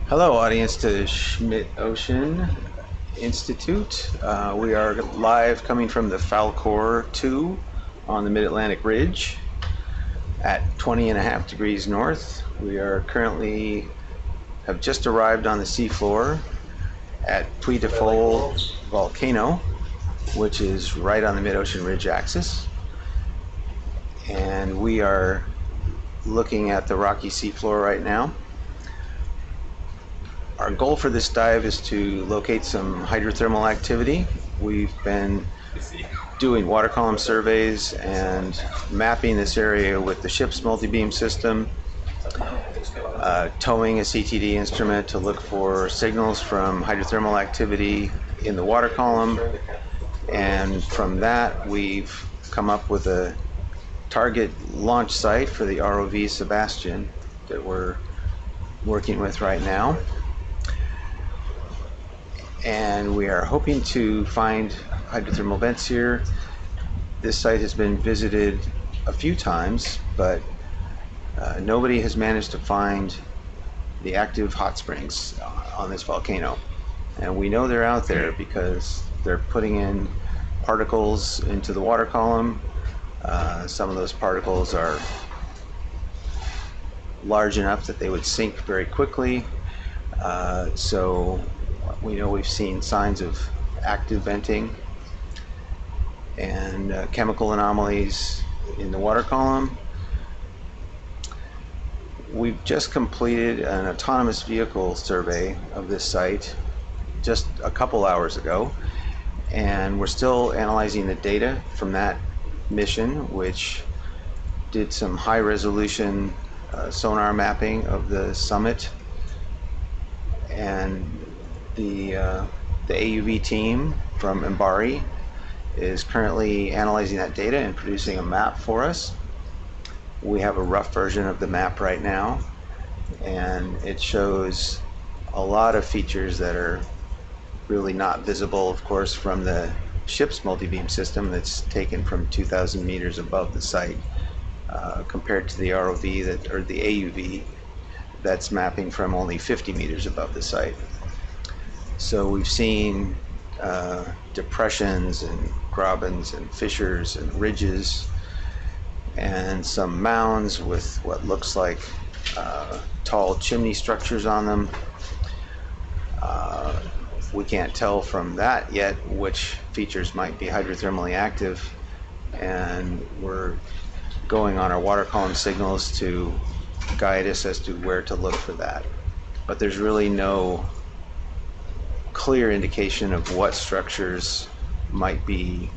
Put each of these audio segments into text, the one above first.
Hello, audience to Schmidt Ocean Institute. We are live coming from the Falkor 2 on the Mid-Atlantic Ridge at 20.5 degrees north. We are currently have just arrived on the seafloor at Puy de Folles volcano, which is right on the mid-ocean ridge axis. And we are looking at the rocky seafloor right now. Our goal for this dive is to locate some hydrothermal activity. We've been doing water column surveys and mapping this area with the ship's multi-beam system, towing a CTD instrument to look for signals from hydrothermal activity in the water column. And from that, we've come up with a target launch site for the ROV SuBastian that we're working with right now. And we are hoping to find hydrothermal vents here. This site has been visited a few times, but nobody has managed to find the active hot springs on this volcano. And we know they're out there because they're putting in particles into the water column. Some of those particles are large enough that they would sink very quickly. So we know we've seen signs of active venting and chemical anomalies in the water column. We've just completed an autonomous vehicle survey of this site just a couple hours ago, and we're still analyzing the data from that mission, which did some high resolution sonar mapping of the summit. And the AUV team from Mbari is currently analyzing that data and producing a map for us. We have a rough version of the map right now, and it shows a lot of features that are really not visible, of course, from the ship's multi-beam system that's taken from 2,000 meters above the site, compared to the ROV or the AUV that's mapping from only 50 meters above the site. So we've seen depressions and grabens and fissures and ridges and some mounds with what looks like tall chimney structures on them. We can't tell from that yet which features might be hydrothermally active, and we're going on our water column signals to guide us as to where to look for that. But there's really no clear indication of what structures might be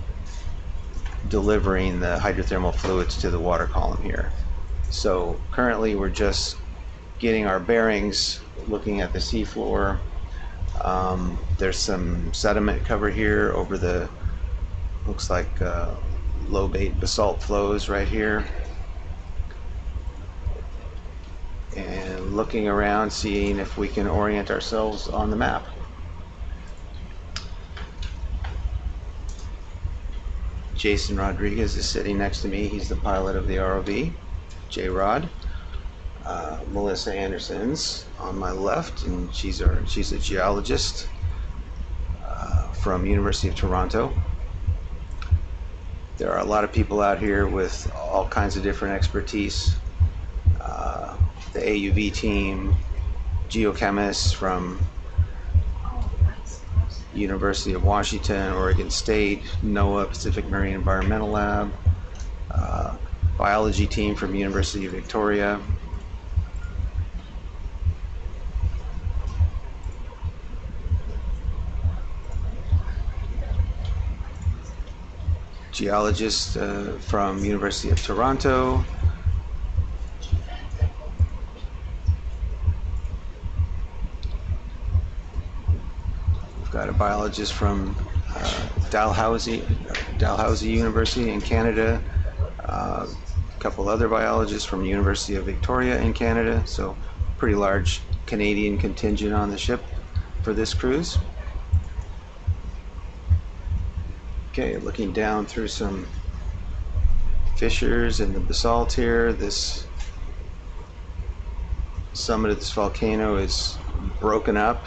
delivering the hydrothermal fluids to the water column here. So currently we're just getting our bearings, looking at the seafloor. There's some sediment cover here over the, looks like low bait basalt flows right here. And looking around, seeing if we can orient ourselves on the map. Jason Rodriguez is sitting next to me. He's the pilot of the ROV, J-Rod. Melissa Anderson's on my left, and she's a geologist from University of Toronto. There are a lot of people out here with all kinds of different expertise. The AUV team, geochemists from University of Washington, Oregon State, NOAA, Pacific Marine Environmental Lab, biology team from University of Victoria. Geologists from University of Toronto. We've got a biologist from Dalhousie University in Canada, a couple other biologists from the University of Victoria in Canada, so pretty large Canadian contingent on the ship for this cruise. Okay, looking down through some fissures in the basalt here. This summit of this volcano is broken up.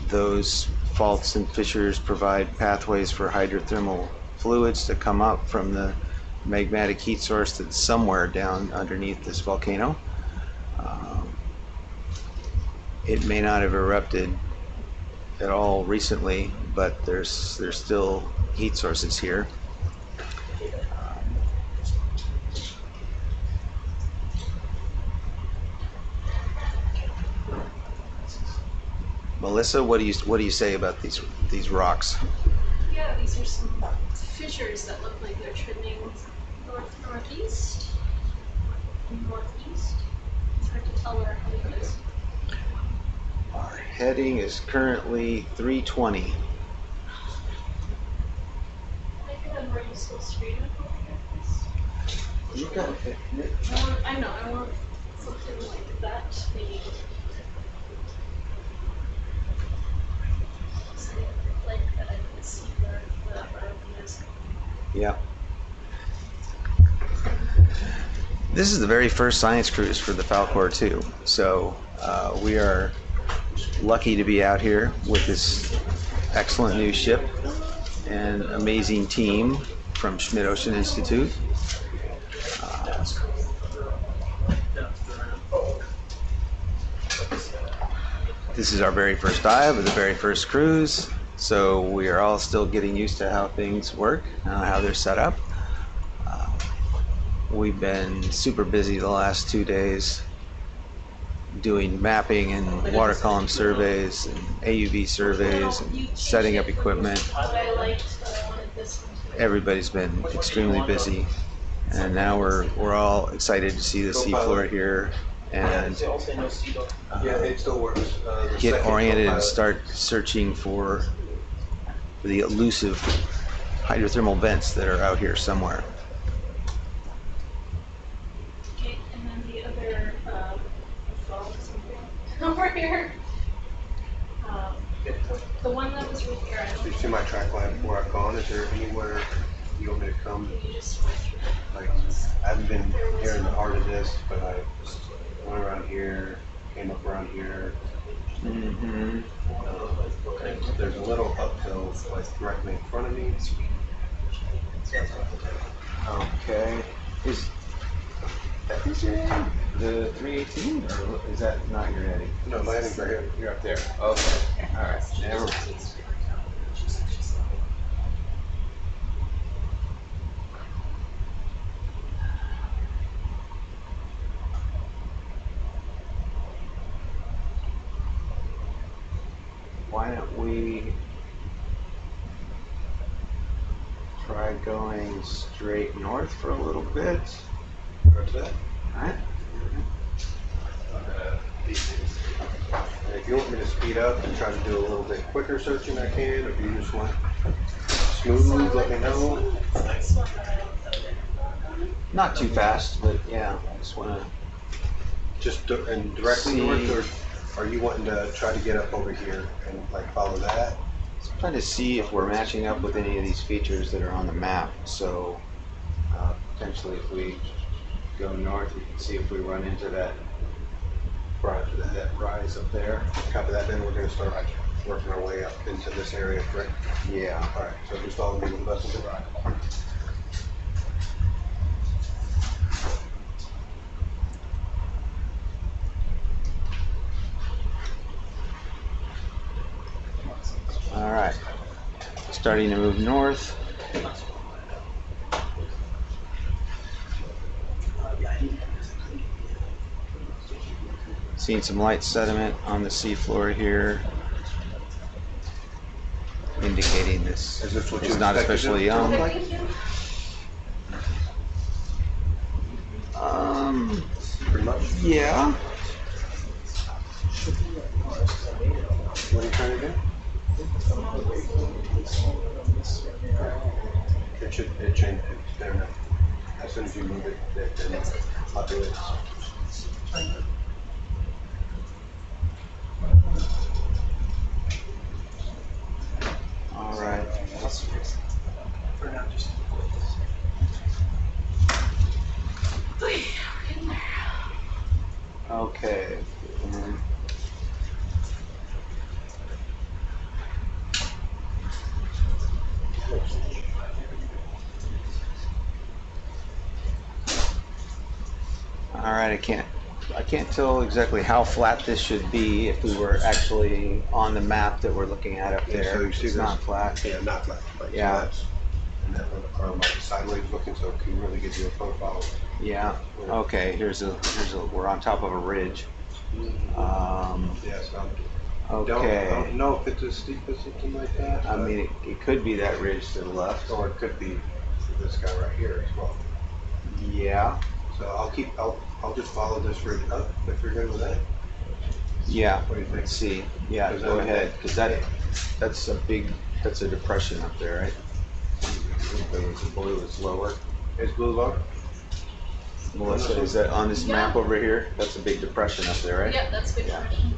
Those faults and fissures provide pathways for hydrothermal fluids to come up from the magmatic heat source that's somewhere down underneath this volcano. It may not have erupted at all recently, but there's still heat sources here. Melissa, what do you say about these rocks? Yeah, these are some fissures that look like they're trending northeast. It's hard to tell where our heading is. Our heading is currently 320. I think I'm ready to go straight up over here, please. You got it. I know, I want something like that, maybe. Like that I can see where the ROV is. Yeah. This is the very first science cruise for the Falkor too, so we are lucky to be out here with this excellent new ship and amazing team from Schmidt Ocean Institute. This is our very first dive of the very first cruise, so we are all still getting used to how things work, how they're set up. We've been super busy the last 2 days doing mapping and water column surveys and AUV surveys and setting up equipment. Everybody's been extremely busy, and now we're all excited to see the seafloor here and get oriented and start searching for the elusive hydrothermal vents that are out here somewhere. Okay, and then the other over here. The one that was right here, I don't You see my track line before I've gone? Is there anywhere you want me to come? think you just went through. Like, I haven't been here in the heart of this, but I went around here, came up around here. Mm-hmm. There's a little uphill, like directly in front of me. Okay. Is your heading the 318, or is that not your heading? No, my heading's right here. You're up there. Okay. All right. Never mind. Why don't we try going straight north for a little bit? Where's that? All right. And if you want me to speed up and try to do a little bit quicker searching, I can. If you just want smooth, let me know. This one that I looked at. Not too fast, but yeah, just want to. Just and directly north, or are you wanting to try to get up over here and like follow that? Trying to see if we're matching up with any of these features that are on the map. So potentially if we go north, we can see if we run into that rise up there. Copy that, then we're going to start working our way up into this area, correct? Yeah. All right, so just follow me with the bus and ride. All right. Starting to move north. Seeing some light sediment on the seafloor here, indicating this Is this what you is not expected especially it to young. look like? Pretty much. Yeah. What are you trying to do? It changed. It's there now. As soon as you move it, then I'll do it. All right. Right, I can't tell exactly how flat this should be if we were actually on the map that we're looking at up Yeah, there. so you see It's this? not flat. Yeah, not flat. Right, Yeah. So and that one might be sideways looking, so it can really give you a profile. Yeah. Okay. We're on top of a ridge. Yes. I Okay. don't know if it's as steep as something like that. I mean, it could be that ridge to the left. or it could be this guy right here as well. Yeah. So I'll just follow this ridge up if you're good with that. Yeah. What do you think? Let's see. Yeah. Is Go that- ahead, because that's a depression up there, right? The blue is lower. Is blue low? Melissa, is that on this map over here? That's a big depression up there, right? Yep, that's big Yeah. question.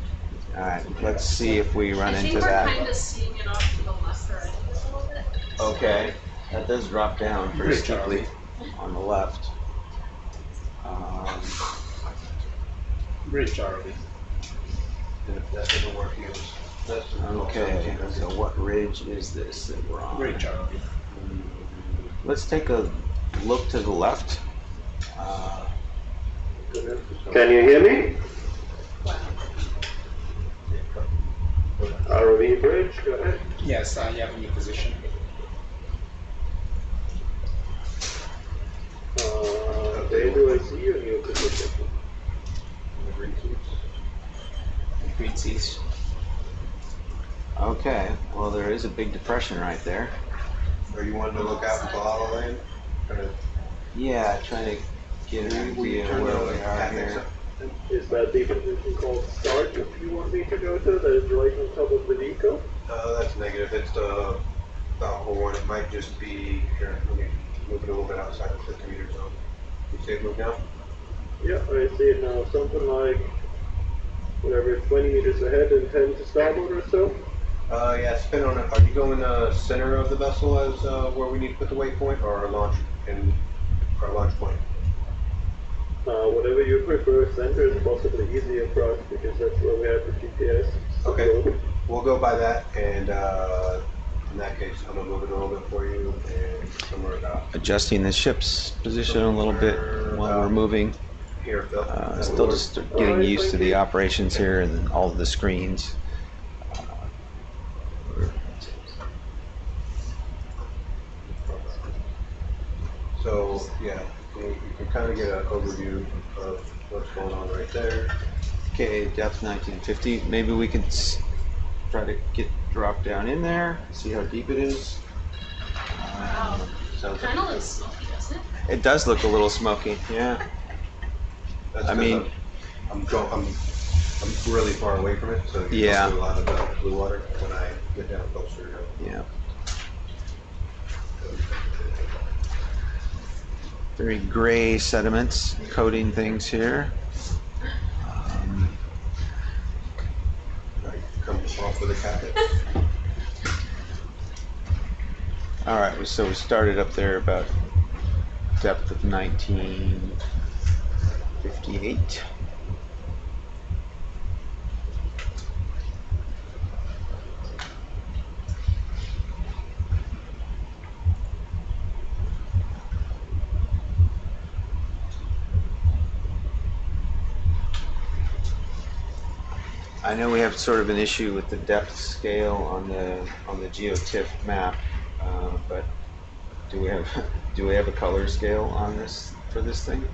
All right. Let's see if we run I into think we're that. kind of seeing it off to the left or right a little bit. Okay, that does drop down pretty steeply on the left. Bridge ROV. And if that doesn't work, that's Okay, so what ridge is this that we're on? Bridge ROV. Let's take a look to the left. Can you hear me? ROV bridge, go ahead. Yes, I have a new position. Where do I see your new position? Green seas. Okay, well there is a big depression right there. Or you wanted to look out into Hollow Land? Yeah, trying to get an idea where we are here. Is that the position called start if you want me to go to? That is right on top of the eco? That's negative. It's the whole one. It might just be here. Let me move it a little bit outside the 50 meter zone. You see it move now? Yeah, I see it now. Something like whatever, 20 meters ahead and 10 to starboard or so. Yeah, spin on it. Are you going center of the vessel as where we need to put the waypoint, or launch in our launch point? Whatever you prefer, center is possibly easier for us because that's where we have the GPS. Okay, we'll go by that, and in that case, I'm gonna move it a little bit for you, and somewhere about Adjusting the ship's position a little bit while we're moving. here, Phil. Still just getting used to the operations here and all of the screens. So yeah, you can kind of get an overview of what's going on right there. Okay, depth 1950. Maybe we could try to drop down in there, see how deep it is. So Kind of looks smoky, doesn't it? it does look a little smoky. Yeah. That's I 'cause mean- I'm really far away from it, so you Yeah. don't see a lot of the blue water when I get down closer. Yeah. Very gray sediments coating things here. Right, come off with a capet. All right, so we started up there about depth of 1958. I know we have sort of an issue with the depth scale on the GeoTIFF map, but do we have a color scale on this for this thing?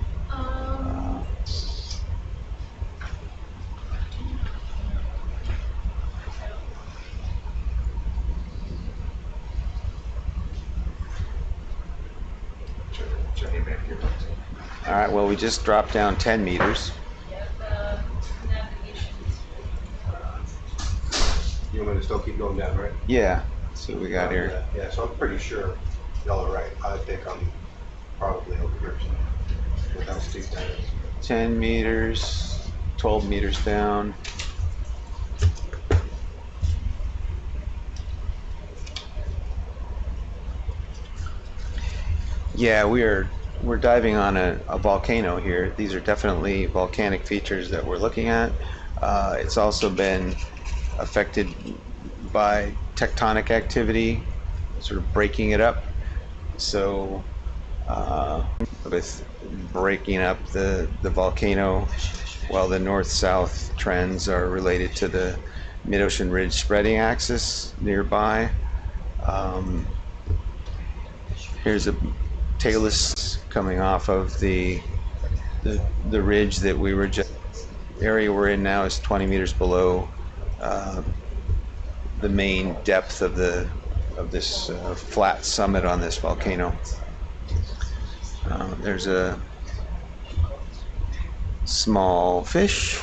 All right. Well, we just dropped down 10 meters. Yeah, the navigation. You want me to still keep going down, right? Yeah. See what we got here. Yeah, so I'm pretty sure y'all are right. I think I'm probably over here somewhere. With how steep that is. 10 meters, 12 meters down. Yeah, we're diving on a volcano here. These are definitely volcanic features that we're looking at. It's also been affected by tectonic activity, sort of breaking it up. So with breaking up the volcano, while the north-south trends are related to the mid-ocean ridge spreading axis nearby. Here's a talus coming off of the ridge that we were just. Area we're in now is 20 meters below the main depth of this flat summit on this volcano. There's a small fish.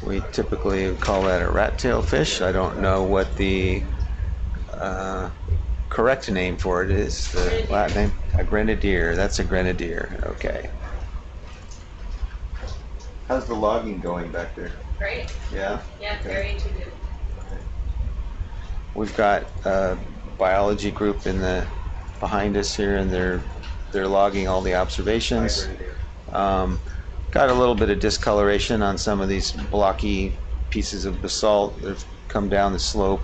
We typically call that a rat-tailed fish. I don't know what the correct name for it is. The Latin name? A grenadier. That's a grenadier. Okay. How's the logging going back there? Great. Yeah? Yeah, Okay. very intuitive. We've got a biology group behind us here, and they're logging all the observations. Got a little bit of discoloration on some of these blocky pieces of basalt that have come down the slope.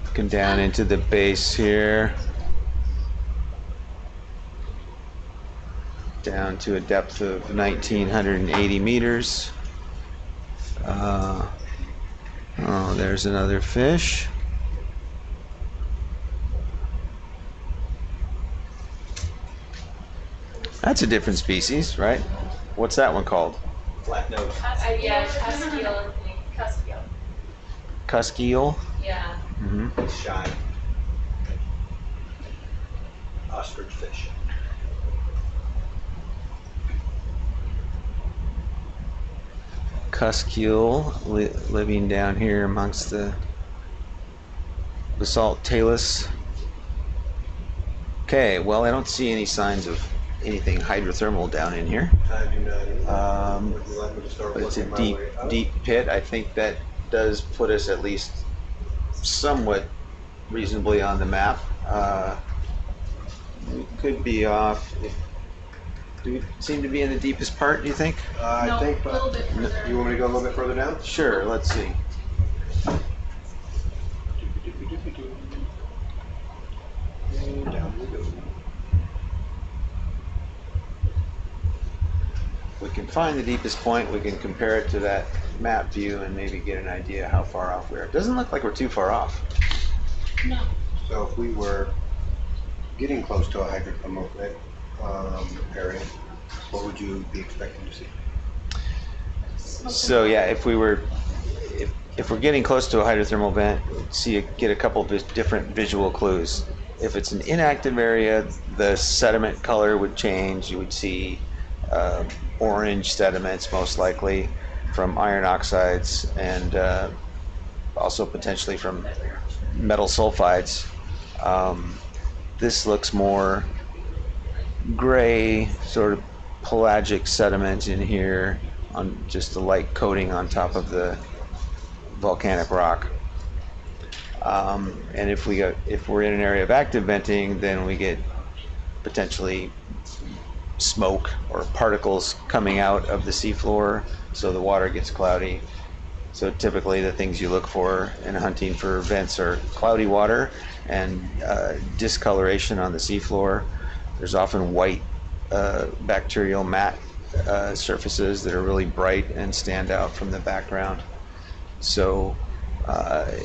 Looking down into the base here. Down to a depth of 1,980 meters. Oh, there's another fish. That's a different species, right? What's that one called? Flat nose. Yeah, Castiel. Castiel. Cuskeel? Yeah. Mm-hmm. It's shy. Ostrich fish. Cuskeel living down here amongst the basalt talus. Okay, well, I don't see any signs of anything hydrothermal down in here. I do not. Would you like me to start But it's a working my deep, way up? deep pit. I think that does put us at least somewhat reasonably on the map. We could be off. Do we seem to be in the deepest part, do you think? I No, think, a little bit further. you want me to go a little bit further down? Sure, let's see. And down we go. We can find the deepest point, we can compare it to that map view and maybe get an idea how far off we are. It doesn't look like we're too far off. No. So if we were getting close to a hydrothermal area, what would you be expecting to see? So yeah, if we're getting close to a hydrothermal vent, get a couple of different visual clues. If it's an inactive area, the sediment color would change. You would see orange sediments, most likely from iron oxides, and also potentially from metal sulfides. This looks more gray, sort of pelagic sediment in here, on just a light coating on top of the volcanic rock. And if we're in an area of active venting, then we get potentially smoke or particles coming out of the seafloor, so the water gets cloudy. So typically the things you look for in hunting for vents are cloudy water and discoloration on the seafloor. There's often white bacterial matte surfaces that are really bright and stand out from the background. So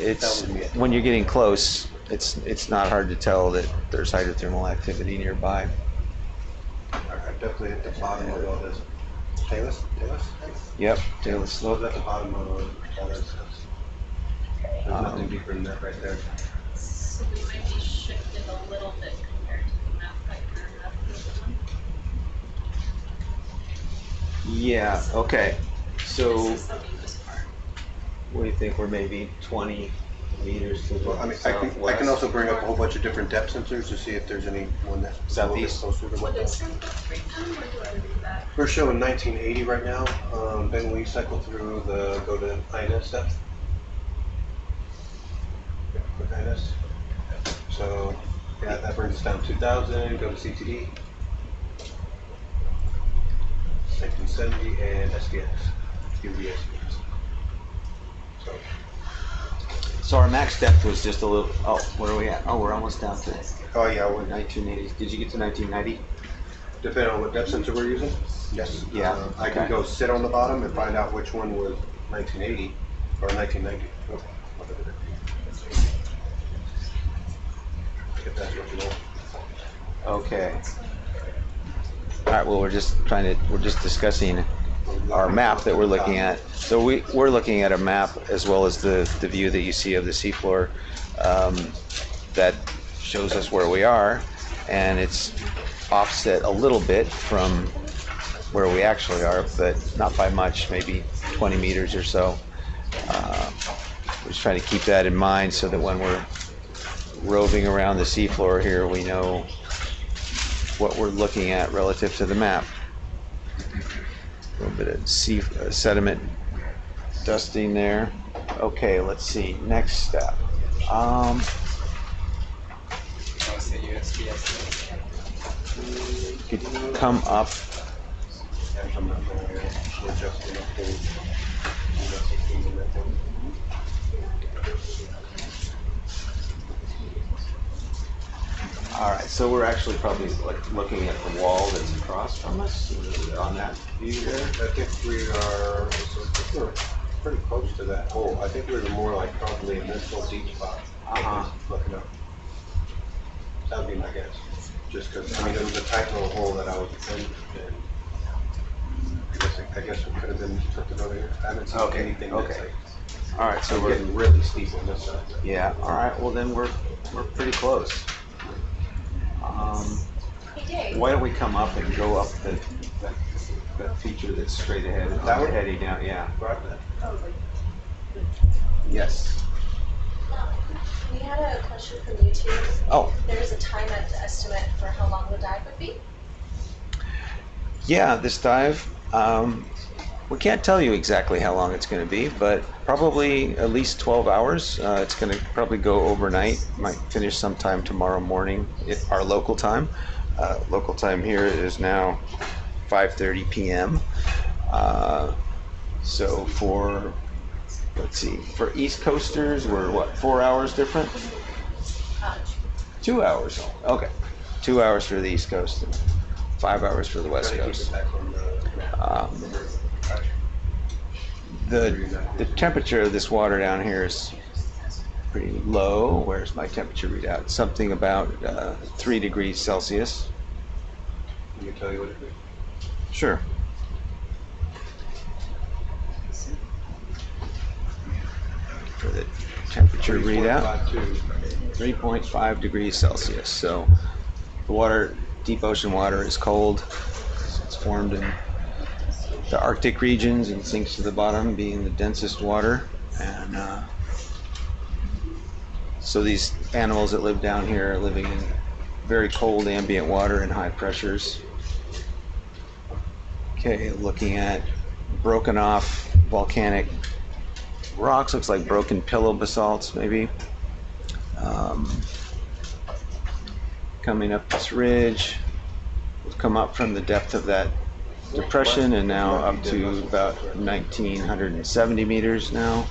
it's when you're getting close, it's not hard to tell that there's hydrothermal activity nearby. I'm definitely at the bottom of all this. Talus? Yep, talus So slope. at the bottom of all this. There's nothing deeper than that right there. So we might be shifted a little bit compared to the map right now. Yeah, okay. So This is the deepest part. what do you think? We're maybe 20 meters to the Well, I mean, I southwest. can also bring up a whole bunch of different depth sensors to see if there's any one that's a little bit Southeast? closer to what Would that's. this one break down, or do I read that? We're showing 1980 right now. Then we cycle through go to INS depth. Click INS. So yeah, that brings us down 2000. Go to CTD. 1970 and SVX. UVSVX. So So our max depth was just a little, oh, where are we at? Oh, we're almost down to Oh, yeah, well, 1980. Did you get to 1990? depending on what depth sensor we're using. Yes. Yeah, I can okay. go sit on the bottom and find out which one was 1980 or 1990. Oh, whatever it is. If that's what you want. Okay. All right, well, we're just discussing our map that we're looking at. So we're looking at a map as well as the view that you see of the seafloor that shows us where we are, and it's offset a little bit from where we actually are, but not by much, maybe 20 meters or so. We're just trying to keep that in mind so that when we're roving around the seafloor here, we know what we're looking at relative to the map. A little bit of sediment dusting there. Okay, let's see. Next step. What's the USPS? Could come up. And I'm not going to adjust the methane. All right, so we're actually probably like looking at the wall that's across from us on that view there. I think we're pretty close to that hole. I think we're more like probably in this little deep spot. Looking up. That would be my guess. Just because, I mean, it was a tight little hole that I was in. And I guess it could have been something over here. I haven't seen anything that's like, All right, so so we're we're getting really steep on this side. yeah. All right, well then we're pretty close. Hey, Dave. Why don't we come up and go up that feature that's straight ahead? That one? Heading down, yeah. Right. Yes. We had a question from YouTube. Oh. There's a time estimate for how long the dive would be? Yeah, this dive, we can't tell you exactly how long it's going to be, but probably at least 12 hours. It's going to probably go overnight. Might finish sometime tomorrow morning at our local time. Local time here is now 5:30 p.m. So for, let's see, for East Coasters, we're what, 4 hours different? 2 hours. Okay. 2 hours for the East Coast and 5 hours for the West Coast. The temperature of this water down here is pretty low. Where's my temperature readout? Something about 3 degrees Celsius. Can you tell you what it is? Sure. For the temperature readout, 3.5 degrees Celsius. So the water, deep ocean water, is cold. It's formed in the Arctic regions and sinks to the bottom, being the densest water. And so these animals that live down here are living in very cold ambient water and high pressures. Okay, looking at broken off volcanic rocks, looks like broken pillow basalts maybe. Coming up this ridge, we've come up from the depth of that depression and now up to about 1970 meters now.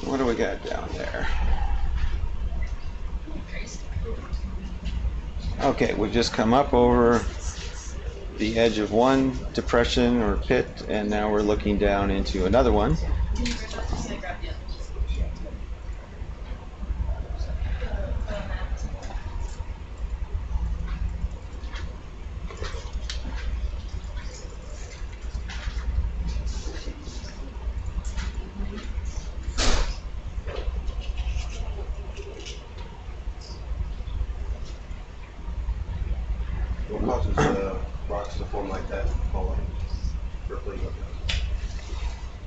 What do we got down there? Okay, we've just come up over the edge of one depression or pit, and now we're looking down into another one. What causes the rocks to form like that?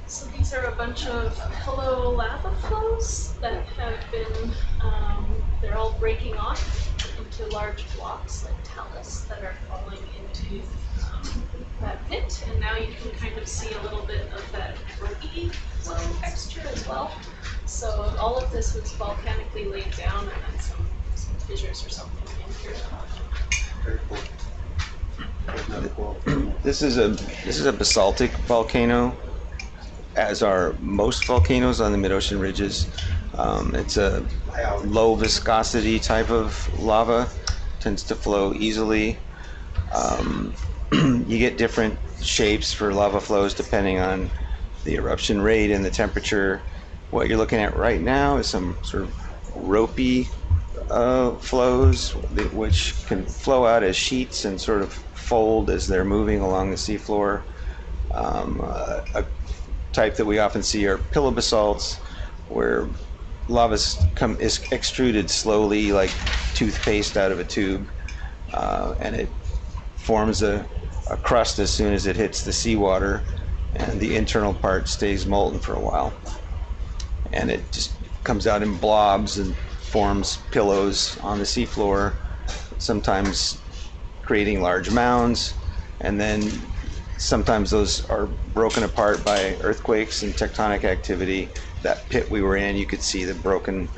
So these are a bunch of pillow lava flows that have been, they're all breaking off into large blocks like talus that are falling into that pit, and now you can kind of see a little bit of that rocky flow texture as well. So all of this was volcanically laid down, and then some fissures or something in here. Very cool. There's another cool. This is a basaltic volcano, as are most volcanoes on the mid-ocean ridges. It's a low viscosity type of lava, tends to flow easily. You get different shapes for lava flows depending on the eruption rate and the temperature. What you're looking at right now is some sort of ropey flows, which can flow out as sheets and sort of fold as they're moving along the seafloor. A type that we often see are pillow basalts, where lava is extruded slowly like toothpaste out of a tube, and it forms a crust as soon as it hits the seawater, and the internal part stays molten for a while. And it just comes out in blobs and forms pillows on the seafloor, sometimes creating large mounds, and then sometimes those are broken apart by earthquakes and tectonic activity. That pit we were in, you could see the broken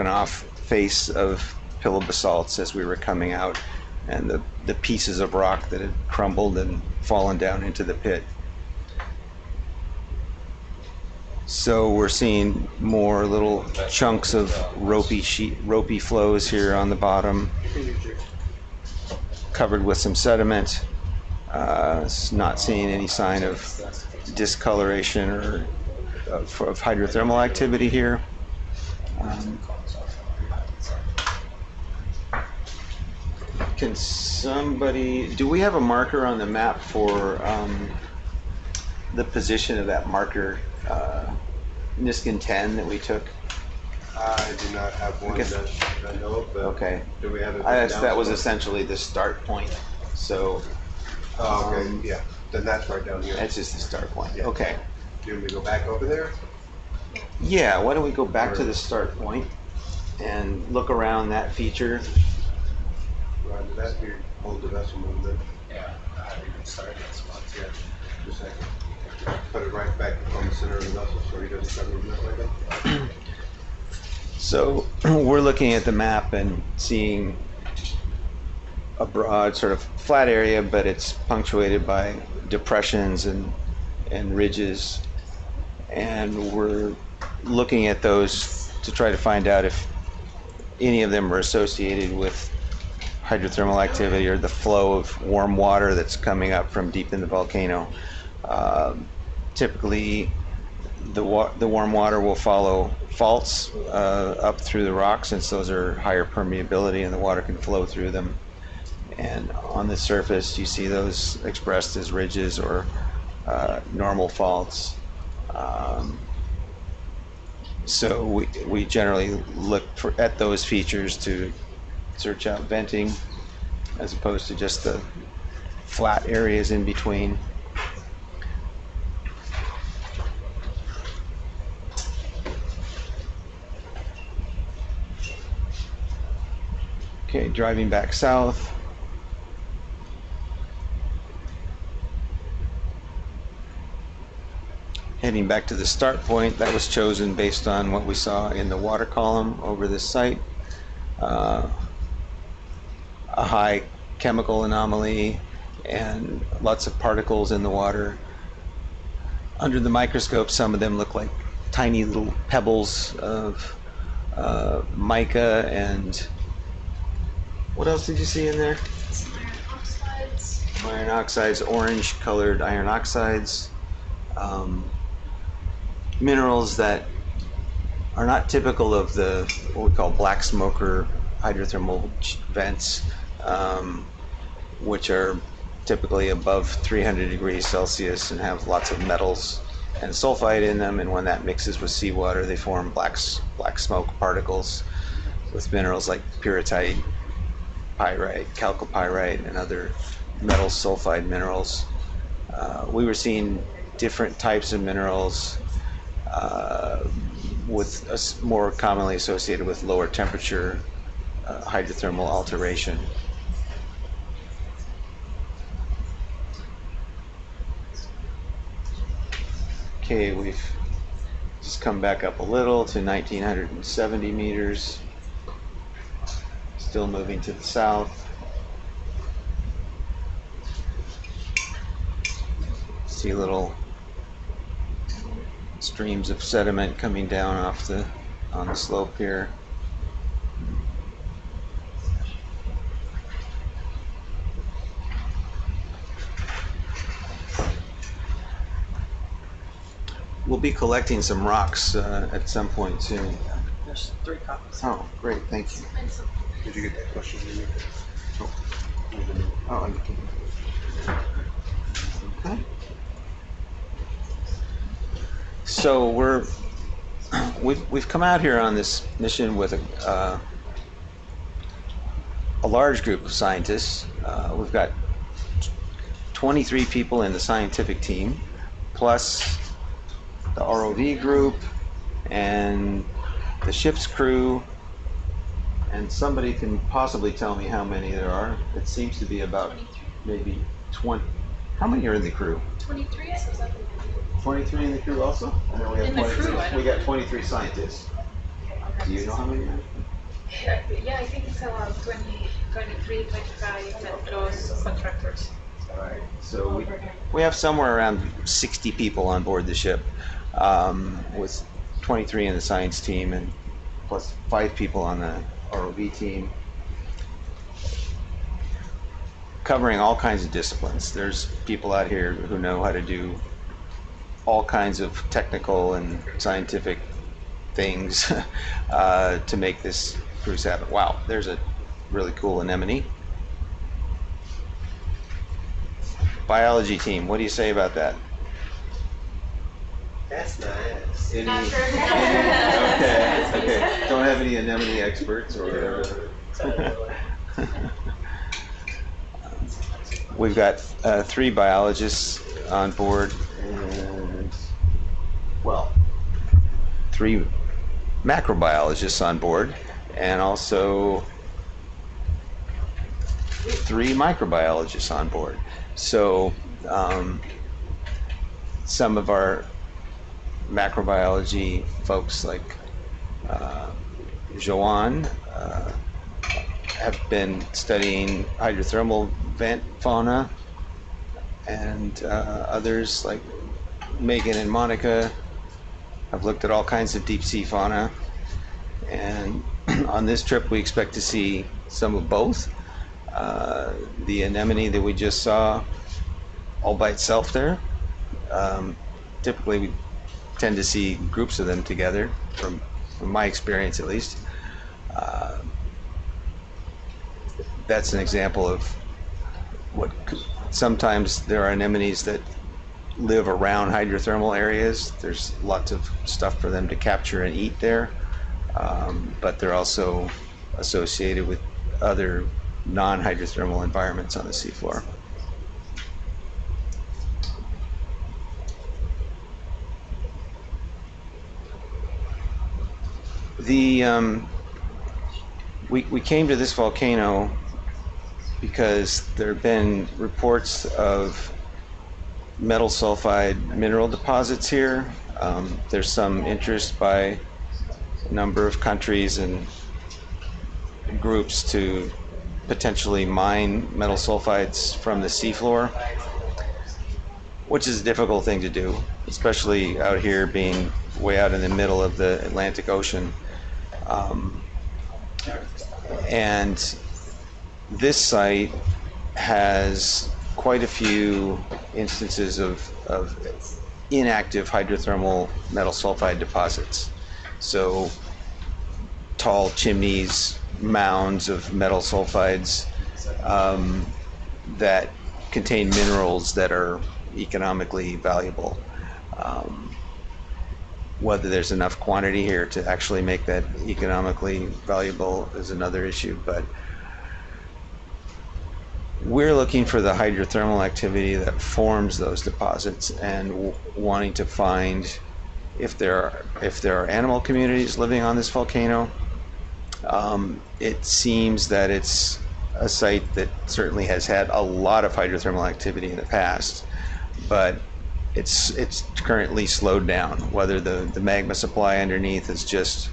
off face of pillow basalts as we were coming out, and the pieces of rock that had crumbled and fallen down into the pit. So we're seeing more little chunks of ropey flows here on the bottom, covered with some sediment. Not seeing any sign of discoloration or of hydrothermal activity here. Can somebody, do we have a marker on the map for the position of that marker, Niskin 10 that we took? I do not have one that I know of, but Okay. do we have it? That was essentially the start point. So Oh, okay, yeah, then that's right down here. that's just the start point. Yeah. Okay. Do you want me to go back over there? Yeah, why don't we go back to the start point and look around that feature. Roger that, here, hold the vessel movement, Yeah, we can start this one here. just a second. Put it right back on the center of the vessel so he doesn't start moving that way then. So we're looking at the map and seeing a broad sort of flat area, but it's punctuated by depressions and ridges, and we're looking at those to try to find out if any of them are associated with hydrothermal activity or the flow of warm water that's coming up from deep in the volcano. Typically the warm water will follow faults up through the rocks, since those are higher permeability and the water can flow through them. And on the surface, you see those expressed as ridges or normal faults. So we generally look at those features to search out venting, as opposed to just the flat areas in between. Okay, driving back south. Heading back to the start point that was chosen based on what we saw in the water column over this site. A high chemical anomaly and lots of particles in the water. Under the microscope, some of them look like tiny little pebbles of mica, and what else did you see in there? Some iron oxides. Iron oxides, orange colored iron oxides. Minerals that are not typical of the what we call black smoker hydrothermal vents, which are typically above 300 degrees Celsius and have lots of metals and sulfide in them, and when that mixes with seawater they form black smoke particles with minerals like pyrrhotite, pyrite, chalcopyrite, and other metal sulfide minerals. We were seeing different types of minerals with more commonly associated with lower temperature hydrothermal alteration. Okay, we've just come back up a little to 1970 meters. Still moving to the south. See little streams of sediment coming down on the slope here. We'll be collecting some rocks at some point soon. There's 3 copies. Oh, great, thank you. Did you get that question? Oh, okay. So we've come out here on this mission with a large group of scientists. We've got 23 people in the scientific team, plus the ROV group and the ship's crew, and somebody can possibly tell me how many there are. It seems to be about maybe 20. How many are in the crew? 23, so is that 23 in the crew also? And then we have In the 23, crew, I don't we got 23 scientists. Do you know how many are? Yeah, I think it's around 20, 23, 25 and plus contractors. Alright, so we have somewhere around 60 people on board the ship, with 23 in the science team and plus 5 people on the ROV team, covering all kinds of disciplines. There's people out here who know how to do all kinds of technical and scientific things to make this cruise happen. Wow, there's a really cool anemone. Biology team, what do you say about that? That's nice. Okay, Not sure. okay. Don't have any anemone experts or whatever. We've got 3 biologists on board and, well, 3 macrobiologists on board and also 3 microbiologists on board. So some of our macrobiology folks like Joanne have been studying hydrothermal vent fauna, and others like Megan and Monica have looked at all kinds of deep sea fauna, and on this trip we expect to see some of both. The anemone that we just saw all by itself there, typically we tend to see groups of them together, from my experience at least. That's an example of what sometimes there are anemones that live around hydrothermal areas. There's lots of stuff for them to capture and eat there, but they're also associated with other non-hydrothermal environments on the seafloor. We came to this volcano because there have been reports of metal sulfide mineral deposits here. There's some interest by a number of countries and groups to potentially mine metal sulfides from the seafloor, which is a difficult thing to do, especially out here being way out in the middle of the Atlantic Ocean. And this site has quite a few instances of inactive hydrothermal metal sulfide deposits. So tall chimneys, mounds of metal sulfides that contain minerals that are economically valuable. Whether there's enough quantity here to actually make that economically valuable is another issue, but we're looking for the hydrothermal activity that forms those deposits and wanting to find if there are animal communities living on this volcano. It seems that it's a site that certainly has had a lot of hydrothermal activity in the past, but it's currently slowed down. Whether the magma supply underneath has just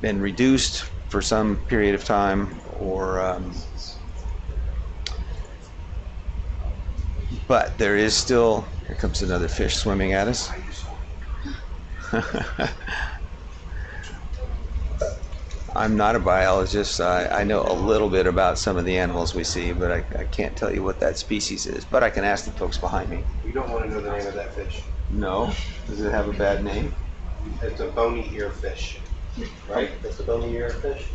been reduced for some period of time, or but there is still. Here comes another fish swimming at us. I'm not a biologist. I know a little bit about some of the animals we see, but I can't tell you what that species is. But I can ask the folks behind me. You don't want to know the name of that fish. No? Does it have a bad name? It's a bony ear fish. Right? That's a bony ear fish?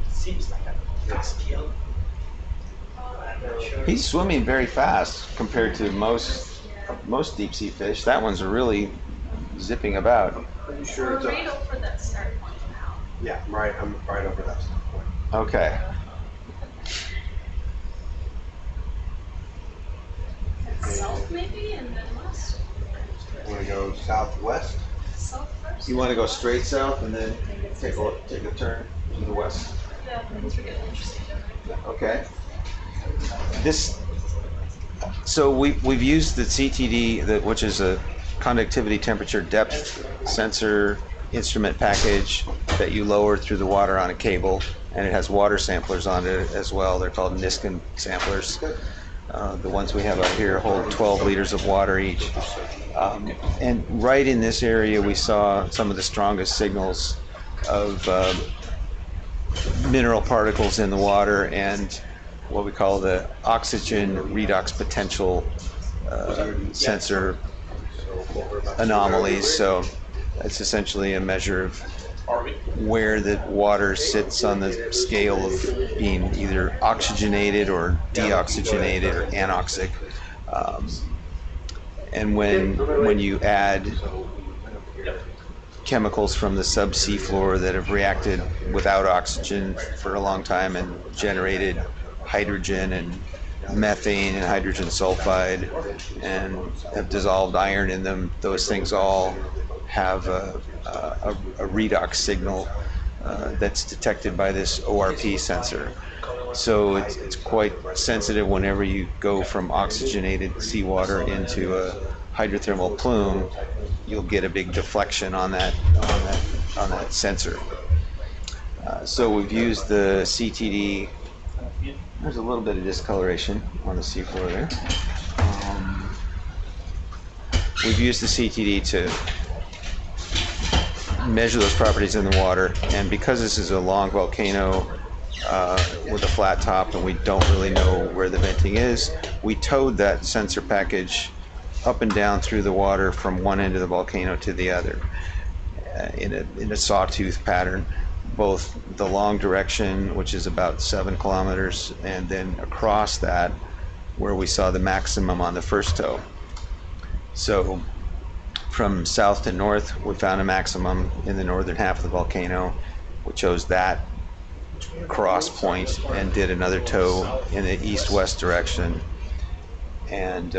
Seems like a basalt. I'm not sure. He's swimming very fast compared to most deep sea fish. That one's really zipping about. Pretty sure We're it's right a... over that start point now. Yeah, I'm right over that point. Okay. South maybe, and then west. I'm going to go southwest. South first. You want to go straight south and then take a turn to the west? Yeah, things are getting interesting. Okay. So we've used the CTD, which is a conductivity temperature depth sensor instrument package that you lower through the water on a cable, and it has water samplers on it as well. They're called Niskin samplers. The ones we have out here hold 12 liters of water each. And right in this area, we saw some of the strongest signals of mineral particles in the water and what we call the oxygen redox potential sensor anomalies. So it's essentially a measure of where the water sits on the scale of being either oxygenated or deoxygenated or anoxic. And when you add chemicals from the sub-sea floor that have reacted without oxygen for a long time and generated hydrogen and methane and hydrogen sulfide and have dissolved iron in them, those things all have a redox signal that's detected by this ORP sensor. So it's quite sensitive whenever you go from oxygenated seawater into a hydrothermal plume. You'll get a big deflection on that sensor. So we've used the CTD. There's a little bit of discoloration on the seafloor there. We've used the CTD to measure those properties in the water, and because this is a long volcano with a flat top and we don't really know where the venting is, we towed that sensor package up and down through the water from one end of the volcano to the other in a sawtooth pattern, both the long direction, which is about 7 kilometers, and then across that where we saw the maximum on the first tow. So from south to north, we found a maximum in the northern half of the volcano. We chose that cross point and did another tow in the east-west direction, and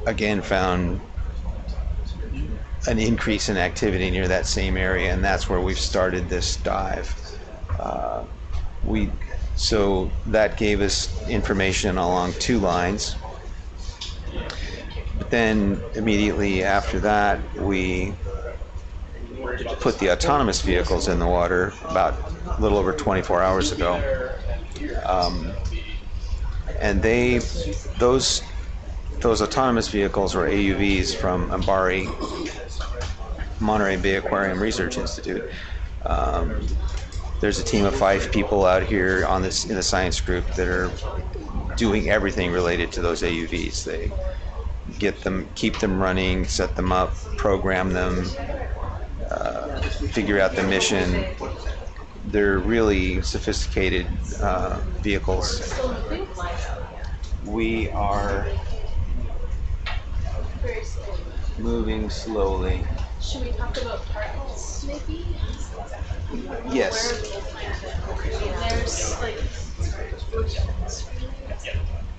again found an increase in activity near that same area, and that's where we've started this dive. So that gave us information along 2 lines. But then immediately after that, we put the autonomous vehicles in the water about a little over 24 hours ago. And those autonomous vehicles were AUVs from MBARI, Monterey Bay Aquarium Research Institute. There's a team of 5 people out here in the science group that are doing everything related to those AUVs. They keep them running, set them up, program them, figure out the mission. They're really sophisticated vehicles. We are moving slowly. Should we talk about particles, maybe? Yes. There's like,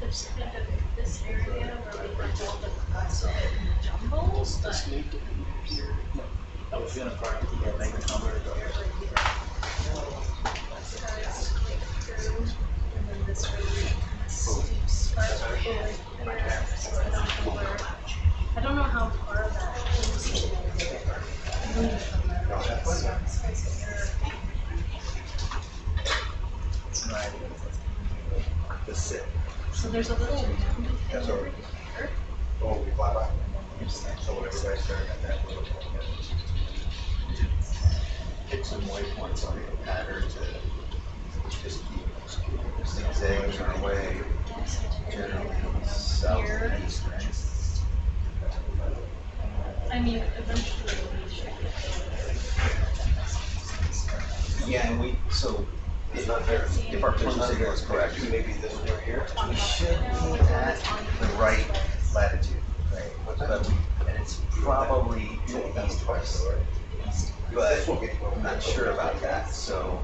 there's kind of this area where we went all the jumbles, but sure. east, right? I mean, eventually we should get Yeah, and so It's not there. if our plumb signal is correct, Maybe this one right here. we should be at the right latitude, right? But and it's probably to the east west, but I'm not sure about that. So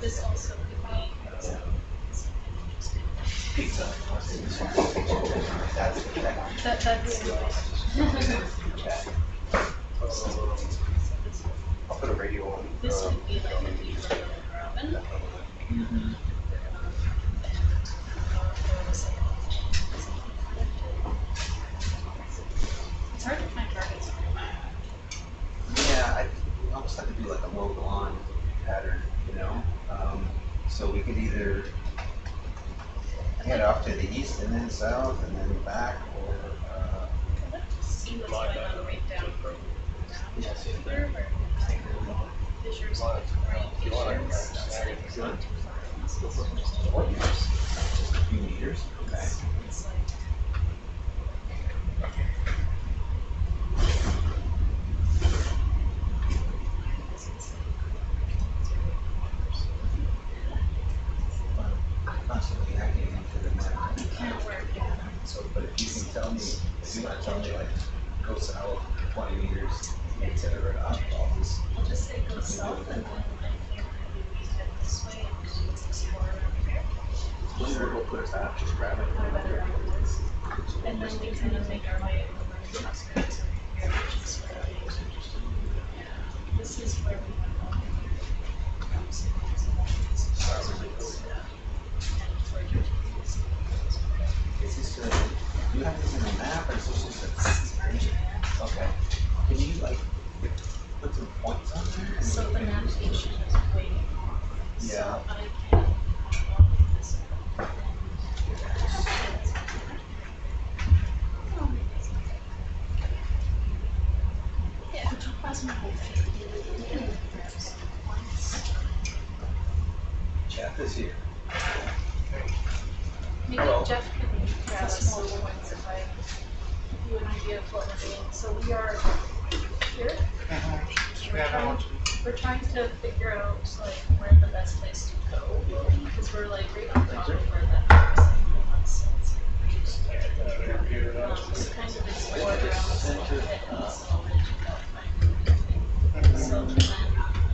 this also could be pizza. That's that's I'll put a radio on. this would be like a deeper oven. It's hard to find targets on your map. Yeah, I almost have to do like a mowed lawn pattern, you know? So we could either head off to the east and then south and then back, or See what's going on right down here where fissures and a few meters. Okay. It's like Constantly hacking into the map. can't work. So, but if you can tell me, if you want to tell me like, go south 20 meters, etc., I'll Just say go south and then I think maybe we head this way and just explore around here. Where will put us at? Just grab it. And then we kind of make our way over to the outskirts of here, which is where this is where we have all the signals and Is this do you have this in a map, or is this just a? Okay. Can you like put some points on there? So the navigation is way off. Yeah. So I can walk this yeah, plasma whole thing. Jeff is here. Maybe Hello. Jeff can grab some more points if I give you an idea of what we're doing. So we are here. We're trying to figure out like where the best place to go will be because we're like right on top of where that so kind of explore around this little bit and so then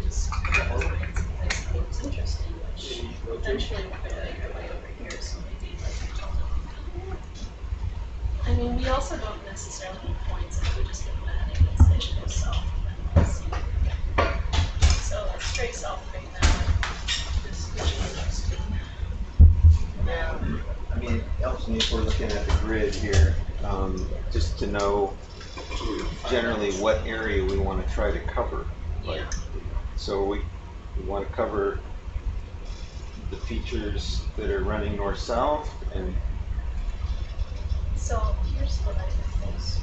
just get over into some place that looks interesting, which eventually we're gonna make our way over here. So maybe like I mean, we also don't necessarily need points if we just get mad and it's like go south and then see where we get. So like straight south right now, this is interesting. I mean, it helps me if we're looking at the grid here, just to know generally what area we want to try to cover. Yeah. So we want to cover the features that are running north-south, and So here's what I propose.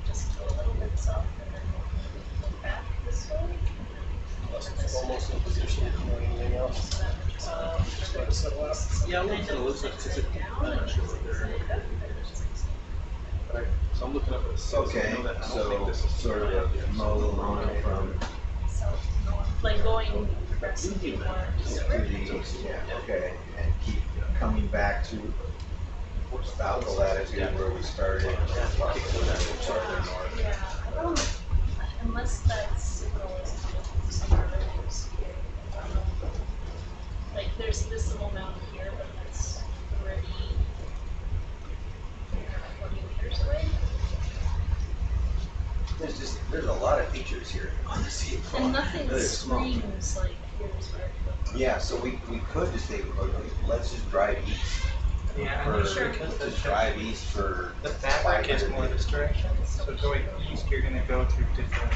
Just go a little bit south and then go back this way. Almost in position to do anything else. Yeah, I'm looking at So I'm looking up at this. okay, so sort of a mow line from like going progressively more. to the east, yeah, okay, and keep coming back to about the latitude where we started. Yeah, I don't, unless that signal is coming from somewhere else here. Like there's this little mound here, but that's already 40 meters away. There's a lot of features here on the seafloor. And nothing Really small. screams like here's where it goes. Yeah, so we could just say, okay, let's just drive east. Yeah, For, Sure. just drive east for the fabric is 500 more this direction. So going east, you're going to go through different.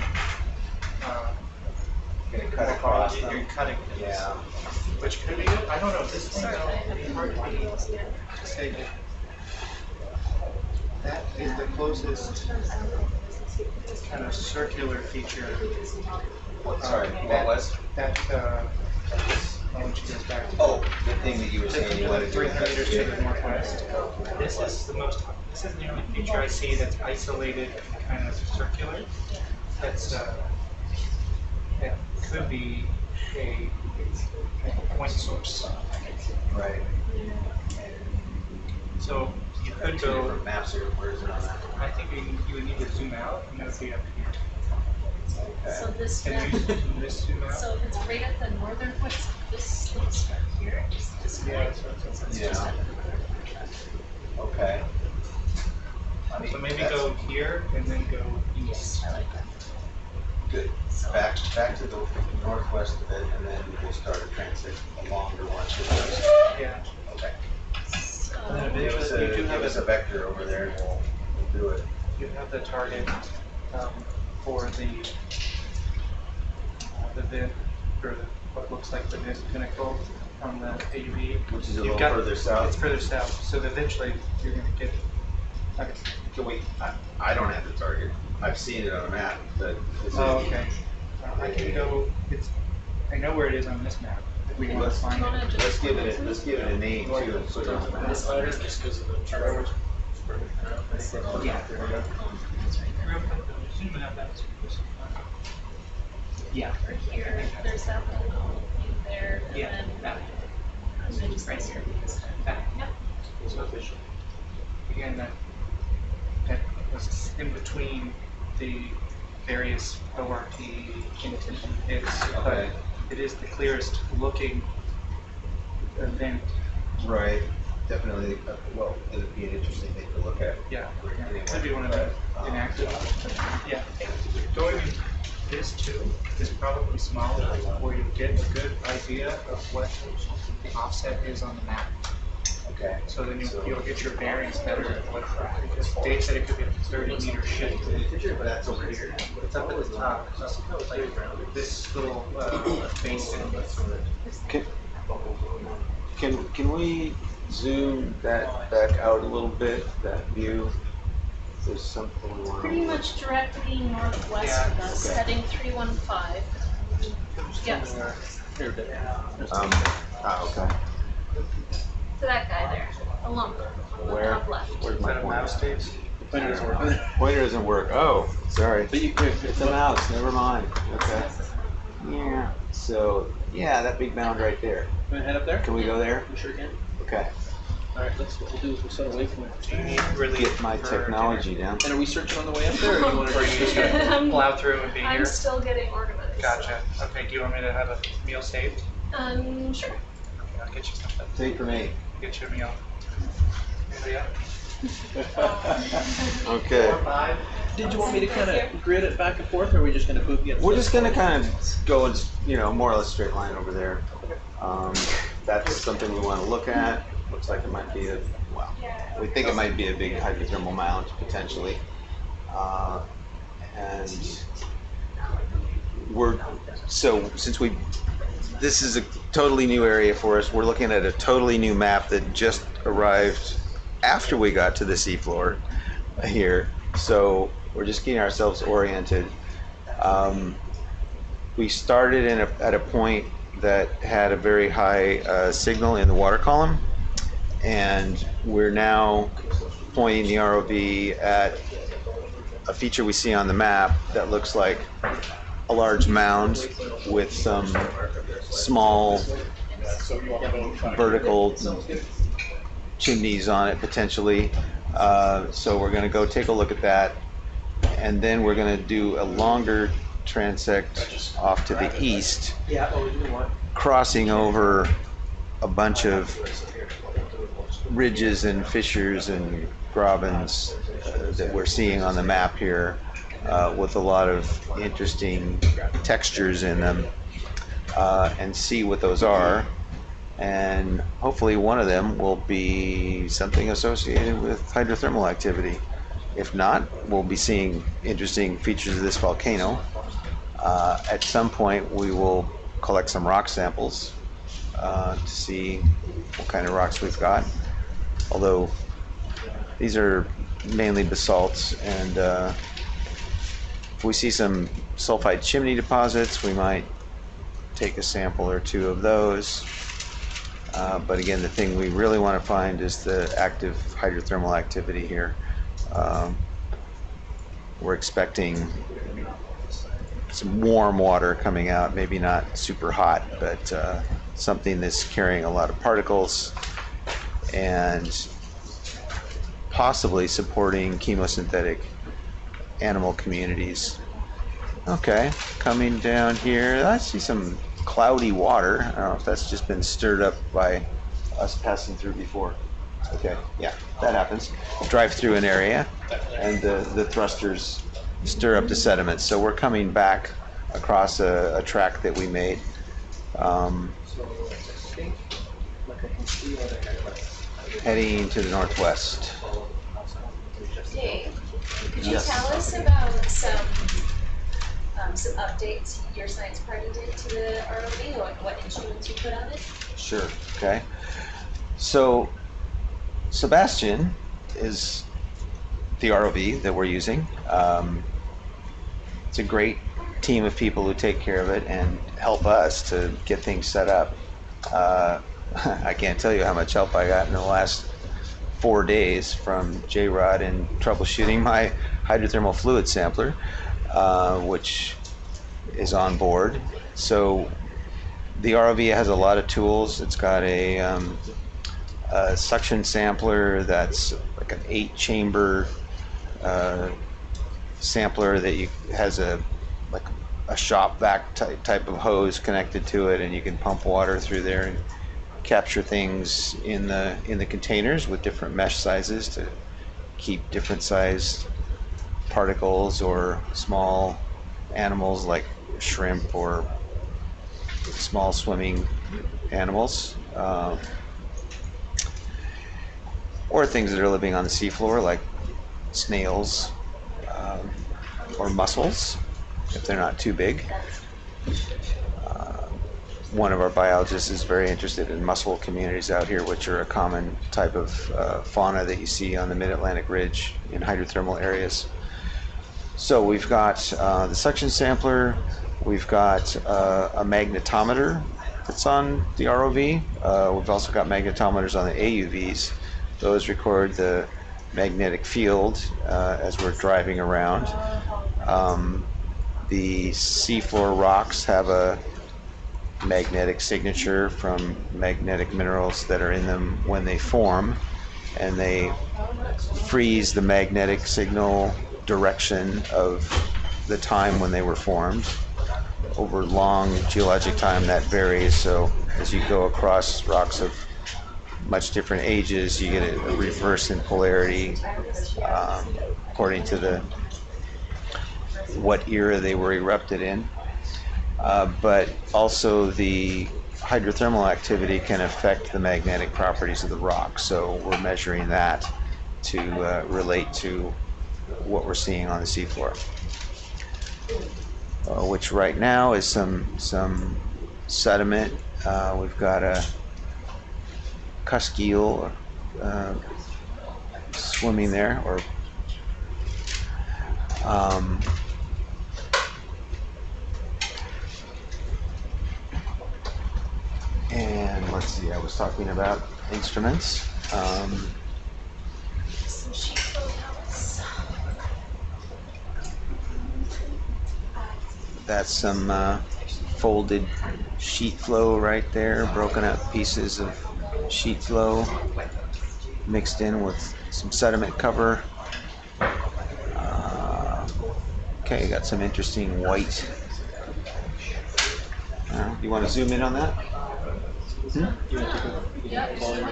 Gonna cut across You're them. cutting. Yeah. Which could be good. I don't know. This thing Sorry, I though, it'd be haven't hard to heard be those yet. to say that. That is the closest kind of circular feature. Sorry, what That- was? That, I'll let you guys back to. Oh, the thing that you were saying you wanted to 300 meters to the investigate. northwest. This is the only feature I see that's isolated and kind of circular. That's, that could be a point source. Right. So you could Two go, different maps here, where is it on that? I think you would need to zoom out and it would be up here. So this Can map, you zoom out? so if it's right at the northern point, so this little spot here is this Yeah, point. so So it's Yeah. just at Okay. So maybe go here and then go yes, east. I like that. Good. Back to the northwest of it, and then we'll start a transit along the one to the west. Yeah. Okay. So, Give us You do have a vector over there, and we'll do it. You have the target for the vent, or what looks like the vent pinnacle on the AUV. Which is a You've little got- further south. It's further south, so that eventually you're going to get. Okay. So wait, I don't have the target. I've seen it on a map, but this is. Oh, okay. I can go. I know where it is on this map. If we want to Let's- find wanna it. just- Let's give it a name too, and put it on the map. This letter just because of the Yeah. Yeah. Over here, there's that little thing there, and Yeah. then, and then just right here. Yep. Again, that was in between the various ORT entities. Okay. It is the clearest looking event. Right, definitely, well, it'd be an interesting thing to look at. Yeah. Anyway, Could be one of the but, inactive. Yeah. Going this too is probably small enough where you get a good idea of what the offset is on the map. Okay. So then you'll get your bearings better. Because Dave said it could be a 30-meter shift. But that's over here. It's up at the top, like this little basin. Can we zoom that back out a little bit, that view? There's something we want Pretty to. much directly northwest Yeah. of us, Okay. heading 315. Yes, Okay. to that guy there, a lump on the Where? top left. Where's Is my that a mouse, pointer? Dave? Pointer doesn't work. Oh, sorry. It's a mouse. Never mind. Okay. Yeah. So yeah, that big mound right there. Want to head up there? Can we go there? We sure can. Okay. All right, what we'll do is we'll set away from it. Do you need really Get my technology down. And are we searching on the way up there, or do you want to Or you just gonna plow through and be I'm here? still getting organized. Gotcha. Okay, do you want me to have a meal saved? Sure. Okay, I'll get you something. Take from me. Get you a meal. Anybody else? Okay. 4 or 5? Did you want me to kind of grid it back and forth, or are we just going to poop you? We're just gonna kind of go, more or less straight line over there. That's something we want to look at. Looks like it might be we think it might be a big hydrothermal mound potentially. And this is a totally new area for us. We're looking at a totally new map that just arrived after we got to the seafloor here. So we're just getting ourselves oriented. We started at a point that had a very high signal in the water column, and we're now pointing the ROV at a feature we see on the map that looks like a large mound with some small vertical chimneys on it potentially. So we're going to go take a look at that, and then we're going to do a longer transect off to the east, crossing over a bunch of ridges and fissures and grabens that we're seeing on the map here, with a lot of interesting textures in them, and see what those are. And hopefully one of them will be something associated with hydrothermal activity. If not, we'll be seeing interesting features of this volcano. At some point we will collect some rock samples to see what kind of rocks we've got. Although these are mainly basalts, and we see some sulfide chimney deposits, we might take a sample or two of those. But again, the thing we really want to find is the active hydrothermal activity here. We're expecting some warm water coming out, maybe not super hot, but something that's carrying a lot of particles and possibly supporting chemosynthetic animal communities. Okay, coming down here, I see some cloudy water. I don't know if that's just been stirred up by us passing through before. Okay, yeah, that happens. Drive through an area and the thrusters stir up the sediment. So we're coming back across a track that we made. Heading to the northwest. Dave, could you tell us about some updates your science party did to the ROV, or what instruments you put on it? Sure, okay. So SuBastian is the ROV that we're using. It's a great team of people who take care of it and help us to get things set up. I can't tell you how much help I got in the last 4 days from J-Rod in troubleshooting my hydrothermal fluid sampler, which is on board. So the ROV has a lot of tools. It's got a suction sampler that's like an 8-chamber sampler that has a shop vac type of hose connected to it, and you can pump water through there and capture things in the containers with different mesh sizes to keep different sized particles or small animals like shrimp or small swimming animals, or things that are living on the seafloor like snails or mussels if they're not too big. One of our biologists is very interested in mussel communities out here, which are a common type of fauna that you see on the mid-Atlantic ridge in hydrothermal areas. So we've got the suction sampler, we've got a magnetometer that's on the ROV. We've also got magnetometers on the AUVs. Those record the magnetic field as we're driving around. The seafloor rocks have a magnetic signature from magnetic minerals that are in them when they form, and they freeze the magnetic signal direction of the time when they were formed. Over long geologic time that varies, so as you go across rocks of much different ages, you get a reverse in polarity according to what era they were erupted in. But also the hydrothermal activity can affect the magnetic properties of the rock, so we're measuring that to relate to what we're seeing on the seafloor, which right now is some sediment. We've got a cusk eel swimming there, or and let's see, I was talking about instruments. Some sheet flow notes. That's some folded sheet flow right there, broken up pieces of sheet flow mixed in with some sediment cover. Okay, got some interesting white. You want to zoom in on that?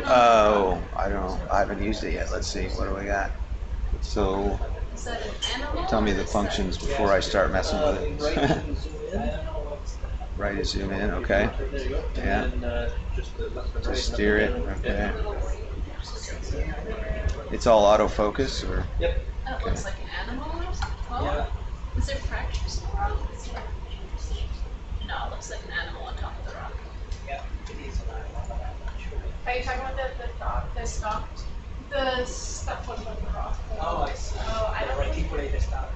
Oh, I don't know. I haven't used it yet. Let's see. What do we got? So, Is that an animal? tell me the functions before I start messing with it. Right to zoom in. Okay. Yeah. Just steer it. Okay. It's all autofocus, or? Yep. Oh, it looks like an animal or something. Oh. Is there fractures in the rock? No, it looks like an animal on top of the rock. Are you talking about the stalked, the stuff on the rock? Oh, I see. Oh, I don't think. Reticulated stuff.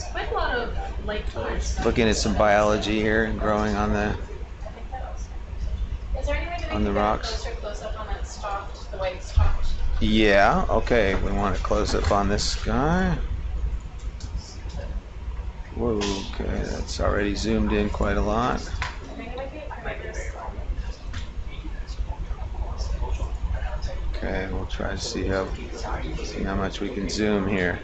It's quite a lot of light colored stuff. Looking at some biology here growing on the Is there any way that we on the can get a rocks. closer close up on that stalked, the white stalked? Yeah, okay, we want to close up on this guy. Whoa, okay, that's already zoomed in quite a lot. Okay, we'll try to see how much we can zoom here.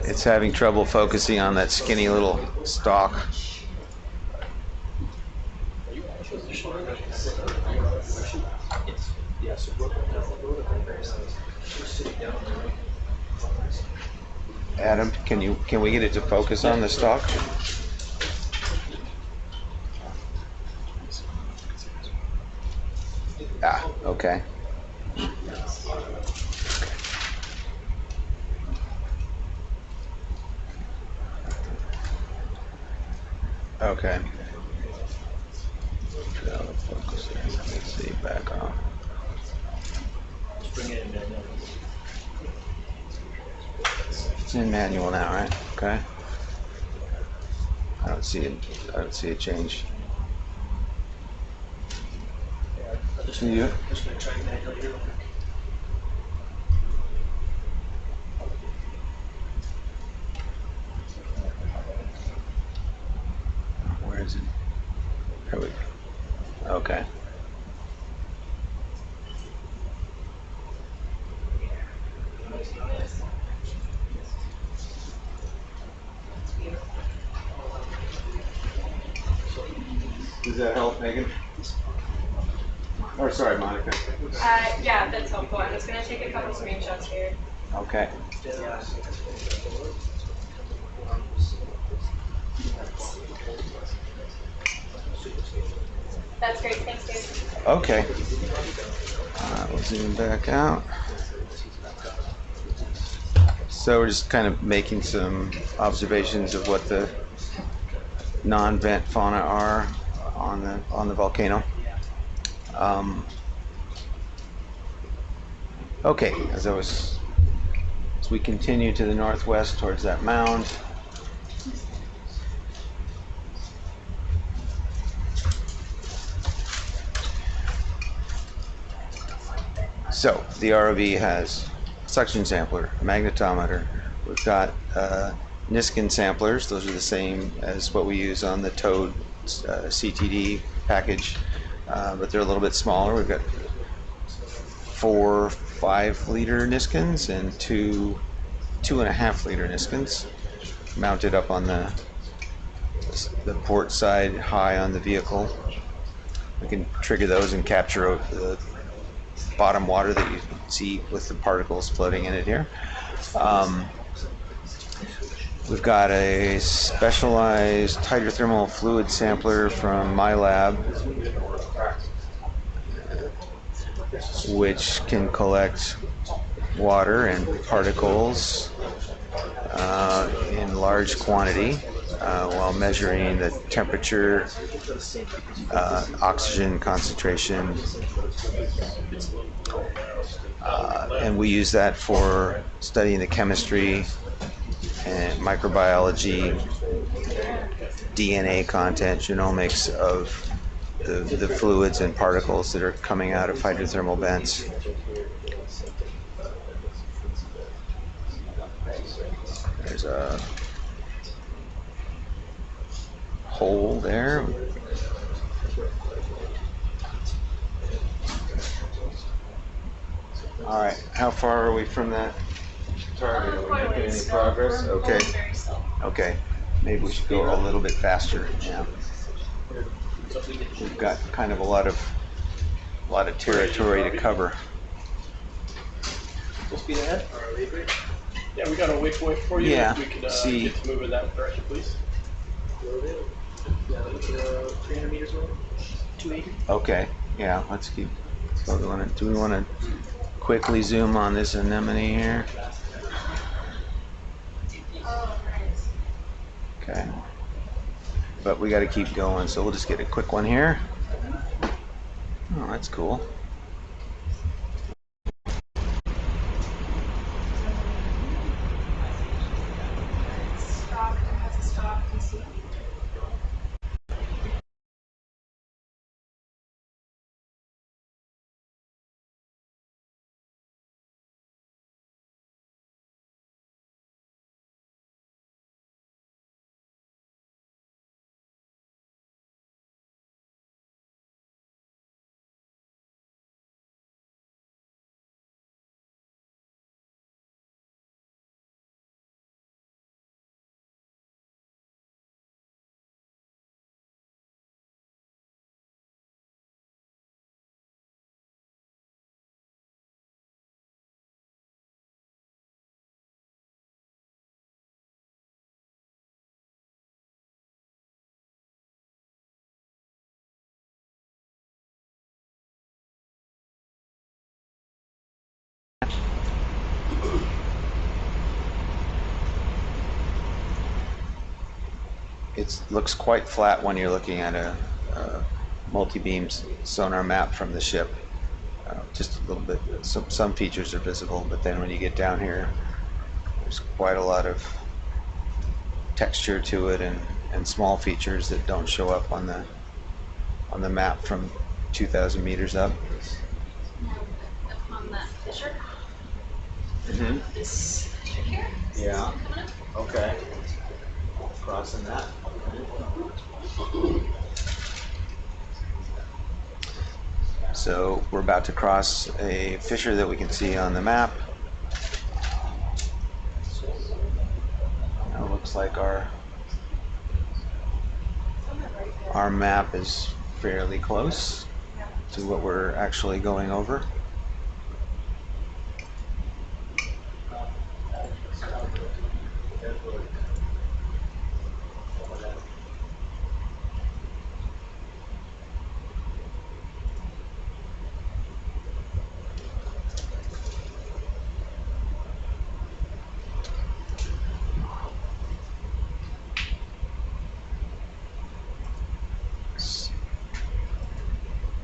It's having trouble focusing on that skinny little stalk. Adam, can we get it to focus on the stalk? Ah, okay. Okay. That'll focus there. Let's see, back off. It's in manual now, right? Okay. I don't see a change. Can you? Where is it? There we go. Okay. Does that help, Megan? Or sorry, Monica. Yeah, that's helpful. I'm just gonna take a couple screenshots here. Okay. That's great. Thanks, Dave. Okay. We'll zoom back out. So we're just kind of making some observations of what the non-vent fauna are on the volcano. Okay, as we continue to the northwest towards that mound. So the ROV has a suction sampler, a magnetometer. We've got Niskin samplers. Those are the same as what we use on the towed CTD package, but they're a little bit smaller. We've got 4 5-liter Niskins and 2 2.5-liter Niskins mounted up on the port side high on the vehicle. We can trigger those and capture the bottom water that you see with the particles floating in it here. We've got a specialized hydrothermal fluid sampler from my lab, which can collect water and particles in large quantity while measuring the temperature, oxygen concentration, and we use that for studying the chemistry and microbiology, DNA content, genomics of the fluids and particles that are coming out of hydrothermal vents. There's a hole there. All right, how far are we from that target? Are we making any progress? Okay. Okay. Maybe we should go a little bit faster. Yeah. We've got kind of a lot of territory to cover. Full speed ahead. Yeah, we got a waypoint for you. Yeah. If we could See. get to move in that direction, please. 300 meters away. 280. Okay. Yeah. Let's keep. So do we want to quickly zoom on this anemone here? Okay. But we got to keep going, so we'll just get a quick one here. Oh, that's cool. It looks quite flat when you're looking at a multi-beam sonar map from the ship. Just a little bit, some features are visible, but then when you get down here, there's quite a lot of texture to it and small features that don't show up on the map from 2,000 meters up. Up on that fissure, Mm-hmm. this fissure here. Yeah. Coming up. Okay. Crossing that. So we're about to cross a fissure that we can see on the map. Now it looks like our map is fairly close to what we're actually going over.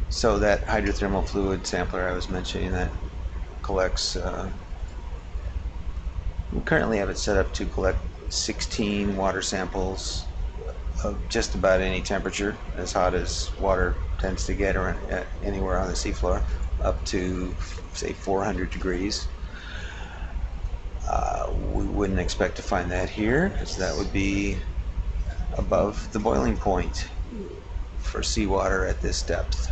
So that hydrothermal fluid sampler I was mentioning that collects, we currently have it set up to collect 16 water samples of just about any temperature, as hot as water tends to get or anywhere on the seafloor, up to say 400 degrees. We wouldn't expect to find that here, because that would be above the boiling point for seawater at this depth.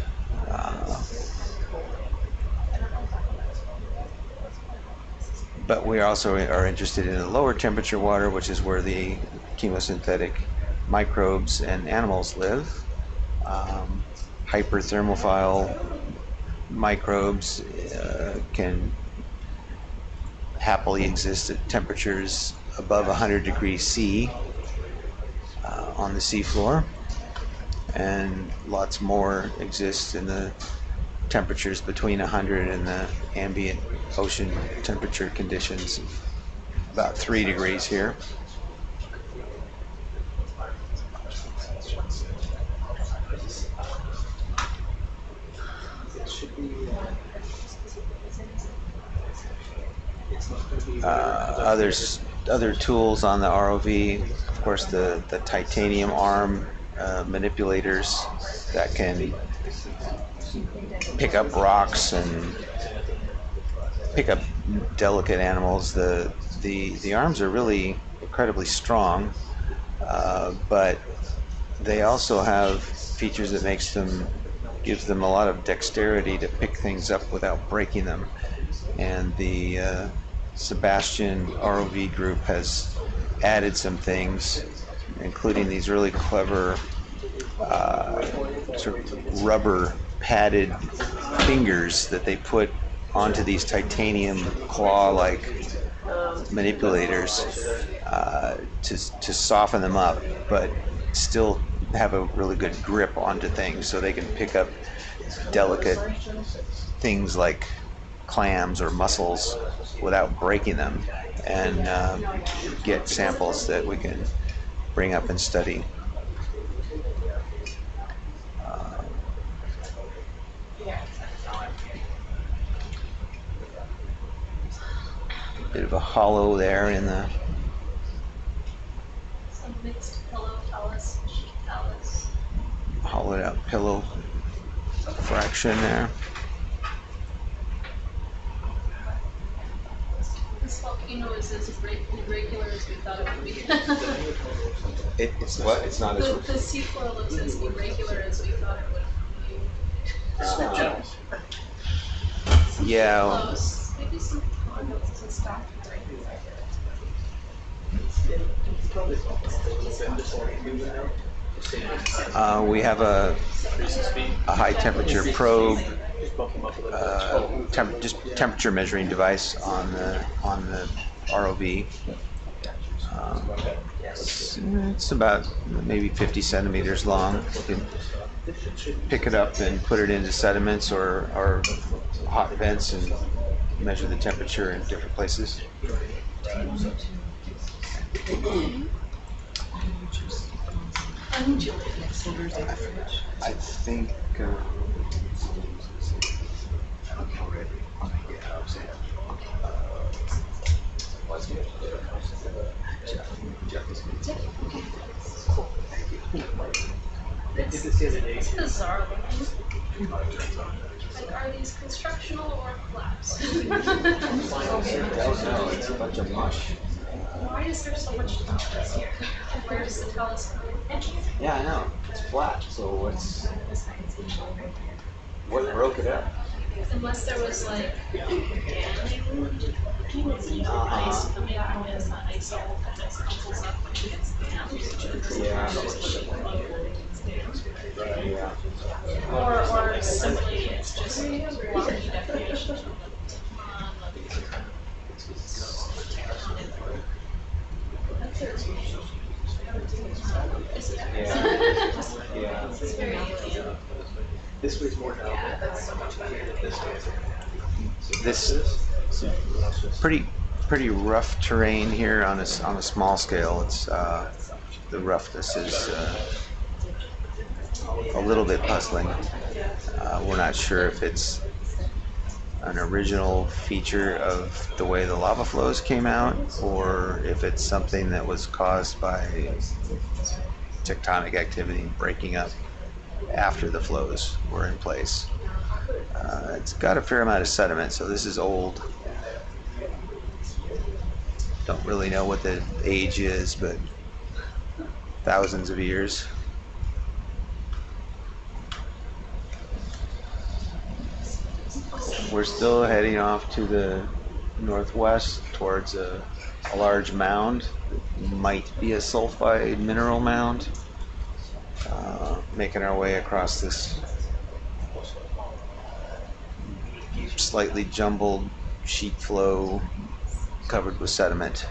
But we also are interested in the lower temperature water, which is where the chemosynthetic microbes and animals live. Hyperthermophile microbes can happily exist at temperatures above 100 degrees C on the seafloor, and lots more exist in the temperatures between 100 and the ambient ocean temperature conditions of about 3 degrees here. Other tools on the ROV, of course, the titanium arm manipulators that can pick up rocks and pick up delicate animals. The arms are really incredibly strong, but they also have features that gives them a lot of dexterity to pick things up without breaking them. And the SuBastian ROV group has added some things, including these really clever sort of rubber padded fingers that they put onto these titanium claw-like manipulators to soften them up, but still have a really good grip onto things, so they can pick up delicate things like clams or mussels without breaking them, and get samples that we can bring up and study. Bit of a hollow there in the Some mixed pillow talus, sheet talus. hollowed out pillow fraction there. This volcano is as irregular as we thought it would be. It's what? It's not The seafloor looks as irregular as we thought it would be. Yeah. Close. Maybe some conduits and stuff. We have a high temperature probe, just temperature measuring device on the ROV. It's about maybe 50 centimeters long. You can pick it up and put it into sediments or hot vents and measure the temperature in different places. undulating. I think. It's bizarre looking. Like, are these constructional or collapse? I don't know. It's a bunch of mush. Why is there so much darkness here? Where's the telescope? Yeah, I know. It's flat. So what broke it up? Unless there was like ice coming out, and the ice all kind of crumples up when it gets dammed. Yeah. Or simply it's just blocky definition of Yeah. It's very alien. This way's more down. Yeah, that's so much better than this way. This is pretty rough terrain here on a small scale. It's the roughness is a little bit puzzling. We're not sure if it's an original feature of the way the lava flows came out, or if it's something that was caused by tectonic activity breaking up after the flows were in place. It's got a fair amount of sediment, so this is old. Don't really know what the age is, but thousands of years. We're still heading off to the northwest towards a large mound. It might be a sulfide mineral mound. Making our way across this slightly jumbled sheet flow covered with sediment.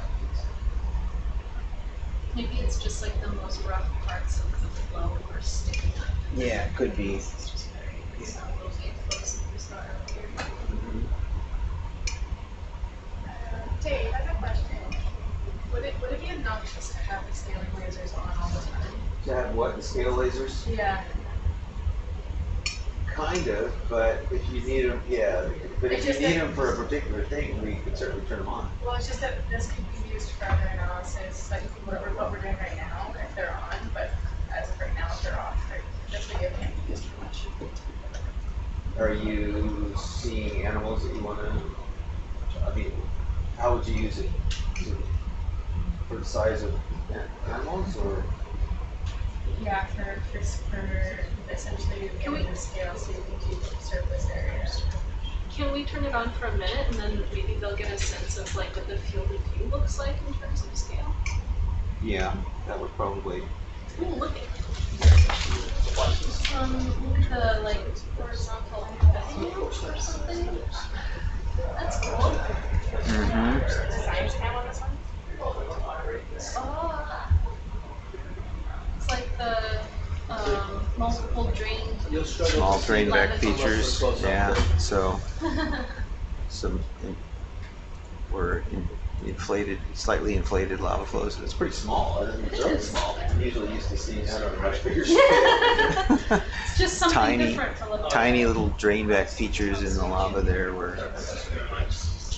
Maybe it's just like the most rough parts of the flow are sticking up. Yeah, it could be. Dave, I have a question. Would it be obnoxious to have the scaling lasers on all the time? To have what? The scale lasers? Yeah. Kind of, but if you need them, yeah. But It's if you just need that- them for a particular thing, we could certainly turn them on. Well, it's just that this could be used for other analysis, like what we're doing right now, if they're on, but as of right now, if they're off, this video can't be used for much. Are you seeing animals that you want to? I mean, how would you use it? For the size of animals, or? Yeah, for essentially getting the scale so you can do surface area. Can we turn it on for a minute and then maybe they'll get a sense of like what the field of view looks like in terms of scale? Yeah, that would probably. Ooh, look at look at the like horizontal or something. That's cool. Mm-hmm. Science cam on this one? Oh. It's like the multiple drain. Small drain back features. Yeah. So were inflated, slightly inflated lava flows. It's pretty small. It's really small. I'm usually used to seeing that on a much bigger scale. It's just something Tiny, different to look at. tiny little drain back features in the lava there, where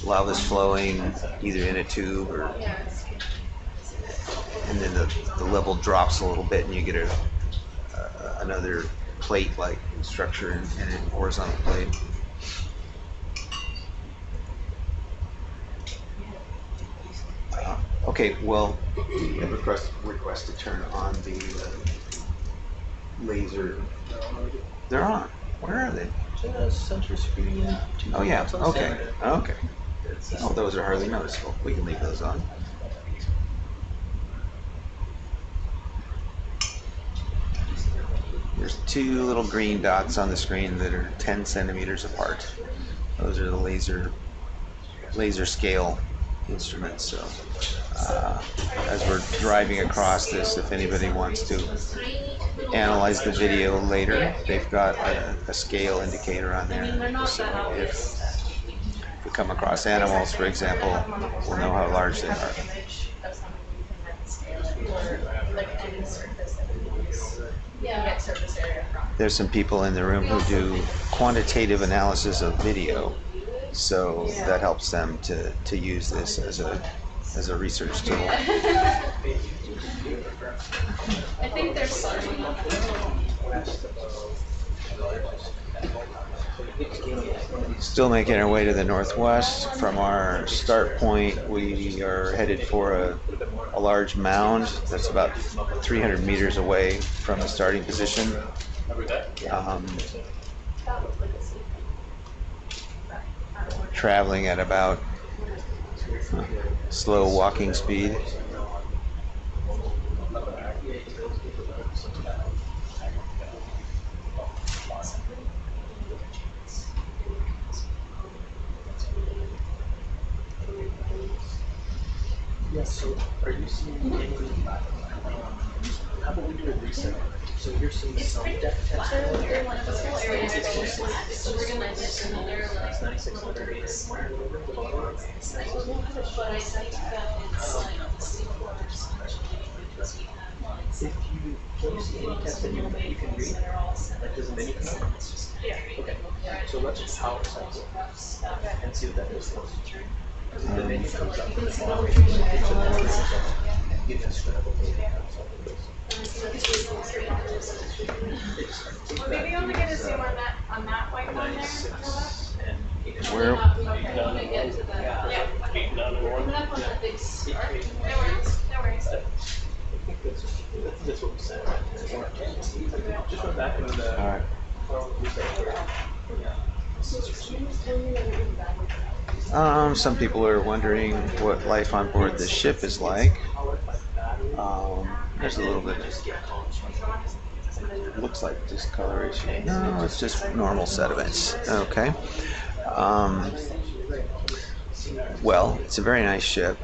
lava's flowing either in a tube or, and then the level drops a little bit, and you get another plate-like structure in a horizontal plate. Okay, well, we have request to turn on the laser. They're on. Where are they? Center screen. Oh yeah. Okay. Okay. Oh, those are hardly noticeable. We can leave those on. There's two little green dots on the screen that are 10 centimeters apart. Those are the laser scale instruments. So as we're driving across this, if anybody wants to analyze the video later, they've got a scale indicator on there. So if we come across animals, for example, we'll know how large they are. Image of something you can then scale it, or like any surface that we use. you can get surface area from. There's some people in the room who do quantitative analysis of video, so that helps them to use this as a research tool. I think there's some. Still making our way to the northwest. From our start point, we are headed for a large mound that's about 300 meters away from the starting position. Traveling at about slow walking speed. Yes, so are you seeing any, how about we do a reset? So you're seeing some depth tension. So we're gonna do another like 9,600 meters. but I think that it's like the seafloor essentially because we have like If you don't see any text that you can read, like does the menu come up? yeah. Okay, so let's just power cycle and see what that is. The menu comes up with the bottom. Give us Well, maybe you want to get a zoom on that white one there. Where? Okay, when I get to the coming up on the big star. No worries. I think that's what we said. Just went back into the. All right. Some people are wondering what life on board the ship is like. There's a little bit. It looks like discoloration. No, it's just normal sediments. Okay. Well, it's a very nice ship.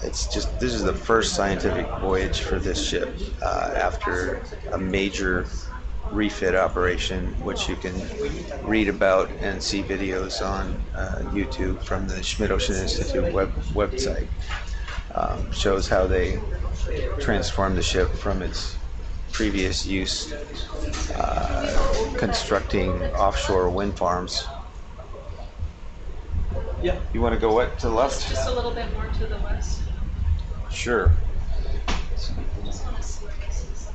It's just this is the first scientific voyage for this ship after a major refit operation, which you can read about and see videos on YouTube from the Schmidt Ocean Institute website. Shows how they transformed the ship from its previous use constructing offshore wind farms. Yeah. You want to go what to the left? Just a little bit more to the west. Sure. Just want to see what this is.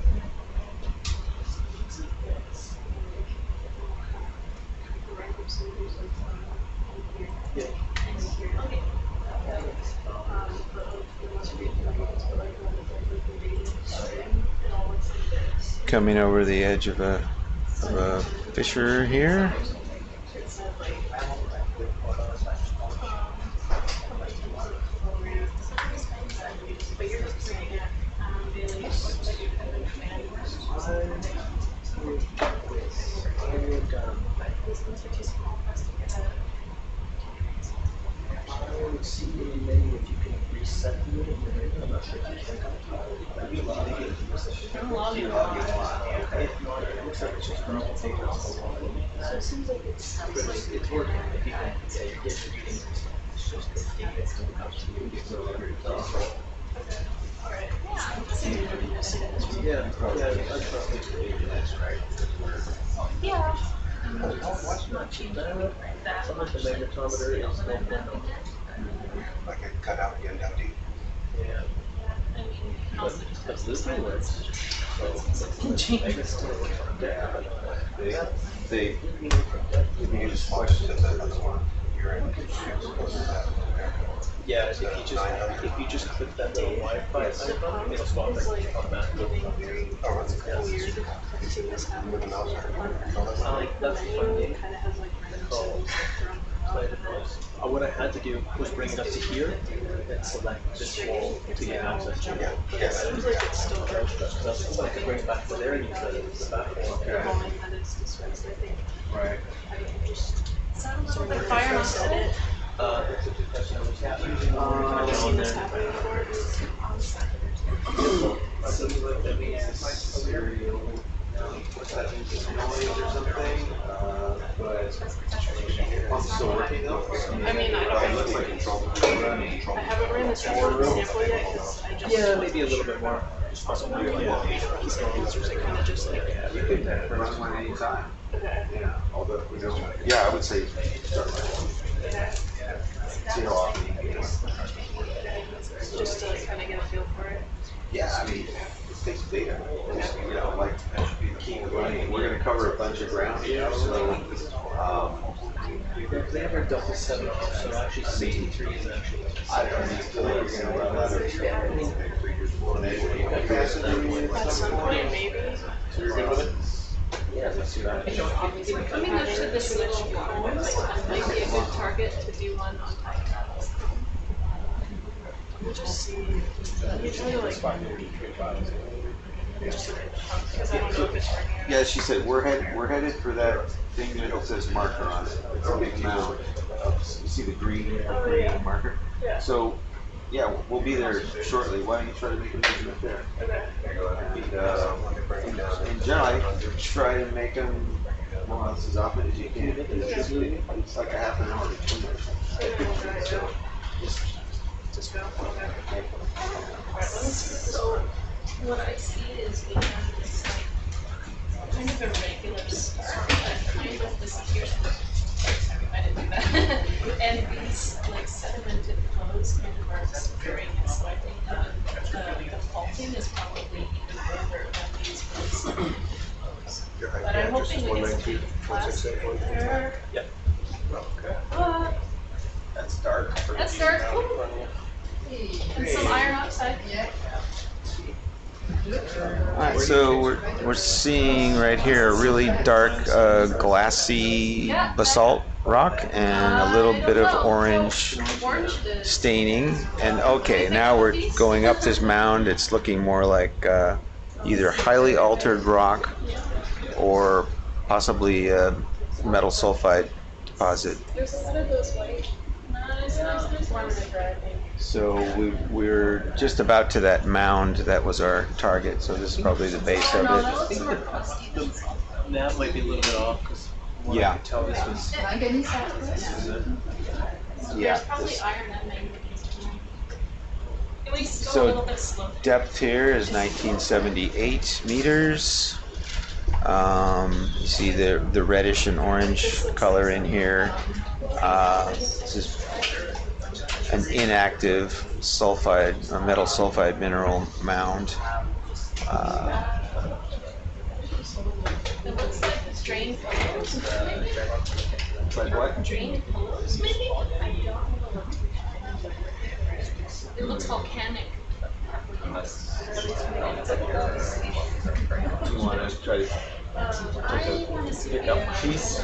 Coming over the edge of a fissure here. I would see maybe if you can reset the unit. I'm not sure if you can. If not, it looks like it's just going to take us a while. So it seems like it's It's working. If you can, yeah, you get your readings. It's just the it's going to come to you. You get yeah, I trust it. yeah. Sometimes the magnetometer is no problem. Like a cutout again down deep. Yeah. I mean, But this thing works. They use flushes at the other one. You're in. Yeah, if you just click that little Wi-Fi icon, it'll swap it automatically. Oh, that's Yeah. with the mouse or That's the fun game. What I had to do was bring it up to here and select this wall to get access to it. Yeah. So I could bring it back to there and use the back wall. right. So the fire said it. That's a good question. I've seen this happen before. What's that? Noise or something? But pumps still working though? I mean, I It looks like control. I haven't ran the sample yet because I just. Yeah, maybe a little bit more. These guys, or is it kind of just like, You could run one anytime. okay. Yeah, although we don't, yeah, I would say start with see how often you can do it. Just to like kind of get a feel for it. Yeah, I mean, it takes data. You know, like, we're gonna cover a bunch of ground here, so, They have a double 7, so actually 63 is actually. I don't feel like we're gonna run out of. At some point, maybe. So you're good with it? Yeah, let's see that. Coming up to this little cone might be a good target to do one on high towers. We'll just see. Usually like, because I don't know if it's working. Yeah, she said, we're headed for that thing that says marker on it. It's a big mound. You see the green marker? Yeah. So, yeah, we'll be there shortly. Why don't you try to make a measurement there? Okay. And generally, try to make them more or less as often as you can. It's like a half an hour between them. Just go. Okay. Alright, let me see. So what I see is we have this like kind of irregular start that kind of disappears. Sorry, I didn't do that. And these like sedimented flows kind of are disappearing. And so I think the faulting is probably even further than these flows. But I'm hoping we get some big plastic there. Yep. That's dark. That's dark. Ooh. And some iron oxide. Alright, so we're seeing right here a really dark glassy basalt rock and a little bit of orange staining. And okay, now we're going up this mound. It's looking more like either highly altered rock or possibly a metal sulfide deposit. There's a lot of those white. So we're just about to that mound. That was our target. So this is probably the base of it. The map might be a little bit off because Yeah. I could tell this was. Yeah. There's probably This iron and manganese. Can we just go So- a little bit slow? depth here is 1978 meters. You see the reddish and orange color in here. This is an inactive sulfide, a metal sulfide mineral mound. It looks like drained pools, maybe? Like what? Drained pools, maybe? I don't know. It looks volcanic. Do you want to try to I want to see pick up a piece?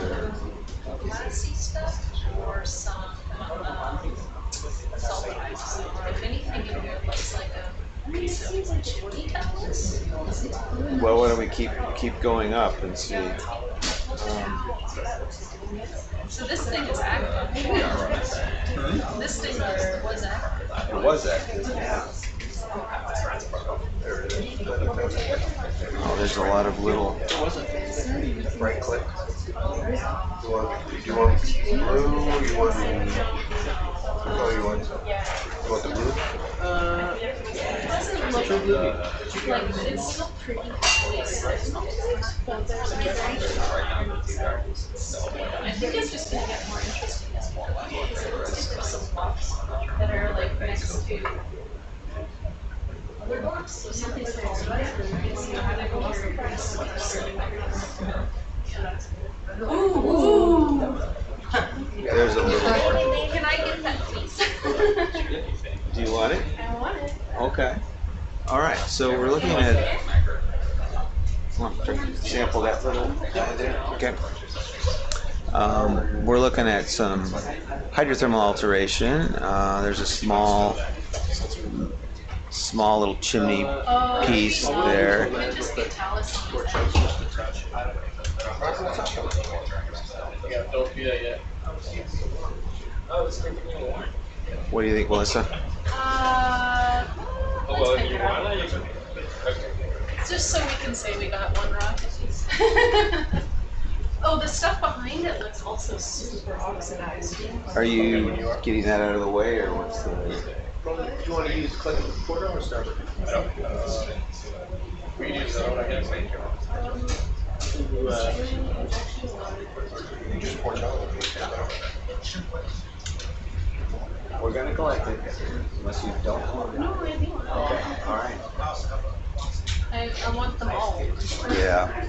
glassy stuff or some sulfides. So if anything in here looks like a piece of chimney catalyze. Well, why don't we keep going up and see? So this thing is active. This thing was active. It was active. Oh, there's a lot of little. Right click. Do you want blue? You want, oh, you want the blue? It doesn't look like it's still pretty close. But there's a I think it's just gonna get more interesting as well. Because there's some blocks that are like next to other blocks. So something's falling back. So how to go over Ooh! There's a little. Can I get that, please? Do you want it? I want it. Okay. All right. So we're looking at. Sample that little guy there. Okay. We're looking at some hydrothermal alteration. There's a small little chimney piece there. It could just be talus. Yeah, don't do that yet. What do you think, Melissa? Let's pick it up. Just so we can say we got one rock at least. Oh, the stuff behind it looks also super oxidized. Are you getting that out of the way, or what's the? Do you want to use click quarter or starboard? We use that one, I guess. You just point out. We're gonna collect it, unless you don't want it. No, I think. Okay, all right. I want them all. Yeah.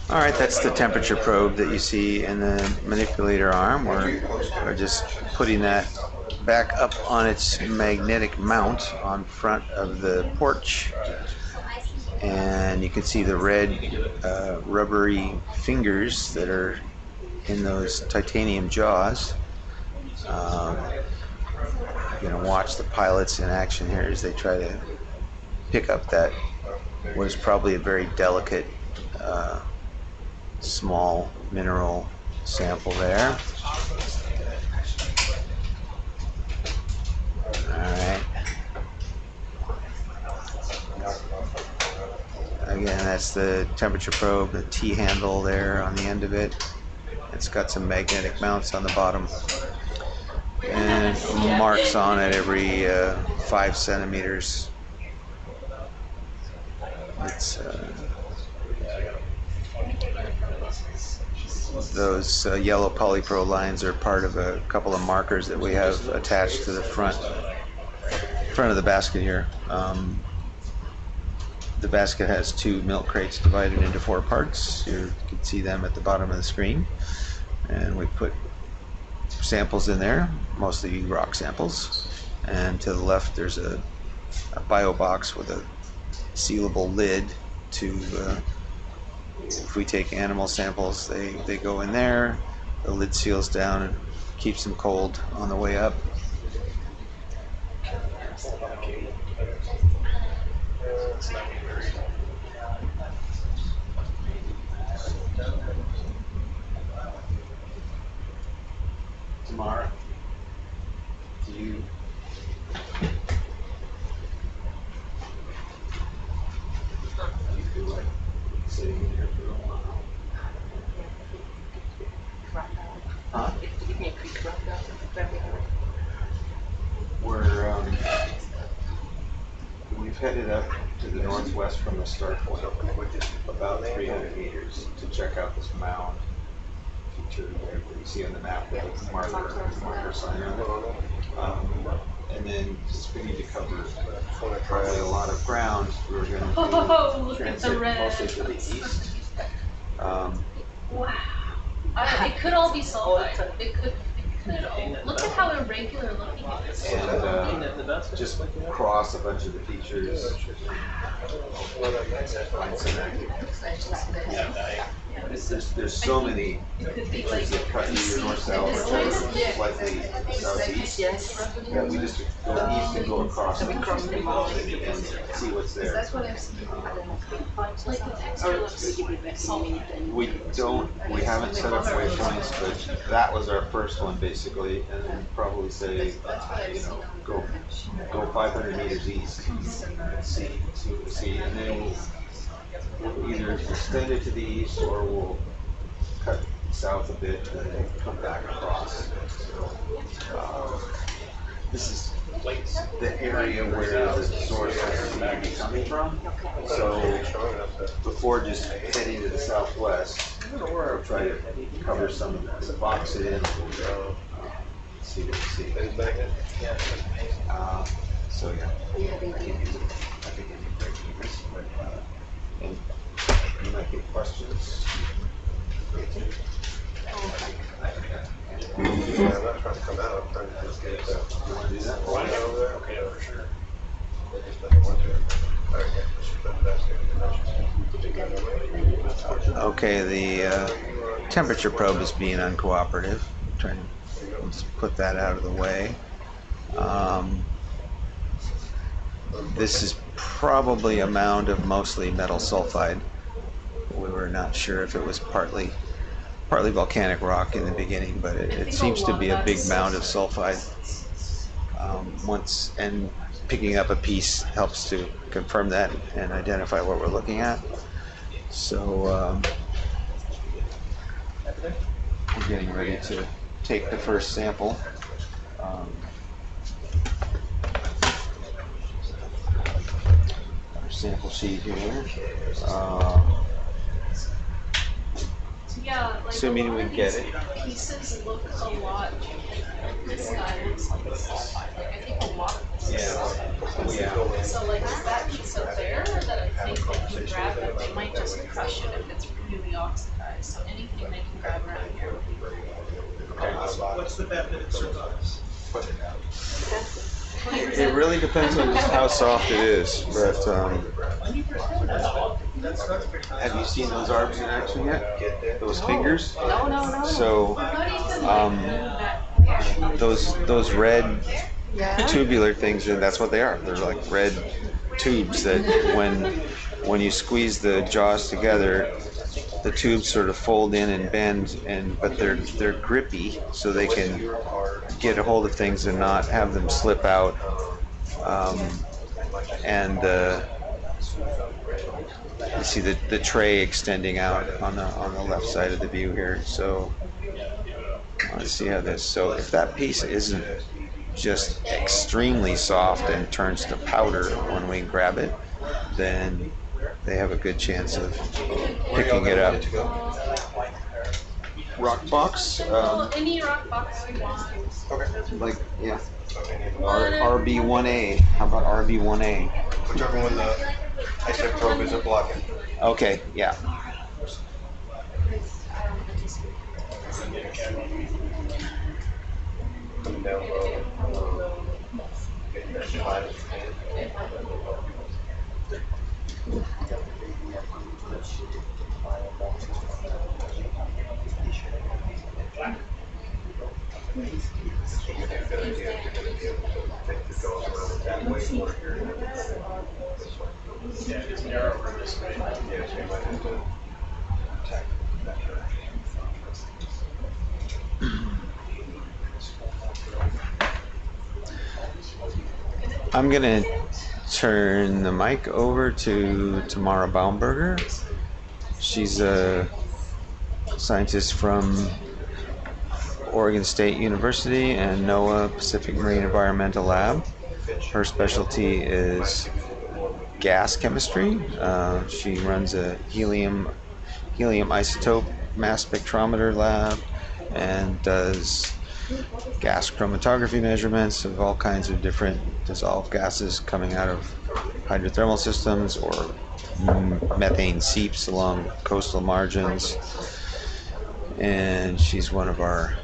All right, that's the temperature probe that you see in the manipulator arm. We're just putting that back up on its magnetic mount on front of the porch. And you can see the red rubbery fingers that are in those titanium jaws. You're gonna watch the pilots in action here as they try to pick up that what is probably a very delicate small mineral sample there. Alright. Again, that's the temperature probe, the T-handle there on the end of it. It's got some magnetic mounts on the bottom. And marks on it every 5 centimeters. It's those yellow polypro lines are part of a couple of markers that we have attached to the front of the basket here. The basket has 2 milk crates divided into 4 parts. You can see them at the bottom of the screen. And we put samples in there, mostly rock samples. And to the left there's a bio box with a sealable lid to, if we take animal samples, they go in there. The lid seals down and keeps them cold on the way up. Tamara, do you feel like sitting in here for a while? Huh? We've headed up to the northwest from the start point, about 300 meters to check out this mound feature there that you see on the map with a marker sign on it. And then since we need to cover probably a lot of ground, we're going to transit mostly to the east. Wow. It could all be sulfide. It could all. Look at how irregular looking it is. And just cross a bunch of the features. Find some there's so many features that cut either north-south or slightly southeast. Yeah, we just go east and go across and see what's there. That's what I've seen. Like the texture looks sulfide. We haven't set up waypoints, but that was our first one basically, and then probably say, go 500 meters east and see what we see, and then we'll either extend it to the east or we'll cut south a bit and then come back across. This is the area where the source seems to be coming from. So before just heading to the southwest, we'll try to cover some of the box it in. See what we see. So yeah, I think I need breaking this, but and you might get questions. I'm not trying to come out, I'm trying to just get it out. You want to do that? Right over there? Okay, for sure. They just don't want to. Alright, Okay, the temperature probe is being uncooperative. I'm trying to just put that out of the way. This is probably a mound of mostly metal sulfide. We were not sure if it was partly volcanic rock in the beginning, but it seems to be a big mound of sulfide. And picking up a piece helps to confirm that and identify what we're looking at. So we're getting ready to take the first sample. Our sample sheet here. Yeah, like Assuming a lot we of get these it. pieces look a lot. This guy looks like a sulfide. Like I think a lot of this is sulfide. Yeah. So like is that piece up there that I think they can grab it, they might just crush it if it's really oxidized. So anything they can grab around here would be great. What's the bet that it survives? It really depends on just how soft it is, but That's pretty high. have you seen those arbs in action yet? Those fingers? No, no, no. So those red tubular things, and that's what they are. They're like red tubes that when you squeeze the jaws together, the tubes sort of fold in and bend, but they're grippy, so they can get a hold of things and not have them slip out. You see the tray extending out on the left side of the view here. So let's see how this. So if that piece isn't just extremely soft and turns to powder when we grab it, then they have a good chance of picking it up. Rock box, Any rock box you want. like yeah, RB1A. How about RB1A? Whichever one the ISEC probe isn't blocking. Okay, yeah. Coming down low. Getting that high. So we have a good idea if you're going to be able to take the jaws around that way or here. This way. Yeah, it's narrower this way. Yes, we might have to attack that direction. I'm gonna turn the mic over to Tamara Baumberger. She's a scientist from Oregon State University and NOAA Pacific Marine Environmental Lab. Her specialty is gas chemistry. She runs a helium isotope mass spectrometer lab and does gas chromatography measurements of all kinds of different dissolved gases coming out of hydrothermal systems or methane seeps along coastal margins. And she's one of our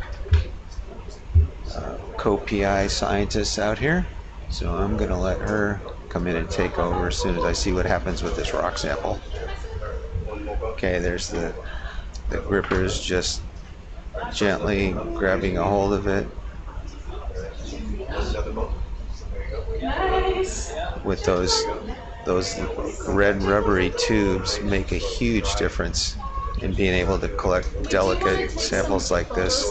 co-PI scientists out here. So I'm going to let her come in and take over as soon as I see what happens with this rock sample. Okay, there's the grippers just gently grabbing a hold of it. Nice. With those red rubbery tubes make a huge difference in being able to collect delicate samples like this.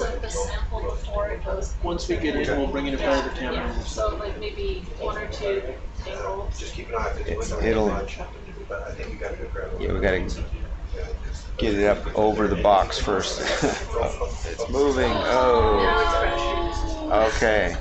Once we get in, we'll bring it in front of the camera. Yeah, so like maybe one or two angles. Just keep an eye if it's It'll- much, but I think you got a good grab. Yeah, we gotta get it up over the box first. It's moving. Oh, okay.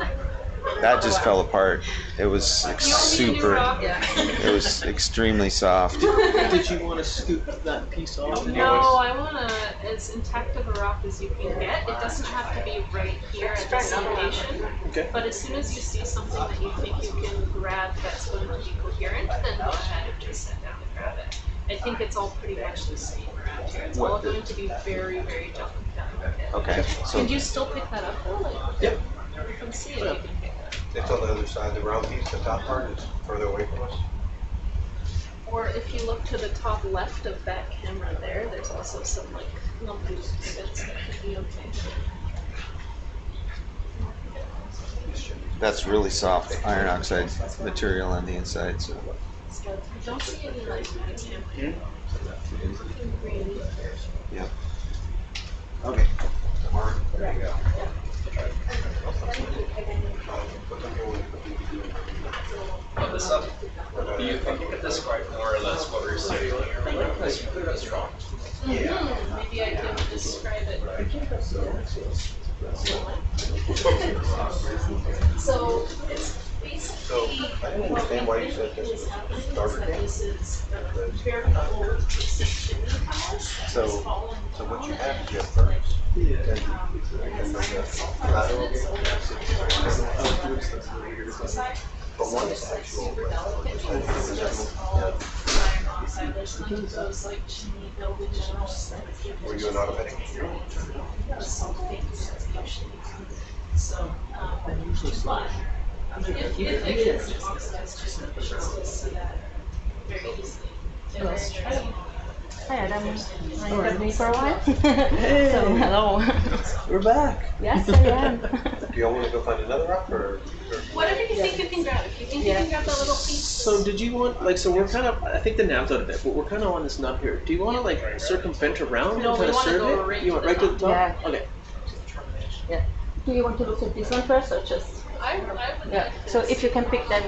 That just fell apart. It was it was extremely soft. Did you want to scoop that piece off? No, I want as intact of a rock as you can get. It doesn't have to be right here at this location. Okay. But as soon as you see something that you think you can grab that's going to be coherent, then go ahead and just sit down and grab it. I think it's all pretty much the same around here. It's all going to be very, very delicate. Okay, so Can you still pick that up though? Like, Yep. you can see it, you can pick it up. It's on the other side, the round piece, the top part is further away from us. Or if you look to the top left of that camera there, there's also some like lumpy bits that could be okay. that's really soft iron oxide material on the inside. So So I don't see any like green. yeah. Okay. Mark, there you go. This up. Do you think you could describe more or less what we're seeing here with this rock? Maybe I can describe it. So it's So basically, I didn't understand why you said this was starter that dam. this is very old chimney house. So what you have is you have first, and there's a lateral gate. But one is actual, Super delicate, it's just all iron oxide. There's none of those like chimney building minerals that give Were you an automatic? sulfate that's usually so, but if it is oxidized, just see that very easily. Hi Adam, you heard me for a while? So hello. We're back. Yes, I am. Do y'all want to go find another rock or? Whatever you think you can grab. If you think you can grab that little piece. So did you want, like, so we're kind of, I think the nav's out a bit, but we're kind of on this nub here. Do you want to, like, circumvent around No, and we kind of wanna serve go it? right You want to right the to the top? Yeah. Okay. Do you want to look at this one first or just? I would Yeah. like So this. if you can pick that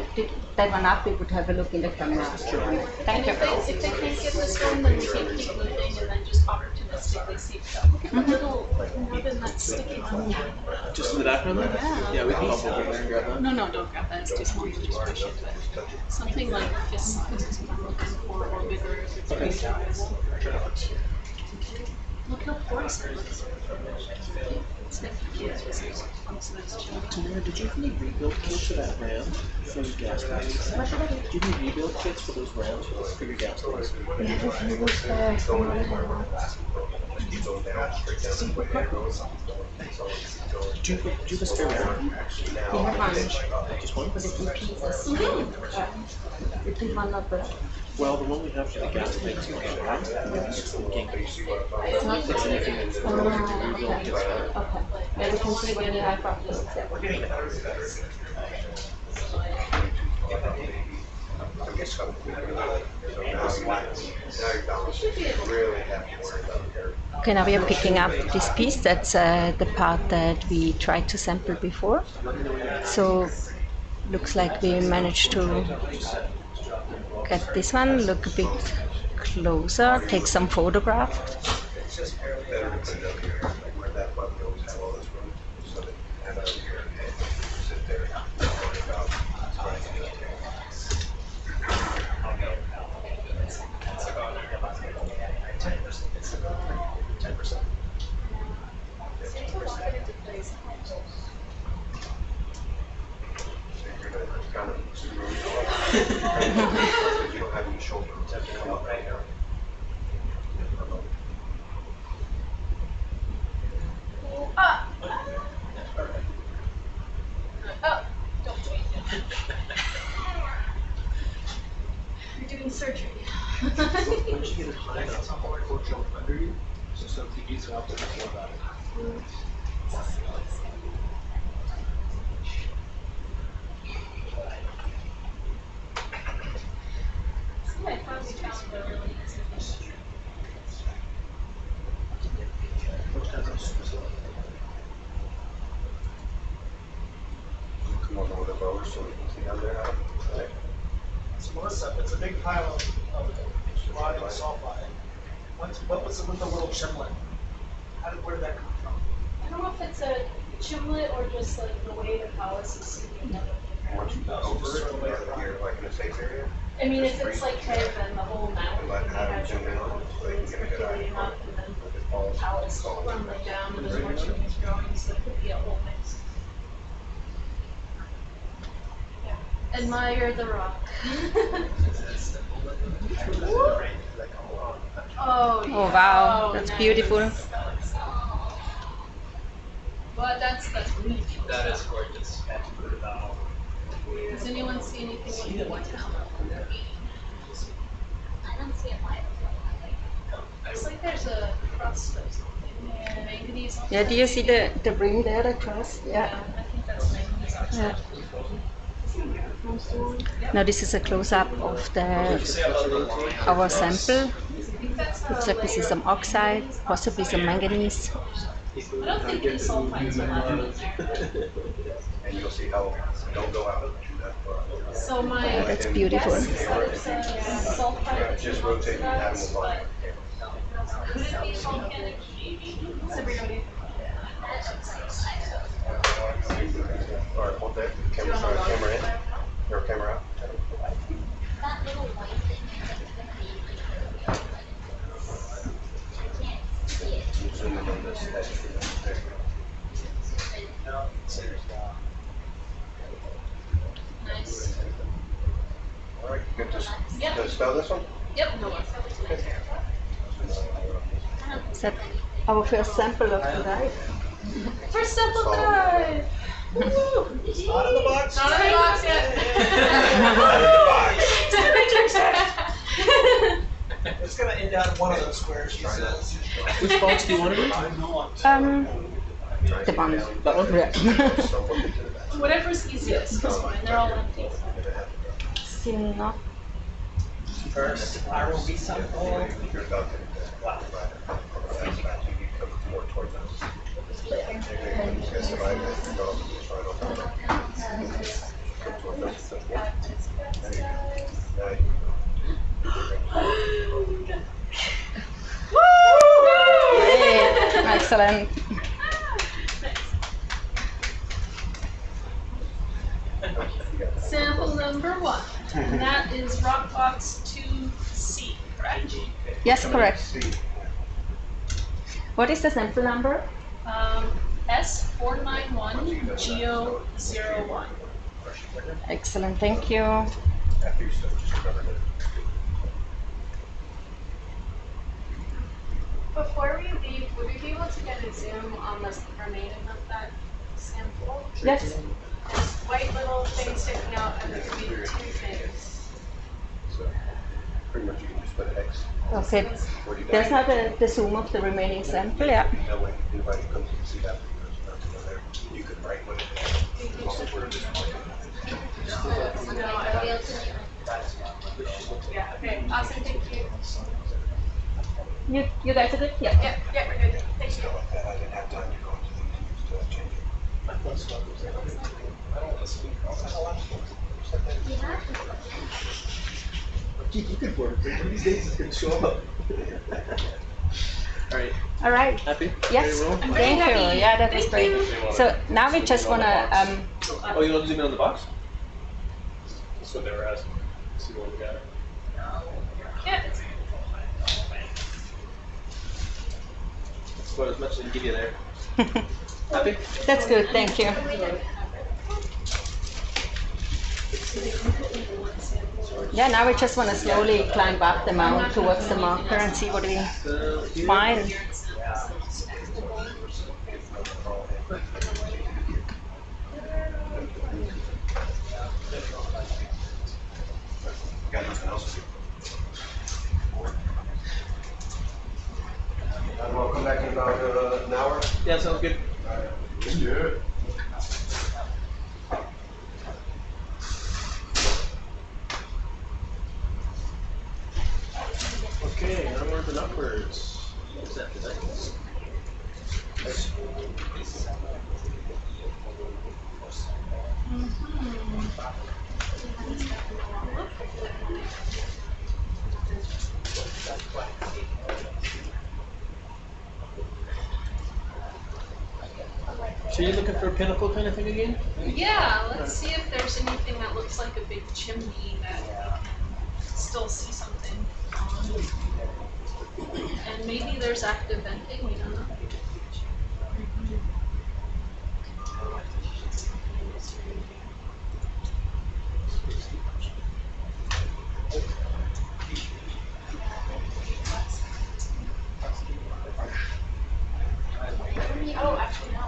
one up, we would have a look in the camera. Thank you. If they can't get this one, then we can keep moving and then just opportunistically see. Look at the little ribbon that's sticking on there. Just in the background there? Yeah, we can hop over there and grab that. No, don't grab that. It's too small. Just push it. But something like fist size is what I'm looking for, or bigger if it's big size. Look how porous it looks. It's like oxidized chimney. Tamara, did you have any rebuild kits for that ram for your gas tanks? Did you have any rebuild kits for those rams for your gas tanks? Do you have a spare ram? We have one. Just one? But it's in pieces. We took one of the. Well, the one we have for the gas tanks is okay, right? It's not fixed. Okay. Yeah, we can see when you have problems. We're getting better and better. Okay, now we are picking up this piece. That's the part that we tried to sample before. So looks like we managed to get this one. Look a bit closer. Take some photographs. You don't have any shoulder protection right now. Don't do it. You're doing surgery. Why don't you get it high enough or jump under you? So if you need to help, don't worry about it. I probably found a really easy fish. Come on over the boat so we can see how they're out. Right. So Melissa, it's a big pile of rock and sulfide. What was it with the little chimlet? Where did that come from? I don't know if it's a chimlet or just like the way the palace is sitting up. Once you go over it, you're like in a safe area. I mean, if it's like higher than the whole mountain, Let they Adam have zoom in on it so they can it's get a good percolating eye. up and then the palace rumbling down and there's more chimneys growing, so it could be a whole mix. Yeah. Admire the rock. Oh, yeah. Oh wow, Oh, that's nice. beautiful. But that's really beautiful. That is gorgeous. Does anyone see anything like that? I don't see it live. It's like there's a crust of something. Manganese. Yeah, do you see the ring there across? Yeah, I think that's manganese oxide. Yeah. Now this is a close-up of our sample. Looks like this is some oxide, possibly some manganese. I don't think any sulfides are allowed in there. And you'll see how don't go out that far. So my Yeah, that's beautiful. guess is that it's a sulfide. Just rotate and have them but apart. could it be volcanic? Maybe. smell this one? Yep. Is that our first sample of the dive? First sample dive! Woo! Not in the box. Not in the box yet. It's gonna end out in one of those squares, she says. Which box do you want to use? The one. That one? Yeah. Whatever's easiest is fine. They're all empty. Still not. First, ROV sample. Yay. Excellent. Sample number 1. And that is rock box 2C, correct? Yes, correct. What is the sample number? S0491 Geo01. Excellent, thank you. Before we leave, would we be able to get a zoom on the remaining of that sample? Yes. There's white little things sticking out, and there could be 2 things. So pretty much you can just put X. Okay. There's not the zoom of the remaining sample, yeah. That way anybody who comes and see that, you could write what it is. No, I don't. Yeah, okay, awesome, thank you. You guys are good? Yeah. Yeah, we're good. Thank you. I didn't have time to go into the menus to change it. Keep looking for it. One of these days it's going to show up. All right. All right. Happy? Yes. Ready to roll? I'm very Thank you. happy. Yeah, that was Thank great. you. So now we just want to, Oh, you want to zoom in on the box? That's what they were asking. See what we got. Yeah. That's about as much as I can give you there. Happy? that's good, thank you. Yeah, now we just want to slowly climb up the mound towards the marker and see what we find. We'll come back in about an hour. Yeah, sounds good. Let's do it. Okay, onwards and upwards. What's that today? So you're looking for a pinnacle kind of thing again? Yeah, let's see if there's anything that looks like a big chimney that we can still see something on. And maybe there's active venting, we don't know. Oh, actually, no.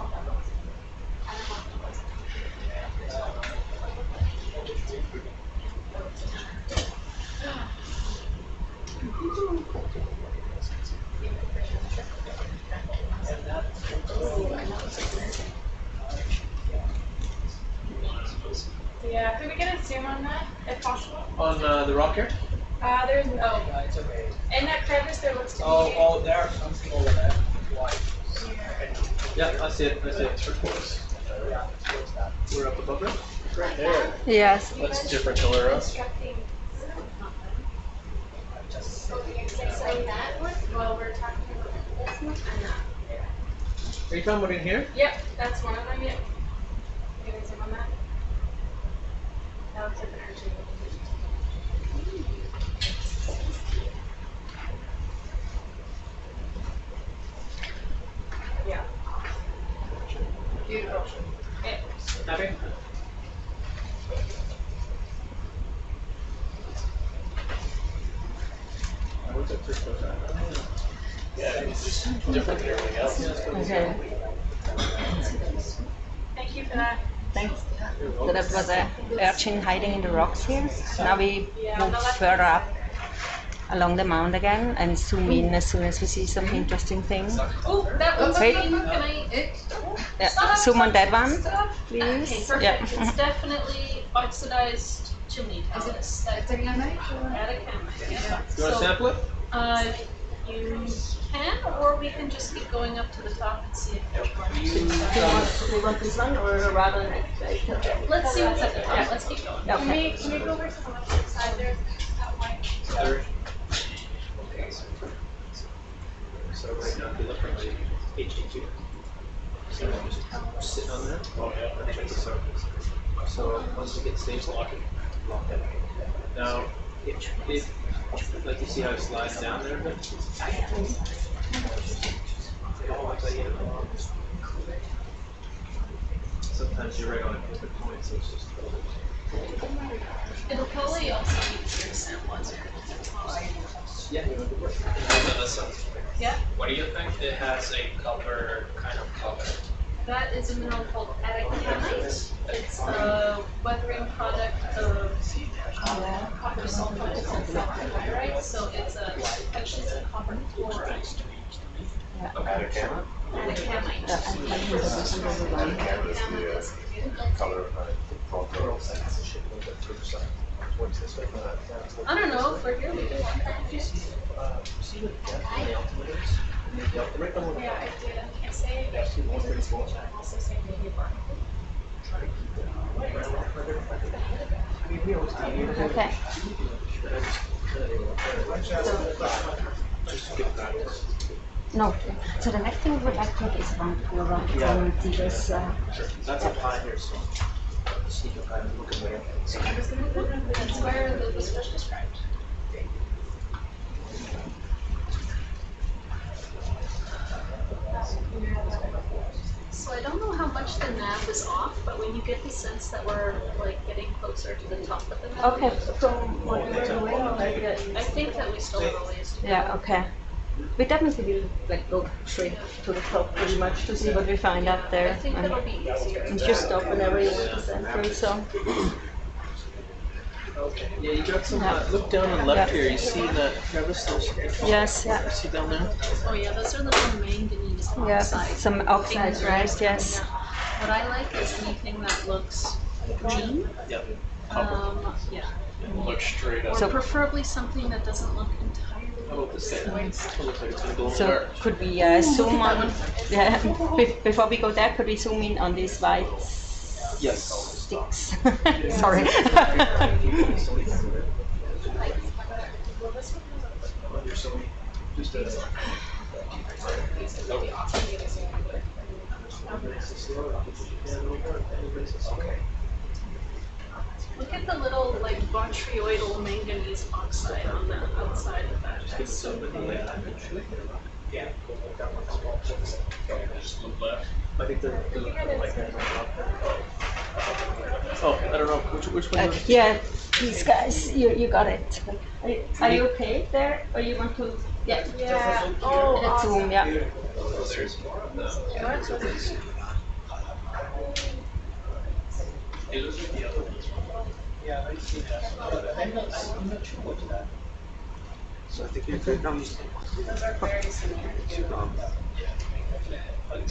Yeah, could we get a zoom on that, if possible? On the rock here? There's, No, it's okay. in that crevice there looks to be. Oh, there's something over there. White. Yeah, I see it. I see it. We're up above it? Right there. Yes. That's different color. Constructing. So that one, well, we're talking about this one and that. Are you talking about in here? Yep, that's one of them, yep. Can you zoom on that? That looks like an energy. Yeah. Beautiful. Okay. Happy? different than everything else. Okay. Thank you for that. Thanks. So that was a urchin hiding in the rocks here. Now we move further up along the mound again and zoom in as soon as we see some interesting things. Oh, that one's Wait. green. Can I? Yeah. Zoom on that one, Okay, please. perfect. Yeah. It's definitely oxidized chimney talus. That's atacamite. Atacamite. Yeah. You want to So, sample it? you can, or we can just keep going up to the top and see if there's more. Do you want this one or rather next? Let's see what's at the top. Yeah, let's keep going. Okay. Can we go over to the left side there? That white. So right now, if you look at the HD2, so just sitting on there. Oh, yeah. Check this out. So once we get stable, lock it. Now, like you see how it slides down there a bit? Sometimes you're right on a pivot point, so it's just. It'll probably also be your samples. Yeah, you want to work. Melissa, Yeah, what do you think it has a color, kind of color? that is a mineral called atacamite. It's a weathering product of copper sulfide and copper hydride. So it's actually it's a copper chloride. Atacama? Atacamite. Atacama is the color of Falkor. I don't know, for here we do. See the depth and the altimeter is? Right on the Yeah, I did. I say I'm also saying maybe a barnacle. Okay. No. So the next thing we would like to take is one to run these. That's a pioneer song. Sneak up and look at where. That's where the was first described. So I don't know how much the nav is off, but when you get the sense that we're like getting closer to the top of the nav. Okay. From what we were doing, I think that we still have a ways to go. yeah. Okay. We definitely will like go straight to the top pretty much to see what we find out there. I think that'll be easier. And just stop whenever you want to send through. So Okay. Yeah, you got some. Look down on the left here. You see that crevice? yes, yeah. See down there? Oh yeah, those are the little manganese Yeah, oxides. some oxides, right? Yes. Yeah. What I like is anything that looks green. Yep. Yeah. Look straight up. Or So- preferably something that doesn't look entirely. How about this guy? It looks like it's gonna go in the So dark. could we zoom on? Yeah. Before we go there, could we zoom in on these white Yes. sticks? Sorry. Just a. Okay. Look at the little like botryoidal manganese oxide on the outside of that. That's so cool. Yeah. Just look left. I think they're like that. Oh, I don't know. Which one? Yeah, these guys, you got it. Are you okay there, or you want to? Yeah. Yeah. Oh, Let's zoom. Yeah. Oh, there's more of them. It looks like the other ones. Yeah, I see that. I'm not sure what's that. So I think you're good. No, Those are very similar.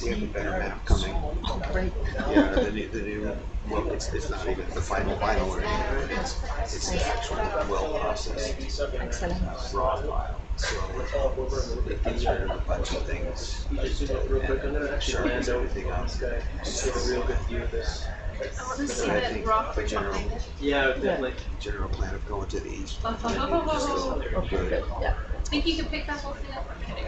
we have a better map coming. Great. Yeah, the new well, it's not even the final or anything. It's the actual well processed Excellent. raw file. So these are a bunch of things. You just zoom up real quick. I'm gonna actually land out Everything on this guy. Just get a real good view of this. I want to see But I that think rock the we're talking. Yeah, definitely. general plan of going to the east. Okay, good. Yeah. Think you can pick that whole thing up? I'm kidding.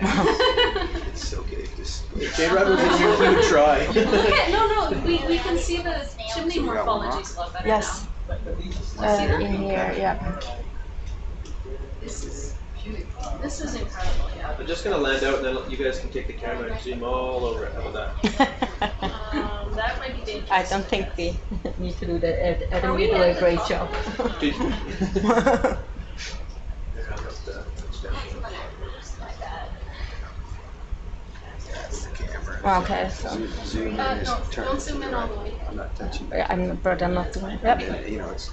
It's okay. Just J-Rod was in here, he would try. Okay, no, we can see the chimney morphologies a lot better Yes. now. In here, yeah. This is beautiful. This is incredible, yeah. I'm just gonna land out and then you guys can take the camera and zoom all over it. How about that? That might be dangerous. I don't think we need to do that. Adam, you do a great job. Okay, so Zoom in No, just turn. don't zoom in all the way. I'm not touching. I'm not doing. And Yep. then, you know, it's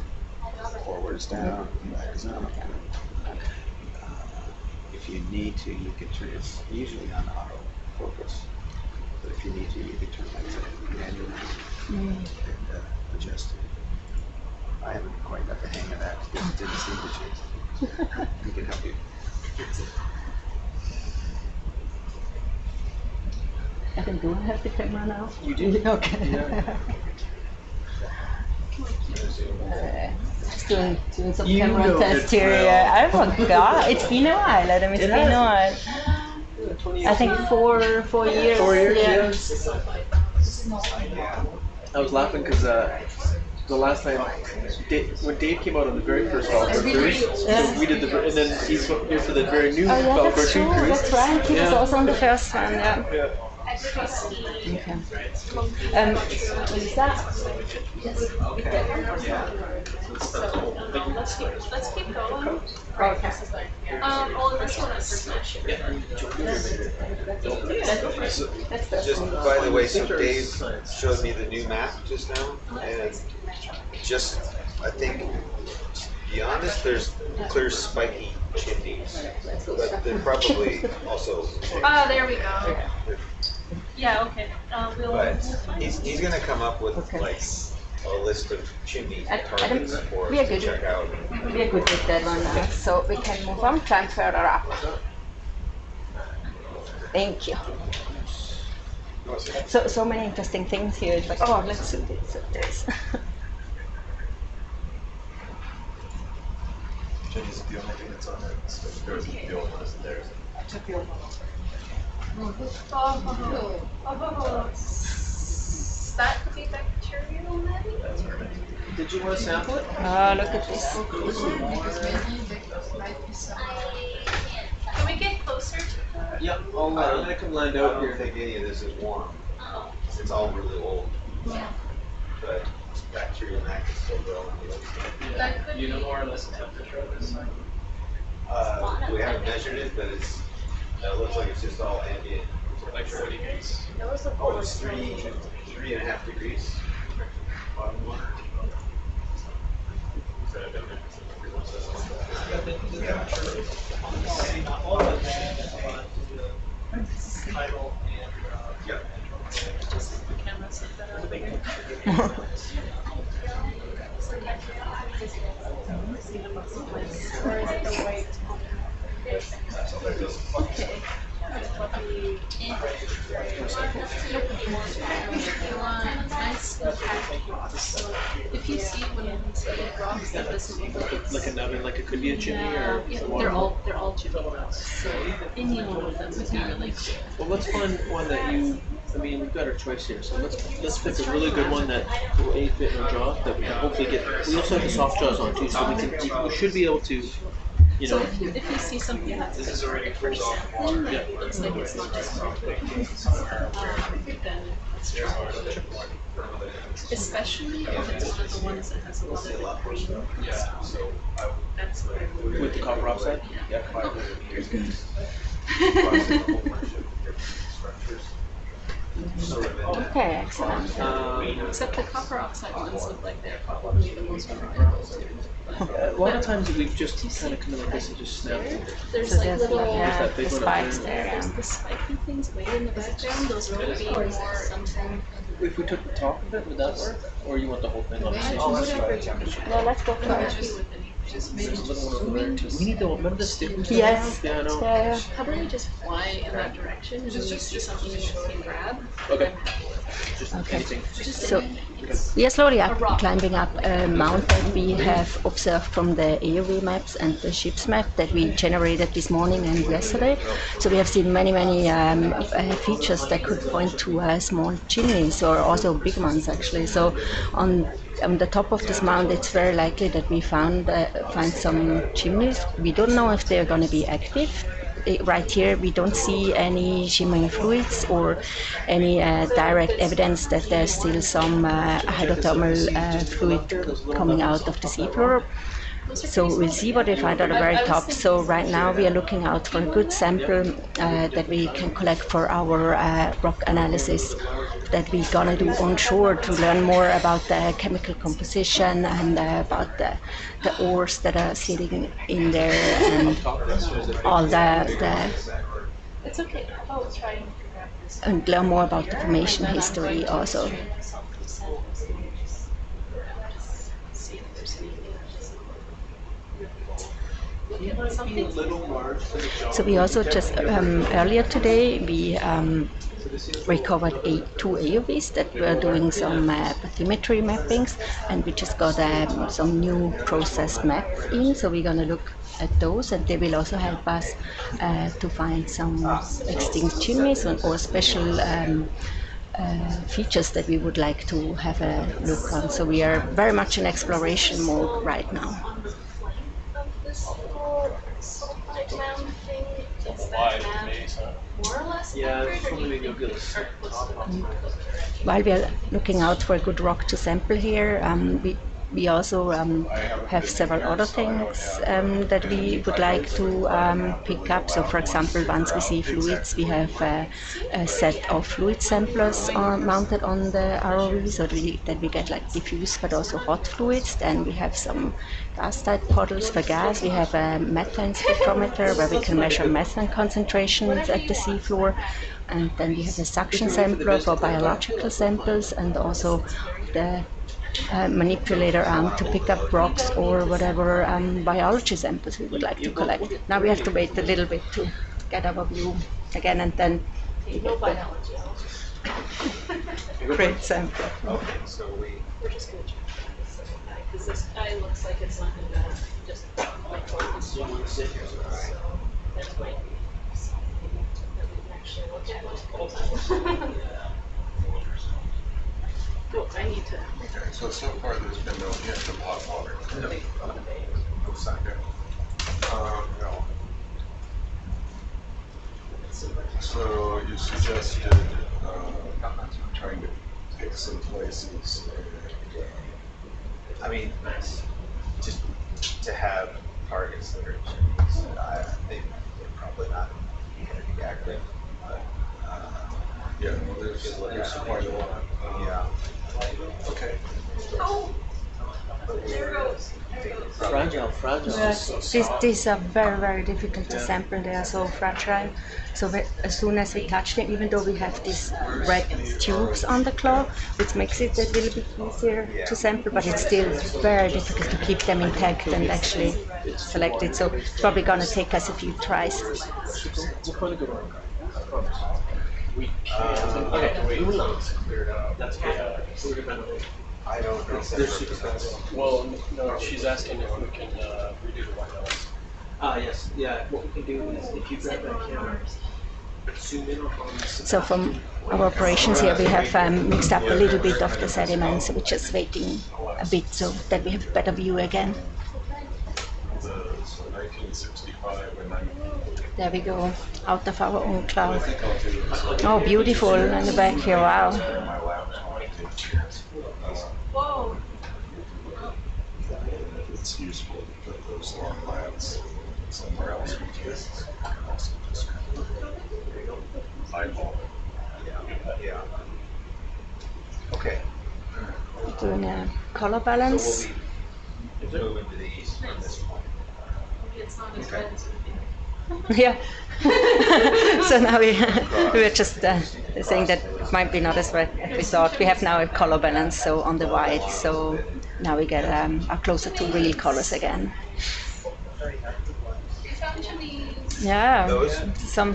forwards down, back is up. If you need to, you can turn it usually on auto focus. But if you need to, you can turn that to manually and adjust it. I haven't quite got the hang of that because it didn't seem to change. We can help you. Evan, do I have the camera now? You do? Okay. Yeah. Just doing some You camera know test the here. drill. I forgot. It's been a while, Adam. It's It been a has. while. I think 4 years. 4 years, Yeah. I was laughing because the last time, when Dave came out on the very first Falkor cruise, so we did and then he's here for the very new Oh yeah, Falkor that's 2 true. cruise. That's right. He was also on the first one. Yeah. Yeah. Okay. What is that? Let's keep going. Okay. Well, this one is smash it. Just by the way, so Dave showed me the new map just now, and just, I think, to be honest, there's clear spiky chimneys, but they're probably also, There we go. Yeah, okay. but he's gonna come up with Okay. like a list of chimney Adam, targets for we are us to good. check out. We are good with that one now, so we can move on, climb further up. Thank you. So many interesting things here. It's like, oh, let's do this and this. Chimneys is the only thing that's on there. There's the old one isn't there. That could be bacterial, maybe? Did you want to sample it? Oh, look at this. Can we get closer to the... Yeah, I'm gonna come land I out don't here. think any of this is warm. Oh. It's all really old. But bacterial mac is still growing. That could You know be- more or less the temperature of this site? We haven't measured it, but it looks like it's just all ambient. Like 40 degrees. Oh, it's 3.5 degrees. Bottom water. All of that, title and, Yep. Just the camera set that out there. Or is it the white? Okay. If you see one of these big rocks that doesn't look like it's... Like a nubbin, like it could be a chimney or Yeah, water. they're all chimney rocks, so any one of them would be really cool. Well, let's find one that we've got our choice here. So let's pick a really good one that will fit in our jaw. That we can hopefully get. We also have the soft jaws on too, so we should be able to, So if you see something that's This is already cooled off sampling, water. that looks like it's not just then let's try. Especially if it's one of the ones that has a lot of the green. Yeah, so I That's where we with the copper oxide. yeah, 500 years ago. Okay, excellent. Except the copper oxide ones look like they're probably the most reliable too. A lot of times we've just kind of come in like this and just snapped it. There's So like there's little yeah, that big the one up spikes there. there. there's the spiky things way in the background. Those would be more something. If we took the top of it, would that work? Or you want the whole thing on the same? No, let's go for I'm it. happy with any. Just maybe There's a little one over there too. We need the remember the stick? Yes. Yeah, I know. Yeah. how about we just fly in that direction and then you see something you can grab? Okay. Just Okay. anything. Just So we are slowly climbing up a mount that we have observed from the AOV maps and the ship's map that we generated this morning and yesterday. So we have seen many features that could point to small chimneys or also big ones actually. So on the top of this mound, it's very likely that we find some chimneys. We don't know if they're going to be active. Right here, we don't see any shimmering fluids or any direct evidence that there's still some hydrothermal fluid coming out of the seafloor. So we'll see what we find at the very top. So right now we are looking out for a good sample that we can collect for our rock analysis that we're gonna do onshore to learn more about the chemical composition and about the ores that are sitting in there and all the It's okay. I'll try and grab this. and learn more about the formation history also. See if there's anything. He might be a little large for the job. So we also just earlier today we recovered two AOVs that were doing some bathymetry mappings, and we just got some new processed maps in. So we're gonna look at those, and they will also help us to find some extinct chimneys or special features that we would like to have a look on. So we are very much in exploration mode right now. On the flank of this little sulfide mound thing, is that map more or less Yeah, accurate, or do probably you think good. it's While we are looking out for a good rock to sample here, we also have several other things that we would like to pick up. So, for example, once we see fluids, we have a set of fluid samplers mounted on the ROV, so that we get like diffuse but also hot fluids. Then we have some gas-type puddles for gas. We have a methane spectrometer where we can measure methane concentrations at the seafloor. And then we have a suction sampler for biological samples, and also the manipulator arm to pick up rocks or whatever biology samples we would like to collect. Now we have to wait a little bit to get our view again, and then no biology? great sample. Okay, so We're just gonna check this guy, because this guy looks like it's not gonna just like focus on it. So that might be something that we can actually look at. Oh, I need to. Okay, so far there's been no hint of hot water. No second. No. So you suggested trying to pick some places. I mean, just to have targets that are chimneys, they're probably not going to be accurate, but Yeah, well, there's quite a lot. yeah. Okay. Oh, there goes. Fragile. These are very, very difficult to sample. They are so fragile. So as soon as we touch them, even though we have these red tubes on the claw, which makes it a little bit easier to sample, but it's still very difficult to keep them intact and actually select it. So it's probably going to take us a few tries. We'll find a good one. I promise. That's good. We're gonna I don't know. They're super fast. Well, no, she's asking if we can redo the White House. Yes. Yeah. What we can do is if you grab that camera, zoom in on this. So from our operations here, we have mixed up a little bit of the sediments. We're just waiting a bit so that we have a better view again. So 1965 and then There we go, out of our own cloud. Oh, beautiful in the back here, wow. my lab's wanted. Whoa. It's useful to put those long labs somewhere else. We can also just eyeball it. Yeah. Okay. Doing a color balance. So we'll be moving to the east from this point. Maybe it's not as Okay. red as we think. Yeah. So now we're just saying that it might be not as red as we thought. We have now a color balance, so on the white. So now we get are closer to real colors again. You found chimneys. Yeah, Those? some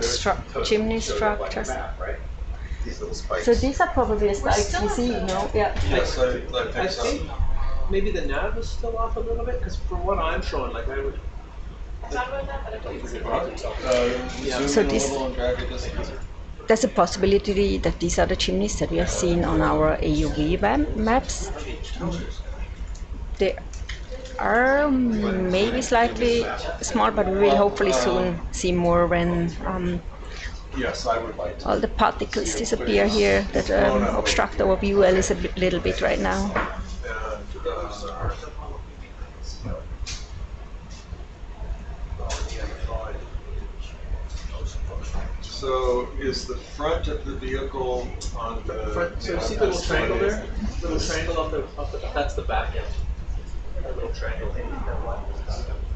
chimney structures. Map, right? These little spikes. So these are probably the spikes we see, you know? Yeah. Yes, I I think so. think maybe the nav is still off a little bit because from what I'm showing, like I would. I thought about that, but I couldn't see it. Yeah. So this, there's a possibility that these are the chimneys that we have seen on our AUV maps. They are maybe slightly small, but we will hopefully soon see more when Yes, I would like to. all the particles disappear here that obstruct our view a little bit right now. So is the front of the vehicle on the Front, so see the little triangle there? Little triangle up the, that's the back end. That little triangle.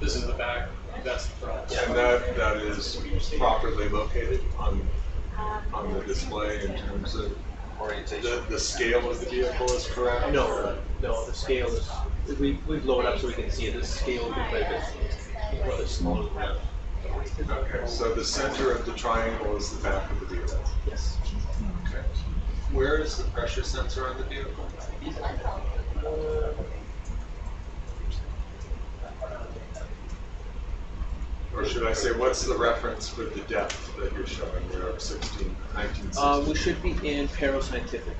This is the back, that's the front. And that is properly located on the display in terms of orientation? The scale of the vehicle is correct? No, the scale is, we blow it up so we can see it. The scale will be quite a bit rather smaller than that. Okay, so the center of the triangle is the back of the vehicle? Yes. Okay. Where is the pressure sensor on the vehicle? Or should I say, what's the reference for the depth that you're showing there of 1960? We should be in parascientific.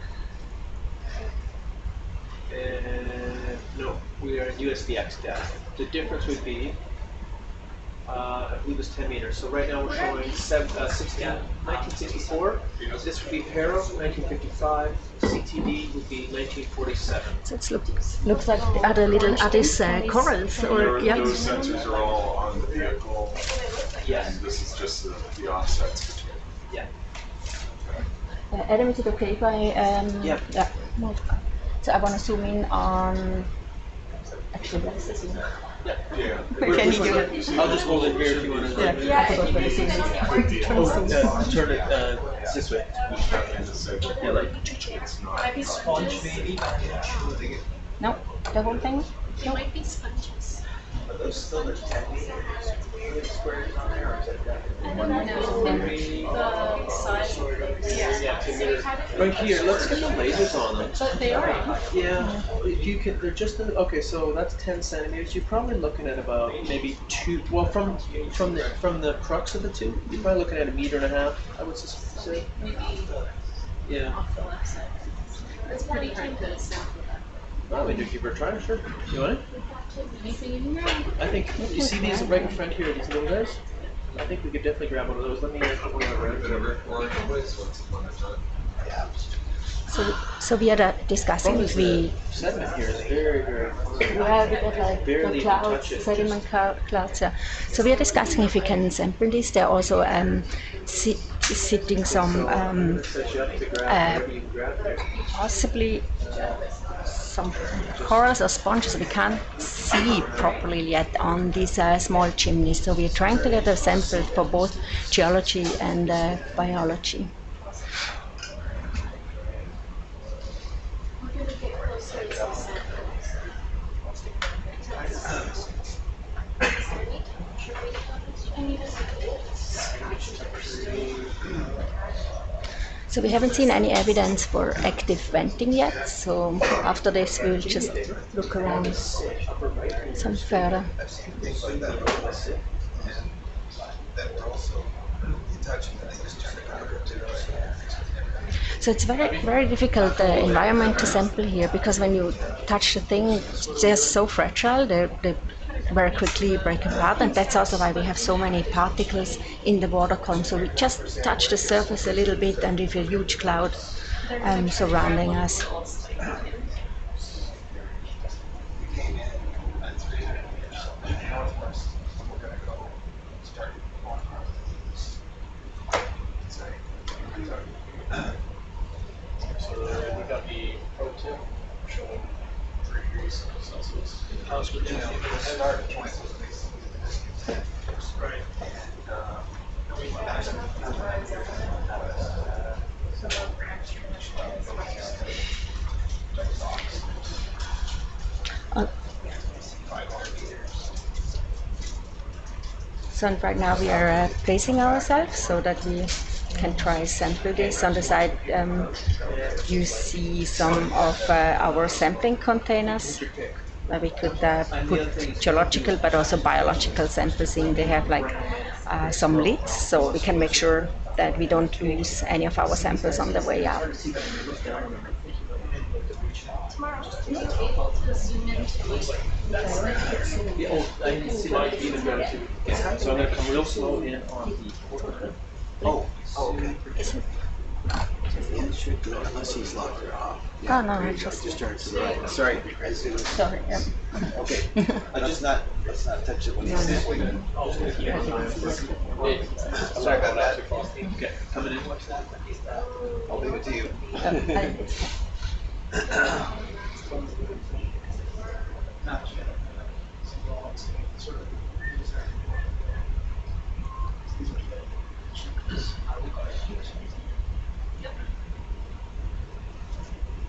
And no, we are in USDX depth. The difference would be, I believe it's 10 meters. So right now we're showing 1964. This would be Paro, 1955. CTD would be 1947. So it looks like the other little corals, or yeah. Those sensors are all on the vehicle. Yes. And this is just the offsets between. Yeah. Adam, is it okay if I? Yeah. No. So I want to zoom in on. Actually, that's the zoom. Yeah. Can you do it? I'll just hold it here if you want to. Yeah. I forgot the zoom. Turn it this way. Yeah, like. Maybe sponge maybe. No, the whole thing. It might be sponges. Are those still the 10 squares on there, or is it that? I don't know the size of those. Yeah. Right here, let's get the lasers on them. But they are. Yeah, you can. They're just okay. So that's 10 centimeters. You're probably looking at about maybe 2. Well, from the crux of the two, you're probably looking at 1.5 meters. I would say. Maybe Yeah. off the left side. It's pretty hard to sample that. Oh, we do keep her trying. Sure. You want it? Anything you can grab. I think you see these right in front here. These little guys. I think we could definitely grab one of those. Let me put one around. So we are discussing if we. Sediment here is very, very. Yeah, we got like barely the clouds, touch it. sediment clouds. Yeah. So we are discussing if we can sample this. There are also sitting some possibly some corals or sponges we can't see properly yet on these small chimneys. So we are trying to get a sample for both geology and biology. We're going to get closer to some samples. So we haven't seen any evidence for active venting yet, so after this we'll just look around some further. So it's very, very difficult environment to sample here, because when you touch the thing, they're so fragile, they very quickly break apart, and that's also why we have so many particles in the water column. So we just touch the surface a little bit and we feel a huge cloud surrounding us. So we got the pro tip showing 3 degrees Celsius. How's it going? Right. So right now we are placing ourselves so that we can try sample this. On the side you see some of our sampling containers where we could put geological but also biological samples in. They have like some lids, so we can make sure that we don't lose any of our samples on the way out. Tomorrow, are you able to zoom into Yeah, oh, I didn't see like even go to. So I'm going to come real slow in on the quarter. Oh, okay. should do it unless he's locked her off. Oh no, I Just just start to the right. Sorry, as soon as. sorry. Yeah. Okay, let's not touch it when he's sampling it. Sorry about that. Okay, coming in. I'll leave it to you.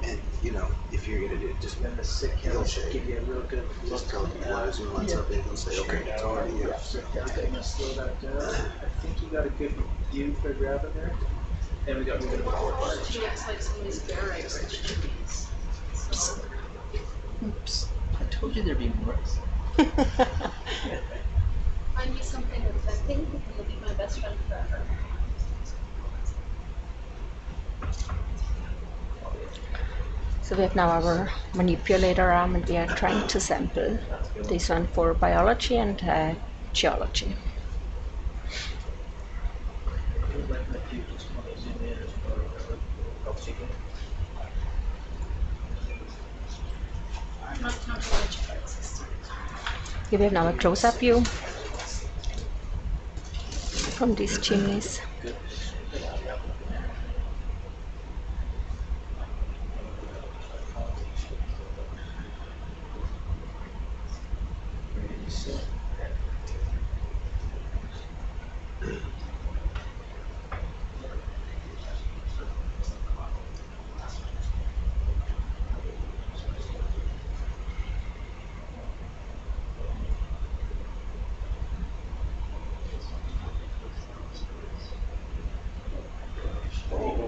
And you know, if you're gonna do it, just Then the sick he'll should give you a real good just tell him you want to zoom on something. He'll say, okay, it's already you. Okay, I'm gonna slow that down. I think you got a good view for grabbing there. And we got a little bit of a forward bar. She looks like some of these barracks and chimneys. Oops. I told you there'd be more. Find me something authentic, and you'll be my best friend forever. So we have now our manipulator arm and we are trying to sample this one for biology and geology. Here we have now a close-up view from these chimneys.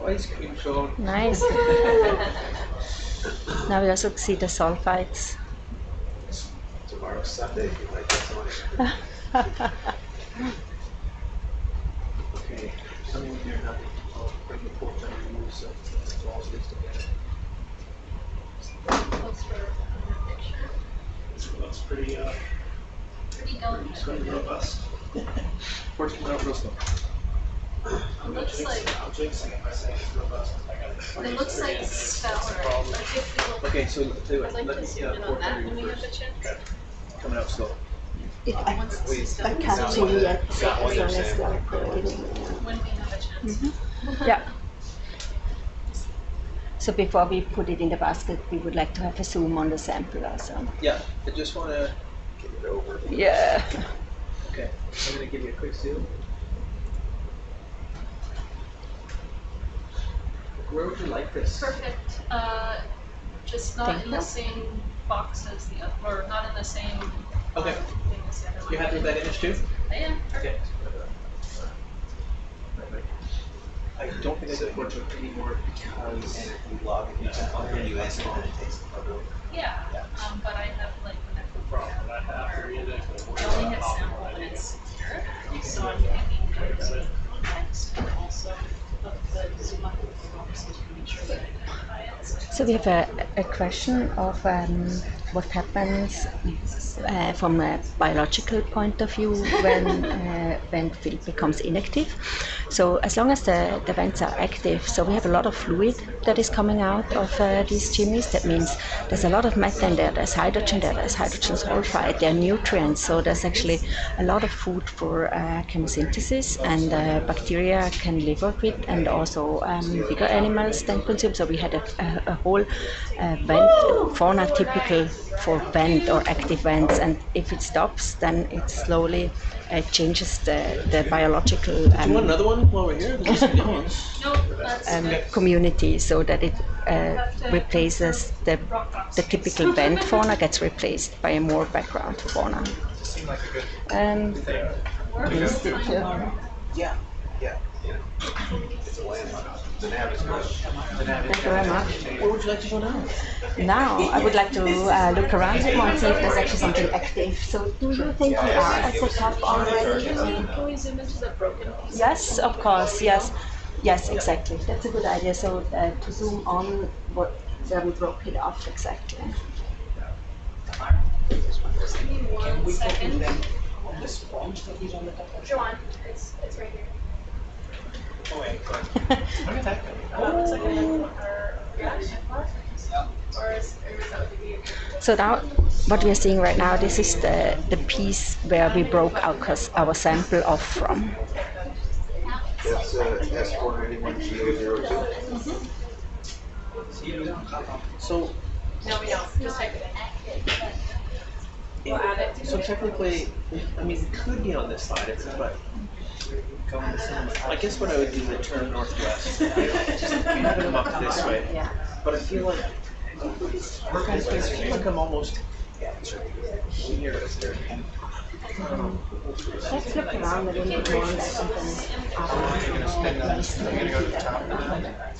Ice cream cone. Nice. Now we also see the sulfides. Tomorrow's Sunday, if you like this one. Okay, tell me when you're happy. I'll bring the port down and move so it's all sticks together. Looks for a picture. This looks pretty Pretty delicate. pretty robust. Port's coming out real slow. It looks like I'll jinx it if I say it's robust. I got it. it looks like stellar. Like if we look, Okay, so tell you I'd what, like let to me zoom in on port that down when we have a first. chance. Coming out slow. I can't see yet, so as long as they are coordinating. When we have a chance. Yeah. So before we put it in the basket, we would like to have a zoom on the sample also. Yeah, I just want to. Get it over. Yeah. Okay, I'm going to give you a quick zoom. Where would you like this? Perfect. Just not Thank in the you. same box as the other, or not in the same Okay. thing as the other one. You happy with that image too? Yeah, perfect. I don't think I can port it anymore because And if you log it, you can you answer and it takes the photo. Yeah, but I have like whenever I only have sample when it's here, so I'm thinking of the context, but also of the zoom up of the box to make sure that I identify it. So we have a question of what happens from a biological point of view when the field becomes inactive. So as long as the vents are active, so we have a lot of fluid that is coming out of these chimneys. That means there's a lot of methane there, there's hydrogen there, there's hydrogen sulfide, there are nutrients. So there's actually a lot of food for chemosynthesis, and bacteria can live off it, and also bigger animals then consume. So we had a whole vent fauna typical for vent or active vents, and if it stops, then it slowly changes the biological Do you want another one while we're here? There's some good ones. No, that's community, so that it replaces the typical vent fauna gets replaced by a more background fauna. Seemed like a good thing. Yeah, yeah. It's a landmark. The nav is good. Thank you very much. Where would you like to go now? Now I would like to look around a bit more and see if there's actually something active. So do you think we are at the top already? Can we zoom into the broken piece? Yes, of course, yes. Yes, exactly. That's a good idea. So to zoom on what where we broke it off exactly. Just give me 1 second. On the sponge that he's on the top of. Joanne, it's right here. away, but So now, what we are seeing right now, this is the piece where we broke our sample off from. That's S0491 So, No, we don't, just type it in. We'll add it. so technically, I mean, it could be on this side, but I guess what I would do is turn northwest. Come up this way. But I feel like I'm almost here. Let's look around a little bit more and something.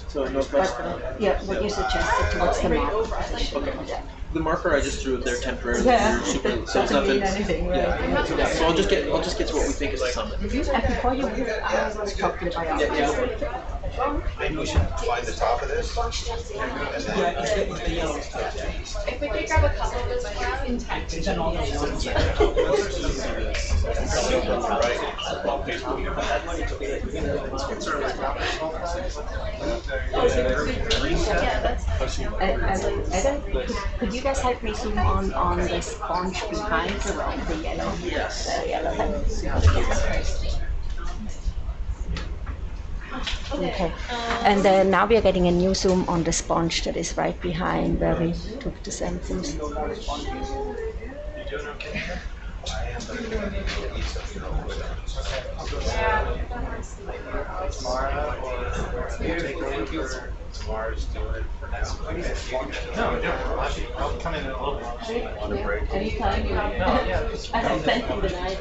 So northwest. Yeah, what you suggested towards the map. Okay. The marker I just threw there temporarily. Yeah. Super, so Doesn't mean anything, right? Yeah. So I'll just get to what we think is the summit. And before you move, I was talking about Maybe we should find the top of this. And then, If we could grab a couple of those intact. Could you guys help me zoom on the sponge behind the rock, the yellow? Yes. The yellow head. Okay, and now we are getting a new zoom on the sponge that is right behind where we took the samples. Tomorrow's doing it for now. no, I'll come in a little bit. Anytime. I have plenty tonight.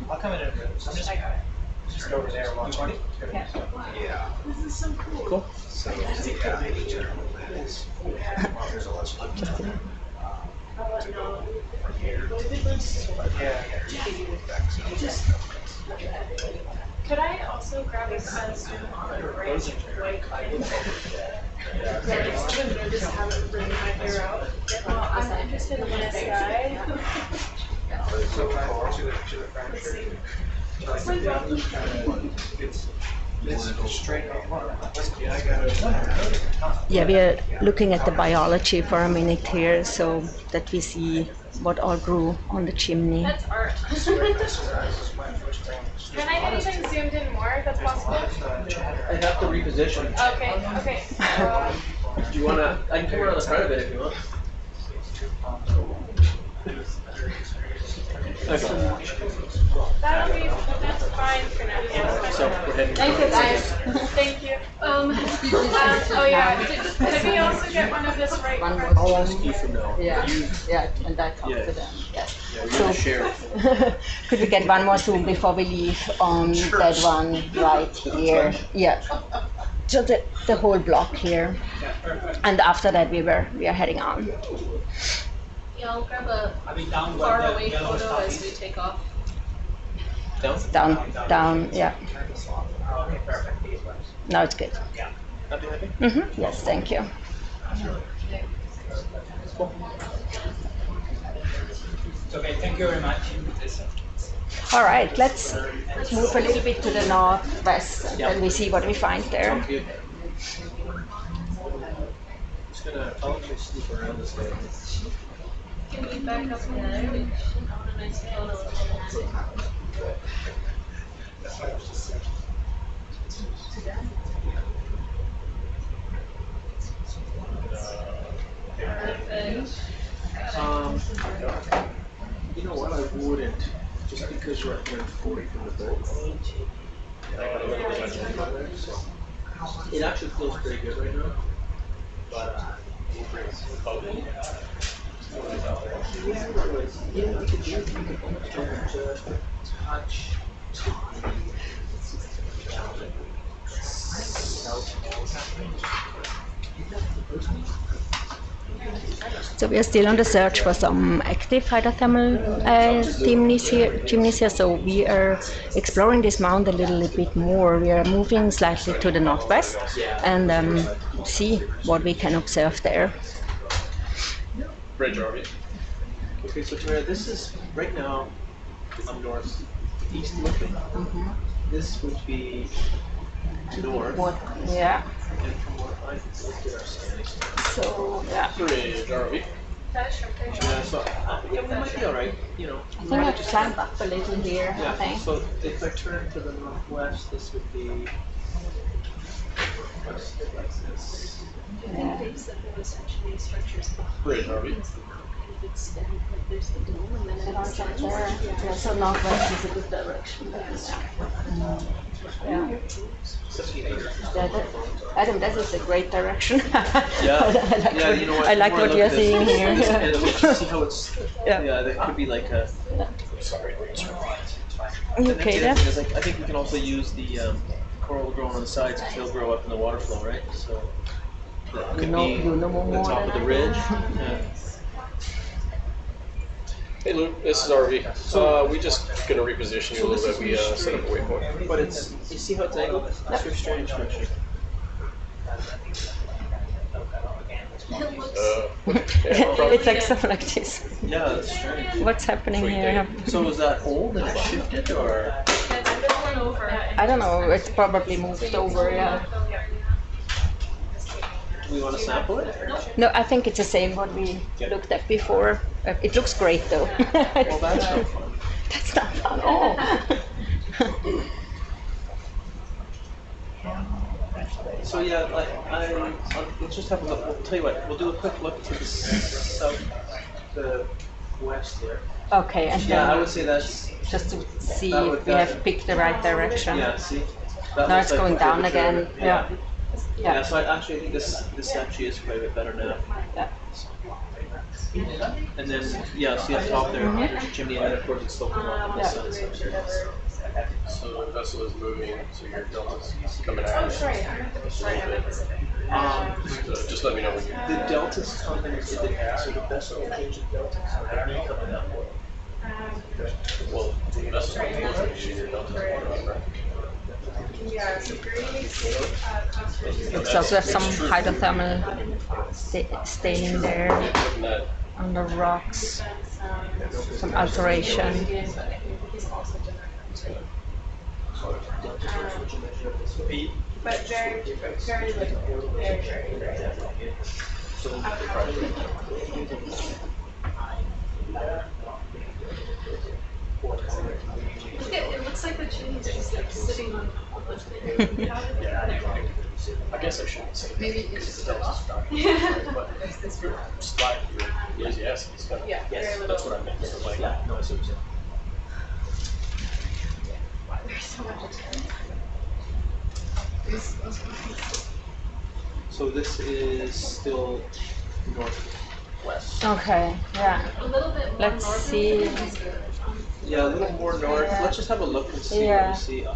I'll come in a bit. I'm just over there. 120? Yeah. This is so cool. Cool. So, yeah, the general plan is, there's a lot of from here. Could I also grab a zoom on the right white line? I just haven't bring my hair out. Well, I'm interested in the sky. Yeah, we are looking at the biology for a minute here so that we see what all grew on the chimney. That's art. Can I get anything zoomed in more if that's possible? I have to reposition. Okay. Do you wanna? I can come around the front of it if you want. That's fine for now. Yeah. So we're heading. Thank you, guys. Thank you. Oh yeah. Could we also get one of this right? One front? more. You should know. Yeah, You, and I talked Yeah. to them, yes. yeah, we're gonna share. Could we get one more zoom before we leave on that one right here? Yeah. So the whole block here. And after that we are heading on. Yeah, I'll grab a far away photo as we take off. Down, yeah. Now it's good. Yes, thank you. Okay, thank you very much. All right, let's move a little bit to the northwest and then we see what we find there. Sounds good. Just I'll just snoop around this way. Can we back up there? I want a nice photo of it. You know what? I wouldn't, just because you're at 40 from the boat. I got a little bit of on there, so it actually feels pretty good right now. But yeah, we could just touch. So we are still on the search for some active hydrothermal chimneys here. So we are exploring this mound a little bit more. We are moving slightly to the northwest and see what we can observe there. Bridge RV. Okay, so Tamara, this is right now I'm northeast looking. this would be north. Yeah. And from what I can see, let's get our scanning. So yeah. Bridge, ROV. Yeah, so yeah, we might be all right. You know, I think I climbed up a little here. I yeah. think. So if I turn to the northwest, this would be like this. Yeah. Bridge, ROV. Yeah, so northwest is a good direction. Yeah. I think that is a great direction. Yeah, you know what? I like what you're seeing here. And we can see how it's. Yeah. Yeah, that could be like a. Okay, then. then. I think we can also use the coral growing on the sides because they'll grow up in the water flow, right? So that could be You know more the top of the ridge. Yeah. Hey Luke, this is ROV. We just gonna reposition you a little bit. We set up a waypoint. But it's, you see how it's angled? That's your strange structure. It's like something like this. Yeah, that's strange. What's happening here? So was that old and it shifted, or? I don't know. It's probably moved over. Yeah. Do we want to sample it? No, I think it's the same what we looked at before. It looks great though. Well, that's not fun. That's not fun at all. So yeah, let's just have a look. I'll tell you what, we'll do a quick look to the south, the west there. Okay, and Yeah, I then would say that's just to see that if would- we have picked the right direction. yeah. See, that Now looks it's going a down curvature. again. Yeah. Yeah. So I think this actually is quite a bit better now. Yeah. And then see up top there, there's a chimney, and then of course it's sloping off on the side. So the vessel is moving, so your delta's coming out. Just let me know when you. The delta's coming, so the vessel will change the delta. So they're really coming that way. Well, the vessel's moving, your delta's going up, right? Looks also have some hydrothermal staining there on the rocks. Some alteration. But very, very little. Very, very, very little. It looks like the chimneys are just like sitting on top of it. How did they I guess I shouldn't say that. Maybe because the delta's dropping. But your slide, your lazy ass is kind of. Yeah, very little. That's what I meant. So like, No, I see what you're saying. There's so much attention. So this is still northwest. Okay, yeah. A little bit more Let's north. see. Yeah, a little more north. Let's just have a look and see what we see.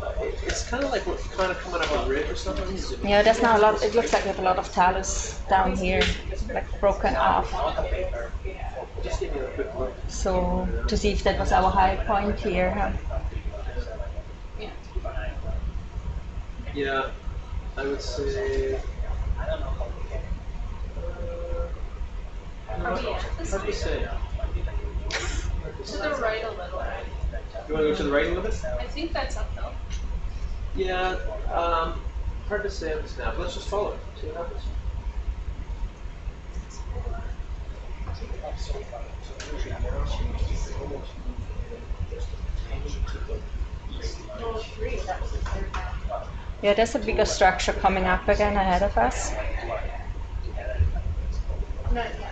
It's kind of like we're kind of coming up a ridge or something. Yeah, there's now a lot. It looks like we have a lot of talus down here, like broken off. Just give me a quick look. So to see if that was our high point here. Huh? Yeah, I would say. Hard to say. To the right a little, right? You want to go to the right a little bit? I think that's uphill. Yeah, hard to say on the snap. Let's just follow it. See what happens. Yeah, there's a bigger structure coming up again ahead of us. Not yet.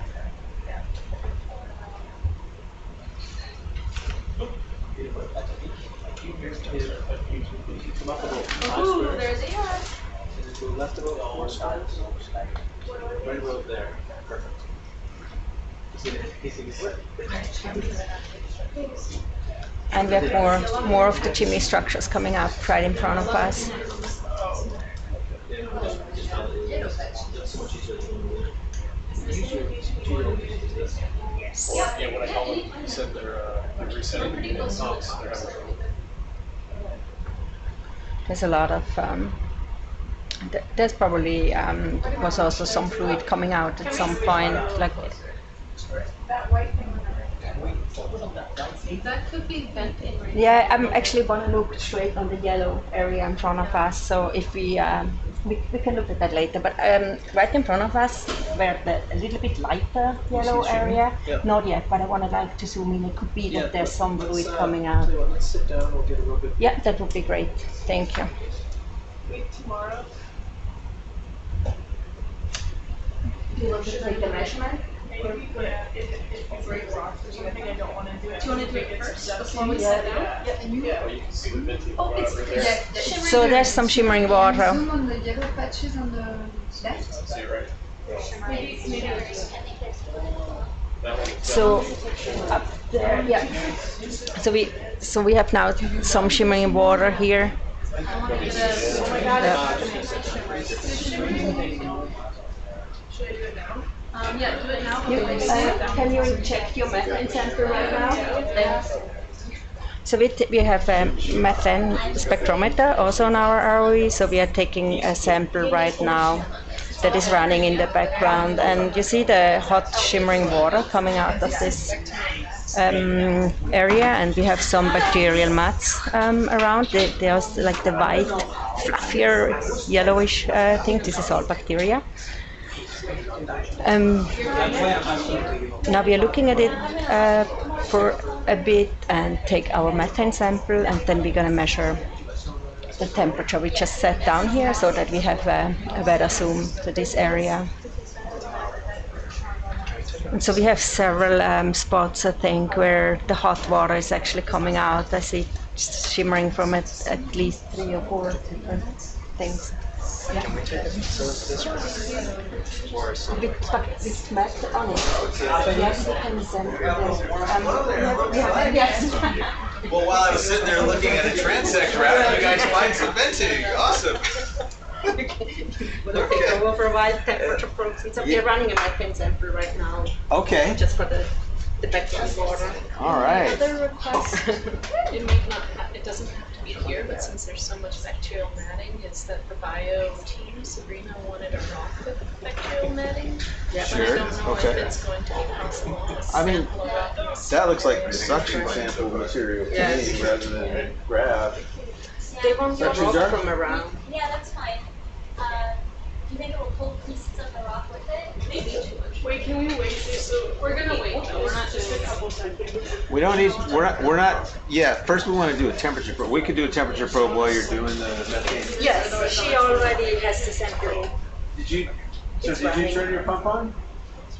Come up about 5 Ooh, squares. there they are. And then go left about 4 squares. Right about there. Perfect. See anything slip? And we have more of the chimney structures coming up right in front of us. Yeah, when I called them, he said they're resetting the units. They're having trouble. There's a lot of there's probably was also some fluid coming out at some point, like That white thing on the right. That could be bent in right Yeah, I'm actually want to look straight on the yellow area in front of us. So if we can look at that later. But right in front of us, where the a little bit lighter yellow area, not yet. But I want to like to zoom in. It could be that there's some fluid coming out. Let's sit down. We'll get a little bit. Yeah, that would be great. Thank you. Wait, tomorrow. Do you want to take the measurement? Maybe, but if you break rocks or something, I don't want to do it. Do you want to do it first before we sit down? Yeah. Oh, it's So there's some shimmering water. Zoom on the yellow patches on the left. See right? So up there, yeah. So we have now some shimmering water here. Should I do it now? Yeah, do it now. Can you check your methane sample right now? So we have a methane spectrometer also on our ROV. So we are taking a sample right now that is running in the background, and you see the hot shimmering water coming out of this area, and we have some bacterial mats around. They are like the white, fluffier, yellowish thing. This is all bacteria. Now we are looking at it for a bit and take our methane sample, and then we're going to measure the temperature. We just sat down here so that we have a better zoom to this area. And so we have several spots, I think, where the hot water is actually coming out. I see it shimmering from it, at least 3 or 4 different things. Yeah. With mat on it. Yes, we can send Well, while I was sitting there looking at a transect route, you guys find some venting. Awesome. We'll take over for a while. Temperature probes. We're running a methane sample right now. Okay. Just for the background water. All right. Other request, it might not, it doesn't have to be here, but since there's so much bacterial matting, is that the bio team, Sabrina, wanted a rock with bacterial matting. Yeah. But I Sure, don't know okay. if it's going to be possible to I mean, sample a rock in the That looks like suction sample material to me rather than grab. They want the Suction rock jar? from around. Yeah, that's fine. Do you think it will pull pieces of the rock with it? maybe too much. Wait, can we wait? So We're gonna wait though, we're not just a couple seconds. We don't need. We're not. Yeah. First, we want to do a temperature probe. We could do a temperature probe while you're doing the methane. Yes, she already has the sample. Did you? So did you turn your pump on?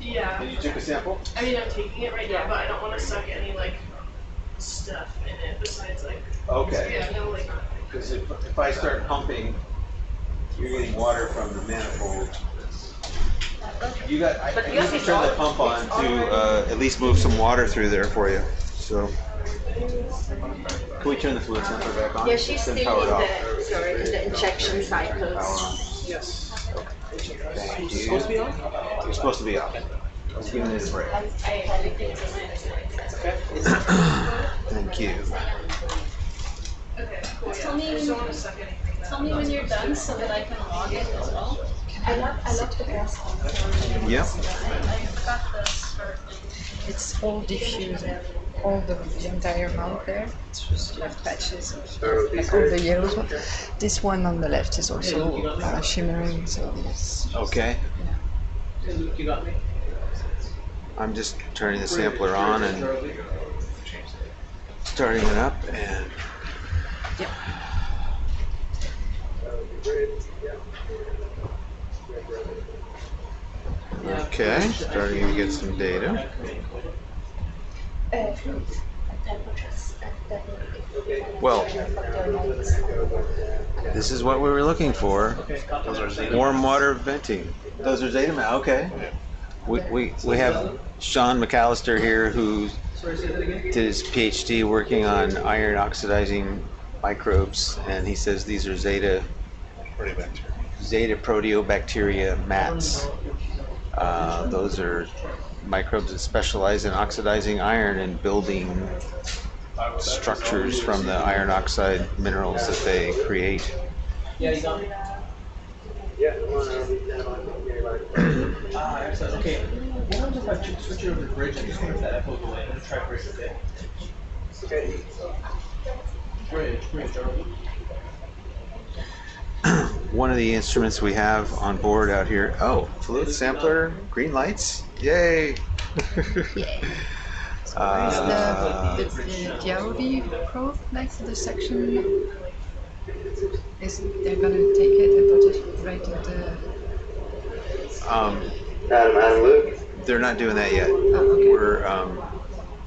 Yeah. And you took a sample? I mean, I'm taking it right now, but I don't want to suck any like stuff in it besides like. Okay. Yeah, no like. Because if I start pumping, you're getting water from the manifold. You got. I need to turn the pump on To at least move some water through there for you. So. Can we turn the fluid sensor back on? Yeah, she's It's still been in powered off. the injection cycles. Yes. Thank It's supposed to be on? You're supposed to be off. Let's give it a break. Thank you. Okay, cool. Tell me I when just you- don't want to suck anything. Tell me when you're done so that I can log it as well. I love the gas. Yep. I got the start. It's all diffused, all the entire mount there. It's just like patches of like all the yellows. This one on the left is also shimmering, so it's Okay. You got me? I'm just turning the sampler on and starting it up and. Okay, starting to get some data. Well, this is what we were looking for. Warm water venting. Those are Zeta. Okay. We have Sean McAllister here who did his PhD working on iron oxidizing microbes, and he says these are Zeta proteobacteria mats. Those are microbes that specialize in oxidizing iron and building structures from the iron oxide minerals that they create. Yeah, you got me? Yeah, excellent. Okay. What happens if I switch it over to the bridge and just wonder if that echoes away? I'm going to try bridge, okay? Okay. Bridge, Charlie. One of the instruments we have on board out here. Oh, fluid sampler, green lights. Yay! Yeah. Is the ROV probe next to the section? They're gonna take it and put it right into. Adam, Luke. They're not doing that yet. Oh,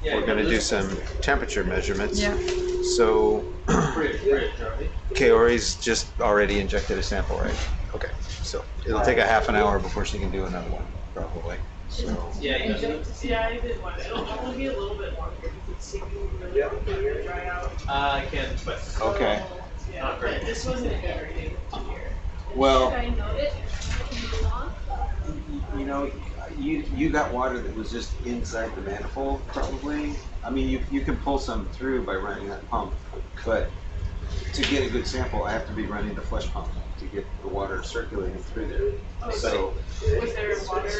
okay. We're going to do some temperature measurements. Yeah. So Kaori's just already injected a sample, right? Okay. So it'll take a half an hour before she can do another one, probably. So. Yeah, I did one. It'll probably be a little bit longer because it's taking really dry out. I can, but. Okay. Yeah, not great. This wasn't everything here. Well. Should I note it? You know, you got water that was just inside the manifold, probably. I mean, you can pull some through by running that pump, but to get a good sample, I have to be running the flush pump to get the water circulating through there. So was there water?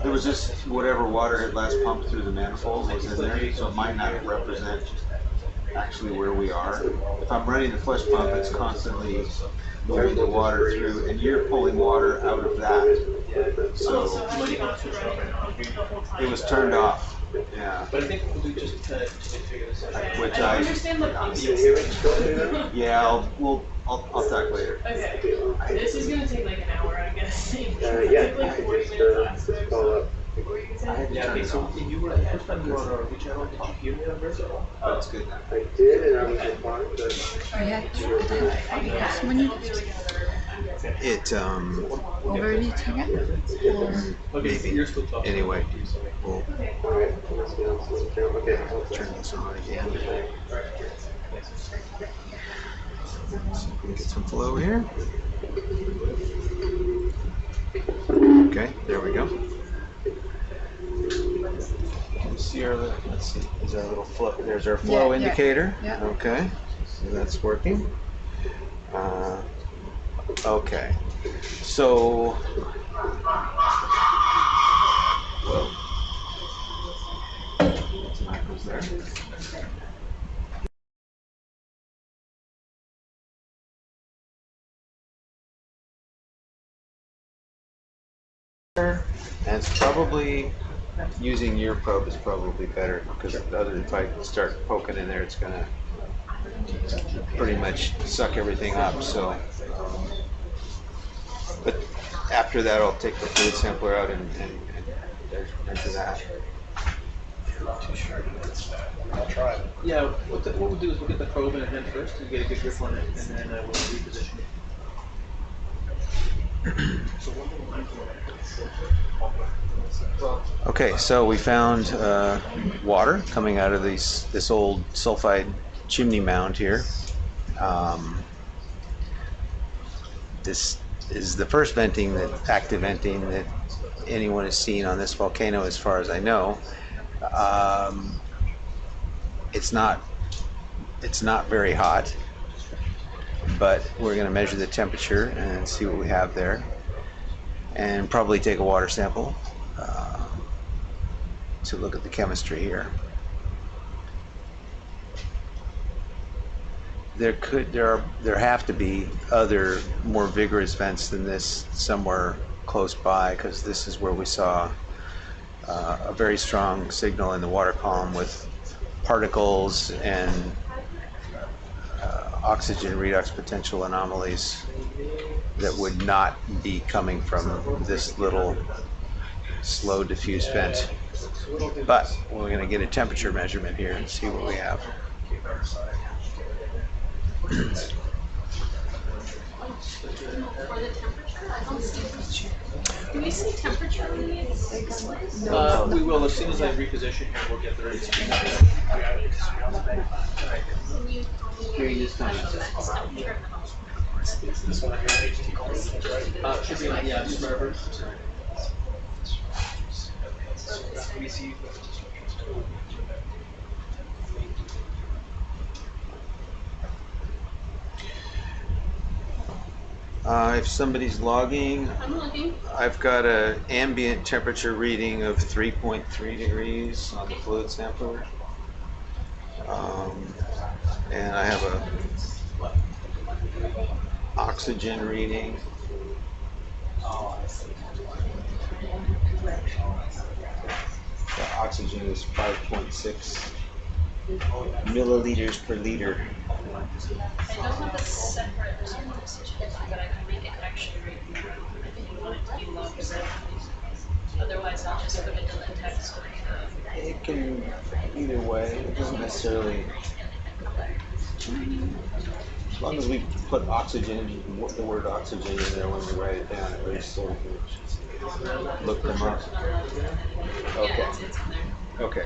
there was just whatever water had last pumped through the manifold was in there, so it might not represent actually where we are. If I'm running the flush pump, it's constantly moving the water through, and you're pulling water out of that. So it was turned off. Yeah. But I think we'll do just to figure this out. Which I I understand the pump system. yeah, I'll talk later. Okay. This is gonna take like an hour, I'm guessing. Yeah. Like 40 minutes last time. Yeah, okay, so if you were the first time you were on our ROV channel, did you hear me on bridge? That's good now. I did, and I was fine, but. I had to when you It over it again. Or maybe. You're still talking. Anyway, we'll Alright, let's be on the camera. Okay. turn this on again. So we can get some flow here. Okay, there we go. Can you see our little, let's see, is our little flow, there's our flow indicator. Yeah. Okay, so that's working. Okay, so, whoa. Micro's there. And it's probably using your probe is probably better because if I start poking in there, it's gonna pretty much suck everything up. So, but after that, I'll take the fluid sampler out and measure that. I'll try it. Yeah, what we'll do is we'll get the probe in hand first and get a good grip on it, and then we'll reposition it. Okay, so we found water coming out of this old sulfide chimney mound here. This is the first active venting that anyone has seen on this volcano, as far as I know. It's not very hot, but we're going to measure the temperature and see what we have there, and probably take a water sample to look at the chemistry here. There have to be other more vigorous vents than this somewhere close by, because this is where we saw a very strong signal in the water column with particles and oxygen redox potential anomalies that would not be coming from this little slow diffuse vent. But we're going to get a temperature measurement here and see what we have. For the temperature, I don't see temperature. Do we see temperature on the display? We will, as soon as I reposition here, we'll get the ready screen. This one here, Should be on, yeah, forever. If somebody's logging, I'm looking. I've got an ambient temperature reading of 3.3 degrees on the fluid sampler. And I have a oxygen reading. The oxygen is 5.6 milliliters per liter. I don't have a separate certificate, but I can make it actually right now if you want it to be logged separately. Otherwise, I'll just put it in the text. It can, either way, it doesn't necessarily, as long as we put oxygen, the word oxygen in there when we write it down, at least so we can look them up. Okay. Yeah, it's in there. Okay.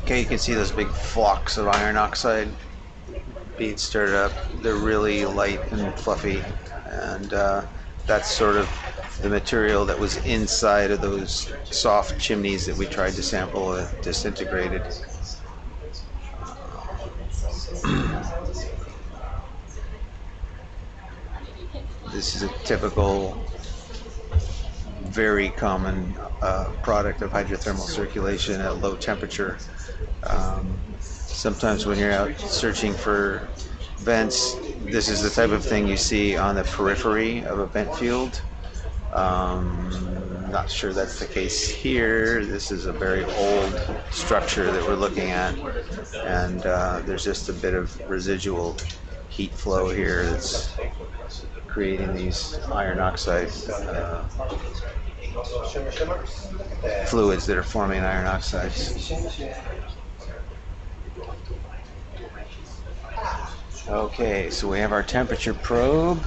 Okay, you can see those big flocks of iron oxide being stirred up. They're really light and fluffy, and that's sort of the material that was inside of those soft chimneys that we tried to sample disintegrated. This is a typical, very common product of hydrothermal circulation at low temperature. Sometimes when you're out searching for vents, this is the type of thing you see on the periphery of a vent field. Not sure that's the case here. This is a very old structure that we're looking at, and there's just a bit of residual heat flow here that's creating these iron oxide fluids that are forming iron oxides. Okay, so we have our temperature probe.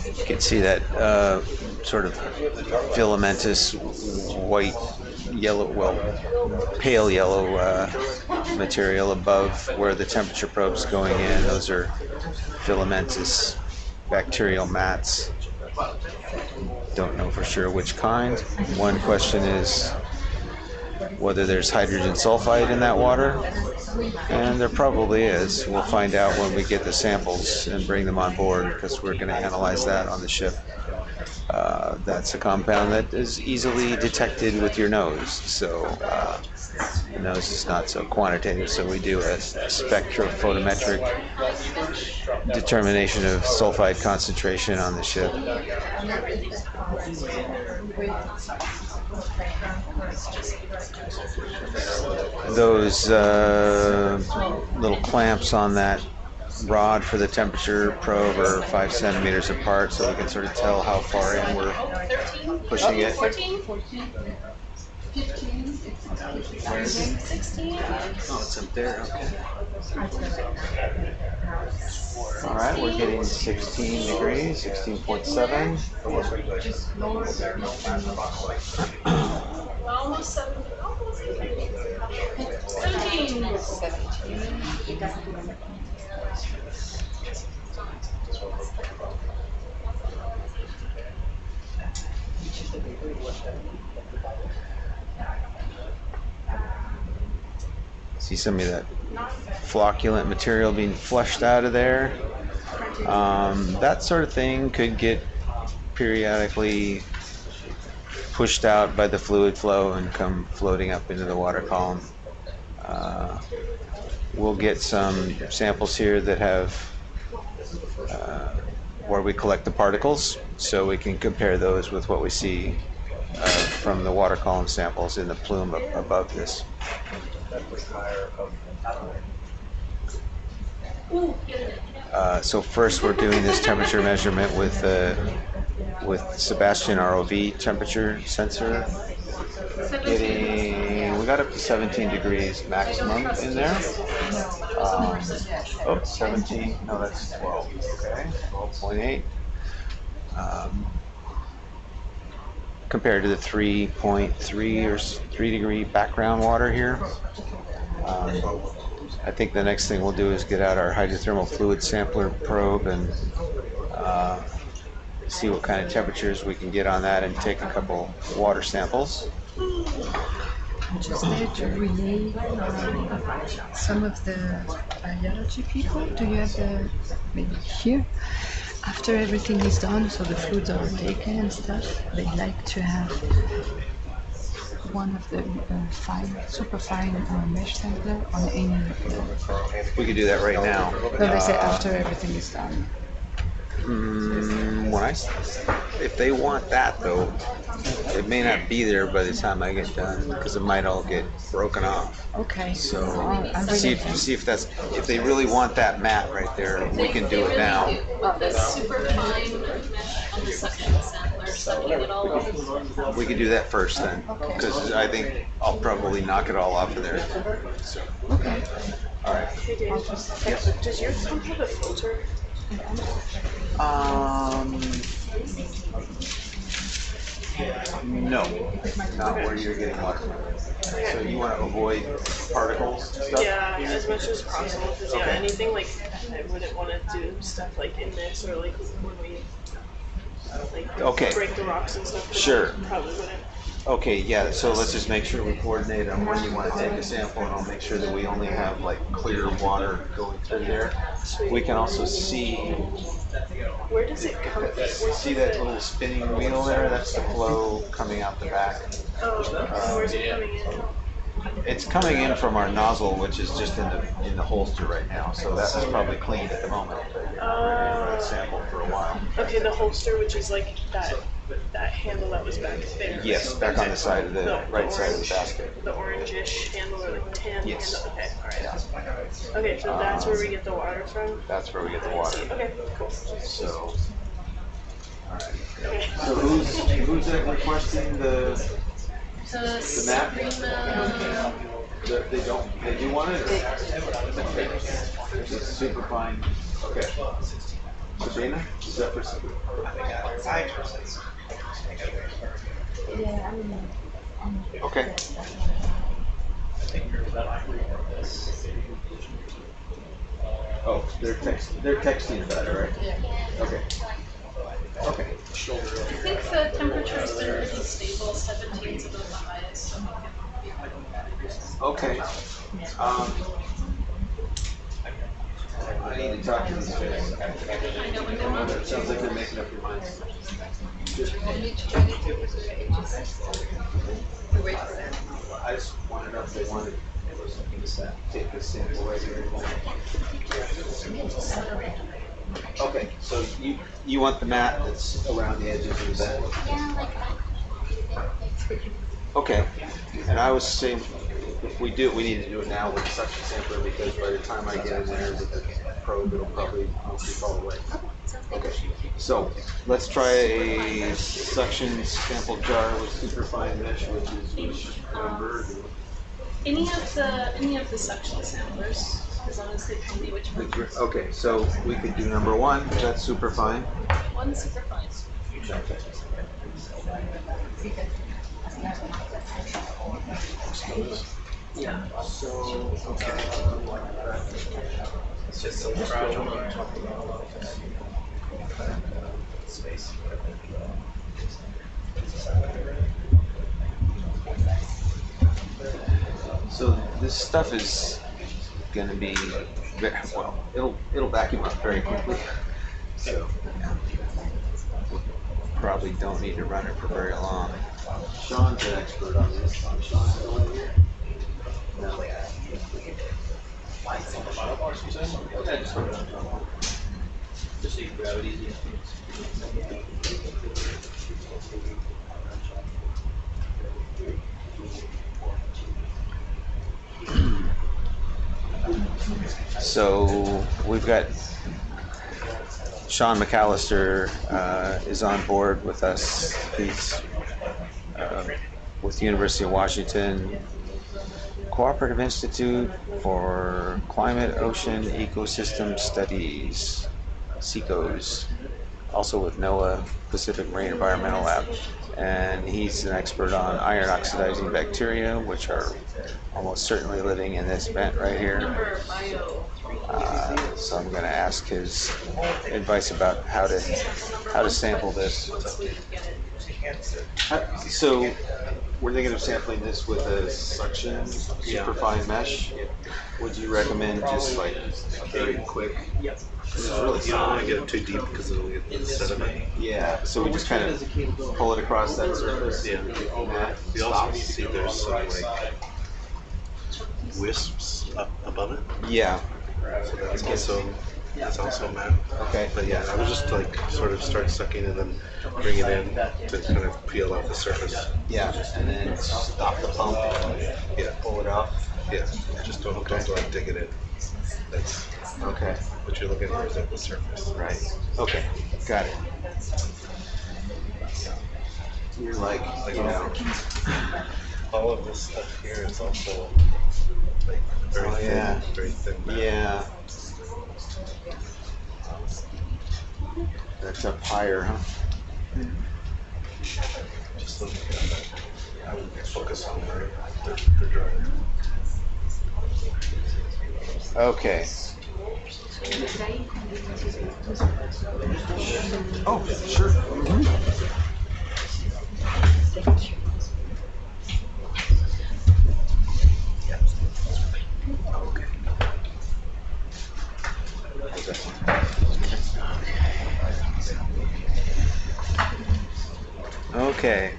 You can see that sort of filamentous white, yellow, well, pale yellow material above where the temperature probe's going in. Those are filamentous bacterial mats. Don't know for sure which kind. One question is whether there's hydrogen sulfide in that water, and there probably is. We'll find out when we get the samples and bring them on board, because we're going to analyze that on the ship. That's a compound that is easily detected with your nose, so the nose is not so quantitative, so we do a spectrophotometric determination of sulfide concentration on the ship. Those little clamps on that rod for the temperature probe are 5 centimeters apart, so we can sort of tell how far in we're pushing it. 14? 15, 16. Oh, it's up there, okay. All right, we're getting 16 degrees, 16.7. Almost 7. 17. See some of that flocculent material being flushed out of there. That sort of thing could get periodically pushed out by the fluid flow and come floating up into the water column. We'll get some samples here that have where we collect the particles, so we can compare those with what we see from the water column samples in the plume above this. So first we're doing this temperature measurement with SuBastian ROV temperature sensor. We got up to 17 degrees maximum in there. 17, no, that's 12, okay, 12.8. Compared to the 3.3 or 3 degree background water here. I think the next thing we'll do is get out our hydrothermal fluid sampler probe and see what kind of temperatures we can get on that and take a couple water samples. I'm just there to relay some of the biology people. Do you have the, maybe here? After everything is done, so the fluids are taken and stuff, they like to have one of the super fine mesh sampler on any. We could do that right now. No, they say after everything is done. If they want that though, it may not be there by the time I get done because it might all get broken off. Okay. So see if they really want that mat right there, we can do it now. The super fine mesh on the suction sampler, sucking it all off. We can do that first then, because I think I'll probably knock it all off of there. So. Okay. All right. Hey Dave, does your pump have a filter? No, not where you're getting water. So you want to avoid particles and stuff? Yeah, as much as possible. Because anything like I wouldn't want to do stuff like in this or like when we break the rocks and stuff. Sure. Probably wouldn't. Okay, yeah, so let's just make sure we coordinate on when you want to take a sample, and I'll make sure that we only have like clear water going through there. We can also see. Where does it come from? See that little spinning wheel there? That's the flow coming out the back. Where's it coming in? It's coming in from our nozzle, which is just in the holster right now. So that's probably clean at the moment. That sample for a while. Okay, the holster, which is like that handle that was back there. Yes, back on the side of the right side of the basket. The orangish handle or like tan Yes. handle. Okay, all right. Okay, so that's where we get the water from. That's where we get the water. Okay, cool. So. Alright. Okay. So who's requesting the map? They do want it? It's super fine. Okay. Sabrina, is that for Sabrina? Okay. Oh, they're texting about it, right? Yeah. Okay. Okay. I think the temperature's been really stable, 17's above the highest, so Okay. I need to talk to these guys. It sounds like they're making up your minds. I just wanted to know if they wanted to take this sample right here. Okay, so you want the mat that's around the edges of the bed? Yeah, like that. Okay, and I was saying, if we do it, we need to do it now with the suction sampler because by the time I get in there with the probe, it'll probably mostly fall away. Okay, so let's try a suction sample jar with superfine mesh, which number? Any of the suction samplers, as long as they tell me which one. Okay, so we could do number one. That's superfine. One superfine. Okay. Yeah, so, okay. It's just so fragile. Space. So this stuff is going to be well. It'll vacuum up very quickly. So probably don't need to run it for very long. Sean's an expert on this. Sean's going here. No. Just see gravity. So we've got Sean McAllister is on board with us. He's with the University of Washington Cooperative Institute for Climate, Ocean, Ecosystem Studies, SECOS. also with NOAA Pacific Marine Environmental Lab, and he's an expert on iron oxidizing bacteria, which are almost certainly living in this vent right here. So I'm going to ask his advice about how to sample this. So we're thinking of sampling this with a suction superfine mesh. Would you recommend just like a very quick? You don't want to get it too deep because it'll get the sediment. Yeah, so we just kind of pull it across that surface. Yeah. You also see there's some like wisps up above it. Yeah. So that's also matte. Okay. But yeah, I would just like sort of start sucking and then bring it in to kind of peel off the surface. Yeah, and then stop the pump. Yeah. Pull it off. Yeah. Just don't like dig it in. That's okay. What you're looking for is at the surface. Right. Okay. Got it. You're like you know. All of this stuff here is also like very thin, very thin. Yeah. That's up higher, huh? Just looking at that, I would focus on the dryer. Okay. Oh, sure. Thank you. Okay.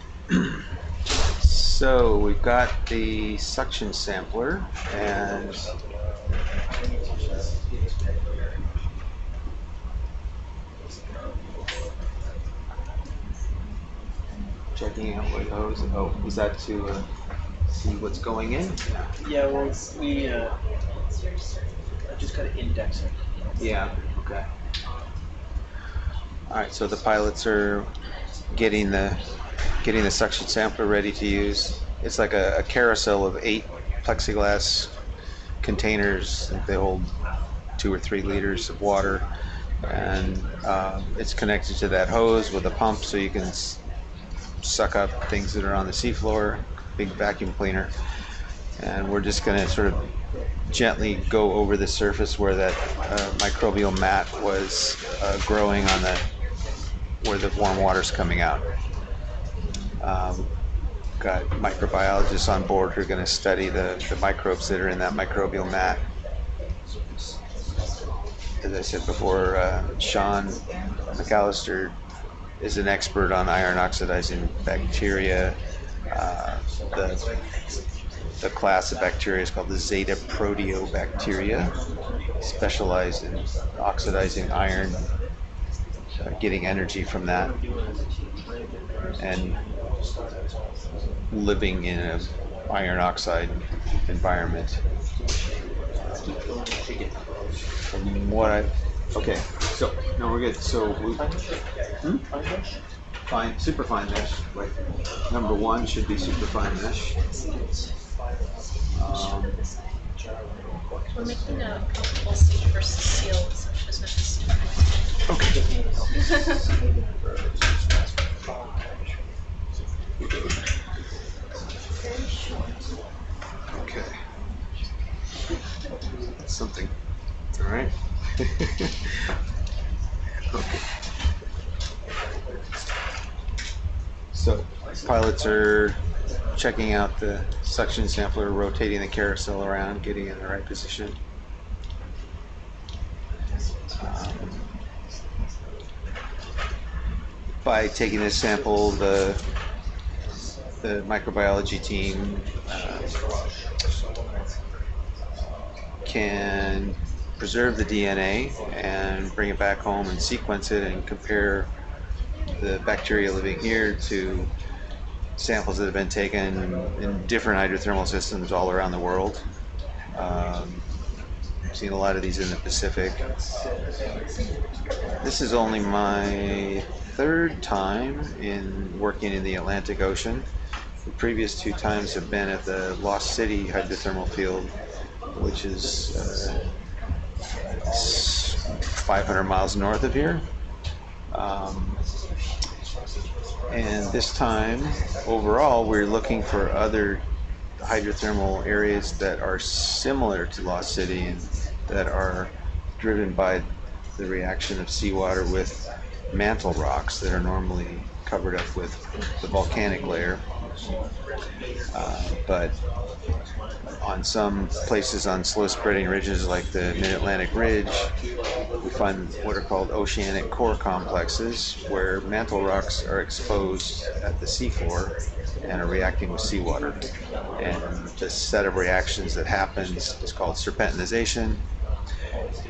So we've got the suction sampler and checking out what those. Oh, was that to see what's going in? Yeah, well, we I just got to index it. Yeah. Okay. All right. So the pilots are getting the suction sampler ready to use. It's like a carousel of 8 plexiglass containers. They hold 2 or 3 liters of water, and it's connected to that hose with a pump, so you can suck up things that are on the seafloor. Big vacuum cleaner, and we're just going to sort of gently go over the surface where that microbial mat was growing on where the warm water's coming out. Got microbiologists on board who are going to study the microbes that are in that microbial mat. As I said before, Sean McAllister is an expert on iron oxidizing bacteria. The class of bacteria is called the Zeta proteobacteria, specialized in oxidizing iron, getting energy from that, and living in an iron oxide environment. From what okay, so no, we're good. So we fine, super fine mesh. Right. Number 1 should be super fine mesh. We're making a comfortable seat versus sealed, so she doesn't have to sit. Okay. Something. All right. Okay. So pilots are checking out the suction sampler, rotating the carousel around, getting in the right position. By taking this sample, the microbiology team can preserve the DNA and bring it back home and sequence it and compare the bacteria living here to samples that have been taken in different hydrothermal systems all around the world. I've seen a lot of these in the Pacific. This is only my 3rd time in working in the Atlantic Ocean. The previous 2 times have been at the Lost City hydrothermal field, which is 500 miles north of here. And this time, overall, we're looking for other hydrothermal areas that are similar to Lost City and that are driven by the reaction of seawater with mantle rocks that are normally covered up with the volcanic layer. But on some places on slow spreading ridges like the Mid-Atlantic Ridge, we find what are called oceanic core complexes where mantle rocks are exposed at the seafloor and are reacting with seawater. And this set of reactions that happens is called serpentinization,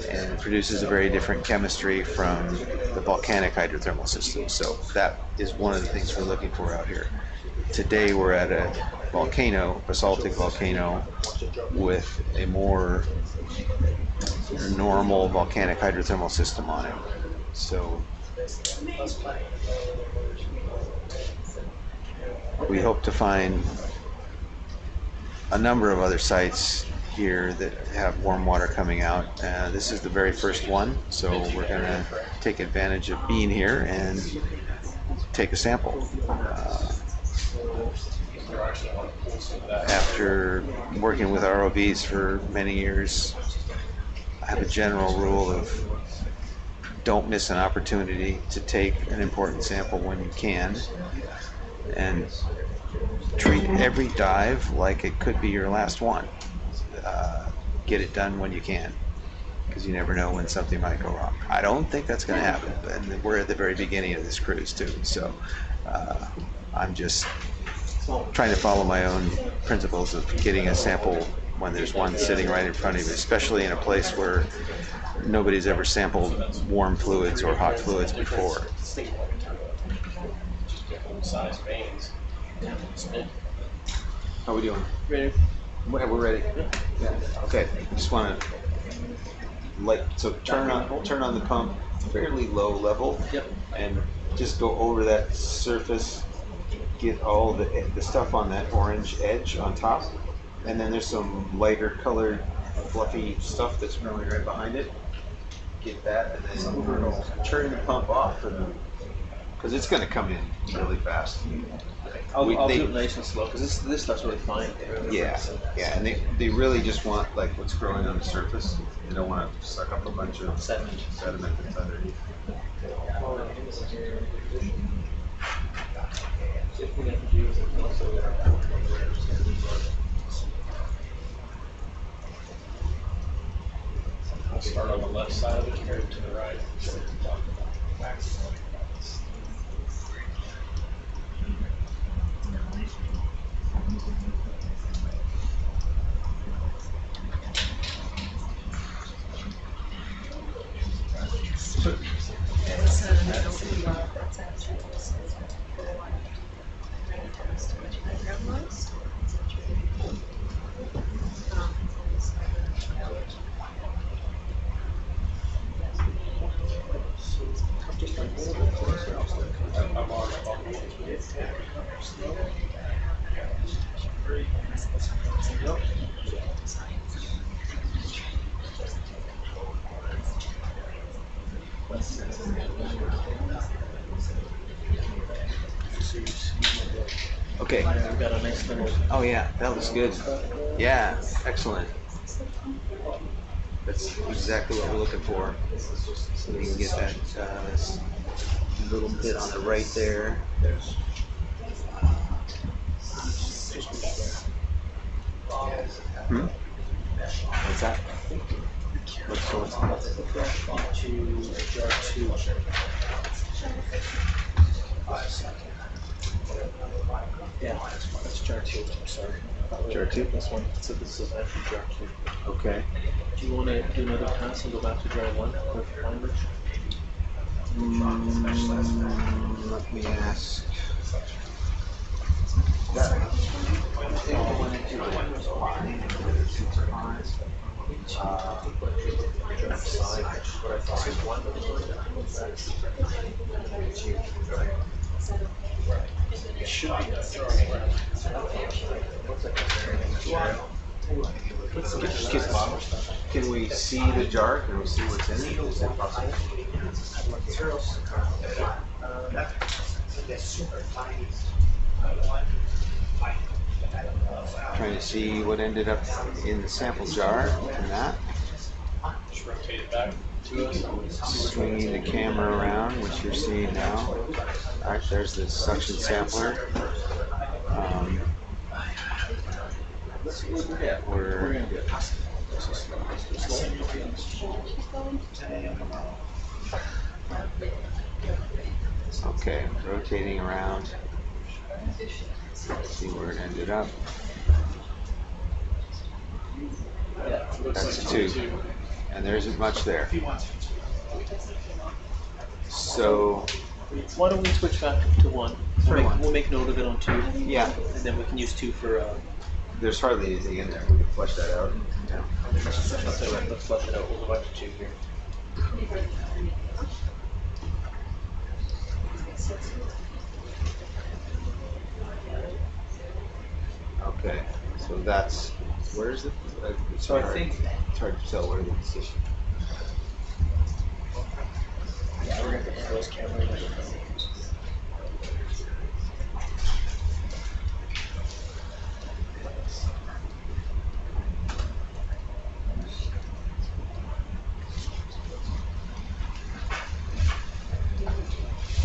and it produces a very different chemistry from the volcanic hydrothermal system. So that is one of the things we're looking for out here. Today we're at a volcano, basaltic volcano, with a more normal volcanic hydrothermal system on it. So we hope to find a number of other sites here that have warm water coming out. This is the very first one, so we're going to take advantage of being here and take a sample. After working with ROVs for many years, I have a general rule of don't miss an opportunity to take an important sample when you can, and treat every dive like it could be your last one. Get it done when you can, because you never know when something might go wrong. I don't think that's going to happen, and we're at the very beginning of this cruise too, so I'm just trying to follow my own principles of getting a sample when there's one sitting right in front of you, especially in a place where nobody's ever sampled warm fluids or hot fluids before. How are we doing? Ready? We're ready. Yeah. Okay. Just want to turn on the pump fairly low level. Yep. And just go over that surface. Get all the stuff on that orange edge on top, and then there's some lighter colored fluffy stuff that's growing right behind it. Get that, and then turn the pump off, because it's going to come in really fast. I'll do it nice and slow, because this stuff's really fine. Yeah, and they really just want like what's growing on the surface. They don't want to suck up a bunch of sediment that's underneath. I'll start on the left side of it, carry it to the right. Okay. We've got a nice little. Oh yeah, that looks good. Yeah, excellent. That's exactly what we're looking for. So we can get that little bit on the right there. What's that? What's Yeah, that's jar 2. I'm sorry. Jar 2? This one. So this is actually jar 2. Okay. Do you want to do another pass and go back to jar 1 with language? Let me ask. It should be. Can we see the jar? Can we see what's in it? Is that possible? Trying to see what ended up in the sample jar. Open that. Just rotate it back to us. Swinging the camera around, which you're seeing now. All right, there's the suction sampler. We're okay, rotating around. Let's see where it ended up. That's 2. And there isn't much there. So why don't we switch back to 1? We'll make note of it on 2. Yeah. And then we can use 2 for. There's hardly anything in there. We can flush that out. Yeah. Let's flush it out. We'll go back to 2 here. Okay. So that's where is it? So I think it's hard to tell where the position. Yeah, we're gonna put those cameras.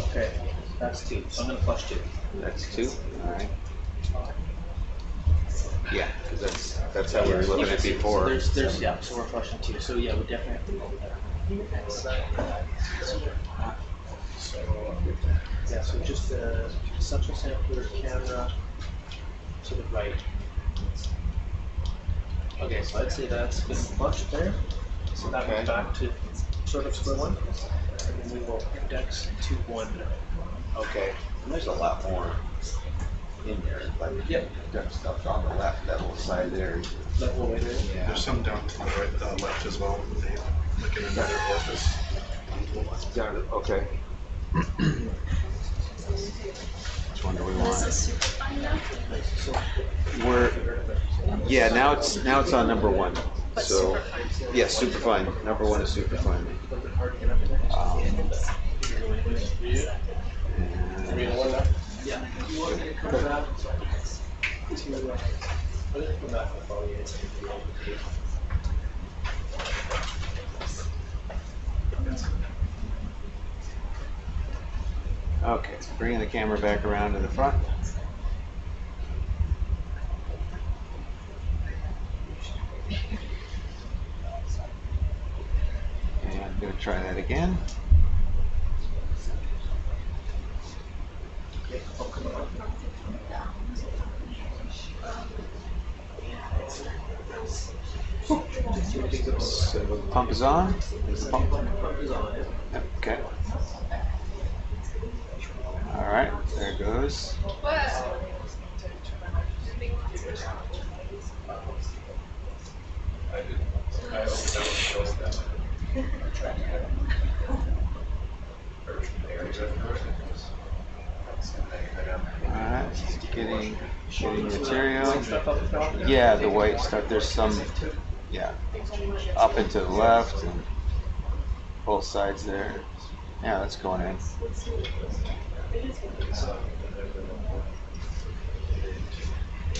Okay, that's 2. So I'm gonna flush 2. That's 2. All right. Yeah, because that's how we were looking at before. So there's yeah. So we're flushing 2. So yeah, we definitely have to go there. Yeah, so just the suction sampler camera to the right. Okay, so I'd say that's been flushed there. So that goes back to sort of square 1. And then we will index to 1. Okay. And there's a lot more in there. Like, got stuff on the left, that little side there. That little way there? Yeah. There's some down to the right, left as well. They look in another orifice. Got it. Okay. Which one do we want? This is super fine now. Now it's on number 1. But So superfine. yes, superfine. Number 1 is superfine. Yeah. You want me to come back to come back with all the Okay, bringing the camera back around to the front. And I'm going to try that again. So the pump is on. Is the pump on? Yep, okay. All right, there it goes. Alright, getting material. Yeah, the white stuff. There's some, up and to the left and both sides there. Yeah, that's going in.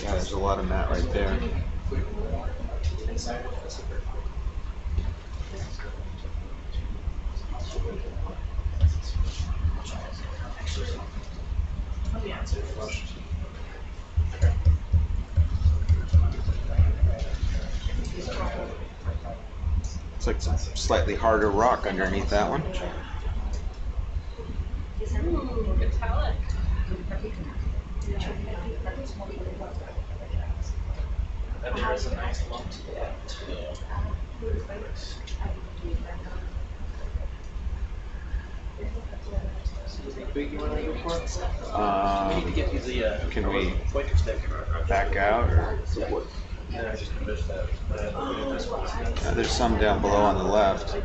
Yeah, there's a lot of mat right there. It's like some slightly harder rock underneath that one. Ooh, metallic. And there is a nice lump to that. Big you want to go for? We need to get you the can we pointer stick. Back out or what? Yeah, I just missed that. There's some down below on the left.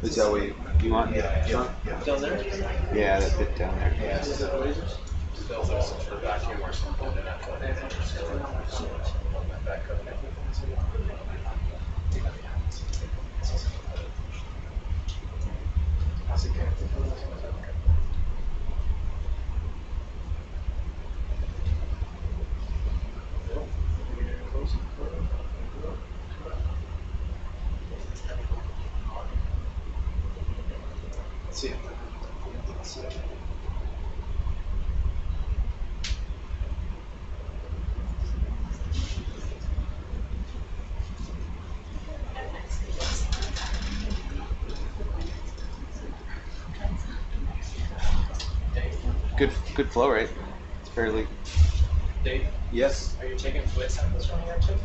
Is that what you want? Down there? Yeah, that bit down there. Yeah. good flow rate. It's fairly. Dave, Yes. are you taking fluid samples from here too?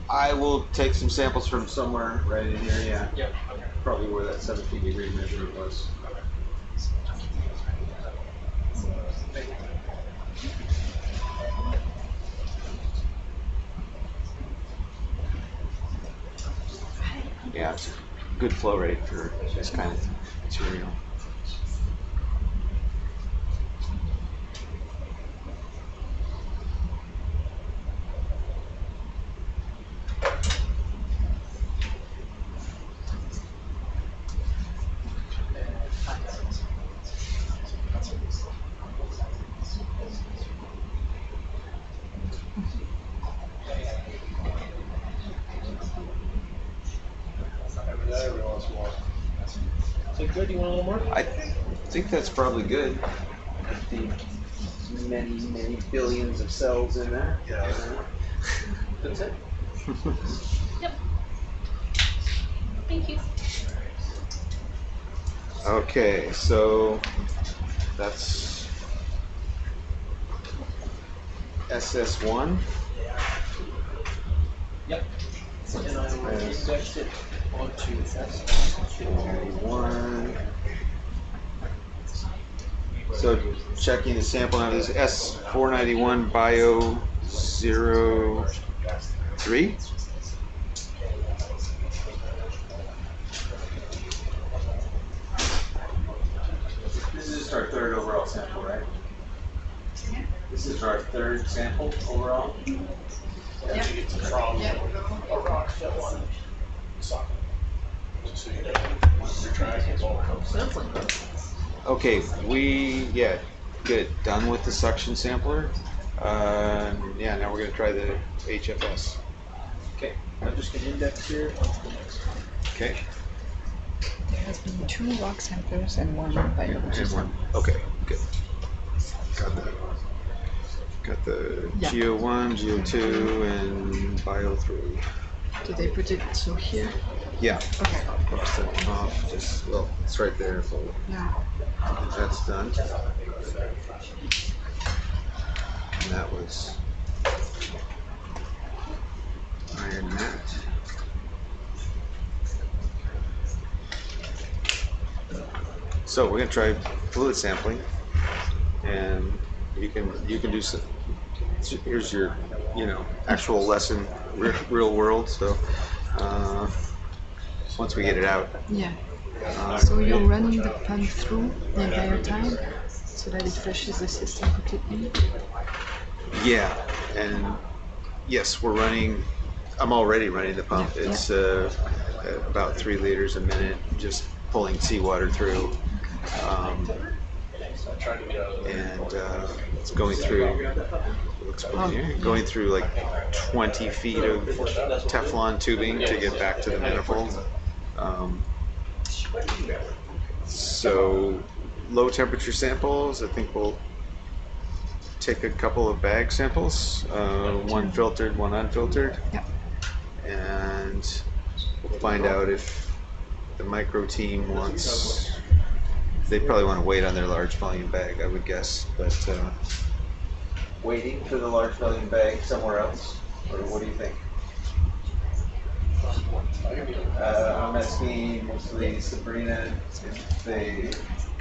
I will take some samples from somewhere right in here. Yeah. Yep. Okay. Probably where that 17-degree measurement was. Yeah, it's a good flow rate for this kind of material. Every once in a while. Is it good? You want a little more? I think that's probably good. The many billions of cells in there. Yeah. That's it? Yep. Thank you. Okay, so that's SS1. Yep. And I will index it onto S1. So checking the sample now, this is S0491 Bio 03. This is our third overall sample, right? This is our third sample overall? Yeah. It's from a rock that one socket. So you know, you're trying to all come sampling. Okay, we get it done with the suction sampler. Yeah, now we're going to try the HFS. Okay, I'm just going to index here. Okay. There has been 2 rock samplers and 1 biology sample. Okay, good. Got the Yeah. Geo 1, Geo 2, and Bio 3. Did they put it so here? Yeah. Okay. Cross that one off. Just, well, it's right there. So Yeah. that's done. And that was iron mat. So we're gonna try fluid sampling, and you can do some. Here's your, actual lesson, real world. So once we get it out. Yeah. So you're running the pump through the entire time so that it flushes the system completely? Yeah, and yes, we're running. I'm already running the pump. Yeah. It's about 3 liters a minute, just pulling seawater through. And it's going through. Going through like 20 feet of Teflon tubing to get back to the manifold. So low temperature samples, I think we'll take a couple of bag samples, one filtered, one unfiltered. Yeah. And we'll find out if the micro team wants. They probably want to wait on their large volume bag, I would guess, but waiting for the large volume bag somewhere else, or what do you think? I'm asking mostly Sabrina if they.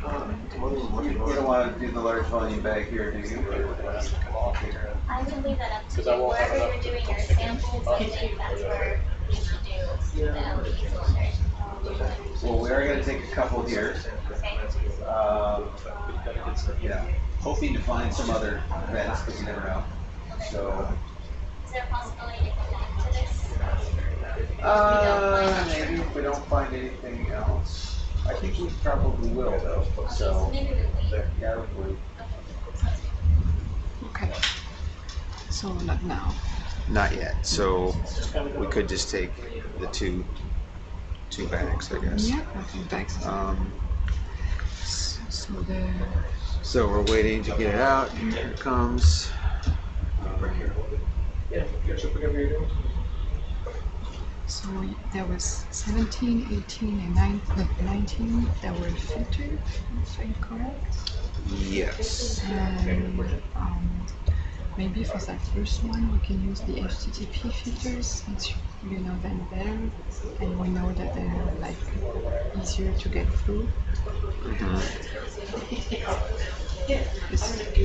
You don't want to do the large volume bag here, do you? I would leave that up to you. Wherever you're doing your samples, I think that's where you should do the LED filter. Well, we are going to take a couple here. Hoping to find some other vents, but you never know. So. Is there a possibility to come back to this? Maybe if we don't find anything else. I think we probably will, though. So. Maybe we wait. Yeah, we would. Okay. So not now. Not yet. So we could just take the two bags, I guess. Yeah, I think bags. So we're waiting to get it out. Here it comes. So there was 17, 18, and 19 that were filtered, if I'm correct. Yes. And maybe for that first one, we can use the HTTP filters since you know them better, and we know that they're like easier to get through.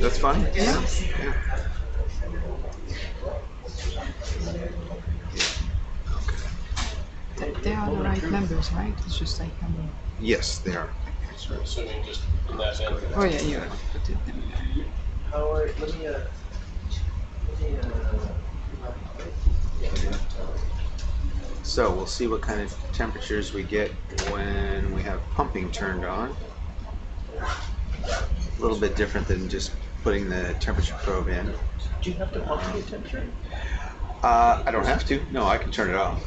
That's fine. Yeah. They are the right numbers, right? It's just like Yes, they are. Assuming just in that end. oh yeah, you put it in there. Howard, let me So we'll see what kind of temperatures we get when we have pumping turned on. A little bit different than just putting the temperature probe in. Do you have to pump to get temperature? I don't have to. No, I can turn it off.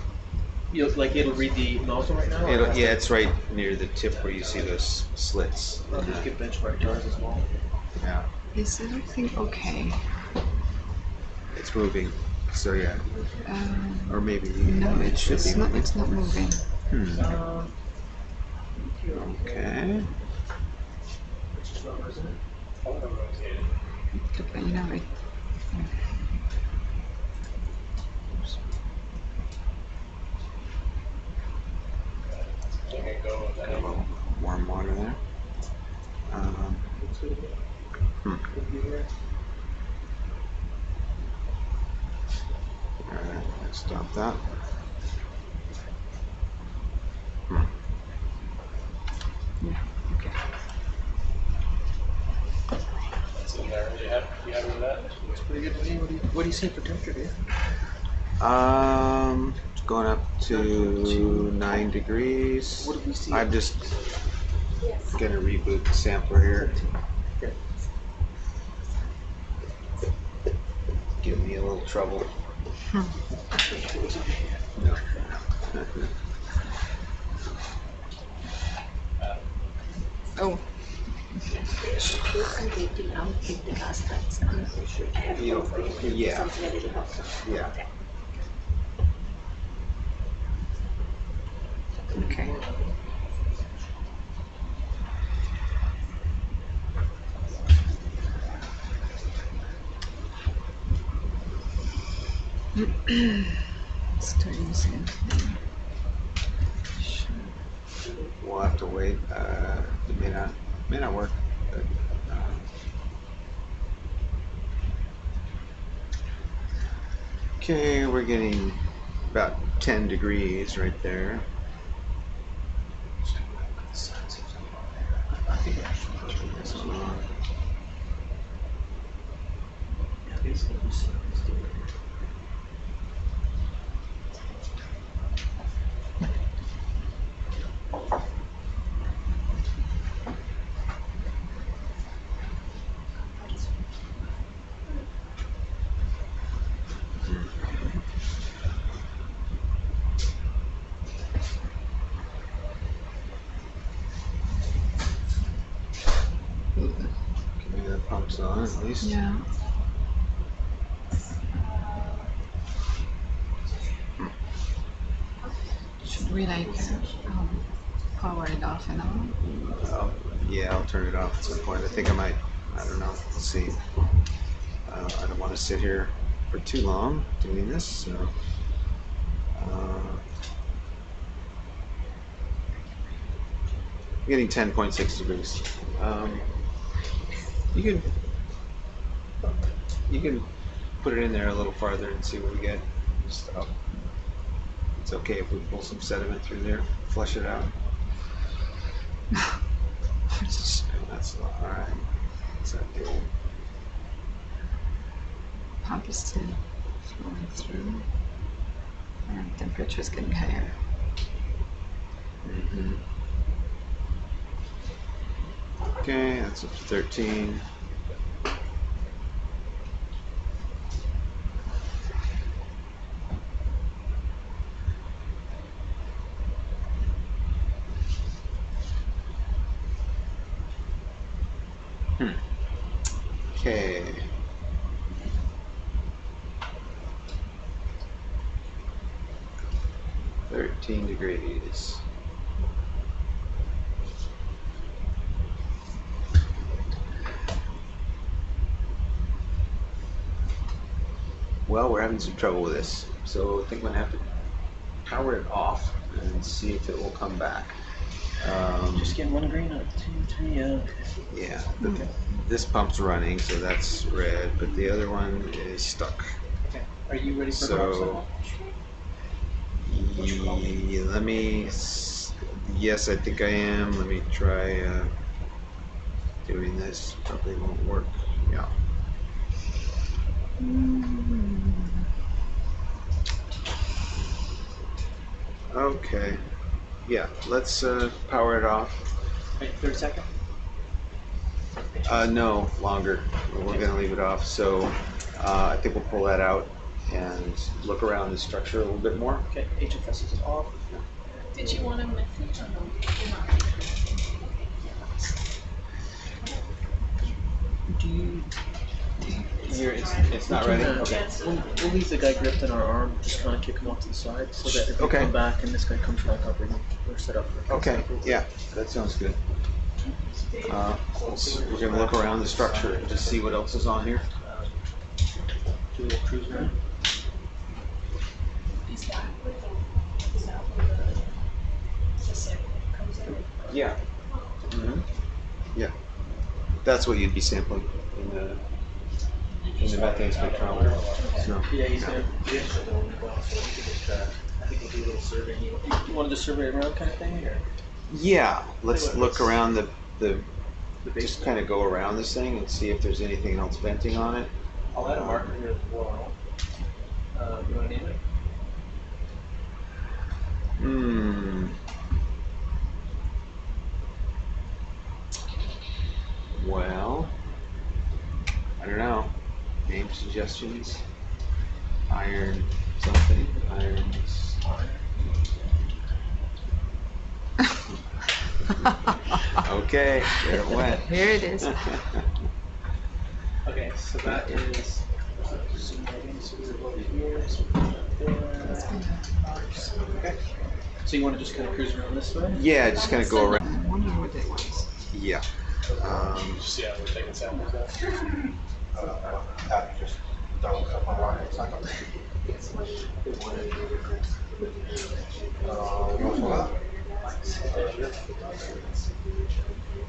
It'll read the nozzle right now? Yeah, it's right near the tip where you see those slits. I'll just get benchmark jars as well. Yeah, Is everything okay? it's moving. So yeah, or maybe No, it should it's be not. moving. It's not moving. Okay. You know it. Got a little warm water there. Alright, let's stop that. Yeah. Okay. That's in there. You happy with that? Looks pretty good to me. What do you say for temperature, Dave? It's going up to 9 degrees. What did we see? I'm just gonna reboot the sampler here. Okay. Give me a little trouble. No. Oh. Yeah. Yeah. Okay. Let's do the same thing. We'll have to wait. It may not work. But, okay, we're getting about 10 degrees right there. I think I should turn this one on. Maybe that pump's on at least. Yeah. Should we like power it off and on? Yeah, I'll turn it off at some point. I think I might. I don't know. Let's see. I don't want to sit here for too long doing this. So, getting 10.6 degrees. You can put it in there a little farther and see what we get. Stop. It's okay if we pull some sediment through there, flush it out. That's all right. What's that do? Pump is still flowing through, and temperature is getting higher. Okay, that's up to 13. Okay. Well, we're having some trouble with this, so I think I'm gonna have to power it off and see if it will come back. Just get one green up, 2, 3, yeah. Yeah, this pump's running, so that's red, but the other one is stuck. Okay. Are you ready for So, let me. Yes, I think I am. Let me try doing this. Probably won't work. Yeah. Okay. Yeah, let's power it off. Wait, 30 seconds? No, longer. We're going to leave it off. So I think we'll pull that out and look around the structure a little bit more. Okay, HFS is off. Did you want a methane or no? Do you? It's not ready? Okay. We'll leave the guy gripped in our arm, just kind of kick him off to the side so that if we come back and this guy comes back up, we're set up. Okay, yeah, that sounds good. We're going to look around the structure and just see what else is on here. Do a little cruise around. Yeah. Yeah. That's what you'd be sampling in the methane spectrometer. So, yeah, he's going to. I think we'll do a little survey. You want to just survey around kind of thing? Or? Yeah, let's look around the just kind of go around this thing and see if there's anything else venting on it. I'll add a marker here as well. You want to name it? Well, I don't know. Name suggestions? Iron something? Iron. Okay, there it went. Here it is. Okay, so that is. Okay. So you want to just kind of cruise around this way? Yeah, just kind of go around. I wonder what it was. Yeah. See how we're taking samples now? Just don't up on water. It's not gonna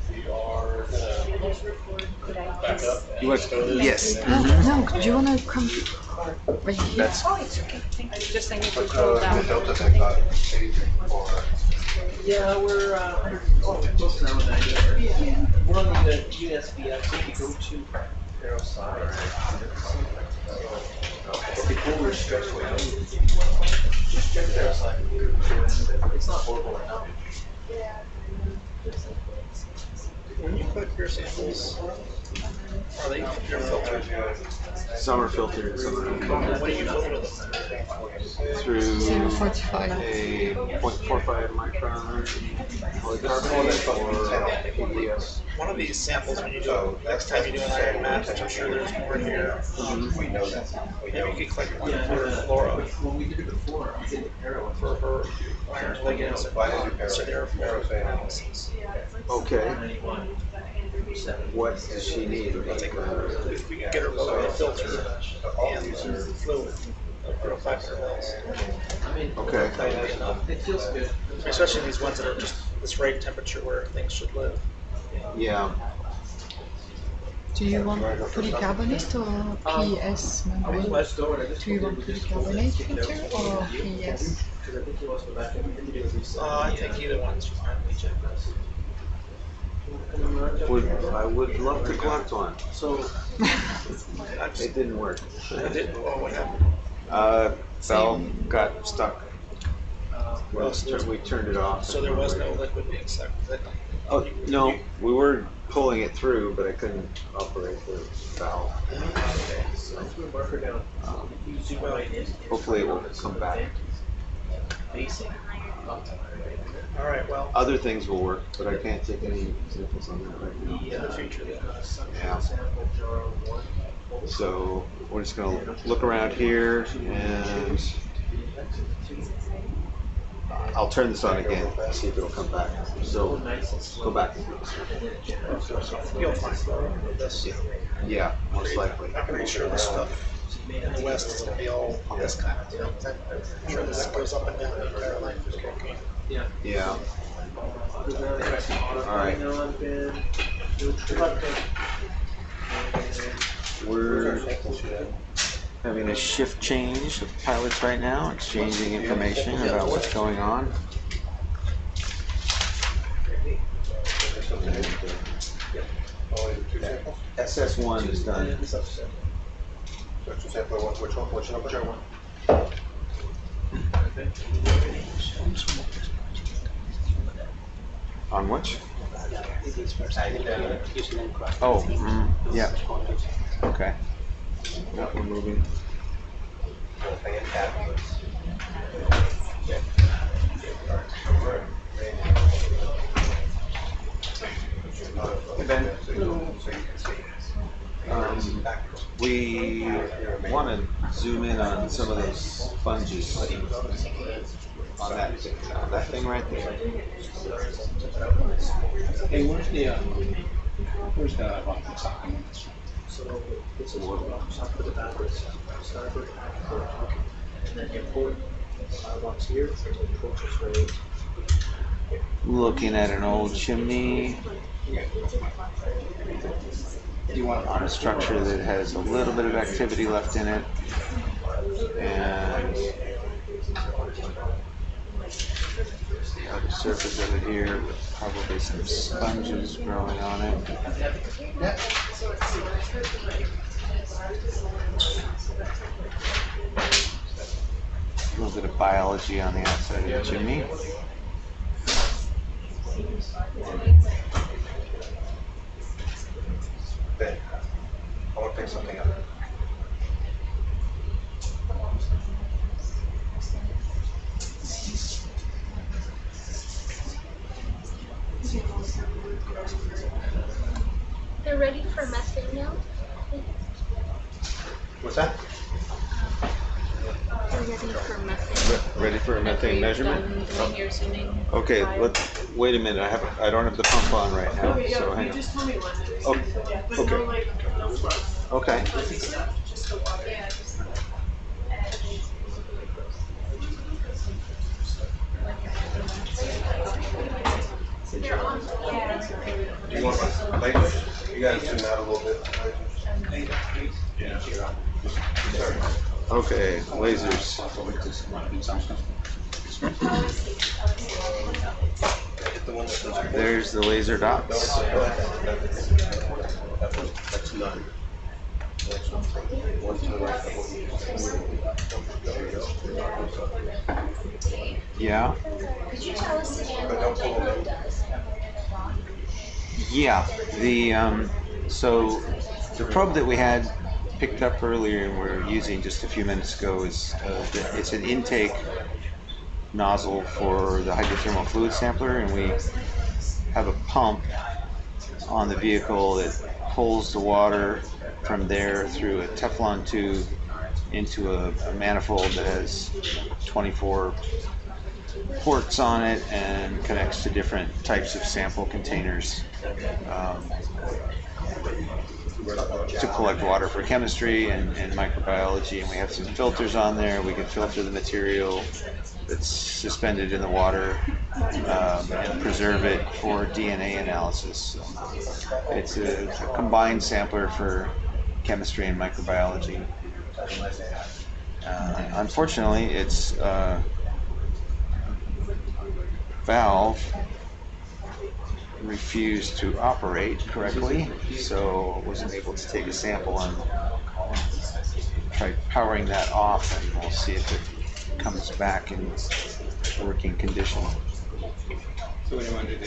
We are back up. You want? Yes. No, do you want to come right here? That's. Oh, it's okay. Thank you. Just I need to pull down. Yeah, we're close to around 90. We're on the USBX. If you go to Parasite, before we're stretched way out, just check Parasite. It's not horrible right now. When you put your samples, are they filtered? Some are filtered. Some are not. What do you filter them? Through 0.45. a 0.45 micron polycarbonate or PDS. One of these samples, when you do next time you do an iron match, which I'm sure there's more here. We know that. Maybe you could click one for Laura When we did it before, I did the Para for her iron ligands and so therefore analysis. Okay. What does she need? If we can get her lower filter and fluid, it'll 500 mils. Okay. It feels good. Especially these ones that are just this right temperature where things should live. Yeah. Do you want polycarbonate or PES membrane? Do you want polycarbonate filter or PES? I think either one's fine. I would love to collect one. So It didn't work. it didn't. Oh, what happened? Valve got stuck. We turned it off. So there was no liquid being sucked. Oh no, we were pulling it through, but I couldn't operate the valve. Hopefully it will come back. All right. Well. Other things will work, but I can't take any samples on that right now. In the future, Yeah. So we're just gonna look around here, and I'll turn this on again, see if it'll come back. So go back. You'll find this. Yeah, most likely. I'm pretty sure this stuff In the west, it's gonna be all this kind of deal. I'm sure this goes up and down the entire length. Yeah. Yeah. All right. We're having a shift change of pilots right now, exchanging information about what's going on. SS1 is done. Which one? On which? Oh, yeah. Okay. Yeah, we're moving. Hey Ben. We want to zoom in on some of those sponges on that thing right there. Hey, where's the So this is top of the backwards, starboard, and then import box here, approaches rate. Looking at an old chimney on a structure that has a little bit of activity left in it, and the outer surface of it here with probably some sponges growing on it. A little bit of biology on the outside of the chimney. Ben, I want to pick something up. They're ready for methane now? What's that? They're ready for methane. Ready for a methane measurement? Okay, wait a minute. I don't have the pump on right now, so hang on. Just tell me when. Okay. Do you want my lasers? You gotta zoom out a little bit. Okay, lasers. There's the laser dots. That's none. One to the right. Yeah. Could you tell us again what Jacob does? Yeah. So the probe that we had picked up earlier and we're using just a few minutes ago is it's an intake nozzle for the hydrothermal fluid sampler, and we have a pump on the vehicle that pulls the water from there through a Teflon tube into a manifold that has 24 ports on it and connects to different types of sample containers to collect water for chemistry and microbiology. And we have some filters on there. We can filter the material that's suspended in the water and preserve it for DNA analysis. So it's a combined sampler for chemistry and microbiology. Unfortunately, its valve refused to operate correctly, so wasn't able to take a sample and try powering that off, and we'll see if it comes back in working condition. So what do you want to do?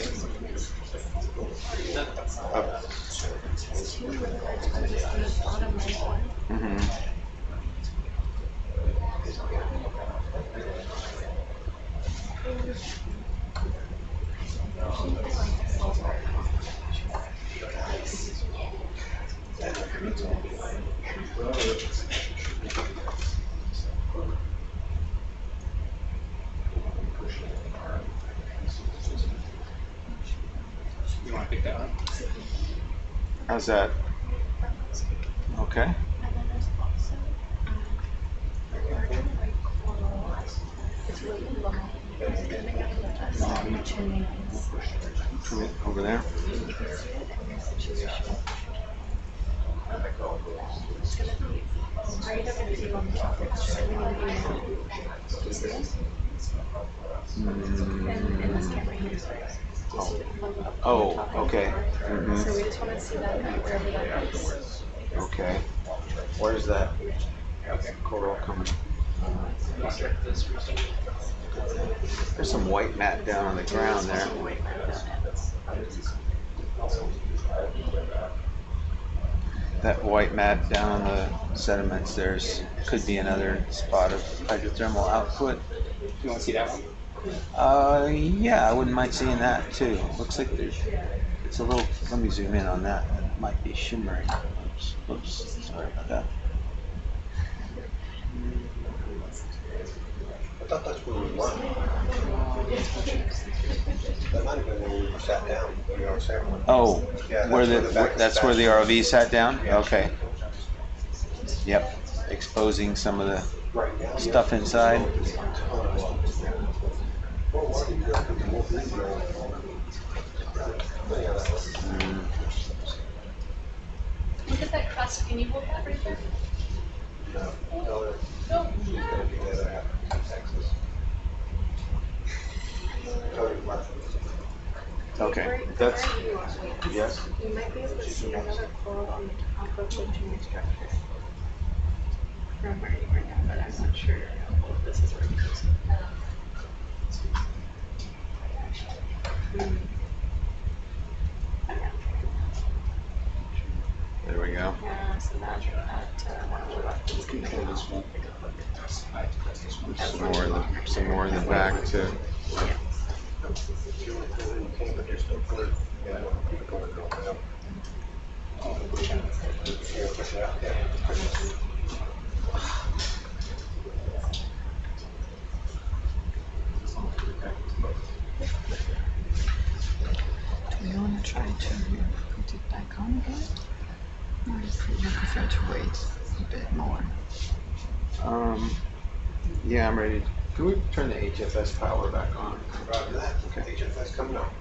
You want to pick that up? How's that? Okay. Come in over there. Oh, okay. Mm-hmm. So we just want to see that wherever that is. Okay. Where's that coral coming? There's some white mat down on the ground there. That white mat down on the sediments, could be another spot of hydrothermal output. You want to see that one? Yeah, I wouldn't mind seeing that too. Looks like it's a little, let me zoom in on that. It might be shimmering. Oops, sorry about that. I thought that's where we were. That might have been where we sat down when we were sampling. Oh, Yeah, that's where the ROV sat down? Okay. Yep, exposing some of the stuff inside. Look at that cusp. Can you hold that right there? No. Okay, that's, yes. You might be able to see another coral on the top of the chimney structure from where you are now, but I'm not sure if this is where it goes. There we go. Yeah, so that's Some more in the back too. Do you want to try to put it back on again? Or you prefer to wait a bit more? Yeah, I'm ready. Can we turn the HFS power back on? Roger that. Okay. HFS coming up.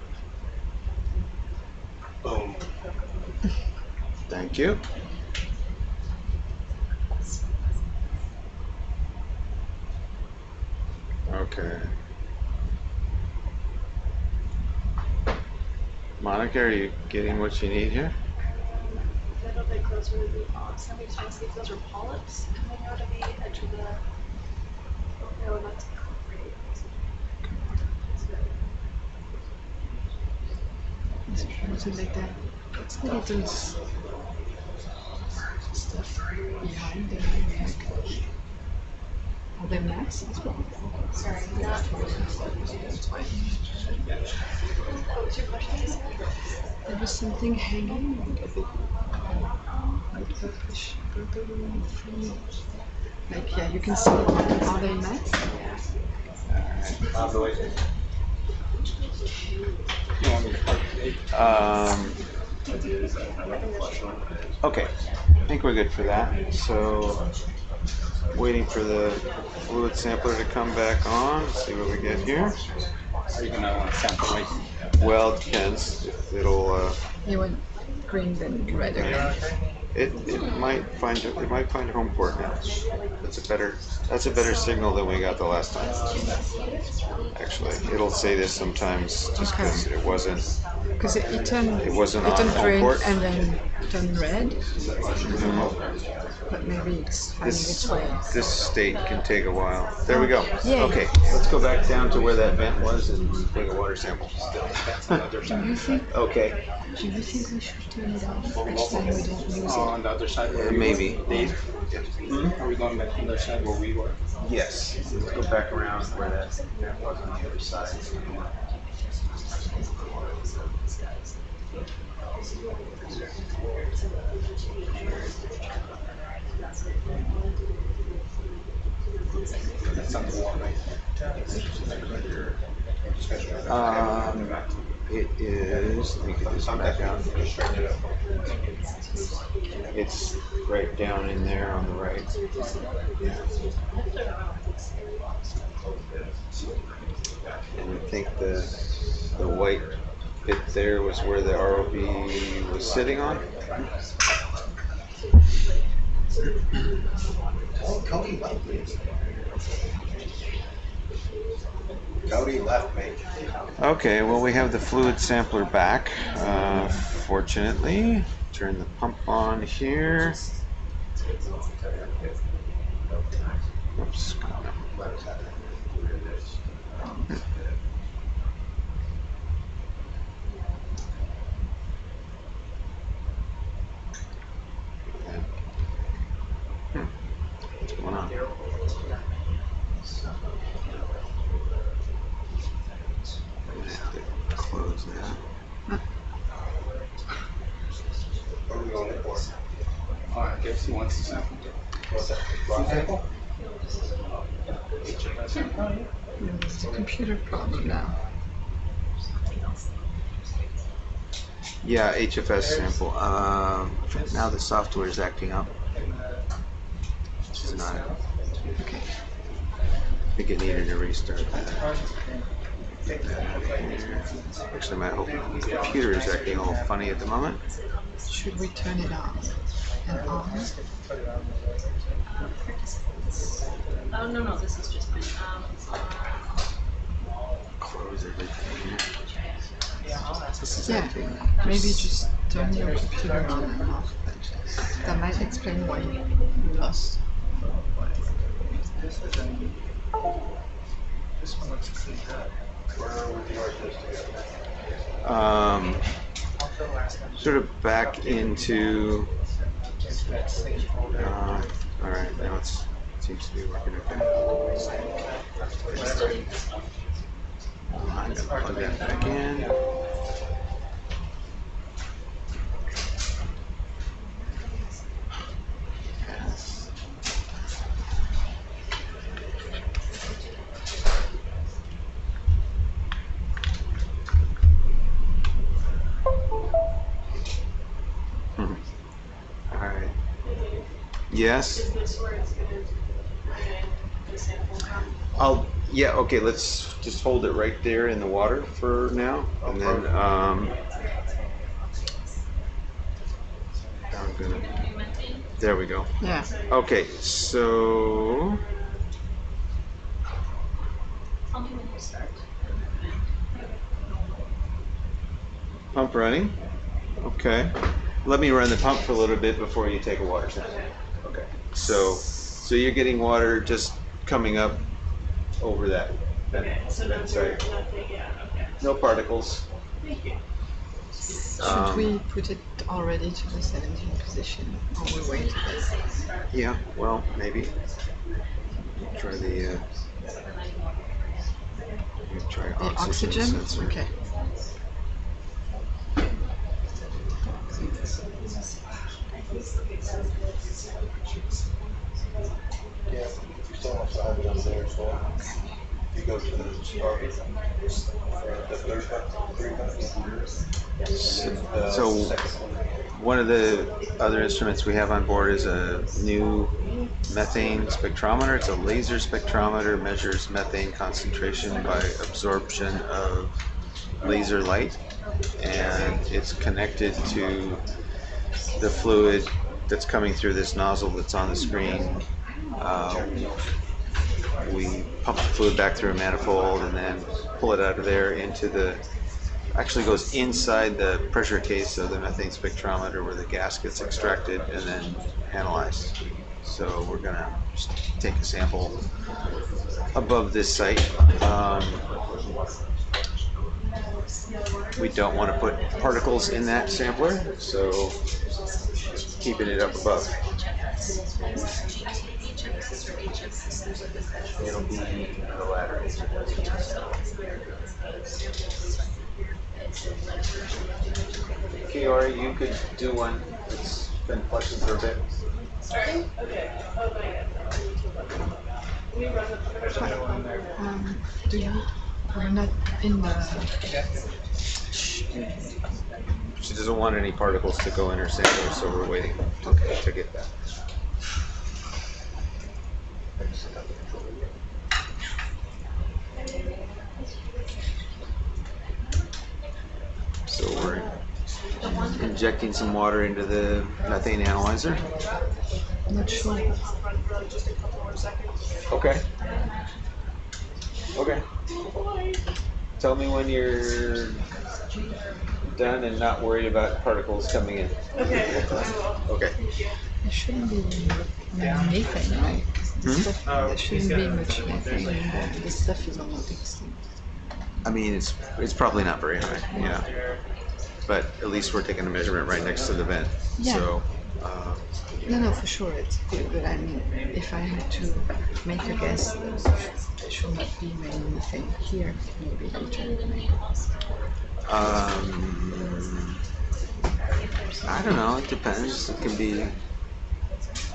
Boom. Thank you. Okay. Monica, are you getting what you need here? A little bit closer to the somebody trying to see if those are polyps coming out of the edge of the. No, that's concrete. Is it like that? It's the little stuff behind the neck. Are there mats as well? Sorry, not. What was your question? There was something hanging. Like purplish, like, yeah, you can see it. Are they mats? Okay, I think we're good for that. So, waiting for the fluid sampler to come back on. Let's see what we get here. Are you gonna sample right? Well, it depends. It'll. You want green then red again. It might find home port now. That's a better signal than we got the last time. Actually, it'll say this sometimes just because it wasn't. Because it turned on home green port. and then turned red. But maybe it's finding its way. This state can take a while. There we go. Yay. Okay, let's go back down to where that vent was and take a water sample. Okay. Do you think we should turn it off next time we don't use it? On the other side where Maybe. Dave? Are we going back on the other side where we were? Yes. Let's go back around where that was on the other side. That's on the wall, right? It is you could just back out. It's right down in there on the right. And I think the white bit there was where the ROV was sitting on. Oh, Cody left me. Cody left me. Okay, well we have the fluid sampler back, fortunately. Turn the pump on here. Oops. What's going on? Close that. What are we going for? I guess he wants to sample. What's that? Rock sample? It's a computer problem now. Yeah, HFS sample. Now the software is acting up. Which is not. Okay. I think it needed a restart. Actually, my whole computer is acting a little funny at the moment. Should we turn it on and on? Oh, no, this is just mine. Close everything. This is Yeah, acting. maybe just turn your computer on and off. That might explain why you lost. This one looks pretty good. Where would you like this to go? Sort of back into. All right, now it seems to be working okay. I'm gonna plug that back in. All right. Yes. Is this where it's going to hang the sample from? Yeah, okay, let's just hold it right there in the water for now, and then, I'm gonna, there we go. Yeah. Okay, so, Tell me when you start. pump running, okay. Let me run the pump for a little bit before you take a water sample. Okay, so you're getting water just coming up over that So that side. nothing, yeah, okay. No particles. Thank you. Should we put it already to the 17th position, or we wait? Yeah, well, maybe. Try the try oxygen sensor. Okay. Yeah, you still have to have it on there, so you go to the start, the third So one of the other instruments we have on board is a new methane spectrometer. It's a laser spectrometer, measures methane concentration by absorption of laser light, and it's connected to the fluid that's coming through this nozzle that's on the screen. We pump the fluid back through a manifold and then pull it out of there into the, actually goes inside the pressure case of the methane spectrometer where the gas gets extracted and then analyzed. So we're gonna just take a sample above this site. We don't want to put particles in that sampler, so just keeping it up above. It'll be the latter. Kiora, you could do one. It's been flushing for a bit. Starting? Okay. Oh, not yet. We run the Do you? We're not in the. She doesn't want any particles to go in her sample, so we're waiting to get that. So we're injecting some water into the methane analyzer. Not sure. Just a couple more seconds. Okay. Okay. Tell me when you're done and not worried about particles coming in. Okay. Okay. There shouldn't be methane, right? There shouldn't be much methane involved. The stuff is almost extinct. I mean, it's probably not very high, yeah. But at least we're taking a measurement right next to the vent. Yeah. So, No, for sure it's good. But I mean, if I had to make a guess, there should not be many methane here. Maybe later. I don't know. It depends. It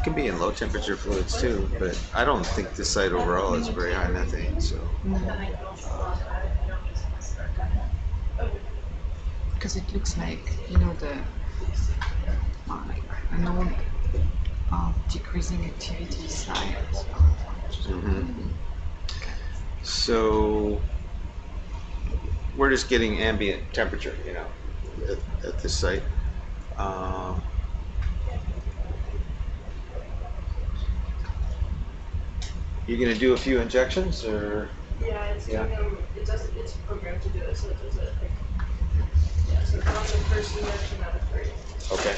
can be in low temperature fluids too. But I don't think this site overall is very high methane. So. Because it looks like, the an old decreasing activity site. So we're just getting ambient temperature, at this site. You're gonna do a few injections, or? Yeah, it's programmed to do it, so it does it. So on the first injection out of 3. Okay.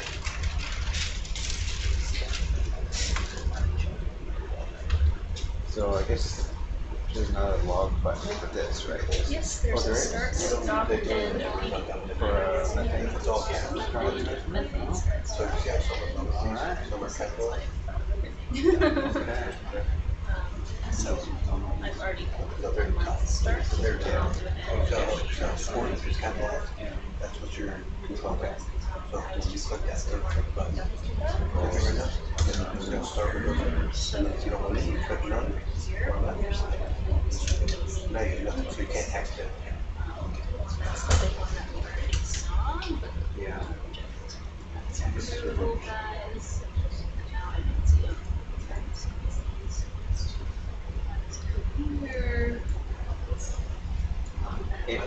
So I guess there's not a log button for this, right? Yes, there's a start, stop, and a reading. It's all Methane starts. So if you have someone So I've already pulled my start. That's what you're okay. So when you click that third click button, it's going to start with those. And if you don't want to, you click run. Now you have nothing, so you can't text it. Yeah. It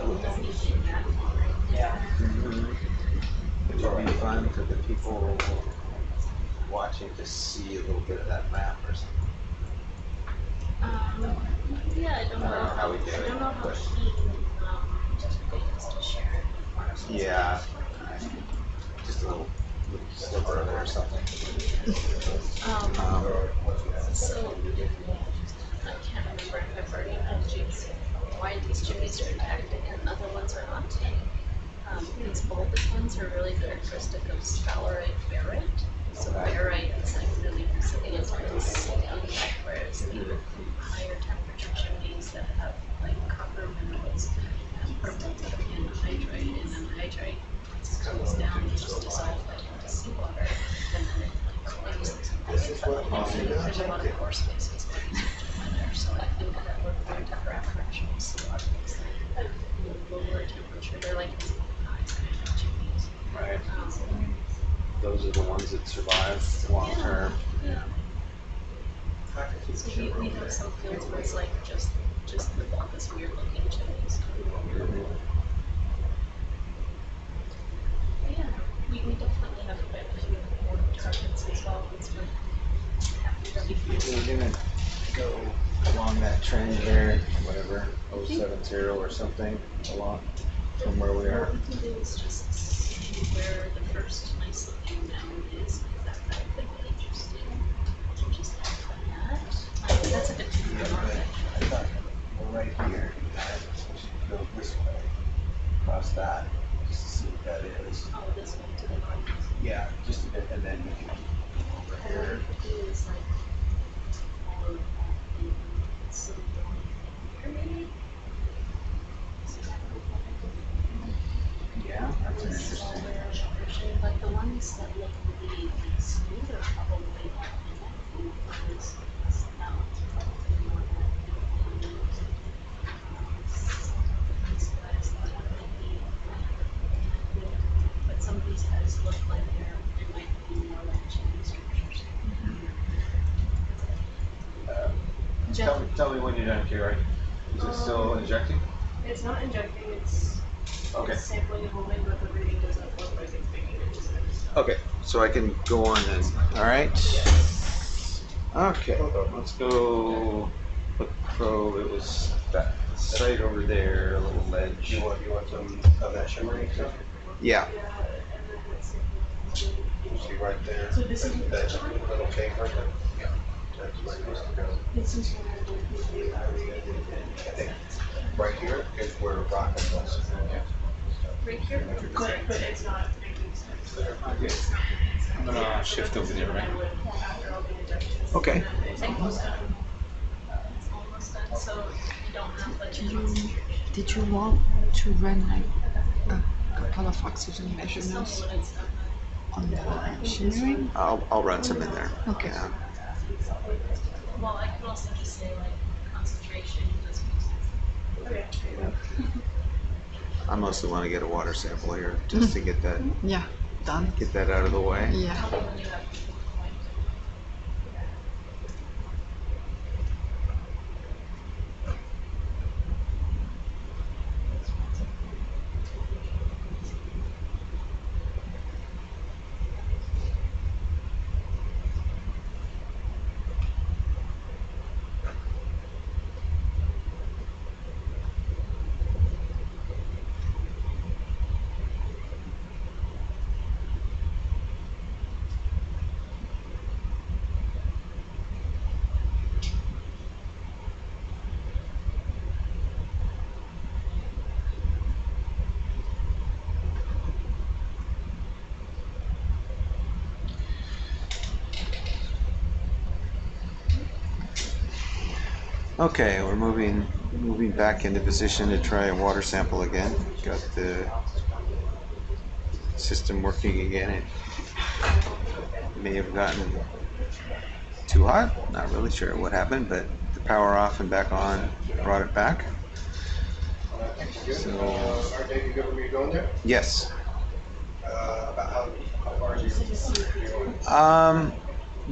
would be fun for the people watching to see a little bit of that map or something. Yeah, I don't know how we do it. I don't know how keen Jessica is to share it. Yeah. Just a little sliver of it or something. So I can't remember if I've already told you why these chimneys are impacted and other ones are not. These bulbous ones are really characteristic of sphalerite barite. So barite is like really resilient to this, whereas the higher temperature chimneys that have like copper minerals are built up in hydrite, and then hydrite comes down and just dissolves into seawater, and then it clings. There's a lot of pore spaces in there, so I think that we're going to have fractional seawater. At lower temperature, they're like high chimneys. Right. Those are the ones that survive long term. Yeah. So we have some fields where it's like just the this weird looking chimneys. Yeah, we definitely have quite a few more targets as well. We're gonna go along that trend there, whatever, 070 or something, along from where we are. What we can do is just see where the first nice looking mound is, because that would be really interesting. Just that. That's a bit too far. Well, right here, we should go this way, across that, just to see what that is. Oh, this way to the north. Yeah, just a bit, and then you can over here. Is like all of some here maybe? Yeah, that's an interesting. But the ones that look really smoother Jeff. me when you're done, Kira. Is it still injecting? It's not injecting, it's Okay. sampling and holding, but the reading doesn't look like it's making it. Okay, so I can go on then. All right. Okay, let's go look probe. It was that site over there, a little ledge. You want some of that shimmering stuff? Yeah. You see right there, So this is that little cave right there? Yeah. That's where it used to go. It's just I think right here is where rock was. right here, but it's not making sense. I'm gonna shift over there, right? Okay. It's almost done. It's almost done, so you don't have like Did you want to run like a couple of oxygen measurements on the shimmering? I'll run some in there. Okay. Yeah. Well, I could also just say like concentration. Okay. I mostly want to get a water sample here just to get that. Yeah, done. Get that out of the way. Yeah. Okay, we're moving back into position to try a water sample again. Got the system working again. It may have gotten too hot. Not really sure what happened, but the power off and back on brought it back. So, Are they good for me going there? yes. About how far are you?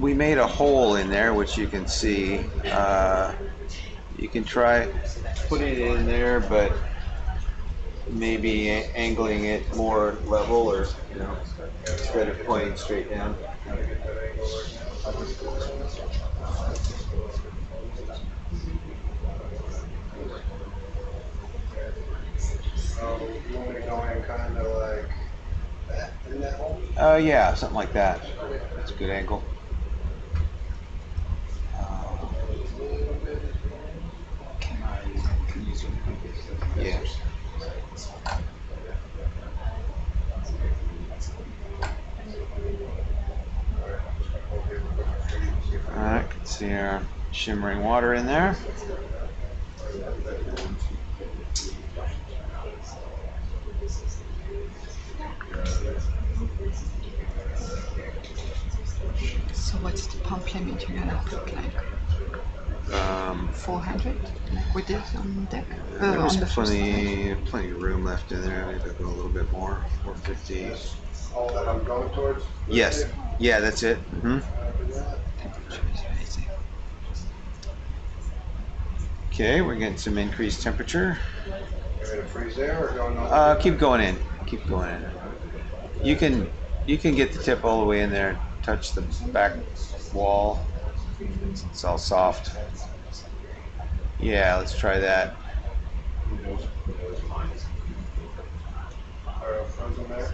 We made a hole in there, which you can see. You can try putting it in there, but maybe angling it more level, or instead of pointing straight down. So you want me to go in kind of like that in that hole? Yeah, something like that. That's a good angle. Yeah. Alright, can see our shimmering water in there. So what's the pump limit you're gonna put, like 400, like we did on deck? There's On the first plenty of room left in there. Maybe I'll go a little bit more. 450. All that I'm going towards? Yes. Yeah, that's it. Okay, we're getting some increased temperature. You're gonna freeze there or going on? Keep going in. Keep going in. You can get the tip all the way in there. Touch the back wall. It's all soft. Yeah, let's try that. Are frozen there?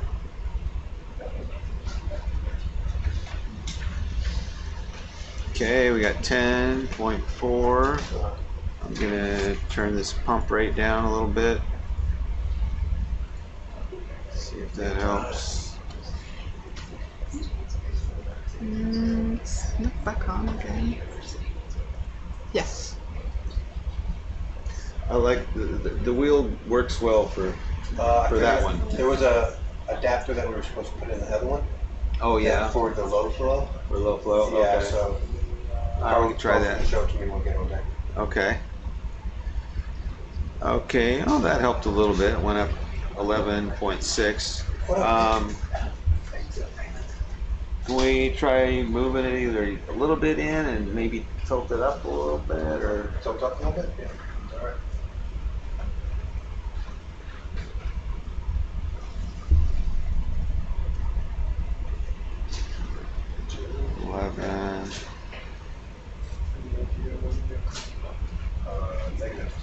Okay, we got 10.4. I'm gonna turn this pump rate down a little bit. See if that helps. Look back on again. Yes. I like the wheel works well for that one. There was a adapter that we were supposed to put in the other one. Oh yeah. For the low flow. For low flow. Yeah. Okay. So I'll try that. Show it to me when we get on deck. Okay. Okay. Oh, that helped a little bit. It went up 11.6. Can we try moving it either a little bit in and maybe tilt it up a little bit, or Tilt up a little bit? Yeah. All right. 11. Negative.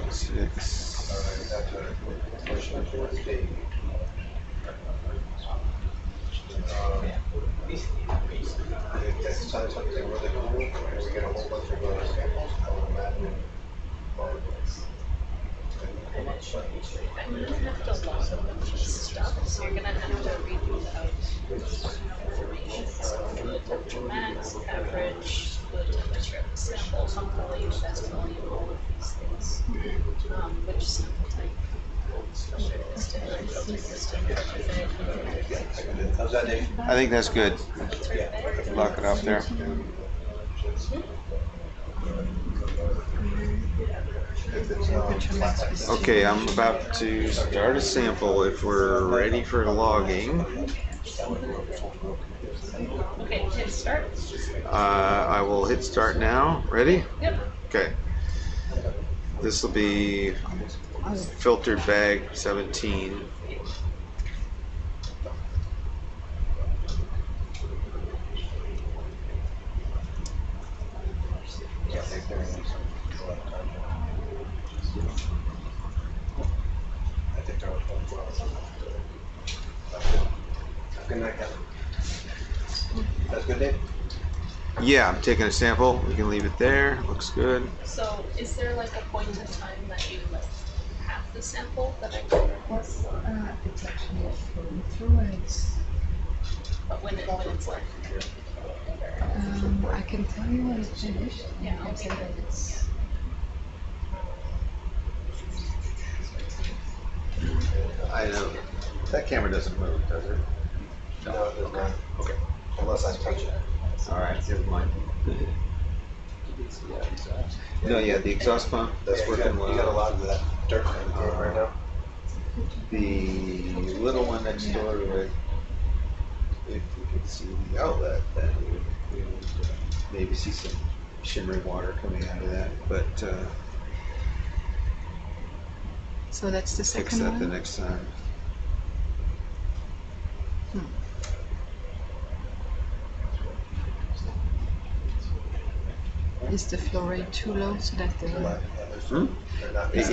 6. All right, that's a question towards D. That's something really cool, and we get a whole bunch of samples, I would imagine. I'm gonna have to log a bunch of stuff, so you're gonna have to read out information. So fluid temperature max, average, fluid temperature of the sample, pump volume, best volume, all of these things. Which sample type? How's that, Dave? I think that's good. Lock it up there. Okay, I'm about to start a sample if we're ready for logging. Okay, hit start. I will hit start now. Ready? Yep. Okay. This will be filtered bag 17. Good night, Kevin. That's good, Dave? Yeah, I'm taking a sample. We can leave it there. Looks good. So is there like a point in time that you like have the sample that I can record? It's actually flowing through and it's. But when it's like. I can tell you when it's finished. Yeah, I I'll say take that it. it's. I know. That camera doesn't move, does it? No, it does not. Okay. Unless I touch it. All right, never mind. No, yeah, the exhaust pump, that's Yeah, working well. You got a lot of that dirt coming through right now. The little one next door to it, if we could see the outlet, then we would maybe see some shimmering water coming out of that. But So that's the fix second that one. the next time. Is the flow rate too low so that the.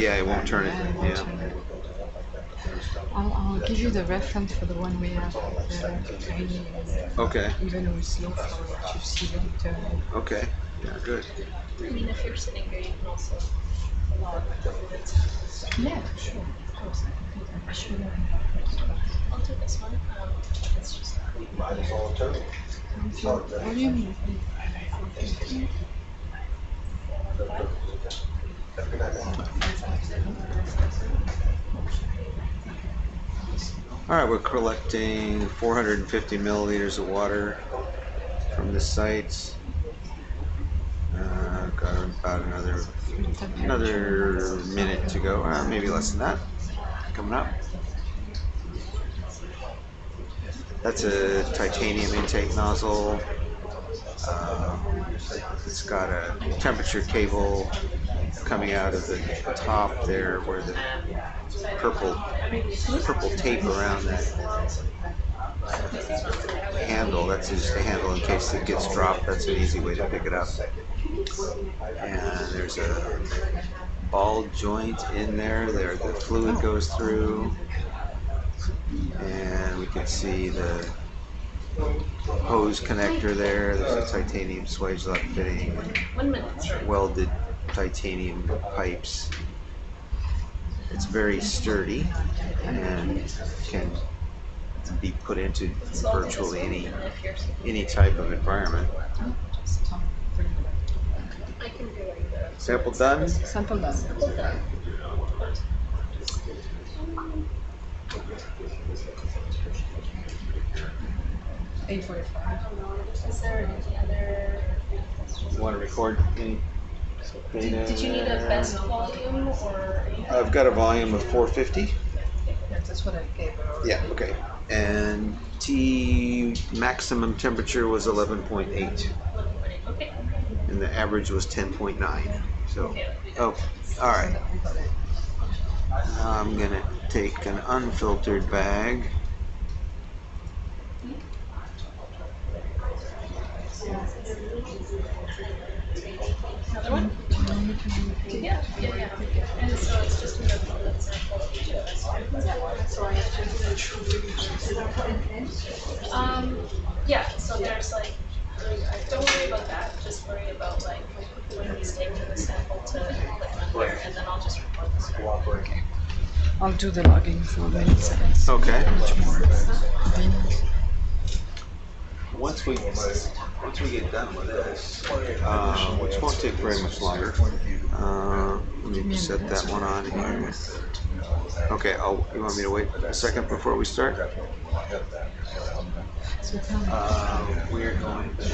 Yeah, it won't turn it. Yeah. I'll give you the reference for the one we have. Tiny, Okay. even with low flow rate, you see them turn. Okay. Yeah, good. I mean, if you're sitting here, you can also log the fluid. Yeah, sure, of course. I should I'll do this one. It's just. Mine is all internal. Volume. All right, we're collecting 450 milliliters of water from the sites. Got about another minute to go. Maybe less than that. Coming up. That's a titanium intake nozzle. It's got a temperature cable coming out of the top there where the purple tape around that handle. That's just a handle in case it gets dropped. That's an easy way to pick it up. And there's a ball joint in there. There the fluid goes through. And we can see the hose connector there. There's a titanium swage lock fitting. 1 minute. Welded titanium pipes. It's very sturdy and can be put into virtually any type of environment. I can do like the. Sample done? Sample done. Sample done. 8:45. Is there any other? You want to record any data? Did you need a best volume or? I've got a volume of 450. That's what I gave her. Yeah, okay. And T maximum temperature was 11.8. Okay. And the average was 10.9. So, oh, all right. Now I'm gonna take an unfiltered bag. Another one? Yeah. And so it's just another bullet sample of each of us. Yeah, so there's like, don't worry about that, just worry about like when he's taking the sample to equipment here, and then I'll just record the sample. I'll do the logging for many seconds. Okay. Much more convenient. Once we get done with this, which won't take very much longer, let me set that one on here. Okay, you want me to wait a second before we start? We're going to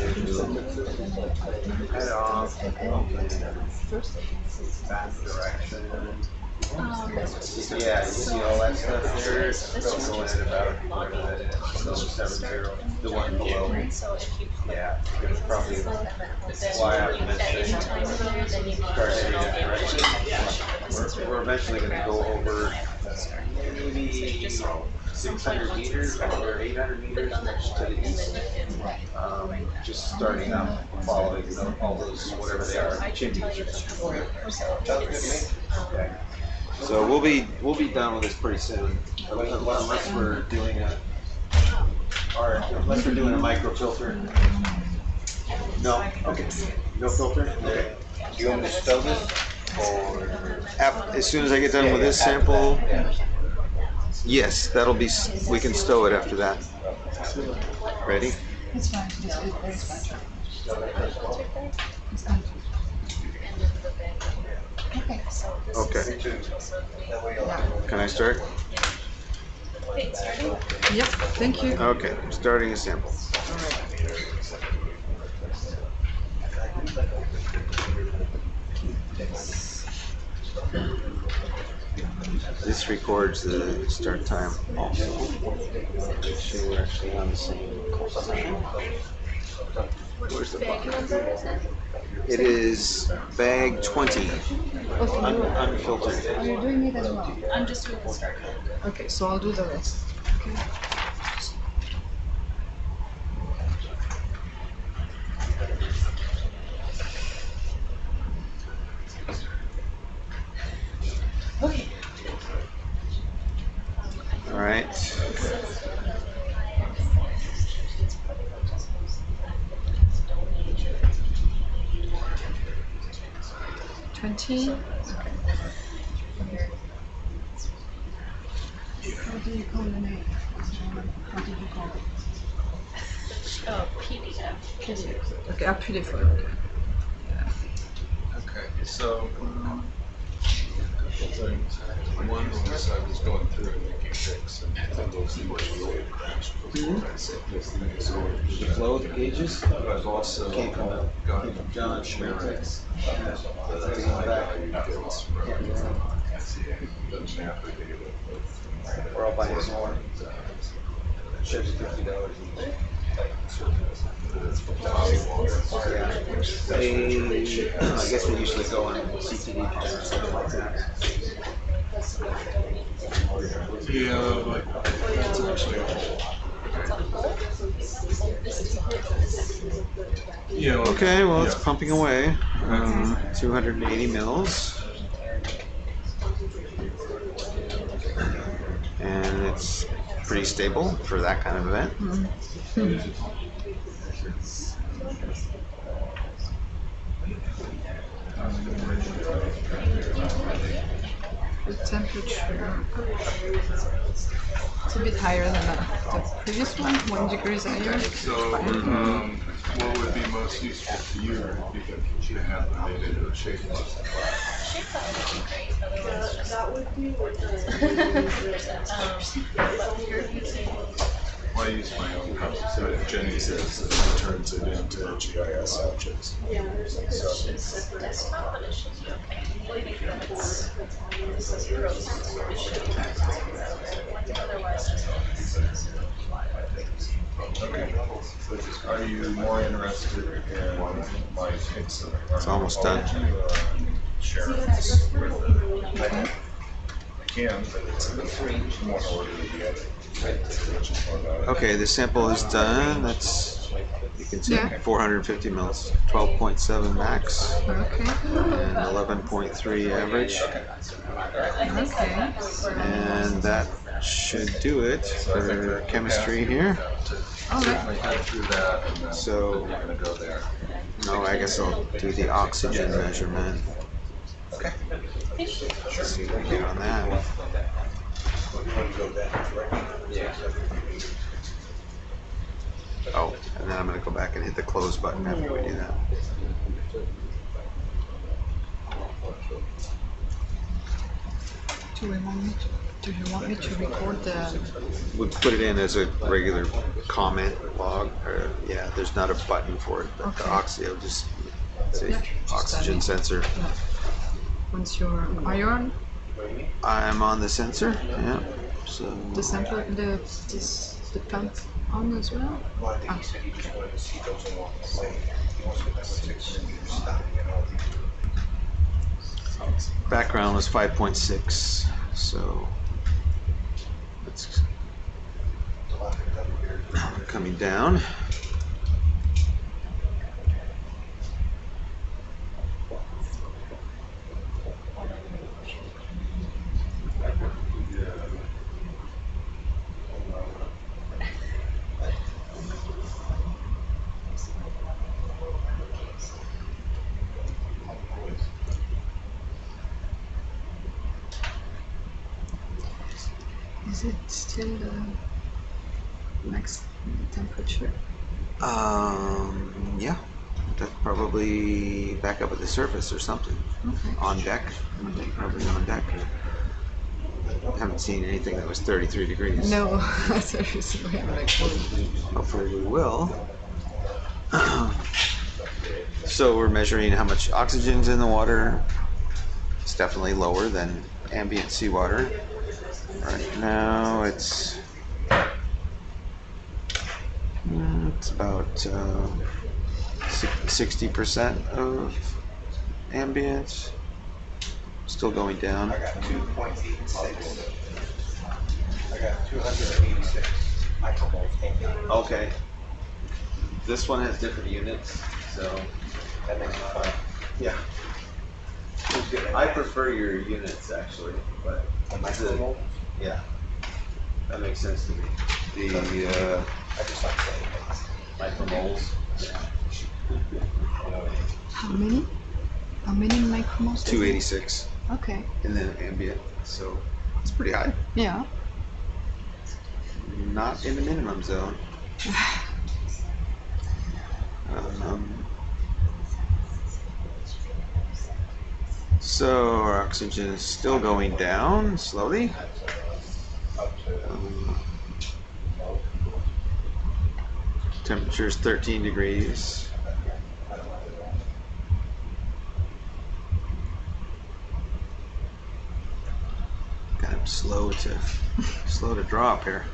head off in that direction. Yeah, you see all that stuff there? Going at about whatever that is, 70, the one below. Yeah, it's probably why I'm mentioning start heading that direction. We're eventually going to go over maybe 600 meters or 800 meters to the east. Just starting out following all those, whatever they are, chimneys. Okay. So we'll be done with this pretty soon, unless we're doing a microfilter. No, okay, no filter. Okay. Do you want me to stow this, or as soon as I get done with this sample? Yes, that'll be. We can stow it after that. Ready? It's fine. It's fine. Okay. Okay. Can I start? Yep, thank you. Okay, starting a sample. This records the start time also. Make sure we're actually on the same course. Where's the button? It is bag 20, unfiltered. Are you doing it as well? I'm just doing the start. Okay, so I'll do the rest. Okay. Okay. All right. 20. What do you call the name? What did you call it? Oh, PDF. Okay, I'll put it for you. Okay, so one was I was going through and making checks, and those things really crashed. The flow of the gauges? I've also Came from John Schmidt. We're all buying more. Shows you $50 each. I guess they usually go on CTD or something like that. Yeah, but that's actually Okay, well, it's pumping away. 280 mils. And it's pretty stable for that kind of event. The temperature, it's a bit higher than the previous one, 1 degree higher. So, what would be most useful to you to have made into a shape box? That would be what I use my own copy, so Jenny says that she turns it into GIS objects. Yeah, there's a separate desktop, but it should be okay. Okay. Are you more interested in my picks of It's almost done. Share this with I can, but it's in one order to the other. Okay, the sample is done. That's, you can see, Yeah. 450 mils, 12.7 max, Okay. and 11.3 average. Okay. And that should do it for chemistry here. So, no, I guess I'll do the oxygen measurement. Okay. Let's see what we get on that. Oh, and then I'm going to go back and hit the close button after we do that. Do you want me to record the? We'll put it in as a regular comment log. Or, yeah, there's not a button for it, but the I'll just say oxygen sensor. Yeah. Once you're iron. I'm on the sensor. Yeah. So The sample, the pump on as well. Ah. background was 5.6. So it's coming down. Is it still the max temperature? Yeah. That's probably back up at the surface or something. Okay. On deck. Probably on deck. I haven't seen anything that was 33 degrees. No, seriously, we haven't actually. Hopefully we will. So we're measuring how much oxygen's in the water. It's definitely lower than ambient seawater. Right now it's about 60% of ambient. Still going down. I got 2.86. I got 286 micromoles. Okay. This one has different units, so That makes it fun. yeah. I prefer your units actually, but Micromole? yeah, that makes sense to me. The I just like saying things. micromoles. How many? How many micromoles? 286 Okay. in the ambient, so it's pretty high. Yeah. Not in the minimum zone. So our oxygen is still going down slowly. Temperature is 13 degrees. Kind of slow to drop here.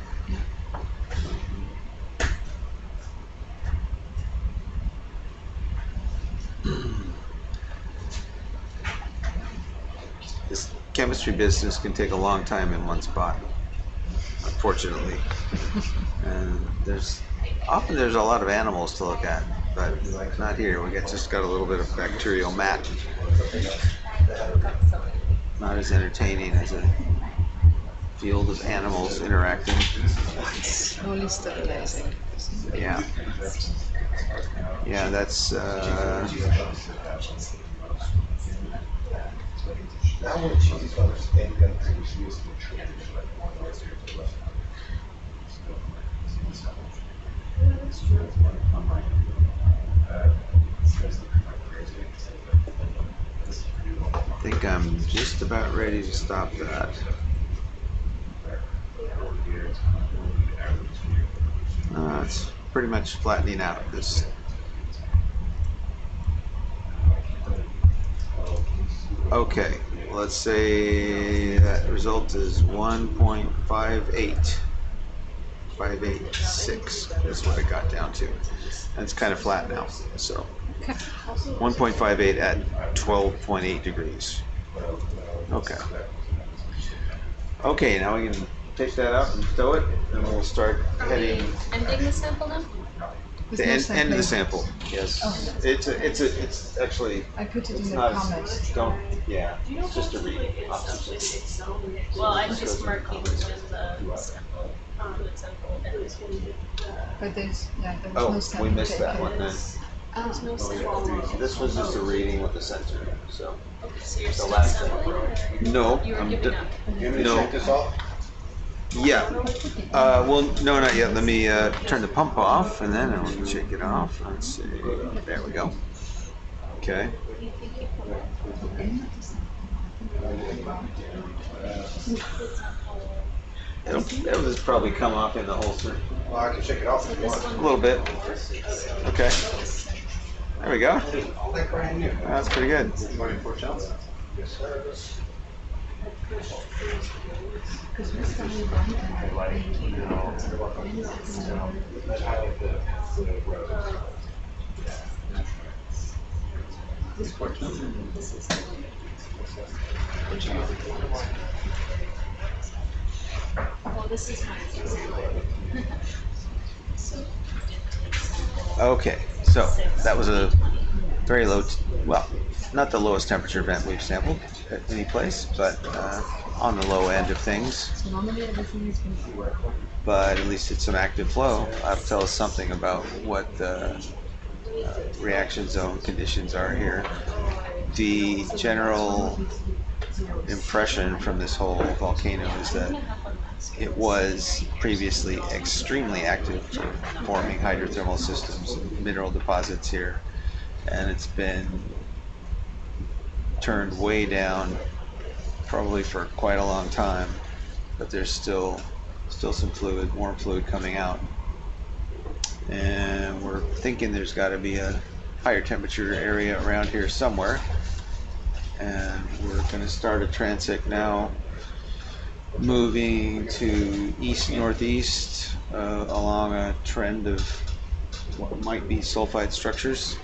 This chemistry business can take a long time in one spot, unfortunately. And there's a lot of animals to look at, but not here. We just got a little bit of bacterial mat. Not as entertaining as a field of animals interacting. Slowly stabilizing. Yeah. Yeah, that's I think I'm just about ready to stop that. It's pretty much flattening out this. Okay, let's say that result is 1.58. 586 is what it got down to. And it's kind of flat now. So 1.58 at 12.8 degrees. Okay. Okay, now we can take that out and stow it, and we'll start heading. Ending the sample now? The end of the sample. Yes. Oh. It's actually. I put it it's in the not- comments. Don't. Yeah. It's just a reading. Well, I'm just marking when the sample, But there was Oh, no we sample missed that taken. one then. There's no sample. This was just a reading with the sensor. So. Okay, so you're The still last sampling, or No. you were I'm giving d- up? You want me to No. check this off? Yeah. Well, no, not yet. Let me turn the pump off, and then I'll shake it off. Let's see. There we go. Okay. It'll just probably come off in the holster. Well, I can check it off if you want. A little bit. Okay. There we go. Like brand new. That's pretty good. 24 shells? Yes, sir. Well, this is mine. Okay. So that was a very low, well, not the lowest temperature vent we've sampled at any place, but on the low end of things. So normally everything is going to work. But at least it's some active flow. That'll tell us something about what the reaction zone conditions are here. The general impression from this whole volcano is that it was previously extremely active, forming hydrothermal systems and mineral deposits here, and it's been turned way down probably for quite a long time, but there's still some fluid, warm fluid coming out, and we're thinking there's got to be a higher temperature area around here somewhere, and we're going to start a transect now, moving to east-northeast along a trend of what might be sulfide structures.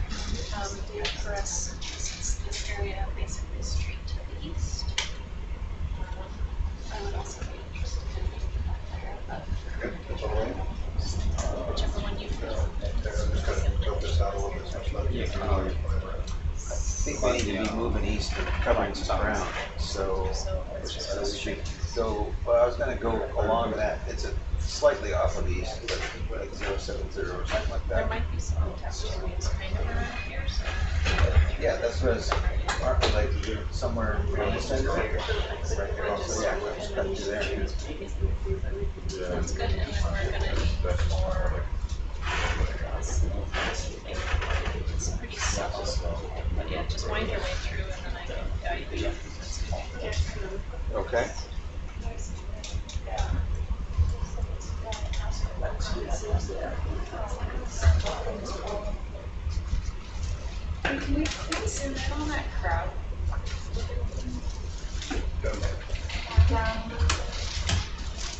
For us, since this area basically is straight to the east, I would also be interested in moving up there, but That's all right. whichever one you feel. I'm just gonna tilt this out a little bit. So it's not- I think we need to be moving east and covering some ground. So we should go. Well, I was going to go along that. It's a slightly off of east, but like 070 or something like There that. might be some temperature waves kind of around here, so. Yeah, that's what I was marking, like somewhere in the center. Right there. So yeah, we'll just cut through there. Sounds good, and then we're gonna aim for. It's pretty subtle, but yeah, just wind your way through, and then I can guide you. That's good. Okay. Hey, can we zoom in on that crowd?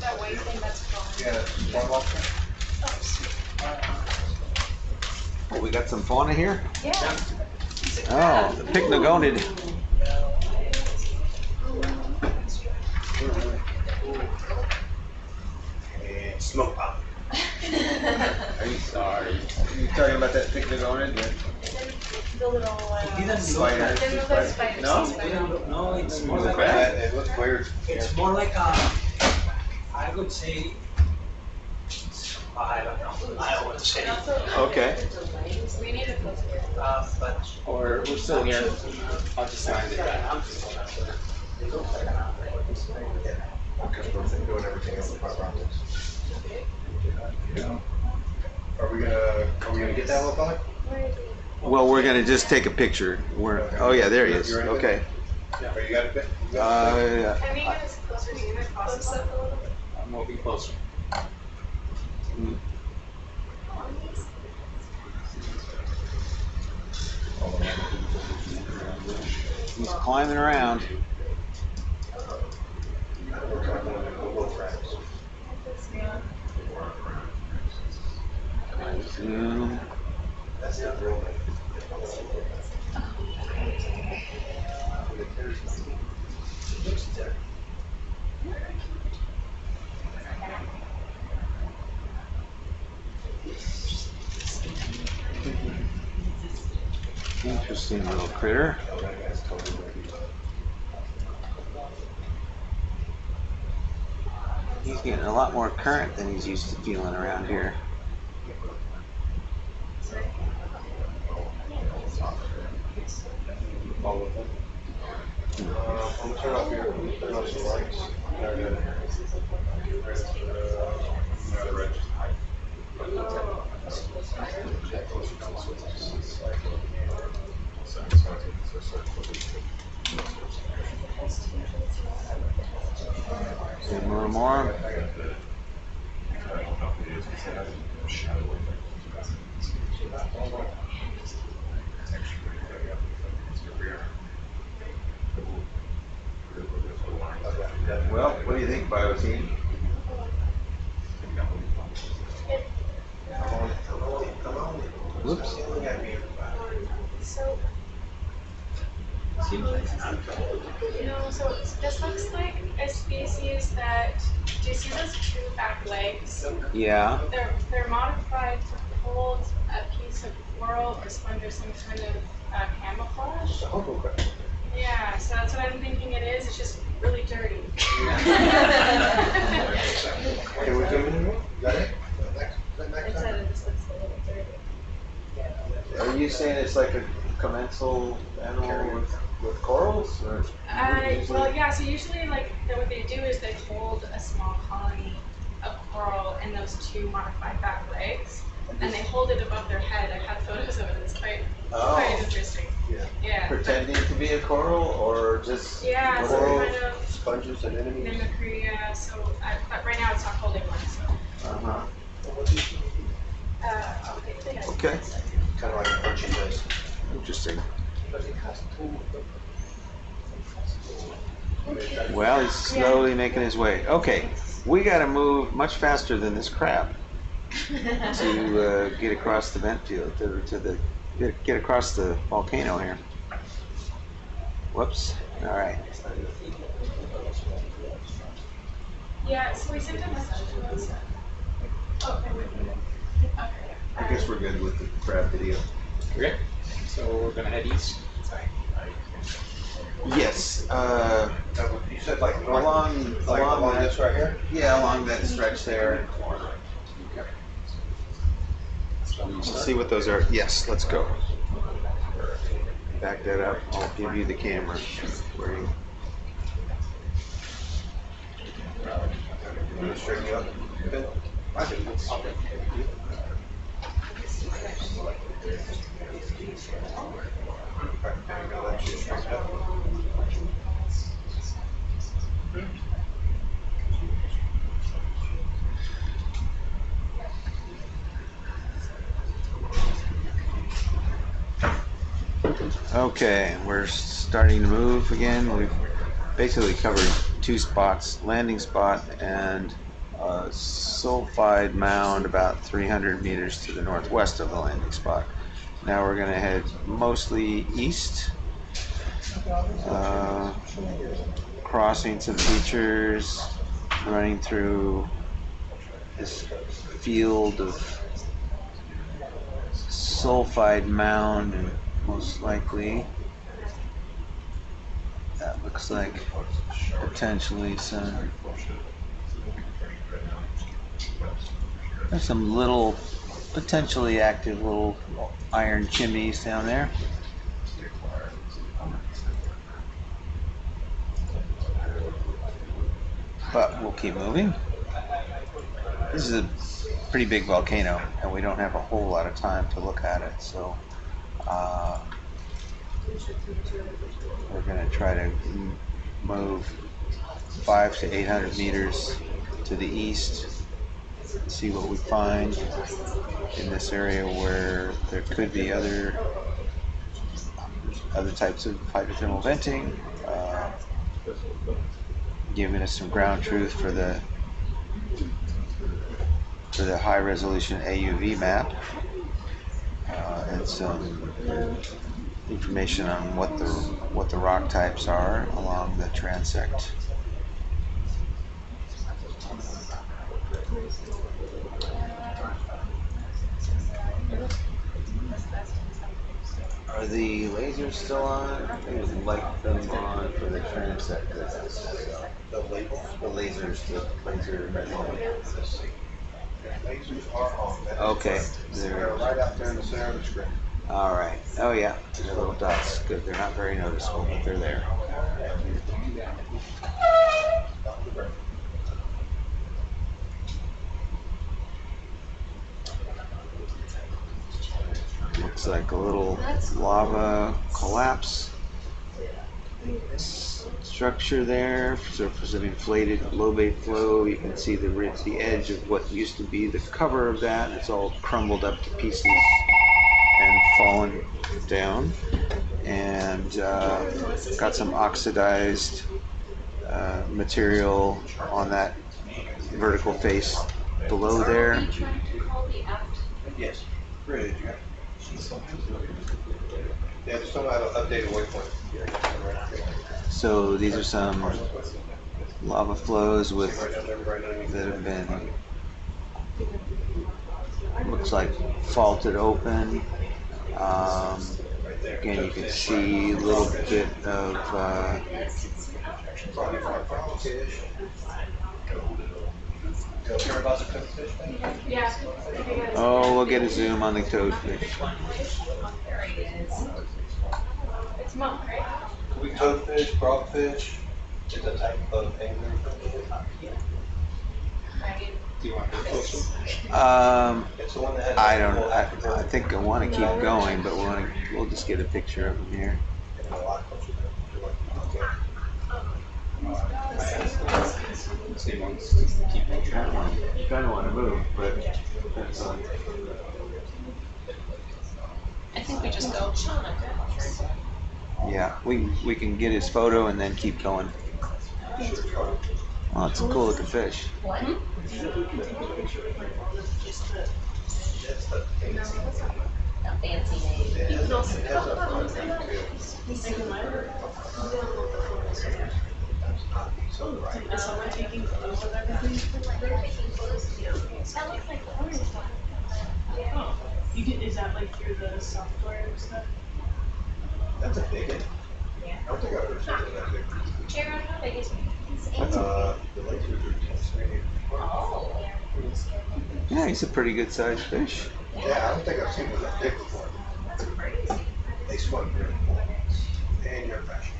That white thing that's going. Yeah, one walk. Oh, sweet. Oh, we got some fauna here. Yeah. Oh, the pycnogonid. And smoke pop. Are you sorry? Are you talking about that pycnogonid? The little, Spider. No? No, it's more Is it like bad? It looks weird. it's more like a, I would say, I don't know. I don't want to say. Okay. We need to go through. But Or we're still here. I'll just sign it. Because we're doing everything else with fiber optics. Are we gonna get that little fella? Well, we're gonna just take a picture. Oh yeah, there he is. Okay. Are you got it? Can we get as closer to you as possible? I'm moving closer. He's climbing around. Zoom. Interesting little critter. He's getting a lot more current than he's used to feeling around here. I'm gonna turn off your, turn off some lights. See a little more. Well, what do you think, Bio Team? Whoops. So, so this looks like a species that, do you see those two back legs? Yeah. They're modified to hold a piece of coral or sponge or some kind of camouflage. Yeah, so that's what I'm thinking it is. It's just really dirty. Can we zoom in? Is that it? It said it just looks a little dirty. Are you saying it's like a commensal animal with corals? Or Well, yeah, so usually what they do is they hold a small colony of coral in those two modified back legs, and they hold it above their head. I have photos of it. It's quite interesting. Yeah. Pretending to be a coral or just coral, so kind of sponges and enemies? mimicry, but right now it's not holding one, so. Okay. Kind of like a merchandise. Interesting. Well, he's slowly making his way. Okay, we got to move much faster than this crab to get across the vent field, get across the volcano here. Whoops. All right. Yeah, so we sent a message to us. Oh, okay. I guess we're good with the crab video. Okay, so we're gonna head east. Yes. You said like north, along this right here? Yeah, along that stretch there. Let's see what those are. Yes, let's go. Back that up. I'll give you the camera. Where you? I'm gonna straighten you up. Okay. I think it's Okay, we're starting to move again. We've basically covered two spots, landing spot and a sulfide mound about 300 meters to the northwest of the landing spot. Now we're going to head mostly east, crossing some features, running through this field of sulfide mound, and most likely that looks like potentially there's some little potentially active little iron chimneys down there. But we'll keep moving. This is a pretty big volcano and we don't have a whole lot of time to look at it, so we're going to try to move 500 to 800 meters to the east, see what we find in this area where there could be other other types of hydrothermal venting, giving us some ground truth for the high resolution AUV map, and some information on what the rock types are along the transect. Are the lasers still on? I think we'd like them on for the transect. The lasers, the laser. Lasers are on. Okay. They're right out there in the center of the screen. All right. Oh yeah, the little dots. Good. They're not very noticeable, but they're there. Looks like a little lava collapse structure there. Surface of inflated lobate flow. You can see the edge of what used to be the cover of that. It's all crumbled up to pieces and fallen down. And got some oxidized material on that vertical face below there. Yes. Really? Yeah, just don't have an updated waypoint. So these are some lava flows that have been, looks like, faulted open. Again, you can see a little bit of oh, we'll get a zoom on the toadfish. It's monk, right? Could we toadfish, frogfish? Is a type of angler. Do you want to go closer? I think I want to keep going, but we'll just get a picture of them here. Stay on. Keep on track. You kind of want to move, but that's on. I think we just go. Yeah, we can get his photo and then keep going. Oh, it's a cool looking fish. What? Fancy name. You can also is someone taking photos of everything? That looks like the orange one. Oh, you can, is that like through the software and stuff? That's a big one. Yeah. I don't think I've ever seen that big. Jared, how big is it? The lasers are 10 Oh. Yeah, he's a pretty good sized fish. Yeah, I don't think I've seen one that big before. That's crazy. They swim really cool. And you're fresh.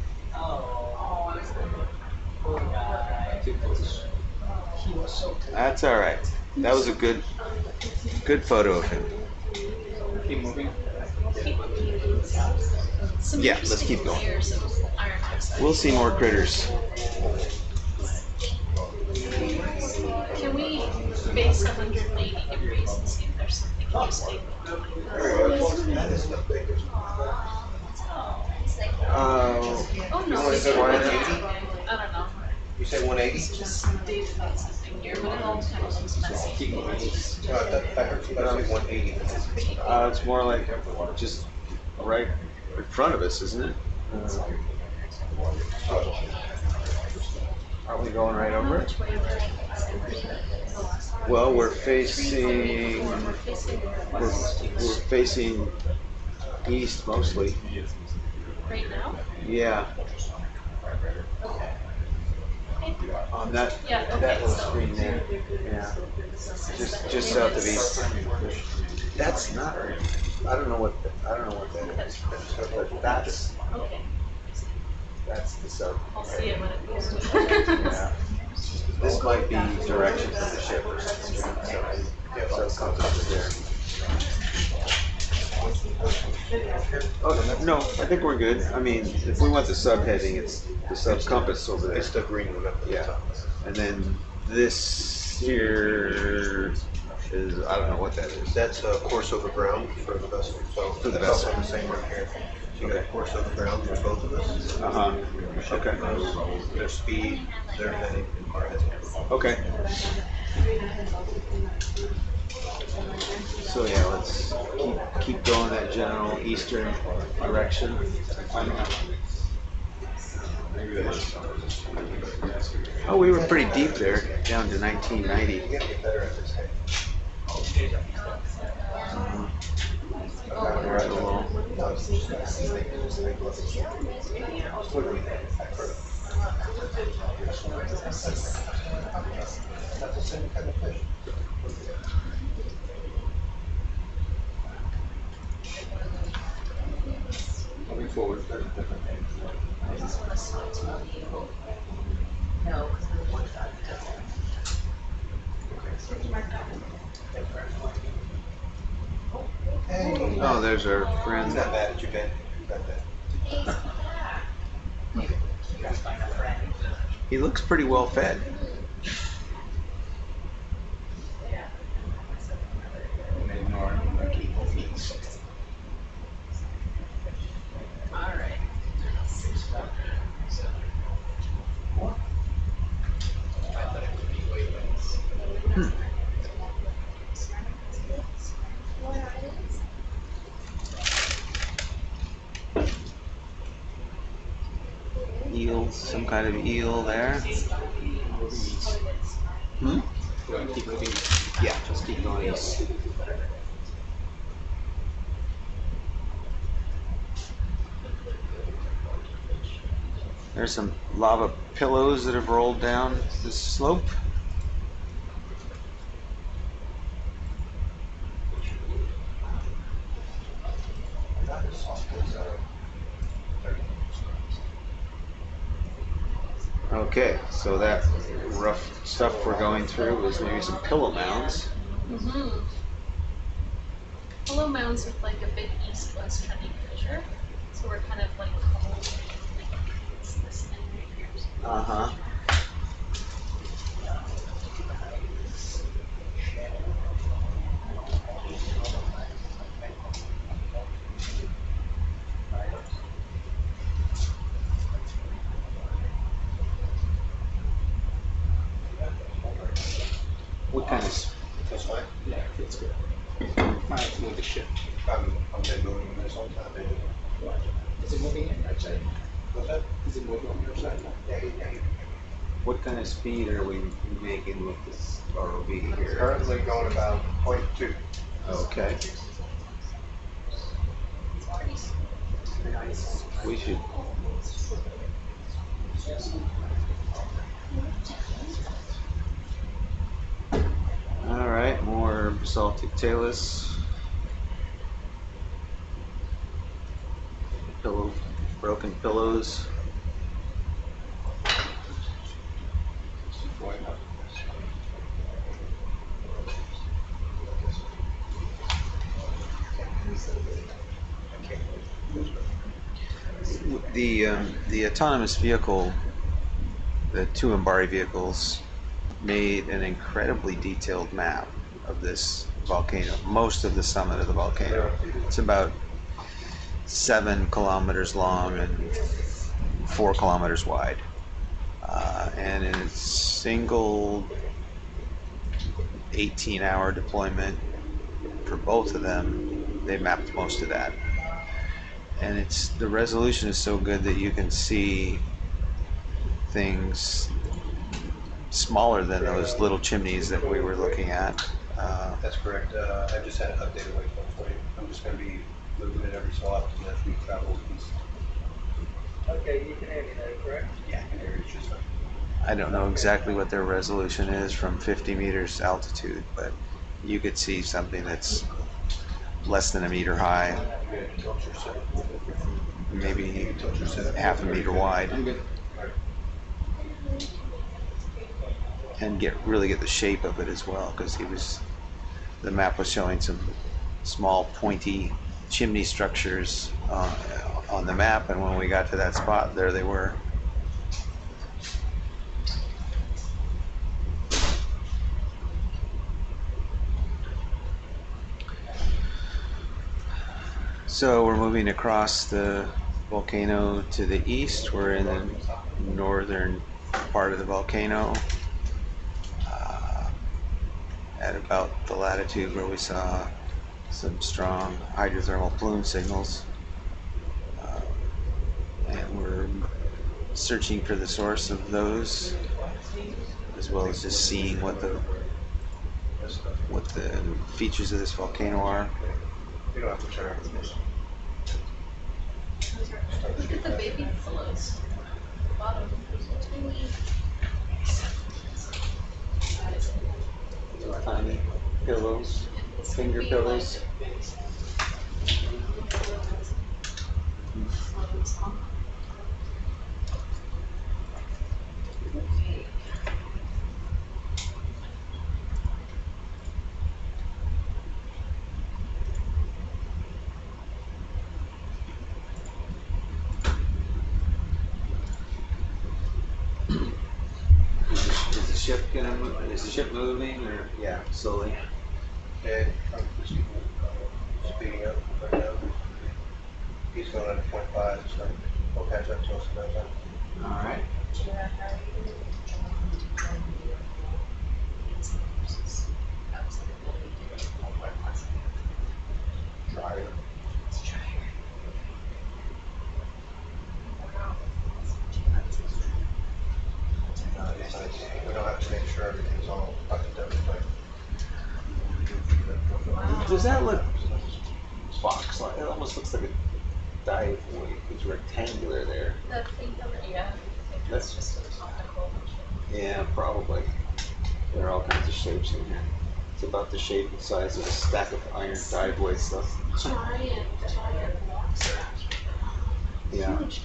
That's all right. That was a good photo of him. Keep moving. Yeah, let's keep going. We'll see more critters. Can we base 180 degrees and see if there's something interesting? That is the biggest one. Oh no, Is it 180? I don't know. You say 180? It's just Dave found something here, but it all kind of looks messy. I heard somebody say 180. It's more like just right in front of us, isn't it? Aren't we going right over it? Well, we're facing east mostly. Right now? Yeah. On that little screen there. Yeah. Just south of east. That's not. I don't know what that is. But that's the sub. I'll see it when it goes to Yeah. This might be direction from the ship or something. So compass is there. Oh, no, I think we're good. I mean, if we want the subheading, it's the sub compass over there. It's the green one up at the Yeah. top. And then this here is, I don't know what that is. That's a course over ground for the vessel. So For the that's vessel. the same one here. So you got course of the ground for both of us. Okay. Their speed, their heading, and our heading. Okay. So yeah, let's keep going that general eastern direction. Oh, we were pretty deep there, down to 1990. Right below. Moving forward. Oh, there's our friend. He's not mad at you, Ben. He's not mad. He looks pretty well fed. Alright. Eel, some kind of eel there. Keep moving. Yeah, just keep going east. There's some lava pillows that have rolled down this slope. Okay, so that rough stuff we're going through was maybe some pillow mounds. Pillow mounds with like a big east-west trending fissure. So we're kind of like this thing right here. What kind of? That's fine. Yeah, it's good. Might have to move the ship. I'm been moving this whole time. Is it moving on your side? What's that? Is it moving on your side? What kind of speed are we making with this ROV here? Currently going about 0.2. Okay. We should. All right, more basaltic talus. Broken pillows. The autonomous vehicle, the two MBARI vehicles, made an incredibly detailed map of this volcano, most of the summit of the volcano. It's about 7 kilometers long and 4 kilometers wide. And in a single 18-hour deployment for both of them, they mapped most of that. And the resolution is so good that you can see things smaller than those little chimneys that we were looking at. That's correct. I just had an updated waypoint for you. I'm just going to be moving it every so often as we travel east. Okay, you can hear me now, correct? Yeah, I can hear you just fine. I don't know exactly what their resolution is from 50 meters altitude, but you could see something that's less than a meter high, maybe half a meter wide, and really get the shape of it as well, because the map was showing some small pointy chimney structures on the map, and when we got to that spot, there they were. So we're moving across the volcano to the east. We're in the northern part of the volcano, at about the latitude where we saw some strong hydrothermal plume signals, and we're searching for the source of those, as well as just seeing what the features of this volcano are. You don't have to turn. Look at the baby pillows at the bottom. Tiny pillows, finger pillows. Is the ship moving, or yeah, slowly? And I'm just speeding up right now. He's going at 0.5, so he'll catch up to us about that. All right. Drier. We don't have to make sure everything's all buttoned up. Does that look box-like? It almost looks like a dive weight. It's rectangular there. The thing over, yeah. That's just an optical. Yeah, probably. There are all kinds of shapes in here. It's about the shape and size of a stack of iron dive weight stuff. Giant blocks. Yeah. Huge.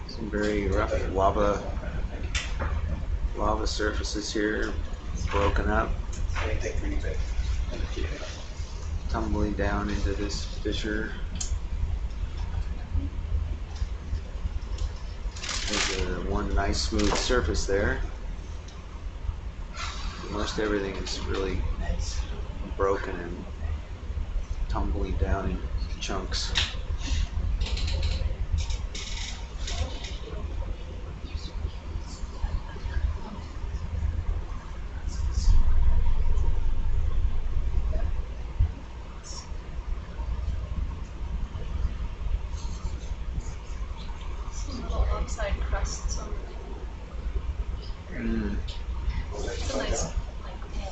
Some very rough lava surfaces here, broken up, Anything for you, babe? tumbling down into this fissure. There's one nice smooth surface there. Most everything is really broken and tumbling down in chunks. Some little oxide crusts on the It's a nice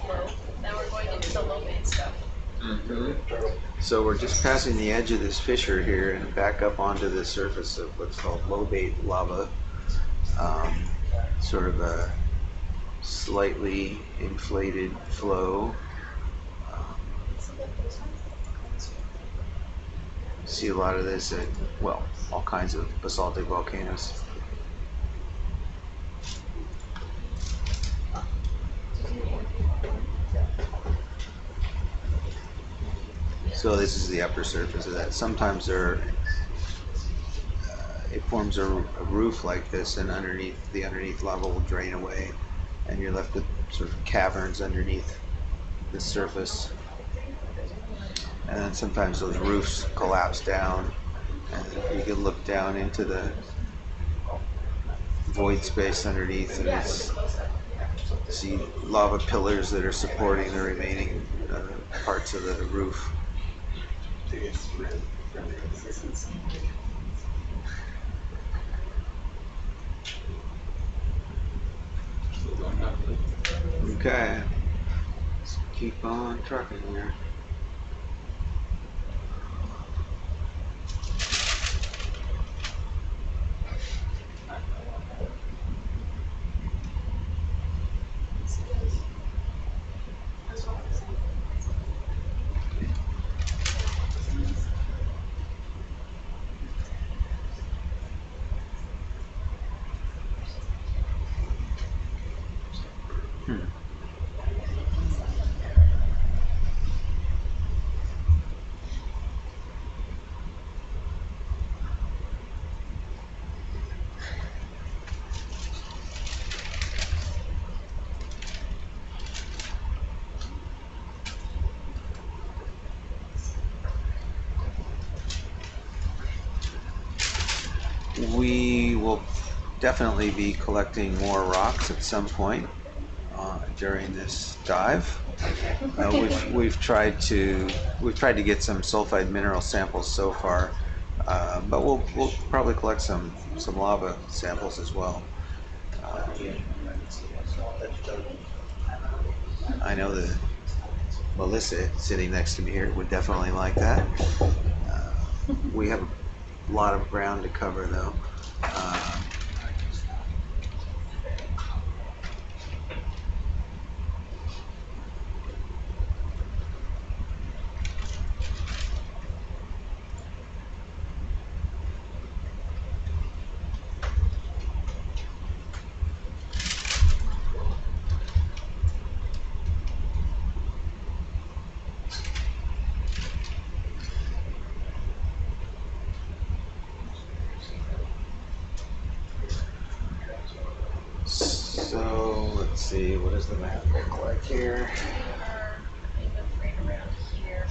flow. Now we're going into the low bait stuff. So we're just passing the edge of this fissure here and back up onto the surface of what's called low bait lava. Sort of a slightly inflated flow. See a lot of this at, well, all kinds of basaltic volcanoes. So this is the upper surface of that. Sometimes it forms a roof like this, and the underneath lava will drain away, and you're left with sort of caverns underneath the surface. And then sometimes those roofs collapse down, and you can look down into the void space underneath, and see lava pillars that are supporting the remaining parts of the roof. Okay, let's keep on trucking here. definitely be collecting more rocks at some point during this dive. We've tried to get some sulfide mineral samples so far, but we'll probably collect some lava samples as well. I know that Melissa sitting next to me here would definitely like that. We have a lot of ground to cover though. So let's see, what does the map look like here?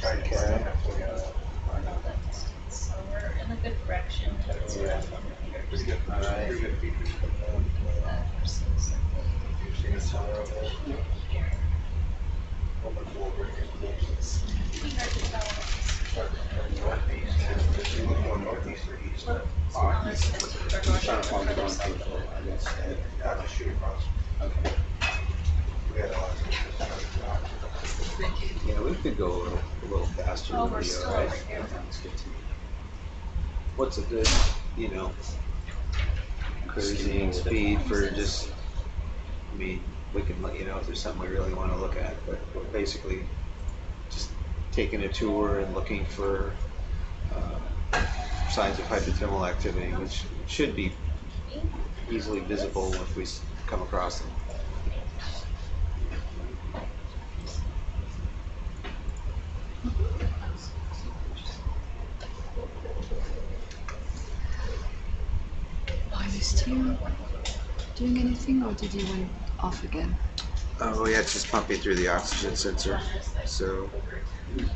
Okay. So we're in a good direction. Yeah. All right. Yeah, we could go a little faster. Oh, we're still right? over here. What's a good, cruising speed for just, I mean, we can let you know if there's something we really want to look at, but basically just taking a tour and looking for signs of hydrothermal activity, which should be easily visible if we come across them. Are you still doing anything, or did you went off again? Oh yeah, it's just pumping through the oxygen sensor. So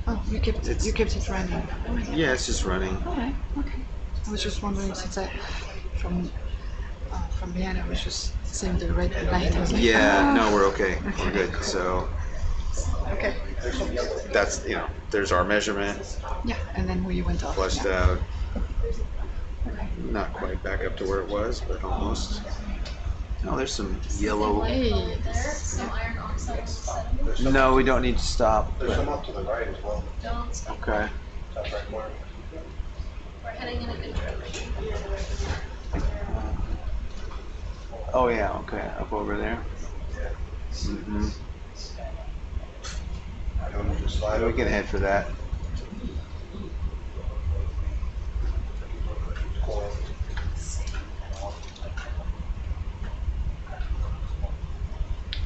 Oh, you kept it running. yeah, it's just running. All right. Okay. I was just wondering, since from behind I was just seeing the red light. I was like, Yeah, no, we're okay. We're good. So Okay. that's, there's our measurement, Yeah, and then we went off. flushed Yeah. out. Not quite back up to where it was, but almost. Oh, there's some yellow. Hey. Some iron oxide sediment. No, we don't need to stop. There's some up to the right as well. Don't stop. Okay. Top right corner. We're heading in a good direction. Oh yeah, okay, up over there. Mm-hmm. Just slide We over. can head for that.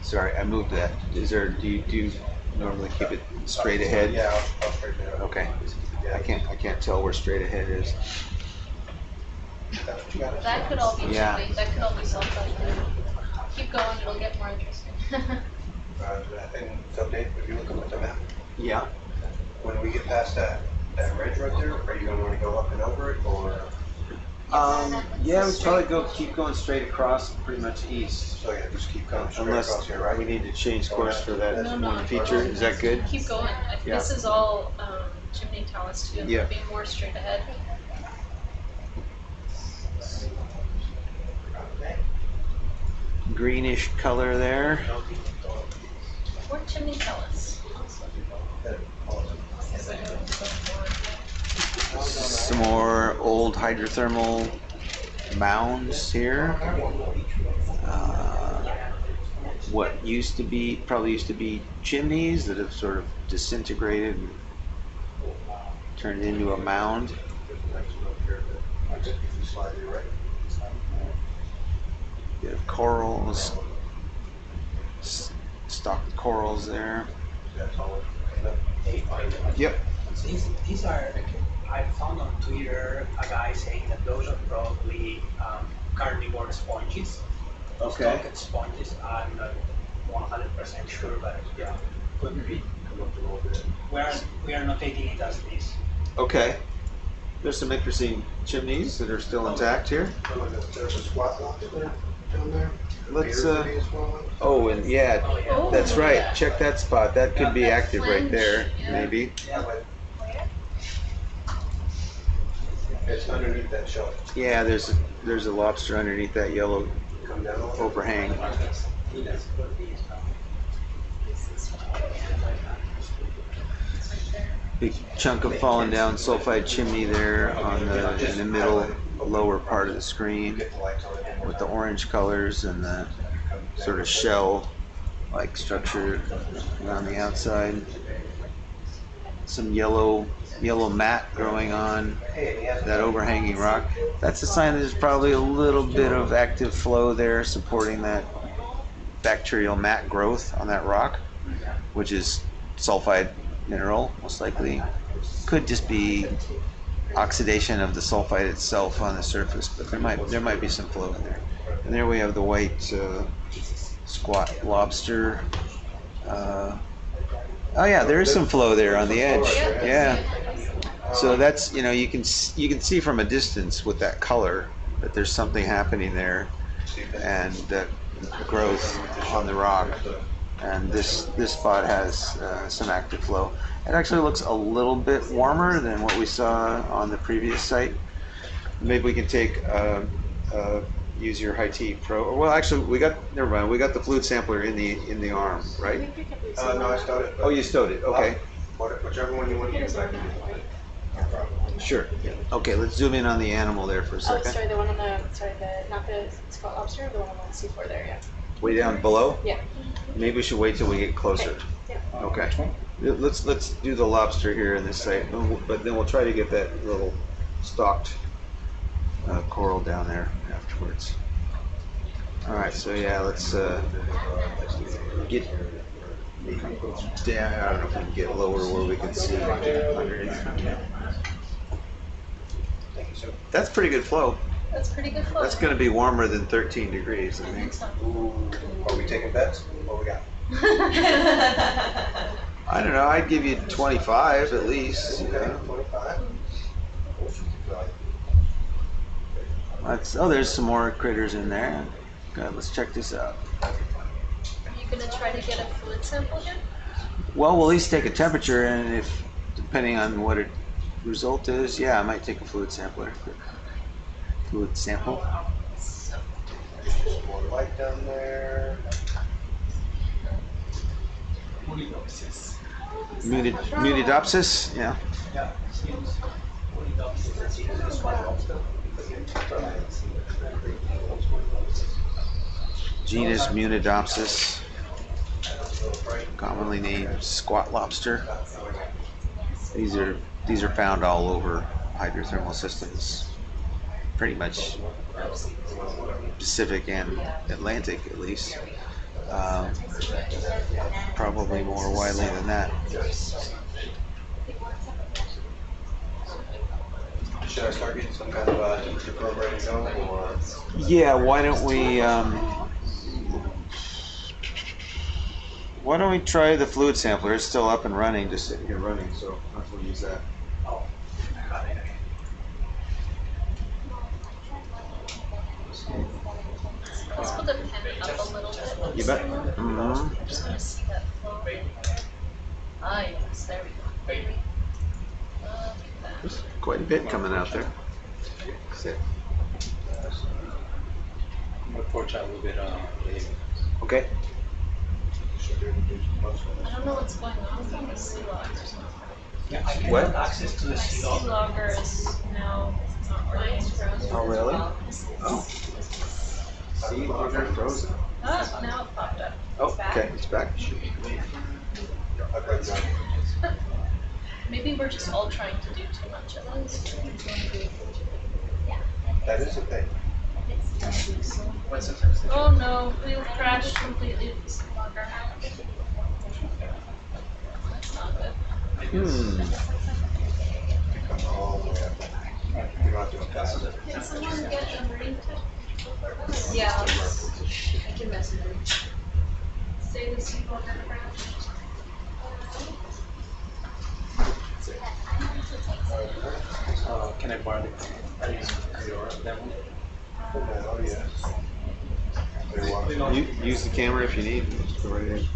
Sorry, I moved that. Do you normally keep it straight ahead? Yeah, I'll straighten it out. Okay. I can't tell where straight ahead is. That's what you gotta That could all be Yeah. chimney. That could all be sulfide. Keep going, it'll get more interesting. And so Dave, if you look at the map, Yeah. when we get past that ridge right there, are you gonna wanna go up and over it, or? Yeah, we probably keep going straight across, pretty much east. So yeah, just keep coming straight Unless across here, right? we need to change course for that No. one feature. Is that good? Keep going. Yeah. This is all chimney talus too. Yeah. It'll be more straight ahead. Greenish color there. More chimney talus. Some more old hydrothermal mounds here. What probably used to be chimneys that have sort of disintegrated and turned into a mound. Bit of corals, stocked corals there. Yep. These are, I found on Twitter a guy saying that those are probably carnivore sponges. Okay. Stocked sponges. I'm not 100% sure, but yeah, could be. We are notating it as this. Okay. There's some interesting chimneys that are still intact here. There's a squat lobster down there. Let's, oh, and yeah, that's right. Check that spot. That could be active right there, maybe. It's underneath that shelf. Yeah, there's a lobster underneath that yellow overhang. Big chunk of fallen down sulfide chimney there in the middle lower part of the screen with the orange colors and the sort of shell-like structure around the outside. Some yellow mat growing on that overhanging rock. That's a sign that there's probably a little bit of active flow there supporting that bacterial mat growth on that rock, which is sulfide mineral, most likely. Could just be oxidation of the sulfide itself on the surface, but there might be some flow in there. And there we have the white squat lobster. Oh yeah, there is some flow there on the edge. Yeah. So that's, you know, you can see from a distance with that color that there's something happening there, and that growth on the rock. And this spot has some active flow. It actually looks a little bit warmer than what we saw on the previous site. Maybe we can take use your High-T Pro. Well, actually, never mind. We got the fluid sampler in the arm, right? No, I stowed it. Oh, you stowed it. Okay. Whichever one you want to use, I can use. Sure. Okay, let's zoom in on the animal there for a second. Oh, sorry, the one on not the squat lobster, the one on the seafloor there, yeah. Way down below? Yeah. Maybe we should wait till we get closer. Okay. Yeah. Okay. Let's do the lobster here in this site, but then we'll try to get that little stalked coral down there afterwards. All right, so yeah, let's get down. I don't know if we can get lower where we can see underneath. That's pretty good flow. That's pretty good flow. That's going to be warmer than 13 degrees, I think. Are we taking bets? What we got? I don't know. I'd give you 25 at least. Yeah. 25? There's some more critters in there. Good, let's check this out. Are you going to try to get a fluid sample here? Well, we'll at least take a temperature, and if, depending on what the result is, yeah, I might take a fluid sampler. Fluid sample. More light down there. Munidopsis, yeah. Genus Munidopsis, commonly named squat lobster. These are found all over hydrothermal systems, pretty much Pacific and Atlantic at least. Probably more widely than that. Should I start getting some kind of temperature probe ready to go, or? Yeah, why don't we try the fluid sampler? It's still up and running, just sitting here running, so might as well use that. Let's put the pen up a little bit. You bet. Mm-hmm. I'm just going to see that flow. Ah, yes, there we go. There's quite a bit coming out there. Sit. I'm going to torch out a little bit Okay. I don't know what's going on with the sea logs or something. Yeah, I can What? have access to the My sea sea log. logger is now not working. Oh, really? Oh. See, they're frozen. Ah, now it popped up. Oh, It's back. okay, it's back. Maybe we're just all trying to do too much at once. That is a thing. Oh no, we've crashed completely with the sea logger. That's not good. Come all the way up. You don't have to pass it. Can someone get a marine tech? Yeah, I can message him. Say the sea logger crashed. Can I borrow that one? Oh, yes. Use the camera if you need. Just go right ahead.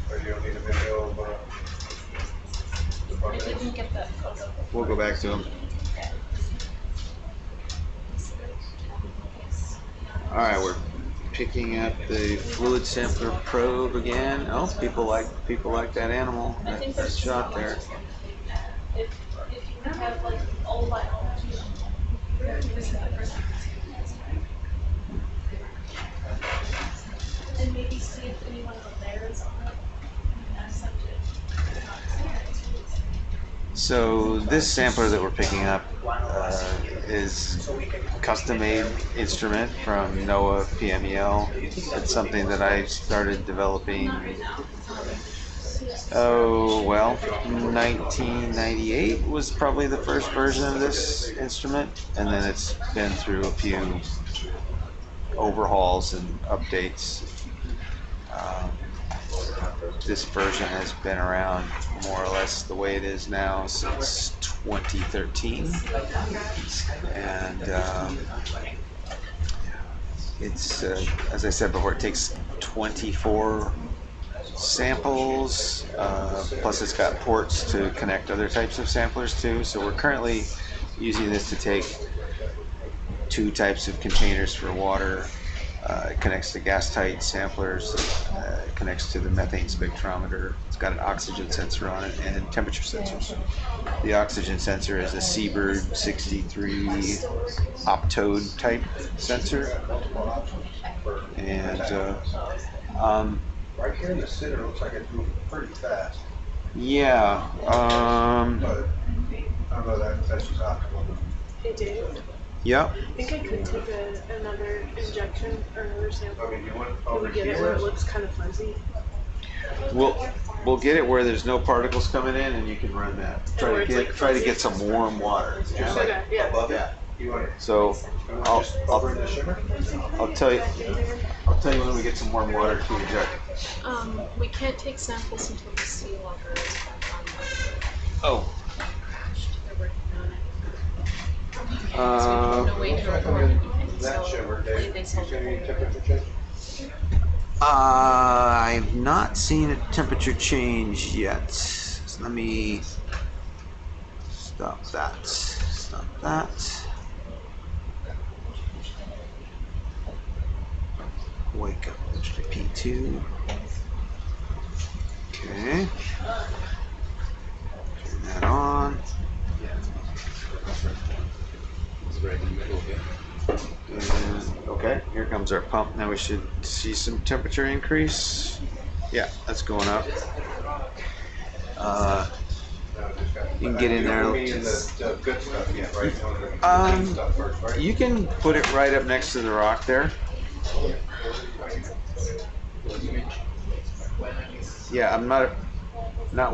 Or you don't need a video of, I didn't get that photo. We'll go back to them. All right, we're picking up the fluid sampler probe again. Oh, people like that animal. That shot there. If you have like all biology, and maybe see if anyone out there is on it and ask them to. So this sampler that we're picking up is a custom-made instrument from NOAA PMEL. It's something that I started developing, 1998 was probably the first version of this instrument, and then it's been through a few overhauls and updates. This version has been around more or less the way it is now since 2013, and it's as I said before, it takes 24 samples, plus it's got ports to connect other types of samplers too. So we're currently using this to take 2 types of containers for water. It connects to gas-tight samplers, it connects to the methane spectrometer. It's got an oxygen sensor on it and temperature sensors. The oxygen sensor is a Seabird 63 optode type sensor. And right here in the center, it looks like it's moving pretty fast. yeah, But I don't know that's just optimal. Hey Dave, yep. I think I could take another injection or another sample. I mean, you want Can over we get it where it looks kind of fuzzy? We'll get it where there's no particles coming in, and you can run that. Where it's like Try to fuzzy? get some warm water. Okay, yeah. above it. You want it So over in the shimmer? I'll tell you when we get some warm water to inject. We can't take samples until the seawater is Oh. They're working on it. Uh, Wait for it. That shimmer, Dave. They You said see any temperature change? I've not seen a temperature change yet. So let me stop that. Stop that. Wake up Mr. P2. Okay. Turn that on. And, okay, here comes our pump. Now we should see some temperature increase. Yeah, that's going up. You can get in there. The good stuff, yeah, right? You want the good stuff first, right? You can put it right up next to the rock there. Yeah, I'm not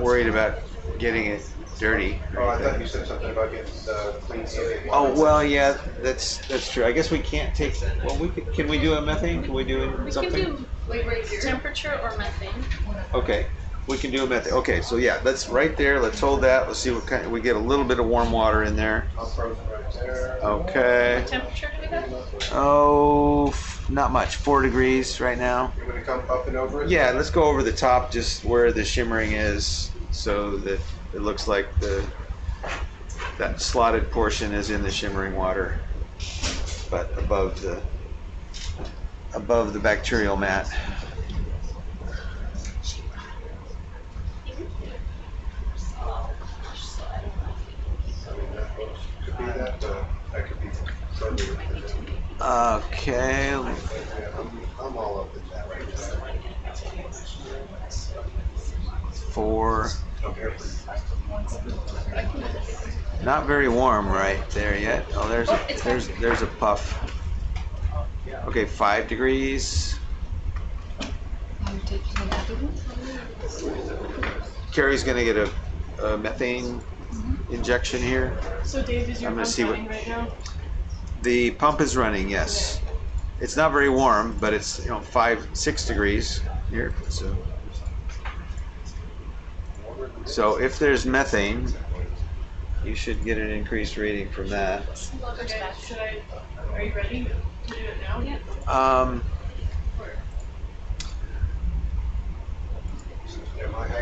worried about getting it dirty. Oh, I thought you said something about getting the clean sodium water. Oh well, yeah, that's true. I guess we can't take. Well, can we do a methane? Can we do something? We can do temperature or methane. Okay, we can do a methane. Okay, so yeah, that's right there. Let's hold that. Let's see what kind. We get a little bit of warm water in there. I'm frozen right there. Okay. What temperature do we have? Oh, not much. 4 degrees right now. You're gonna come up and over it? Yeah, let's go over the top, just where the shimmering is, so that it looks like that slotted portion is in the shimmering water, but above the bacterial mat. Could be that, that could be further. Okay. I'm all up in that right now. 4. Not very warm right there yet. Oh, there's a puff. Okay, 5 degrees. I'm taking another one. Carrie's gonna get a methane injection here. So Dave, is your I'm gonna pump see running right now? The pump is running, yes. It's not very warm, but it's 5-6 degrees here. So if there's methane, you should get an increased rating from that. Okay, are you ready to do it now? Yeah.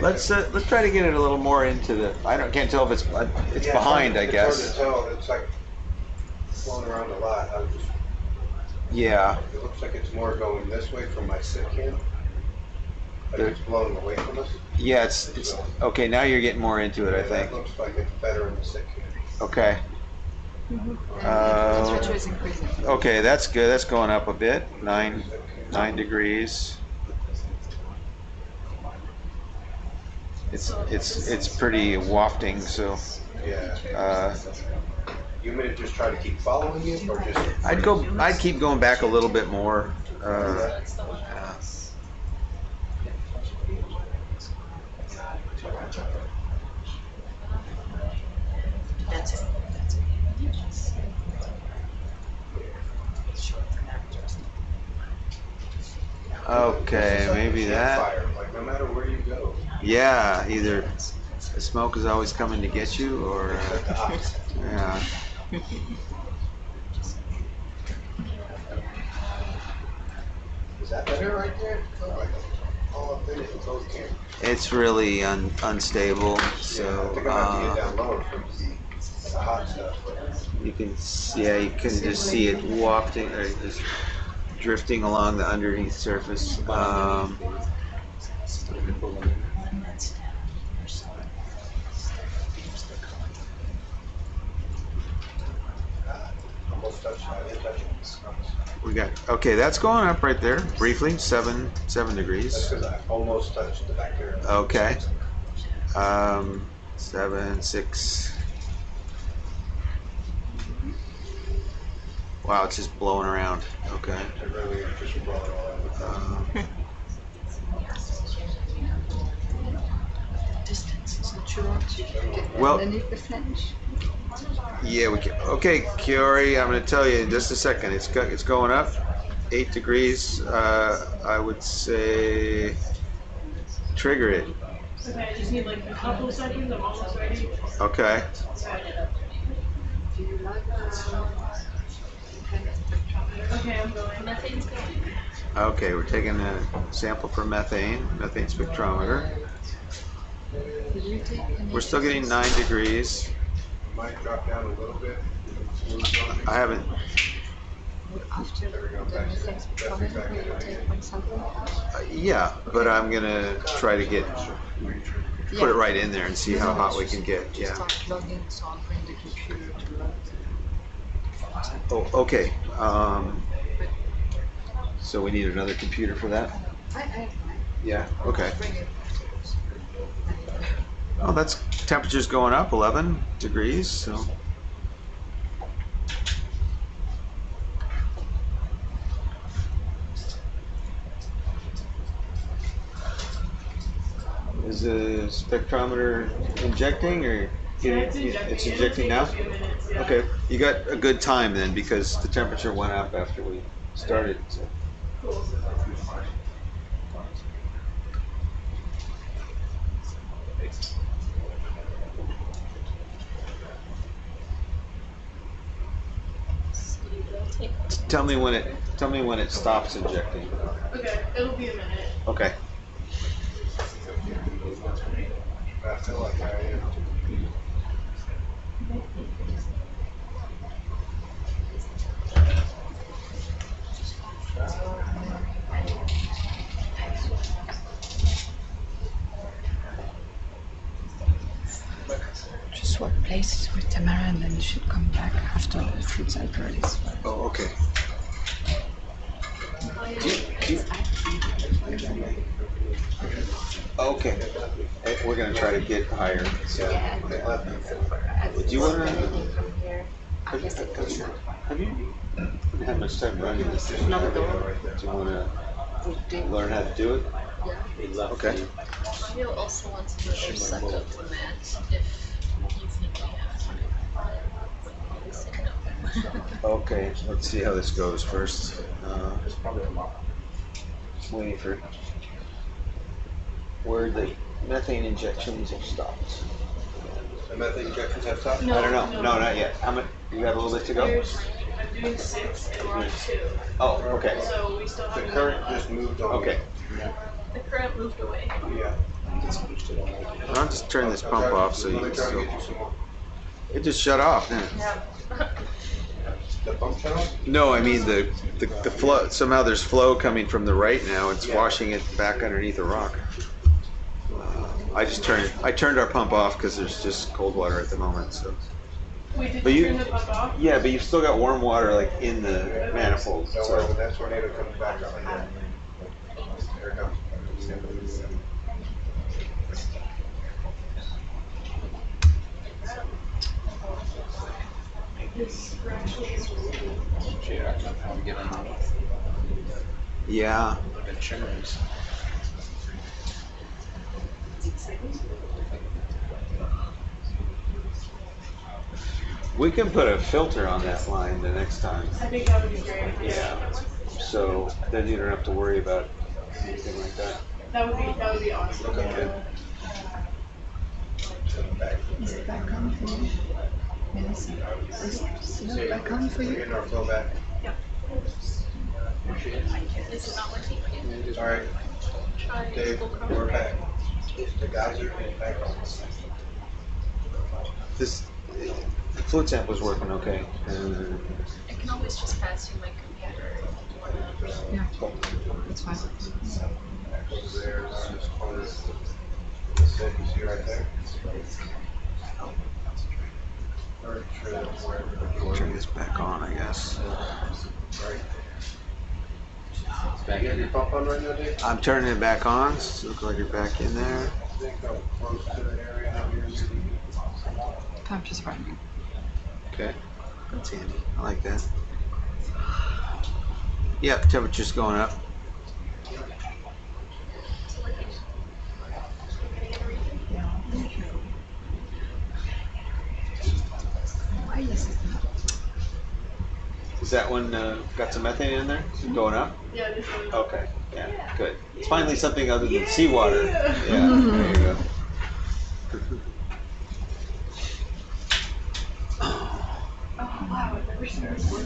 Let's try to get it a little more into the. Can't tell if it's Yeah, behind. I it's guess. hard to tell. It's like flowing around a lot. Yeah. It looks like it's more going this way from my sit cam. But it's blowing away from us. Yeah, it's okay. Now you're getting more into it. I think. It looks like it's better in the sit cam. Okay. Temperature is increasing. Okay, that's good. That's going up a bit. 9 degrees. It's pretty wafting. So. Yeah. You may just try to keep following it, or just. I'd keep going back a little bit more. That's it. Okay, maybe that. Fire, like no matter where you go. Yeah, either the smoke is always coming to get you, or yeah. Is that better right there? All up in it, it's okay. It's really unstable, so I think I'm gonna have to get down lower from the hot stuff. you can just see it wafting or just drifting along the underneath surface. Almost touched. I didn't touch it. We got that's going up right there briefly. 7 degrees. That's because I almost touched the bacterial. Okay. 7, 6. Wow, it's just blowing around. Okay. It really just brought it all out. Distance, so you want to get Well- underneath the flange. Yeah, we can. Okay, Kiori, I'm going to tell you in just a second. It's going up 8 degrees. I would say trigger it. Okay, I just need like a couple of seconds. I'm almost ready. Okay. Okay, I'm going. Methane's going. Okay, we're taking a sample for methane spectrometer. Did you take any? We're still getting 9 degrees. Might drop down a little bit. I haven't. After the methane spectrometer, will you take one sample? Yeah, but I'm going to try to put it right in there and see how hot we can get. Yeah. Start logging, so I'll bring the computer to log. Oh, okay. So we need another computer for that? I have mine. Yeah, okay. Bring it. Oh, that's temperature's going up 11 degrees, so. Is the spectrometer injecting or it's injecting now? Okay, you got a good time then because the temperature went up after we started. So. Cool. Tell me when it stops injecting. Okay, it'll be a minute. Okay. I feel like I am. Just swap places with Tamara and then you should come back after the fruit sample is. Oh, okay. Okay. We're gonna try to get higher. So. Do you wanna? Have you had much time running this? Do you wanna learn how to do it? Yeah. Okay. You'll also want to do a suck of the mat if you think we have to. Okay, let's see how this goes first. Waiting for where the methane injections have stopped. The methane injections have stopped? No, I don't know. no. No, not yet. How much? You got a little bit to go? I'm doing 6 and we're on 2. Oh, okay. So we still have. The current just moved on. Okay. The current moved away. Yeah. I'll just turn this pump off so you can still. It just shut off, didn't it? Yeah. The pump shut off? No, I mean the flow. Somehow there's flow coming from the right now. It's washing it back underneath the rock. I turned our pump off because there's just cold water at the moment. So. Wait, did But you you- turn the pump off? Yeah, but you've still got warm water like in the manifold. Don't So. worry, when that tornado comes back up again. Here it comes. Yeah. We can put a filter on that line the next time. I think that would be great. Yeah. So then you don't have to worry about anything like that. That would be awesome. Okay. Is it back on for you? Yes. Is it back on for you? Getting our flow back. Yep. Is it not working? All right. Dave, we're back. The geyser is back on. This the fluid sample's working okay. I can always just pass you my computer. Yeah, that's fine. Over there, this corner. The set you see right there. Turn this back on, I guess. You got your pump on right now, Dave? I'm turning it back on. So look like you're back in there. I think I'm close to the area out here. Temperature's fine. Okay. That's handy. I like that. Yep, temperature's going up. Why is it not? Is that one got some methane in there? Is it going up? Yeah, this one. Okay. Yeah, good. It's finally something other than seawater. Yeah, there you go. Oh wow, I've never seen this work.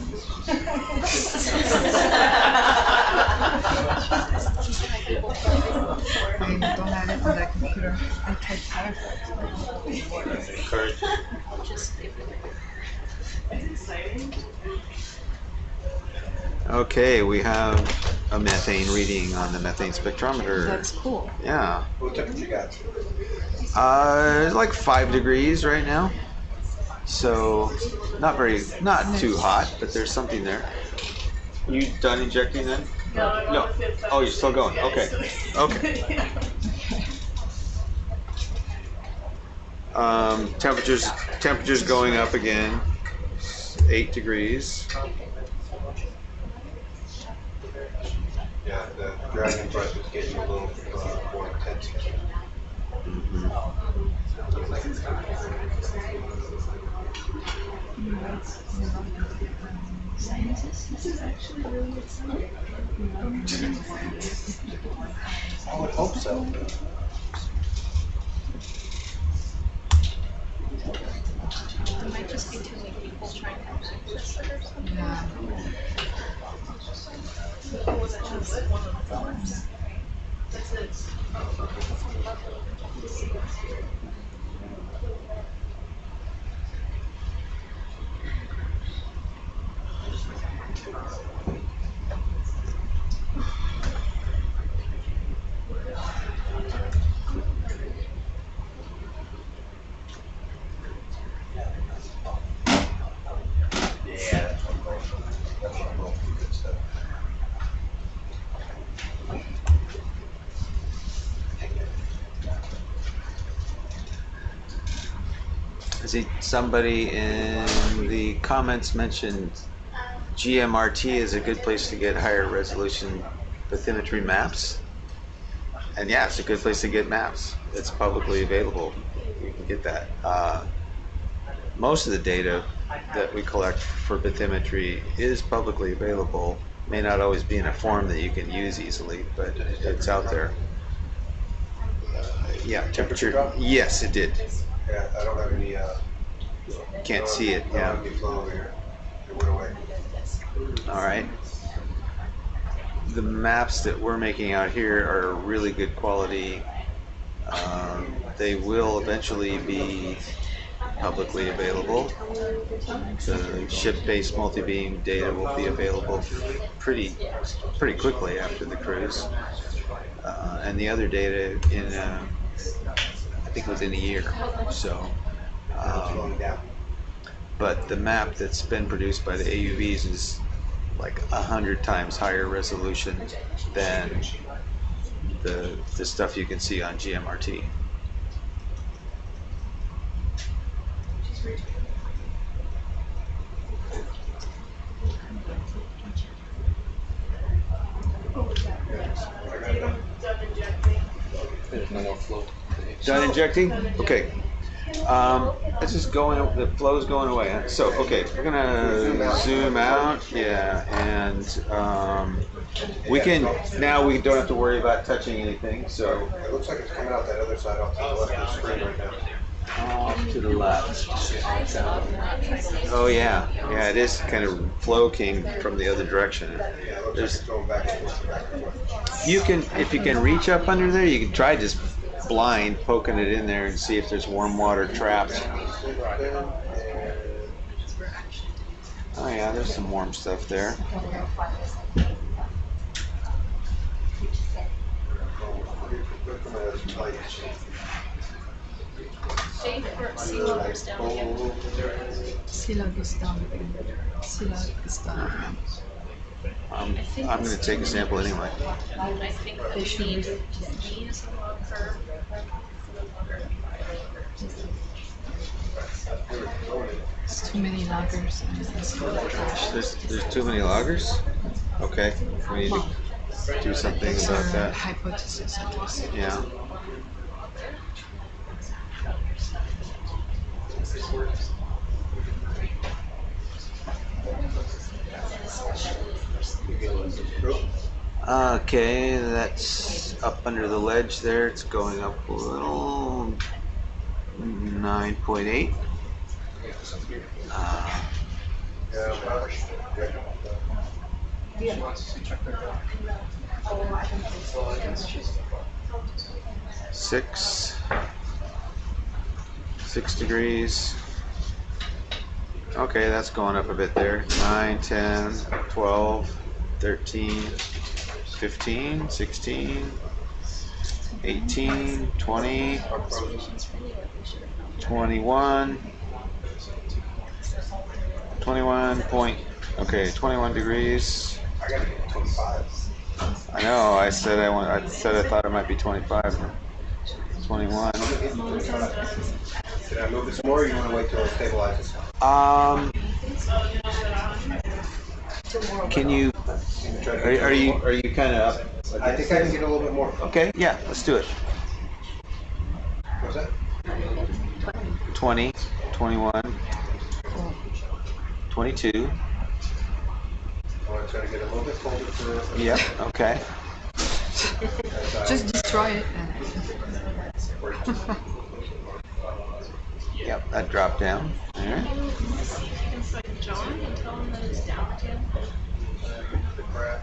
I don't have it on that computer. I tried Firefox. Encourage. It's exciting. Okay, we have a methane reading on the methane spectrometer. That's cool. Yeah. What temperature you got? It's like 5 degrees right now. So not too hot, but there's something there. You done injecting then? No. Oh, you're still going. Okay. Okay. Temperatures going up again. 8 degrees. Yeah, the dragon brush is getting a little more intense. This is actually really exciting. I would hope so. There might just be too many people trying to access it or something. Yeah. Or was it just one of the forms? That's it. I see somebody in the comments mentioned GMRT is a good place to get higher resolution bathymetry maps. And yeah, it's a good place to get maps. It's publicly available. You can get that. Most of the data that we collect for bathymetry is publicly available. May not always be in a form that you can use easily, but it's out there. Yeah, temperature. Yes, it did. Yeah, I don't have any, Can't see it, I don't yeah. have any flow over here. It went away. All right. The maps that we're making out here are really good quality. They will eventually be publicly available. The ship-based multi-beam data will be available pretty quickly after the cruise, and the other data in I think within a year. So, but the map that's been produced by the AUVs is like 100 times higher resolution than the stuff you can see on GMRT. There's no more flow. Done injecting? Okay. It's just going, the flow's going away. Huh? So, okay, we're gonna zoom out, yeah, and we can, now we don't have to worry about touching anything, so. It looks like it's coming out that other side off to the left of the screen right now. Off to the left. Oh yeah, yeah, it is kind of flow came from the other direction. Yeah, it looks like it's going back and forth. You can, if you can reach up under there, you can try just blind poking it in there and see if there's warm water trapped. Oh yeah, there's some warm stuff there. Sea level is down again. Sea level is down again. Sea level is down again. I'm going to take a sample anyway. I think that we need these log curve. It's too many loggers and it's going to crash. There's too many loggers? Okay, we need to do something It's about our that. hypothesis, at least. Yeah. Okay, that's up under the ledge there. It's going up a little. 9.8. Six degrees. Okay, that's going up a bit there. 9, 10, 12, 13, 15, 16, 18, 20, 21, 21 point, okay, 21 degrees. I gotta get 25. I know, I said I thought it might be 25. 21. Did I move this more or you want to wait till it stabilizes? Can you, are you kind of up? I think I can get a little bit more. Okay, yeah, let's do it. What's that? 20, 21, 22. I want to try to get a little bit colder for. Yep, okay. Just destroy it. Yep, that dropped down. All right. Inside John and tell him that it's down again. The crack.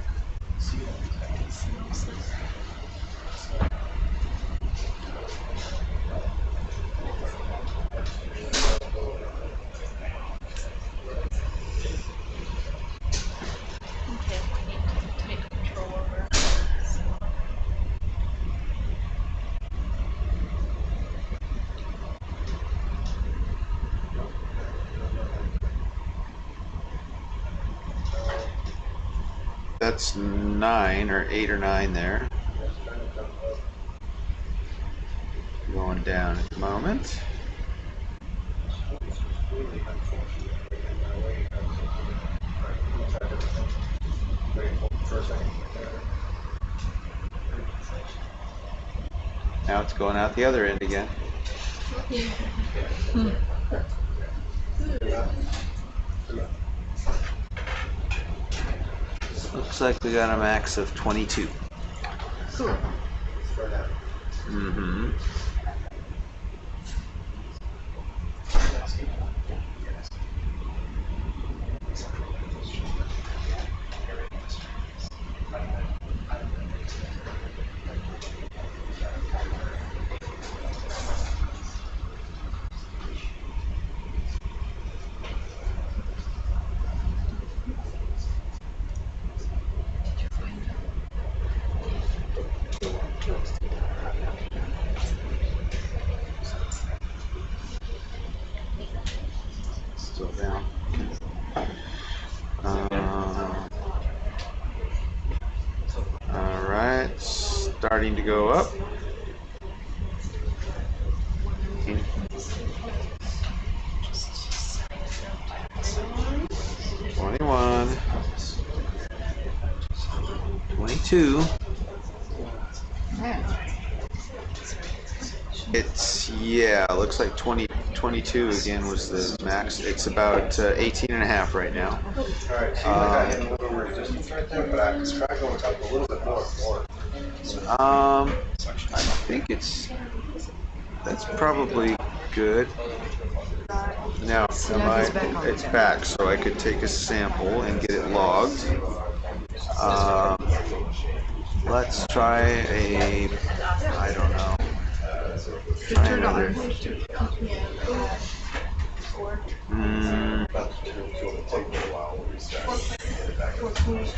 Okay, we need to take control over. That's 9 or 8 or 9 there. Going down at the moment. Now it's going out the other end again. Looks like we got a max of 22. Cool. Mm-hmm. starting to go up. 21, 22. It's, yeah, looks like 22 again was the max. It's about 18 and a half right now. Alright, so I got a little resistance right there, but I can try going up a little bit more. I think that's probably good. Now, it's back, so I could take a sample and get it logged. Let's try a, I don't know. Try another.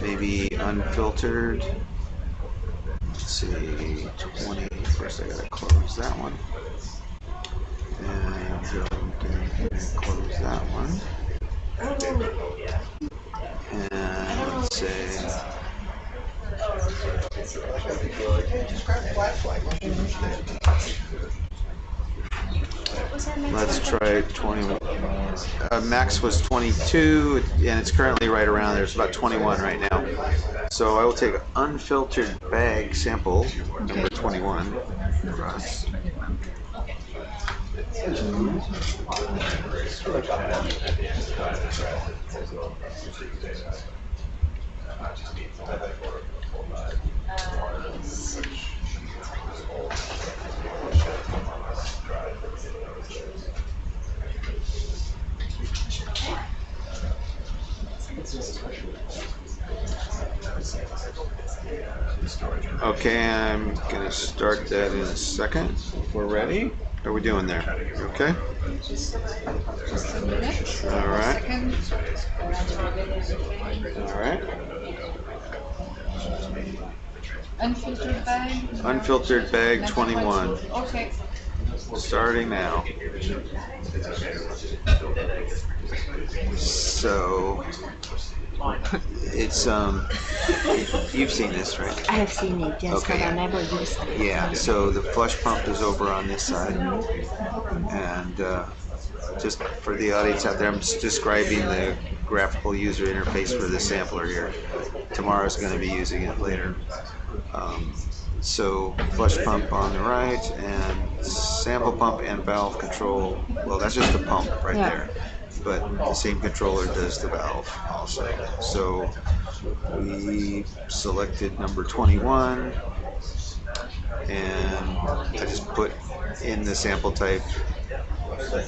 Maybe unfiltered. Let's see, 20. First, I gotta close that one. And close that one. And let's say. Let's try 20. Max was 22, and it's currently right around there. It's about 21 right now. So I will take an unfiltered bag sample, number 21, for us. Okay, I'm gonna start that in a second. If we're ready. How are we doing there? Okay. All right. All right. Unfiltered bag? Unfiltered bag 21. Okay. Starting now. So it's you've seen this, right? I have seen it, yes, Okay. but I never used it. Yeah, so the flush pump is over on this side, and just for the audience out there, I'm just describing the graphical user interface for the sampler here. Tomorrow's going to be using it later. So flush pump on the right, and sample pump and valve control. Well, that's just the pump right there, but the same controller does the valve also. So we selected number 21, and I just put in the sample type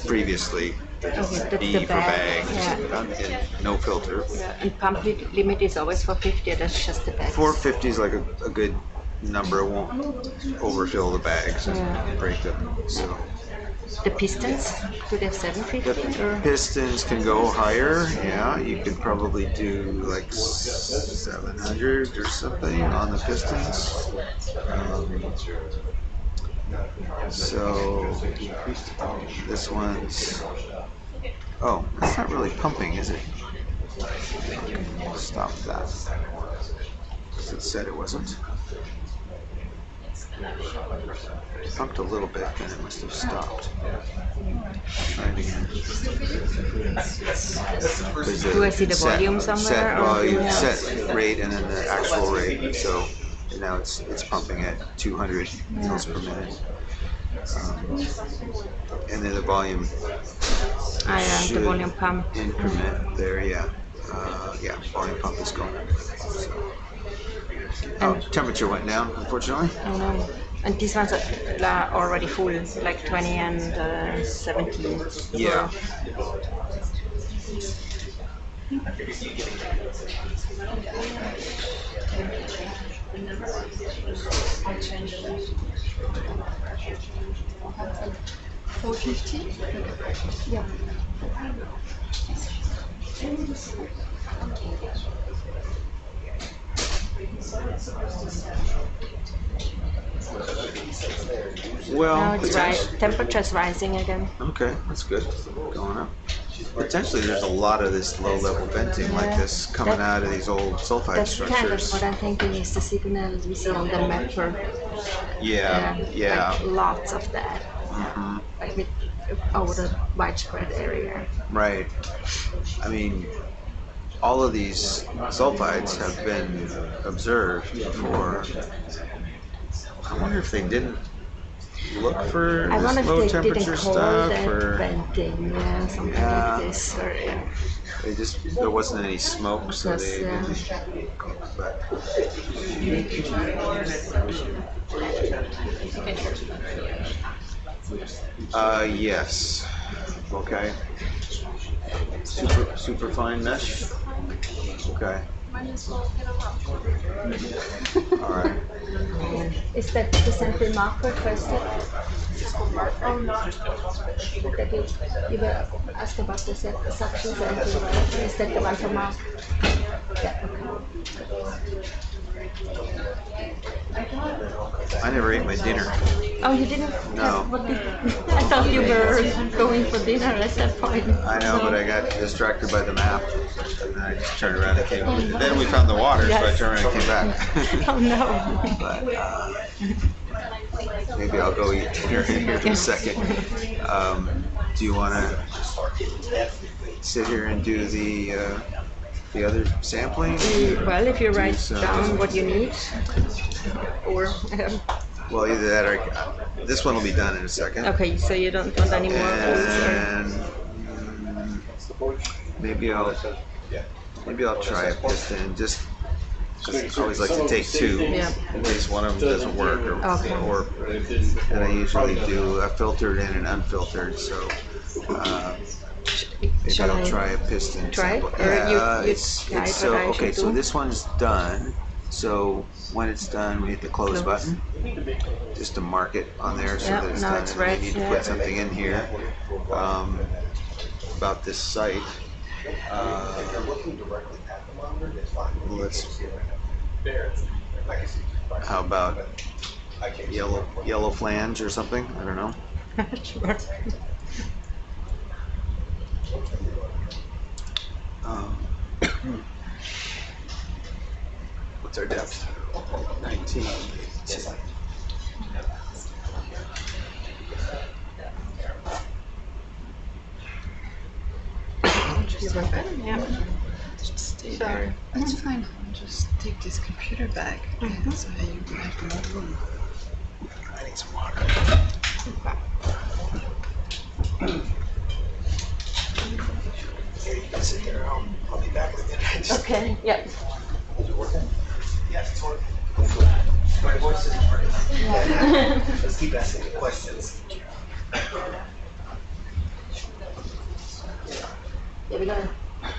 previously. B for bags, and no filter. Yeah, and pump limit is always 450, that's just the bags. 450 is like a good number. It won't overfill the bags and break them. So the pistons, do they have 750? the pistons can go higher. Yeah, you could probably do like 700 or something on the pistons. So this one's, oh, it's not really pumping, is it? Stop that. It said it wasn't. Pumped a little bit, then it must have stopped. Try it again. Do I see the volume somewhere? Set volume, set rate, and then the actual rate. So now it's pumping at 200 mils per minute. And then the volume the volume pump increment there, yeah. Volume pump is going. So. Temperature went down, unfortunately. I know. And these ones are already full, like 20 and 17. Yeah. I'll change it. 450? Yeah. Well, now it's right. Temperature's rising again. Okay, that's good. Going up. potentially there's a lot of this low-level venting like this coming out of these old sulfide That's kind of structures. what I'm thinking is the signal we see on the mapper. Yeah. Like lots of that. Mhm. Like with over the widespread area. Right. I mean, all of these sulfides have been observed for. I wonder if they didn't look for I this wonder low if they didn't temperature call stuff, that or venting, something Yeah. like this, or they just there wasn't any smoke, so Yes, they yeah. didn't. But yes. Okay. Super fine mesh. Okay. All right. Is that the sample marker first? Oh, not. That you were asked about the suction sample, right? Is that the one for mark? Yeah, I never ate my dinner. Oh, you didn't? No. What did, I thought you were going for dinner at that point. I know, but I got distracted by the map, and then I just turned around and came. Then we found the water, so I turned around and came back. Oh no. But maybe I'll go eat dinner here in a second. Do you want to sit here and do the other sampling? Well, if you write some- down what you need, or Well, either that or this one will be done in a second. okay, so you don't want any more And maybe I'll try a piston just. 'Cause I always like to take two Yeah. in case one of them doesn't work, Okay. and I usually do a filtered and an unfiltered. So maybe Shall I'll I try a piston try it? sample. Or Yeah, you it's guide so what I okay. should So do? this one's done. So when it's done, we hit the close Close. button just to mark it on there so Yeah, that it's now done. it's And then red, we need to yeah. put something in here about this site. Let's. How about yellow flange or something? I don't know. Sure. What's our depth? 19. Yeah. Just stay there. That's fine. I'll just take this computer back. So you have more room. I need some water. Here, you can sit there. I'll be back with you. Okay. Yep. Is it working? Yes, it's working. My voice isn't working. Yeah. Let's keep asking the questions. Yeah, we're gonna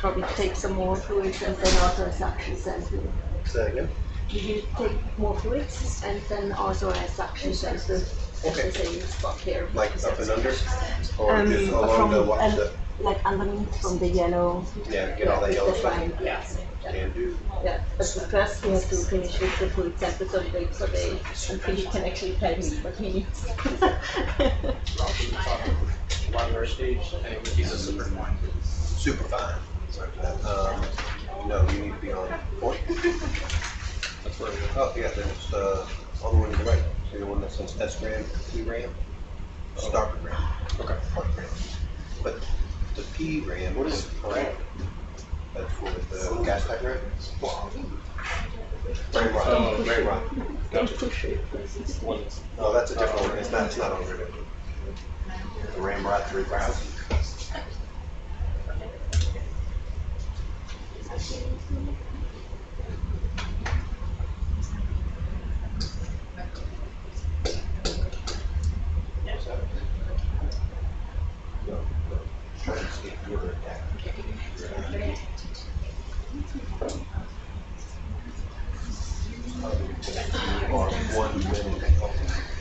probably take some more fluids and then also a suction sample. Say that again? You take more fluids and then also a suction sample. Okay. As the same spot here. Like up and under? Or just along from, the what? The, like underneath from the yellow. yeah, get all that yellow That's stuff. fine. Yes. Can do. Yeah, but first we have to finish with the fluid sample so they until he can actually tell me what he needs. Water stage, and it would be the super fine. Super fine. No, you need to be on point. That's where. Oh, yeah, then it's all the one to the right. See the one that says S gram, P gram, starter gram. Okay. But the P gram, what is gram? That's for the gas pipe ram. Ram rock. Ram rock. Gotcha. Oh, that's a different one. It's not on there. The ram rock 3000.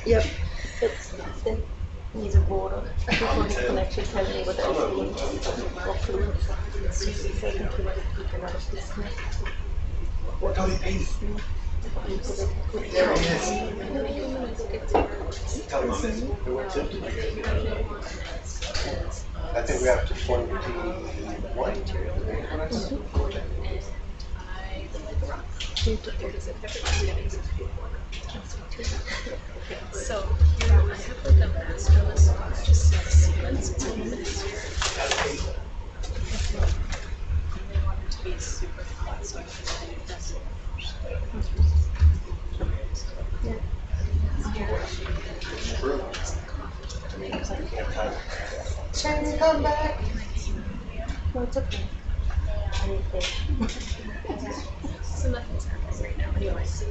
Yep. Then needs a water. Before he can actually tell me what else he needs for fluid. I think we have to 21. So I have like a master list of just sequence. It's like this here. And they want it to be super hot, so I can make this. Can you come back? No, it's okay. So nothing's happening right now anyway. So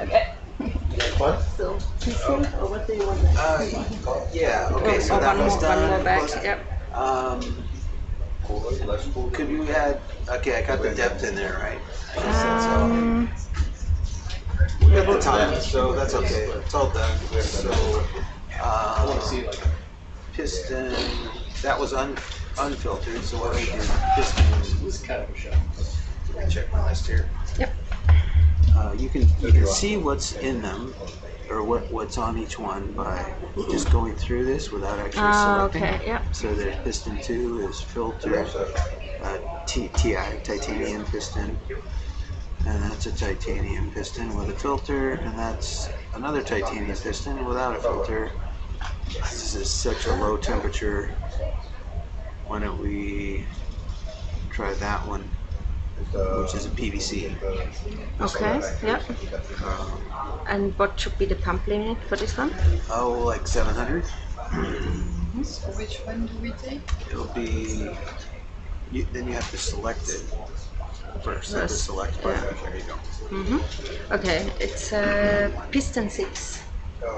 Okay. What? So, kissing, or what do you want? Yeah, okay, so Oh, that one was more, done. one more back, Was- yep. Could you add, okay, I got the depth in there, right? I guess that's all. We got the time, so that's okay, it's all done. So, piston, that was unfiltered, so what do we do? Piston was kind of a show. Let me check my list here. Yep. You can see what's in them, or what's on each one by just going through this without actually selecting. Okay, yep. So the piston 2 is filtered, titanium piston, and that's a titanium piston with a filter, and that's another titanium piston without a filter. This is such a low temperature. Why don't we try that one, which is a PVC. Okay, yep. And what should be the pump limit for this one? Oh, like 700? So which one do we take? It'll be, then you have to select it first. Hit the select button. There you go. Okay, it's piston 6.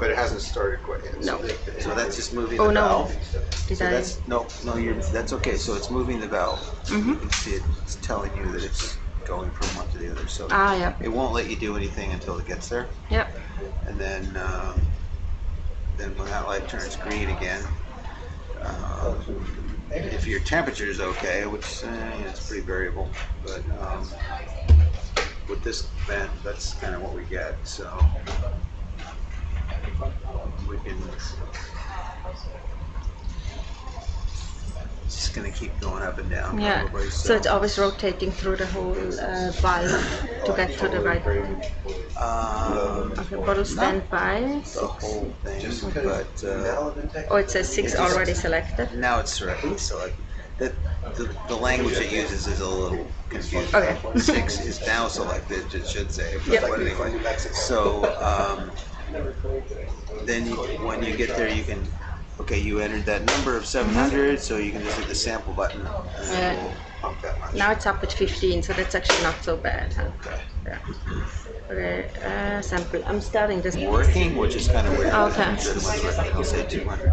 But it hasn't started quite yet. No. So that's just moving Oh, the no. valve. Did So I? that's, no, that's okay. So it's moving the valve. You can see it's telling you that it's going from one to the other. So Yeah. it won't let you do anything until it gets there. Yep. And then when that light turns green again, if your temperature is okay, which it's pretty variable, but with this vent, that's kind of what we get. So we can just gonna keep going up and down. Yeah. Probably, So it's always rotating through the whole valve to get to the right one. Okay, bottle standby. the whole thing, but Oh, it says 6 already selected. now it's selected. So the language it uses is a little confusing. Okay. 6 is now selected, it should say. Yep. But anyway, so then when you get there, you can, okay, you entered that number of 700, so you can just hit the sample button and it will pump that much. Now it's up at 15, so that's actually not so bad. Huh? Okay. Yeah. Okay, sample. I'm starting this. Working, which is kind of weird. Okay. I'll say 200.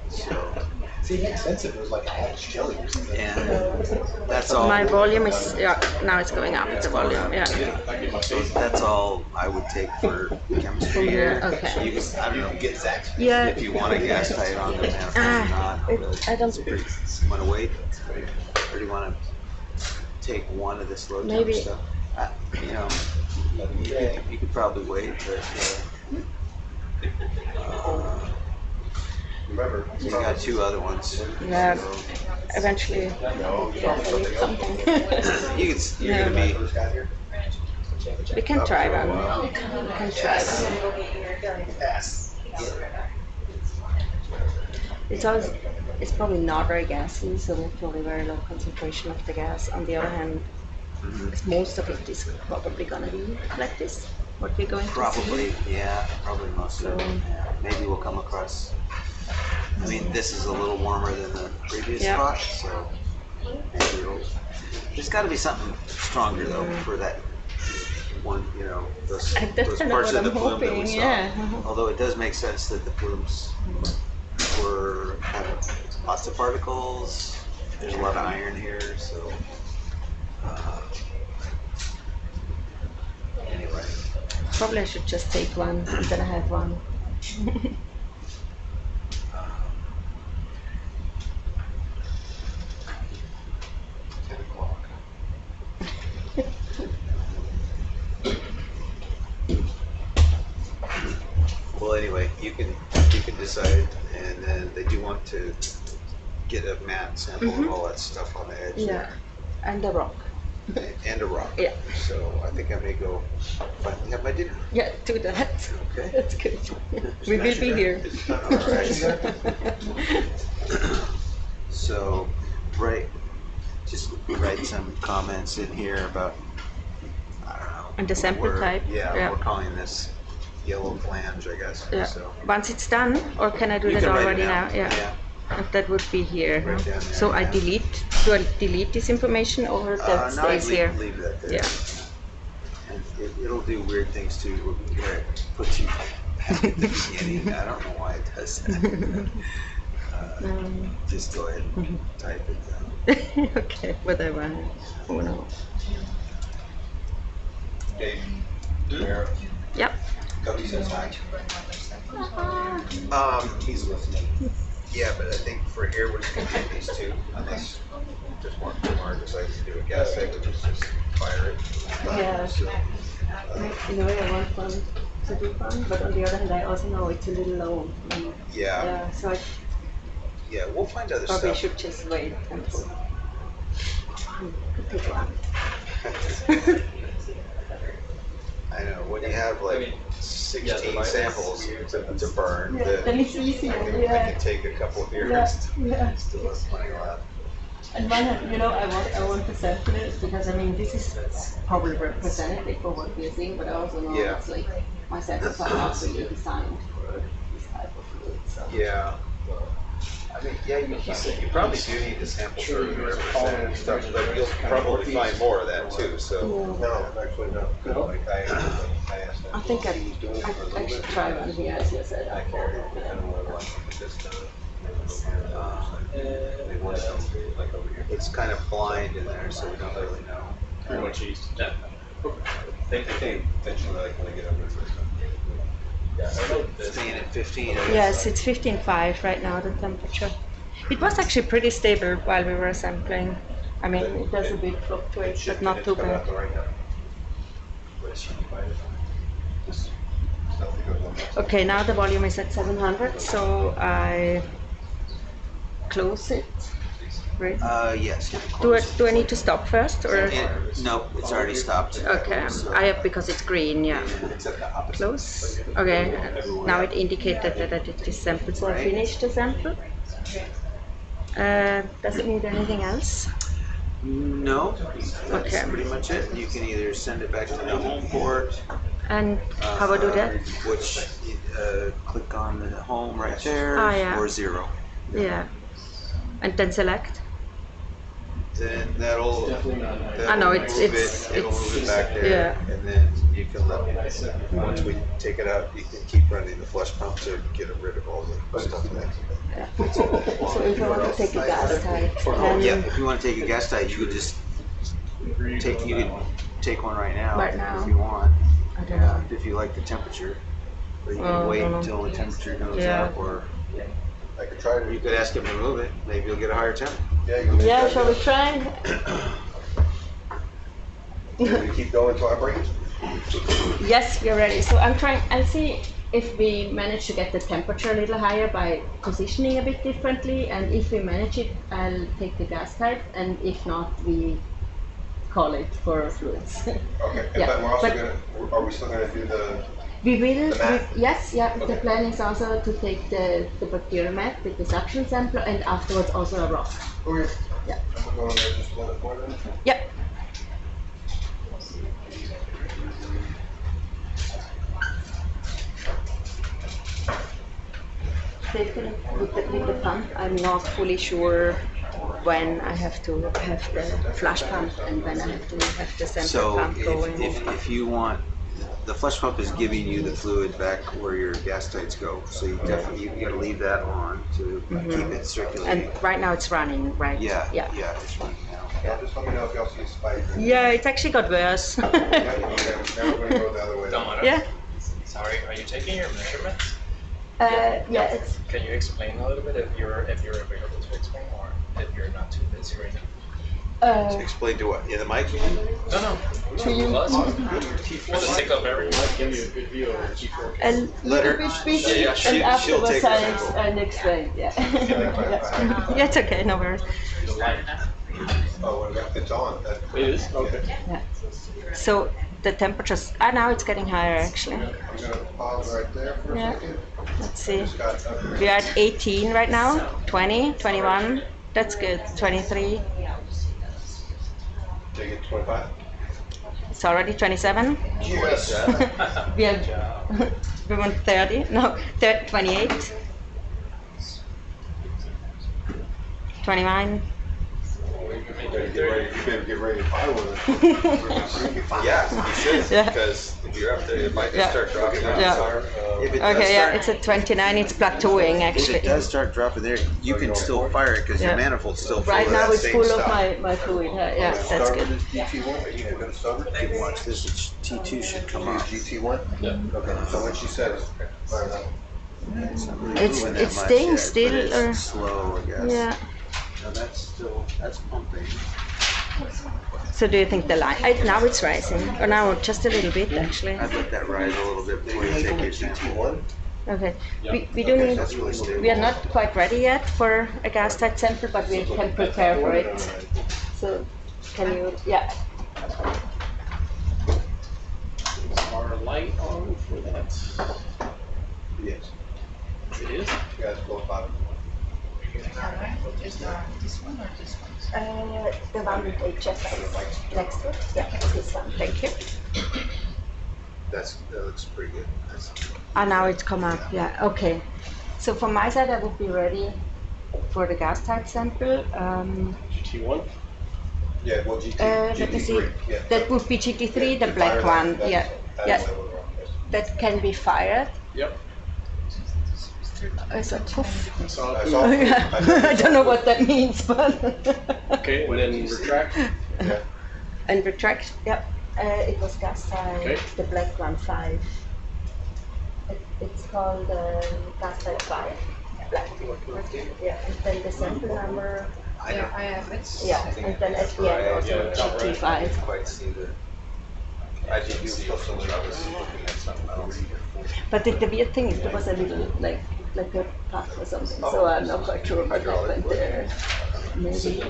So, see, it makes sense if it was like a half jelly or something. And that's all. My volume is, now it's going up, the volume, yeah. So that's all I would take for chemistry here. Okay. You can, I don't know, get that. Yeah. If you want a gas tight on the manifold or not. But I don't. Want to wait? Or do you want to take one of this low temp Maybe. stuff? You know, you could probably wait, but Remember, you got 2 other ones. Yeah. So Eventually, something. you're gonna be. We can try one. We can try one. It's always, it's probably not very gassy, so there's probably very low concentration of the gas. On the other hand, most of it is probably gonna be like this. What we're going to Probably, see. yeah, probably most of it. Yeah. Maybe we'll come across. I mean, this is a little warmer than the previous spot, so maybe there's got to be something stronger though for that one, those That's kind of parts what of the I'm plume that we hoping, saw. yeah. Although it does make sense that the plumes were kind of lots of particles. There's a lot of iron here, so anyway. Probably I should just take one, and then I have one. 10 o'clock. Well, anyway, you can decide, and then they do want to get a mat sample of all that stuff on the edge. Yeah, and a rock. And a rock. Yeah. So I think I may go finally have my dinner. Yeah, do that. Okay. That's good. We will be here. So, just write some comments in here about, I don't know. And the sample type. Yeah, we're calling this yellow flange, I guess. Yeah. So, Once it's done, or can I do You that can write it already down. now? Yeah. And that would be here. Right down there, So I do I delete this information, or that no, stays here? leave that there. Yeah. And it'll do weird things too, where it puts you back at the beginning. I don't know why it does that. Just go ahead and type it down. Okay, whatever. Oh no. Dave. Yep. Cody says hi. He's listening. Yeah, but I think for here, we're just gonna get these two, unless just one more decides to do a gas tank, which is just fire it. Yeah. So, In a way, I want one to do fun, but on the other hand, I also know it's a little low. Yeah. So I yeah, we'll find other probably stuff. should just wait until. Could take one. I know, when you have like 16 samples to burn, Yeah, then it's easier, yeah. I can take a couple of years. Yeah. Still have plenty left. And one, I want to sample it because this is probably representative for what we are seeing, but I also know Yeah. it's like my samples are not really designed for this type of fluid. So. Yeah. I mean, yeah, you probably do need to sample for representative stuff, but you'll probably find more of that too, so. No, actually, no. Like I asked that. I think I should try one here, as you said. I carried it, I don't know what they want some, like over here. It's kind of blind in there, so we don't really know. Pretty much east. Yeah. They eventually like when they get over first. Staying at 15. Yes, it's 15.5 right now, the temperature. It was actually pretty stable while we were sampling. It does a bit fluctuate, but not too bad. Okay, now the volume is at 700, so I close it. Right? Yes. Do I need to stop first, or? No, it's already stopped. Okay, I have because it's green. Yeah. Close. Okay. Now it indicated that the samples are finished. The sample. Does it need anything else? No, that's Okay. pretty much it. You can either send it back to the home port. And how do I do that? Which, click on the home right there, yeah. or 0. Yeah. And then select. Then that'll I know, move it'll move it back there, yeah. and then you can once we take it out, you can keep running the flush pump to get rid of all the stuff in there. So if I want to take a gas type, then Yeah, if you want to take a gas type, you could just take one right now, Right now. if you want. I don't know. If you like the temperature, or you Oh, can wait don't know. until the temperature goes Yeah. up, or I could try it. You could ask him to move it. Maybe you'll get a higher temp. Yeah, shall we try? You keep going until I break it. Yes, you're ready. So I'll see if we manage to get the temperature a little higher by positioning a bit differently, and if we manage it, I'll take the gas type, and if not, we call it for fluids. Okay, Yeah, but we're also but- are we still gonna do the? We will, The mat? yes, yeah. The Okay. plan is also to take the bacterial mat with the suction sample, and afterwards also a rock. Okay. Yeah. I'm going there just a little bit more then. Yep. With the pump, I'm not fully sure when I have to have the flush pump and when I have to have the sample So pump going. if you want, the flush pump is giving you the fluid back where your gas tights go. So you definitely, you gotta leave that on to keep it circulating. And right now it's running, right? Yeah, Yeah. it's running now. Yeah, just let me know if y'all see a spike. Yeah, it's actually got worse. Now we're gonna go the other way. Yeah. Sorry, are you taking your measurements? Yeah, it's. Can you explain a little bit if you're available to explain, or if you're not too busy right now? Explain to what? In the mic? No. To you. Us? For the sake of everyone. Give you a good view of T4. And Let her. little bit busy, Yeah, and she'll afterwards take her I sample. explain. Yeah. Yeah, it's okay, no worries. Oh, it's on. It is? Okay. Yeah. So the temperatures. Now it's getting higher actually. I'm gonna pause right there for a Yeah. second. Let's see. Just got up. We are at 18 right now. 20, 21. That's good. 23. Take it 25. It's already 27. Yes. We want 30. No, 28. 29. You better get ready to buy one. Yeah, you should, Yeah. because if you're up there, it might Yeah. just start dropping down. Yeah. If it does Okay, yeah, start- it's at 29. It's plateauing If actually. it does start dropping there, you can still fire it because your Yeah. manifold's still full Right of now that it's same full stuff. of my fluid. Yeah, that's good. GT1, you can go to starboard. You can watch this, it's T2 should come off. GT1? Yeah. Okay, so what she said is fire that. It's not really It's- moving that it's much staying yet, but still, it's or- slow, I guess. Yeah. No, that's pumping. So do you think the line? Now it's rising, or now just a little bit actually. I'd let that rise a little bit before you take your sample. Okay. We do need. That's really stable. We are not quite ready yet for a gas type sample, but we can prepare for it. So can you? Yeah. Is our light on for that? Yes. It is? You guys blow bottom. Is that this one or this one? The one with HFS next to it. Yeah, this one. Thank you. That looks pretty good. Now it's come up. Yeah. Okay. So from my side, I would be ready for the gas type sample. GT1? Yeah, well, GT, Let me see. GT3. Yeah. That would be GT3, the You black fire one. that, Yeah. that's Yeah. the level wrong, yes. That can be fired. Yep. It's a poof. I saw I it. saw it. I don't know what that means, but. Okay, and then retract. Yeah. And retract. Yep. It was gas type, Okay. the black one 5. It's called gas type 5. Black. Yeah. And then the sample number. I don't. I have it. Yeah. And then at the end also GT5. I didn't quite see the. I did see it, so I was looking at something else. But the weird thing is there was a little like a puff or something, so I'm not quite sure what happened there. Maybe.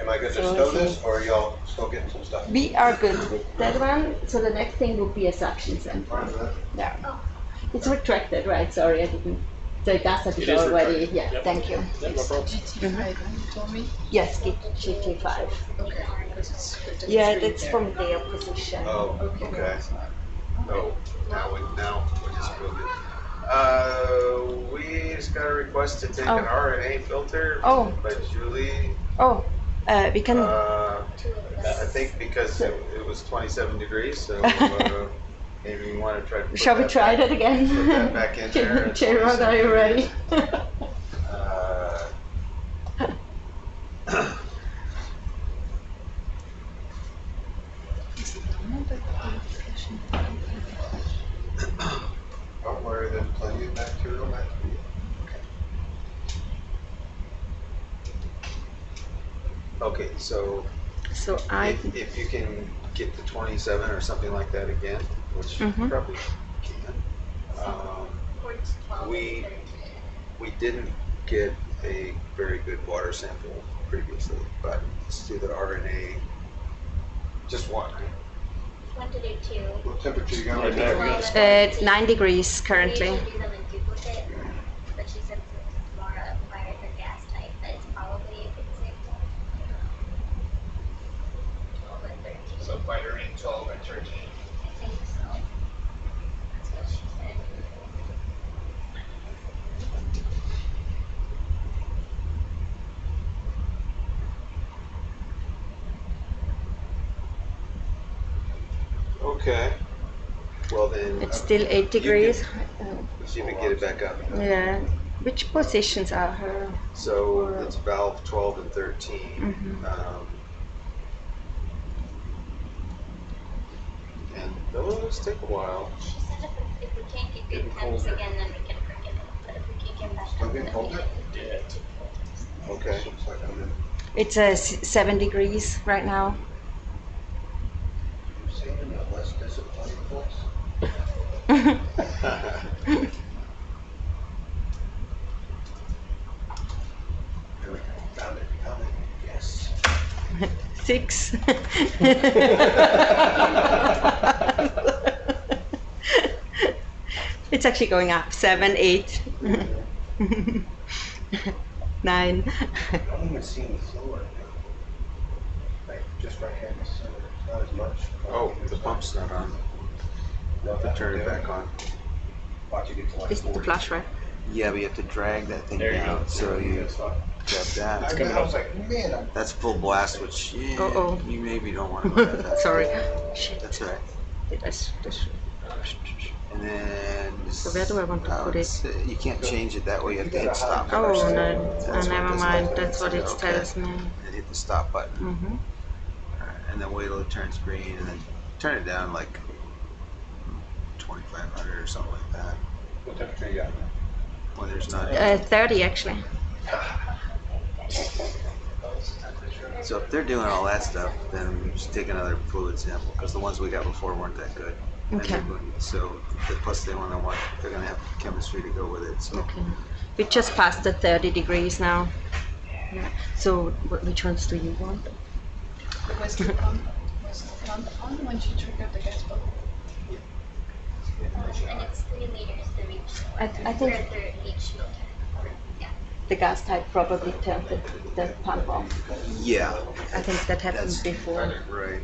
Am I good to So stow let's this, or are y'all still getting some stuff? We are good with that one. So the next thing would be a suction sample. Yeah. It's retracted, right? Sorry, I didn't. The gas is It is already. retracted. Yeah. Yep. Thank you. Yep, no problem. GT5, you told me? Yes, GT5. Okay, because it's written Yeah, 3 that's there. from their position. Oh, okay. Oh, now we just moved it. We just got a request to take Oh. an RNA filter Oh. by Julie. Oh, we can. I think because it was 27 degrees, so maybe we want to try to put Shall we that try back- that again? Put that back in there. at Gerard, are you ready? Don't worry, there's plenty of bacterial matter. Okay, so So if you can get to 27 or something like that again, which you Mhm. probably can. We didn't get a very good water sample previously, but let's do the RNA, just one. Want to do 2. What temperature you got right there? It's 9 degrees We currently. usually do them in duplicate, but she said since it's more a fire than gas type, that it's probably a good same. 12 and 13. So fighter in 12 and 13. I think so. That's what she said. Okay. Well then. It's still 8 degrees. See if we can get it back up. Yeah. Which positions are her? So it's valve 12 and 13. And those take a while. She said if we can't get good temps again, then we can forget it. But if we can get back up, then we can do it. Okay. It's 7 degrees right now. Less disciplined folks. Yes. 6. It's actually going up. 7, 8, 9. I don't even see any floor. Like just right here in the center. It's not as much. Oh, the pump's not on. We'll have to turn it back on. Watch you get to like This is the flush, right? Yeah, but you have to drag that thing There you down. go. So you grab that. I was like, man, That's full blast, which you maybe don't want to go at that. Sorry. That's all right. That's And then. So where do I want to put it? You can't change it that way. You have to hit stop. Oh, first. no. That's what Never this mind. does. That's what it Okay. tells me. And hit the stop button. Mm-hmm. And then wait till it turns green, and then turn it down like 2,500 or something like that. what temperature you got? When there's not. 30 actually. So if they're doing all that stuff, then we just take another fluid sample because the ones we got before weren't that good. And Okay. So plus they're gonna have chemistry to go with it. So. Okay. We just passed the 30 degrees now. Yeah. So which ones do you want? Was the pump on when she triggered the gas bubble? And it's 3 liters to reach. I think Per each filter. Yeah. the gas type probably turned the pump off. Yeah. I think that happened That's before. Right.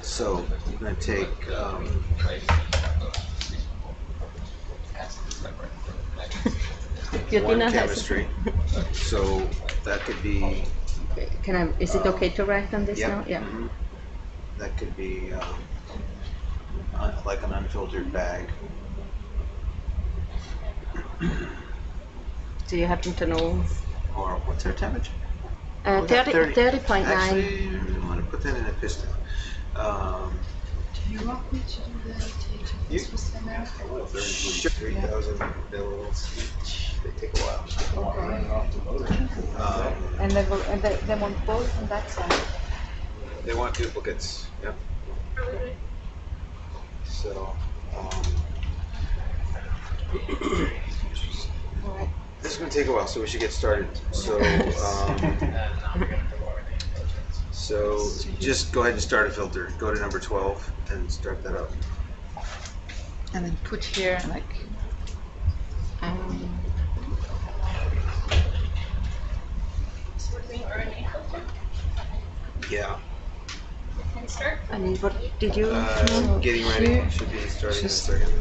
So you're going to take Your one dinner has. chemistry. So that could be. Can I? Is it okay to write on this Yep. now? Yeah. Mhm. That could be like an unfiltered bag. Do you happen to know? Or what's their temperature? We got 30.9. Actually, I'm going to put that in a piston. Do you want me to do the THF system now? Sure. 3,000 milliliters. They take a while. And they want both on that side. They want duplicates. Yep. So. This is going to take a while, so we should get started. So, so just go ahead and start a filter. Go to number 12 and start that up. And then put here like. So we're doing RNA filter. Yeah. And start. And what did you? Getting ready. Here, Should be starting in a just- second.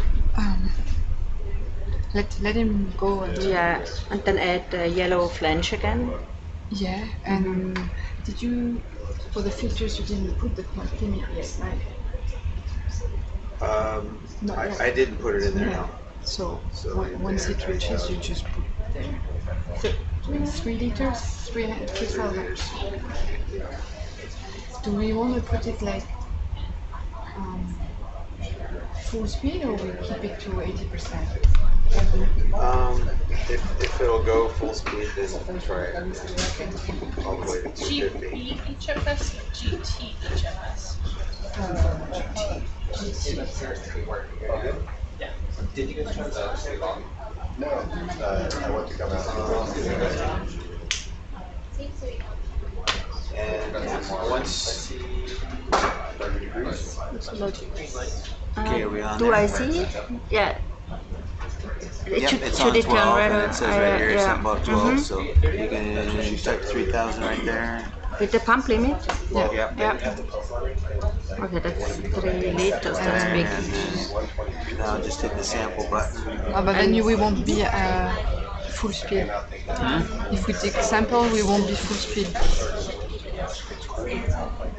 Let him go. Yeah, and then add the yellow flange again. Yeah, and did you, for the filters, you didn't put the pump limit yet, right? Not yet. I didn't put it in there Yeah. now. So, So once it reaches, you just put there. So, 3 liters, 3,000. Do we want to put it like full speed, or we keep it to 80%? If it'll go full speed, then try it all the way to 250. GBHFS, GTHFS. Yeah. Did you guys try to stay long? No, I want to come out. And once. 30 degrees. Okay, are we on Do there? I see it? Yeah. Yep, it's should on it turn 12, right and on? it says right here yeah. something about 12, Mhm. so you can type 3,000 right there. With the pump limit? Yep. Yeah. Okay, that's 3 liters, that's big. And then now just hit the sample button. But then we won't be full speed. If we take sample, we won't be full speed.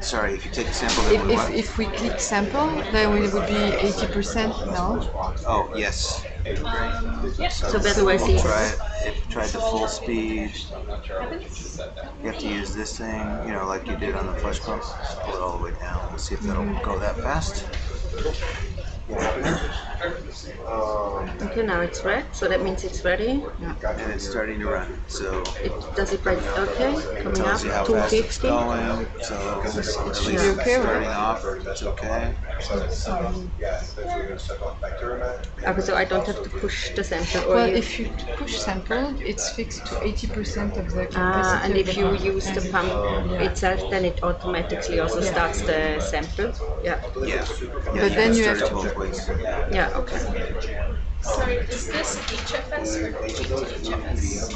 Sorry, if you take a sample, then we what? If we click sample, then it would be 80%, no? Oh, yes. So better way we'll see. try it. If you tried the full speed, you have to use this thing, you know, like you did on the flush pump. Pull it all the way down. We'll see if that'll go that fast. Okay, now it's red, so that means it's ready. And it's starting to run. So Does it break? Okay, coming up, tells you how fast it's 250. going. So at least starting off, it's okay. Okay, so I don't have to push the sample, or Well, you... if you push sample, it's fixed to 80% of the capacity. and of if the you pump. use the pump itself, then it automatically also starts the sample. Yeah. Yeah. But then you have to. Yeah. Okay. Sorry, is this HFS or HFS?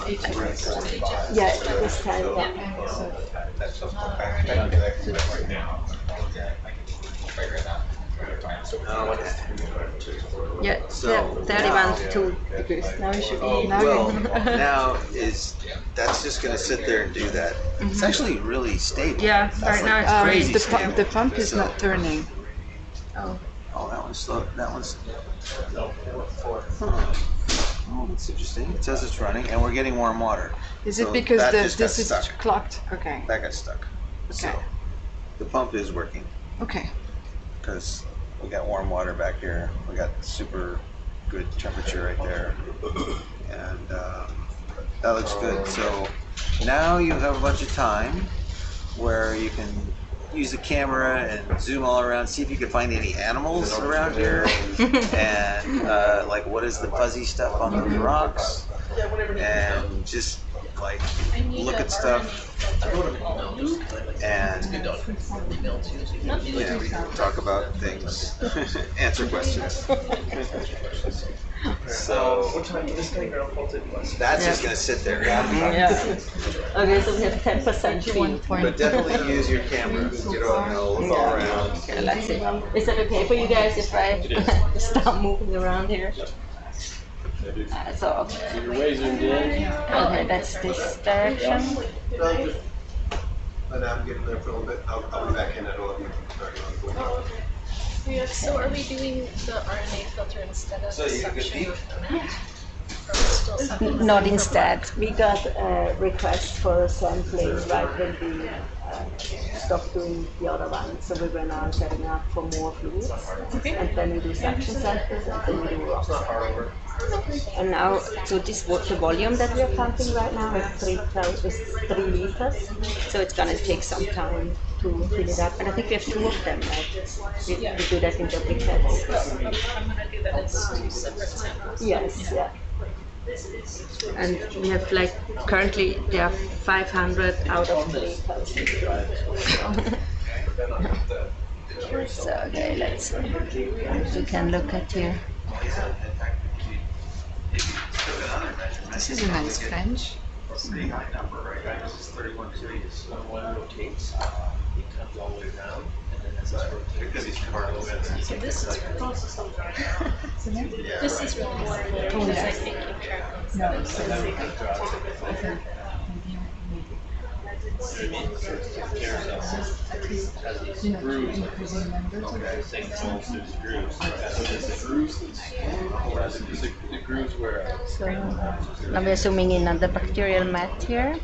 Yeah, this time. Yeah, So 31 degrees. Now it should be. Now that's just going to sit there and do that. It's actually really stable. Yeah, right now it's crazy stable. The pump is not turning. Oh. Oh, that one's slow. That one's. Oh, that's interesting. It says it's running, and we're getting warm water. Is it So because that this just got is stuck. clocked? Okay. That got stuck. So Okay. the pump is working Okay. because we got warm water back here. We got super good temperature right there, and that looks good. So now you have a bunch of time where you can use the camera and zoom all around, see if you can find any animals around here, and like what is the fuzzy stuff on those rocks, and just like look at stuff, and yeah, we can talk about things, answer questions. So that's just gonna sit there. Yeah. Okay, so we have 10% field. But definitely use your camera, you know, look all around. Okay, let's see. Is that okay for you guys if I start moving around here? So You're way zoomed in. okay, that's this direction. And I'm getting there for a little bit. I'll be back in at 11. Oh, okay. Yeah, so are we doing the RNA filter instead of the suction of the mat? Or we still sucking? Not instead. We got a request for sampling right when we stopped doing the other one. So we were now setting up for more fluids. And then we do suction samples and then we do rock samples. And now, so this the volume that we are pumping right now is 3 liters. So it's gonna take some time to fill it up. And I think we have 2 of them, right? We do that in duplicates. I'm gonna do that as 2 separate samples. Yes, yeah. And we have like, currently there are 500 out of 3,000. So, okay, let's see. We can look at here. This is a nice French. Pretty high number, right? This is 31 degrees. When one rotates, it comes all the way down, and then as this rotates, because it's part of the So this is this is really important because I think you track on No, you know, increasing numbers of the grooves where So now we're zooming in on the bacterial mat here.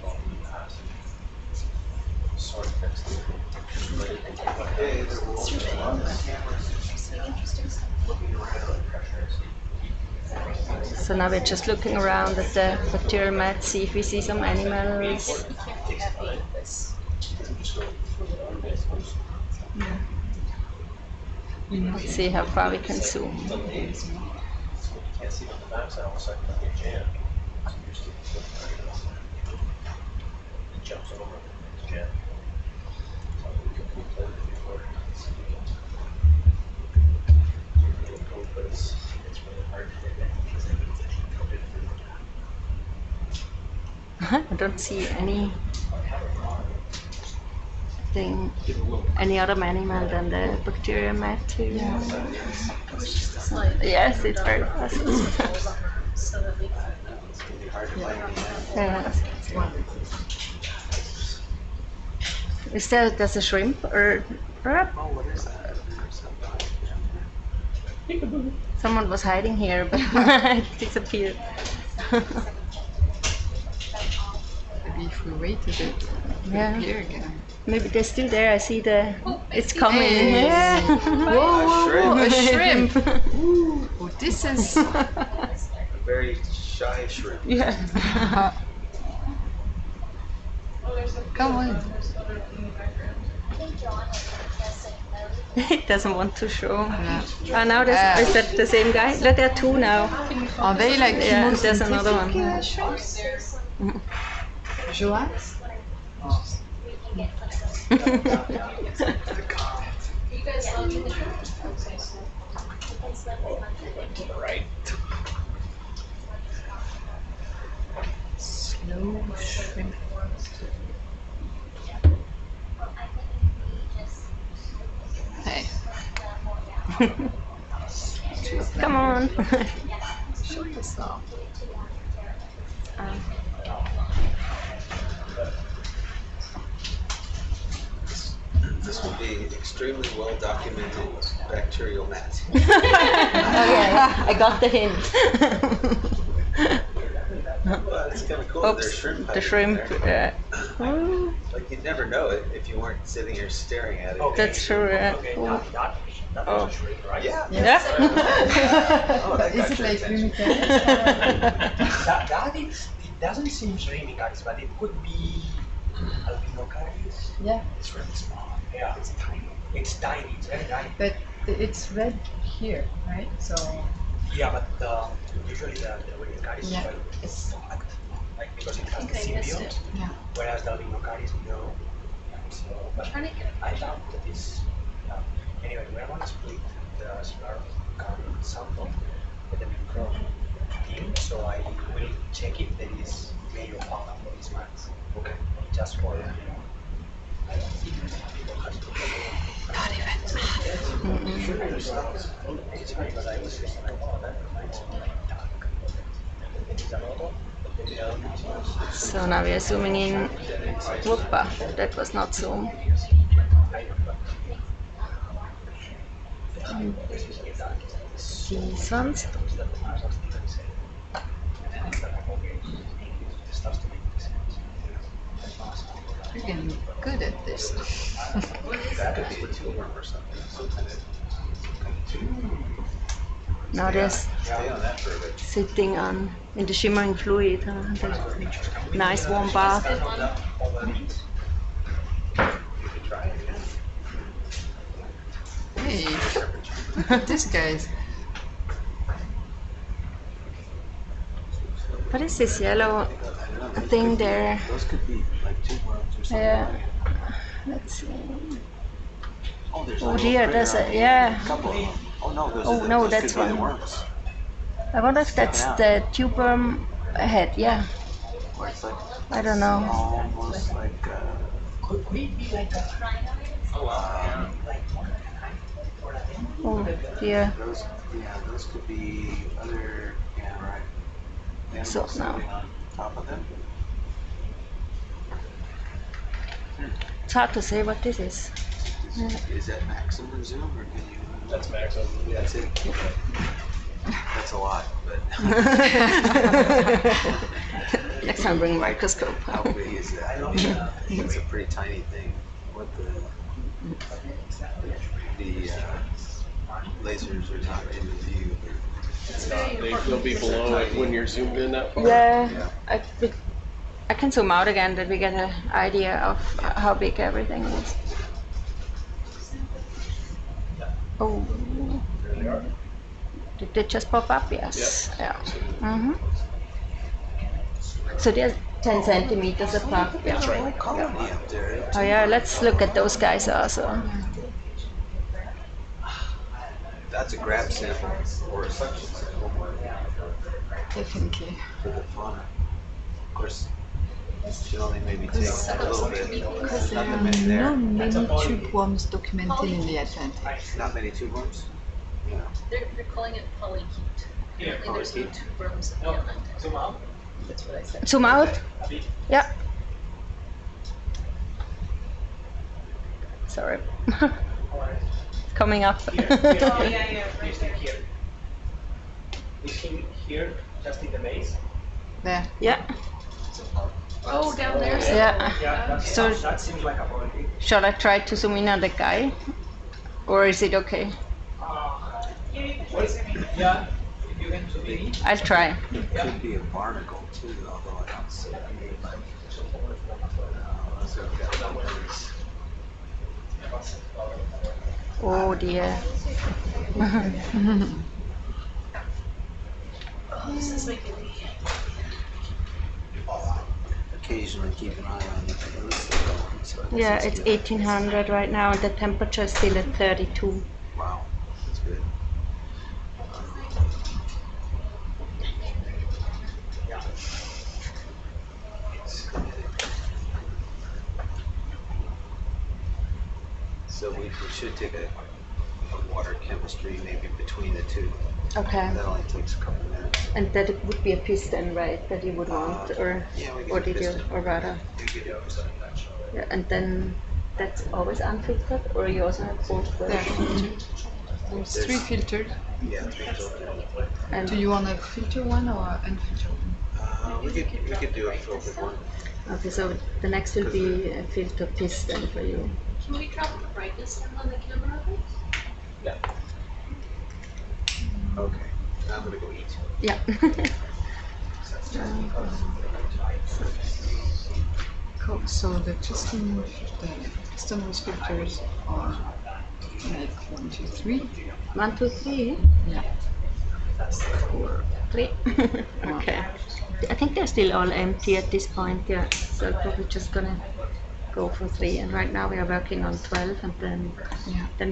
So now we're just looking around at the bacterial mat, see if we see some animals. Let's see how far we can zoom. can't see on the backside, almost like a jam. It jumps over the jam. So we played it before. But it's really hard to get that because I don't see any other animal than the bacterial mat here. Yes, it's very fast. Yeah. Is there's a shrimp or crab? Oh, what is that? Someone was hiding here, but it disappeared. Maybe if we wait a bit, Yeah. here again. Maybe they're still there. I see it's coming. Hey. Yeah. Whoa, a shrimp. Ooh. Oh, this is. A very shy shrimp. Yeah. Come on. It doesn't want to show. Now is that the same guy? There are two now. Are they like Yeah, there's another one. shrimps? Joanne? Right. Slow shrimp. Hey. Come on. Show us now. This will be extremely well documented bacterial mat. Oh yeah, I got the hint. Well, it's kind of cool. There's Oops, shrimp. the shrimp. Like you'd never know it if you weren't sitting here staring at it. That's true. Okay, Oh. that Oh. was a shrimp, right? Yeah. Yeah. Oh, that got Is it your like attention. That it doesn't seem shrimp, guys, but it could be albinocaris. Yeah. It's really small. Yeah, it's tiny. It's tiny. It's very tiny. But it's red here, right? So. Yeah, but usually the albinocaris Yeah. is quite compact, like because it has the Okay, missed symbiote, it. Yeah. whereas the albinocaris no. So, but I doubt that this. Anyway, we're going to split the solar carbon sample with the micro team, so I will check if there is major found for these marks. Okay. Just for I don't think people have to Not even. It's fine, but I was just like, oh, that reminds me of dark. It's a lot of So now we are zooming in. Whoopa, that was not zoom. These ones. You're getting good at this. That could be a tumor or something. Now there's Stay on that for a bit. sitting on in the shimmering fluid. The nice warm bath. You could try it again. Hey, look at this guys. What is this yellow thing there? Those could be like two worms or something. Yeah. Let's see. Oh, there's Oh like dear, a there's critter a yeah. couple of them. Oh no, those Oh are the, no, those that's could be the one. worms. I wonder if that's the tube worm head. Yeah. Or it's like I don't know. almost like could we be like a Oh dear. those. Yeah, those could be other. Yeah, right. Animals So now. sitting on top of them. It's hard to say what this is. Is that maximum zoom or can you? That's maximum. Yeah. That's it. That's a lot, but. Next time bring a microscope. How big is that? It's a pretty tiny thing. What the lasers are not in the view. They'll be below it when you're zoomed in that far. Yeah, I can zoom out again that we get an idea of how big everything is. Oh, did they just pop up? Yes. Yeah. So they're 10 centimeters apart. Yeah. Oh yeah, let's look at those guys also. That's a grab sample or a suction sample. Definitely. For the fauna. Of course, should only maybe take a little bit. Because There's there not are that many there. not many tube worms documented in the Atlantic. Not many tube worms? Yeah. They're calling it polychaete. Yeah, Apparently there's no polychaete. tube worms in the Atlantic. Zoom out. That's what I said. Zoom out. Yeah. Sorry. Coming up. You stay here. You came here, just in the base? There. Yeah. Oh, down there. Yeah. So that seems like a body. shall I try to zoom in on the guy? Or is it okay? Yeah, if you can zoom in. I'll try. It could be a barnacle too, although I don't see it. Oh dear. Oh, this is making me. Occasionally keep an eye on it. Yeah, it's 1800 right now, and the temperature is still at 32. Wow, that's good. So we should take a water chemistry maybe between the two. Okay. That only takes a couple minutes. And that it would be a piston, right, that you would want, or Yeah, we get or a did you, piston. or rather? We get it. Yeah, and then that's always unfiltered, or you also have both versions? There's 3 filtered. Yeah, 3 filtered. And Do you want a filter one or an unfiltered one? We could do a filtered one. okay, so the next will be a filter piston for you. Can we drop the brightness down on the camera a bit? Yeah. Okay. Now I'm gonna go eat. Yeah. Cool. So the piston was filters are like 1, 2, 3. 1, 2, 3. Yeah. 4, 3. Okay. I think they're still all empty at this point. Yeah. So probably just gonna go for 3. And right now we are working on 12, and then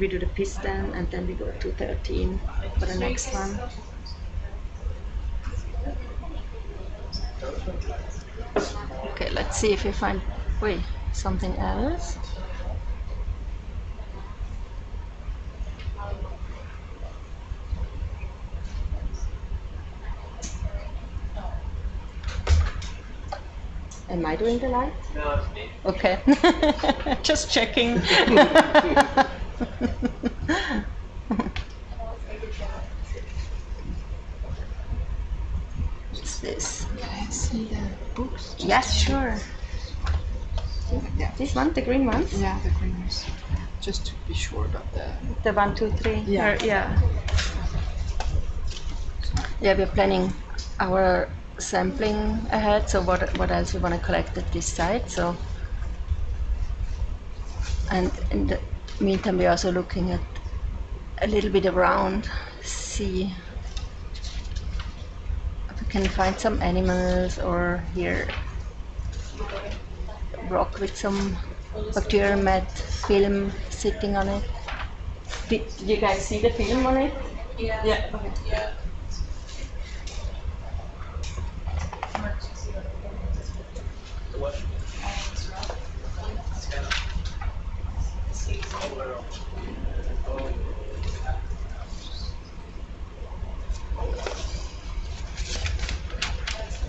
we do the piston, and then we go to 13 for the next one. Okay, let's see if we find something else. Am I doing the light? No, it's me. Okay. Just checking. What's this? Can I see the books? Yes, sure. Yeah. This one, the green ones? Yeah, the green ones. Just to be sure about The 1, 2, 3. Yeah. Yeah. Yeah, we're planning our sampling ahead. So what else we want to collect at this site? So, and in the meantime, we're also looking at a little bit around, see if we can find some animals, or here rock with some bacterial mat film sitting on it. Did you guys see the film on it? Yeah. Yeah. Okay. Yeah.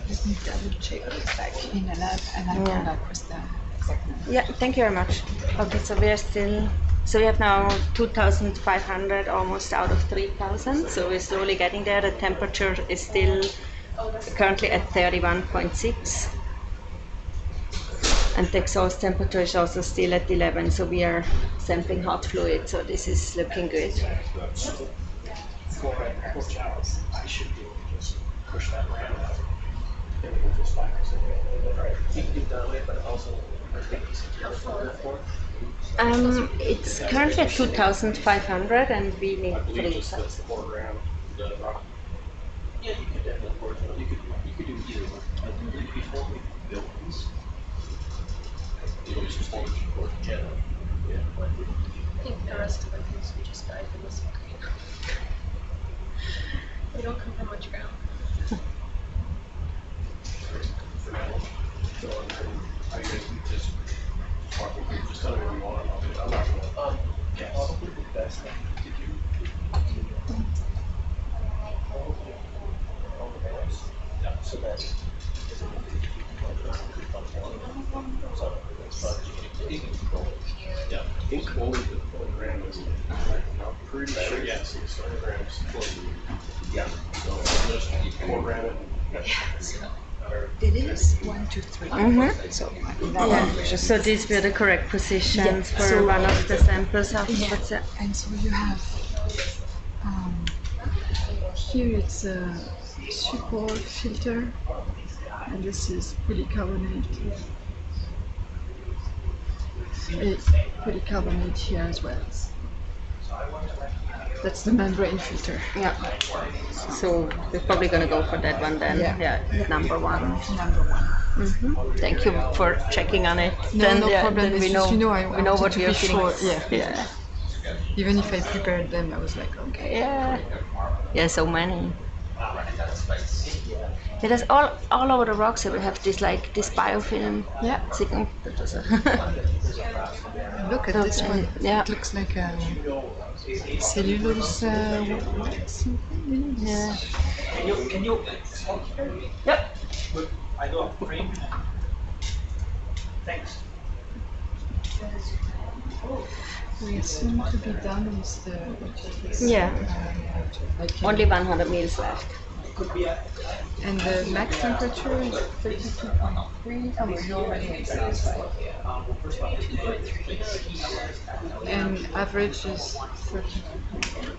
Let me double check it back in the lab, and I'll come back with the exact number. Yeah, thank you very much. Okay, so we are still, so we have now 2,500 almost out of 3,000. So we're slowly getting there. The temperature is still currently at 31.6. And the exhaust temperature is also still at 11. So we are sampling hot fluid. So this is looking good. For showers, I should be able to just push that around. Then we can just back. You can do it that way, but also It's currently at 2,500, and we need 3,000. Yeah, you could definitely work on it. You could do either one. I think before we built these, it was just one for general. Yeah. I think the rest of the things we just dive in the sea green. They don't come from much ground. So I guess we just tell me what you want. I'm not gonna. Yeah, probably the best thing to do. Yeah, so that's. Yeah. think only the kilogram is. I'm pretty sure, yes, kilograms. Yeah. So, 4 gram it. It is 1, 2, 3. So, So these were the correct positions for so one of the samples of what's that? and so you have here it's a support filter, and this is polycarbonate. Polycarbonate here as well. That's the membrane filter. Yeah. So we're probably gonna go for that one then. Yeah. Number one. Number one. Thank you for checking on it. No, Then, no problem. Then It's we just, know, I we know wanted what to we be are feeling. sure. Yeah. Yeah. Even if I prepared them, I was like, okay. Yeah. Yeah, so many. It has all over the rocks. We have this this biofilm. Yeah. Signal. Look at this one. Yeah. It looks like a cellulose something. Yeah. Can you? Yep. I go frame. Thanks. We seem to be done with the. Yeah. Only 100 mils left. And the max temperature is 32.3. Oh, we're already at that. And average is 32.3.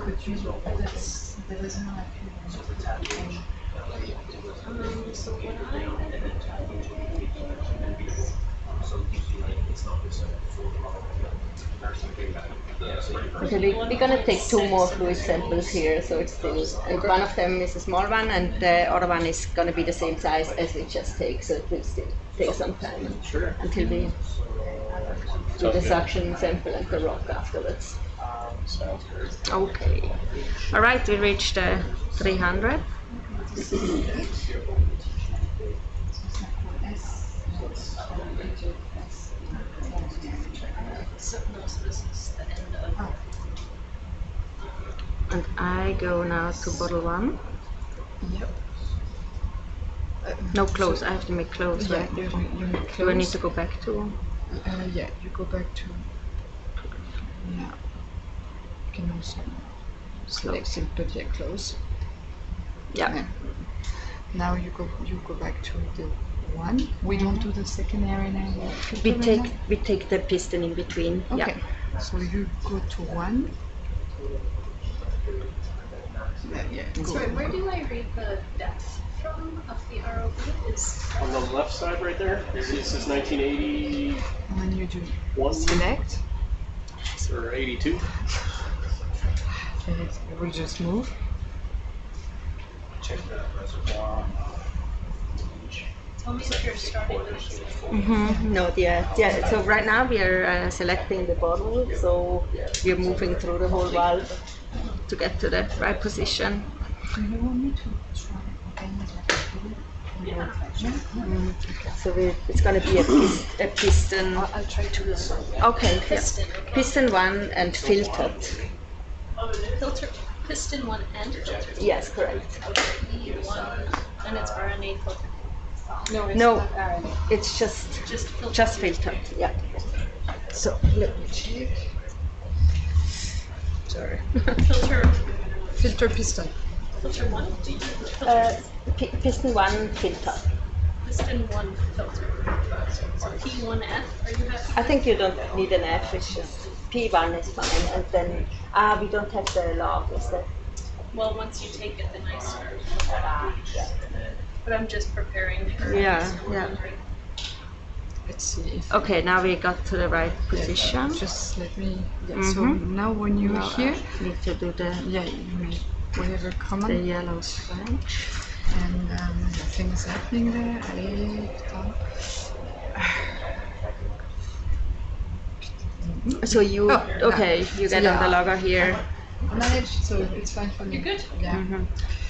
Could you? That doesn't have Okay, we're gonna take 2 more fluid samples here, so it's still, and one of them is a small one, and the other one is gonna be the same size as we just take, so it will still take some time until we do the suction sample and the rock afterwards. Sounds great. Okay. All right, we reached 300. And I go now to bottle 1. Yep. No, close. I have to make close, Yeah, right? you make close. Do I need to go back to? Yeah, you go back to. Yeah. You can also select it, but yeah, close. Yeah. And now you go back to the 1. We don't do the secondary now. We take the piston in between. Okay. Yeah. So you go to 1. Yeah. Sorry, where do I read the depth from of the ROV? Is On the left side right there, this is 1980. And then you do 1 select. or 82. And it will just move. Check the reservoir. Tell me if you're starting to. No, yeah. So right now we are selecting the bottle, so we are moving through the whole valve to get to the right position. Do you want me to try again? So it's going to be a piston. I'll try to do so. Okay, Piston, yeah. okay. Piston 1 and filtered. Filter, piston 1 and filter. Yes, correct. Okay, 1, and it's RNA filter. No, it's just filtered. filtered. Yeah. So let me check. Sorry. Filter piston. Filter 1? Do you filter? Piston 1 filter. Piston 1 filter. So P1F, are you happy? I think you don't need an F, it's just P1 is fine, and then we don't have the log, is that? Well, once you take it, then I start. But I'm just preparing for. Yeah. Let's see if. Okay, now we got to the right position. Just let me. Yeah. So now when you're here, need to do the you make whatever command. the yellow switch. And nothing is happening there. Allez, putain. So you you get on the logger here. Managed, so it's fine for me. You're good? Yeah.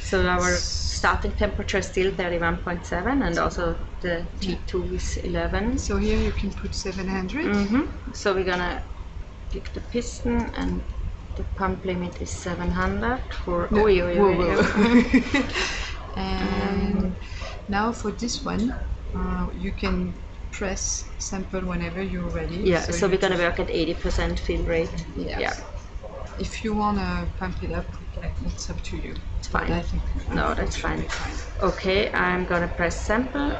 So our starting temperature is still 31.7, and also the T2 is 11. So here you can put 700. So we're gonna pick the piston, and the pump limit is 700 for. And now for this one, you can press sample whenever you're ready. Yeah, so you we're gonna just- work at 80% fill rate. Yeah. Yeah, If you wanna pump it up, it's up to you. it's fine. But I think No, that's fine. Okay, I'm gonna press sample,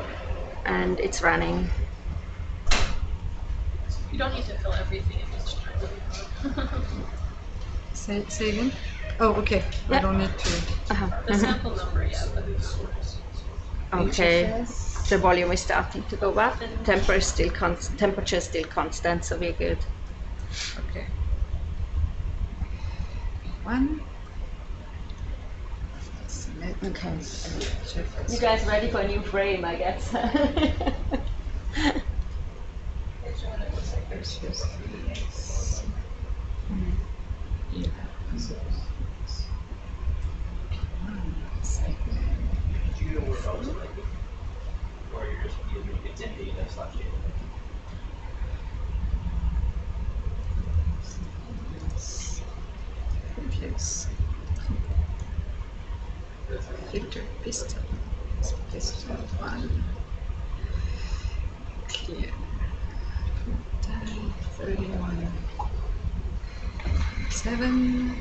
and it's running. You don't need to fill everything in each time. Say again? Oh, okay. I don't need to. The sample number, yeah, but Okay, the volume is starting to go up. Temperature is still constant, so we're good. Okay. One. Okay. You guys ready for a new frame, I guess? Or you're just it's in data slash data. Yes. Filter piston. Piston 1. Clear. 31. 7.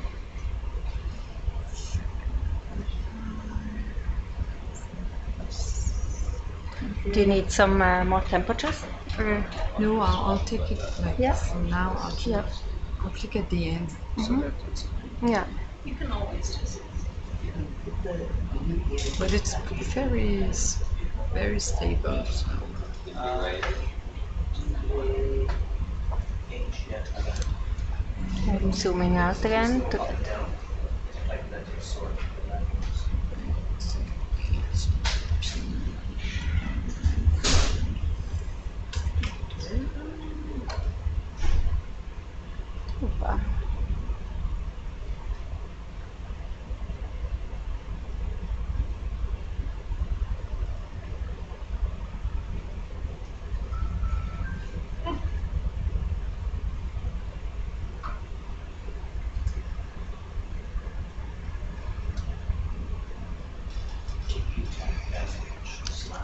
Do you need some more temperatures? No, I'll take it like Yes. from now. I'll click at the end. So that it's, Yeah. you can always just. but it's very stable. So. I'm zooming out again. Opa.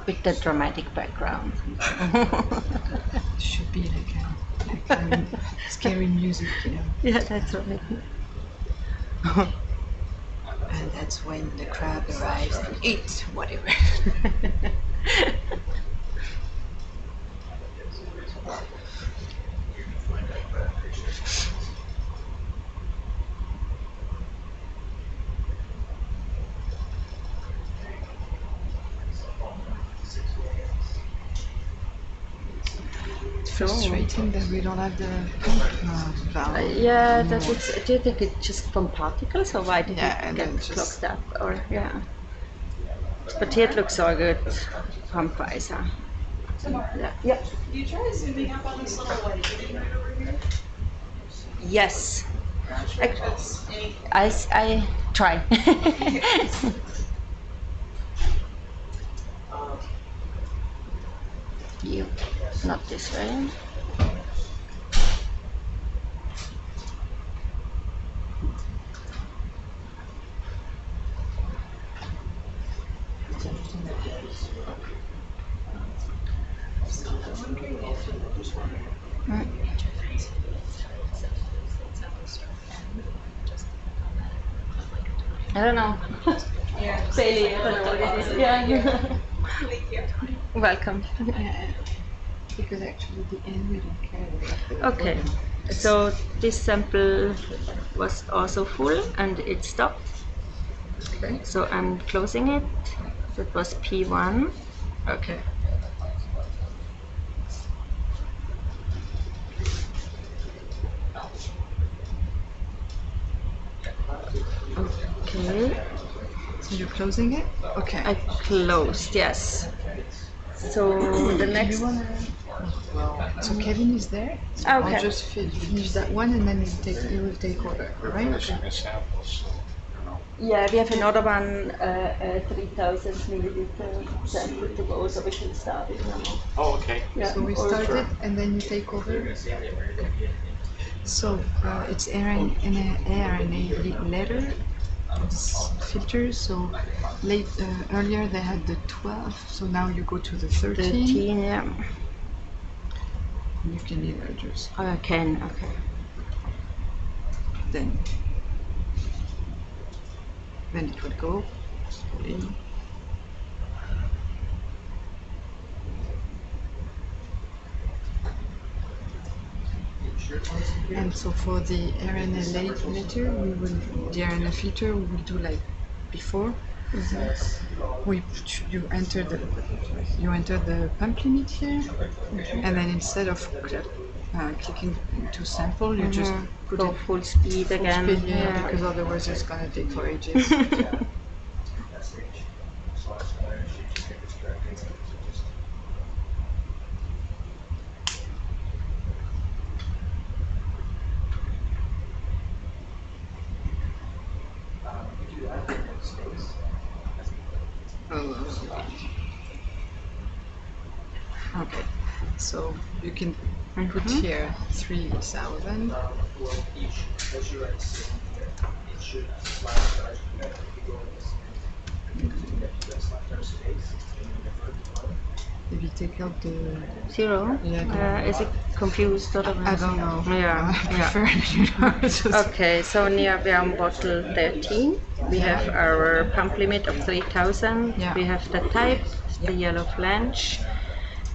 With the dramatic background. Should be like a scary music, you know. Yeah, that's right. And that's when the crab arrives and eats whatever. Frustrating that we don't have the valve. Yeah, that it's. Do you think it's just from particles, or why did Yeah, it and get then just- clogged up? Or yeah. But here it looks all good, pump wise, huh? Yeah. Yep. Do you try zooming up on this little white thing right over here? Yes. Shortcuts, I try. You, not this way. I don't know. Yeah. Bailey, I don't know what it is. Yeah. Welcome. Because actually the end we don't care. Okay, so this sample was also full and it stopped. Okay. So I'm closing it. That was P1. Okay. Okay. So you're closing it? Okay. I closed, yes. So the next. So Kevin is there. So Okay. I'll just finish that one and then you will take over, right? Yeah, we have another one, 3000 milliliter sample to go, so we can start it now. Oh, okay. Yeah. So we Or- start it and then you take over. So it's ARNA letter filters. So earlier they had the 12, so now you go to the 13. 13, yeah. You can either just. Oh, I can. Okay. Then it would go slowly. And so for the RNA filter, the RNA filter we will do like before. You enter the pump limit here, and then instead of clicking to sample, you just put go it full speed again. Yeah, because otherwise it's gonna take for ages. Okay, so you can put here 3,000. If you take out the 0, is it confused or I don't know. Yeah, I prefer Okay, so near we are on bottle 13. We have our pump limit of 3,000. Yeah. We have the type, the yellow flange.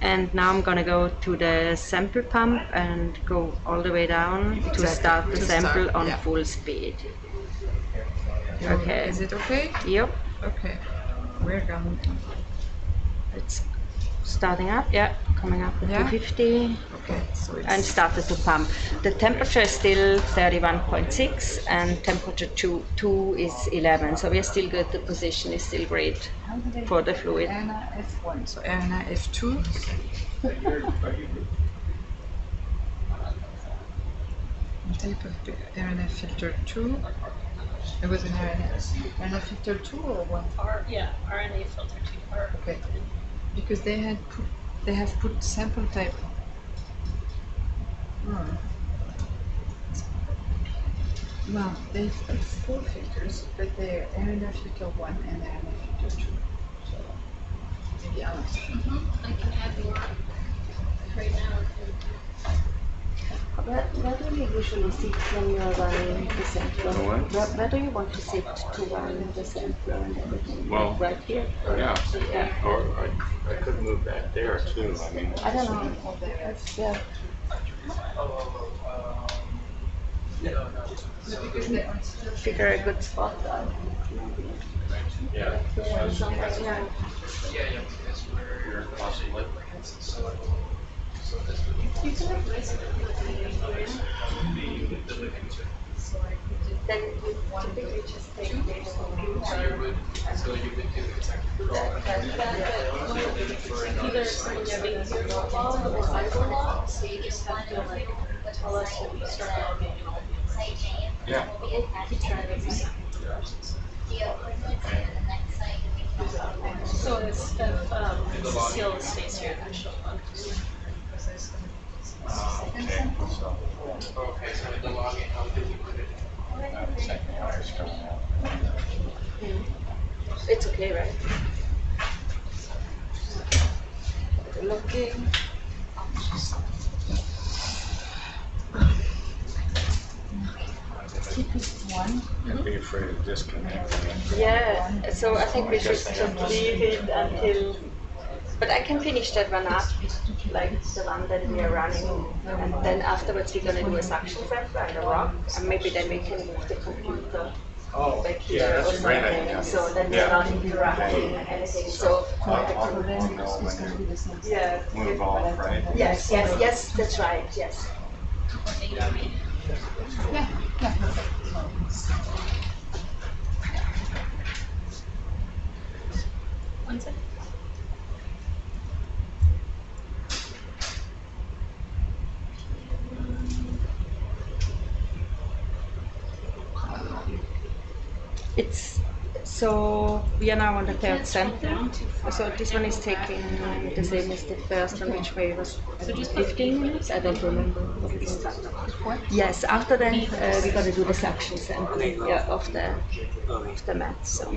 And now I'm gonna go to the sample pump and go all the way down to start the sample on full speed. Okay. Is it okay? Yep. Okay. We're going. It's starting up, coming up at 250. Okay, so it's and started to pump. The temperature is still 31.6 and temperature 2 is 11, so we're still good. The position is still great for the fluid. RNA F1, so RNA F2. Type of RNA filter 2. It was an RNA filter 2 or 1? RNA filter 2. Okay. Because they have put sample type. Well, they've put 4 filters, but they're RNA filter 1 and RNA filter 2. So, to be honest. I can add more right now. Where do you usually sit when you are running the sample? Where do you want to sit to run the sample and everything? Well, right here? Yeah. Or I could move that there too. I mean, I don't know. Yeah. Figure a good spot out. Yeah. Yeah. Here, possibly. You can have nice Then you typically just take data from computer. Either someone getting here log or Bible log, so you just have to like tell us when you start logging and all. Yeah. Keep track of yourself. So if seal stays here, then she'll log. Okay, so with the logging, how did you put it? It's okay, right? Looking. Keep it 1. I'd be afraid of disconnecting it. Yeah, so I think we should just leave it until. But I can finish that one up, like the one that we are running, and then afterwards we're gonna do a suction sample and a rock, and maybe then we can move the computer back here or something. So then we're not interrupting anything. So yeah, Move off, right? yes, that's right. Yes. Yeah. One second. It's so we are now on the third sample. So this one is taking the same as the first one, which way was 15 minutes. I don't remember. What? Yes. After that, we're gonna do the suction sample of the mat. So.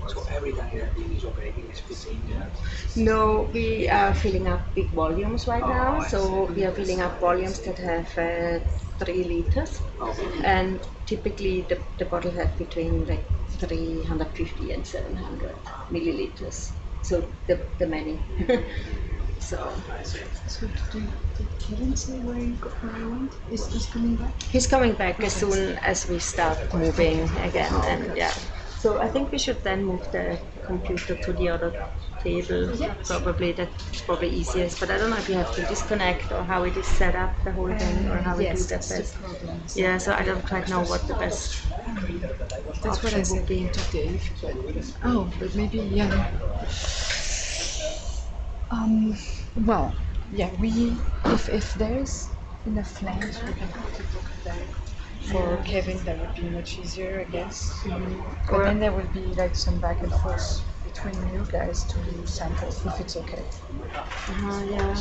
So every diet is operating is 15. No, we are filling up big volumes right now. So we are filling up volumes that have 3 liters. And typically the bottle has between like 350 and 700 milliliters. So the many. So Did Kevin say where he went? Is he coming back? he's coming back as soon as we start moving again, and yeah. So I think we should then move the computer to the other table. Probably that's probably easiest. But I don't know if you have to disconnect or how it is set up, the whole thing, or how we do that best. Yeah, so I don't quite know what the best. That's what I said to Dave. But maybe well, yeah. If there's enough flames, we can put it over there. For Kevin, that would be much easier, I guess. But then there will be like some back and forth between you guys to sample, if it's okay. Yeah.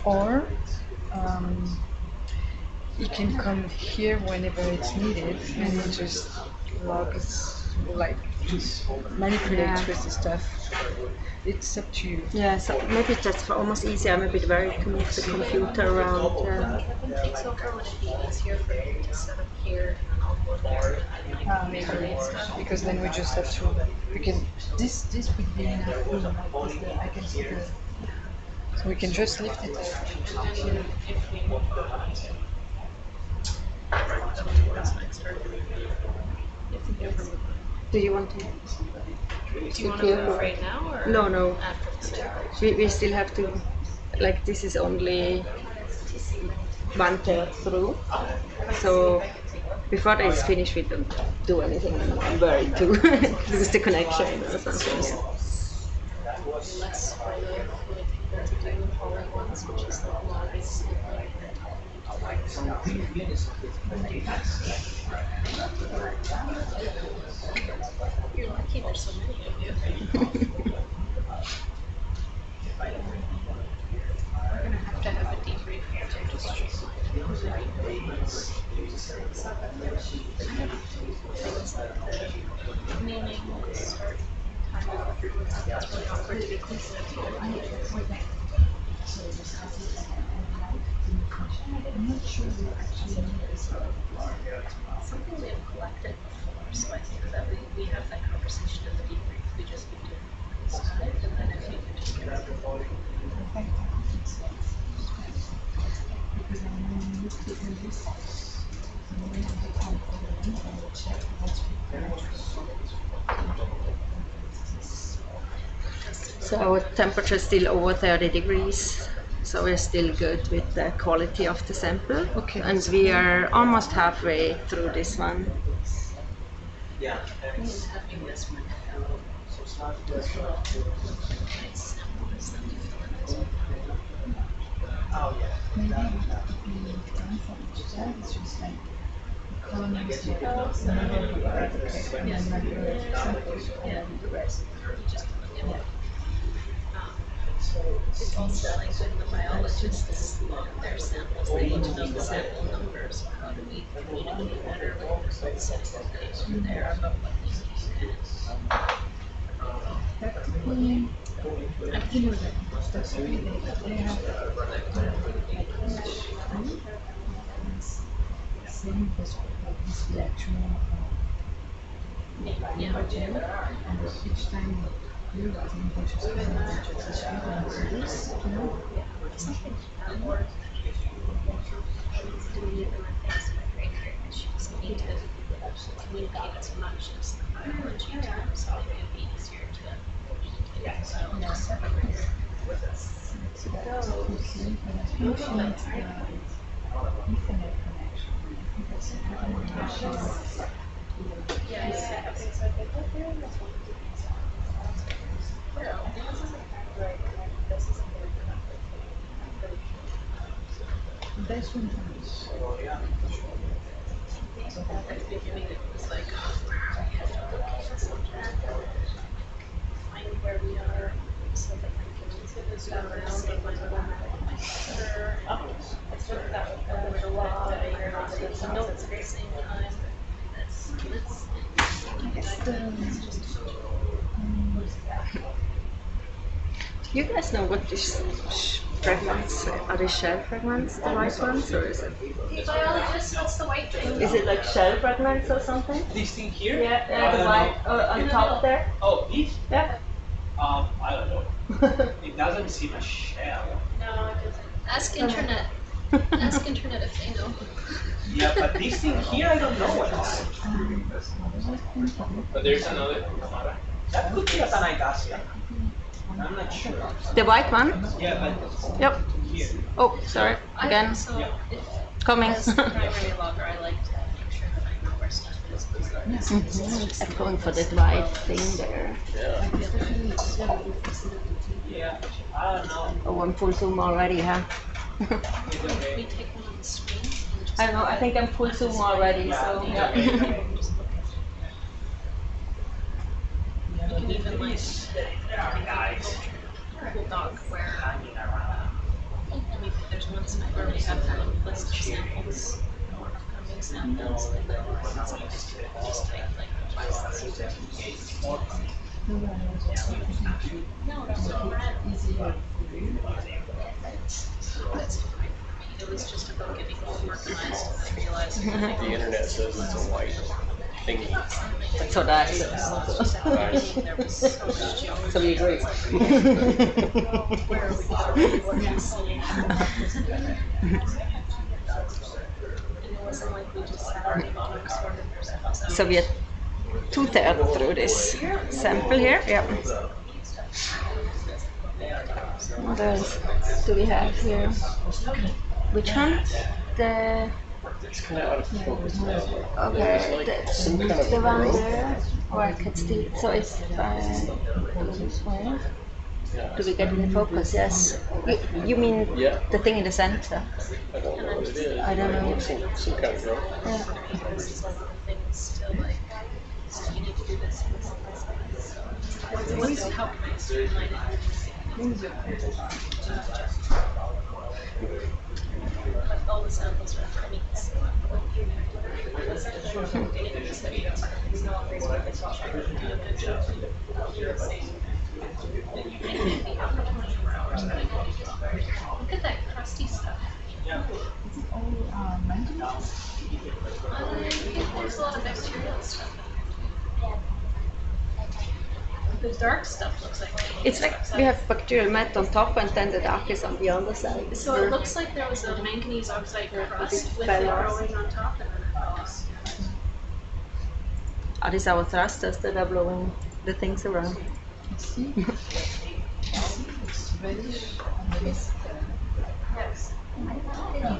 Or you can come here whenever it's needed and you just log it, like just manipulate with the stuff. It's up to you. Yeah, so maybe that's almost easier. Maybe it's very to move the computer around. It's over, would it be easier for me to set up here and I'll go there and manipulate stuff? Because then we just have to. We can. This would be enough room. I can see the. So we can just lift it. If we move that's next turn. Do you want to? Do you want to move right now or No. after the sample? We still have to, like this is only 1/3 through. So before that is finished, we don't do anything. I'm worried too, because the connection or something. Less for the to do all at once, which is the longest. You're lucky there's so many of you. We're gonna have to have a debrief here to just streamline meaning start time. It's really awkward to be close to I'm not sure we actually need this. Something we have collected before, so I think that we have that conversation in the debrief. We just be doing this time, and then if you can just get it. Because I'm going to look at this. I'm going to come and check what's So our temperature is still over 30 degrees. So we're still good with the quality of the sample. Okay. And we are almost halfway through this one. Yeah. Having this one. Oh, yeah. Maybe what could be done for each side is just like columns here, and then like samples and the rest. It's also like with the biologists, their samples, they need to know the sample numbers. How do we communicate better with the results from there about what these is? That could be, you know, that's really they have same as this reaction and each time you guys in the this, you know, Something that works. Doing it in my face, my great issues need to communicate as much as the biology term, so it would be easier to get so just separate with us. This one is. So at the beginning it was like, where are we at? Find where we are so that we can zoom around and find my computer. It's worked out with a lot of notes at the same time. Let's You guys know what these fragments are? They shell fragments, the white ones, or is it? Hey biologist, what's the white thing? Is it like shell fragments or something? This thing here? Yeah, the white on top there. Oh, these? Yeah. I don't know. It doesn't seem a shell. No, it doesn't. Ask internet. Ask internet if they know. Yeah, but this thing here, I don't know what it is. But there's another. That could be a Tanaigasia. I'm not sure. The white one? Yeah, but Yep. here. Oh, sorry. Again. So if Coming. as a primary logger, I like to make sure that I know where stuff is. I'm going for that white thing there. Yeah, I don't know. Oh, I'm full zoom already, huh? We take one on the screen. And just I don't know, I think I'm full zoom already, so yeah. You can even like Google Doc where there's one side where we have kind of a list of samples, upcoming samples, and then just type like no, that's fine. It was just about getting it organized, and I realized The internet says it's a white thingy. That's what I said. there was so much geography. So we agree. Where are we going? And it wasn't like we just sat on the bottom sort of. So we are 2/3 through this sample here. Yeah. What else do we have here? Which one? The It's kind of out of focus now. okay, the one there. Or I can still. So it's this way. Do we get in focus? Yes. You mean the thing in the center? I don't know what it is. I don't know. Some kind of growth. How can I streamline it? But all the samples are coming. Look at that crusty stuff. Is it all manganese? There's a lot of bacterial stuff. The dark stuff looks like It's like we have bacterial mat on top and then the dark is on the other side. So it looks like there was a manganese oxide crust with it growing on top and then it falls. Are these our thrusters that are blowing the things around? See? It's reddish underneath. Yes. You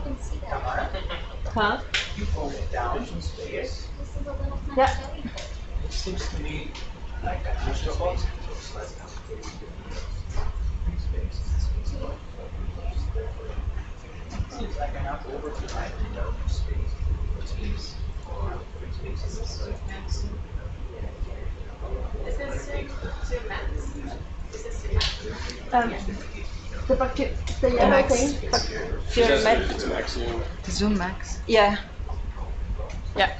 can see that. Huh? You fold it down. This is a little tiny Yeah. jellyfish. It seems to me like a hydrothermal. Seems like an overtime space, which means Is this Max? Is this The bacteria, the yellow Max. thing. Bacterial mat. The Zoom Max. Yeah. Yeah.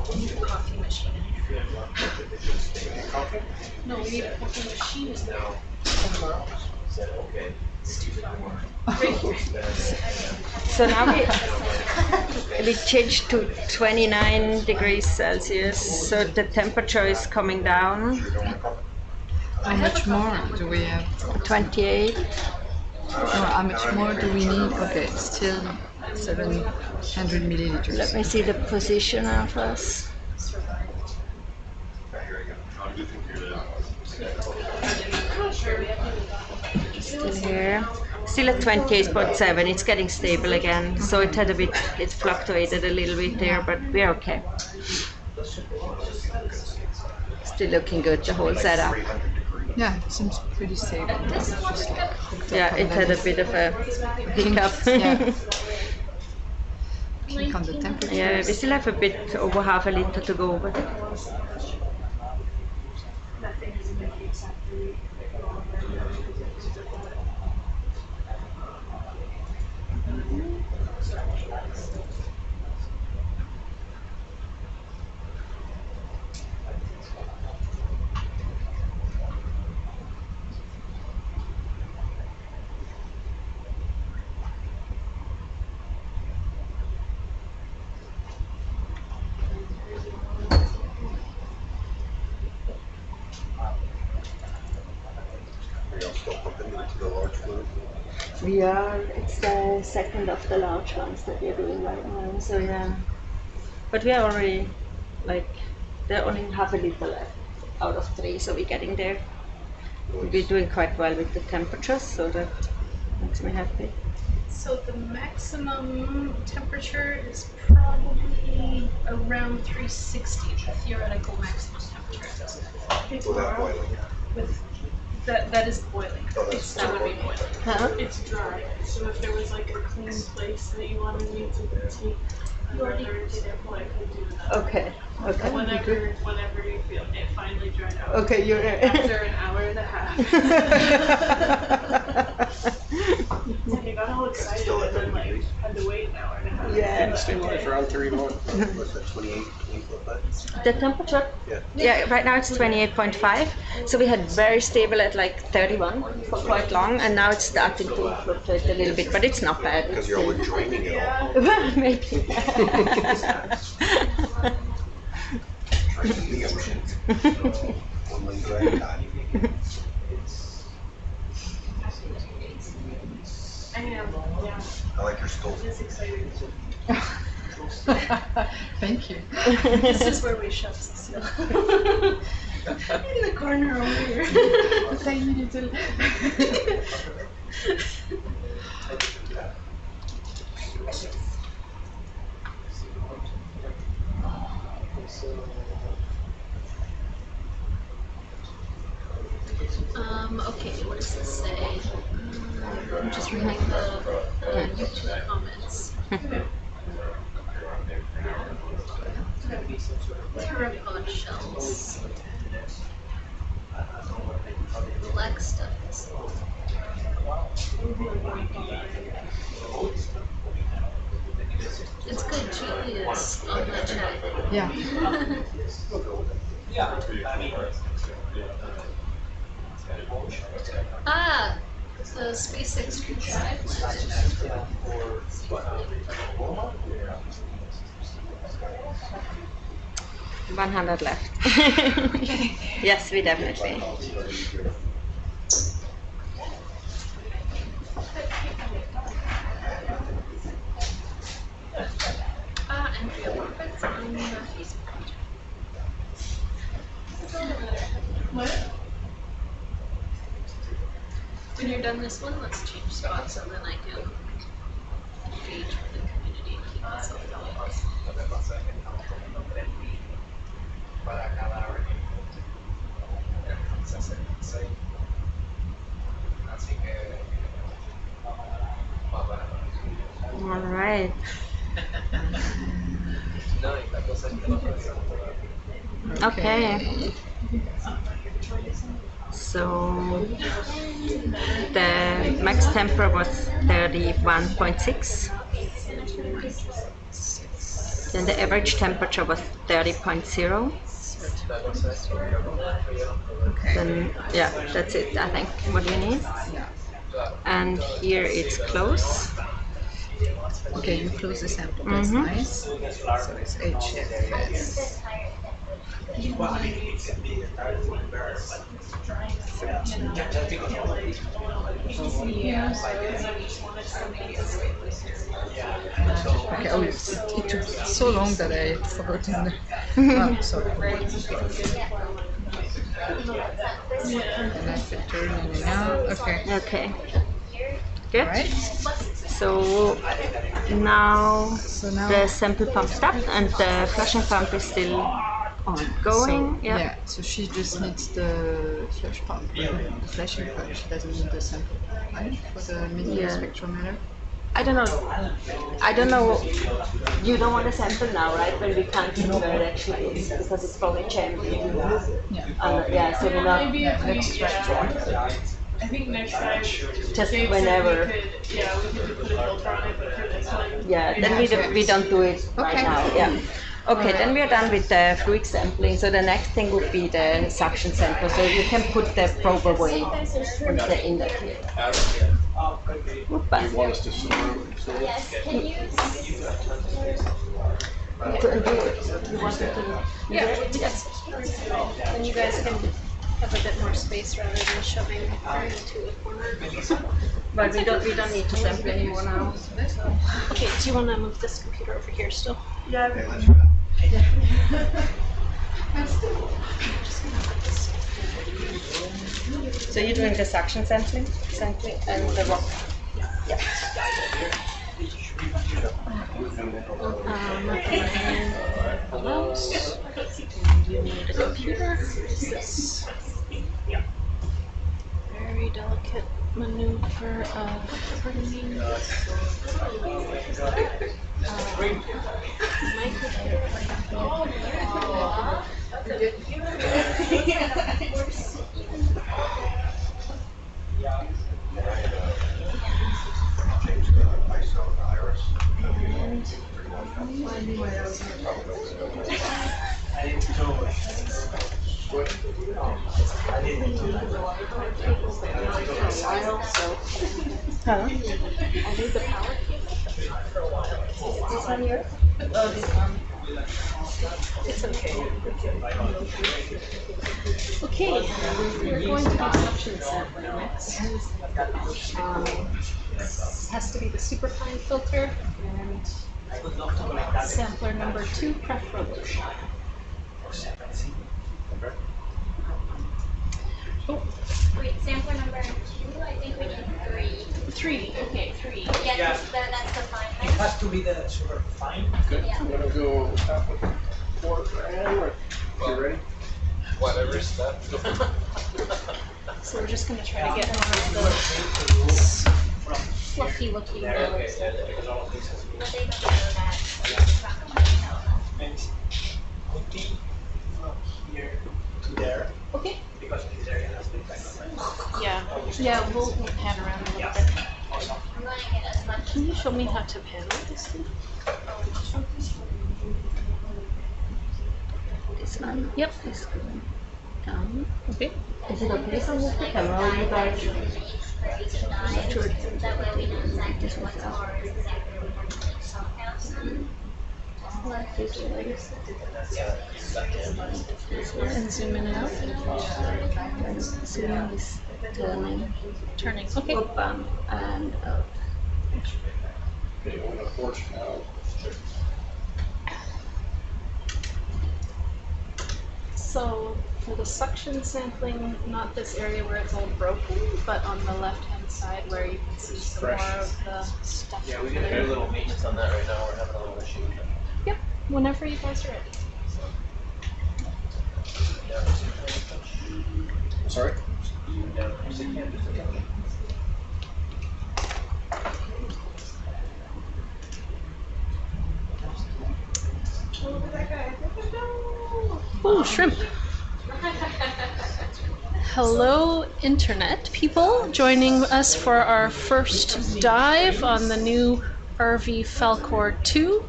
We need a coffee machine. No, we need a coffee machine. Stupid hour. Right here. So now we changed to 29 degrees Celsius, so the temperature is coming down. How much more do we have? 28. How much more do we need? Okay, still 700 milliliters. Let me see the position of us. Still here. Still at 28.7. It's getting stable again. So it had a bit, it fluctuated a little bit there, but we're okay. Still looking good, the whole setup. Yeah, it seems pretty stable. It's just like hooked up Yeah, and it had then a bit of a pink, hiccup. yeah. Click on the temperature. Yeah, we still have a bit over half a liter to go, but pumping into the large fluid? We are, it's the second of the large ones that we're doing right now, so yeah. But we are already, like, they only have a little left out of 3, so we're getting there. We're doing quite well with the temperatures, so that makes me happy. So the maximum temperature is probably around 360, the theoretical maximum temperature. Without boiling. With that is boiling. Oh, that's That would be boiling. Huh? It's dry. So if there was like a clean place that you wanted me to take another sample, I could do that. Okay, okay. Whenever you feel it finally dried out. Okay, you're after an hour and a half. It's like I got all excited and then like had to wait an hour and a half. Yeah. The stabilizer around 31. What's that, 28 foot? The temperature? Yeah, right now it's 28.5. So we had very stable at like 31 for quite long, and now it's starting to fluctuate a little bit, but it's not bad. Because you're always draining it all. Maybe. Draining the ocean. Only drain time. I am, yeah. I like your stove. It's exciting. Thank you. This is where we shove Cecile. In the corner over here. Tiny little. Okay, what does this say? I'm just reading the YouTube comments. Pteropod shells. Black stuff. It's good Julia's on the chat. Yeah. Ah, the SpaceX side. 100 left. Yes, we definitely. And we have perfect on Facebook. What? When you're done this one, let's change spots and then I can engage with the community and keep myself going. All right. Okay. So the max temperature was 31.6. Then the average temperature was 30.0. Then yeah, that's it. I think. What do you need? And here it's close. Okay, you close the sample. That's nice. So it's HFS. Okay, oh, it took so long that I had forgotten. Oh, sorry. And I filter in and out. Okay. Okay. Good. Right. So now the sample pump stopped and the flushing pump is still ongoing. So, yeah, so she just needs the flush pump, the flashing pump. She doesn't need the sample, right? For the media spectrometer. I don't know. You don't want a sample now, right? When we can't see where it actually is because it's probably jammed. Yeah, so we're not. Let's try. I think next time, Just Dave whenever. said we could put a filter on it, but for this one. Yeah, then we don't do it right now. Yeah. Okay, then we are done with the fluid sampling. So the next thing would be the suction sample. So you can put the probe away in the inlet here. You want us to sonar? Yes, can you? You want to? Yeah, yes. Then you guys can have a bit more space rather than shoving her into a corner. But we don't need to sample anymore now. Okay, do you want to move this computer over here still? Yeah. So you're doing the suction sampling and the rock. Yeah. Mouse. And you need a computer. This very delicate maneuver of bringing my Change the ISO and iris. Huh? I'll leave the power cable. This one here? Oh, this one. It's okay. Okay, we're going to do suction sampling next. This has to be the superfine filter and sampler number 2 preferably. Oh. Wait, sampler number 2? I think we need 3. 3, okay, 3. Yeah, that's the fine. It has to be the super fine. Good. Yeah. I'm gonna go with 4 grams. You ready? Whatever's that. So we're just going to try to get more of those fluffy looking yellows. But they don't know that. Talk about it. And could be from here to there. Okay. Because this area has been kind of Yeah, we'll pan around a little bit. awesome. I'm going to get as much. Can you show me how to pan this thing? This one? Yep. This going down. Okay. Is it okay if I move the camera? You guys? Sure. That way we know exactly what's more exactly what we're doing. So count. And zoom in and out. Zoom is turning. Turning. Okay. Up and up. Okay, I'm gonna force now. So for the suction sampling, not this area where it's all broken, but on the left-hand side where you can see some more of the stuff. Yeah, we can do a little maintenance on that right now. We're having a little issue. Yep, whenever you guys are ready. Sorry? Ooh, shrimp. Hello, internet people, joining us for our first dive on the new ROV Falkor 2.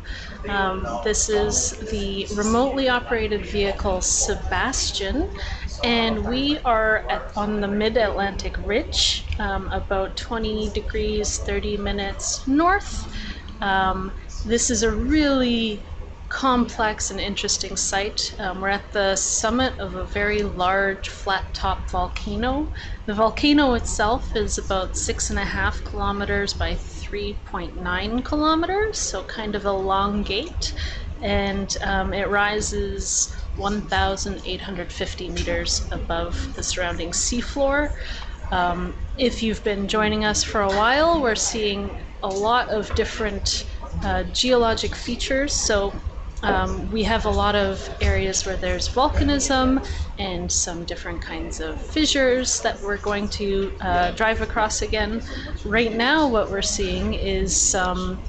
This is the remotely operated vehicle SuBastian, and we are on the mid-Atlantic ridge, about 20 degrees, 30 minutes north. This is a really complex and interesting site. We're at the summit of a very large flat-top volcano. The volcano itself is about 6.5 kilometers by 3.9 kilometers, so kind of a long gate, and it rises 1,850 meters above the surrounding seafloor. If you've been joining us for a while, we're seeing a lot of different geologic features. So we have a lot of areas where there's volcanism and some different kinds of fissures that we're going to drive across again. Right now what we're seeing is some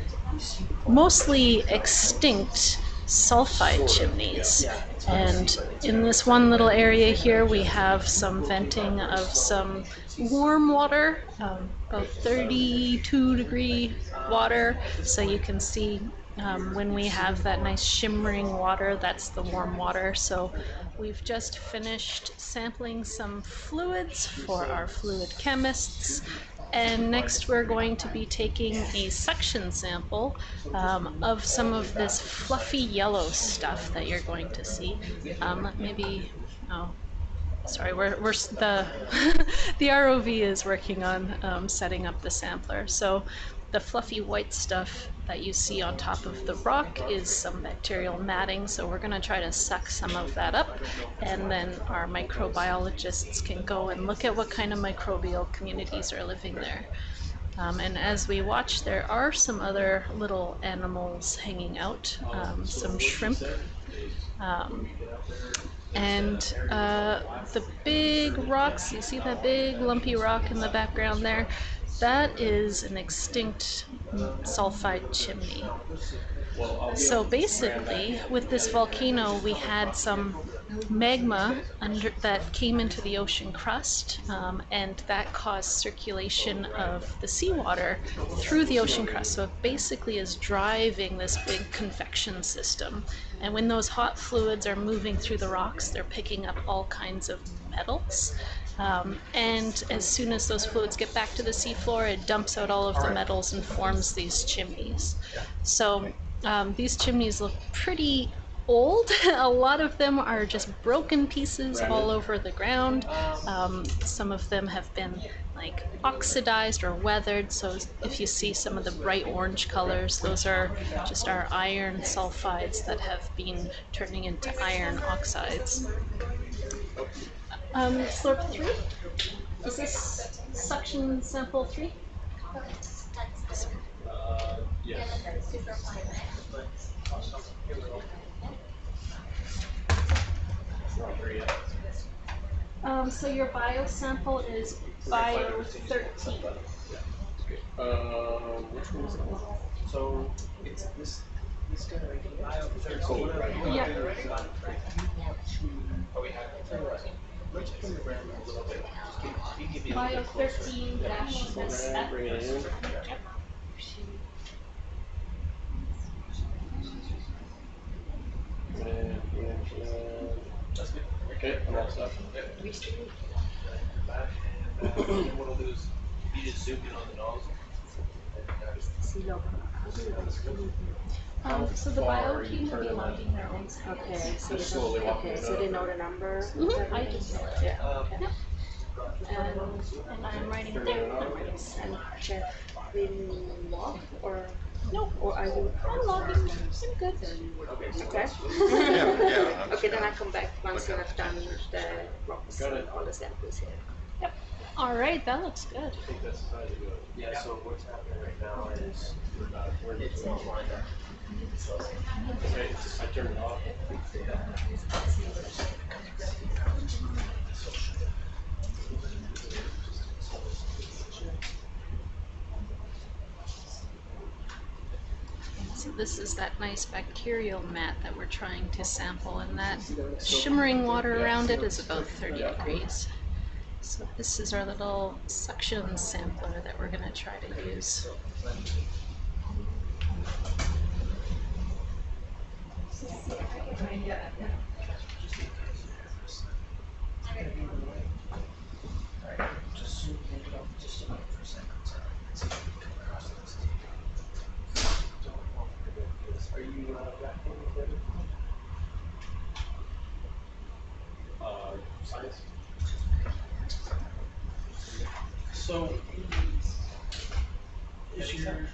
mostly extinct sulfide chimneys. And in this one little area here we have some venting of some warm water, about 32 degree water, so you can see when we have that nice shimmering water, that's the warm water. So we've just finished sampling some fluids for our fluid chemists, and next we're going to be taking a suction sample of some of this fluffy yellow stuff that you're going to see. sorry, we're the the ROV is working on setting up the sampler. So the fluffy white stuff that you see on top of the rock is some bacterial matting. So we're going to try to suck some of that up, and then our microbiologists can go and look at what kind of microbial communities are living there. And as we watch, there are some other little animals hanging out, some shrimp. And the big rocks, you see that big lumpy rock in the background there? That is an extinct sulfide chimney. So basically, with this volcano, we had some magma that came into the ocean crust, and that caused circulation of the seawater through the ocean crust. So it basically is driving this big convection system. And when those hot fluids are moving through the rocks, they're picking up all kinds of metals. And as soon as those fluids get back to the seafloor, it dumps out all of the metals and forms these chimneys. So these chimneys look pretty old. A lot of them are just broken pieces all over the ground. Some of them have been like oxidized or weathered. So if you see some of the bright orange colors, those are just our iron sulfides that have been turning into iron oxides. Slurp 3? Is this suction sample 3? Yes. So your bio sample is bio 13. Which one is it? So it's this guy right here. Bio 13. Yeah. Oh, we have it. Let's bring the brand a little bit. Just give me a Bio little bit 13 dash SF. Bring it in. Yep. That's good. Okay, I'm all set. Back and what I'll do is you just zoom in on the nozzle. So the bio team will be logging their own samples. Okay, so they know the number? Mm-hmm. I just know it. Yeah. Yep. And I'm writing it there. I'm writing it. And Jeff will log or? No. Or are you? I'm logging. I'm good. Okay. Yeah. Okay, then I come back once I've done the rocks and all the samples here. Yep. All right, that looks good. I think that's the size of it. Yeah, so what's happening right now is we're in the line. I turned it off. So this is that nice bacterial mat that we're trying to sample, and that shimmering water around it is about 30 degrees. So this is our little suction sampler that we're going to try to use. Are you science? So, is your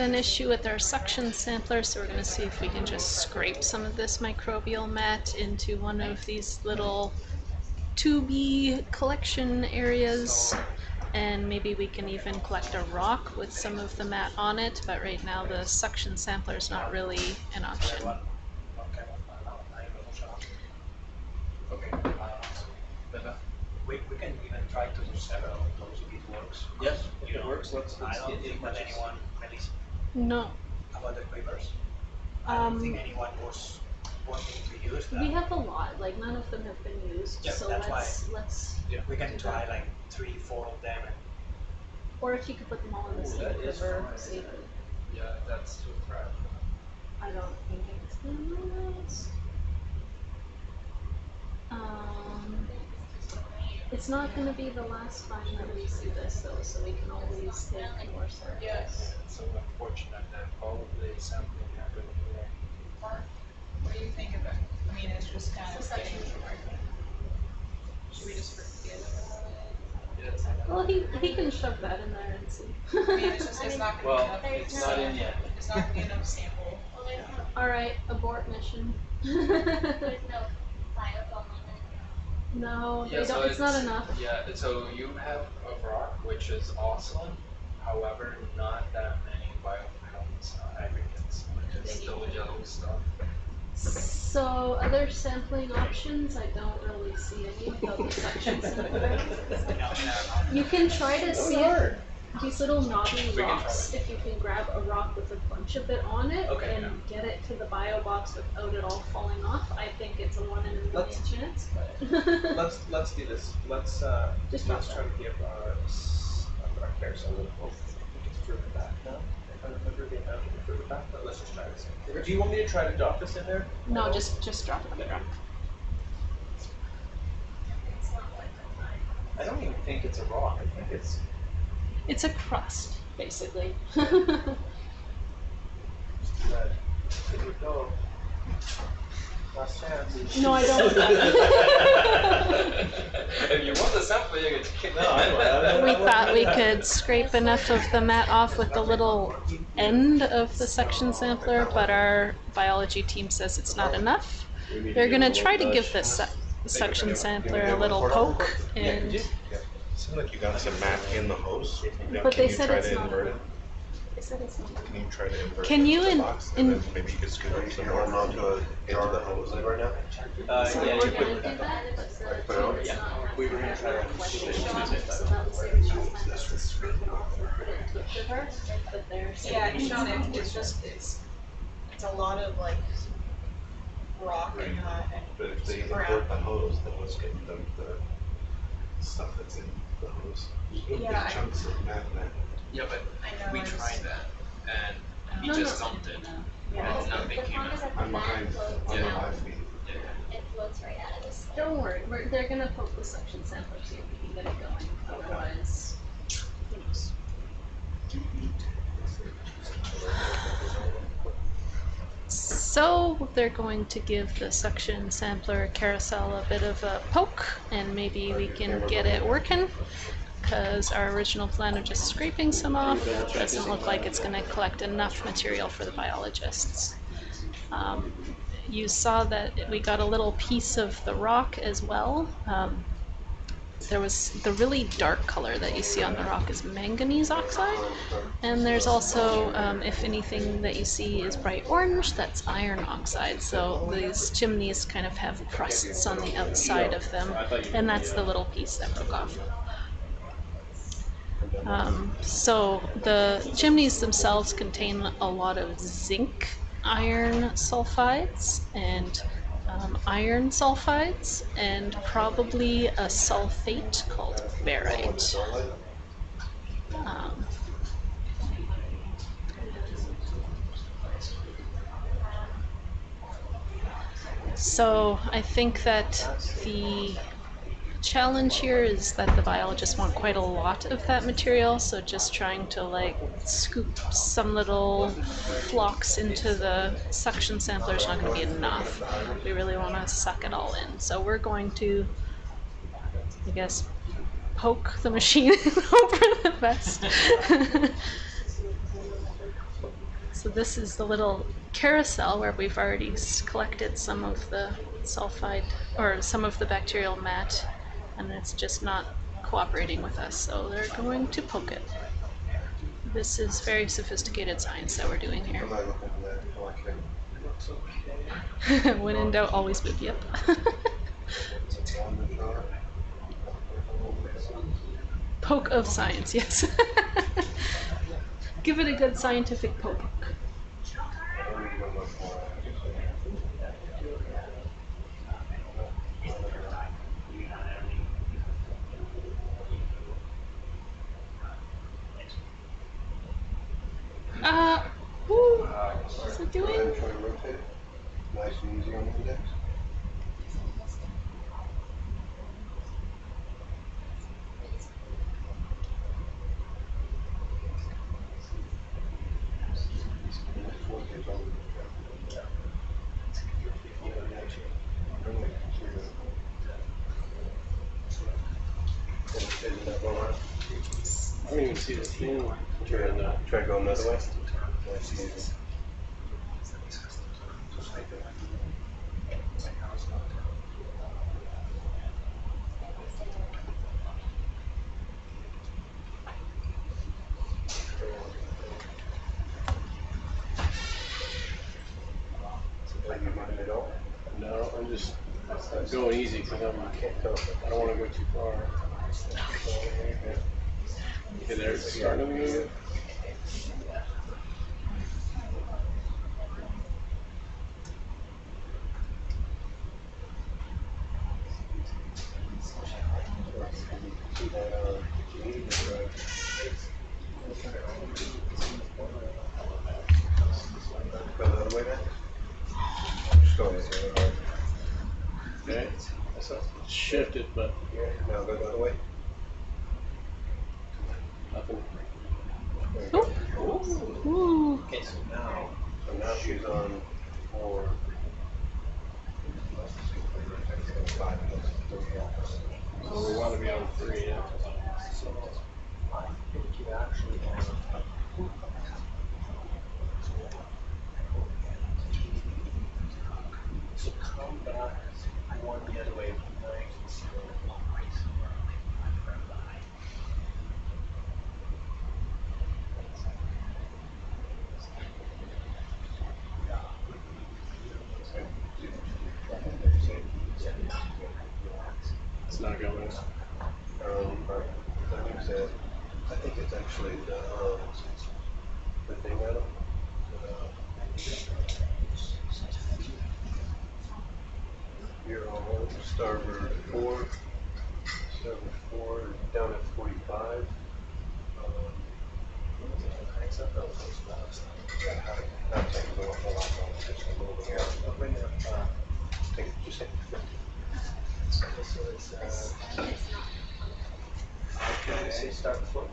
an issue with our suction sampler, so we're going to see if we can just scrape some of this microbial mat into one of these little tubey collection areas, and maybe we can even collect a rock with some of the mat on it, but right now the suction sampler is not really an option. Okay. We can even try to do several of those if it works. Yes, if it works, let's I don't get think that anyone, at least No. about the quivers, I don't think anyone was wanting to use that. We have a lot, like none of them have been used, Yeah, so that's let's we can do try that. like 3-4 of them. Or if you could put them all in the same river, so you could, Yeah, that's too crap. I don't think it's nice. It's not going to be the last time that we see this though, so we can always take more samples. Yes. It's so unfortunate that all of the sampling happened here. What do you think of it? I mean, it's just kind of getting. Should we just forget about it? Well, he can shove that in there and see. I mean, it's just, it's not gonna Well, be enough. it's not in yet. It's not gonna be enough sample. Alright, abort mission. There's no biofilm on it. No, Yeah, so it's not enough. Yeah, so you have a rock, which is awesome. However, not that many biofilms aggregates. It's still yellow stuff. So other sampling options, I don't really see any without the suction sampler. You can try to see if these little knobby rocks, if you can grab a rock with a bunch of it on it and get it to the bio box without it all falling off. I think it's a 1 in a million chance, but let's do this. Let's just try to give our pairs a little hope. We can throw it back now. If I remember the amount we threw it back, but let's just try this. Do you want me to try to dock this in there? No, just drop it on the ground. I don't even think it's a rock. I think It's a crust, basically. Here we go. Last chance. No, I don't. If you want the sample, you can take it. We thought we could scrape enough of the mat off with the little end of the suction sampler, but our biology team says it's not enough. They're going to try to give this suction sampler a little poke, and It seems like you got some mat in the hose. but they Can you said try it's to not invert it? enough. They said it's not enough. Can you try to invert Can you the box, and then maybe you could scoot up some more into the hose right now? So yeah, we're you going put to it do that, but Put it on? we were gonna try to so that was the original plan, was to scrape it off and put it into a river, but they're Yeah, saying you know, it's just, it's a lot of like rock and But if they crap. invert the hose, then let's get the stuff that's in the hose. There's Yeah, big chunks of mat in there. Yeah, but I know, we I just- tried that, and he No, just no. dumped it, Yeah. and nothing As came long as out. at the I'm back behind floats on the out, live feed. it floats right out of the slip. Don't worry, they're gonna poke the suction sampler, see if we can get it going, otherwise, who knows. So they're going to give the suction sampler carousel a bit of a poke, and maybe we can get it working, because our original plan of just scraping some off doesn't look like it's going to collect enough material for the biologists. You saw that we got a little piece of the rock as well. There was the really dark color that you see on the rock is manganese oxide, and there's also, if anything that you see is bright orange, that's iron oxide. So these chimneys kind of have crusts on the outside of them, and that's the little piece that broke off. So the chimneys themselves contain a lot of zinc iron sulfides and iron sulfides, and probably a sulfate called barite. So I think that the challenge here is that the biologists want quite a lot of that material, so just trying to like scoop some little flocks into the suction sampler is not going to be enough. We really want to suck it all in, so we're going to, I guess, poke the machine and hope for the best. this is the little carousel where we've already collected some of the sulfide or some of the bacterial mat, and it's just not cooperating with us, so they're going to poke it. This is very sophisticated science that we're doing here. I'm not looking at that. Oh, okay. When in doubt, always boop, yep. Poke of science, yes. Give it a good scientific poke. What's it doing? Go ahead and try to rotate it. Nice and easy on the index. I don't even see the thing. Try to go another way. No, I'm just going easy because I don't want to go too far. Okay, there it's starting to move. Go the other way then? Just go ahead. Okay, so it's shifted, but now go the other way. nothing. Ooh. Okay, so now she's on 4. So we want to be on 3, yeah. I think you actually so come back one the other way from there. You can see It's not going. I think it's actually the thing out of you're on starboard 4, down at 45. Okay, start the float.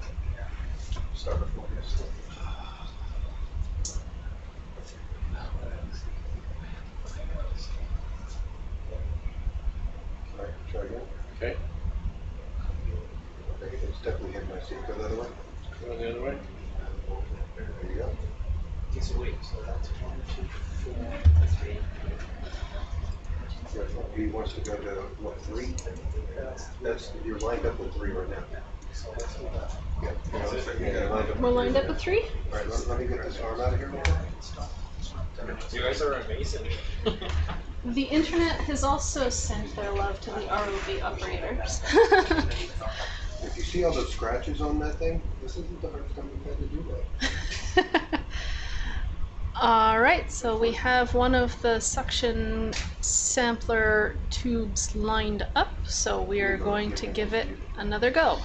Start the float, yes. All right, try again. Okay. Okay, it's definitely hitting my seat. Go the other way. Go the other way. There you go. Okay, so wait, so that's 1, 2, 4, 3. He wants to go to what, 3? That's you're lined up with 3 right now. So let's do that. Yeah, We're lined up with 3? All right, let me get this arm out of here. You guys are amazing. The internet has also sent their love to the ROV operators. If you see all those scratches on that thing, this isn't the first time we've had to do that. All right, so we have one of the suction sampler tubes lined up, so we are going to give it another go.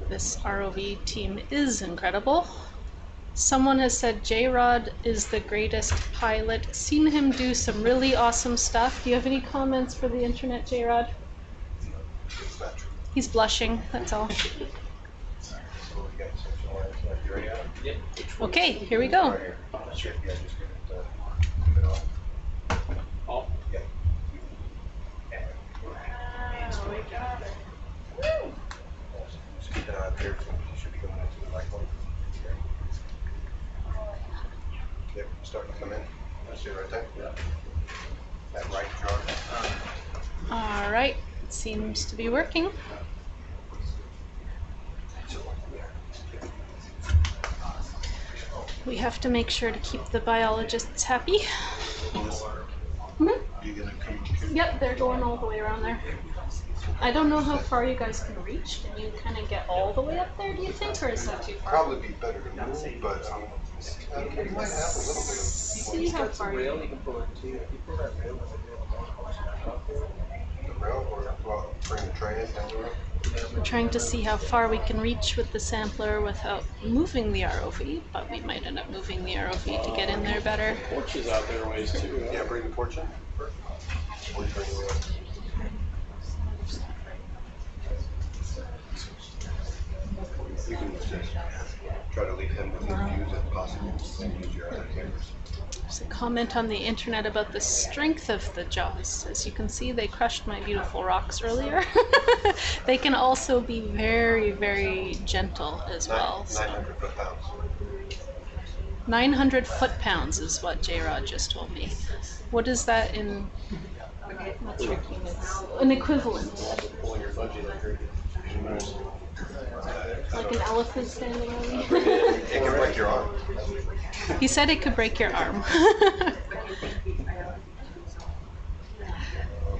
This ROV team is incredible. Someone has said J-Rod is the greatest pilot. Seen him do some really awesome stuff. Do you have any comments for the internet, J-Rod? He's blushing, that's all. Okay, here we go. Oh. Just keep an eye out there. You should be going into the right one. They're starting to come in. I see it right there. Yeah. That right chart. All right, it seems to be working. We have to make sure to keep the biologists happy. Yep, they're going all the way around there. I don't know how far you guys can reach. Can you kind of get all the way up there, do you think, or is that too far? Probably be better to move, but it might have a little bit of. See how far rail you can pull it to. If you pull that rail, the rail, or well, bring the tray in down the road. We're trying to see how far we can reach with the sampler without moving the ROV, but we might end up moving the ROV to get in there better. Porch is out there ways too. Right? Yeah, bring the porch in. You can just try to leave him with your views if possible and use your other cameras. There's a comment on the internet about the strength of the jaws. As you can see, they crushed my beautiful rocks earlier. They can also be very, very gentle as well. 900 foot-pounds. 900 foot-pounds is what J-Rod just told me. What is that in metric units? An equivalent. Like an elephant standing on me? It can break your arm. He said it could break your arm.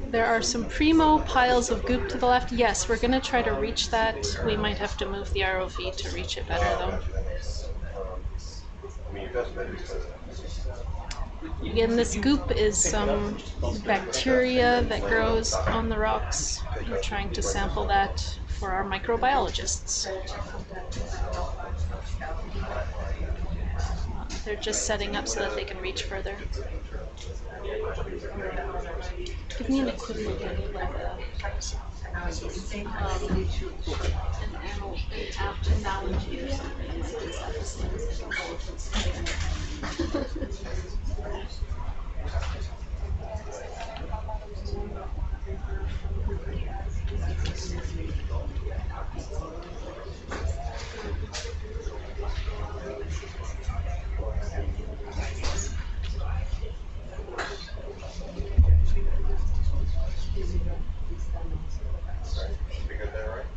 There are some primo piles of goop to the left. Yes, we're going to try to reach that. We might have to move the ROV to reach it better, though. Again, this goop is some bacteria that grows on the rocks. We're trying to sample that for our microbiologists. They're just setting up so that they can reach further. Give me an equivalent, like an analogy or something.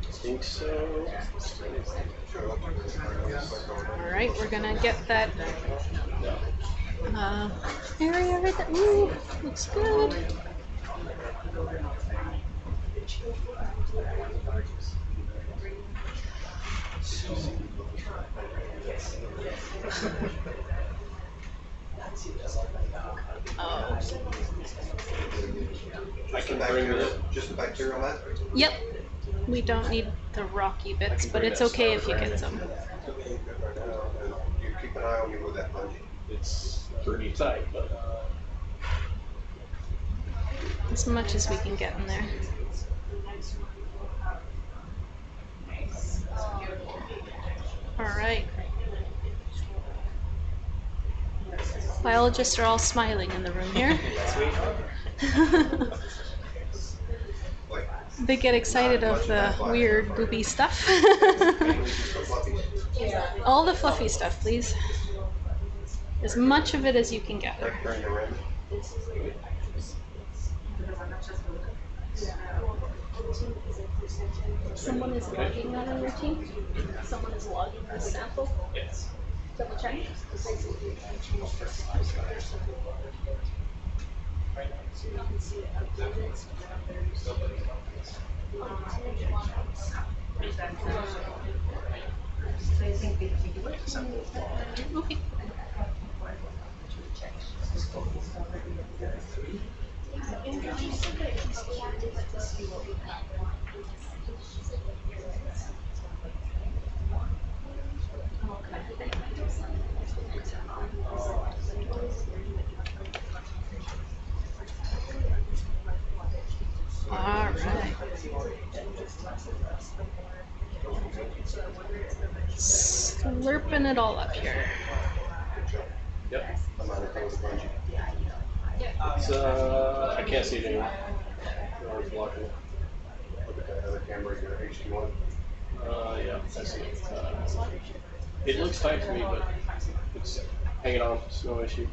I think so. All right, we're gonna get that area right there. Ooh, looks good. Oh. I can bring it. Just the bacterial mat? Yep. We don't need the rocky bits, but it's okay if you get some. You keep an eye on me with that bungee. It's pretty tight, but As much as we can get in there. All right. Biologists are all smiling in the room here. They get excited of the weird goopy stuff. All the fluffy stuff, please. As much of it as you can get. Someone is logging that on your team? Someone is logging the sample? Yes. Double check. Okay. All right. Slurping it all up here. Yep. It's, I can't see it anymore. No, it's blocking it. Look at that other camera, your HD1. Yeah, I see it. It looks tight to me, but it's Hang it on, it's no issue.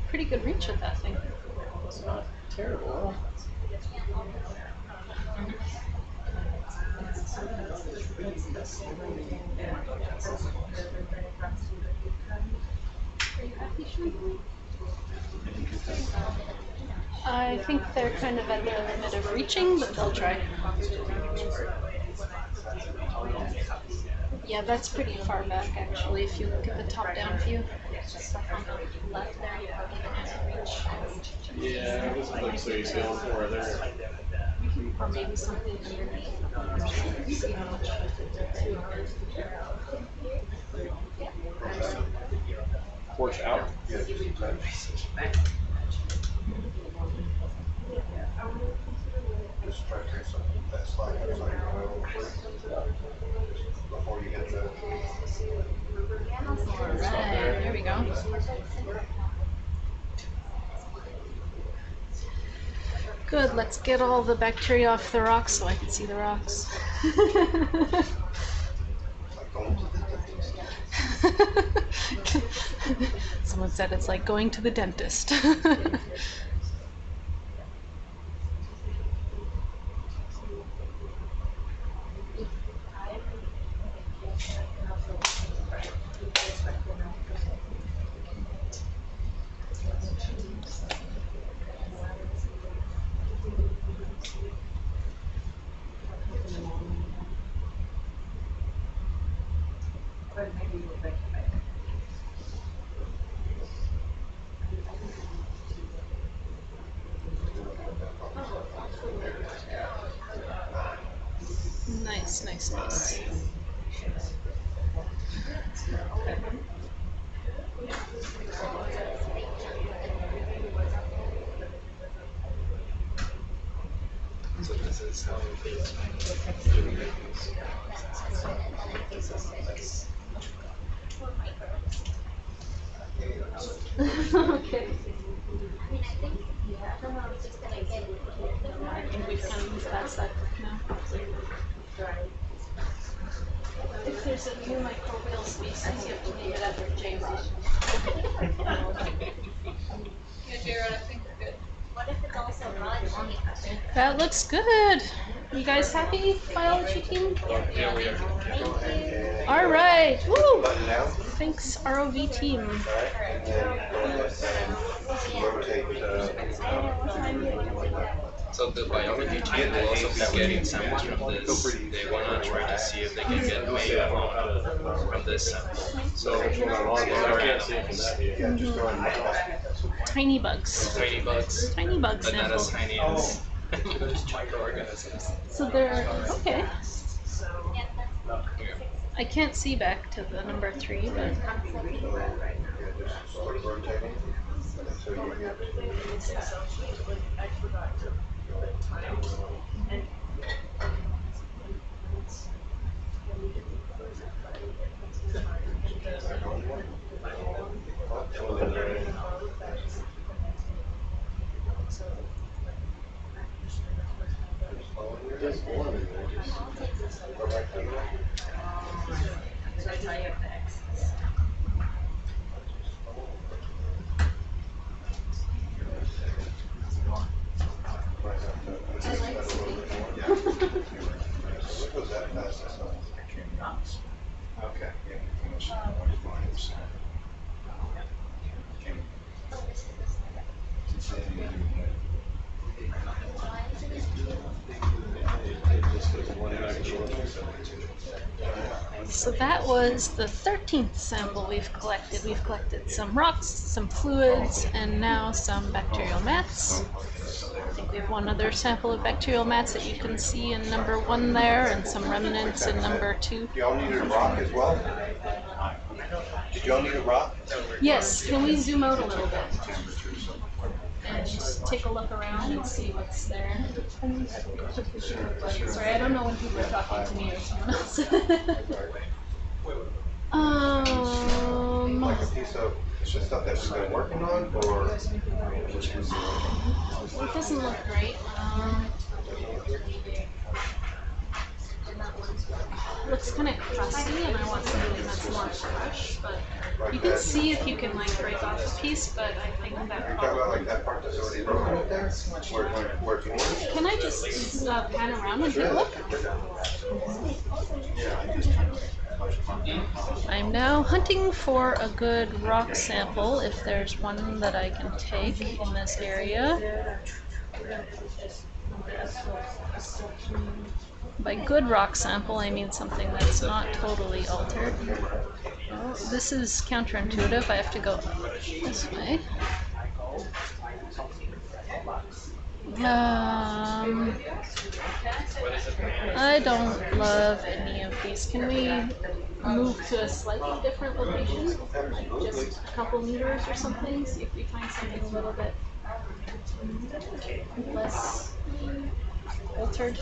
Pretty good reach with that thing. It's not terrible. Are you happy, Schmidt? I think they're kind of at their limit of reaching, but they'll try. Yeah, that's pretty far back actually if you look at the top-down view. Stuff on the left there, you probably don't have to reach. Yeah, this is like so he's going for there. Or maybe something underneath. See how much Force out. Just try to take some of that slide outside your before you get to. Alright, there we go. Good, let's get all the bacteria off the rocks so I can see the rocks. Someone said it's like going to the dentist. Nice, nice, nice. So this is how Okay. I think we've kind of moved past that now. If there's a new microbial species, you have to name it after J-Rod. Yeah, Jared, I think we're good. What if it's also biology? That looks good. You guys happy, biology team? Yeah, we are. All right. Woo! Button down. Thanks, ROV team. And then go ahead and rotate. So the biology team will also be getting samples from this. They want to try to see if they can get maybe from this sample. So I can't see it from that view. Yeah, just go ahead and Tiny bugs. tiny bugs, Tiny bug but not as sample. tiny as microorganisms. So they're okay. Here. I can't see back to the number 3, but just start rotating until you get Just one, and then just go back to Okay. so that was the 13th sample we've collected. We've collected some rocks, some fluids, and now some bacterial mats. I think we have one other sample of bacterial mats that you can see in number 1 there, and some remnants in number 2. Do y'all need a rock as well? Did y'all need a rock? Yes, can we zoom out a little bit? And just take a look around and see what's there. Sorry, I don't know when people are talking to me or someone else. Like a piece of stuff that you've been working on, or? It doesn't look great. looks kind of crusty, and I want something that's more fresh. But you can see if you can like break off a piece, but I think that probably. Can I just pan around and take a look? I'm now hunting for a good rock sample, if there's one that I can take in this area. By good rock sample, I mean something that's not totally altered. Oh, this is counterintuitive. I have to go this way. I don't love any of these. Can we move to a slightly different location? Like just a couple meters or something? See if we find something a little bit less altered.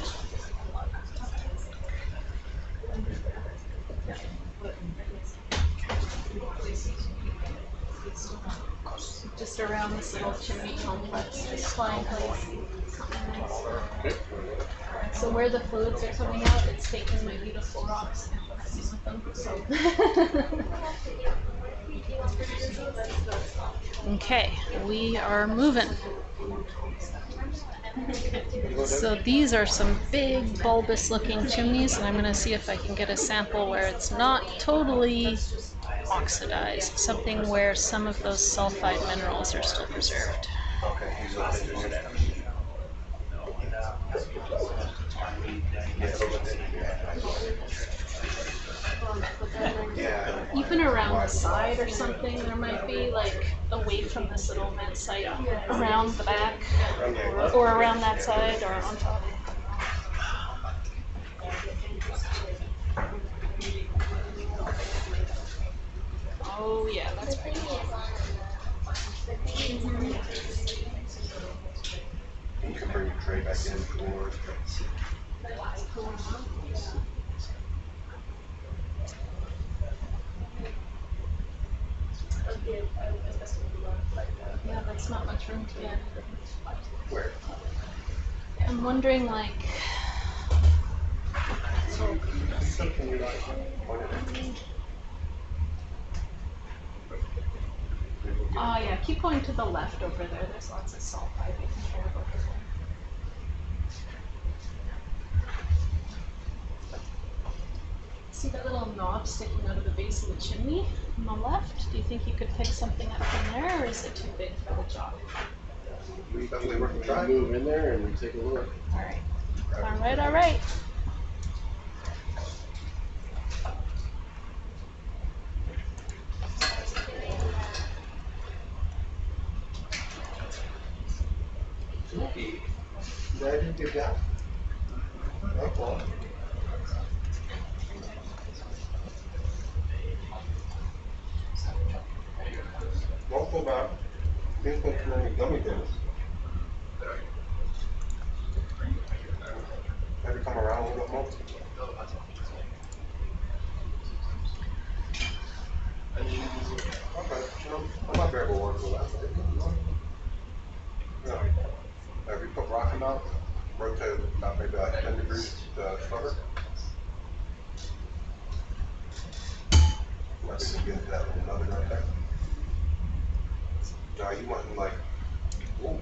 Just around this little chimney complex, this flying place. So where the fluids are coming out, it's taking my beautiful rocks and mixing with them. So. Okay, we are moving. So these are some big bulbous looking chimneys, and I'm going to see if I can get a sample where it's not totally oxidized, something where some of those sulfide minerals are still preserved. Even around the side or something, there might be like away from this little vent site, around the back, or around that side, or on top. Oh yeah, that's pretty cool. You can bring your tray back in for. Yeah, that's not much room to get. Where? I'm wondering, like. Oh yeah, keep going to the left over there. There's lots of sulfide we can care about over there. See that little knob sticking out of the base of the chimney on the left? Do you think you could pick something up from there, or is it too big for the job? We definitely work and try. Move in there and take a look. All right. All right. All right. I didn't get that. No problem. Don't go back. Please put too many gummy bears. Maybe come around a little bit more. Okay, I'm not very one for that. Yeah. If you put rock out, rotate about maybe like 10 degrees to cover. Maybe just get into that little oven right there. No, you want like, ooh.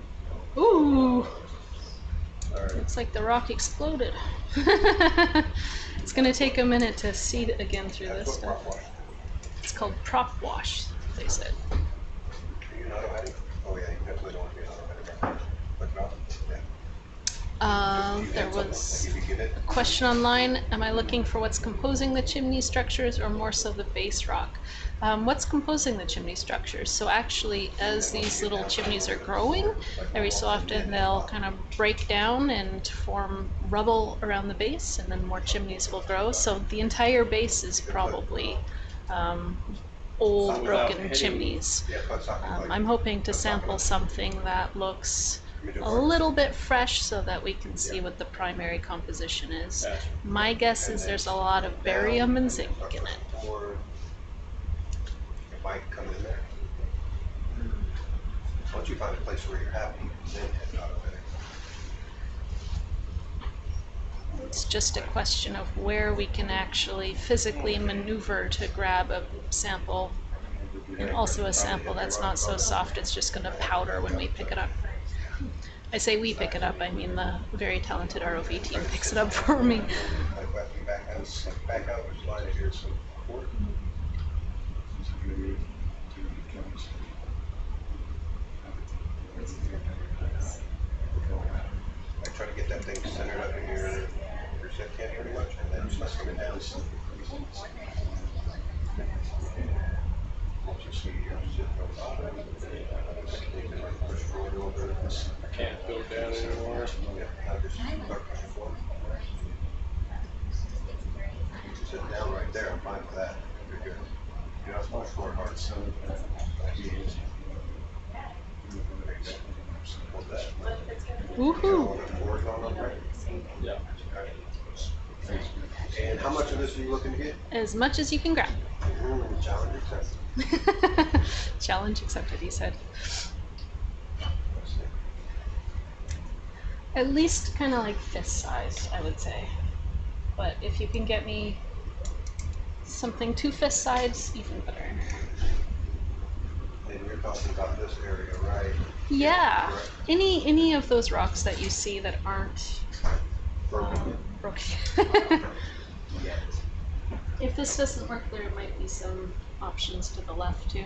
Ooh. All right. Looks like the rock exploded. It's gonna take a minute to seed it again through this stuff. It's called prop wash, they said. Are you an automatic? Oh yeah, you definitely don't want to be an automatic. But no, yeah. There was a question online, am I looking for what's composing the chimney structures or more so the base rock? What's composing the chimney structures? So actually, as these little chimneys are growing, every so often they'll kind of break down and form rubble around the base, and then more chimneys will grow. So the entire base is probably old broken chimneys. I'm hoping to sample something that looks a little bit fresh so that we can see what the primary composition is. My guess is there's a lot of barium and zinc in it. Might come in there. Once you find a place where you're happy, then head out of It's just a question of where we can actually physically maneuver to grab a sample, and also a sample that's not so soft it's just going to powder when we pick it up. I say we pick it up, I mean the very talented ROV team picks it up for me. Back out or slide it here. I try to get that thing centered up in your set can pretty much, and then just come it down. I can't go down anymore. Sit down right there, I'm fine with that. You're good. You're not much more hard. Woohoo! Yeah. And how much of this are you looking to get? As much as you can grab. Challenge accepted. Challenge accepted, he said. At least kind of like fist size, I would say. But if you can get me something 2 fist size, even better. And you're talking about this area, right? Yeah. Any of those rocks that you see that aren't broken. If this doesn't work, there might be some options to the left too.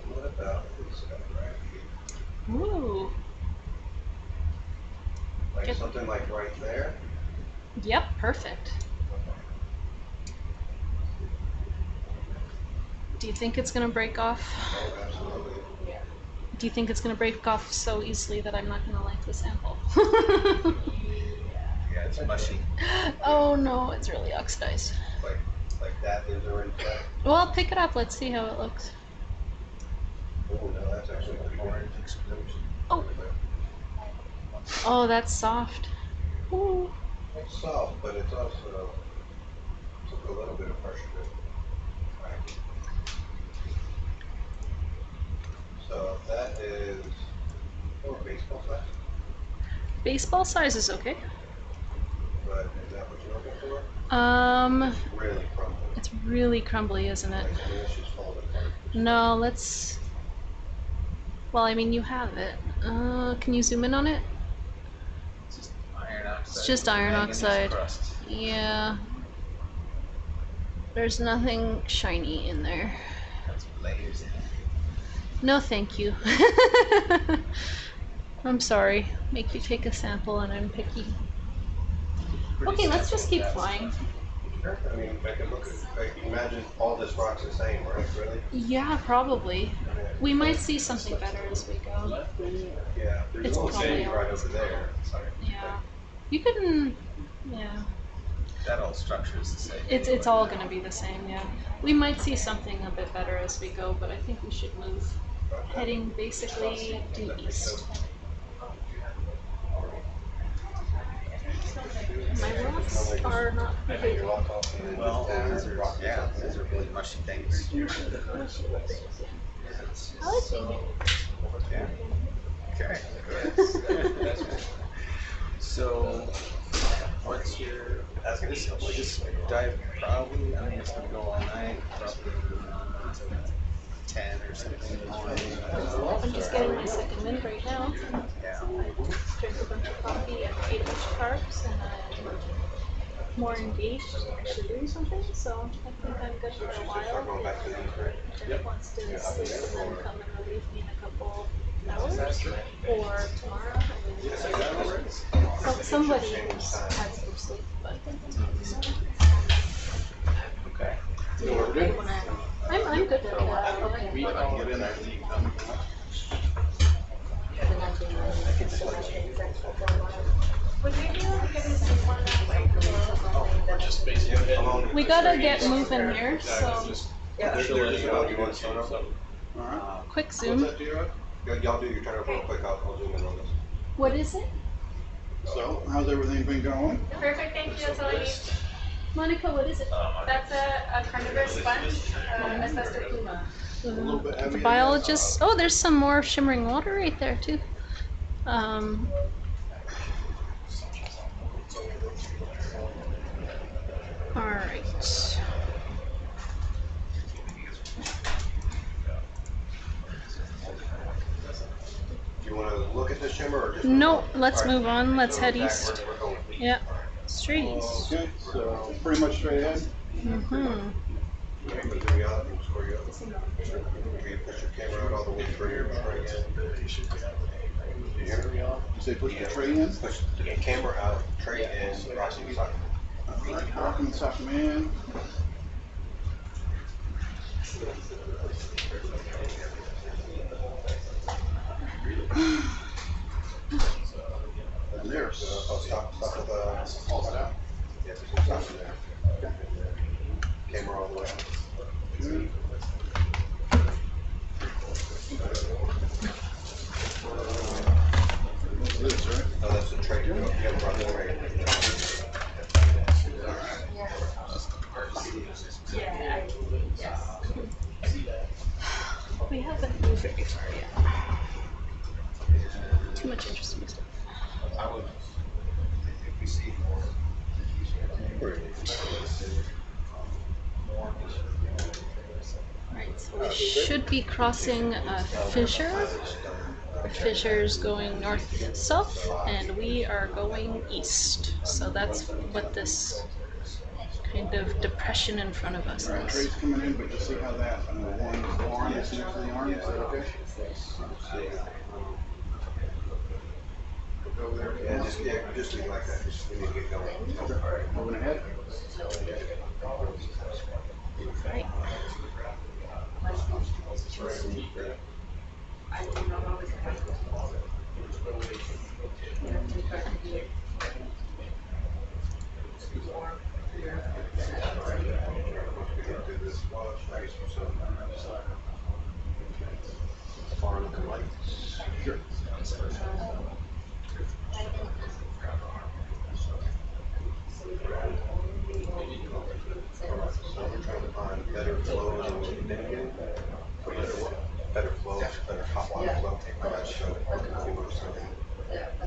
What about this guy right here? Ooh. Like something like right there? Yep, perfect. Do you think it's going to break off? Oh, absolutely. Do you think it's going to break off so easily that I'm not going to like the sample? Yeah, it's mushy. Oh no, it's really oxidized. Like that is already flat? Well, pick it up. Let's see how it looks. Oh, no, that's actually pretty orange explosion. Oh. Oh, that's soft. Ooh. It's soft, but it's also took a little bit of pressure to it. Right. So that is baseball size. Baseball size is okay. But is that what you're looking for? Really crumbly. It's really crumbly, isn't it? I mean, it's just falling apart. No, let's. Well, I mean, you have it. Can you zoom in on it? It's just iron oxide. It's just iron manganese oxide. crust. Yeah. There's nothing shiny in there. That's layers in it. No, thank you. I'm sorry. Make you take a sample and I'm picky. Okay, let's just keep flying. I mean, I can look at, I can imagine all this rock's the same, right? Really? Yeah, probably. We might see something better as we go. Yeah, there's It's a little probably sandy all- right over there. Yeah. You can. Yeah. That whole structure is the same. It's all gonna be the same, yeah. We might see something a bit better as we go, but I think we should move. Heading basically due east. My rocks are not big. Well, these are, yeah, these are really mushy things. I like thinking. Yeah. Okay. So, what's your, this dive probably, I mean, it's gonna go all night, probably until 10 or something in the morning. I'm just getting my second wind right now. Yeah. I drank a bunch of coffee and ate a bunch of carbs, and I'm more engaged in actually doing something, so I think I'm good for a while. If wants to sleep and then come and relieve me in a couple hours, or tomorrow. Somebody who's had some sleep, but Okay. I'm good for a while. We can get in there. Just basically. We gotta get moving here, so quick zoom. Y'all do your turn real quick, I'll zoom in on this. What is it? So, how's everything been going? Perfect, thank you, that's all I need. Monica, what is it? That's a carnivorous sponge, Asbestopluma. little bit heavier The than biologists. Oh, there's some more shimmering water right there too. All right. Do you want to look at the shimmer or just? No, let's All right. move on. Let's head Back, east. we're going east. Yeah, straight east. Okay, so pretty much straight ahead. Mm-hmm. Okay, but then we got, where you go. You push your camera out all the way through here, try again. Do you hear me? You say push the tray in? Push the camera out, tray in, crossing the side. Alright, rocking the sock man. And there's Stop with all that out. Yeah, there's no stop in there. Camera all the way out. good. What's this, right? No, that's the tray. You haven't brought the tray. We haven't moved very far yet. Too much interesting stuff. I would, if we see more. Right, so we should be crossing a fissure. The fissure's going north-south, and we are going east. So that's what this kind of depression in front of us Alright, is. trays coming in, but you see how that one arm is next to the arm, is that okay? Look over there. Yeah, just leave it like that. Just, we need to get going. Okay, alright, moving ahead. Right. Far looking light. Sure. We're trying to find better flows and mitigating. Better flows, better hot water flow. So we want something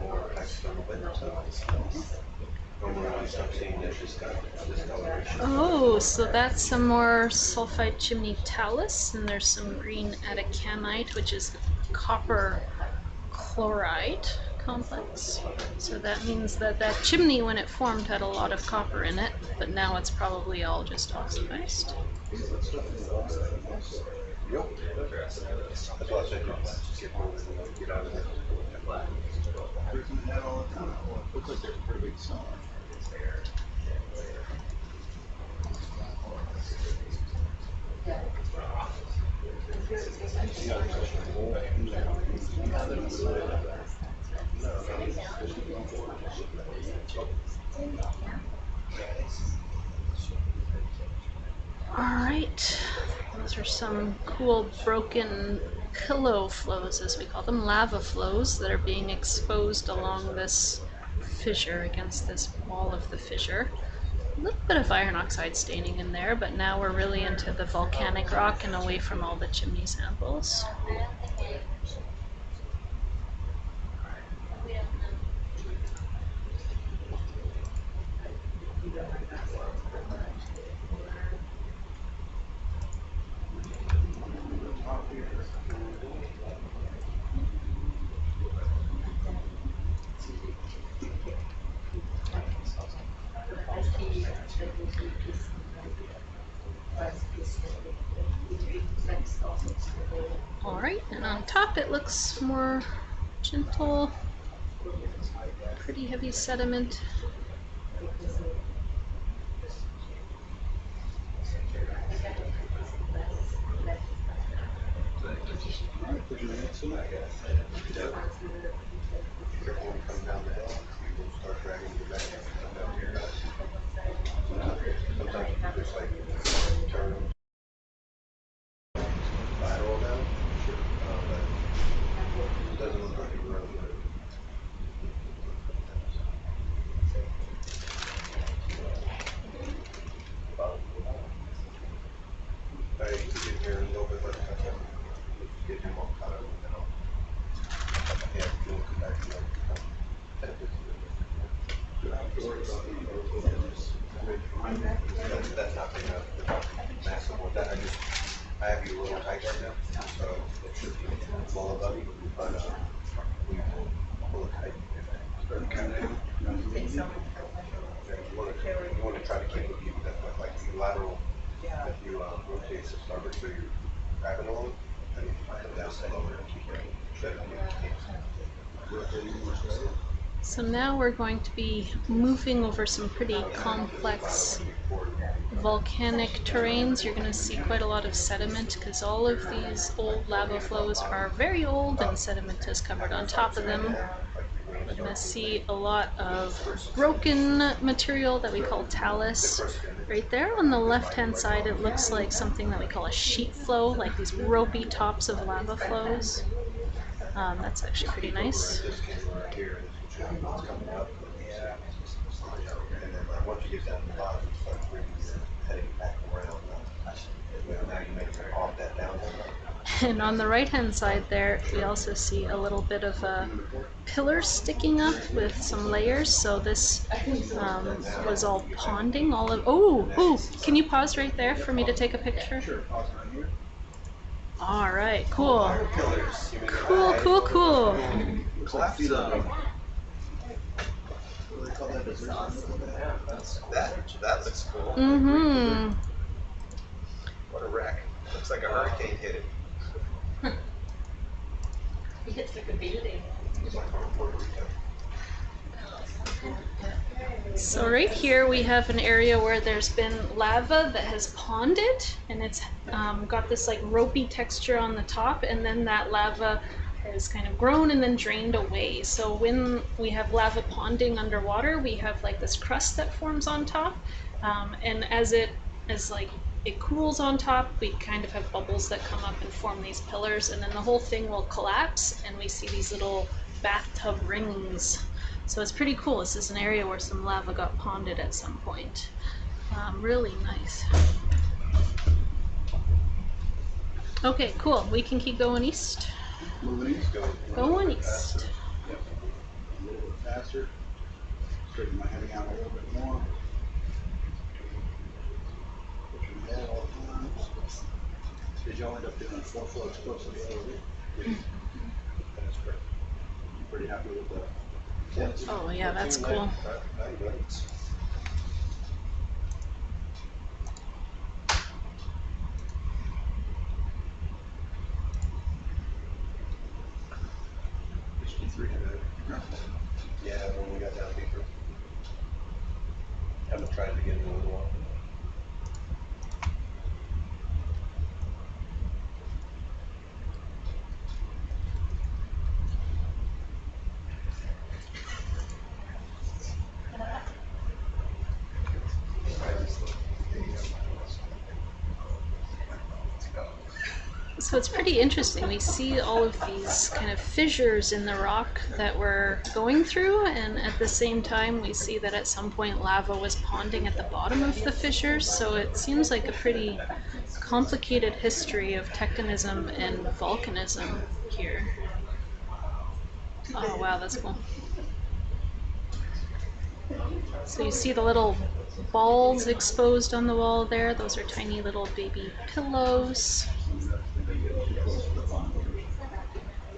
more hydrothermal bit. So normally we start seeing this discoloration. Oh, so that's some more sulfide chimney talus, and there's some green atacamite, which is copper chloride complex. So that means that that chimney, when it formed, had a lot of copper in it, but now it's probably all just oxidized. Yep. That's why I said, get out of there. Freezing that all the time. Looks like there's a pretty big sonar. Alright, those are some cool broken pillow flows, as we call them, lava flows that are being exposed along this fissure, against this wall of the fissure. A little bit of iron oxide staining in there, but now we're really into the volcanic rock and away from all the chimney samples. Alright, and on top it looks more gentle, pretty heavy sediment. Alright, pushing the next one. Careful when you come down the hill, you will start dragging you back. Come down here. Sometimes you just like turn lateral down. Sure. But it doesn't look like a road. Hey, you can get here a little bit, but I have you a little tight right now, so it should be well above you, but we will pull it tight. You want to try to keep it like the lateral, if you rotate the starboard so you're grabbing along, and you put down slower and keep it. So now we're going to be moving over some pretty complex volcanic terrains. You're going to see quite a lot of sediment because all of these old lava flows are very old and sediment is covered on top of them. We're going to see a lot of broken material that we call talus. Right there on the left-hand side, it looks like something that we call a sheet flow, like these ropey tops of lava flows. That's actually pretty nice. And then once you get down to the bottom, you start heading back around. Now you make off that down. And on the right-hand side there, we also see a little bit of a pillar sticking up with some layers. So this was all ponding. Oh, can you pause right there for me to take a picture? Sure, pause right here. All right, cool. Cool. Looks like feet on. What do they call that? That looks cool. Mm-hmm. What a wreck. Looks like a hurricane hit it. It's like a building. So right here we have an area where there's been lava that has ponded, and it's got this like ropey texture on the top, and then that lava has kind of grown and then drained away. So when we have lava ponding underwater, we have like this crust that forms on top, and as it cools on top, we kind of have bubbles that come up and form these pillars, and then the whole thing will collapse and we see these little bathtub rings. So it's pretty cool. This is an area where some lava got ponded at some point. Really nice. Okay, cool. We can keep going east. Moving east. Going east. Yep. A little bit faster. Straighten my heading out a little bit more. Put your head all the time. Did y'all end up doing 4 floats close to the ROV? Yeah. That's great. I'm pretty happy with that. Oh yeah, that's cool. Yeah, when we got down deeper. Haven't tried it again in a little while. So it's pretty interesting. We see all of these kind of fissures in the rock that we're going through, and at the same time we see that at some point lava was ponding at the bottom of the fissures, so it seems like a pretty complicated history of tectonism and volcanism here. Oh wow, that's cool. So you see the little balls exposed on the wall there. Those are tiny little baby pillows.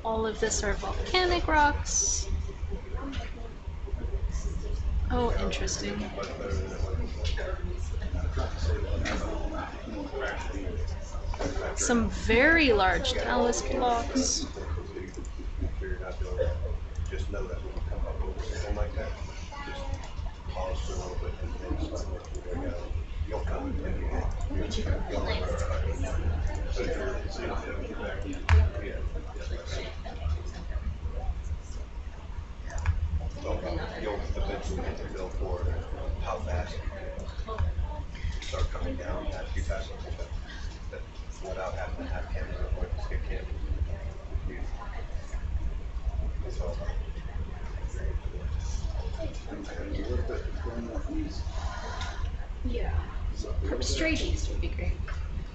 All of this are volcanic rocks. Oh, interesting. Some very large talus blocks. Just know that when you come up over something like that, just pause for a little bit and then start working your way out. You'll come and you'll eventually get the feel for how fast you start coming down, not too fast, but without having to have camera or skip camera. Yeah. Straight east would be great.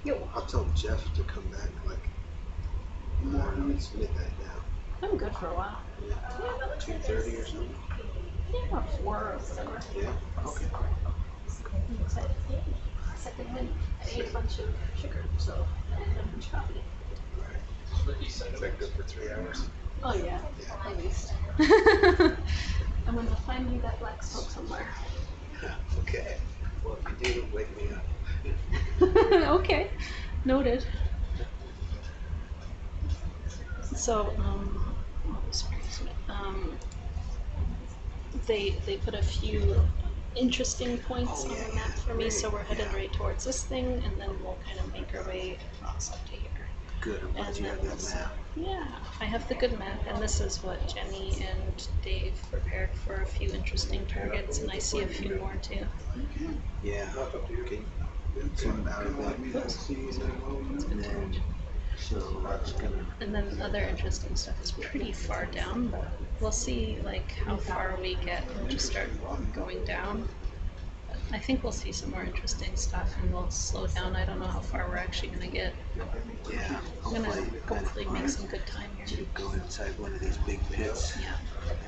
Yo. I'll tell Jeff to come back like midnight now. I'm good for a while. 2:30 or something. Yeah, or 4 or whatever. Yeah. Okay. second win. I ate a bunch of sugar, so I didn't have much coffee. Is that good for 3 hours? Oh yeah, at least. I'm gonna find you that black smoke somewhere. Okay. Well, if you do, wake me up. Okay, noted. So, they put a few interesting points on the map for me, so we're headed right towards this thing, and then we'll kind of make our way across up to here. Good, I'm glad you have that map. Yeah, I have the good map, and this is what Jenny and Dave prepared for a few interesting targets, and I see a few more too. Yeah. Okay. Zoom out of that. And then, so that's gonna. And then other interesting stuff is pretty far down, but we'll see like how far we get when we start going down. But I think we'll see some more interesting stuff, and we'll slow down. I don't know how far we're actually gonna get. Yeah. I'm gonna hopefully make some good time here. To go inside one of these big pits. Yeah.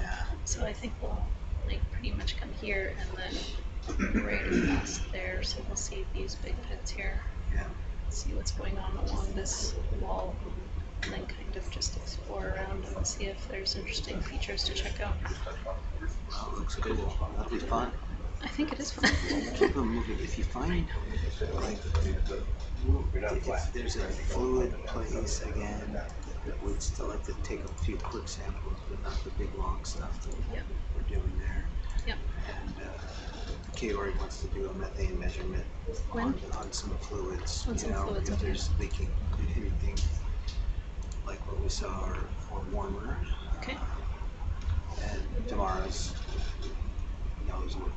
Yeah. So I think we'll like pretty much come here and then right across there. So we'll see these big pits here. Yeah. See what's going on along this wall, and then kind of just explore around and see if there's interesting features to check out. Oh, looks good. That'll be fun. I think it is fun. Keep on moving. If you find, like, if there's a fluid place again, we'd still like to take a few quick samples, but not the big long stuff that we're doing there. Yep. And Kaori wants to do a methane measurement on some fluids. On some fluids, if there's leaking, anything like what we saw or warmer. Okay. And tomorrow's.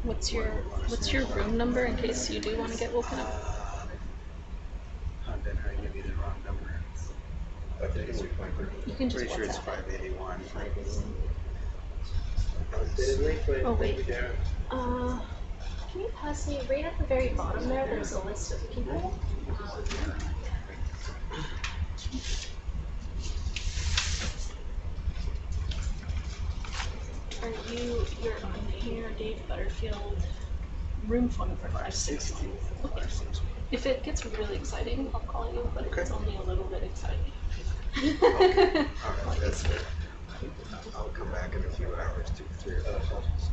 What's your room number in case you do want to get woken up? I'm better. I give you the wrong number. I think it's You can just pretty sure it's WhatsApp. 581. Oh wait. Can you pass me right at the very bottom there? There's a list of people. You're on here, Dave Butterfield, room phone number 560. Okay. If it gets really exciting, I'll call you, but it's only a little bit exciting. Okay. All right, that's good. I'll come back in a few hours to 3 or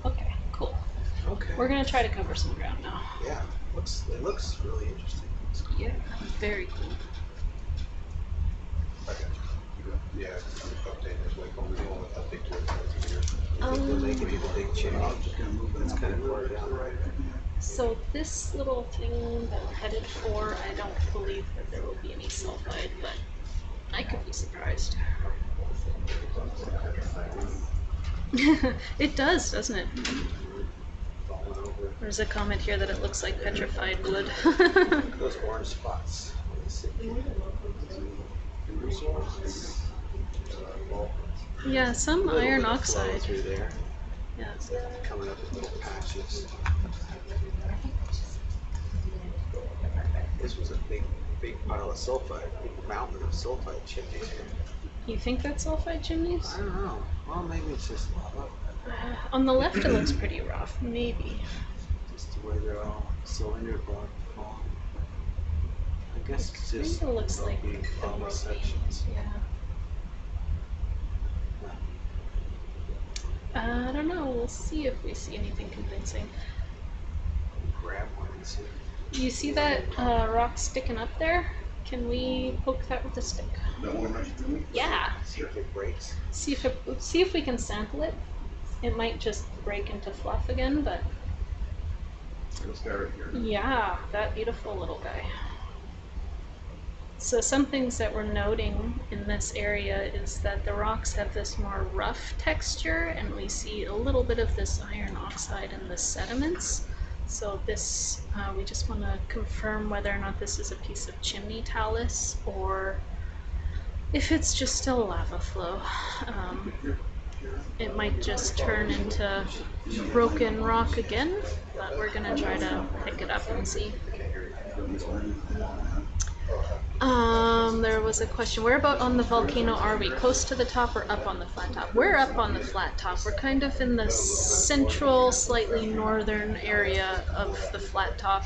4. Okay, cool. Okay. We're gonna try to cover some ground now. Yeah, it looks really interesting. Yeah, very cool. Yeah, update this week on the update to it. They can do the big chimney. That's kind of far down right. So this little thing that we're headed for, I don't believe that there will be any sulfide, but I could be surprised. It does, doesn't it? There's a comment here that it looks like petrified wood. Those orange spots. Yeah, some iron oxide. Through there. Yeah. Coming up with little patches. This was a big pile of sulfide, a big mountain of sulfide chimneys here. You think that's sulfide chimneys? I don't know. Well, maybe it's just lava. On the left it looks pretty rough, maybe. Just where they're all cylinder block. I guess it's just kind of looks like lava sections. Yeah. I don't know. We'll see if we see anything convincing. Grab one and see. You see that rock sticking up there? Can we poke that with a stick? Yeah. See if it breaks. See if we can sample it. It might just break into fluff again, but yeah, that beautiful little guy. So some things that we're noting in this area is that the rocks have this more rough texture, and we see a little bit of this iron oxide in the sediments. So this, we just want to confirm whether or not this is a piece of chimney talus or if it's just still a lava flow. It might just turn into broken rock again, but we're gonna try to pick it up and see. There was a question, where about on the volcano are we? Close to the top or up on the flat top? We're up on the flat top. We're kind of in the central, slightly northern area of the flat top.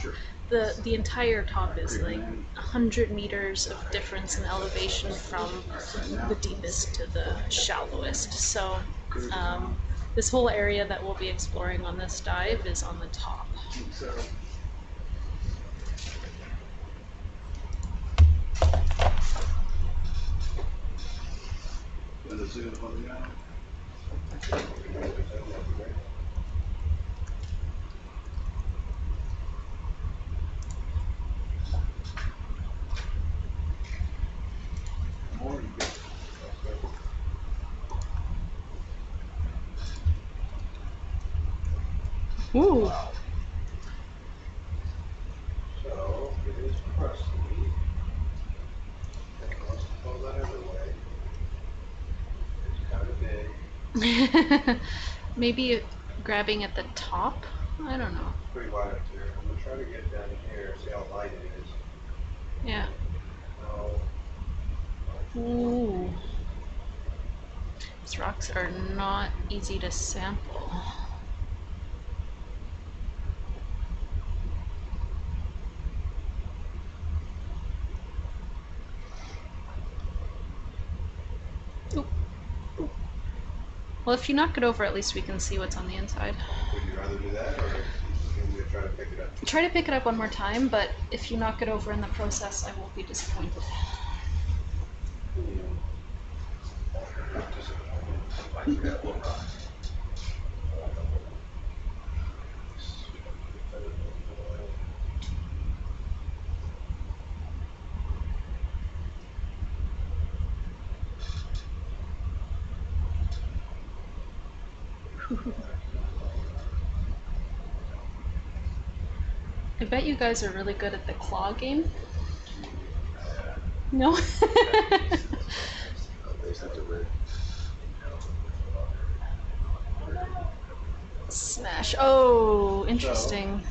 the entire top is like 100 meters of difference in elevation from the deepest to the shallowest. So this whole area that we'll be exploring on this dive is on the top. Ooh. So it is crusty. Let's pull that other way. It's kind of big. Maybe grabbing at the top? I don't know. It's pretty wide up there. I'm gonna try to get down here, see how light it is. Yeah. Oh. Ooh. These rocks are not easy to sample. Well, if you knock it over, at least we can see what's on the inside. Would you rather do that, or can we try to pick it up? Try to pick it up one more time, but if you knock it over in the process, I won't be disappointed. I bet you guys are really good at the claw game. No? Smash. Oh, interesting.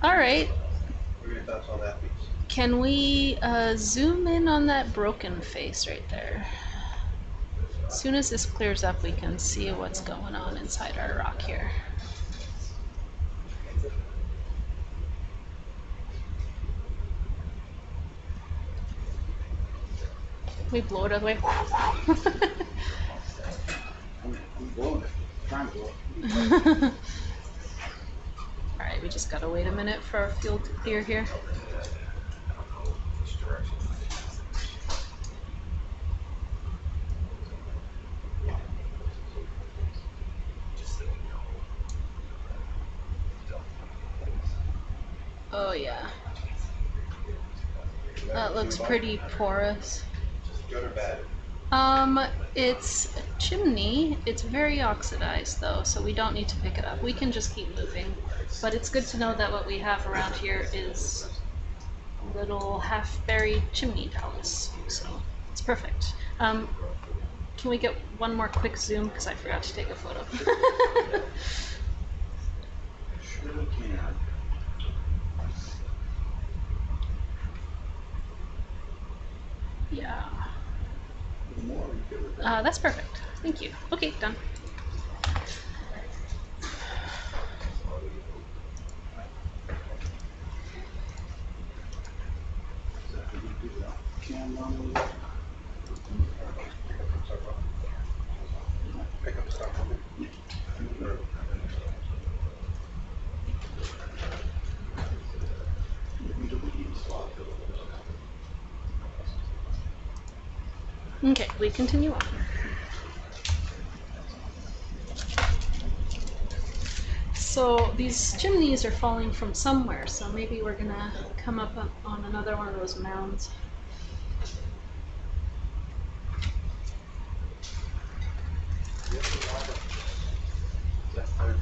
All right. What are your thoughts on that piece? Can we zoom in on that broken face right there? As soon as this clears up, we can see what's going on inside our rock here. We blow it out of the way. I'm blowing it. Trying to blow it. Alright, we just gotta wait a minute for our field to clear here. Oh yeah. That looks pretty porous. Good or bad? It's a chimney. It's very oxidized though, so we don't need to pick it up. We can just keep moving. But it's good to know that what we have around here is little half-buried chimney talus. So it's perfect. Can we get one more quick zoom? Because I forgot to take a photo. Sure can. Yeah. That's perfect. Thank you. Okay, done. Pick up stuff from it. Okay, we continue on. So these chimneys are falling from somewhere, so maybe we're gonna come up on another one of those mounds. There's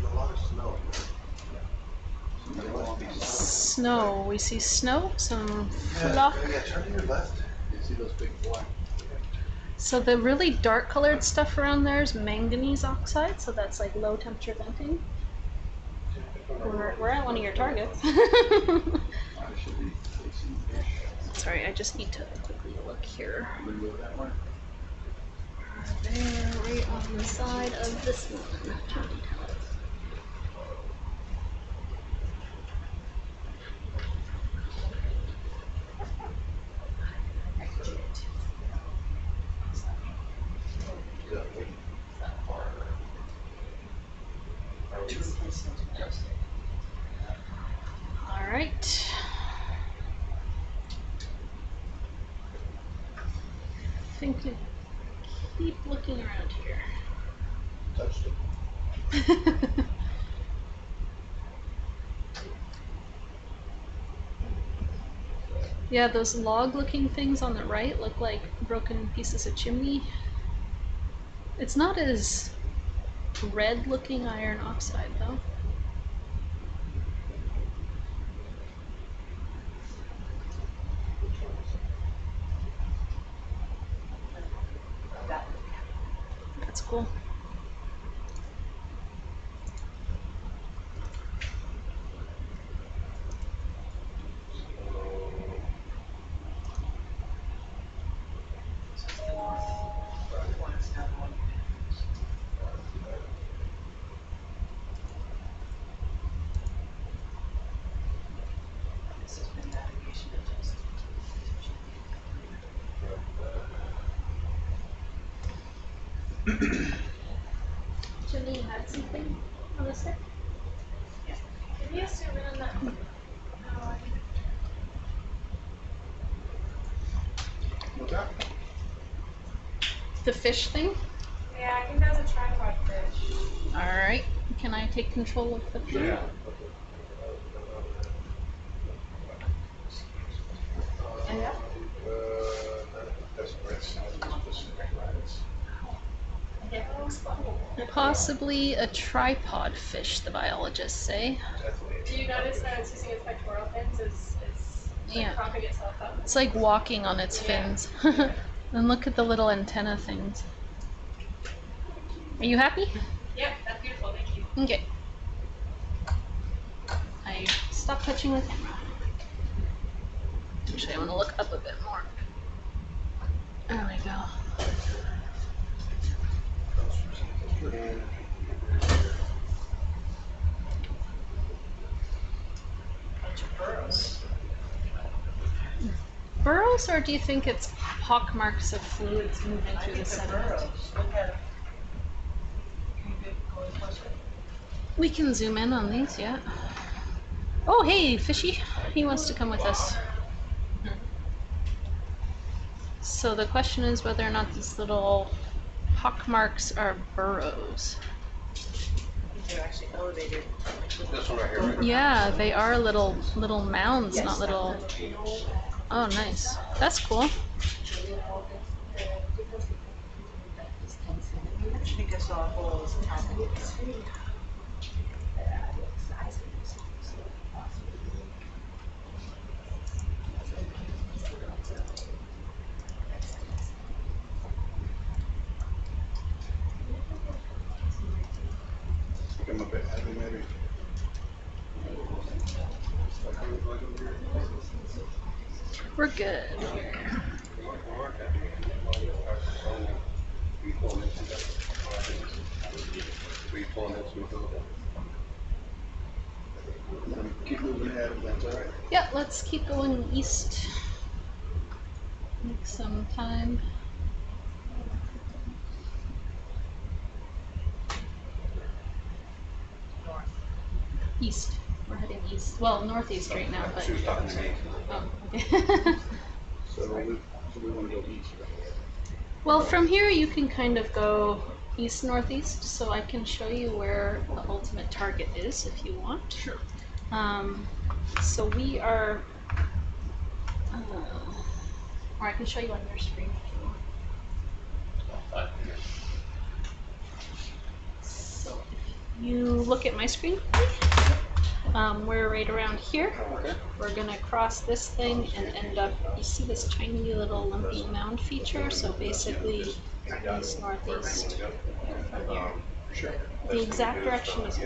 a lot of snow. Snow. We see snow, some flock. Yeah, turn to your left. You see those big black. So the really dark colored stuff around there is manganese oxide, so that's like low temperature venting. We're at one of your targets. Sorry, I just need to quickly look here. There, right on the side of this one. think we keep looking around here. Touched it. Yeah, those log-looking things on the right look like broken pieces of chimney. It's not as red-looking iron oxide, though. That's cool. Jenny, you had something on the stick? Yeah. Can you zoom in on that? What's that? The fish thing? Yeah, I think that was a tripod fish. Alright. Can I take control of the fish? Yeah. Yeah. That's specific rights. Possibly a tripod fish, the biologists say. Do you notice that it's using its pectoral fins as Yeah. propping itself up? It's like walking on its fins. And look at the little antenna things. Are you happy? Yep, that's beautiful, thank you. Okay. I stopped touching the camera. Actually, I want to look up a bit more. There we go. Burrows, or do you think it's pock marks of fluids moving through the sediment? We can zoom in on these, yeah. Oh, hey, fishy. He wants to come with us. So the question is whether or not these little pock marks are burrows. They're actually elevated. This one right here. Yeah, they are little mounds, not little. Oh, nice. That's cool. I think I saw holes. I'm a bit heavy, maybe. We're good. Keep moving ahead, if that's all right. Yeah, let's keep going east. Make some time. East. We're heading east. Well, northeast right now, but. She was talking to me. Oh, okay. So we want to go east. Well, from here you can kind of go east-northeast, so I can show you where the ultimate target is if you want. Sure. So we are, or I can show you on your screen if you want. So if you look at my screen, we're right around here. Okay. We're gonna cross this thing and end up, you see this tiny little lumpy mound feature, so basically east northeast from here. Sure. The exact direction is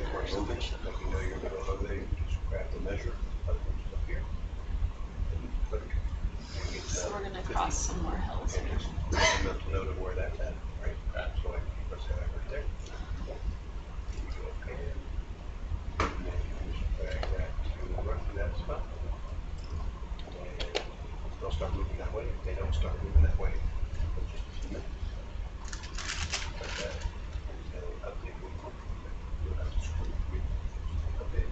so we're gonna cross some more hills here. Mental note of where that's at, right? So I can press that right there. That spot. And they'll start moving that way. If they don't start moving that way, just a minute. Like that. And update. You'll have to screw it. Update.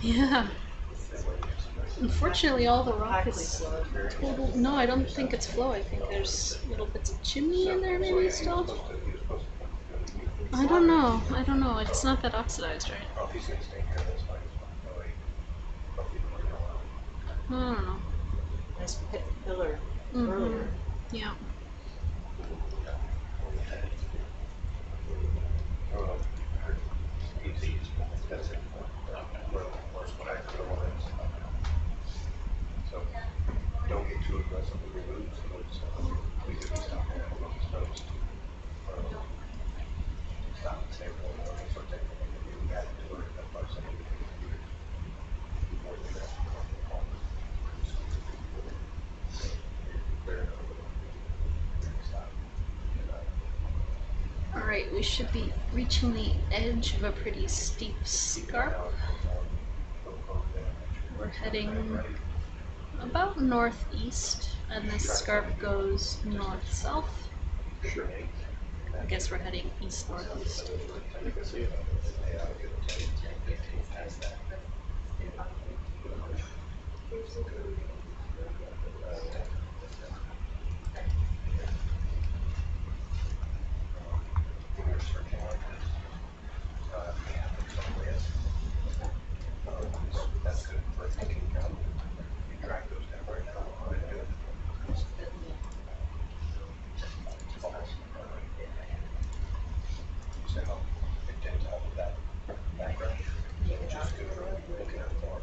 Yeah. Unfortunately, all the rock is total. No, I don't think it's flow. I think there's little bits of chimney in there, maybe still. I don't know. I don't know. It's not that oxidized, right? Oh, if he's gonna stay here, that's fine. No way. I don't know. Nice pit pillar Mhm. earlier. Yeah. That's it. What I feel is, so don't get too aggressive with your moves. We could stop there and look exposed. Stop and say, well, okay, so technically you got to do it that by saying more than that. All right, we should be reaching the edge of a pretty steep scarp. We're heading about northeast, and this scarp goes north-south. I guess we're heading east-northeast. That's good for taking out. You drag those down right now. So it tends out of that background. So just good for looking out for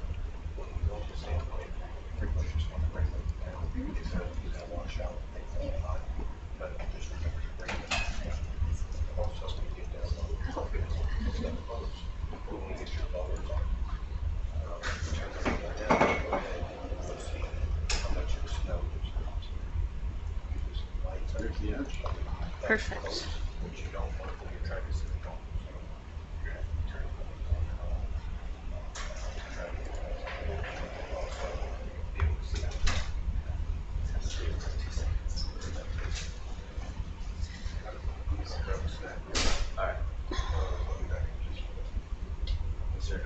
when you go to standpoint, pretty much just want to bring them down. It's gonna wash out things like that. But just remember to bring them down. Also, when you get down on step close, when you get your blowers on. Turn them down, go ahead, let's see how much of snow there's left. Use some lights under the edge. Perfect. Which you don't want when you're trying to see the goal. So you're going to have to turn it on. Try to get it also be able to see it. All right. Is there no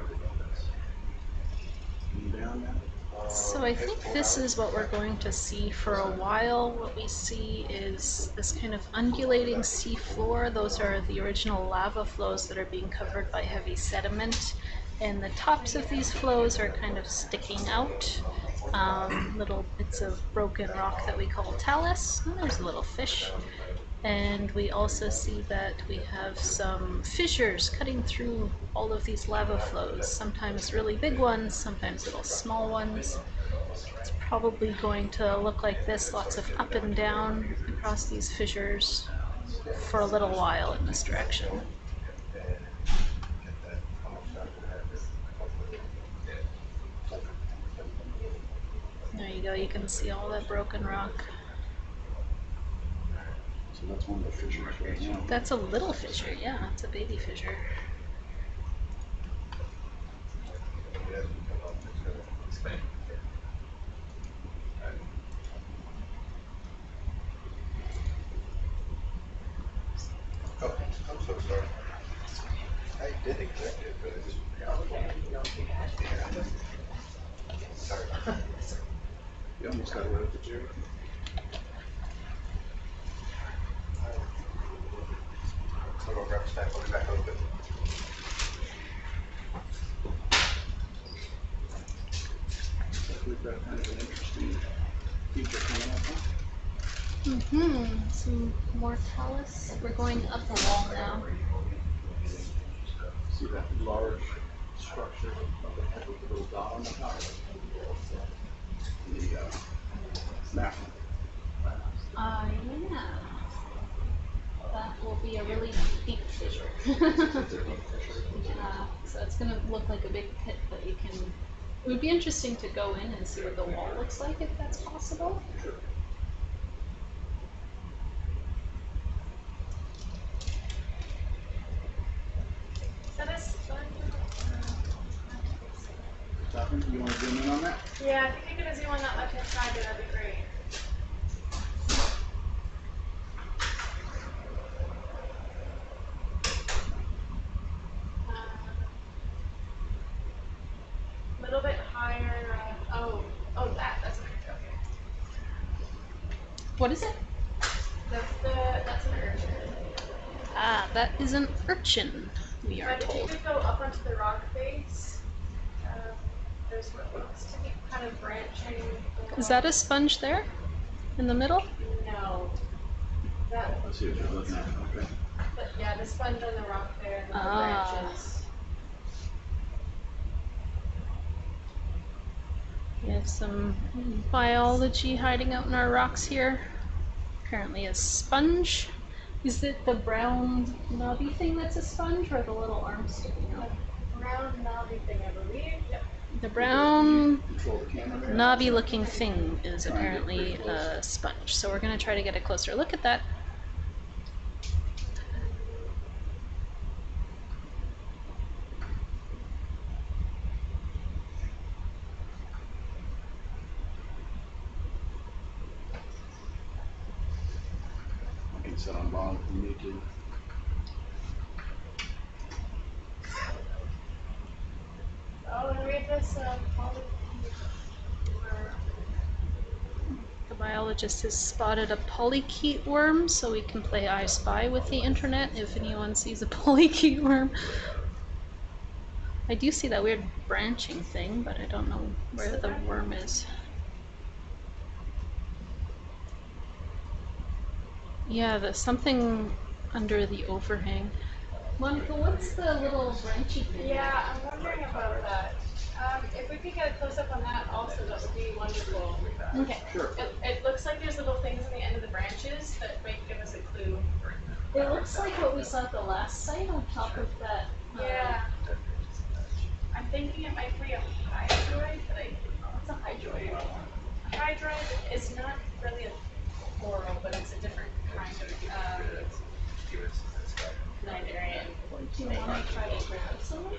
So I think this is what we're going to see for a while. What we see is this kind of undulating sea floor. Those are the original lava flows that are being covered by heavy sediment. And the tops of these flows are kind of sticking out. Little bits of broken rock that we call talus. Oh, there's a little fish. And we also see that we have some fissures cutting through all of these lava flows, sometimes really big ones, sometimes little small ones. It's probably going to look like this, lots of up and down across these fissures for a little while in this direction. There you go, you can see all that broken rock. So that's one of the fissures right now. That's a little fissure, yeah, it's a baby fissure. Oh, I'm so sorry. I did expect it, but it just. Sorry. You almost got rid of the jury. I'm gonna grab a stack, I'll be back a little bit. We've got kind of an interesting feature coming up, huh? Mm-hmm. Some more talus. We're going up the wall now. See that large structure of the head with the little dot on the top? The map. Yeah. That will be a really deep fissure. Yeah, so it's going to look like a big pit, but you can. It would be interesting to go in and see what the wall looks like if that's possible. Sure. So this. You want to zoom in on that? Yeah, if you could zoom on that left hand side, that'd be great. What is it? That's an urchin. Ah, that is an urchin, we are But if you told. could go up onto the rock face, there's what looks to be kind of branching. Is that a sponge there? In the middle? No. That, Let's see what you're looking at. Okay. but yeah, the sponge on the rock there and then the Ah. branches. We have some biology hiding out in our rocks here. Apparently a sponge. Is it the brown knobby thing that's a sponge, or the little arm sticking out? Round knobby thing, I believe. Yep. The brown knobby looking thing is apparently a sponge. So we're going to try to get a closer look at that. I can sit on bottom if you need to. Oh, and read this The biologist has spotted a polychaete worm, so we can play I Spy with the internet if anyone sees a polychaete worm. I do see that weird branching thing, but I don't know where the worm is. Yeah, there's something under the overhang. Monica, what's the little branchy thing? Yeah, I'm wondering about that. If we could get a close up on that also, that would be wonderful. Okay. Sure. It looks like there's little things on the end of the branches that might give us a clue. It looks like what we saw at the last site on top of that. Yeah. I'm thinking it might be a hydroid, but what's a hydroid? A hydroid is not really a coral, but it's a different kind of Nigerian. Do you want to try to grab some of it?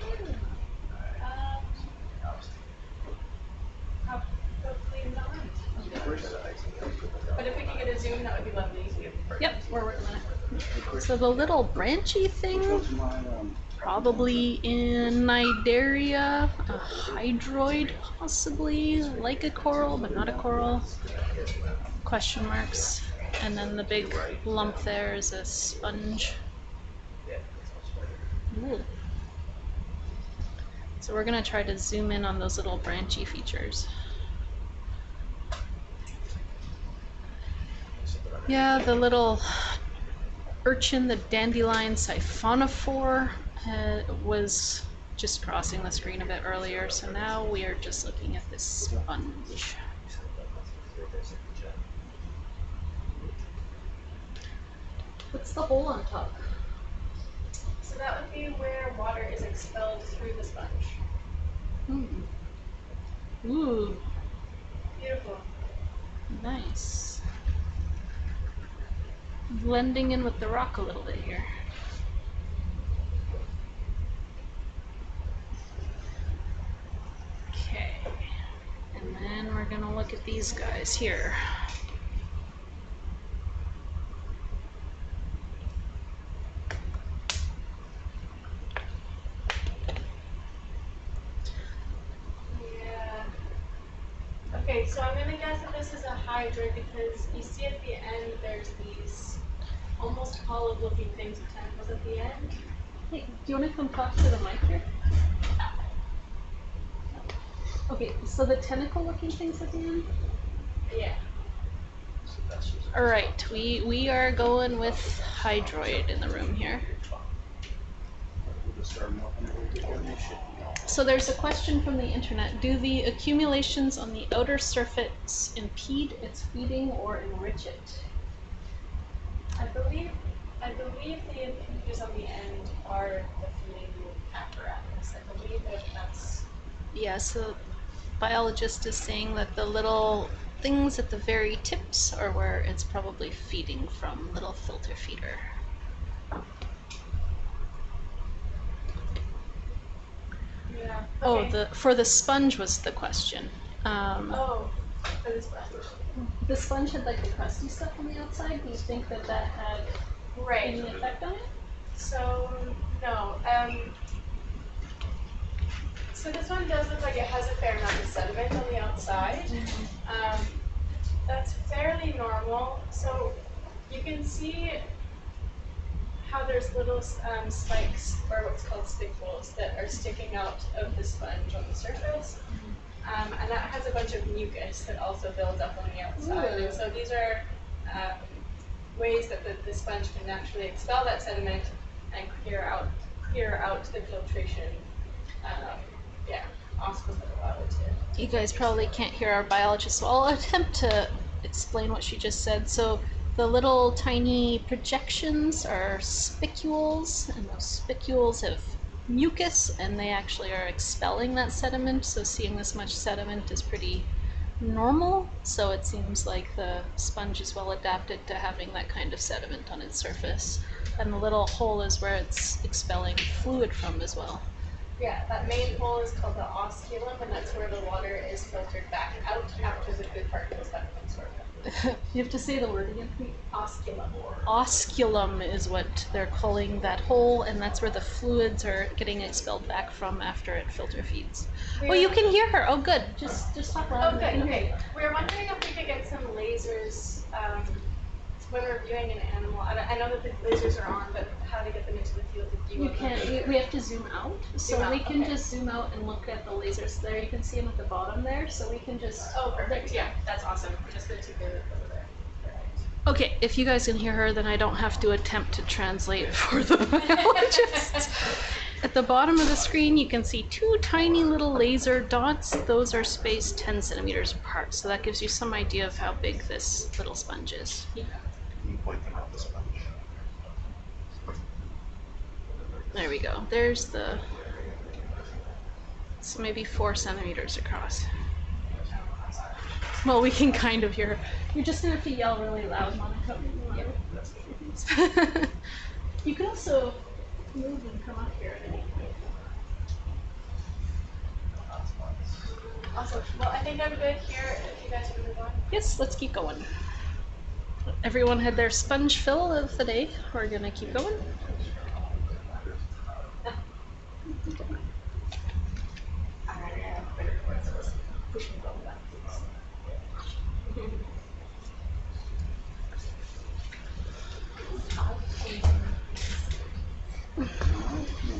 Hopefully not. But if we could get a zoom, that would be lovely. Yep, we're working on it. So the little branchy thing, probably in Nidaria, a hydroid possibly, like a coral, but not a coral. Question marks. And then the big lump there is a sponge. Ooh. So we're going to try to zoom in on those little branchy features. Yeah, the little urchin, the dandelion siphonophore, was just crossing the screen a bit earlier, so now we are just looking at this sponge. What's the hole on top? So that would be where water is expelled through the sponge. Ooh. Beautiful. Nice. Blending in with the rock a little bit here. Okay. And then we're gonna look at these guys here. Okay, so I'm going to guess that this is a hydra because you see at the end there's these almost polyp looking things with tentacles at the end. Hey, do you want to come talk to the mic here? Okay, so the tentacle looking things at the end? Yeah. Alright, we are going with hydroid in the room here. So there's a question from the internet. Do the accumulations on the outer surface impede its feeding or enrich it? I believe the impeders on the end are the feeding apparatus. I believe that that's... Yeah, so biologist is saying that the little things at the very tips are where it's probably feeding from, little filter feeder. Yeah. Oh, Okay. for the sponge was the question. Oh, for the sponge. The sponge had like the crusty stuff on the outside. Do you think that that had any effect on it? So, no. So this one does look like it has a fair amount of sediment on the outside. That's fairly normal. So you can see how there's little spikes, or what's called spicules, that are sticking out of the sponge on the surface. And that has a bunch of mucus that also builds up on the outside. And so these are ways that the sponge can naturally expel that sediment and clear out the filtration osmosis that allow it to. You guys probably can't hear our biologist, so I'll attempt to explain what she just said. So the little tiny projections are spicules, and those spicules have mucus, and they actually are expelling that sediment. So seeing this much sediment is pretty normal. So it seems like the sponge is well adapted to having that kind of sediment on its surface. And the little hole is where it's expelling fluid from as well. Yeah, that main hole is called the osculum, and that's where the water is filtered back out after the good particles have been sorted. You have to say the word again, please. Osculum. Osculum is what they're calling that hole, and that's where the fluids are getting expelled back from after it filter feeds. Oh, you can hear her. Oh, good. Just talk loud. Oh, good. Okay. We were wondering if we could get some lasers when we're viewing an animal. I know that the lasers are on, but how to get them into the field of view? You can't. We have to zoom out. So we can just zoom out and look at the lasers. There, you can see them at the bottom there. So we can just. Oh, perfect. Yeah, that's awesome. Just the two over there. Okay, if you guys can hear her, then I don't have to attempt to translate for the biologists. At the bottom of the screen, you can see two tiny little laser dots. Those are spaced 10 centimeters apart. So that gives you some idea of how big this little sponge is. You point them out the sponge. There we go. There's the, so maybe 4 centimeters across. Well, we can kind of hear her. You're just going to have to yell really loud, Monica. Yeah. You can also move and come up here at any point. Awesome. Well, I think I'm good here. If you guys want to move on. Yes, let's keep going. Everyone had their sponge fill of the day. We're going to keep going.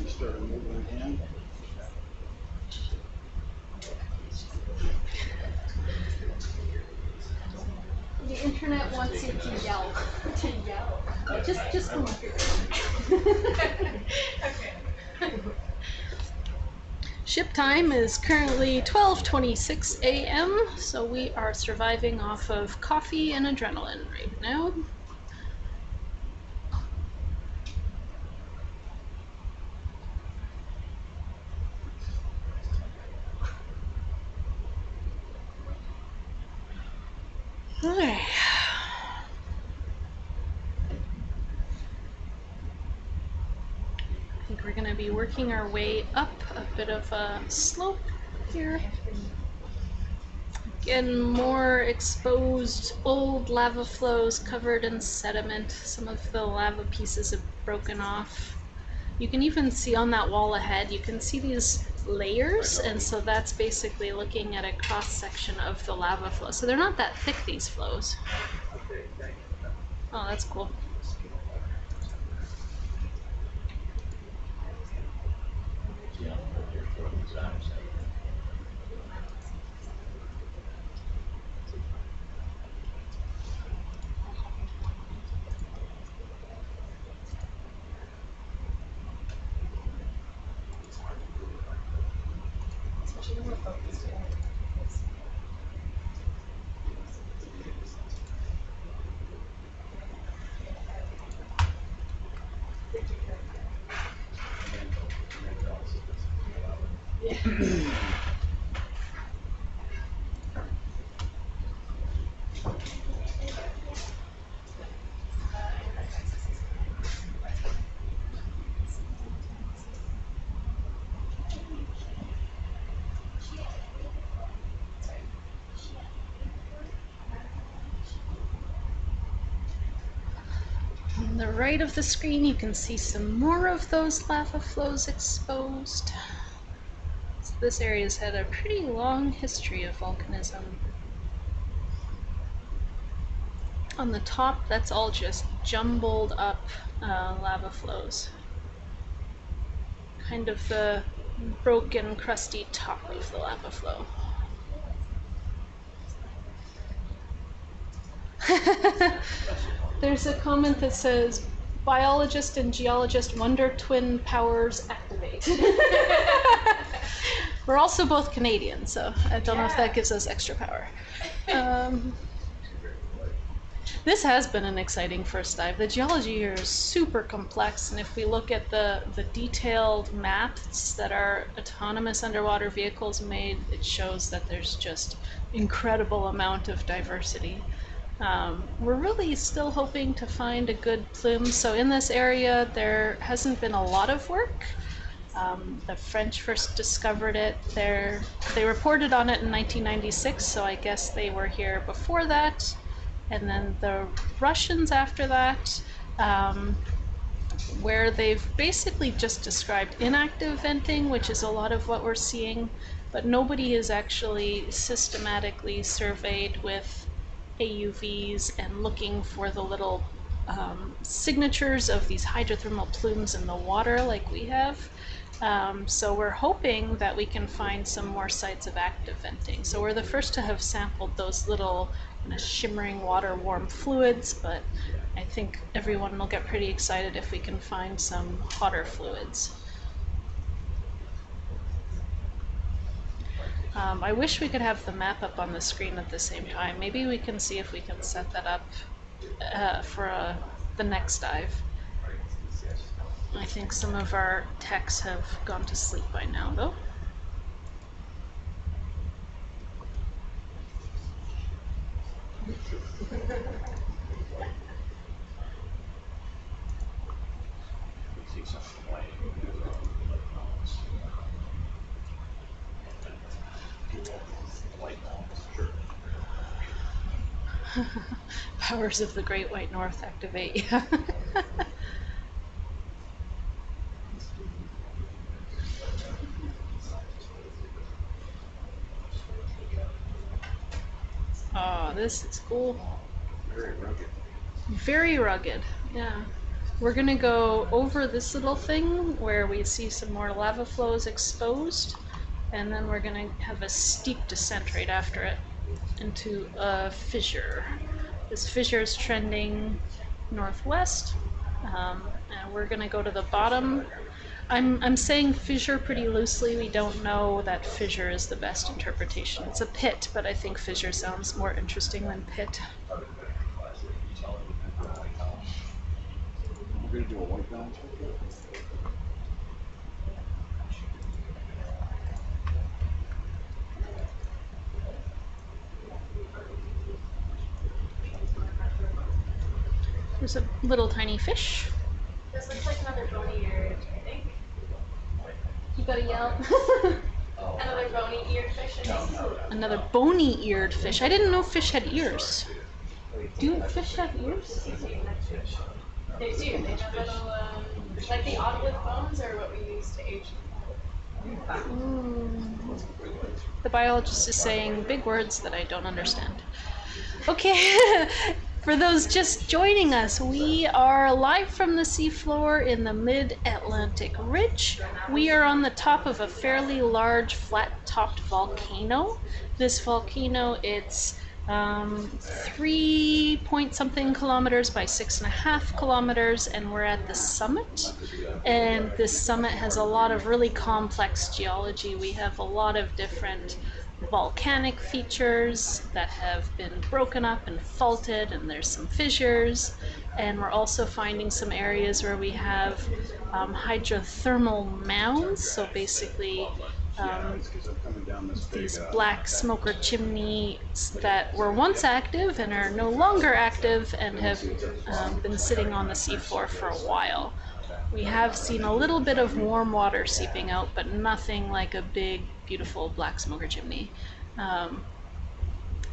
Start moving again. The internet wants you to yell. Just come up here. Okay. Ship time is currently 12:26 a.m. So we are surviving off of coffee and adrenaline right now. Alright. I think we're going to be working our way up a bit of a slope here. Again, more exposed old lava flows covered in sediment. Some of the lava pieces have broken off. You can even see on that wall ahead, you can see these layers, and so that's basically looking at a cross section of the lava flow. So they're not that thick, these flows. Oh, that's cool. On the right of the screen, you can see some more of those lava flows exposed. So this area has had a pretty long history of volcanism. On the top, that's all just jumbled up lava flows. Kind of the broken, crusty top of the lava flow. There's a comment that says, biologist and geologist wonder twin powers activate. We're also both Canadian, so I don't know if that gives us extra power. This has been an exciting first dive. The geology here is super complex, and if we look at the detailed maps that our autonomous underwater vehicles made, it shows that there's just incredible amount of diversity. We're really still hoping to find a good plume. So in this area, there hasn't been a lot of work. The French first discovered it. They reported on it in 1996, so I guess they were here before that. And then the Russians after that, where they've basically just described inactive venting, which is a lot of what we're seeing, but nobody has actually systematically surveyed with AUVs and looking for the little signatures of these hydrothermal plumes in the water like we have. So we're hoping that we can find some more sites of active venting. So we're the first to have sampled those little kind of shimmering water warm fluids, but I think everyone will get pretty excited if we can find some hotter fluids. I wish we could have the map up on the screen at the same time. Maybe we can see if we can set that up for the next dive. I think some of our techs have gone to sleep by now, though. Powers of the Great White North activate. Oh, this is cool. Very rugged. Very rugged, yeah. We're gonna go over this little thing where we see some more lava flows exposed, and then we're gonna have a steep descent right after it into a fissure. This fissure is trending northwest, and we're gonna go to the bottom. I'm saying fissure pretty loosely. We don't know that fissure is the best interpretation. It's a pit, but I think fissure sounds more interesting than pit. We're going to do a white balance. There's a little tiny fish. This looks like another bony eared, I think. You gotta yell. Another bony eared fish, I think. Another bony eared fish. I didn't know fish had ears. Do fish have ears? They do. They have little, like the otolith bones are what we use to age them. The biologist is saying big words that I don't understand. Okay, for those just joining us, we are live from the seafloor in the mid-Atlantic ridge. We are on the top of a fairly large flat-topped volcano. This volcano, it's 3 point something kilometers by 6.5 kilometers, and we're at the summit. And this summit has a lot of really complex geology. We have a lot of different volcanic features that have been broken up and faulted, and there's some fissures, and we're also finding some areas where we have hydrothermal mounds, so basically these black smoker chimneys that were once active and are no longer active and have been sitting on the seafloor for a while. We have seen a little bit of warm water seeping out, but nothing like a big, beautiful black smoker chimney.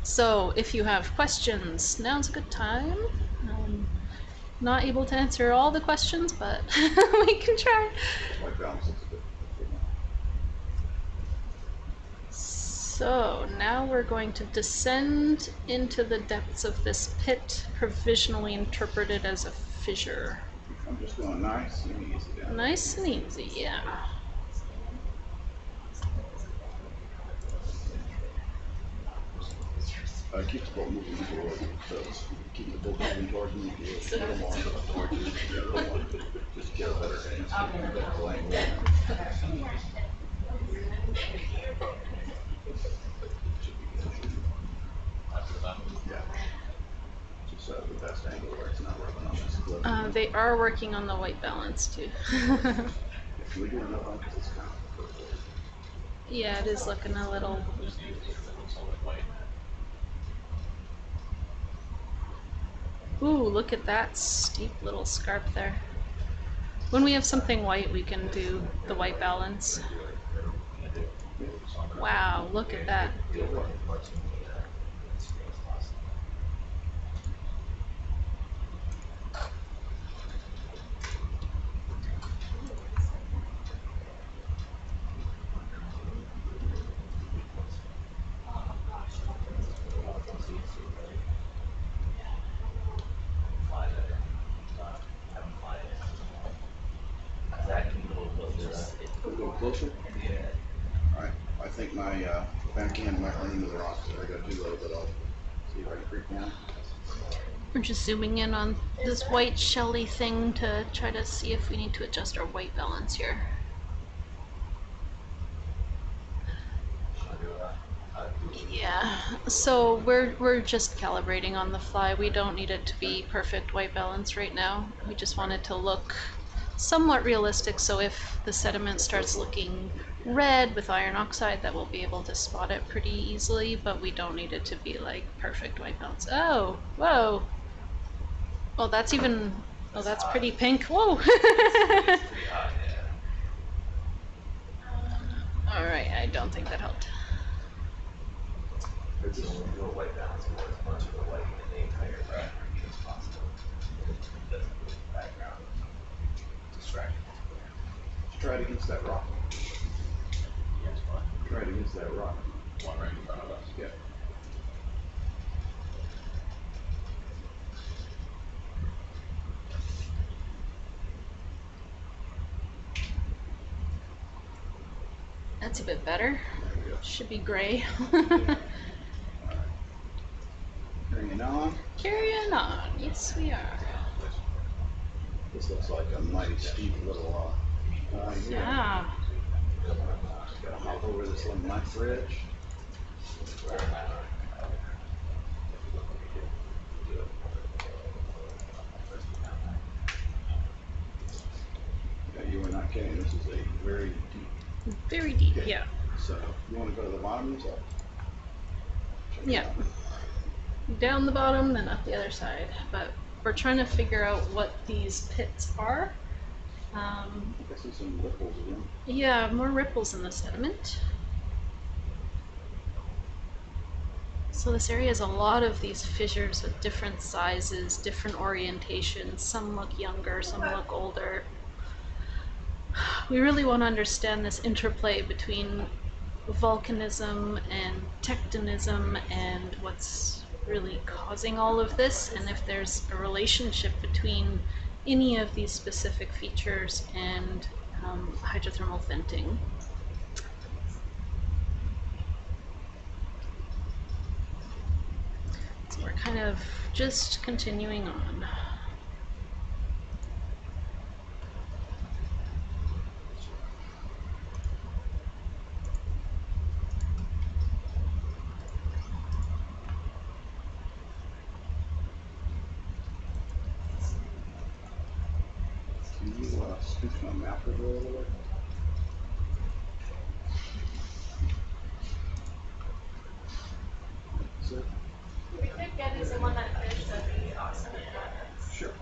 So if you have questions, now's a good time. Not able to answer all the questions, but we can try. So now we're going to descend into the depths of this pit, provisionally interpreted as a fissure. I'm just going nice and easy down. Nice and easy, yeah. Keep the boat moving forward. So keep the boat moving towards me. A little more towards you. Yeah, a little more. Just get a better angle. Better angle. Yeah. Just the best angle where it's not rubbing on this cliff. They are working on the white balance too. If we do enough on this kind of Yeah, it is looking a little. Ooh, look at that steep little scarp there. When we have something white, we can do the white balance. Wow, look at that. a little closer. Alright, I think my backhand might run into the rocks, so I gotta do a little bit of, see if I can creep down. We're just zooming in on this white shelly thing to try to see if we need to adjust our white balance here. Yeah, so we're just calibrating on the fly. We don't need it to be perfect white balance right now. We just want it to look somewhat realistic, so if the sediment starts looking red with iron oxide, that we'll be able to spot it pretty easily, but we don't need it to be like perfect white balance. Oh, whoa. Oh, that's even, oh, that's pretty pink. Whoa. All right, I don't think that helped. There's just no white balance for as much of the white in the entire background as possible. It doesn't move the background. Distracting. Try it against that rock. Yes, what? Try it against that rock. One right in front of us. Yeah. That's a bit better. Should be gray. Carrying on. Carrying on. Yes, we are. This looks like a mighty steep little Yeah. Gotta hop over this little knife ridge. Yeah, you were not kidding. This is a very deep. Very deep, pit. yeah. So you want to go to the bottom yourself? Yeah. Down the bottom, then up the other side. But we're trying to figure out what these pits are. I see some ripples again. Yeah, more ripples in the sediment. So this area has a lot of these fissures with different sizes, different orientations. Some look younger, some look older. We really want to understand this interplay between volcanism and tectonism and what's really causing all of this, and if there's a relationship between any of these specific features and hydrothermal venting. So we're kind of just continuing on. Can you scoot my map over a little bit? So, If we could get is the one that fish, that'd be awesome. sure.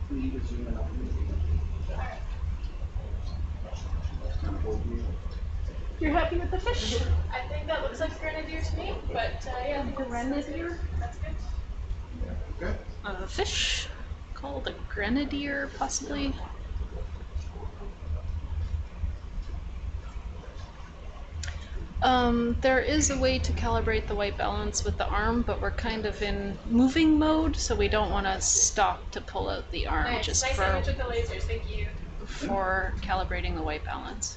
You can zoom in on me. You're happy with the fish? I think that looks like a grenadier to me, but yeah, I think Grenadier? that's good. Okay. A fish called a grenadier, possibly. There is a way to calibrate the white balance with the arm, but we're kind of in moving mode, so we don't want to stop to pull out the arm Nice. just Nice image with the lasers. Thank you. for calibrating the white balance.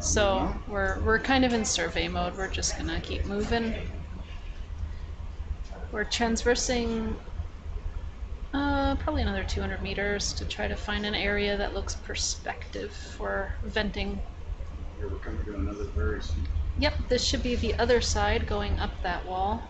So we're kind of in survey mode. We're just gonna keep moving. We're transversing probably another 200 meters to try to find an area that looks perspective for venting. Here we're coming to another very steep. Yep, this should be the other side going up that wall.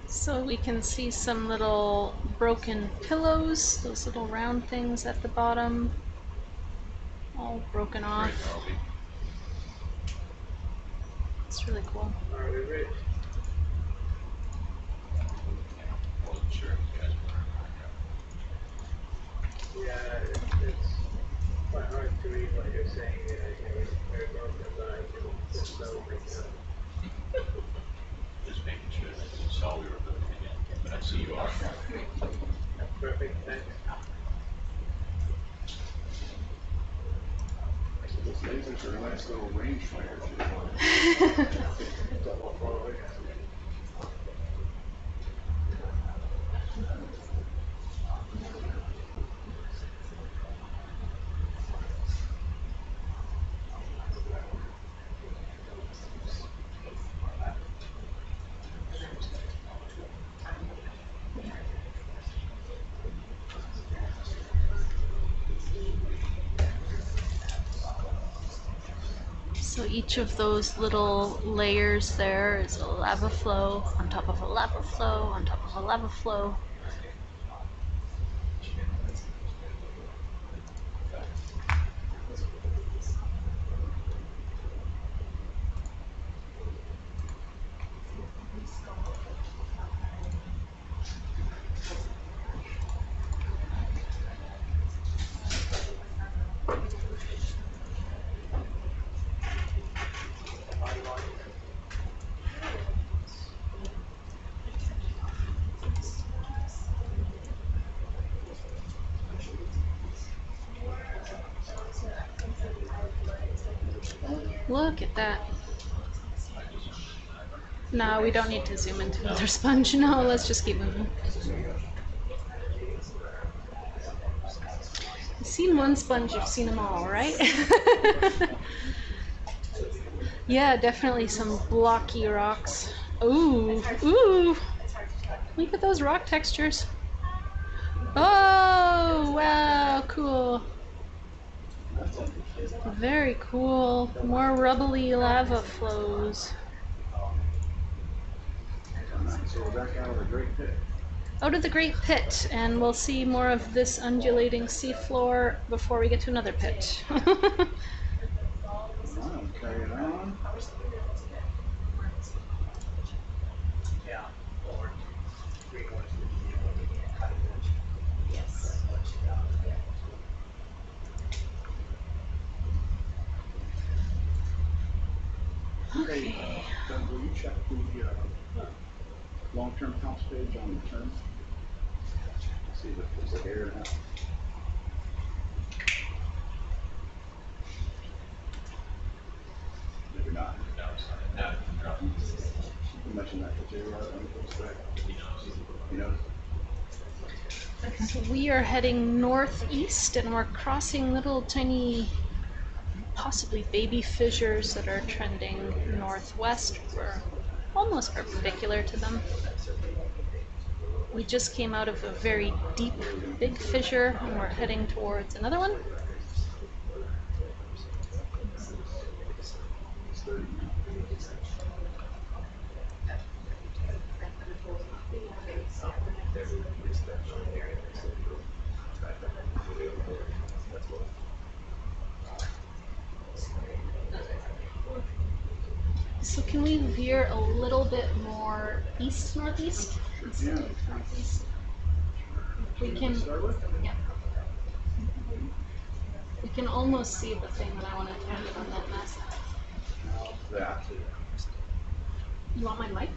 So we can see some little broken pillows, those little round things at the bottom, all broken off. It's really cool. Are we ready? Yeah, it's quite hard to read what you're saying. It's very broken, but I can just so make it. Just making sure that you saw we were moving again, but I see you are. Perfect, thanks. Those lasers are nice little rangefinders. So each of those little layers there is a lava flow on top of a lava flow on top of a lava flow. Look at that. No, we don't need to zoom into another sponge. No, let's just keep moving. You've seen one sponge, you've seen them all, right? Yeah, definitely some blocky rocks. Ooh, ooh. Look at those rock textures. Oh, wow, cool. Very cool. More rubbly lava flows. So we're back out of the Great Pit. Out of the Great Pit, and we'll see more of this undulating seafloor before we get to another pit. Carrying on. Yeah. Okay. Doug, will you check the long-term counts page on the term? See if there's an error now. Maybe not. No, it's not. No, You mentioned that to J-Rod when he goes back. You know? So we are heading northeast, and we're crossing little tiny, possibly baby fissures that are trending northwest. We're almost perpendicular to them. We just came out of a very deep, big fissure, and we're heading towards another one. we veer a little bit more east-northeast? Instead of northeast? We can, yeah. We can almost see the thing that I want to tell you on that map. That. You want my mic?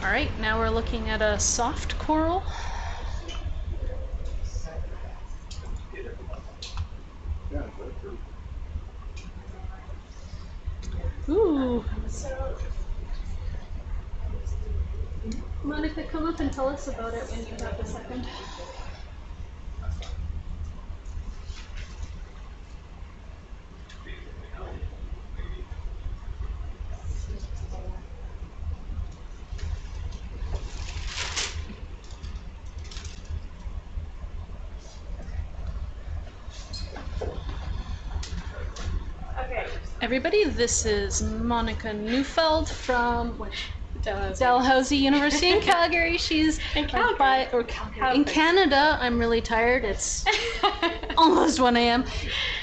All right, now we're looking at a soft coral. Ooh. Monica, come up and tell us about it when you have a second. Everybody, this is Monica Neufeld from Dalhousie University in Calgary. She's in Calgary. In Canada. I'm really tired. It's almost 1 a.m.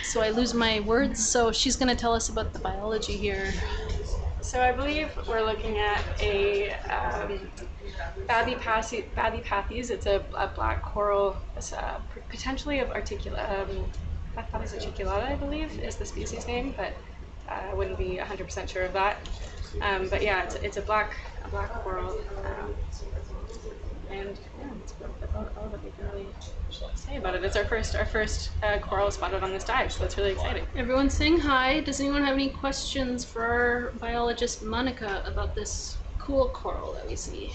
so I lose my words. So she's going to tell us about the biology here. So I believe we're looking at a Bathypathes. It's a black coral. It's potentially of Bathypathes articulata, I believe, is the species name, but I wouldn't be 100% sure of that. But yeah, it's a black coral, and yeah, that's about all that we can really say about it. It's our first coral spotted on this dive, so that's really exciting. Everyone's saying hi. Does anyone have any questions for our biologist Monica about this cool coral that we see?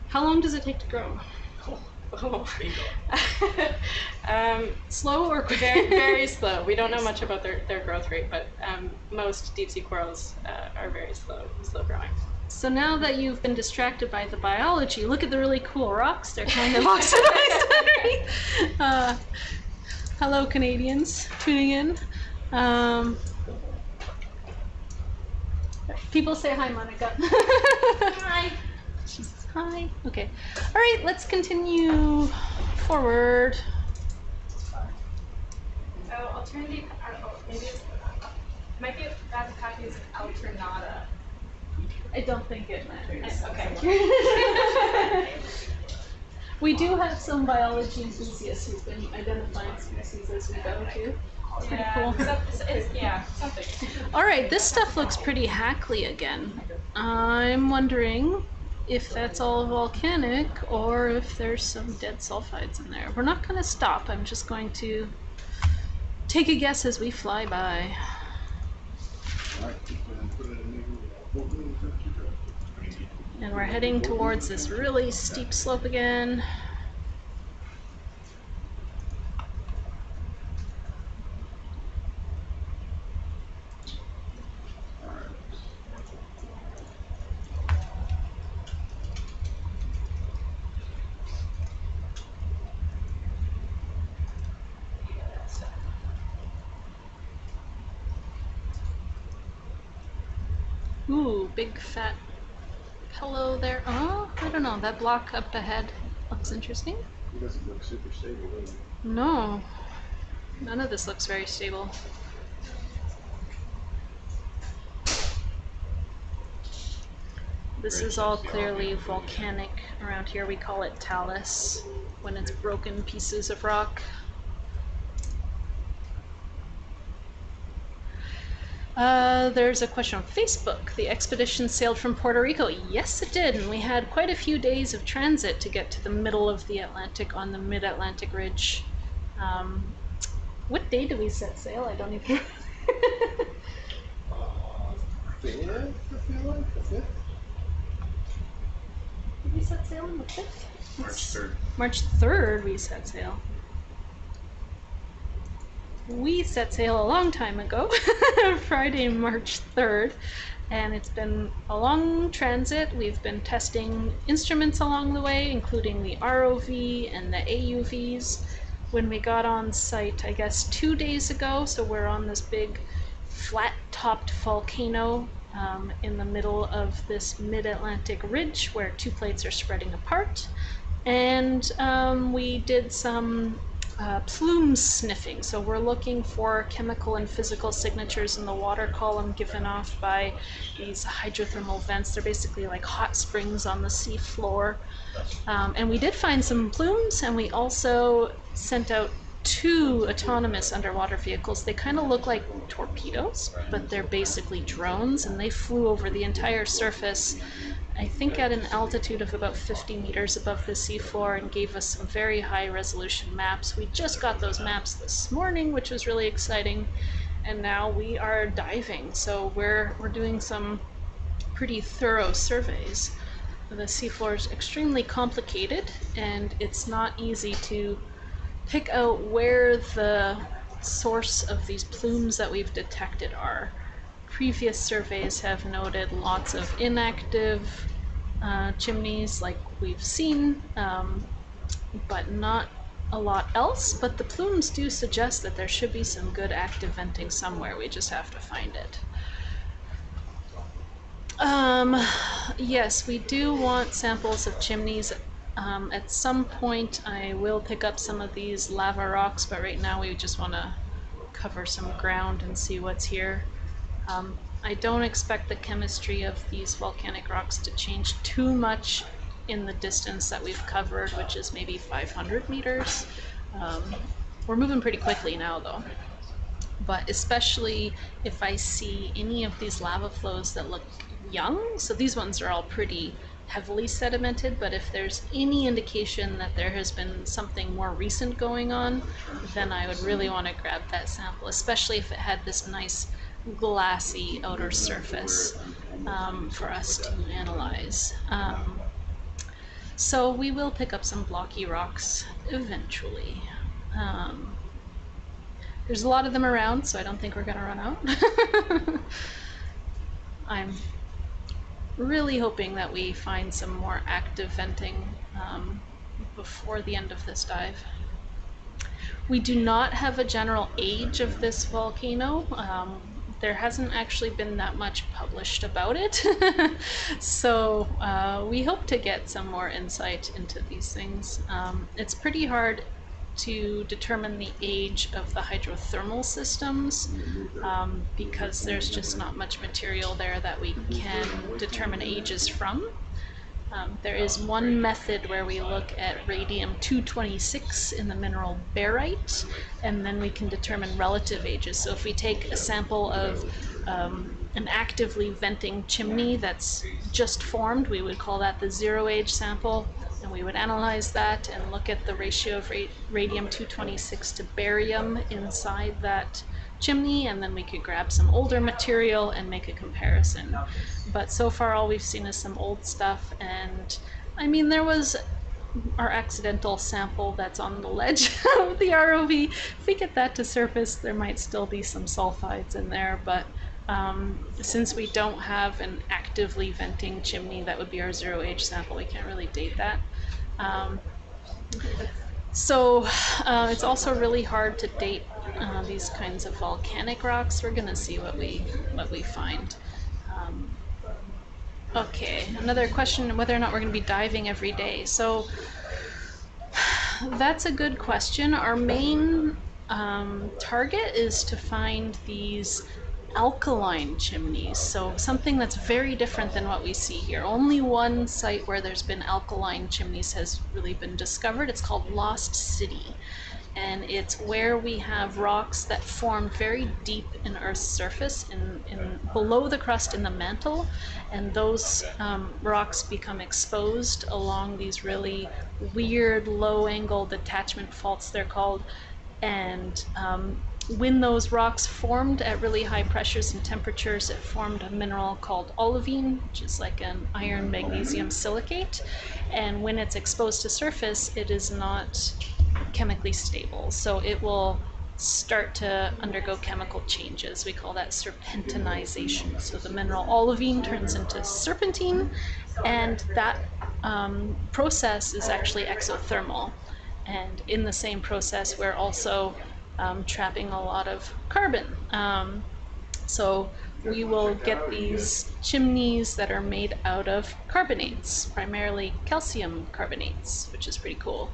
How long does it take to grow? Slow or quick? Very slow. We don't know much about their growth rate, but most deep sea corals are very slow growing. So now that you've been distracted by the biology, look at the really cool rocks they're kind of oxidized underneath. Hello, Canadians tuning in. People say hi, Monica. Hi. She says hi. Okay. All right, let's continue forward. Alternative, maybe it might be Bathypathes alternata. I don't think it matters. Okay. We do have some biology enthusiasts who've been identifying species as we go too. It's pretty cool. Something. All right, this stuff looks pretty hackly again. I'm wondering if that's all volcanic or if there's some dead sulfides in there. We're not going to stop. I'm just going to take a guess as we fly by. And we're heading towards this really steep slope again. Ooh, big fat pillow there. Oh, I don't know. That block up ahead looks interesting. It doesn't look super stable, does it? No, none of this looks very stable. This is all clearly volcanic around here. We call it talus when it's broken pieces of rock. There's a question on Facebook. The expedition sailed from Puerto Rico. Yes, it did, and we had quite a few days of transit to get to the middle of the Atlantic on the mid-Atlantic ridge. What day did we set sail? I don't even Fifth, I feel like. The 5th? Did we set sail on the 5th? March 3rd. March 3rd we set sail. We set sail a long time ago, Friday, March 3rd, and it's been a long transit. We've been testing instruments along the way, including the ROV and the AUVs. When we got on site, I guess 2 days ago, so we're on this big flat-topped volcano in the middle of this mid-Atlantic ridge where two plates are spreading apart, and we did some plume sniffing. So we're looking for chemical and physical signatures in the water column given off by these hydrothermal vents. They're basically like hot springs on the sea floor. And we did find some plumes, and we also sent out 2 autonomous underwater vehicles. They kind of look like torpedoes, but they're basically drones, and they flew over the entire surface, I think at an altitude of about 50 meters above the seafloor, and gave us some very high resolution maps. We just got those maps this morning, which was really exciting, and now we are diving. So we're doing some pretty thorough surveys. The seafloor is extremely complicated, and it's not easy to pick out where the source of these plumes that we've detected are. Previous surveys have noted lots of inactive chimneys like we've seen, but not a lot else. But the plumes do suggest that there should be some good active venting somewhere. We just have to find it. Yes, we do want samples of chimneys. At some point I will pick up some of these lava rocks, but right now we just want to cover some ground and see what's here. I don't expect the chemistry of these volcanic rocks to change too much in the distance that we've covered, which is maybe 500 meters. We're moving pretty quickly now though. But especially if I see any of these lava flows that look young, so these ones are all pretty heavily sedimented, but if there's any indication that there has been something more recent going on, then I would really want to grab that sample, especially if it had this nice glassy outer surface for us to analyze. So we will pick up some blocky rocks eventually. There's a lot of them around, so I don't think we're going to run out. I'm really hoping that we find some more active venting before the end of this dive. We do not have a general age of this volcano. There hasn't actually been that much published about it. So we hope to get some more insight into these things. It's pretty hard to determine the age of the hydrothermal systems because there's just not much material there that we can determine ages from. There is one method where we look at radium-226 in the mineral barite, and then we can determine relative ages. So if we take a sample of an actively venting chimney that's just formed, we would call that the zero-age sample, and we would analyze that and look at the ratio of radium-226 to barium inside that chimney, and then we could grab some older material and make a comparison. But so far all we've seen is some old stuff, and I mean there was our accidental sample that's on the ledge of the ROV. If we get that to surface, there might still be some sulfides in there, but since we don't have an actively venting chimney, that would be our zero-age sample, we can't really date that. So it's also really hard to date these kinds of volcanic rocks. We're going to see what we find. Okay, another question, whether or not we're going to be diving every day. So that's a good question. Our main target is to find these alkaline chimneys, so something that's very different than what we see here. Only one site where there's been alkaline chimneys has really been discovered. It's called Lost City, and it's where we have rocks that form very deep in Earth's surface, in below the crust in the mantle, and those rocks become exposed along these really weird low-angle detachment faults, they're called. And when those rocks formed at really high pressures and temperatures, it formed a mineral called olivine, which is like an iron magnesium silicate. And when it's exposed to surface, it is not chemically stable. So it will start to undergo chemical changes. We call that serpentinization. So the mineral olivine turns into serpentine, and that process is actually exothermal. And in the same process, we're also trapping a lot of carbon. So we will get these chimneys that are made out of carbonates, primarily calcium carbonates, which is pretty cool.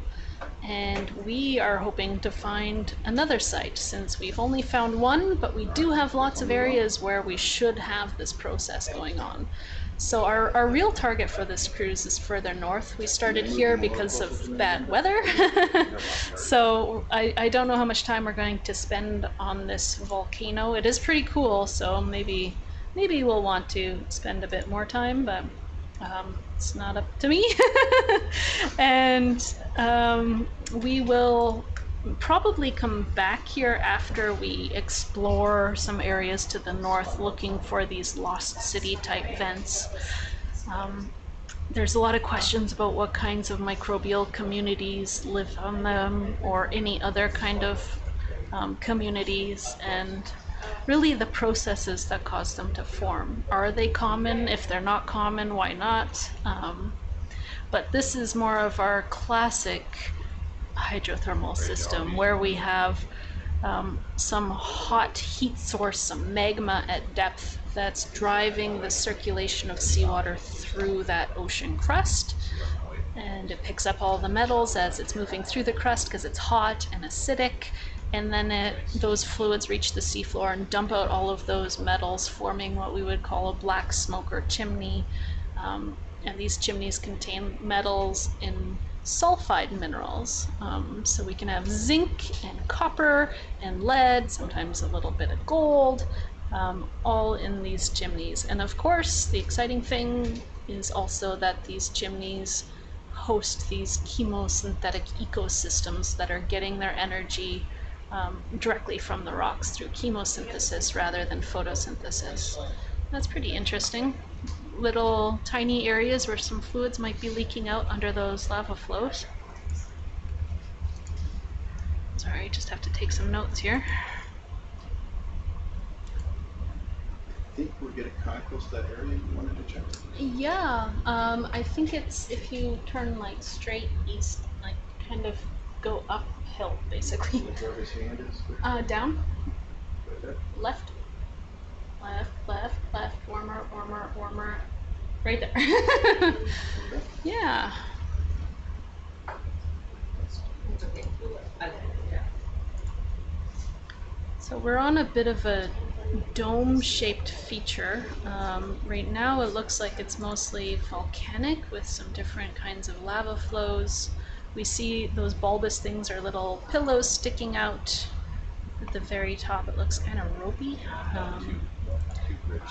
And we are hoping to find another site, since we've only found one, but we do have lots of areas where we should have this process going on. So our real target for this cruise is further north. We started here because of bad weather. So I don't know how much time we're going to spend on this volcano. It is pretty cool, so maybe we'll want to spend a bit more time, but it's not up to me. And we will probably come back here after we explore some areas to the north looking for these lost city type vents. There's a lot of questions about what kinds of microbial communities live on them, or any other kind of communities, and really the processes that cause them to form. Are they common? If they're not common, why not? But this is more of our classic hydrothermal system, where we have some hot heat source, some magma at depth that's driving the circulation of seawater through that ocean crust, and it picks up all the metals as it's moving through the crust because it's hot and acidic, and then those fluids reach the seafloor and dump out all of those metals, forming what we would call a black smoke or chimney. And these chimneys contain metals in sulfide minerals. So we can have zinc and copper and lead, sometimes a little bit of gold, all in these chimneys. And of course, the exciting thing is also that these chimneys host these chemosynthetic ecosystems that are getting their energy directly from the rocks through chemosynthesis rather than photosynthesis. That's pretty interesting. Little tiny areas where some fluids might be leaking out under those lava flows. Sorry, just have to take some notes here. I think we're getting kind of close to that area you wanted to check. Yeah, I think it's if you turn like straight east, like kind of go uphill basically. Where his hand is? Down. Right there? Left. Left, left, left, warmer, warmer, warmer. Right there. Yeah. So we're on a bit of a dome-shaped feature. Right now it looks like it's mostly volcanic with some different kinds of lava flows. We see those bulbous things are little pillows sticking out at the very top. It looks kind of ropey.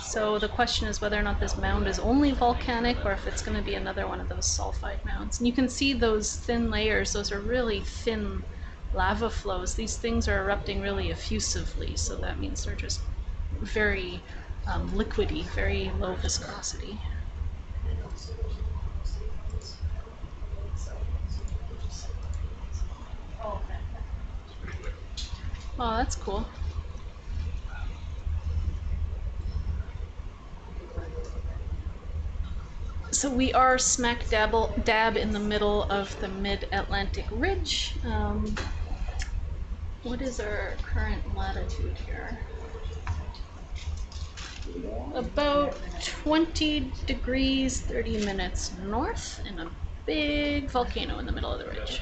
So the question is whether or not this mound is only volcanic or if it's going to be another one of those sulfide mounds. And you can see those thin layers, those are really thin lava flows. These things are erupting really effusively, so that means they're just very liquidy, very low viscosity. Oh, that's cool. So we are smack dab in the middle of the mid-Atlantic ridge. What is our current latitude here? about 20 degrees 30 minutes north and a big volcano in the middle of the ridge.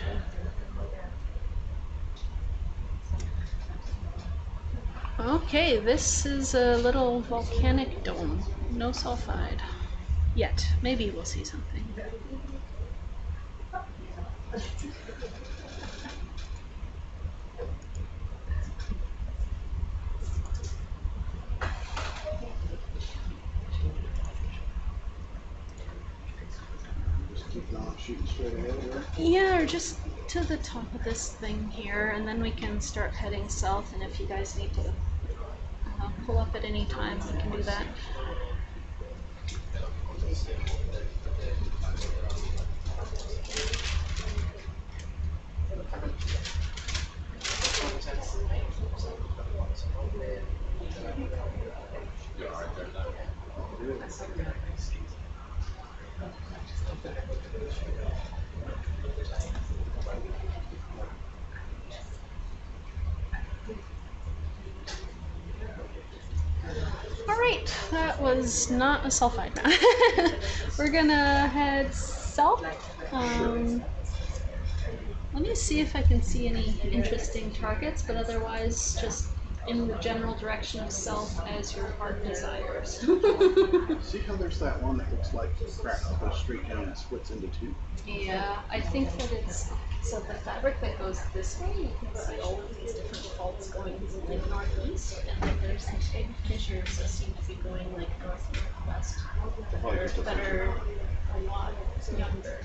Okay, this is a little volcanic dome. No sulfide. Yet. Maybe we'll see something. Just keep on shooting straight ahead, right? Yeah, or just to the top of this thing here, and then we can start heading south, and if you guys need to pull up at any time, we can do that. Alright, that was not a sulfide now. We're gonna head south. Let me see if I can see any interesting targets, but otherwise just in the general direction of south as your heart desires. See how there's that one that looks like a crack that goes straight down and splits into two? Yeah, I think that it's, so the fabric that goes this way, you can see all of these different faults going like northeast, and then there's some big fissures that seem to be going like north-northwest that are a lot younger.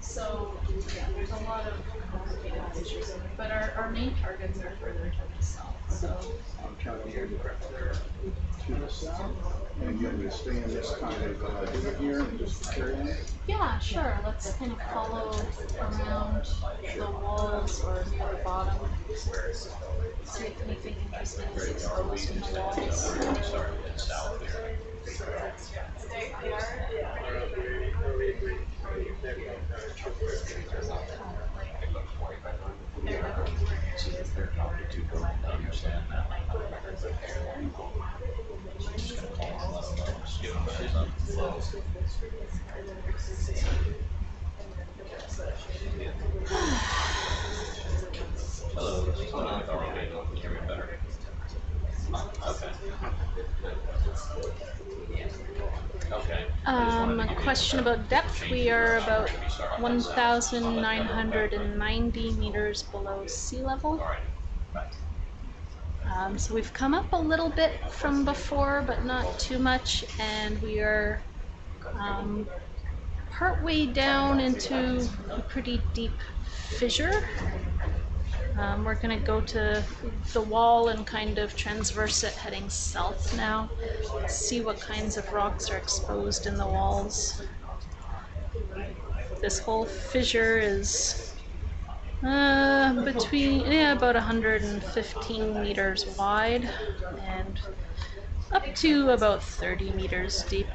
So yeah, there's a lot of complicated fissures, but our main targets are further to the south. So I'm trying to get to the south, and you want me to stay in this kind of divot here and just carry on? yeah, sure. Let's kind of follow around the walls or near the bottom. See if anything interesting is exposed in the walls. Hello, this is not ROV. Can you hear me better? Okay. Okay. A question about depth. We are about 1,990 meters below sea level. So we've come up a little bit from before, but not too much, and we are partway down into a pretty deep fissure. We're going to go to the wall and kind of transverse it heading south now, see what kinds of rocks are exposed in the walls. This whole fissure is about 115 meters wide and up to about 30 meters deep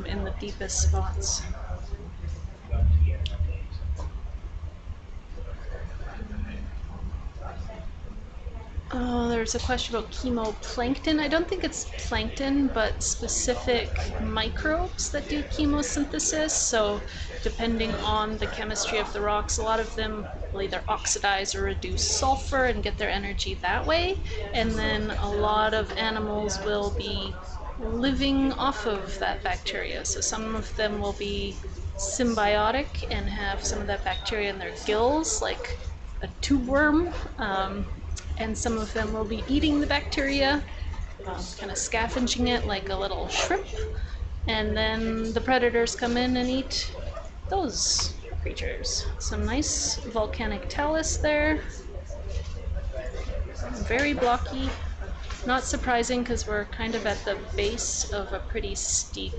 in the deepest spots. Oh, there's a question about chemoplankton. I don't think it's plankton, but specific microbes that do chemosynthesis. So depending on the chemistry of the rocks, a lot of them will either oxidize or reduce sulfur and get their energy that way. And then a lot of animals will be living off of that bacteria. So some of them will be symbiotic and have some of that bacteria in their gills, like a tube worm. And some of them will be eating the bacteria, kind of scavenging it like a little shrimp, and then the predators come in and eat those creatures. Some nice volcanic talus there, very blocky, not surprising because we're kind of at the base of a pretty steep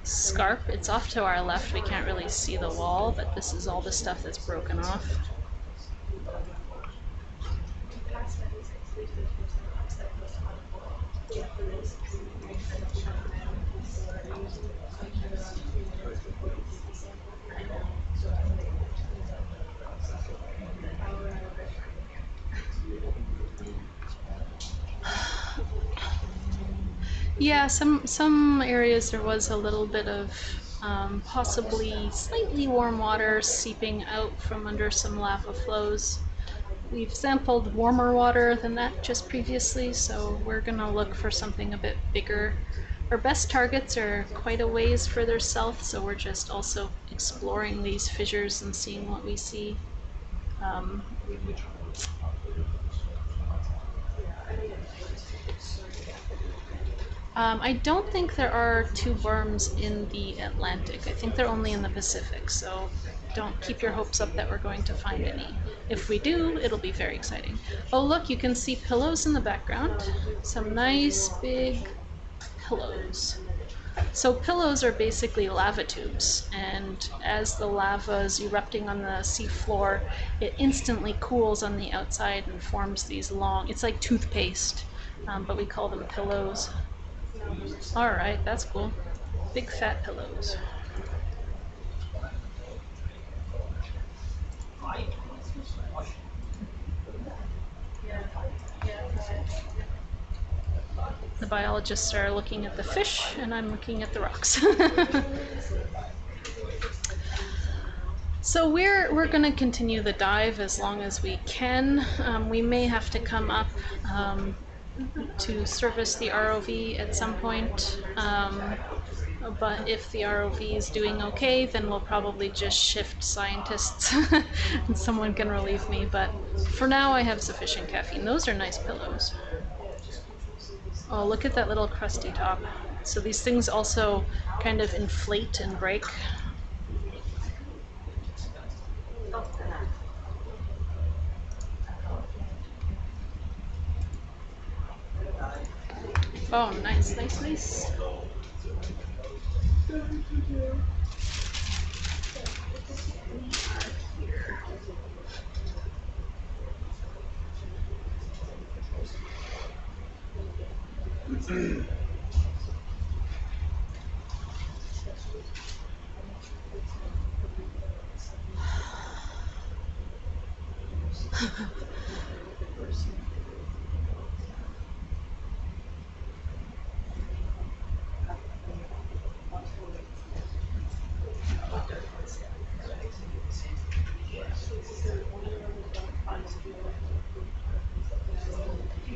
scarp. It's off to our left, we can't really see the wall, but this is all the stuff that's broken off. Yeah, some areas there was a little bit of possibly slightly warm water seeping out from under some lava flows. We've sampled warmer water than that just previously, so we're gonna look for something a bit bigger. Our best targets are quite a ways further south, so we're just also exploring these fissures and seeing what we see. I don't think there are tube worms in the Atlantic. I think they're only in the Pacific, so don't keep your hopes up that we're going to find any. If we do, it'll be very exciting. Oh look, you can see pillows in the background. Some nice big pillows. So pillows are basically lava tubes, and as the lava is erupting on the seafloor, it instantly cools on the outside and forms these long, it's like toothpaste, but we call them pillows. Alright, that's cool. Big fat pillows. The biologists are looking at the fish, and I'm looking at the rocks. So we're going to continue the dive as long as we can. We may have to come up to service the ROV at some point, but if the ROV is doing okay, then we'll probably just shift scientists and someone can relieve me, but for now I have sufficient caffeine. Those are nice pillows. Oh, look at that little crusty top. So these things also kind of inflate and break. Oh, nice, nice, nice.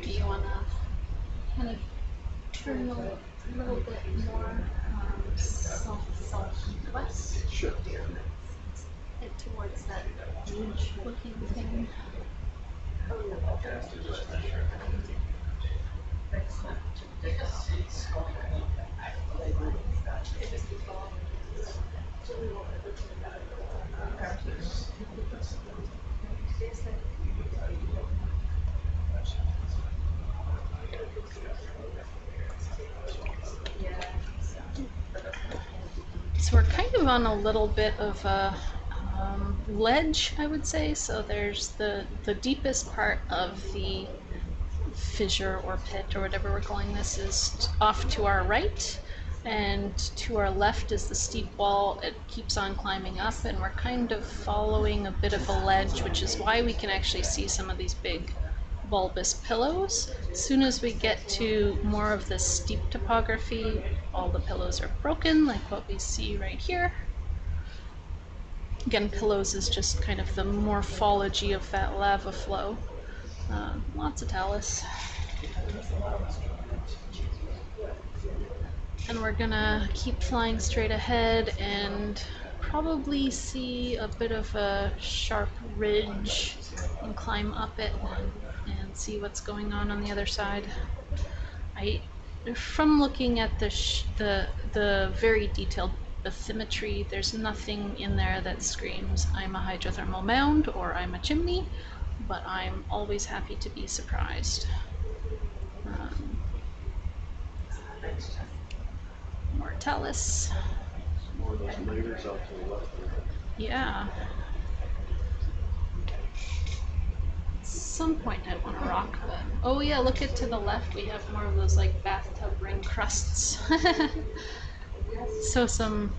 Do you want to kind of turn a little bit more southwest? Sure. Head towards that ridge looking thing. So we're kind of on a little bit of a ledge, I would say. So there's the deepest part of the fissure or pit or whatever we're calling this is off to our right, and to our left is the steep wall. It keeps on climbing up, and we're kind of following a bit of a ledge, which is why we can actually see some of these big bulbous pillows. As soon as we get to more of the steep topography, all the pillows are broken, like what we see right here. Again, pillows is just kind of the morphology of that lava flow. Lots of talus. And we're gonna keep flying straight ahead and probably see a bit of a sharp ridge and climb up it and see what's going on the other side. From looking at the very detailed bathymetry, there's nothing in there that screams I'm a hydrothermal mound or I'm a chimney, but I'm always happy to be surprised. More talus. More of those layers out to the left. Yeah. At some point I'd want to rock that. Oh yeah, look to the left, we have more of those like bathtub ring crusts. So some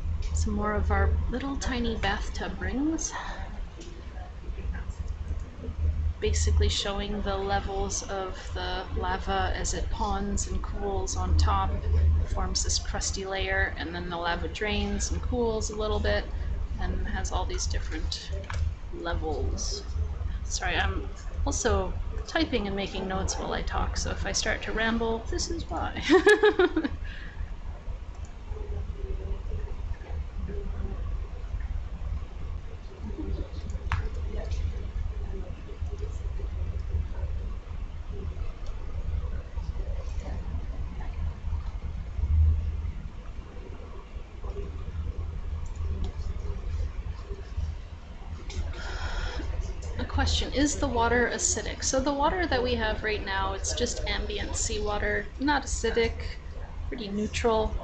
more of our little tiny bathtub rings. basically showing the levels of the lava as it ponds and cools on top, forms this crusty layer, and then the lava drains and cools a little bit and has all these different levels. Sorry, I'm also typing and making notes while I talk, so if I start to ramble, this is why. Question, is the water acidic? So the water that we have right now, it's just ambient seawater, not acidic, pretty neutral.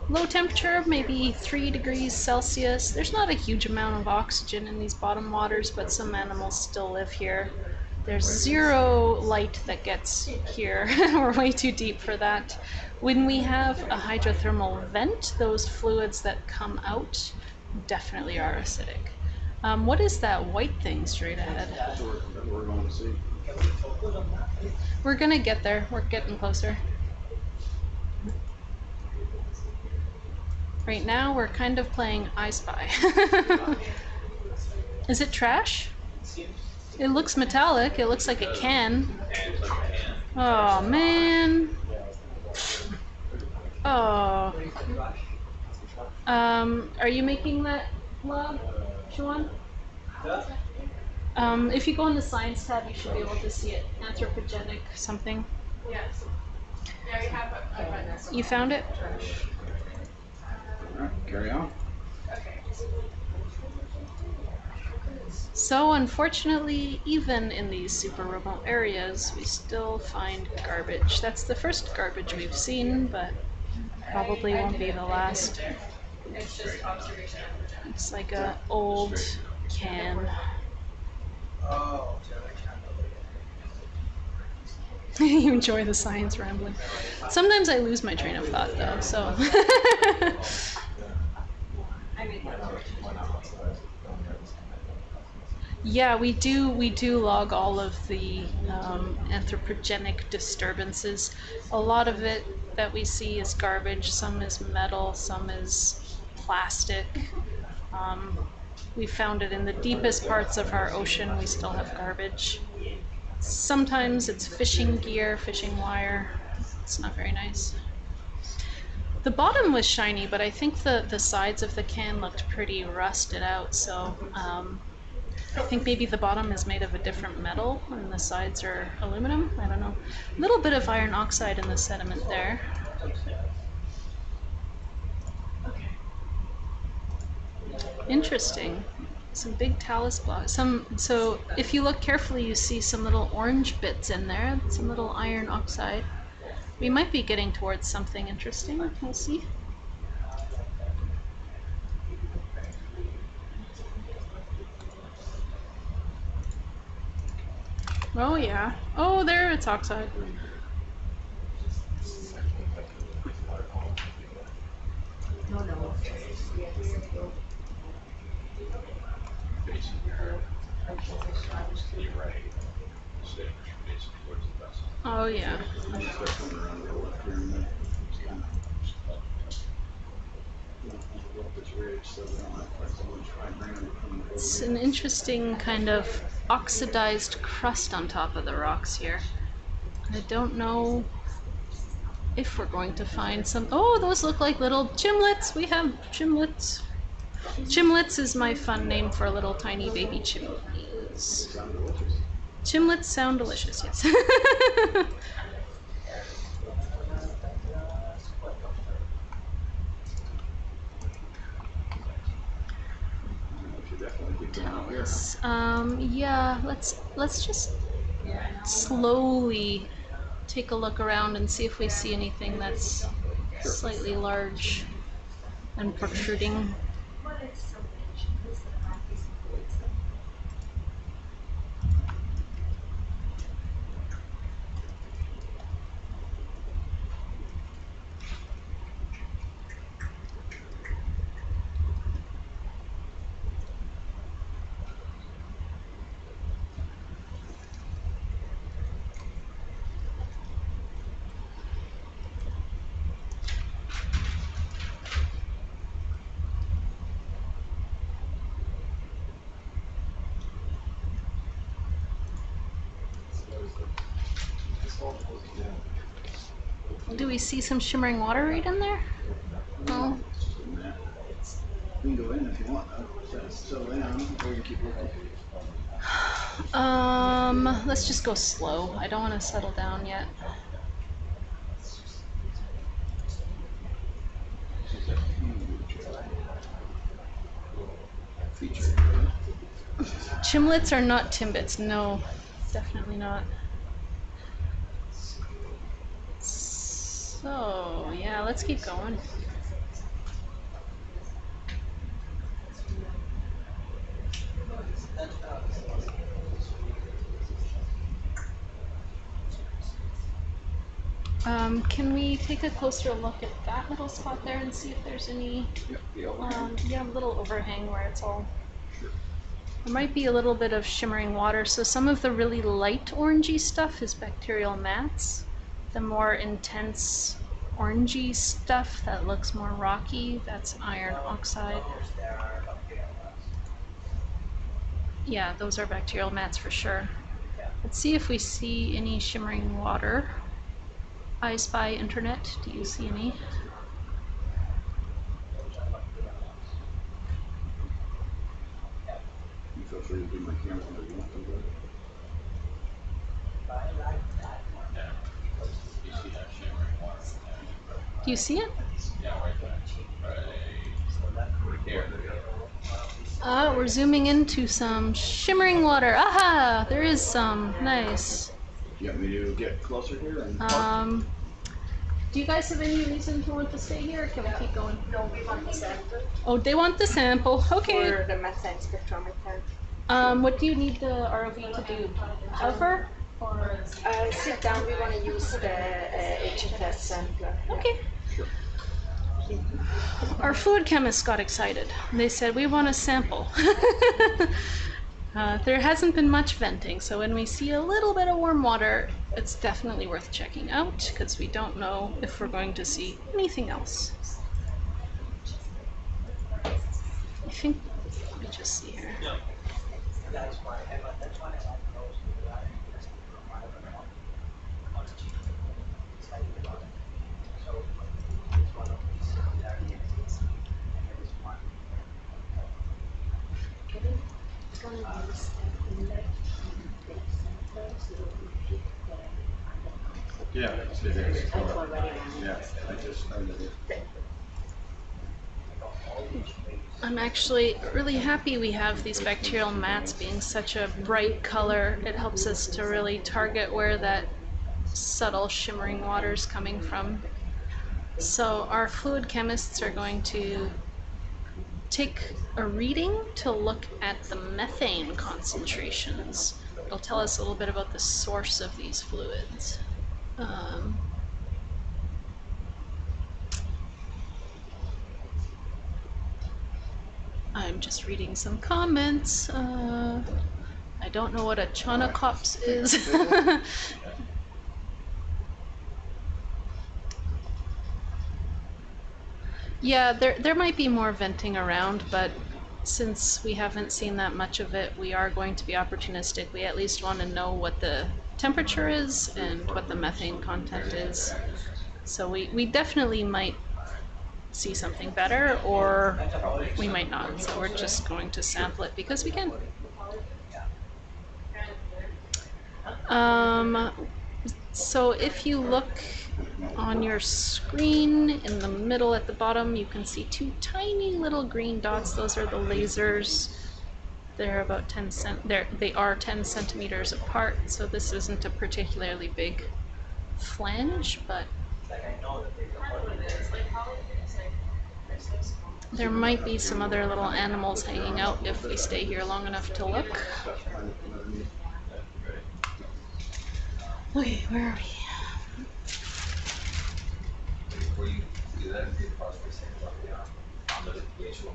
Low temperature, maybe 3 degrees Celsius. There's not a huge amount of oxygen in these bottom waters, but some animals still live here. There's zero light that gets here. We're way too deep for that. When we have a hydrothermal vent, those fluids that come out definitely are acidic. What is that white thing straight ahead? We're going to see. We're gonna get there. We're getting closer. Right now, we're kind of playing I Spy. Is it trash? It looks metallic. It looks like a can. Oh, man. Oh. Are you making that vlog, Sean? If you go in the science tab, you should be able to see it. Anthropogenic something. Yes. Yeah, we have a You found it? All right, carry on. Okay. So unfortunately, even in these super remote areas, we still find garbage. That's the first garbage we've seen, but probably won't be the last. It's just observation. It's like a old can. Oh, You enjoy the science rambling. Sometimes I lose my train of thought though, so. Yeah, we do log all of the anthropogenic disturbances. A lot of it that we see is garbage. Some is metal, some is plastic. We found it in the deepest parts of our ocean. We still have garbage. Sometimes it's fishing gear, fishing wire. It's not very nice. The bottom was shiny, but I think the sides of the can looked pretty rusted out, so I think maybe the bottom is made of a different metal and the sides are aluminum. I don't know. A little bit of iron oxide in the sediment there. Interesting. Some big talus blocks. So if you look carefully, you see some little orange bits in there, some little iron oxide. We might be getting towards something interesting. We'll see. Oh yeah. Oh, there it's oxide. Oh yeah. It's an interesting kind of oxidized crust on top of the rocks here. I don't know if we're going to find some. Oh, those look like little chimlets. We have chimlets. Chimlets is my fun name for little tiny baby chimneys. Chimlets sound delicious, yes. Yeah, let's just slowly take a look around and see if we see anything that's slightly large and protruding. Do we see some shimmering water right in there? No. We can go in if you want, settle in, or you keep looking. Let's just go slow. I don't want to settle down yet. Chimlets are not timbits. No, definitely not. So, yeah, let's keep going. Can we take a closer look at that little spot there and see if there's any, yeah, a little overhang where it's all, there might be a little bit of shimmering water. So some of the really light orangey stuff is bacterial mats. The more intense orangey stuff that looks more rocky, that's iron oxide. Yeah, those are bacterial mats for sure. Let's see if we see any shimmering water. I Spy Internet, do you see any? You feel free to do my camera whenever you want to, but Do you see it? We're zooming into some shimmering water. Aha! There is some. Nice. You want me to get closer here? And do you guys have any reason to want to stay here, or can we keep going? No, we want the sample. Oh, they want the sample. Okay. For the methane spectrometer. What do you need the ROV to do? Hover? Or sit down. We want to use the HFS sampler. Okay. Sure. Our fluid chemists got excited. They said, we want a sample. There hasn't been much venting, so when we see a little bit of warm water, it's definitely worth checking out, because we don't know if we're going to see anything else. I think, let me just see here. yeah, it is. Yeah, I just started it. I'm actually really happy we have these bacterial mats being such a bright color. It helps us to really target where that subtle shimmering water is coming from. So our fluid chemists are going to take a reading to look at the methane concentrations. It'll tell us a little bit about the source of these fluids. I'm just reading some comments. I don't know what a chonocops is. Yeah, there might be more venting around, but since we haven't seen that much of it, we are going to be opportunistic. We at least want to know what the temperature is and what the methane content is. So we definitely might see something better, or we might not. So we're just going to sample it because we can. So if you look on your screen in the middle at the bottom, you can see two tiny little green dots. Those are the lasers. They're about they are 10 centimeters apart, so this isn't a particularly big flange, but there might be some other little animals hanging out if we stay here long enough to look. Okay, where are we? Before you do that, you possibly say on the pH level.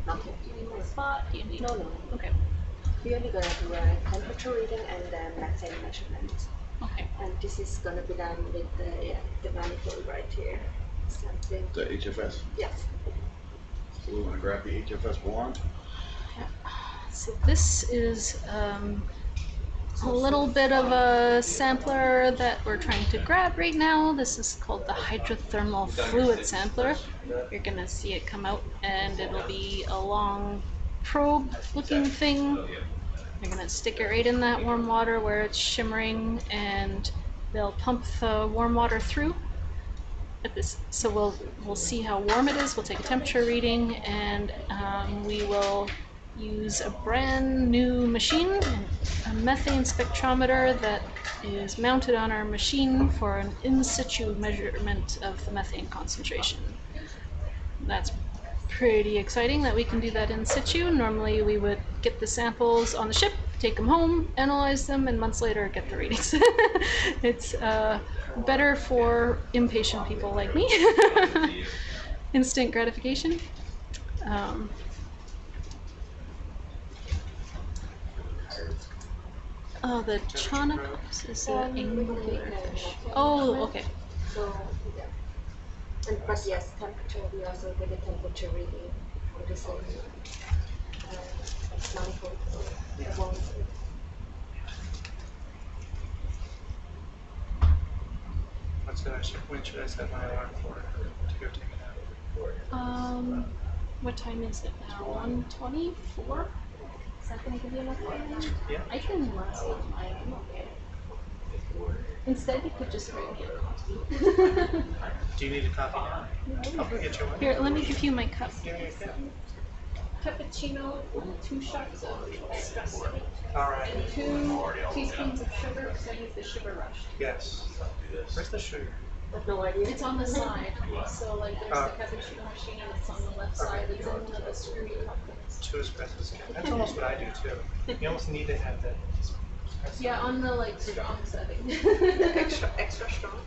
Nothing. Do you need my spot? Do you need? No, no. Okay. We're only gonna do a temperature reading and a methane measurement. Okay. And this is gonna be done with the manifold right here. Something. The HFS. Yes. So we want to grab the HFS wand. So this is a little bit of a sampler that we're trying to grab right now. This is called the hydrothermal fluid sampler. You're gonna see it come out and it'll be a long probe looking thing. You're gonna stick it right in that warm water where it's shimmering and they'll pump the warm water through. So we'll see how warm it is. We'll take a temperature reading and we will use a brand new machine, a methane spectrometer that is mounted on our machine for an in situ measurement of the methane concentration. That's pretty exciting that we can do that in situ. Normally we would get the samples on the ship, take them home, analyze them, and months later get the readings. It's better for impatient people like me. Instant gratification. Oh, the chaunacops is an anglerfish. Oh, okay. So, yeah. But yes, temperature, we also get a temperature reading for the same manifold. When should I set my alarm for to go take a nap? What time is it now? 1:24? Is that going to give you enough time? Yeah. I can last till I'm okay. Instead, you could just bring me a coffee. Do you need a coffee now? I'll go get you one. Here, let me give you my cup. Cappuccino, 2 shots of espresso. All right. And 2 teaspoons of sugar, because I use the sugar rush. Yes. Where's the sugar? No idea. It's on the side. So, like, there's the cappuccino machine, and it's on the left side. It's in one of the screwy cups. 2 espressos. That's almost what I do too. You almost need to have that. Yeah, on the like strong setting. extra strong.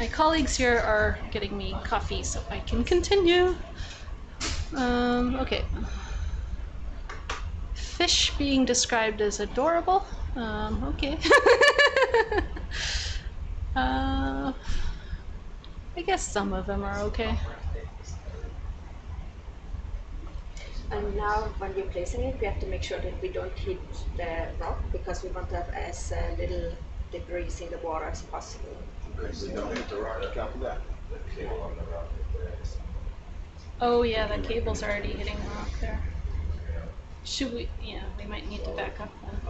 My colleagues here are getting me coffee so I can continue. Okay. Fish being described as adorable. Okay. I guess some of them are okay. And now when we're placing it, we have to make sure that we don't hit the rock because we want to have as little debris in the water as possible. Okay, so don't hit the rock, copy that. Oh yeah, the cable's already hitting the rock there. Should we? Yeah, we might need to back up then.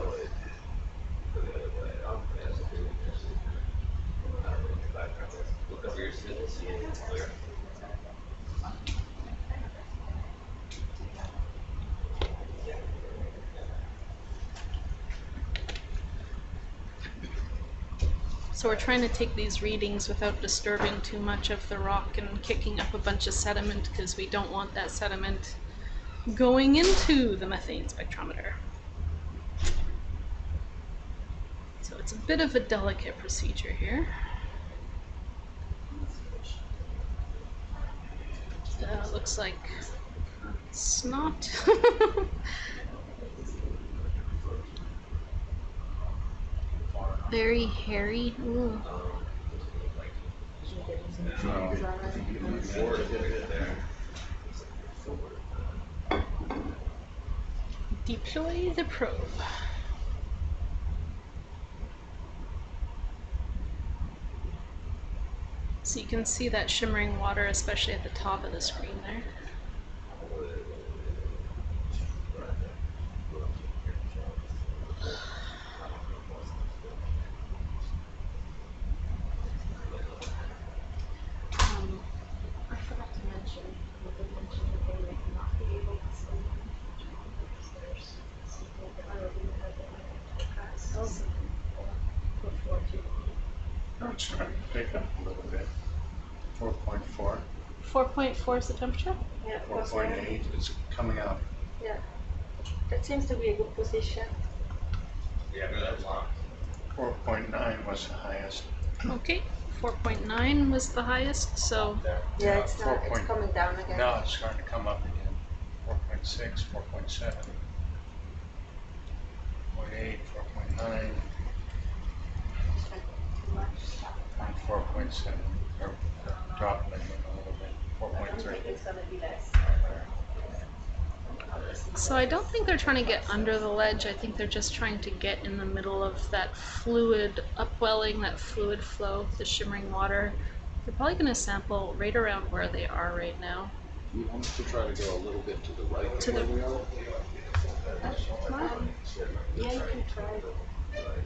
So we're trying to take these readings without disturbing too much of the rock and kicking up a bunch of sediment because we don't want that sediment going into the methane spectrometer. So it's a bit of a delicate procedure here. Looks like snot. Very hairy. Ooh. Deploy the probe. So you can see that shimmering water, especially at the top of the screen there. I forgot to mention, they mentioned that they might not be able to swim. There's something that I already had that I passed. Before too. I'm trying to pick up a little bit. 4.4. 4.4 is the temperature? Yeah, 4.8 is coming out. Yeah, that seems to be a good position. Yeah, that's long. 4.9 was the highest. Okay, 4.9 was the highest, so. Yeah, it's coming down again. Now it's starting to come up again. 4.6, 4.7, 4.8, 4.9, and 4.7. Or dropping again a little bit. 4.3. So I don't think they're trying to get under the ledge. I think they're just trying to get in the middle of that fluid upwelling, that fluid flow, the shimmering water. They're probably going to sample right around where they are right now. You want to try to go a little bit to the right To of the- where we are? Yeah, you can try.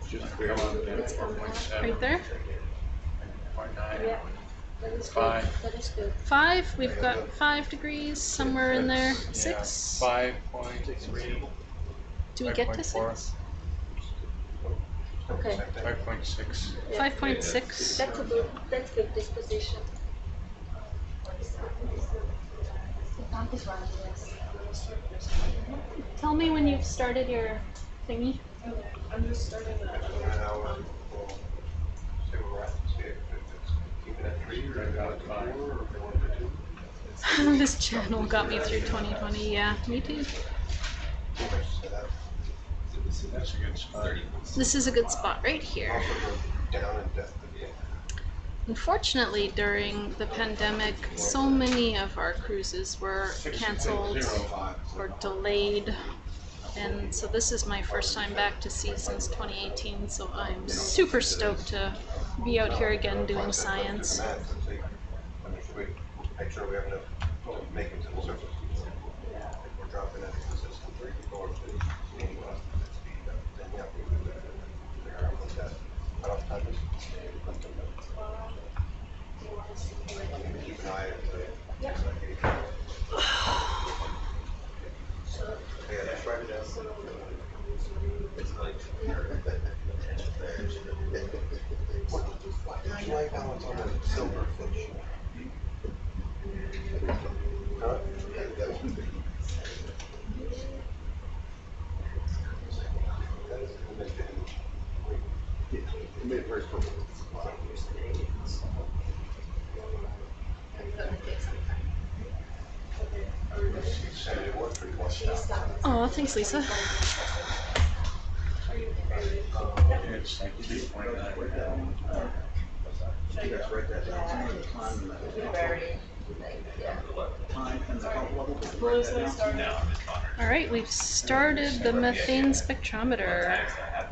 Just clear on the It's coming up. Right there? 4.9. Yeah, that is good. 5. That is good. 5, we've got 5 degrees somewhere in there. 6. 5.3. Do we get to 5.4. 6? Okay. 5.6. 5.6. That's good disposition. The pump is running, yes. Tell me when you've started your thingy. I'm just starting that. This channel got me through 2020. Yeah, me too. That's a good spot. This is a good spot right here. Unfortunately, during the pandemic, so many of our cruises were canceled or delayed. And so this is my first time back to sea since 2018, so I'm super stoked to be out here again doing science. Make sure we have enough to make it to the surface. If we're dropping it consistently, or if it's being speed up, then yeah, we would figure out what that cutoff time is. Keep an eye at the. Yeah, that's right. It's like. How'd you like how it's on a silverfish? Huh? Yeah, it made it very purple. Oh, thanks, Lisa. It's like 3.9. You guys write that down. All right, we've started the methane spectrometer. Yeah,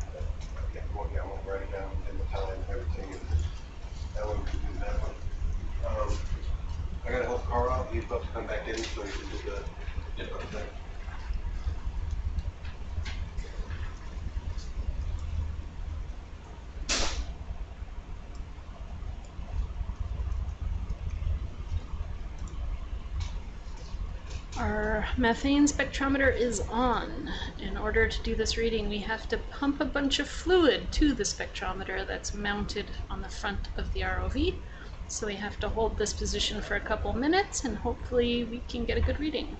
I'm gonna write it down in the time, everything, and that one we can do that one. I gotta help Carl out, he's about to come back in, so we can do the. Our methane spectrometer is on. In order to do this reading, we have to pump a bunch of fluid to the spectrometer that's mounted on the front of the ROV. So we have to hold this position for a couple minutes and hopefully we can get a good reading.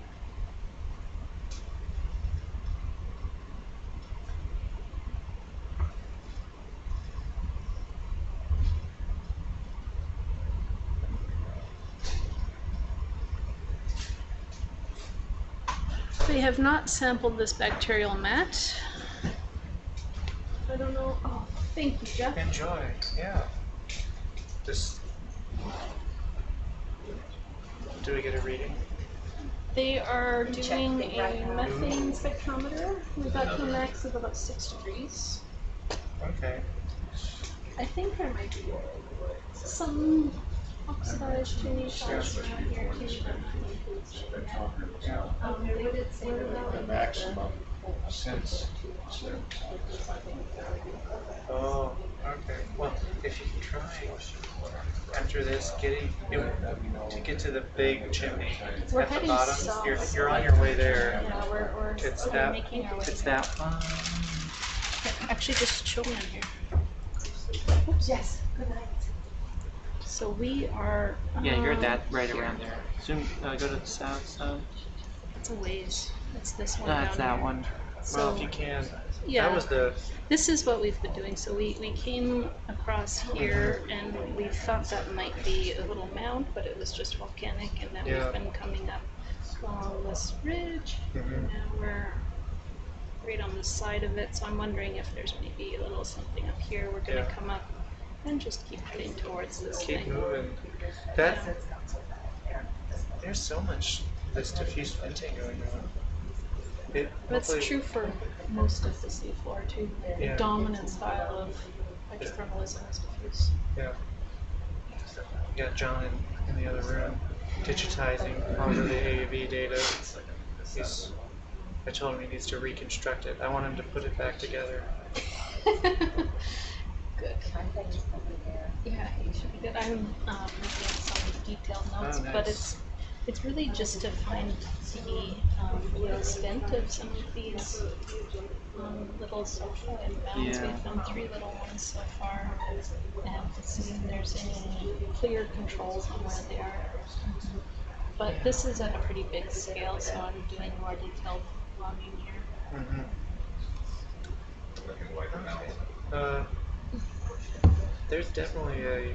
We have not sampled this bacterial mat. I don't know. Oh, thank you, Jeff. Enjoy, yeah. This. Do we get a reading? They are doing a methane spectrometer. We've got a max of about 6 degrees. Okay. I think there might be some oxidized chimneys around here too. The maximum since. Oh, okay. Well, if you can try after this, getting to get to the big chimney We're at the heading bottom. south. You're on your way there. Yeah, we're It's that. making our way. It's that one. Actually, just show me on here. Oops, yes. Good night. So we are. Yeah, you're that right here. around there. Zoom. Go to the south side. It's a ways. It's this one. That's down that here. one. So, if you can. yeah. That was the. This is what we've been doing. So we came across here and we thought that might be a little mound, but it was just volcanic, and now we've been coming up along this ridge, and now we're right on the side of it. So I'm wondering if there's maybe a little something up here. We're gonna come up and just keep heading towards this Keep thing. moving. That. There's so much this diffuse venting going on. That's true for most of the seafloor too. The dominant style of hydrothermalism is diffuse. Yeah. We got John in the other room digitizing all of the AAV data. I told him he needs to reconstruct it. I want him to put it back together. Good. Yeah, he should be good. I'm making some detailed notes, but it's really just to find the extent of some of these little sulfide mounds. We've found 3 little ones so far, and to see if there's any clear controls on where they are. But this is at a pretty big scale, so I'm doing more detailed logging here. There's definitely a.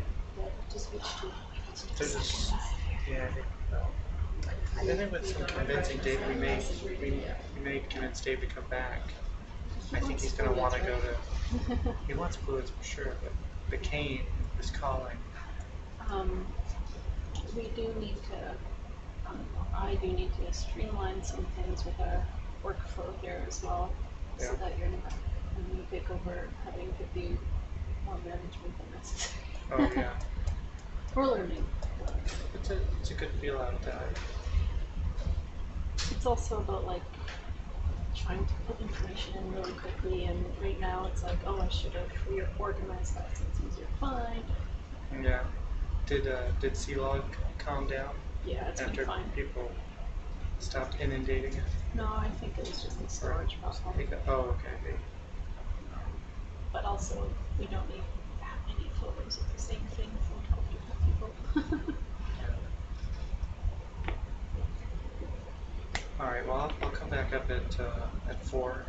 I think with some convincing data, we may convince Dave to come back. I think he's going to want to go to. He wants fluids for sure, but the cane is calling. We do need to. I do need to streamline some things with our workflow here as well, so that you're not when you take over having to do more management than necessary. Oh yeah. We're learning. It's a good feel out of that. It's also about like trying to put information in really quickly, and right now it's like, oh, I should have reorganized that so it's easier to find. Yeah. Did C-Log calm down? Yeah, it's after been fine. People stopped inundating it? No, I think it was just a storage problem. Oh, okay. But also, we don't need that many photos of the same thing from 12 different people. All right. Well, I'll come back up at 4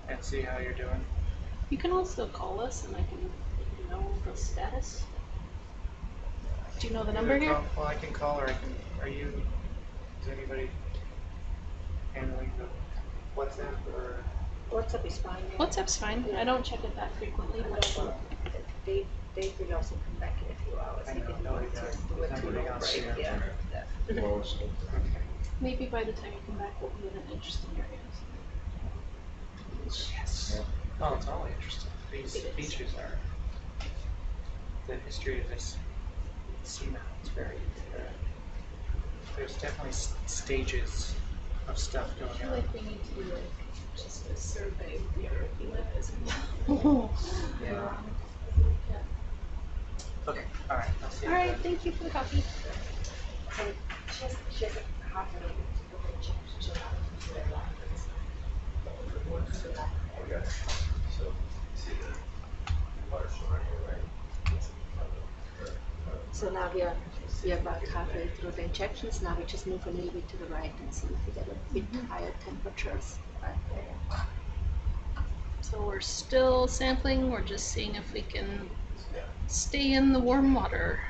and see how you're doing. You can also call us, and I can let you know the status. Do you know the number here? Well, I can call, or I can. Is anybody handling the WhatsApp or? WhatsApp is fine. Yeah. WhatsApp's fine. I don't check it that frequently, but Dave will also come back in a few hours. He didn't want to do it too long break. Yeah. Maybe by the time you come back, we'll be in an interesting area. Yes. Oh, it's all interesting. These features are the history of this seamount. It's very. There's definitely stages of stuff going on. I feel like we need to do like just a survey of the area as well. Yeah. Okay. All right. I'll see you. All right. Thank you for the coffee. Just half an hour to go and check. Okay. So, see the water sonar here, right? So now we are about halfway through the injections. Now we just move a little bit to the right and see if we get a bit higher temperatures right there. So we're still sampling. We're just seeing if we can stay in the warm water.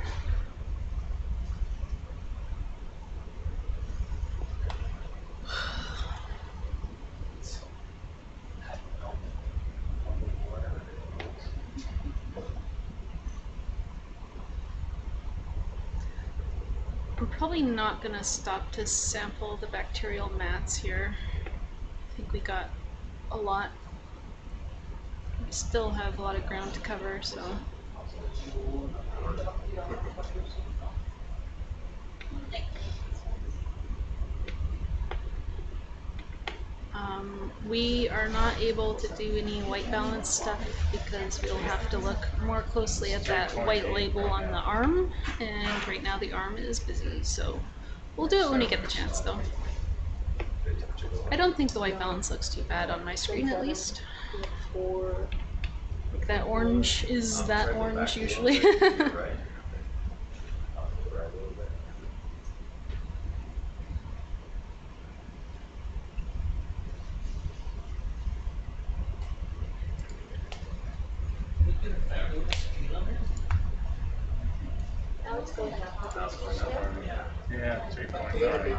We're probably not going to stop to sample the bacterial mats here. I think we got a lot. We still have a lot of ground to cover, so. We are not able to do any white balance stuff because we'll have to look more closely at that white label on the arm, and right now the arm is busy, so we'll do it when we get the chance though. I don't think the white balance looks too bad on my screen at least. Like that orange is that orange usually. Yeah, 3.9.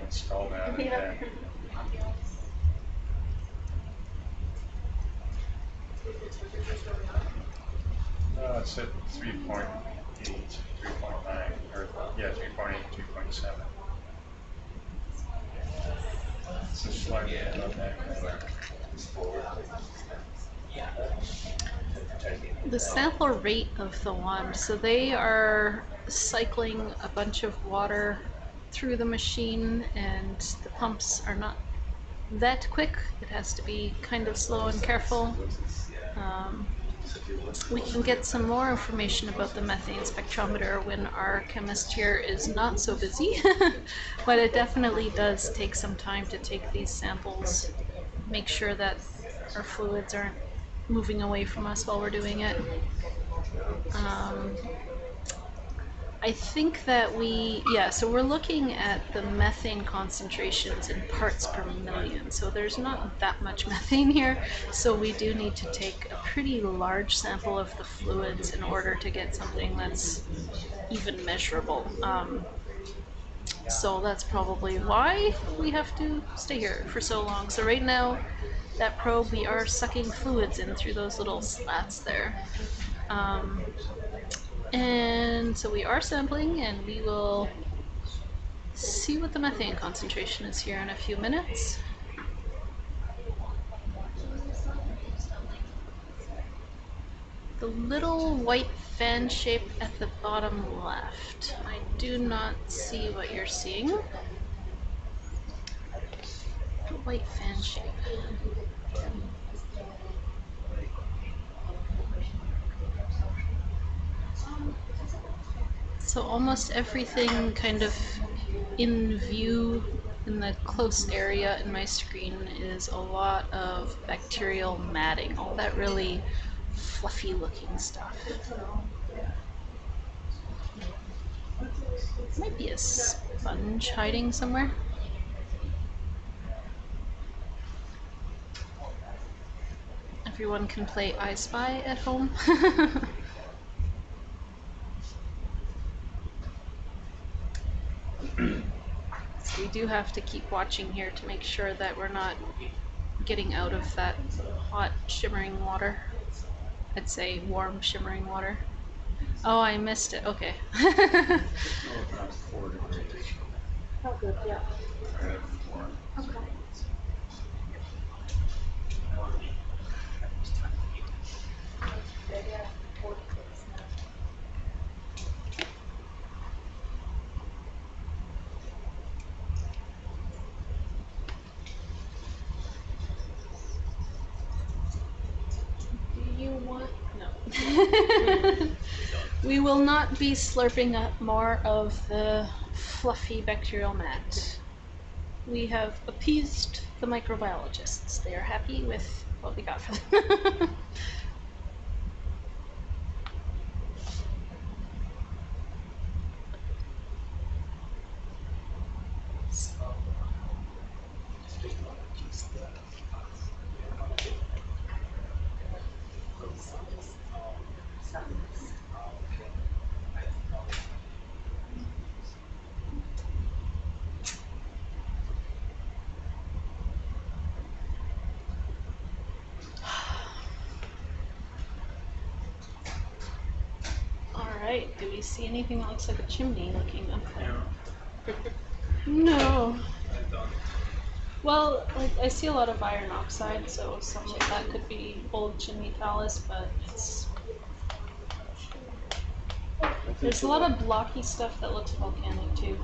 Install that again. No, it's at 3.8, 3.9, or yeah, 3.8, 3.7. It's a slightly above that. The sample rate of the wand, so they are cycling a bunch of water through the machine, and the pumps are not that quick. It has to be kind of slow and careful. We can get some more information about the methane spectrometer when our chemist here is not so busy, but it definitely does take some time to take these samples, make sure that our fluids aren't moving away from us while we're doing it. I think that so we're looking at the methane concentrations in parts per million. So there's not that much methane here. So we do need to take a pretty large sample of the fluids in order to get something that's even measurable. So that's probably why we have to stay here for so long. So right now, that probe, we are sucking fluids in through those little slats there. And so we are sampling, and we will see what the methane concentration is here in a few minutes. The little white fan shape at the bottom left. I do not see what you're seeing. The white fan shape. So almost everything kind of in view in the close area in my screen is a lot of bacterial matting, all that really fluffy looking stuff. Might be a sponge hiding somewhere. Everyone can play I Spy at home. So we do have to keep watching here to make sure that we're not getting out of that hot shimmering water. I'd say warm shimmering water. Oh, I missed it. Okay. About 4 degrees. Oh, good. Yeah. Okay. Do you want? No. We will not be slurping up more of the fluffy bacterial mat. We have appeased the microbiologists. They are happy with what we got for them. Alright, do we see anything that looks like a chimney looking up there? No. Well, like, I see a lot of iron oxide, so some of that could be old chimney talus, but it's... There's a lot of blocky stuff that looks volcanic too.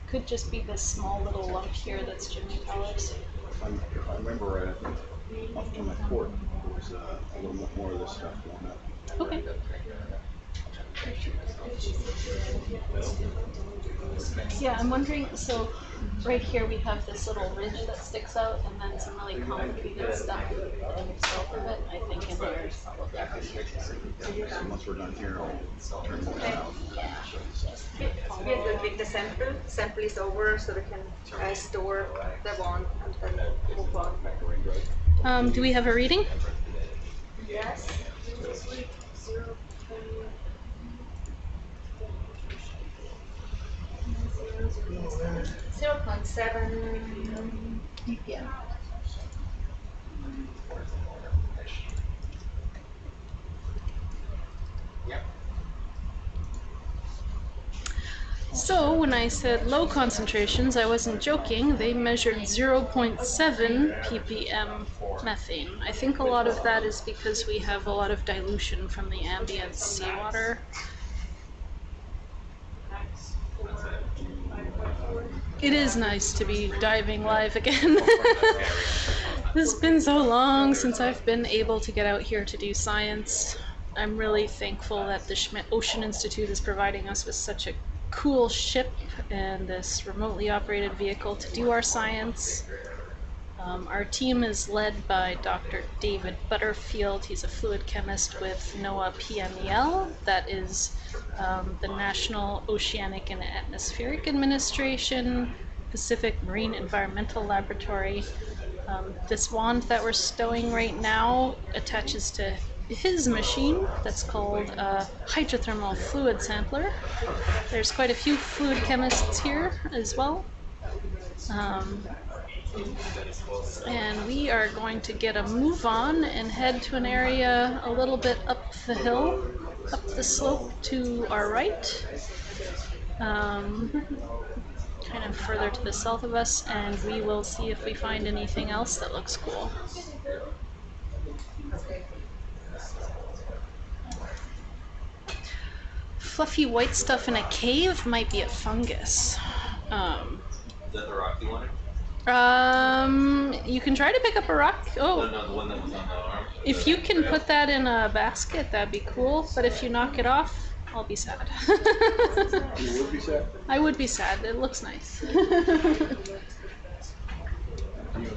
Could just be this small little lump here that's chimney talus. If I remember right, I think off to my port, there was a little bit more of this stuff going up. Okay. Yeah, I'm wondering, so right here we have this little ridge that sticks out and then some really complicated stuff south of it. I think in there is probably So once we're done here, I'll turn this out. We're good with the sample. Sample is over, so we can store the one and then move on. Do we have a reading? Yes. It's like 0.7 ppm. So when I said low concentrations, I wasn't joking. They measured 0.7 ppm methane. I think a lot of that is because we have a lot of dilution from the ambient seawater. It is nice to be diving live again. It's been so long since I've been able to get out here to do science. I'm really thankful that the Schmidt Ocean Institute is providing us with such a cool ship and this remotely operated vehicle to do our science. Our team is led by Dr. David Butterfield. He's a fluid chemist with NOAA PMEL, that is the National Oceanic and Atmospheric Administration, Pacific Marine Environmental Laboratory. This wand that we're stowing right now attaches to his machine that's called a hydrothermal fluid sampler. There's quite a few fluid chemists here as well. And we are going to get a move on and head to an area a little bit up the hill, up the slope to our right, kind of further to the south of us, and we will see if we find anything else that looks cool. Fluffy white stuff in a cave might be a fungus. Is that the rock you wanted? You can try to pick up a rock. Oh, No, the one that was on the arm. if you can put that in a basket, that'd be cool. But if you knock it off, I'll be sad. You would be sad? I would be sad. It looks nice. You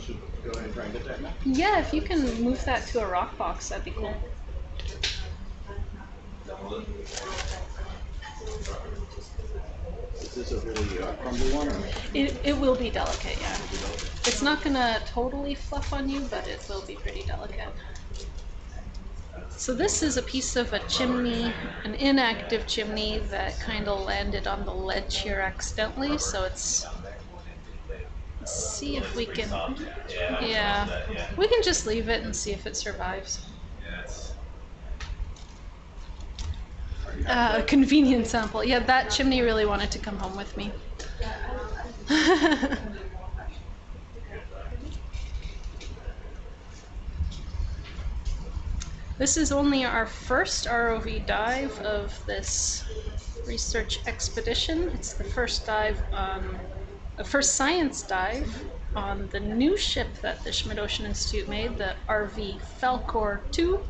should go ahead and try and get that now. Yeah, if you can move that to a rock box, that'd be cool. Is this a really crumbly one? Or? It will be delicate, yeah. It's not gonna totally fluff on you, but it will be pretty delicate. So this is a piece of a chimney, an inactive chimney that kind of landed on the ledge here accidentally. So let's see if we can, we can just leave it and see if it survives. A convenient sample. Yeah, that chimney really wanted to come home with me. This is only our first ROV dive of this research expedition. It's the first dive on, first science dive on the new ship that the Schmidt Ocean Institute made, the ROV Falkor 2.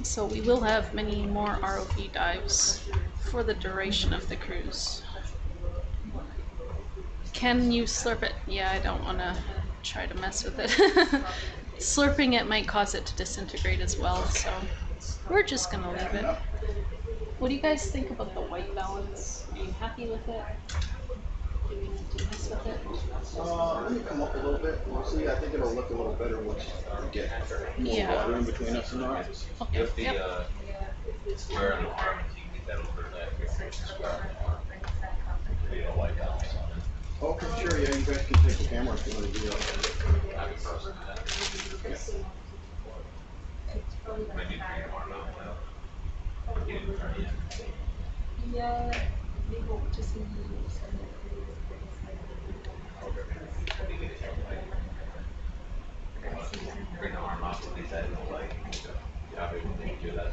So we will have many more ROV dives for the duration of the cruise. Can you slurp it? Yeah, I don't want to try to mess with it. Slurping it might cause it to disintegrate as well, so we're just going to leave it. What do you guys think about the white balance? Are you happy with it? Do we need to mess with it? Let me come up a little bit. We'll see. I think it'll look a little better once we get more water in between us and ours. Okay. With the square on the arm, if you can get that over that square on the arm, be a white balance on it. Okay, sure. Yeah, you guys can take the camera if you want to do that. I would first do that. Maybe bring your arm out now. Get it in front of you. Yeah, they hope to see you. Bring the arm off and leave that in the light. Yeah, we can do that.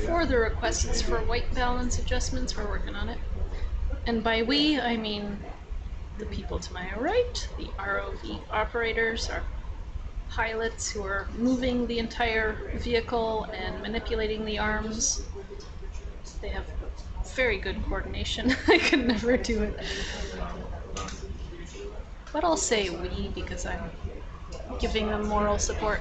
For the requests for white balance adjustments, we're working on it. And by we, I mean the people to my right, the ROV operators, our pilots who are moving the entire vehicle and manipulating the arms. They have very good coordination. I could never do it. But I'll say we because I'm giving them moral support.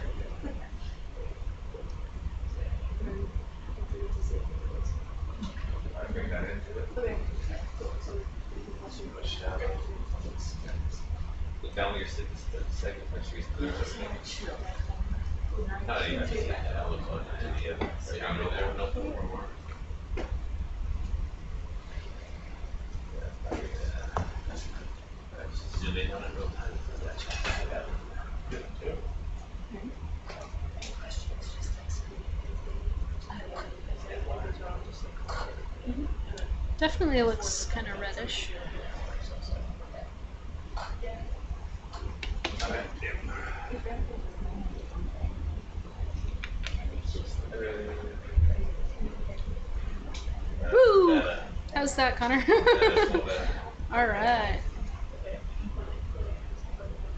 Look down where you're sitting, the second picture is clear. Definitely looks kind of reddish. Woo! How's that, Connor? All right.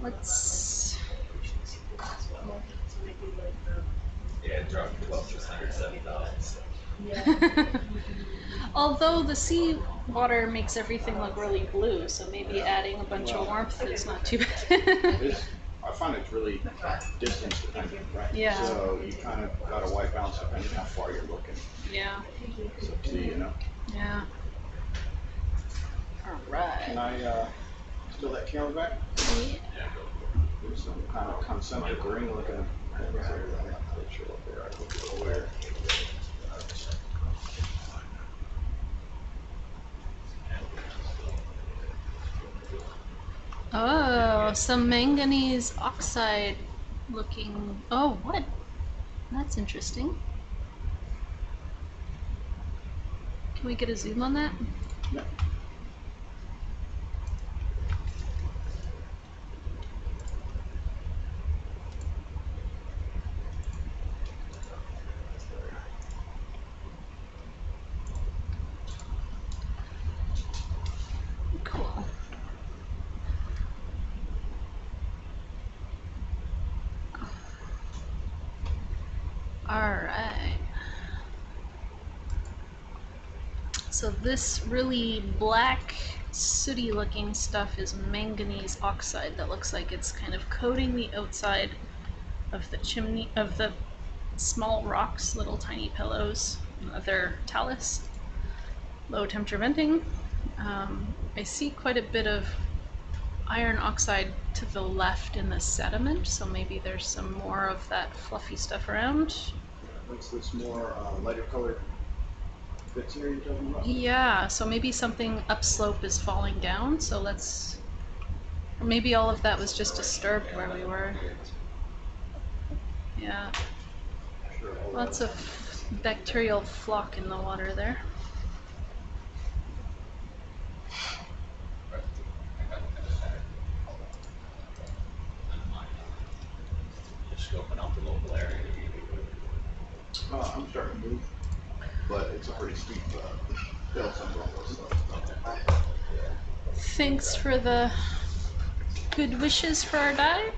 Let's. Yeah, it dropped 12% $7. Although the sea water makes everything look really blue, so maybe adding a bunch of warmth is not too bad. I find it's really distance dependent, right? Yeah. So you kind of got a white balance depending how far you're looking. Yeah. It's up to you, you know? Yeah. All right. Can I steal that camera back? Yeah. There's some kind of concentric ring looking things there. I'm not quite sure what they are. I look aware. Oh, some manganese oxide looking. Oh, what? That's interesting. Can we get a zoom on that? Yeah. Cool. All right. So this really black, sooty looking stuff is manganese oxide that looks like it's kind of coating the outside of the chimney, of the small rocks, little tiny pillows, other talus. Low temperature venting. I see quite a bit of iron oxide to the left in the sediment, so maybe there's some more of that fluffy stuff around. What's this more lighter colored bits here you're talking about? Yeah, so maybe something upslope is falling down, so let's, or maybe all of that was just disturbed where we were. Yeah, lots of bacterial flock in the water there. Just scoping out the local area. I'm starting to move, but it's a pretty steep hill sometimes. So. Thanks for the good wishes for our dive.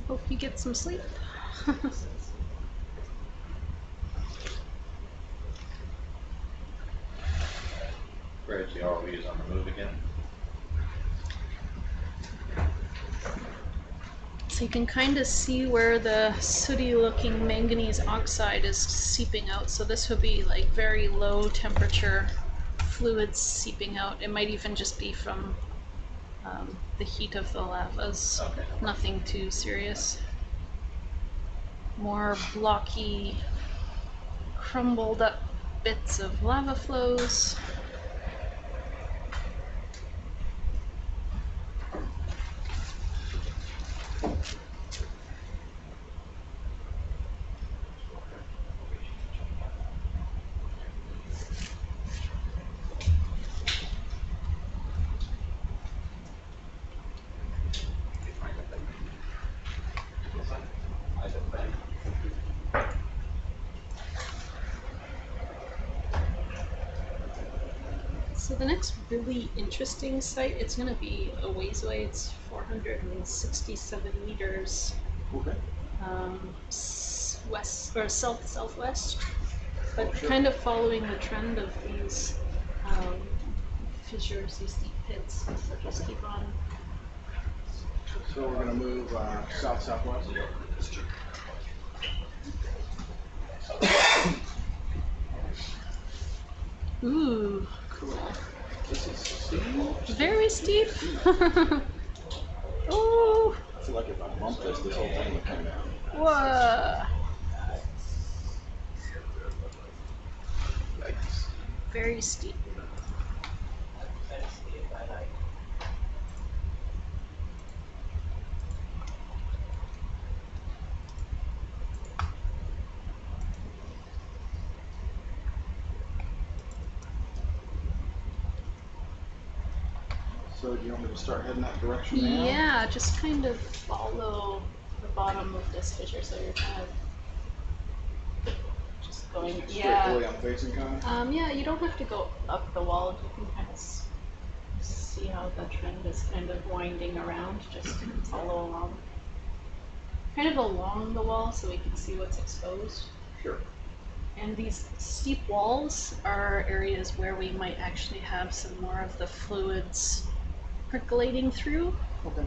Hope you get some sleep. Where's the ROV is on the move again? So you can kind of see where the sooty looking manganese oxide is seeping out. So this would be like very low temperature fluids seeping out. It might even just be from the heat of the lavas. Okay. Nothing too serious. More blocky, crumbled up bits of lava flows. So the next really interesting site, it's going to be a ways away. It's 467 meters Okay. West or southwest, but kind of following the trend of these fissures, these deep pits. So just keep on. So we're gonna move south-southwest. Ooh, cool. This is steep. Very steep. Oh, feel like if I bump this whole thing would come down. Whoa! Very steep. So do you want me to start heading that direction now? Yeah, just kind of follow the bottom of this fissure, so you're kind of just going. Straight Yeah. the way I'm facing, kind of? Yeah, you don't have to go up the wall. You can kind of see how the trend is kind of winding around. Just follow along. Kind of along the wall so we can see what's exposed. Sure. And these steep walls are areas where we might actually have some more of the fluids percolating through. Okay.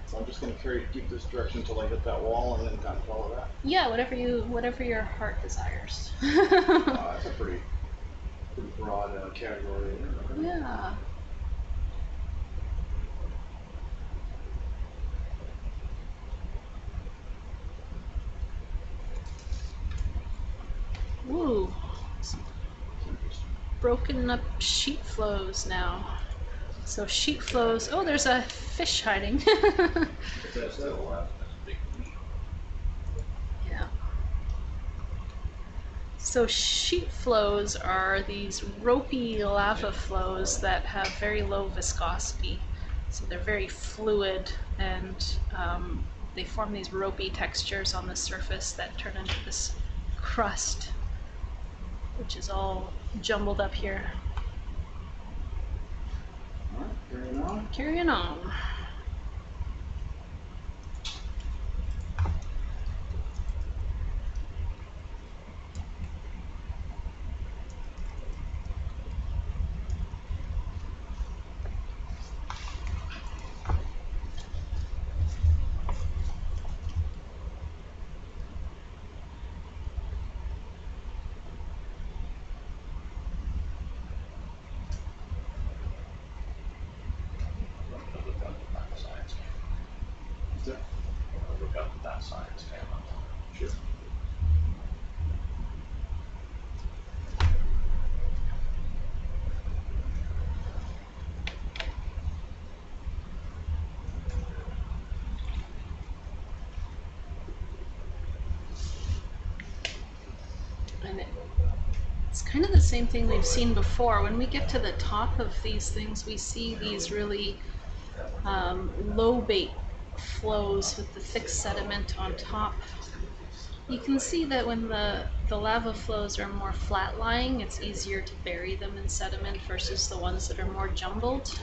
So I'm just going to keep this direction until I hit that wall and then kind of follow that. Yeah, whatever your heart desires. That's a pretty broad category. Yeah. Ooh. Broken up sheet flows now. So sheet flows. Oh, there's a fish hiding. Yeah. So sheet flows are these ropey lava flows that have very low viscosity. So they're very fluid, and they form these ropey textures on the surface that turn into this crust, which is all jumbled up here. All right, carrying on. Carrying on. Sure. And it's kind of the same thing we've seen before. When we get to the top of these things, we see these really low bait flows with the thick sediment on top. You can see that when the lava flows are more flat-lying, it's easier to bury them in sediment versus the ones that are more jumbled.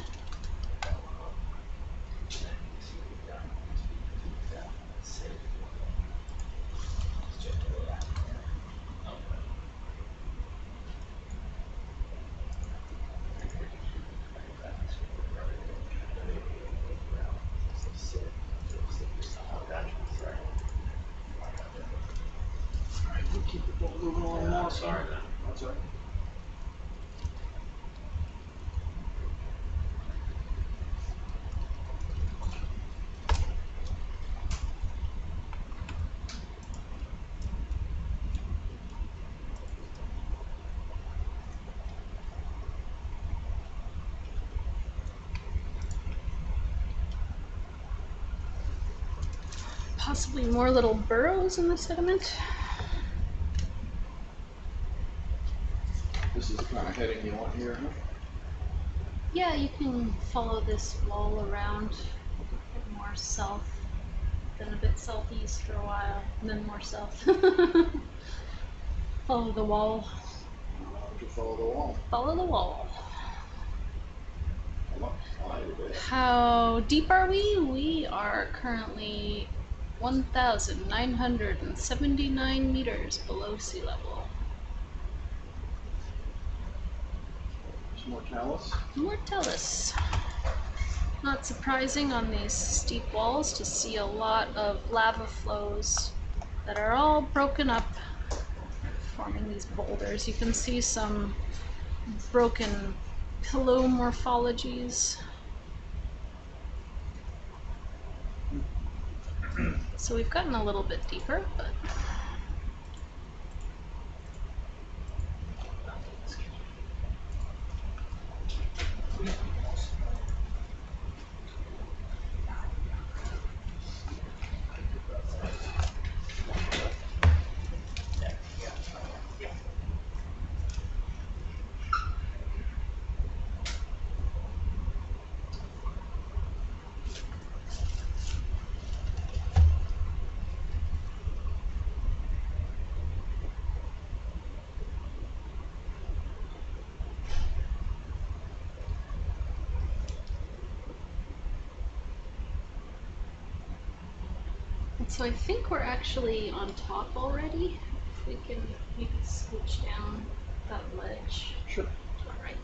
Keep the boat moving along more. Sorry. That's all right. Possibly more little burrows in the sediment. This is the kind of heading you want here, huh? Yeah, you can follow this wall around, a bit more south, then a bit southeast for a while, and then more south. Follow the wall. Follow the wall. Follow the wall. How deep are we? We are currently 1,979 meters below sea level. Mortalis. Mortalis. Not surprising on these steep walls to see a lot of lava flows that are all broken up, forming these boulders. You can see some broken pillow morphologies. So we've gotten a little bit deeper, but so I think we're actually on top already. If we can maybe scooch down that ledge. Sure. All right.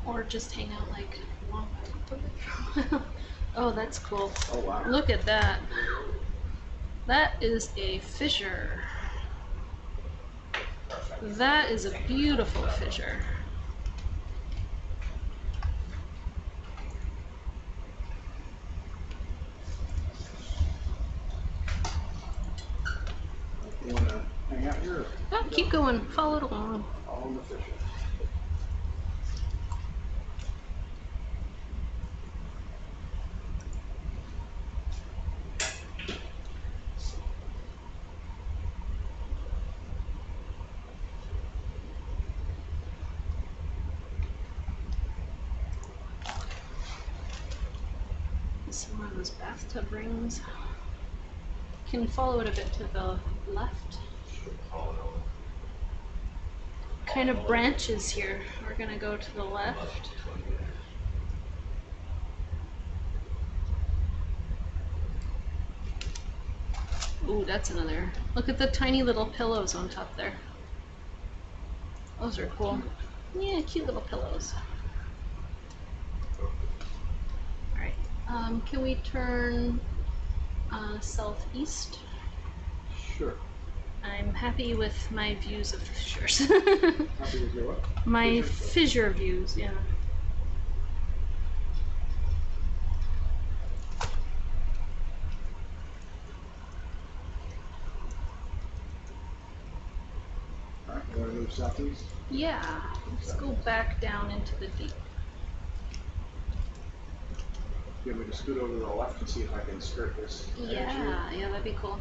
Or just hang out like along the top of it for a while. Oh, that's cool. Oh, wow. Look at that. That is a fissure. That is a beautiful fissure. You want to hang out here? Oh, keep going. Follow it along. All in the fissure. This is one of those bathtub rings. Can follow it a bit to the left. Kind of branches here. We're gonna go to the left. Ooh, that's another. Look at the tiny little pillows on top there. Those are cool. Yeah, cute little pillows. Alright, can we turn southeast? Sure. I'm happy with my views of fissures. Happy with your what? My fissure views, yeah. Alright, you want to move southeast? Yeah, let's go back down into the deep. You want me to scoot over to the left and see if I can skirt this? Yeah, yeah, that'd be cool.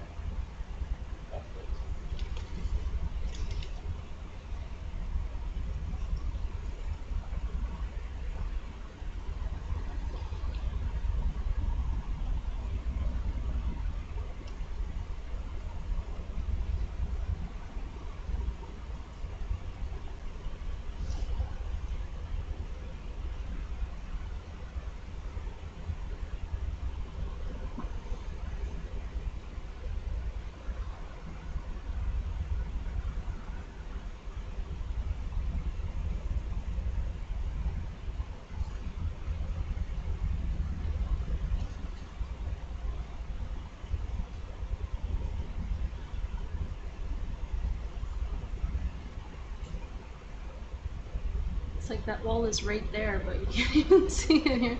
It's like that wall is right there, but you can't even see it here.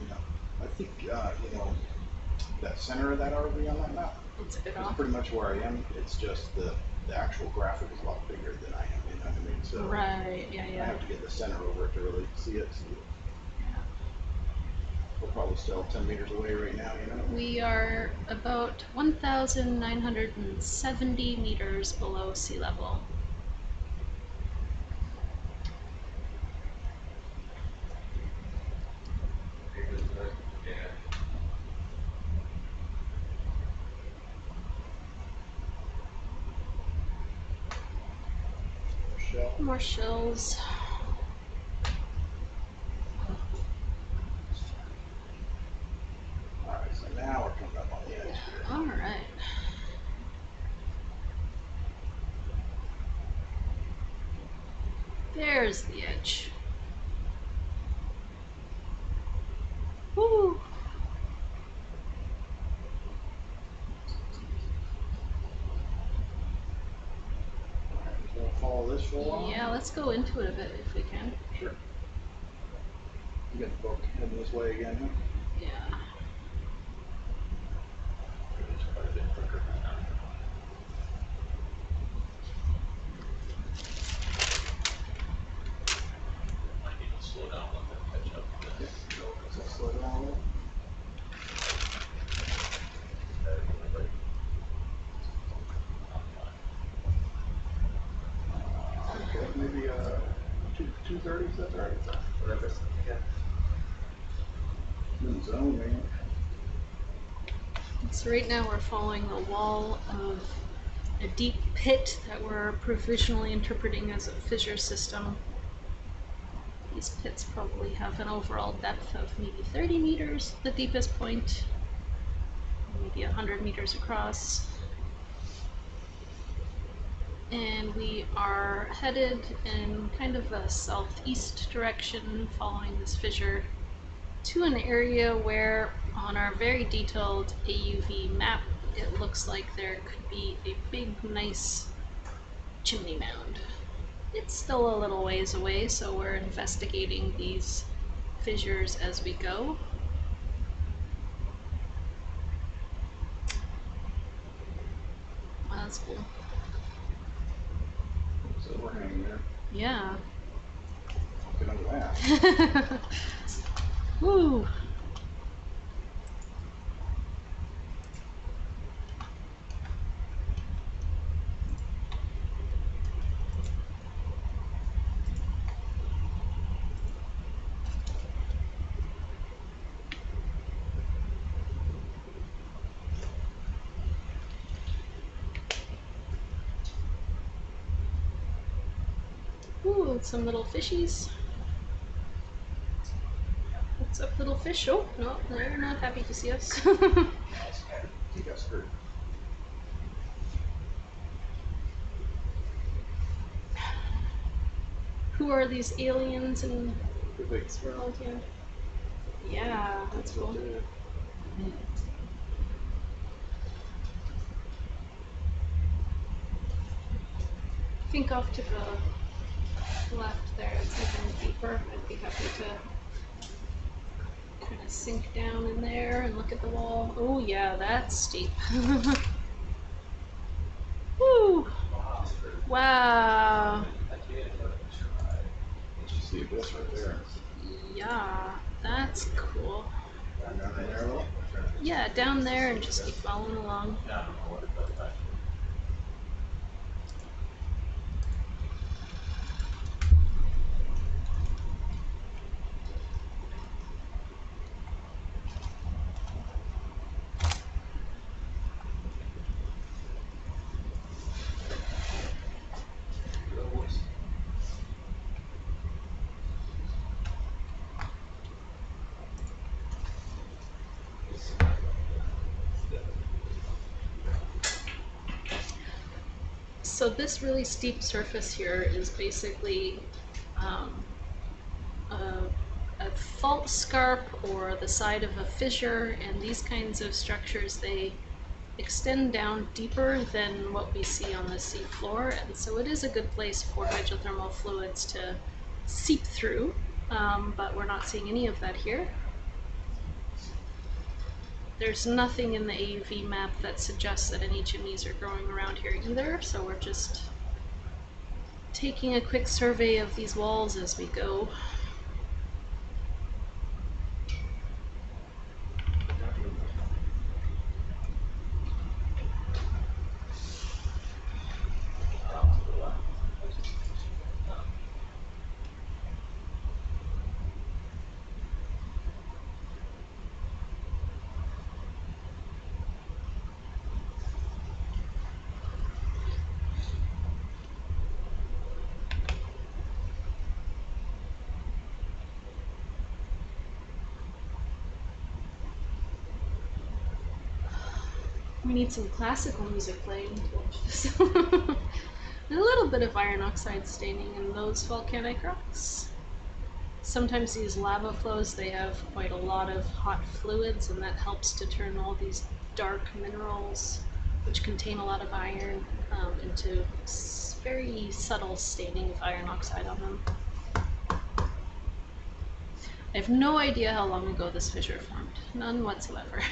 Yeah. I think, you know, that center of that ROV on that map It's a bit is off. pretty much where I am. It's just the actual graphic is a lot bigger than I am, you know what I mean? So Right, yeah, I yeah. have to get the center over it to really see it. So we're probably still 10 meters away right now, you know? We are about 1,970 meters below sea level. More shells. Alright, so now we're coming up on the edge. All right. There's the edge. Woo! Alright, we'll follow this this roll on? Yeah, let's go into it a bit if we can. Sure. You get the book heading this way again, huh? Yeah. It's quite a bit quicker. Might need to slow down a little bit, catch up. So slow down a little. Okay, maybe 230, is that right? Whatever. Yeah. Zone, man. So right now we're following the wall of a deep pit that we're provisionally interpreting as a fissure system. These pits probably have an overall depth of maybe 30 meters, the deepest point, maybe 100 meters across. And we are headed in kind of a southeast direction following this fissure to an area where on our very detailed AUV map it looks like there could be a big nice chimney mound. It's still a little ways away, so we're investigating these fissures as we go. Wow, that's cool. So we're hanging there. Yeah. Get under that. Woo! Ooh, some little fishies. What's up, little fish? Oh, no, they're not happy to see us. He got screwed. Who are these aliens in this world here? Yeah, that's cool. I think off to the left there it's even deeper. I'd be happy to kind of sink down in there and look at the wall. Oh yeah, that's steep. Woo! Wow. You see this right there. Yeah, that's cool. Down there a little? Yeah, down there and just keep following along. So this really steep surface here is basically a fault scarp or the side of a fissure, and these kinds of structures, they extend down deeper than what we see on the sea floor, and so it is a good place for hydrothermal fluids to seep through, but we're not seeing any of that here. There's nothing in the AUV map that suggests that any chimneys are growing around here either, so we're just taking a quick survey of these walls as we go. We need some classical music playing to watch this. A little bit of iron oxide staining in those volcanic rocks. Sometimes these lava flows, they have quite a lot of hot fluids, and that helps to turn all these dark minerals which contain a lot of iron, into very subtle staining of iron oxide on them. I have no idea how long ago this fissure formed, none whatsoever.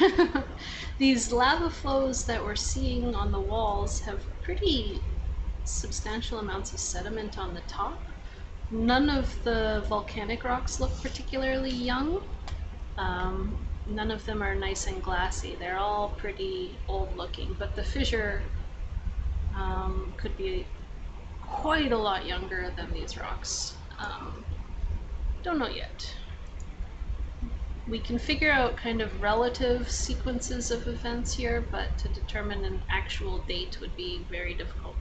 These lava flows that we're seeing on the walls have pretty substantial amounts of sediment on the top. None of the volcanic rocks look particularly young. None of them are nice and glassy. They're all pretty old looking, but the fissure could be quite a lot younger than these rocks. Don't know yet. We can figure out kind of relative sequences of events here, but to determine an actual date would be very difficult.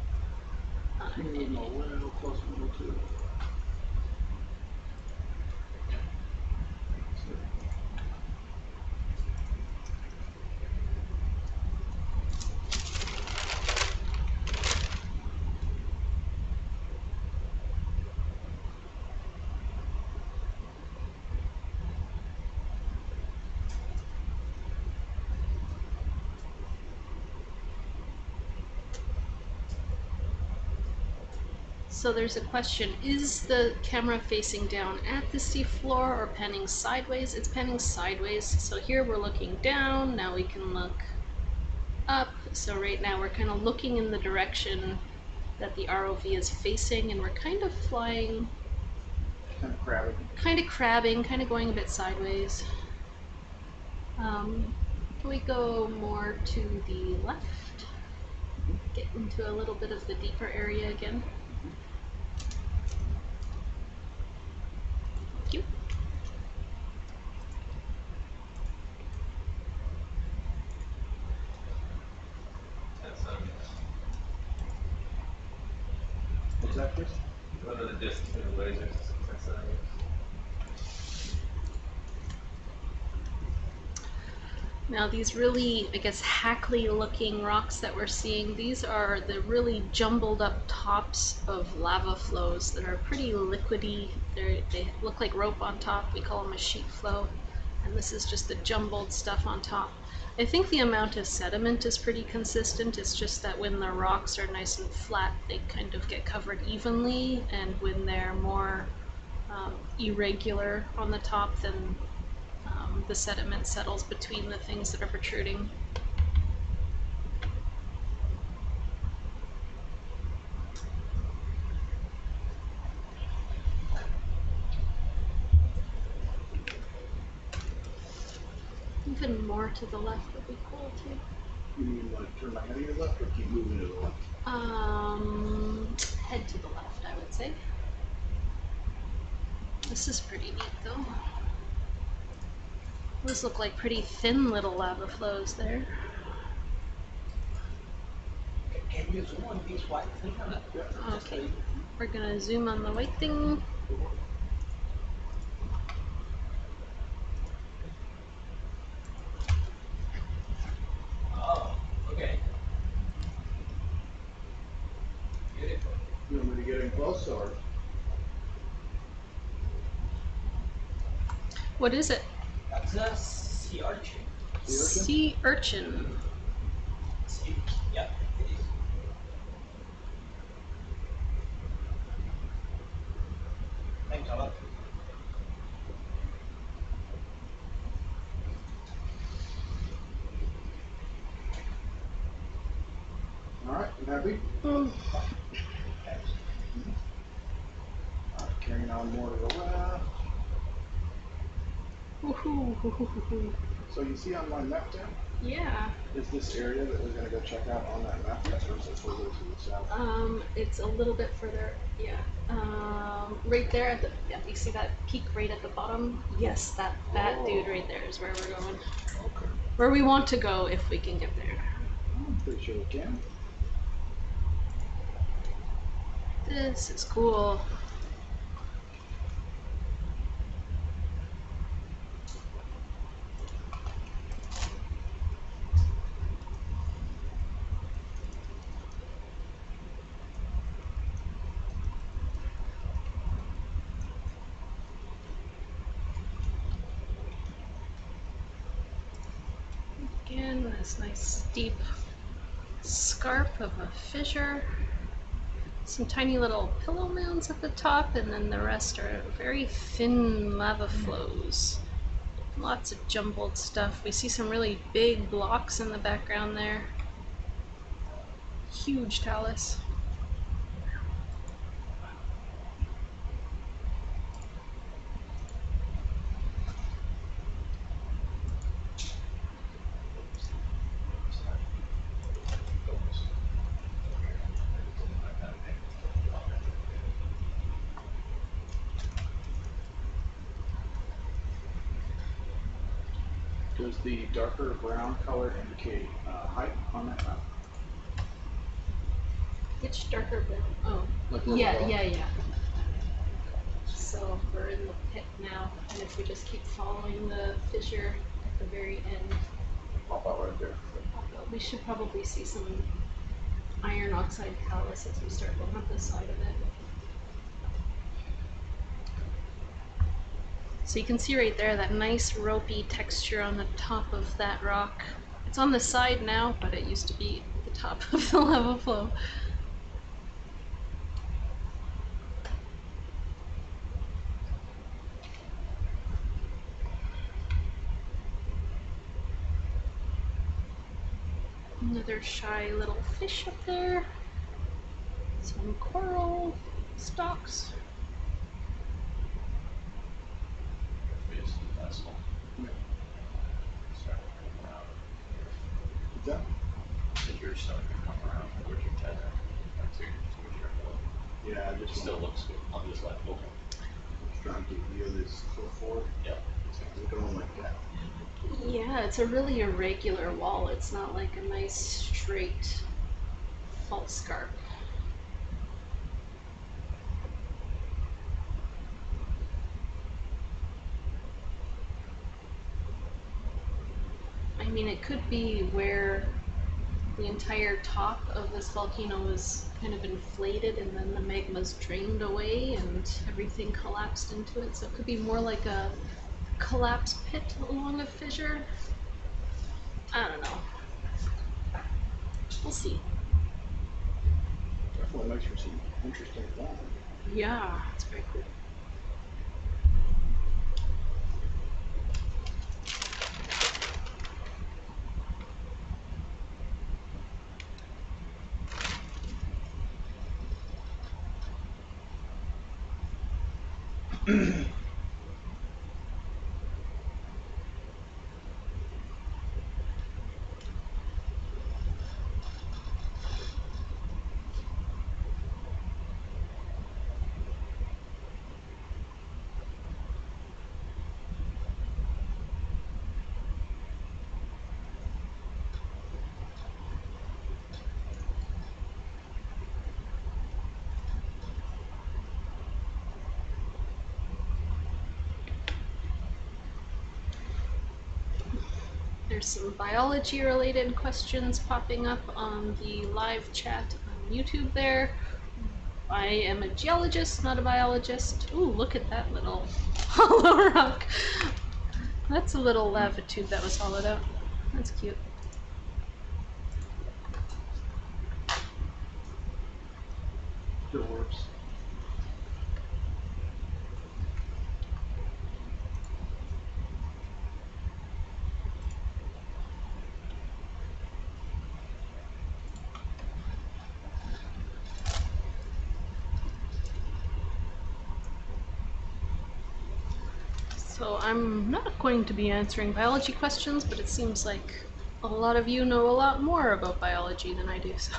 So there's a question, is the camera facing down at the seafloor or panning sideways? It's panning sideways. So here we're looking down, now we can look up. So right now we're kind of looking in the direction that the ROV is facing, and we're kind of flying, Kind of crabbing. kind of going a bit sideways. Can we go more to the left? Get into a little bit of the deeper area again. Thank you. What's that, Chris? What are the distance between the lasers? Now these really, I guess, hackly looking rocks that we're seeing, these are the really jumbled up tops of lava flows that are pretty liquidy. They look like rope on top. We call them a sheet flow. And this is just the jumbled stuff on top. I think the amount of sediment is pretty consistent. It's just that when the rocks are nice and flat, they kind of get covered evenly. And when they're more irregular on the top, then the sediment settles between the things that are protruding. Even more to the left would be cool too. You mean like turn my head to the left or keep moving to the left? Head to the left, I would say. This is pretty neat though. Those look like pretty thin little lava flows there. Can you zoom on these white things? Okay, we're gonna zoom on the white thing. Oh, okay. Beautiful. You want me to get in close or? What is it? That's a sea urchin. Sea urchin. Yeah, it is. Thanks a lot. All right, you happy? Carrying on more to the left. Woohoo! So you see on my map there? Yeah. Is this area that we're going to go check out on that map, or is it further to the south? It's a little bit further, yeah. Right there at the, yeah, you see that peak right at the bottom? Yes, that dude right there is where we're going. Okay. Where we want to go if we can get there. I'm pretty sure we can. This is cool. Again, this nice steep scarp of a fissure. Some tiny little pillow mounds at the top, and then the rest are very thin lava flows. Lots of jumbled stuff. We see some really big blocks in the background there. Huge talus. Does the darker brown color indicate height on that map? Which darker blue? Oh, Like where yeah, we're yeah, yeah. So we're in the pit now, and if we just keep following the fissure at the very end, Pop out right there. we should probably see some iron oxide talus as we start going up the side of it. So you can see right there that nice ropey texture on the top of that rock. It's on the side now, but it used to be at the top of the lava flow. Another shy little fish up there. Some coral stalks. You're starting to come around towards your tether. Towards your flow. Yeah, It still looks good on this left. Okay. Trying to view this cliff forward. Yeah. It's going like that. Yeah, it's a really irregular wall. It's not like a nice straight fault scarp. I mean, it could be where the entire top of this volcano was kind of inflated and then the magma's drained away and everything collapsed into it. So it could be more like a collapse pit along a fissure. I don't know. We'll see. Definitely makes for some interesting fun. Yeah, it's very cool. There's some biology related questions popping up on the live chat on YouTube there. I am a geologist, not a biologist. Ooh, look at that little hollow rock. That's a little lava tube that was hollowed out. That's cute. Still works. So I'm not going to be answering biology questions, but it seems like a lot of you know a lot more about biology than I do. So.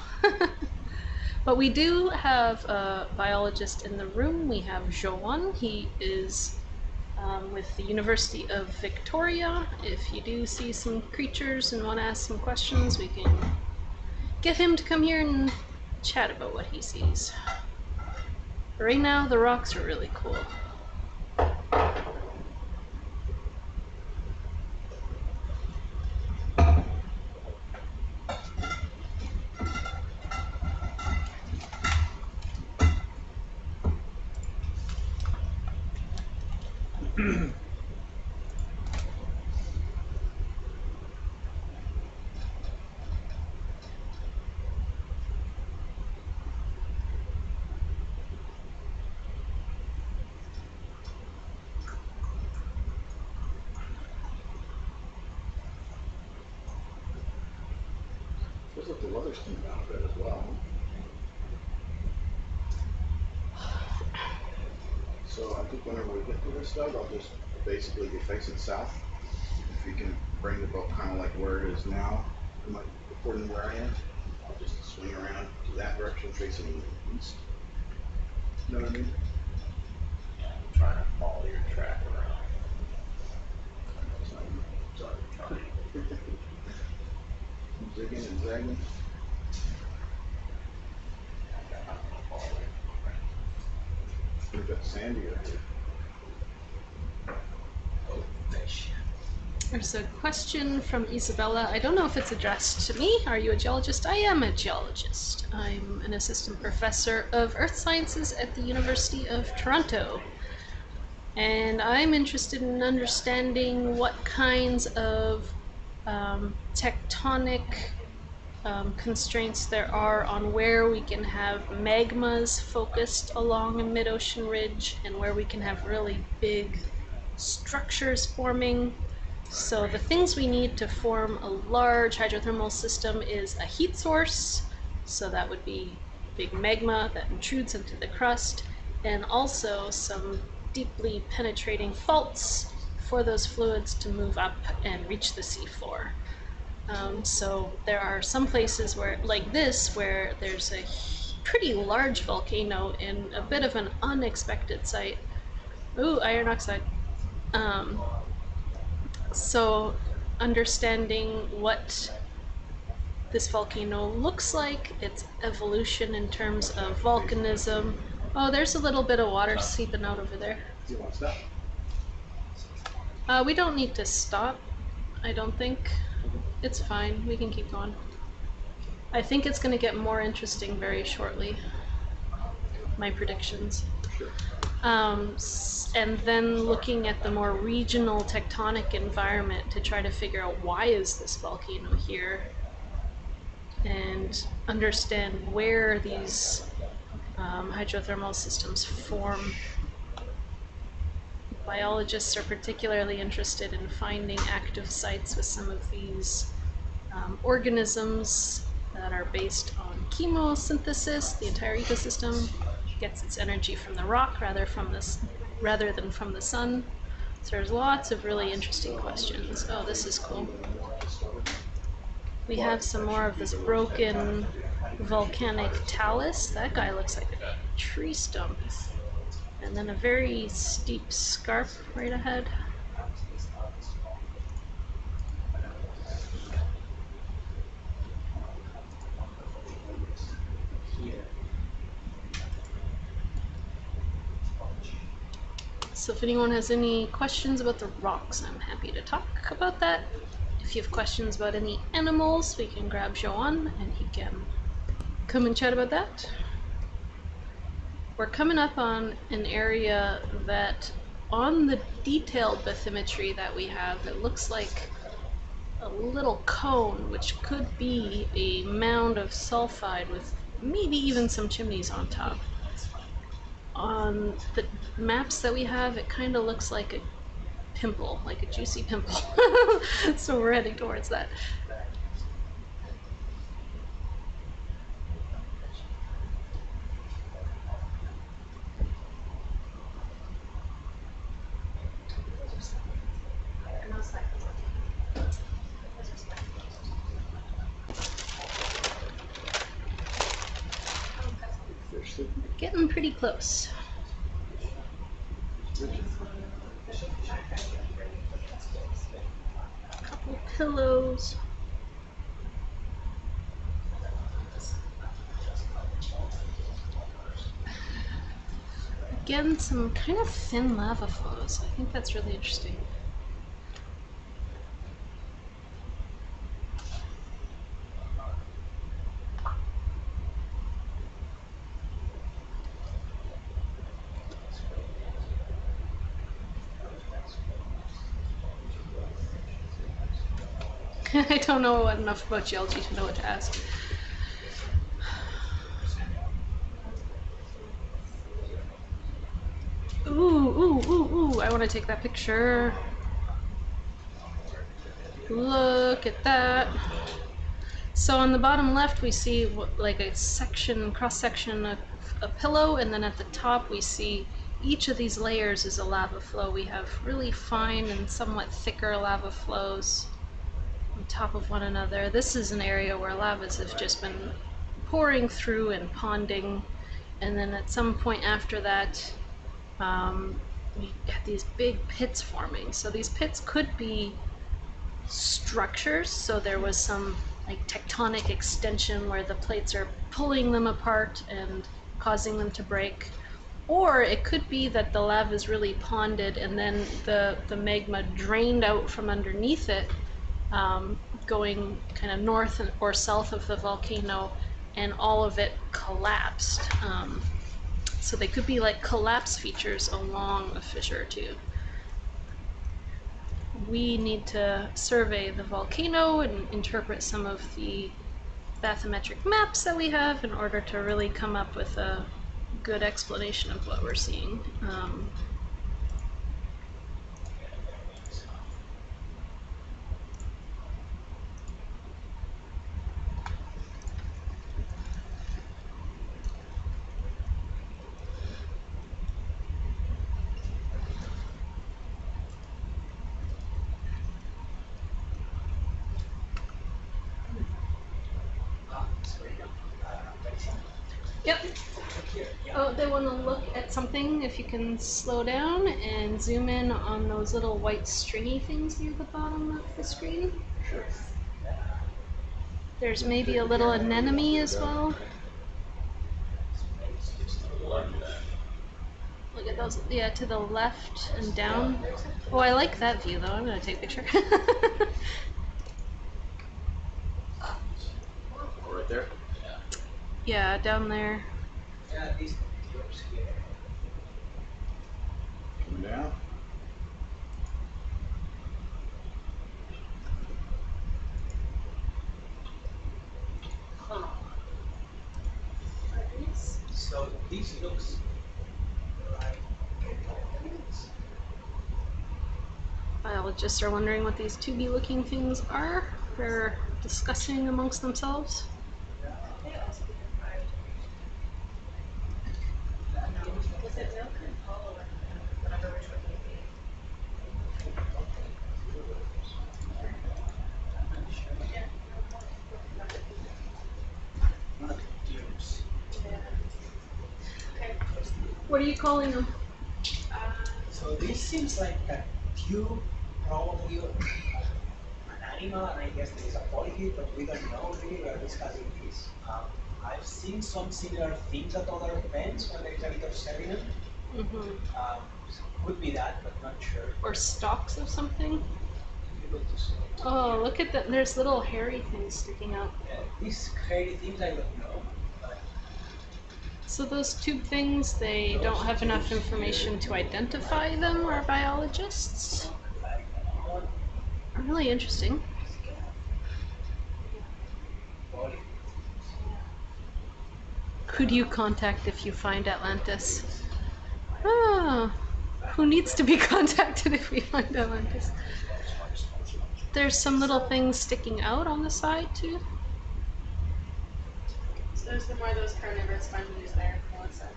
But we do have a biologist in the room. We have Joan. He is with the University of Victoria. If you do see some creatures and want to ask some questions, we can get him to come here and chat about what he sees. But right now, the rocks are really cool. Looks like the weather's coming down a bit as well. So I think whenever we get to this, Doug, I'll just basically be facing south. If you can bring the boat kind of like where it is now, according to where I am, I'll just swing around to that direction facing east. You know what I mean? I'm trying to follow your track around. Zigging and zagging. We've got sandy up here. There's a question from Isabella. I don't know if it's addressed to me. Are you a geologist? I am a geologist. I'm an assistant professor of earth sciences at the University of Toronto. And I'm interested in understanding what kinds of tectonic constraints there are on where we can have magmas focused along a mid-ocean ridge and where we can have really big structures forming. So the things we need to form a large hydrothermal system is a heat source, so that would be big magma that intrudes into the crust, and also some deeply penetrating faults for those fluids to move up and reach the seafloor. So there are some places where, like this, where there's a pretty large volcano in a bit of an unexpected site. Ooh, iron oxide. So understanding what this volcano looks like, its evolution in terms of volcanism. Oh, there's a little bit of water seeping out over there. Do you want to stop? We don't need to stop, I don't think. It's fine, we can keep going. I think it's going to get more interesting very shortly, my predictions. And then looking at the more regional tectonic environment to try to figure out why is this volcano here, and understand where these hydrothermal systems form. Biologists are particularly interested in finding active sites with some of these organisms that are based on chemosynthesis. The entire ecosystem gets its energy from the rock rather than from the sun. So there's lots of really interesting questions. Oh, this is cool. We have some more of this broken volcanic talus. That guy looks like a tree stump. And then a very steep scarp right ahead. So if anyone has any questions about the rocks, I'm happy to talk about that. If you have questions about any animals, we can grab Joan and he can come and chat about that. We're coming up on an area that, on the detailed bathymetry that we have, it looks like a little cone, which could be a mound of sulfide with maybe even some chimneys on top. On the maps that we have, it kind of looks like a pimple, like a juicy pimple. So we're heading towards that. Getting pretty close. Couple pillows. Again, some kind of thin lava flows. I think that's really interesting. I don't know enough about geology to know what to ask. Ooh, I want to take that picture. Look at that. So on the bottom left, we see like a section, cross section, a pillow, and then at the top we see each of these layers is a lava flow. We have really fine and somewhat thicker lava flows on top of one another. This is an area where lavas have just been pouring through and ponding, and then at some point after that, we had these big pits forming. So these pits could be structures, so there was some like tectonic extension where the plates are pulling them apart and causing them to break, or it could be that the lava is really ponded and then the magma drained out from underneath it, going kind of north or south of the volcano, and all of it collapsed. So they could be like collapse features along a fissure too. We need to survey the volcano and interpret some of the bathymetric maps that we have in order to really come up with a good explanation of what we're seeing. Yep. Oh, they want to look at something. If you can slow down and zoom in on those little white stringy things near the bottom of the screen. Sure. There's maybe a little anemone as well. Look at those, yeah, to the left and down. Oh, I like that view though. I'm going to take a picture. Right there? Yeah, down there. Yeah, these tubes here. Coming down. So this looks like Biologists are wondering what these tubey looking things are. They're discussing amongst themselves. Was it milk or cola or whatever which one tubes. Okay. What are you calling them? So this seems like a tube, probably an animal, and I guess there is a polyp, but we don't know really. We are discussing this. I've seen some similar things at other events when there is a bit of sediment. Could be that, but not sure. Or stalks of something? Oh, look at that. There's little hairy things sticking out. These hairy things I don't know. So those tube things, they don't have enough information to identify them, our biologists. Really interesting. Who do you contact if you find Atlantis? Ah, who needs to be contacted if we find Atlantis? There's some little things sticking out on the side too. So there's more of those carnivorous sponges there, Melissa.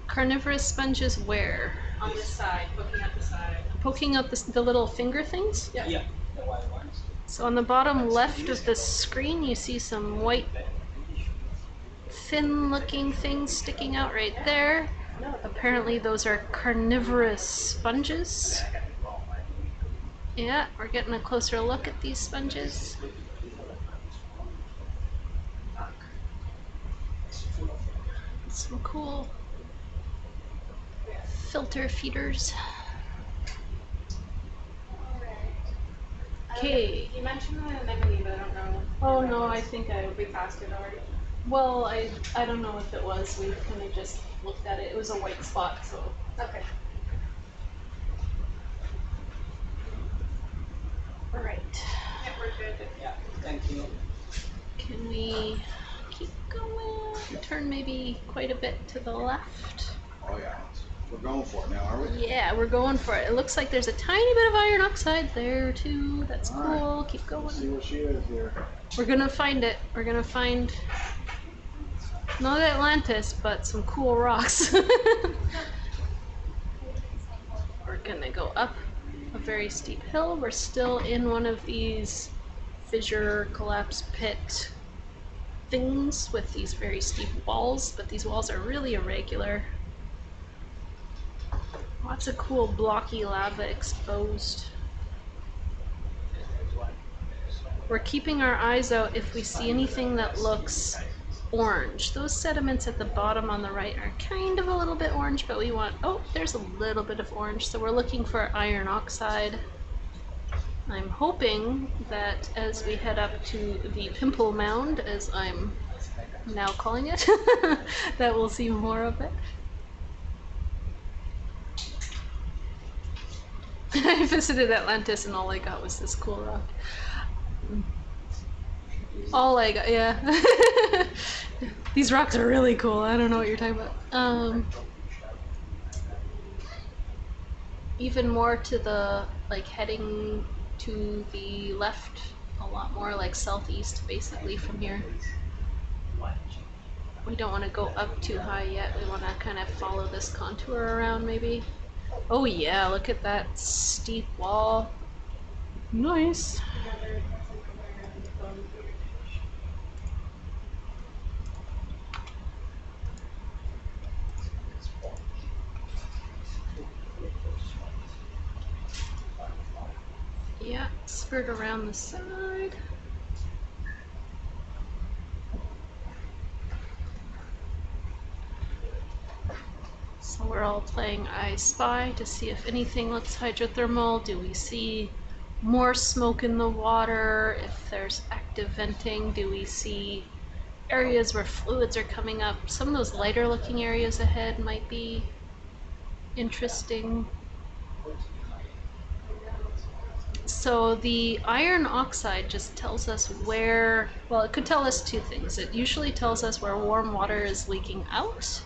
Carnivorous sponges where? On this side, poking out the side. Poking out the little finger things? Yep. Yeah, the white ones. So on the bottom left of the screen, you see some white, thin looking things sticking out right there. Apparently those are carnivorous sponges. Yeah, we're getting a closer look at these sponges. Some cool filter feeders. Okay. You mentioned the anemone, but I don't know. Oh no, I think We passed it already. well, I don't know if it was. We kind of just looked at it. It was a white spot, so. Okay. All right. Yeah, we're good. Yeah, thank you. Can we keep going? Turn maybe quite a bit to the left. Oh yeah, we're going for it now, are we? Yeah, we're going for it. It looks like there's a tiny bit of iron oxide there too. That's All cool. right. Keep going. Let's see what she is here. We're gonna find it. We're gonna find not Atlantis, but some cool rocks. We're gonna go up a very steep hill. We're still in one of these fissure collapse pit things with these very steep walls, but these walls are really irregular. Lots of cool blocky lava exposed. We're keeping our eyes out if we see anything that looks orange. Those sediments at the bottom on the right are kind of a little bit orange, but we want, oh, there's a little bit of orange, so we're looking for iron oxide. I'm hoping that as we head up to the pimple mound, as I'm now calling it, that we'll see more of it. I visited Atlantis and all I got was this cool rock. All I got, yeah. These rocks are really cool. I don't know what you're talking about. Even more to the, like, heading to the left, a lot more like southeast basically from here. We don't want to go up too high yet. We want to kind of follow this contour around maybe. Oh yeah, look at that steep wall. Nice. Yeah, skirt around the side. So we're all playing I Spy to see if anything looks hydrothermal. Do we see more smoke in the water? If there's active venting, do we see areas where fluids are coming up? Some of those lighter looking areas ahead might be interesting. So the iron oxide just tells us where, well, it could tell us two things. It usually tells us where warm water is leaking out.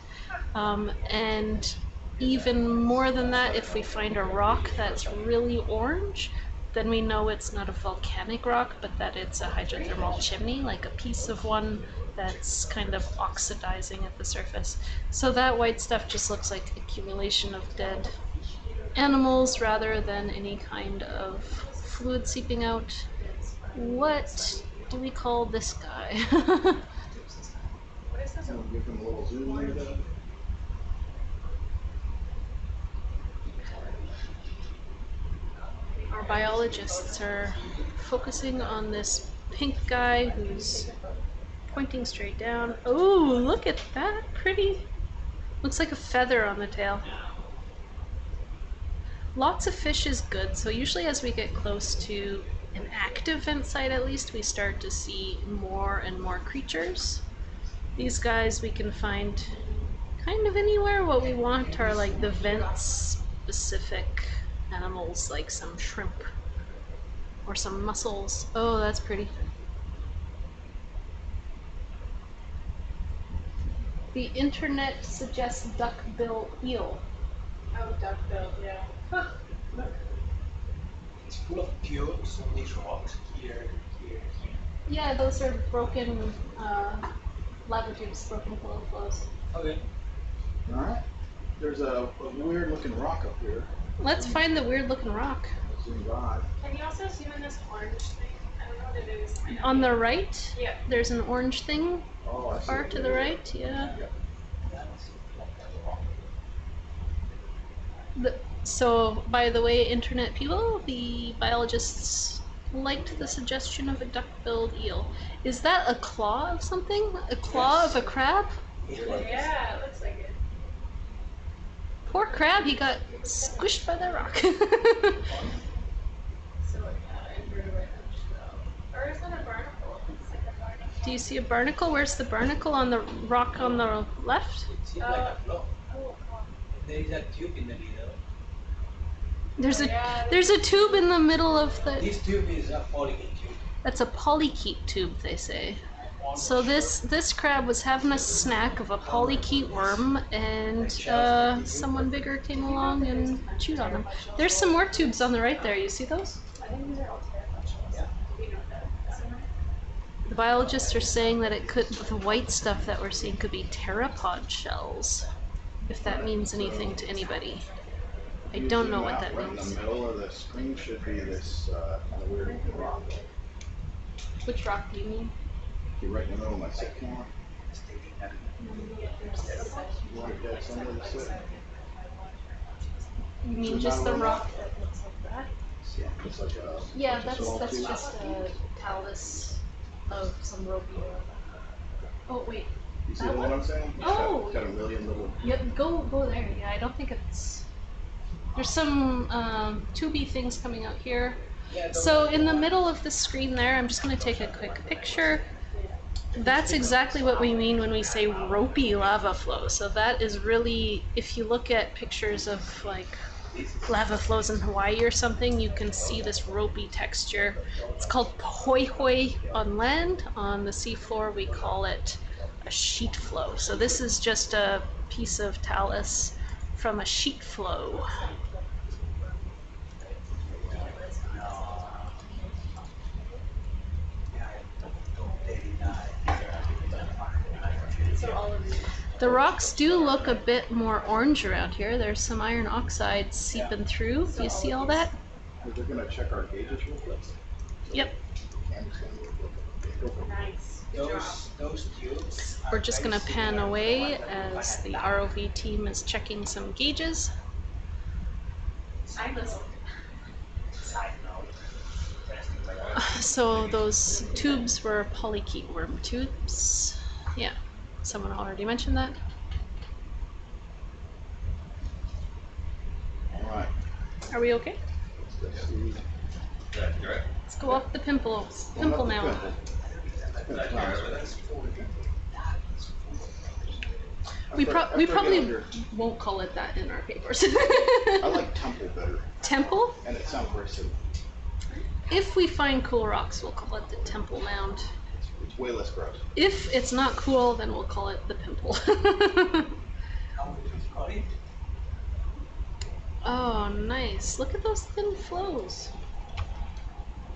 And even more than that, if we find a rock that's really orange, then we know it's not a volcanic rock, but that it's a hydrothermal chimney, like a piece of one that's kind of oxidizing at the surface. So that white stuff just looks like accumulation of dead animals rather than any kind of fluid seeping out. What do we call this guy? Give him a little zoom there. Our biologists are focusing on this pink guy who's pointing straight down. Oh, look at that, pretty. Looks like a feather on the tail. Lots of fish is good, so usually as we get close to an active vent site at least, we start to see more and more creatures. These guys we can find kind of anywhere. What we want are like the vent specific animals, like some shrimp or some mussels. Oh, that's pretty. The internet suggests duckbill eel. Oh, duckbill, yeah. Look, it's full of tubes on these rocks here, here, here. Yeah, those are broken lava tubes, broken pillow flows. Okay. Alright. There's a weird looking rock up here. Let's find the weird looking rock. Zoom by. Can you also zoom in this orange thing? I don't know what it is. On the right? Yeah. There's an orange thing. Oh, I see. Far to the right, yeah. So, by the way, internet people, the biologists liked the suggestion of a duck-billed eel. Is that a claw of something? A claw of a crab? Yeah, it looks like it. Poor crab, he got squished by that rock. Or is that a barnacle? It's like a barnacle. Do you see a barnacle? Where's the barnacle? On the rock on the left? It's like a flow. There is a tube in the middle. There's a tube in the middle of the... This tube is a polychaete tube. That's a polychaete tube, they say. So this crab was having a snack of a polychaete worm, and someone bigger came along and chewed on him. There's some more tubes on the right there. You see those? I think these are all terrible. Yeah. The biologists are saying that it could, the white stuff that we're seeing could be pteropod shells, if that means anything to anybody. I don't know what that right means. In the middle of the screen should be this kind of weird rock. Which rock do you mean? You're right in the middle of my sycamore. Right dead center of the sit. You mean just the rock that looks like that? Yeah, it's like a Yeah, that's just a talus of some ropey. Oh wait. You see what I'm saying? Oh! Got a million little. Yep, go there. Yeah, I don't think it's. There's some tubey things coming out here. So in the middle of the screen there, I'm just going to take a quick picture. That's exactly what we mean when we say ropey lava flow. So that is really, if you look at pictures of like lava flows in Hawaii or something, you can see this ropey texture. It's called hoi hoi on land. On the seafloor, we call it a sheet flow. So this is just a piece of talus from a sheet flow. The rocks do look a bit more orange around here. There's some iron oxide seeping through. Do you see all that? We're going to check our gauges real quick. Yep. Nice. Those tubes. We're just going to pan away as the ROV team is checking some gauges. So those tubes were polychaete worm tubes. Yeah, someone already mentioned that. All right. Are we okay? Right. Let's go up the pimple mound. We probably won't call it that in our papers. I like temple better. Temple? And it sounds very simple. If we find cool rocks, we'll call it the temple mound. It's way less gross. If it's not cool, then we'll call it the pimple. Oh, nice. Look at those thin flows.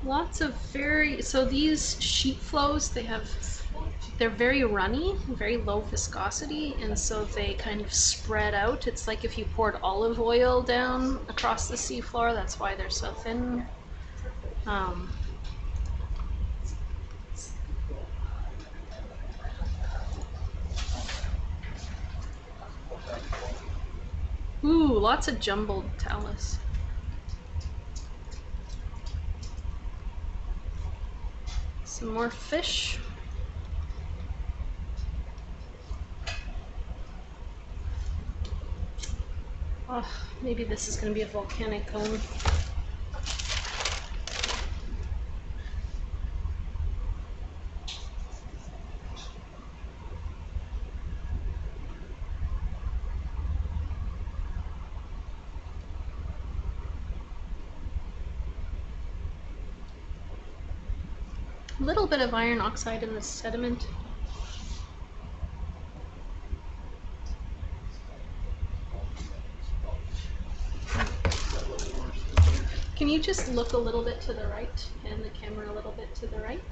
Lots of so these sheet flows, they're very runny, very low viscosity, and so they kind of spread out. It's like if you poured olive oil down across the seafloor, that's why they're so thin. Ooh, lots of jumbled talus. Some more fish. Oh, maybe this is going to be a volcanic cone. A little bit of iron oxide in the sediment. Can you just look a little bit to the right and the camera a little bit to the right?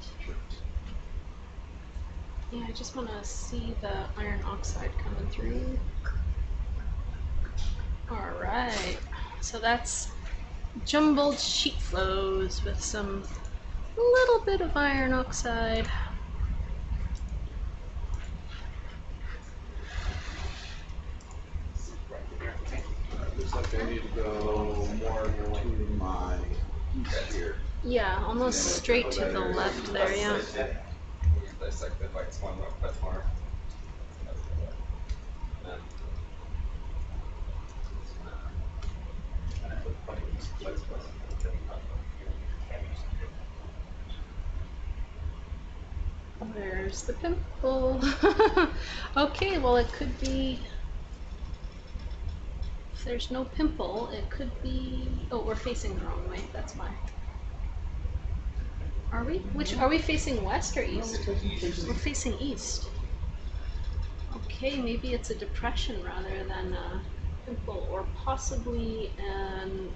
Yeah, I just want to see the iron oxide coming through. All right, so that's jumbled sheet flows with some little bit of iron oxide. Looks like I need to go more to my east here. Yeah, almost straight to the left there, yeah. There's the pimple. Okay, well it could be, if there's no pimple, it could be, oh, we're facing the wrong way, that's why. Are we? Are we facing west or east? We're facing east. Okay, maybe it's a depression rather than a pimple, or possibly an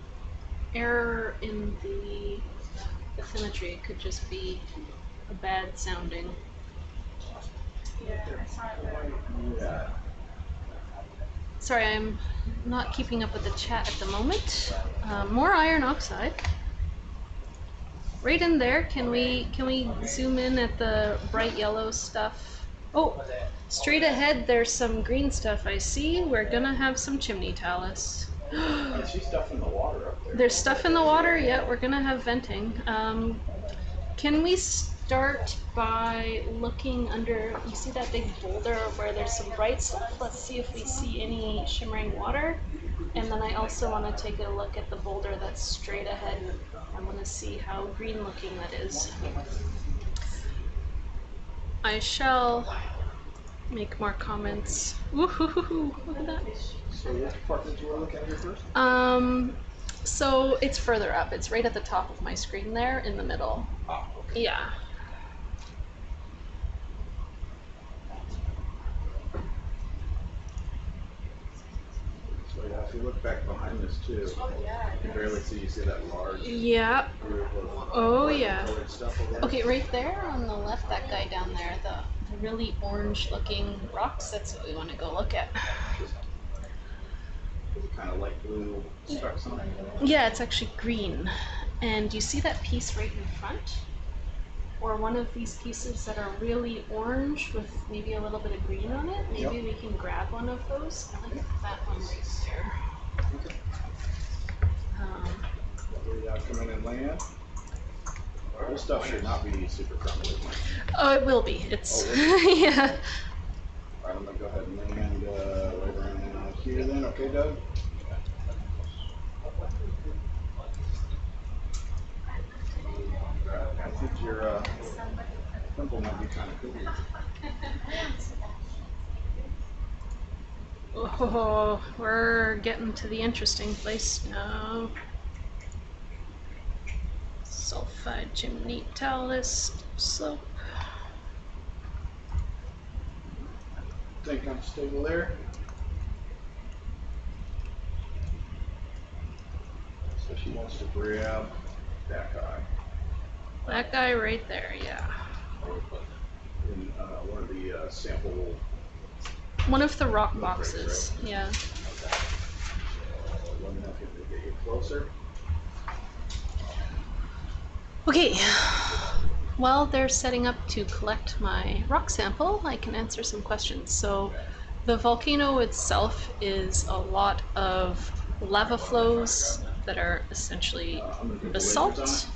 error in the bathymetry. It could just be a bad sounding. Yeah. Sorry, I'm not keeping up with the chat at the moment. More iron oxide. Right in there, can we zoom in at the bright yellow stuff? Oh, straight ahead there's some green stuff I see. We're gonna have some chimney talus. I see stuff in the water up there. There's stuff in the water, yeah, we're gonna have venting. Can we start by looking under, you see that big boulder where there's some bright stuff? Let's see if we see any shimmering water. And then I also want to take a look at the boulder that's straight ahead. I want to see how green looking that is. I shall make more comments. Woohoo! Look at that. So which part did you want to look at here first? So it's further up. It's right at the top of my screen there in the middle. Oh, okay. Yeah. So yeah, if you look back behind this too, you can barely see. You see that large Yeah. group of Oh yeah. colored stuff over there? Okay, right there on the left, that guy down there, the really orange looking rocks, that's what we want to go look at. Kind of light blue specks on it. Yeah, it's actually green. And you see that piece right in front? Or one of these pieces that are really orange with maybe a little bit of green on it? Maybe we can grab one of those. I like that one right there. Come in and land. This stuff should not be super friendly. Oh, it will be. It's, yeah. Alright, I'm gonna go ahead and land right around here then, okay, Doug? I think your pimple might be kind of cool. Oh, we're getting to the interesting place now. Sulfide chimney talus slope. Think I'm stable there? So she wants to grab that guy. That guy right there, yeah. In one of the sample. One of the rock boxes, right? yeah. Let me know if you can get you closer. Okay, while they're setting up to collect my rock sample, I can answer some questions. So the volcano itself is a lot of lava flows that are essentially basalt.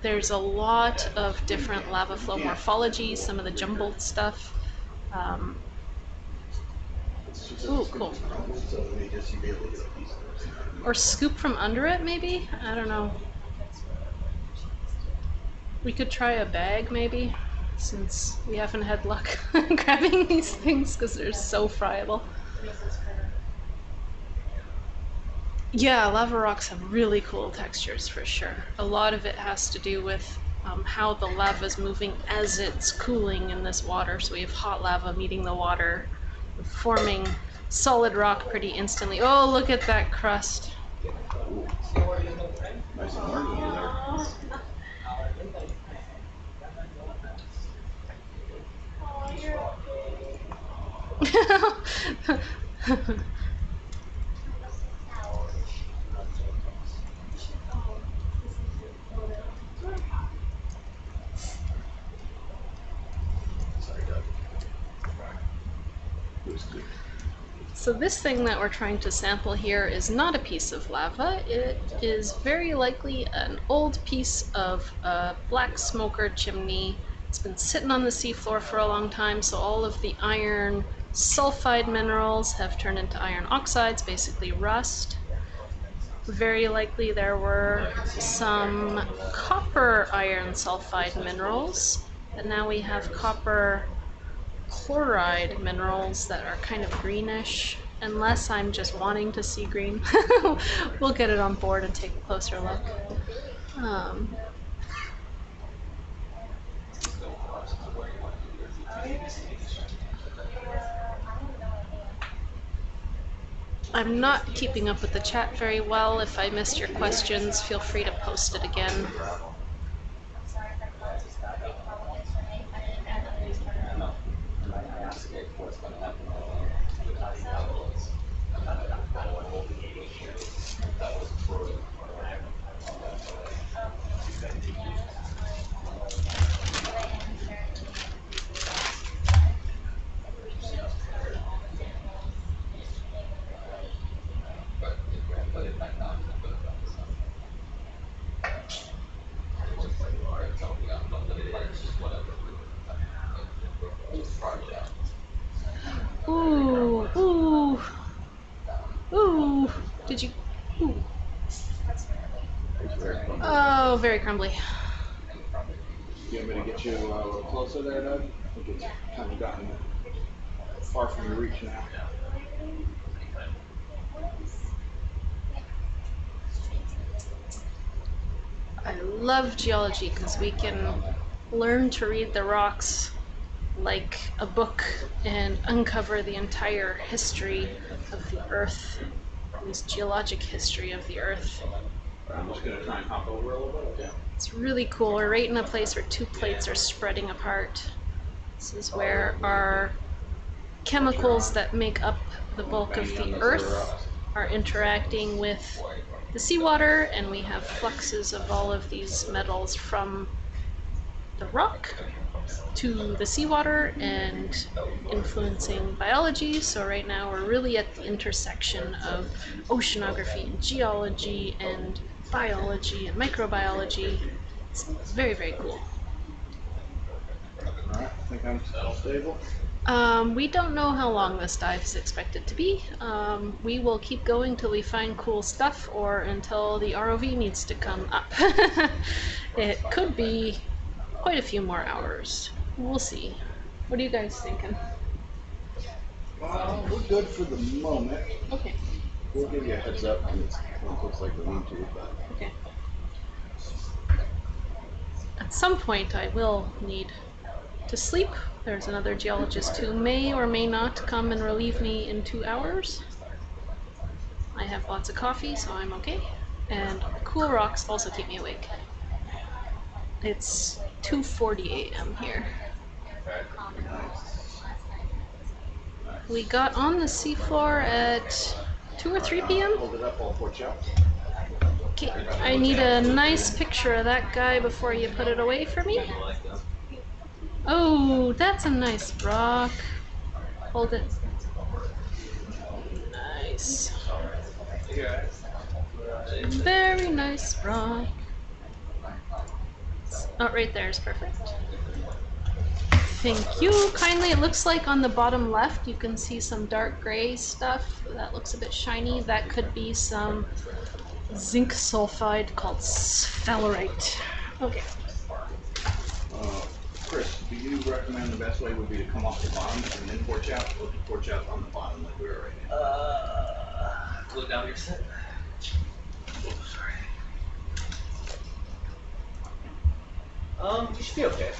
There's a lot of different lava flow morphology, some of the jumbled stuff. Ooh, cool. Or scoop from under it, maybe? I don't know. We could try a bag, maybe, since we haven't had luck grabbing these things because they're so friable. Yeah, lava rocks have really cool textures for sure. A lot of it has to do with how the lava is moving as it's cooling in this water. So we have hot lava meeting the water, forming solid rock pretty instantly. Oh, look at that crust. Nice and orange over there. So this thing that we're trying to sample here is not a piece of lava. It is very likely an old piece of a black smoker chimney. It's been sitting on the seafloor for a long time, so all of the iron sulfide minerals have turned into iron oxides, basically rust. Very likely there were some copper iron sulfide minerals, and now we have copper chloride minerals that are kind of greenish, unless I'm just wanting to see green. We'll get it on board and take a closer look. I'm not keeping up with the chat very well. If I missed your questions, feel free to post it again. Ooh, ooh, ooh. Did you? Ooh. Oh, very crumbly. You want me to get you a little closer there, Doug? I think it's kind of gotten far from your reach now. I love geology because we can learn to read the rocks like a book and uncover the entire history of the Earth, this geologic history of the Earth. I'm just going to try and hop over a little bit, okay? It's really cool. We're right in a place where two plates are spreading apart. This is where our chemicals that make up the bulk of the Earth are interacting with the seawater, and we have fluxes of all of these metals from the rock to the seawater and influencing biology. So right now we're really at the intersection of oceanography and geology and biology and microbiology. It's very, very cool. Alright, I think I'm stable. We don't know how long this dive is expected to be. We will keep going till we find cool stuff or until the ROV needs to come up. It could be quite a few more hours. We'll see. What are you guys thinking? We're good for the moment. Okay. We'll give you a heads up when it looks like we need to, but... Okay. At some point I will need to sleep. There's another geologist who may or may not come and relieve me in 2 hours. I have lots of coffee, so I'm okay. And cool rocks also keep me awake. It's 2:40 a.m. here. We got on the seafloor at 2 or 3 p.m. Hold it up, all four chops. Okay, I need a nice picture of that guy before you put it away for me. Oh, that's a nice rock. Hold it. Nice. Very nice rock. Oh, right there is perfect. Thank you kindly. It looks like on the bottom left you can see some dark gray stuff. That looks a bit shiny. That could be some zinc sulfide called sphalerite. Okay. Chris, do you recommend the best way would be to come off the bottom and then porch out, or porch out on the bottom like we are right now? Look down your set. Oh, sorry. You should be okay.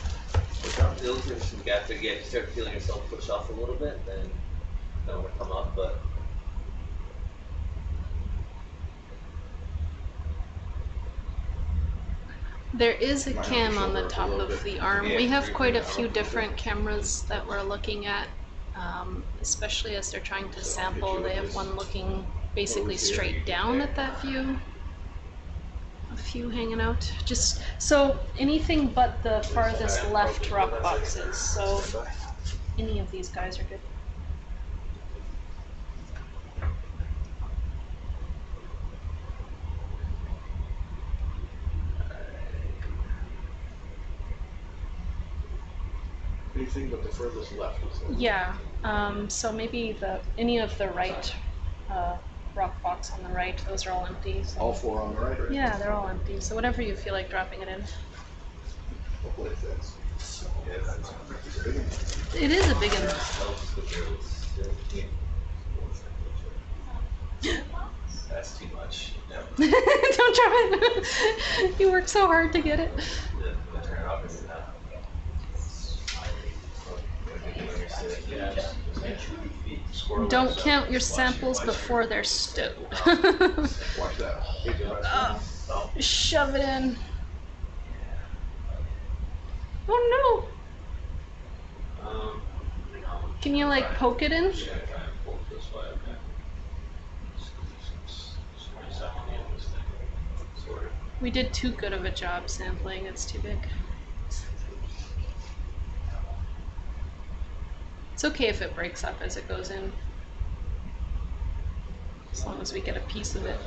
It looks like there's some gaps there. Yeah, if you start feeling yourself push off a little bit, then it'll come up, but. There is a cam on the top of the arm. We have quite a few different cameras that we're looking at, especially as they're trying to sample. They have one looking basically straight down at that view. A few hanging out. Just so anything but the farthest left rock boxes. So any of these guys are good. Anything but the furthest left. Yeah. So maybe any of the right rock box on the right. Those are all empty. So. All four on the right, right? Yeah, they're all empty. So whatever you feel like dropping it in. Hopefully it fits. It is a big one. That's too much. No. Don't drop it. You work so hard to get it. Don't count your samples before they're stowed. Watch that. Shove it in. Oh no! Hang on. Can you like poke it in? We did too good of a job sampling, it's too big. It's okay if it breaks up as it goes in, as long as we get a piece of it.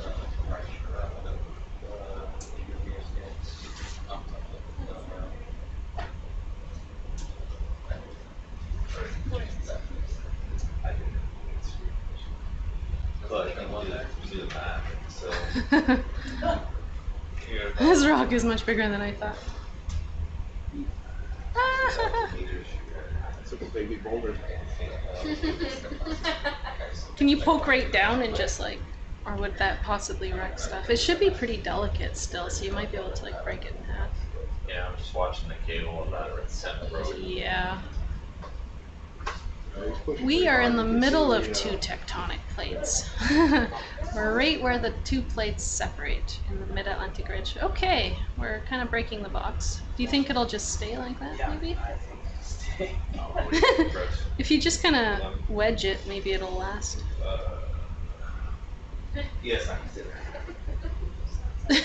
But I want to do the math, so. This rock is much bigger than I thought. It's like a baby boulder. Can you poke right down and just like, or would that possibly wreck stuff? It should be pretty delicate still, so you might be able to like break it in half. Yeah, I'm just watching the cable of that or it's set road. Yeah. We are in the middle of two tectonic plates. We're right where the two plates separate in the mid-Atlantic ridge. Okay, we're kind of breaking the box. Do you think it'll just stay like that, maybe? I think it'll stay. If you just kind of wedge it, maybe it'll last. Yes, I can do that.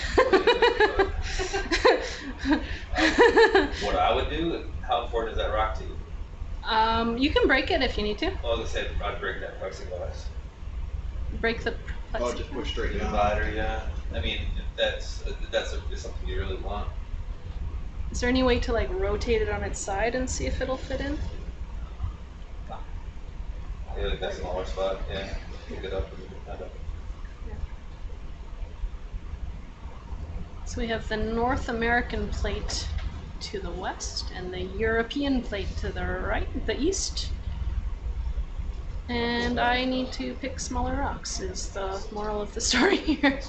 What I would do, how important is that rock to you? You can break it if you need to. Oh, I said I'd break that plexiglass. Break the plexiglass. Oh, just push straight down. Divider, yeah. I mean, if that's something you really want. Is there any way to like rotate it on its side and see if it'll fit in? Yeah, like that smaller spot, yeah. Pick it up and kind of. So we have the North American plate to the west and the European plate to the right, the east. And I need to pick smaller rocks is the moral of the story here.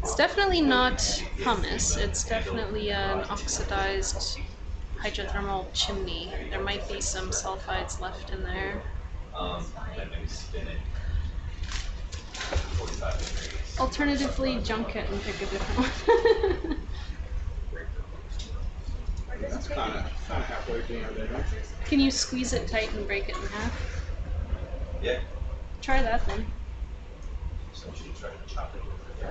It's definitely not pumice, it's definitely an oxidized hydrothermal chimney. There might be some sulfides left in there. Maybe spin it 45 degrees. Alternatively, junk it and pick a different one. That's kind of halfway down there. Can you squeeze it tight and break it in half? Yeah. Try that then. So you try to chop it with the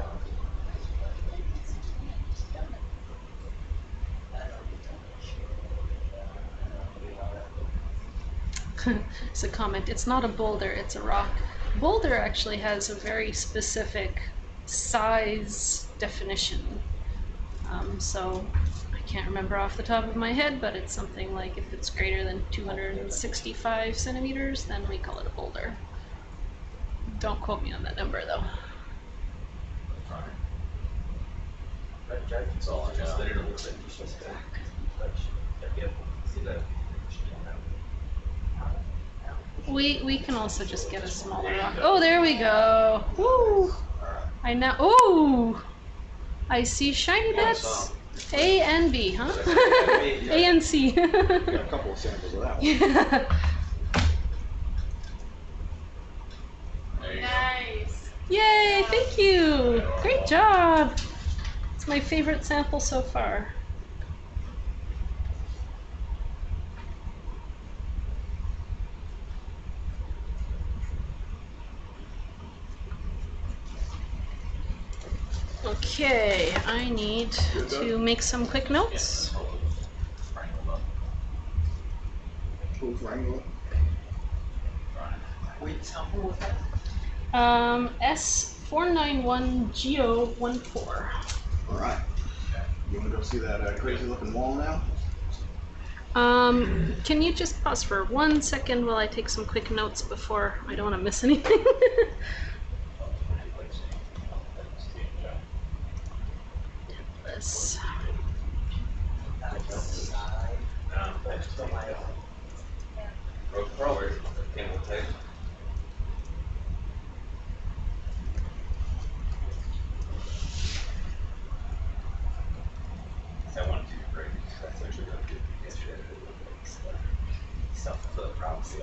It's a comment. It's not a boulder, it's a rock. Boulder actually has a very specific size definition. So I can't remember off the top of my head, but it's something like if it's greater than 265 centimeters, then we call it a boulder. Don't quote me on that number though. It's all on just there a little bit. We can also just get a smaller rock. Oh, there we go. Woo! I now. Oh! I see shiny bits. A and B, huh? A and C. Got a couple of samples of that one. Yeah. Nice. Yay! Thank you. Great job. It's my favorite sample so far. Okay, I need to make some quick notes. Wait, sample was that? S0491 Geo14. All right. You want to go see that crazy looking wall now? Can you just pause for 1 second while I take some quick notes before I don't want to miss anything? This. Road forward, camel tape. I wanted to break. That's actually going to do yesterday. Self-fulfilling prophecy.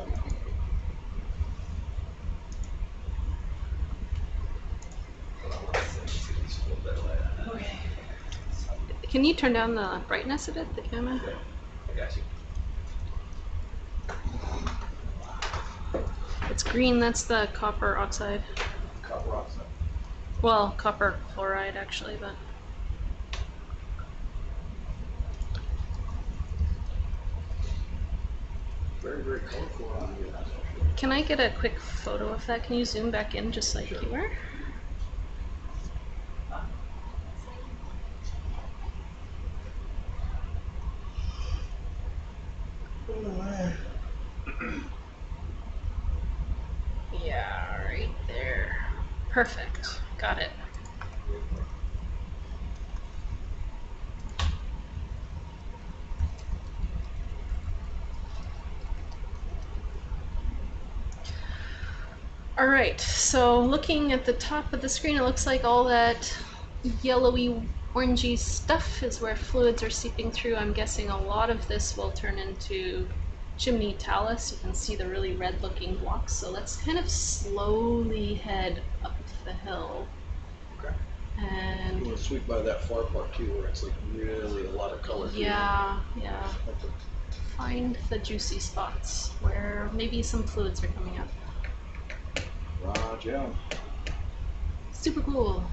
Okay. Can you turn down the brightness a bit, the camera? I got you. green, that's the copper oxide. Copper oxide. Well, copper chloride actually, but. Very, very colorful on here. Can I get a quick photo of that? Can you zoom back in just like you were? Yeah, right there. Perfect. Got it. All right, so looking at the top of the screen, it looks like all that yellowy, orangey stuff is where fluids are seeping through. I'm guessing a lot of this will turn into chimney talus. You can see the really red-looking blocks. So let's kind of slowly head up the hill. Okay. And you want to sweep by that far part too, where it's like really a lot of color. yeah, yeah. Find the juicy spots where maybe some fluids are coming up. Roger. Super cool.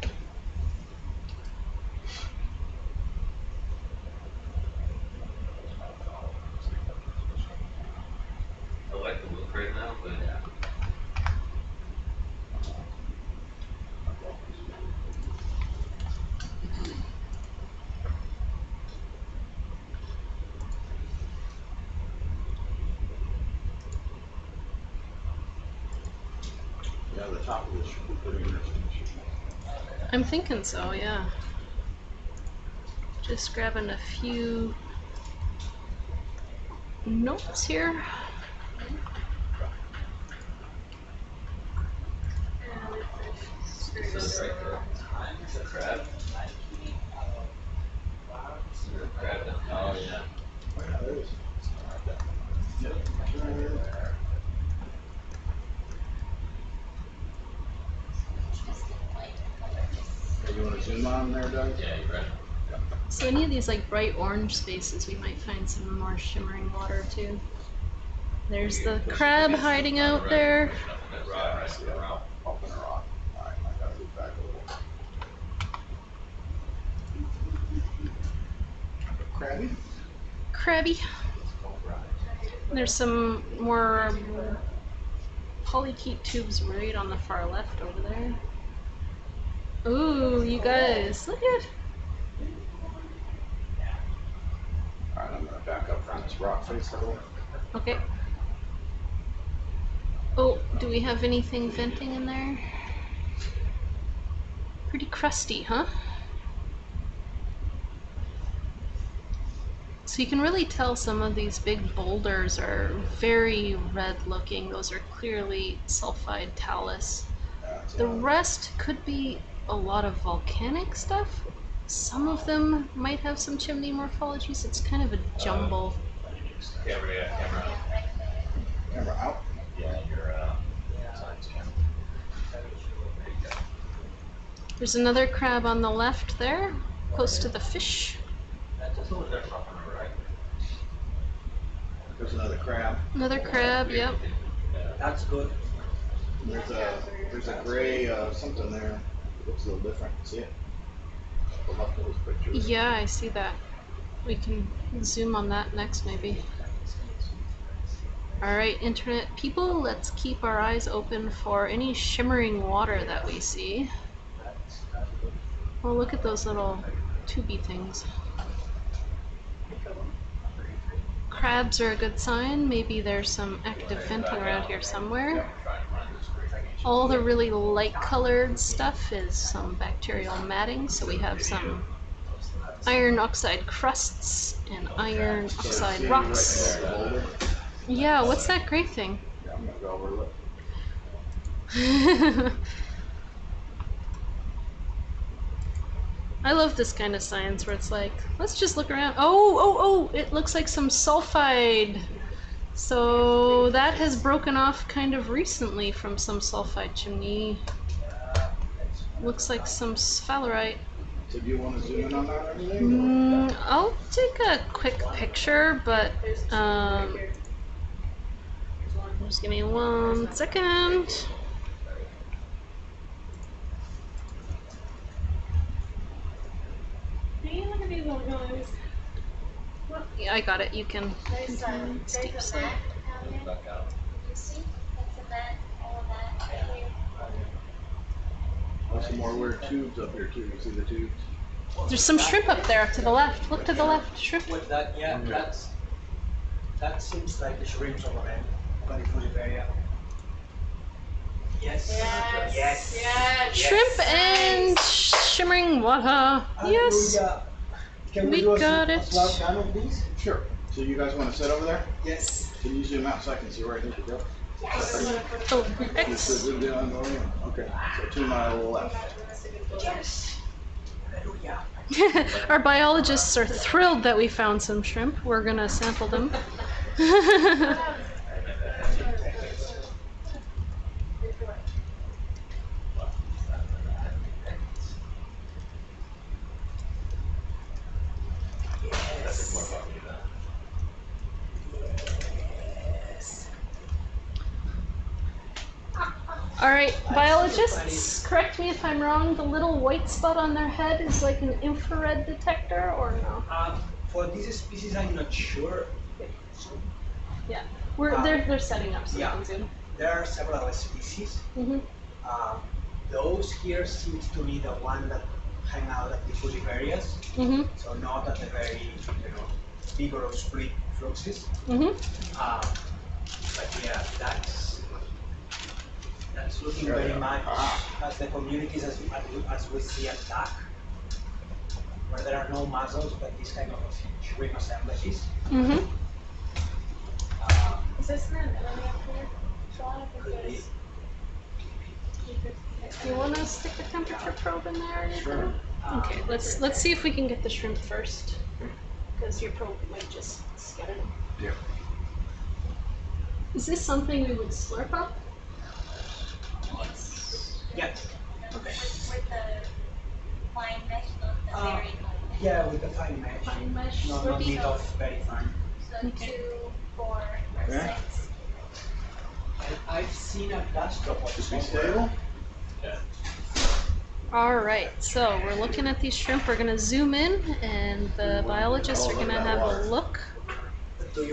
I like the look right now, but Yeah, the top of this should be pretty interesting. I'm thinking so, yeah. Just grabbing a few notes here. is that a crab? Is there a crab? Oh yeah. You want to zoom on there, Doug? Yeah, you're right. So any of these like bright orange spaces, we might find some more shimmering water too. There's the crab hiding out there. Up in a rock. Alright, I gotta move back a little. Crabby? Crabby. There's some more polychaete tubes right on the far left over there. Ooh, you guys, look at. Alright, I'm gonna back up from this rock face a little. Okay. Oh, do we have anything venting in there? Pretty crusty, huh? So you can really tell some of these big boulders are very red looking. Those are clearly sulfide talus. The rest could be a lot of volcanic stuff. Some of them might have some chimney morphology, so it's kind of a jumble. Camera out. Camera out? Yeah, you're science camera. There's another crab on the left there, close to the fish. There's another crab. Another crab, yep. That's good. There's a gray something there. It looks a little different. See it? The left of this picture. Yeah, I see that. We can zoom on that next, maybe. Alright, internet people, let's keep our eyes open for any shimmering water that we see. Oh, look at those little tubey things. Crabs are a good sign. Maybe there's some active venting around here somewhere. All the really light colored stuff is some bacterial matting, so we have some iron oxide crusts and iron oxide rocks. Yeah, what's that gray thing? Yeah, I'm gonna go overlook. I love this kind of science where it's like, let's just look around. Oh, it looks like some sulfide. So that has broken off kind of recently from some sulfide chimney. Looks like some sphalerite. So do you want to zoom in on that or anything? I'll take a quick picture, but Just give me 1 second. Hey, look at these little guys. Yeah, I got it. You can. There's a mat down there. You see? That's a mat, all of that right here. There's some more weird tubes up here too. You see the tubes? There's some shrimp up there to the left. Look to the left. Shrimp. With that, yeah, that seems like the shrimps over there, Butterfield area. Yes. Yes. Yes. Yes. Shrimp and shimmering water. Yes. Can We do a got it. volcano, please? Sure. So you guys want to sit over there? Yes. Can you zoom out so I can see where I need to go? Oh, Just zoom down, go in. Okay. So 2 mile left. Yes. Hallelujah. Our biologists are thrilled that we found some shrimp. We're gonna sample them. All right, biologists, correct me if I'm wrong, the little white spot on their head is like an infrared detector or no? For this species, I'm not sure. Yeah, they're setting up so yeah. we can zoom. There are several species. Mm-hmm. Those here seems to be the one that hang out at diffusive areas. Mm-hmm. So not at the very, vigorous split fluxes. Mm-hmm. But yeah, that's looking very much as the communities as we see at DAC, where there are no muzzles, but this kind of shrimp assemblages. Mm-hmm. Is this an enemy up here? Sean, I think there's. Do you want to stick the temperature probe in there? Or anything? Sure. Okay, let's see if we can get the shrimp first, because your probe might just scatter them. Yeah. Is this something we would slurp up? Yeah. Okay. With the fine mesh, not the very fine mesh. Yeah, with the fine mesh. Fine mesh. Not need of very fine. So Okay. 2, 4, or Yeah. 6. I've seen a dust drop of Is he stable? All right, so we're looking at these shrimp. We're gonna zoom in, and the biologists are gonna have a look.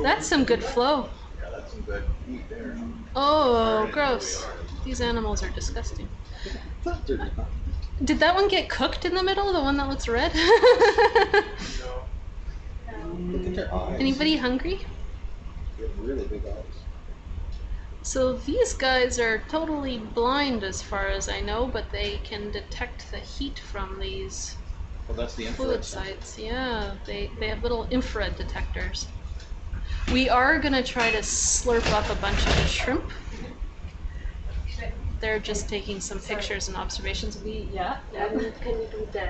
That's some good flow. Yeah, that's some good heat there. Oh, gross. These animals are disgusting. They're just not. Did that one get cooked in the middle? The one that looks red? Look at their eyes. Anybody hungry? They have really big eyes. So these guys are totally blind as far as I know, but they can detect the heat from these Well, that's the fluid infrared sensor. sites. Yeah, they have little infrared detectors. We are gonna try to slurp up a bunch of the shrimp. They're just taking some pictures and observations. Can you do the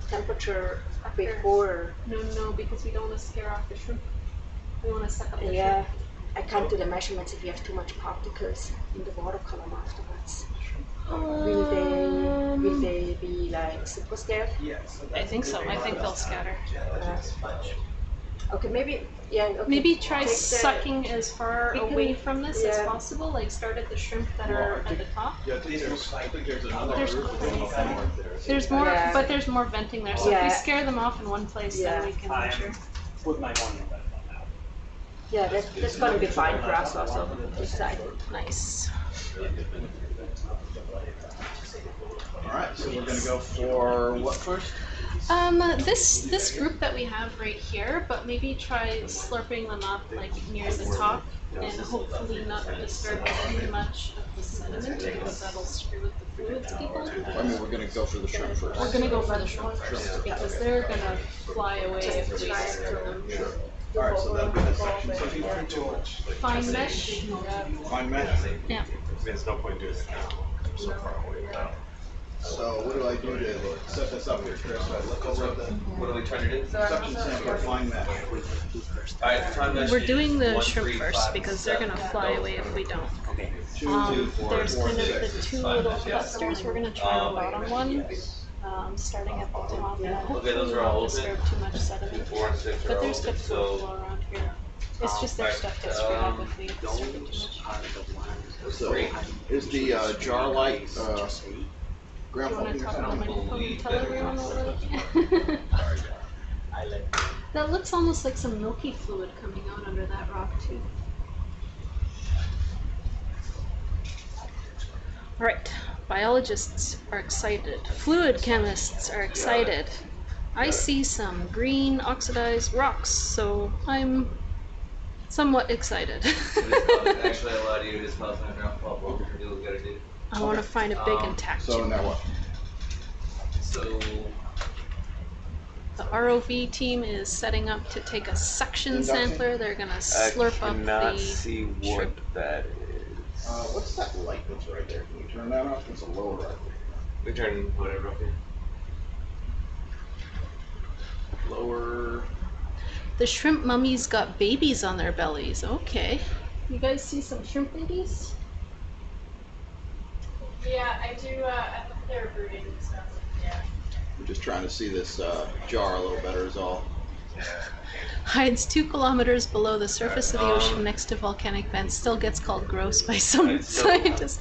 temperature before? No, because we don't want to scare off the shrimp. We want to suck up the shrimp. I can't do the measurements if you have too much particles in the water column afterwards. Will they be like super scared? Yes. I think so. I think they'll scatter. Okay, maybe Maybe try take the- sucking as far we can- away from this as yeah. possible. Like start at the shrimp that are at the top. Yeah, I think there's another There's- group of them somewhere there. There's more, Yeah. but there's more venting there. So if Yeah. we scare them off in one place, then we can measure. Put my money on that one now. Yeah, that's gonna be fine for us also, this side. Nice. All right, so we're gonna go for what first? This group that we have right here, but maybe try slurping them up like near the top, and hopefully not disturb too much of the sediment because that'll screw with the fluids people. I mean, we're gonna go for the shrimp first. We're gonna go for the shrimp first because they're gonna fly away if we screw them. Sure. All right, so that'll be the section. So if you print too much. Fine mesh. Fine mesh. Yeah. There's no point doing it now. I'm so far away now. So what do I do to set this up here, Chris? I look over at the What are we trying to do? section sample, fine mesh. Alright, fine mesh We're doing the is shrimp 1, 3, first 5, because they're gonna 7. fly away if we don't. Okay. 2, 2, 4, There's 4, kind of 6. the two little clusters. We're gonna try the bottom one, starting at the top. And hopefully those are all not open. disturb too much sediment. 4 and 6 are But all there's open, good fluid so flow around here. It's just their stuff gets screwed up if we So, is the jar light ground want to faulting or talk on the something? microphone and tell everyone what we're looking at? That looks almost like some milky fluid coming out under that rock too. Alright, biologists are excited. Fluid chemists are excited. I see some green oxidized rocks, so I'm somewhat excited. Actually, a lot of you just smells my ground fault. What we're gonna do? I want to find a big intact So chimney. now what? So The ROV team is setting up to take a suction sampler. They're going to slurp up the see what shrimp. that is. What's that light that's right there? Can you turn that off? It's a lower right there. We turn whatever up here. Lower. The shrimp mummies got babies on their bellies. Okay. You guys see some shrimp babies? Yeah, I do, I think they're brooding and stuff, yeah. I'm just trying to see this jar a little better is all. Hides 2 kilometers below the surface of the ocean next to volcanic vents. Still gets called gross by some scientists.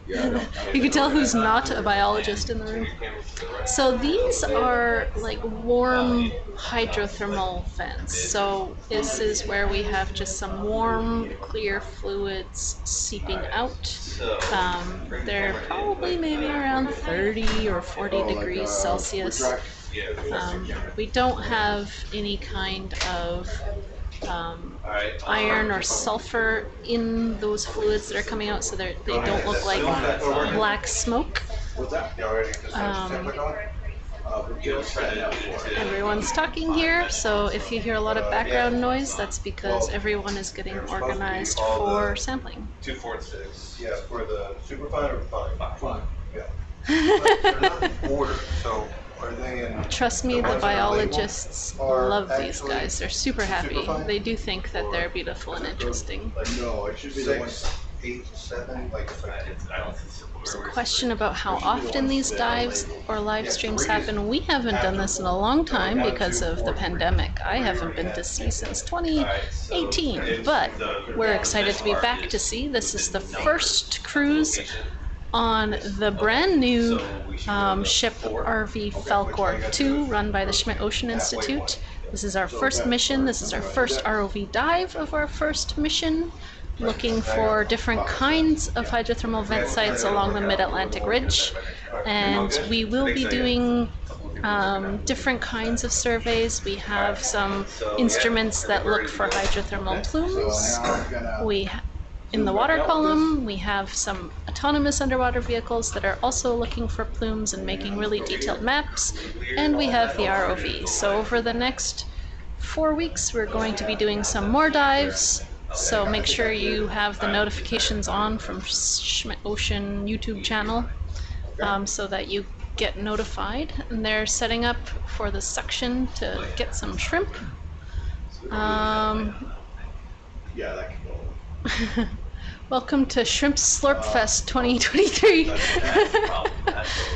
You can tell who's not a biologist in the room. So these are like warm hydrothermal vents. So this is where we have just some warm, clear fluids seeping out. They're probably maybe around 30 or 40 degrees Celsius. We don't have any kind of iron or sulfur in those fluids that are coming out, so they don't look like black smoke. Everyone's talking here, so if you hear a lot of background noise, that's because everyone is getting organized for sampling. 246. Yeah, for the superfine or fine? Yeah. They're not in order, so are they in? Trust me, the biologists love these guys. They're super happy. They do think that they're beautiful and interesting. No, it should be the 6, 8, 7, like I don't think so. There's a question about how often these dives or live streams happen. We haven't done this in a long time because of the pandemic. I haven't been to sea since 2018, but we're excited to be back to sea. This is the first cruise on the brand new ship ROV Falkor 2 run by the Schmidt Ocean Institute. This is our first mission. This is our first ROV dive of our first mission, looking for different kinds of hydrothermal vent sites along the mid-Atlantic ridge. And we will be doing different kinds of surveys. We have some instruments that look for hydrothermal plumes. In the water column, we have some autonomous underwater vehicles that are also looking for plumes and making really detailed maps. And we have the ROV. So over the next 4 weeks, we're going to be doing some more dives. So make sure you have the notifications on from Schmidt Ocean YouTube channel so that you get notified. And they're setting up for the suction to get some shrimp. Yeah, that can go. Welcome to Shrimp Slurp Fest 2023. That's where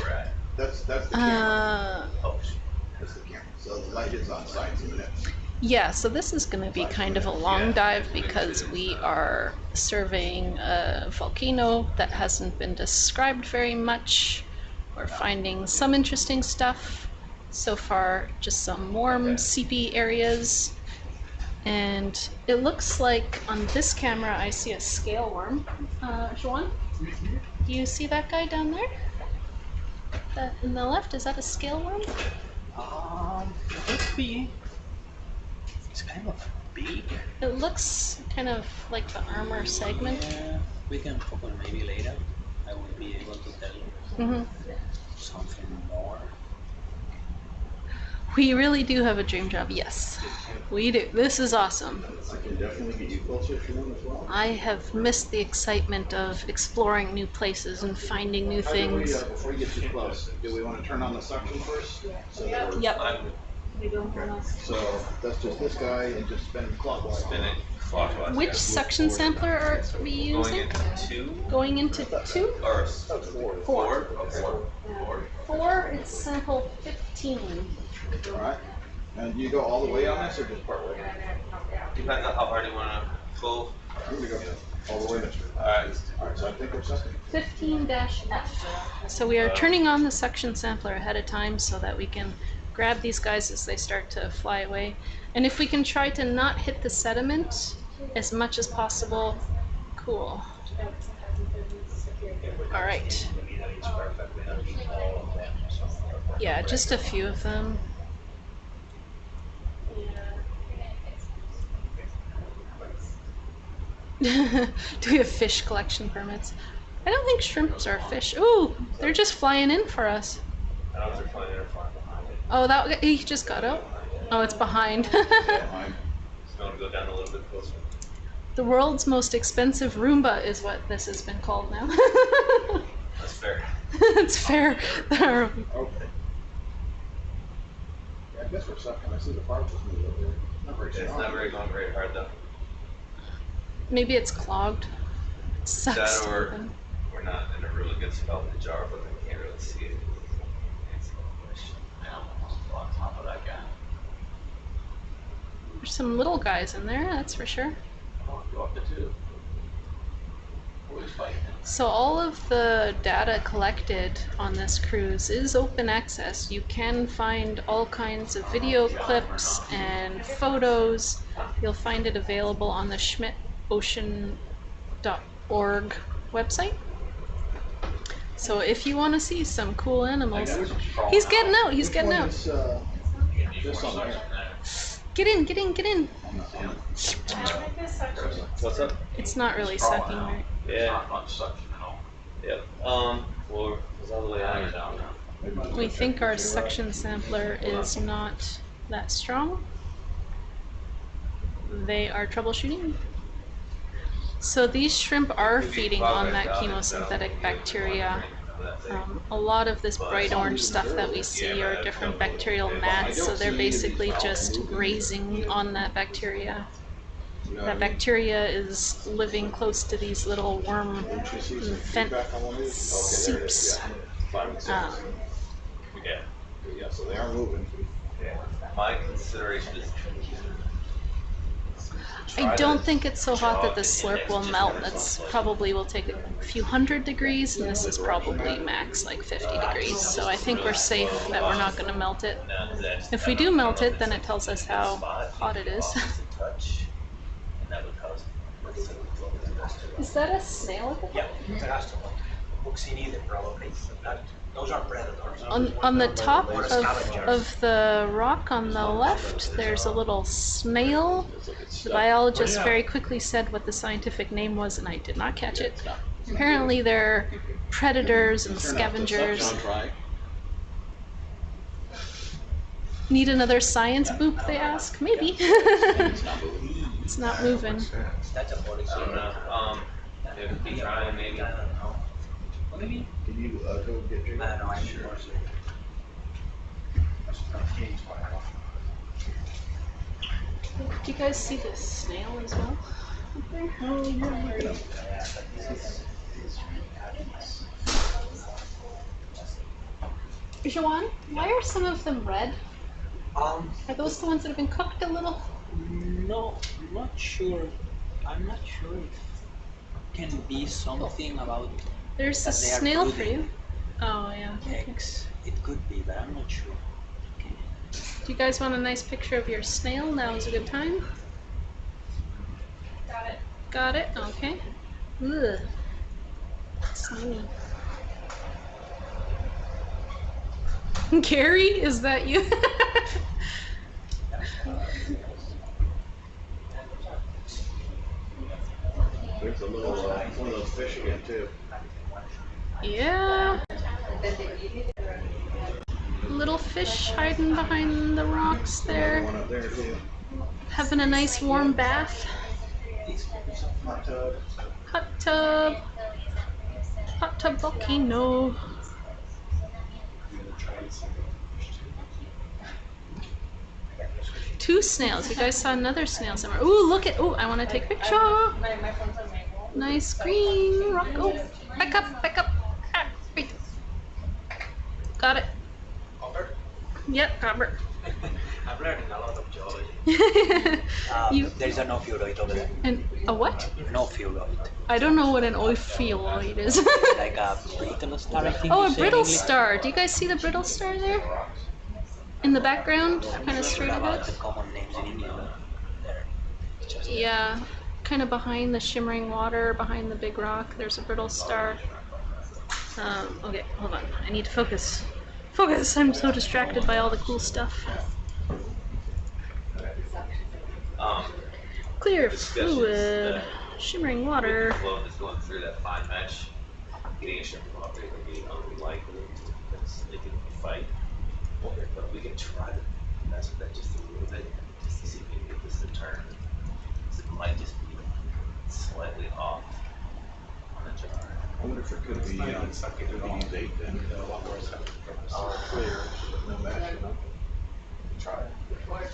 we're at. That's the camera. That's the camera. So the light is on site in a minute. Yeah, so this is going to be kind of a long dive because we are surveying a volcano that hasn't been described very much. We're finding some interesting stuff. So far, just some warm, seepy areas. And it looks like on this camera I see a scale worm. Joan, do you see that guy down there? That in the left, is that a scale worm? Could be. It's kind of big. It looks kind of like the armor segment. Yeah, we can focus maybe later. I will be able to tell you something more. We really do have a dream job, yes. We do. This is awesome. I can definitely get you closer if you want as well. I have missed the excitement of exploring new places and finding new things. Before you get too close, do we want to turn on the suction first? So that we're- Yep. So that's just this guy and just spin it clockwise. Spin it clockwise. Which suction sampler are we using? Going into 2? Going into 2? Or 4. 4? 4, it's sample 15. Alright. And do you go all the way on this or just part way? Depends on how hard you wanna go. I'm gonna go all the way this way. Alright. Alright, so I think we're second. 15-F. So we are turning on the suction sampler ahead of time so that we can grab these guys as they start to fly away. And if we can try to not hit the sediment as much as possible, cool. All right. Yeah, just a few of them. Do we have fish collection permits? I don't think shrimps are fish. Ooh, they're just flying in for us. I don't know if they're flying in or flying behind it. Oh, that he just got out. Oh, it's behind. So I want to go down a little bit closer. The world's most expensive Roomba is what this has been called now. That's fair. It's fair. Okay. Yeah, I guess we're second. I see the particles move over there. Not very It's strong. not very going very hard though. Maybe it's clogged. It sucks. That or we're not in a really good spot with the jar, but we can't really see it. On top of that guy. There's some little guys in there, that's for sure. Go up to 2. So all of the data collected on this cruise is open access. You can find all kinds of video clips and photos. You'll find it available on the Schmidt Ocean.org website. So if you want to see some cool animals, he's getting out. He's getting out. Get in, get in, get in. What's up? It's not really sucking, right? Yeah. Yep. Well, it's all the way out now. We think our suction sampler is not that strong. They are troubleshooting. So these shrimp are feeding on that chemosynthetic bacteria. A lot of this bright orange stuff that we see are different bacterial mats, so they're basically just grazing on that bacteria. That bacteria is living close to these little worm vent seeps. Yeah, so they are moving. My consideration is I don't think it's so hot that the slurp will melt. That's probably will take a few hundred degrees, and this is probably max like 50 degrees. So I think we're safe that we're not going to melt it. If we do melt it, then it tells us how hot it is. Is that a snail at the top? Yeah, those are predators. On the top of the rock on the left, there's a little snail. The biologist very quickly said what the scientific name was, and I did not catch it. Apparently they're predators and scavengers. Need another science boop, they ask? Maybe. It's not moving. That's a Folles I don't know. If we try, maybe. Can you go get your... I don't know, I'm sure. Do you guys see this snail as well? Up there? Oh, yeah. Joanne, why are some of them red? Are those the ones that have been cooked a little? No, I'm not sure. I'm not sure if can be something about. There's a snail for you. Oh yeah. Eggs. It could be, but I'm not sure. Okay. Do you guys want a nice picture of your snail? Now is a good time. Got it. Got it. Okay. Ugh. Slimy. Gary, is that you? There's a little, one of those fish again too. Yeah. Little fish hiding behind the rocks there. One up there too. Having a nice warm bath. Hot tub. Hot tub. Hot tub volcano. Two snails. You guys saw another snail somewhere. Ooh, look at. Ooh, I want to take a picture. My phone's on my wall. Nice green rock. Oh, back up, back up. Ah, wait. Got it. Yep, got it. I'm learning a lot of geology. There's a ophiolite over there. And a what? An ophiolite. I don't know what an ophiolite is. Like a brittle star, I think. Oh, you a say brittle in English. star. Do you guys see the brittle star there? In the background, kind of straight About ahead? the common names in India. There. Just Yeah, kind of behind the shimmering water, behind the big rock, there's a brittle star. Okay, hold on. I need to focus. Focus! I'm so distracted by all the cool stuff. Clear fluid, shimmering water. Flow that's going through that fine mesh, getting a ship off it would be unlikely because they can fight. But we can try to mess with that just a little bit, just to see if we can get this to turn. Because it might just be slightly off on the jar. I wonder if it could be on date then, a lot more clear, no mesh, you know? Try it.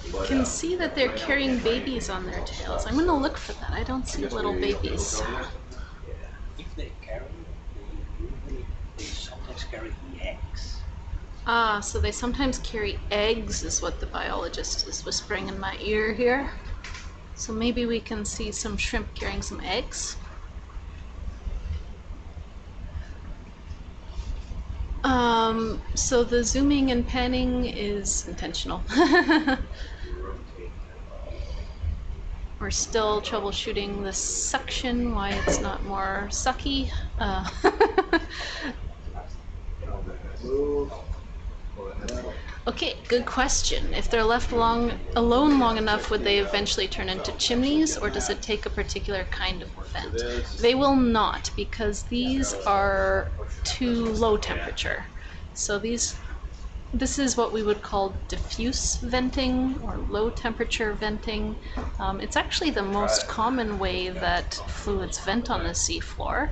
You can see that they're carrying babies on their tails. I'm going to look for that. I don't see little babies. If they carry, they sometimes carry the eggs. Ah, so they sometimes carry eggs, is what the biologist is whispering in my ear here. So maybe we can see some shrimp carrying some eggs. So the zooming and panning is intentional. We're still troubleshooting the suction, why it's not more sucky. Okay, good question. If they're left alone long enough, would they eventually turn into chimneys, or does it take a particular kind of vent? They will not, because these are too low temperature. So this is what we would call diffuse venting or low temperature venting. It's actually the most common way that fluids vent on the seafloor.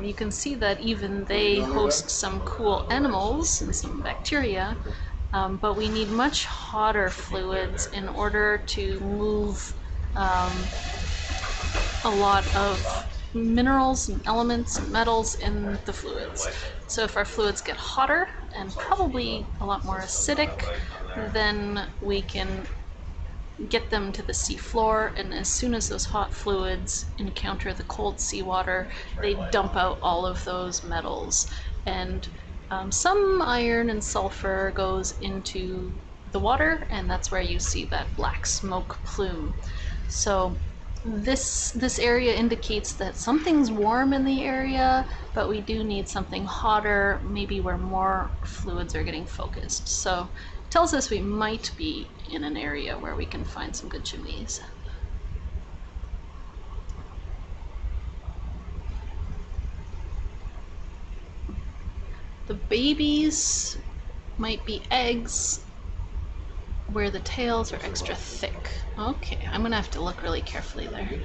You can see that even they host some cool animals and some bacteria, but we need much hotter fluids in order to move a lot of minerals and elements and metals in the fluids. So if our fluids get hotter and probably a lot more acidic, then we can get them to the seafloor, and as soon as those hot fluids encounter the cold seawater, they dump out all of those metals. And some iron and sulfur goes into the water, and that's where you see that black smoke plume. So this area indicates that something's warm in the area, but we do need something hotter, maybe where more fluids are getting focused. So it tells us we might be in an area where we can find some good chimneys. The babies might be eggs where the tails are extra thick. Okay, I'm gonna have to look really carefully there.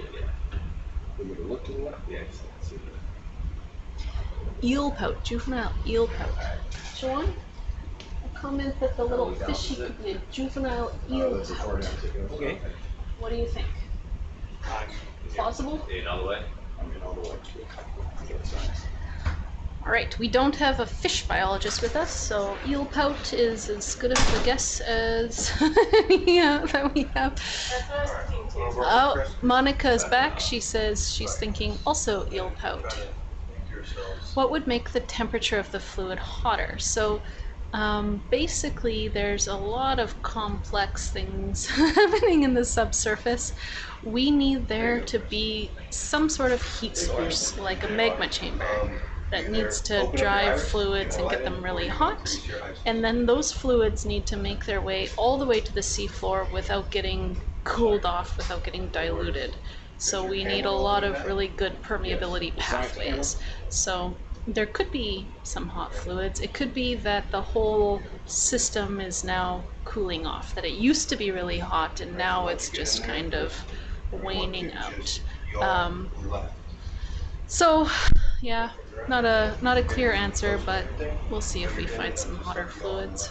Eel pout, juvenile eel pout. Sean, a comment that the little fishy could be a juvenile eel pout. Okay. What do you think? Plausible? In all the way? All right, we don't have a fish biologist with us, so eel pout is as good of a guess as that we have. That's what I was thinking too. Oh, Monica's back. She says she's thinking also eel pout. What would make the temperature of the fluid hotter? So basically there's a lot of complex things happening in the subsurface. We need there to be some sort of heat source, like a magma chamber, that needs to drive fluids and get them really hot, and then those fluids need to make their way all the way to the seafloor without getting cooled off, without getting diluted. So we need a lot of really good permeability pathways. So there could be some hot fluids. It could be that the whole system is now cooling off, that it used to be really hot and now it's just kind of waning out. So yeah, not a clear answer, but we'll see if we find some hotter fluids.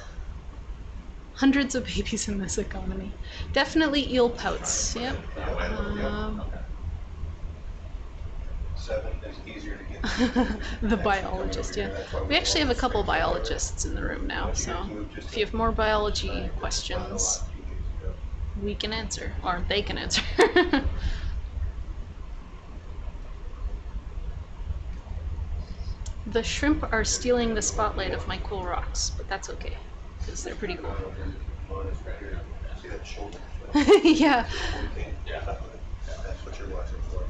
Hundreds of babies in this economy. Definitely eel pouts. Yep. 7 is easier to get. The biologist, yeah. We actually have a couple biologists in the room now, so if you have more biology questions, we can answer, or they can answer. The shrimp are stealing the spotlight of my cool rocks, but that's okay, because they're pretty cool. See that shoulder? Yeah. That's what you're watching for.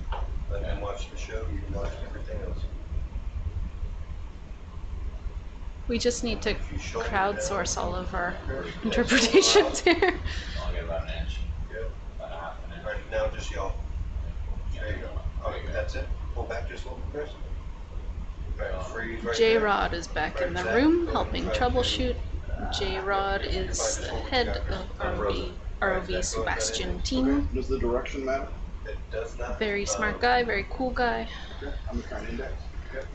Let them watch the show, you can watch everything else. We just need to crowdsource all of our interpretations here. I'll get about an inch. Good. About half an inch. Right, now just y'all. There you go. Okay, that's it. Pull back just a little bit, Chris. Right, freeze right there. J-Rod is back in the room helping troubleshoot. J-Rod is the head of ROV SuBastian team. Does the direction matter? It does not. Very smart guy, very cool guy. Okay, I'm gonna try and index. Okay.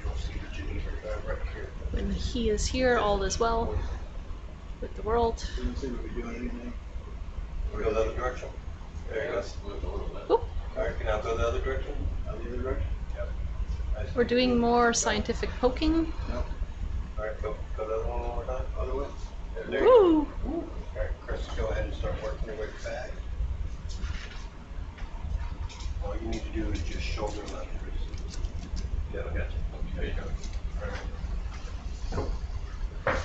You'll see the Geneva right here. When he is here, all is well with the world. Didn't seem to be doing anything. Go the other direction. There you go. Move a little bit. All right, can now go the other direction? The other direction? Yep. Nice. We're doing more scientific poking. No. All right, go the other one more time. Other way. There Woo! you go. All right, Chris, go ahead and start working your way back. All you need to do is just shoulder left, Chris. Yeah, I got you. There you go. All right. Cool.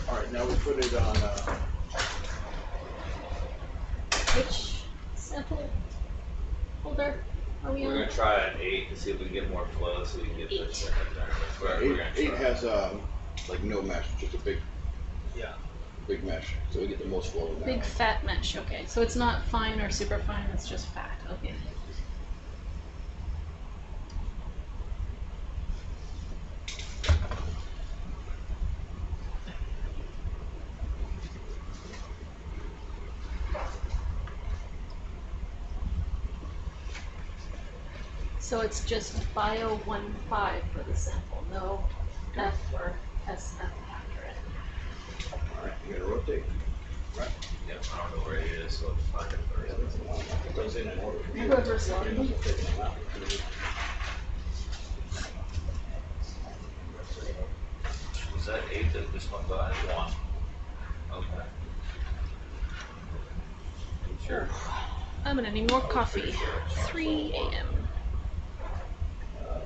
All right, now we put it on. Which sample holder are we We're on? gonna try an 8 to see if we can get more flow, so we can get this. Eight has like no mesh, just a big mesh, so we get the most flow in that. Big fat mesh, okay. So it's not fine or super fine, it's just fat, okay. So it's just bio 1.5 for the sample, no F or SF after it. All right, you gotta rotate. Right. Yeah, I don't know where it is, so it's fine. It goes in order. Whoever's slowing. Was that 8 that this one got? 1. Okay. Sure. I'm gonna need more coffee. 3 a.m.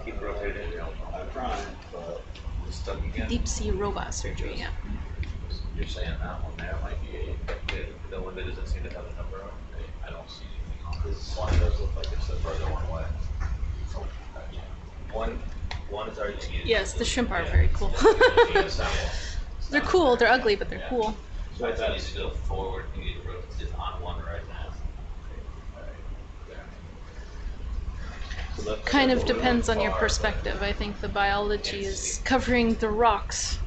Keep rotating. I'm trying, but It's stuck again. Deep sea robot surgery, yeah. You're saying that one there might be 8. The one that doesn't seem to have a number on it. I don't see anything on it. This one does look like it's the further one away. One is already used. Yes, the shrimp are very cool. They're cool, they're ugly, but they're cool. So I thought you still forward, you need to rotate on one right now. Kind of depends on your perspective. I think the biology is covering the rocks,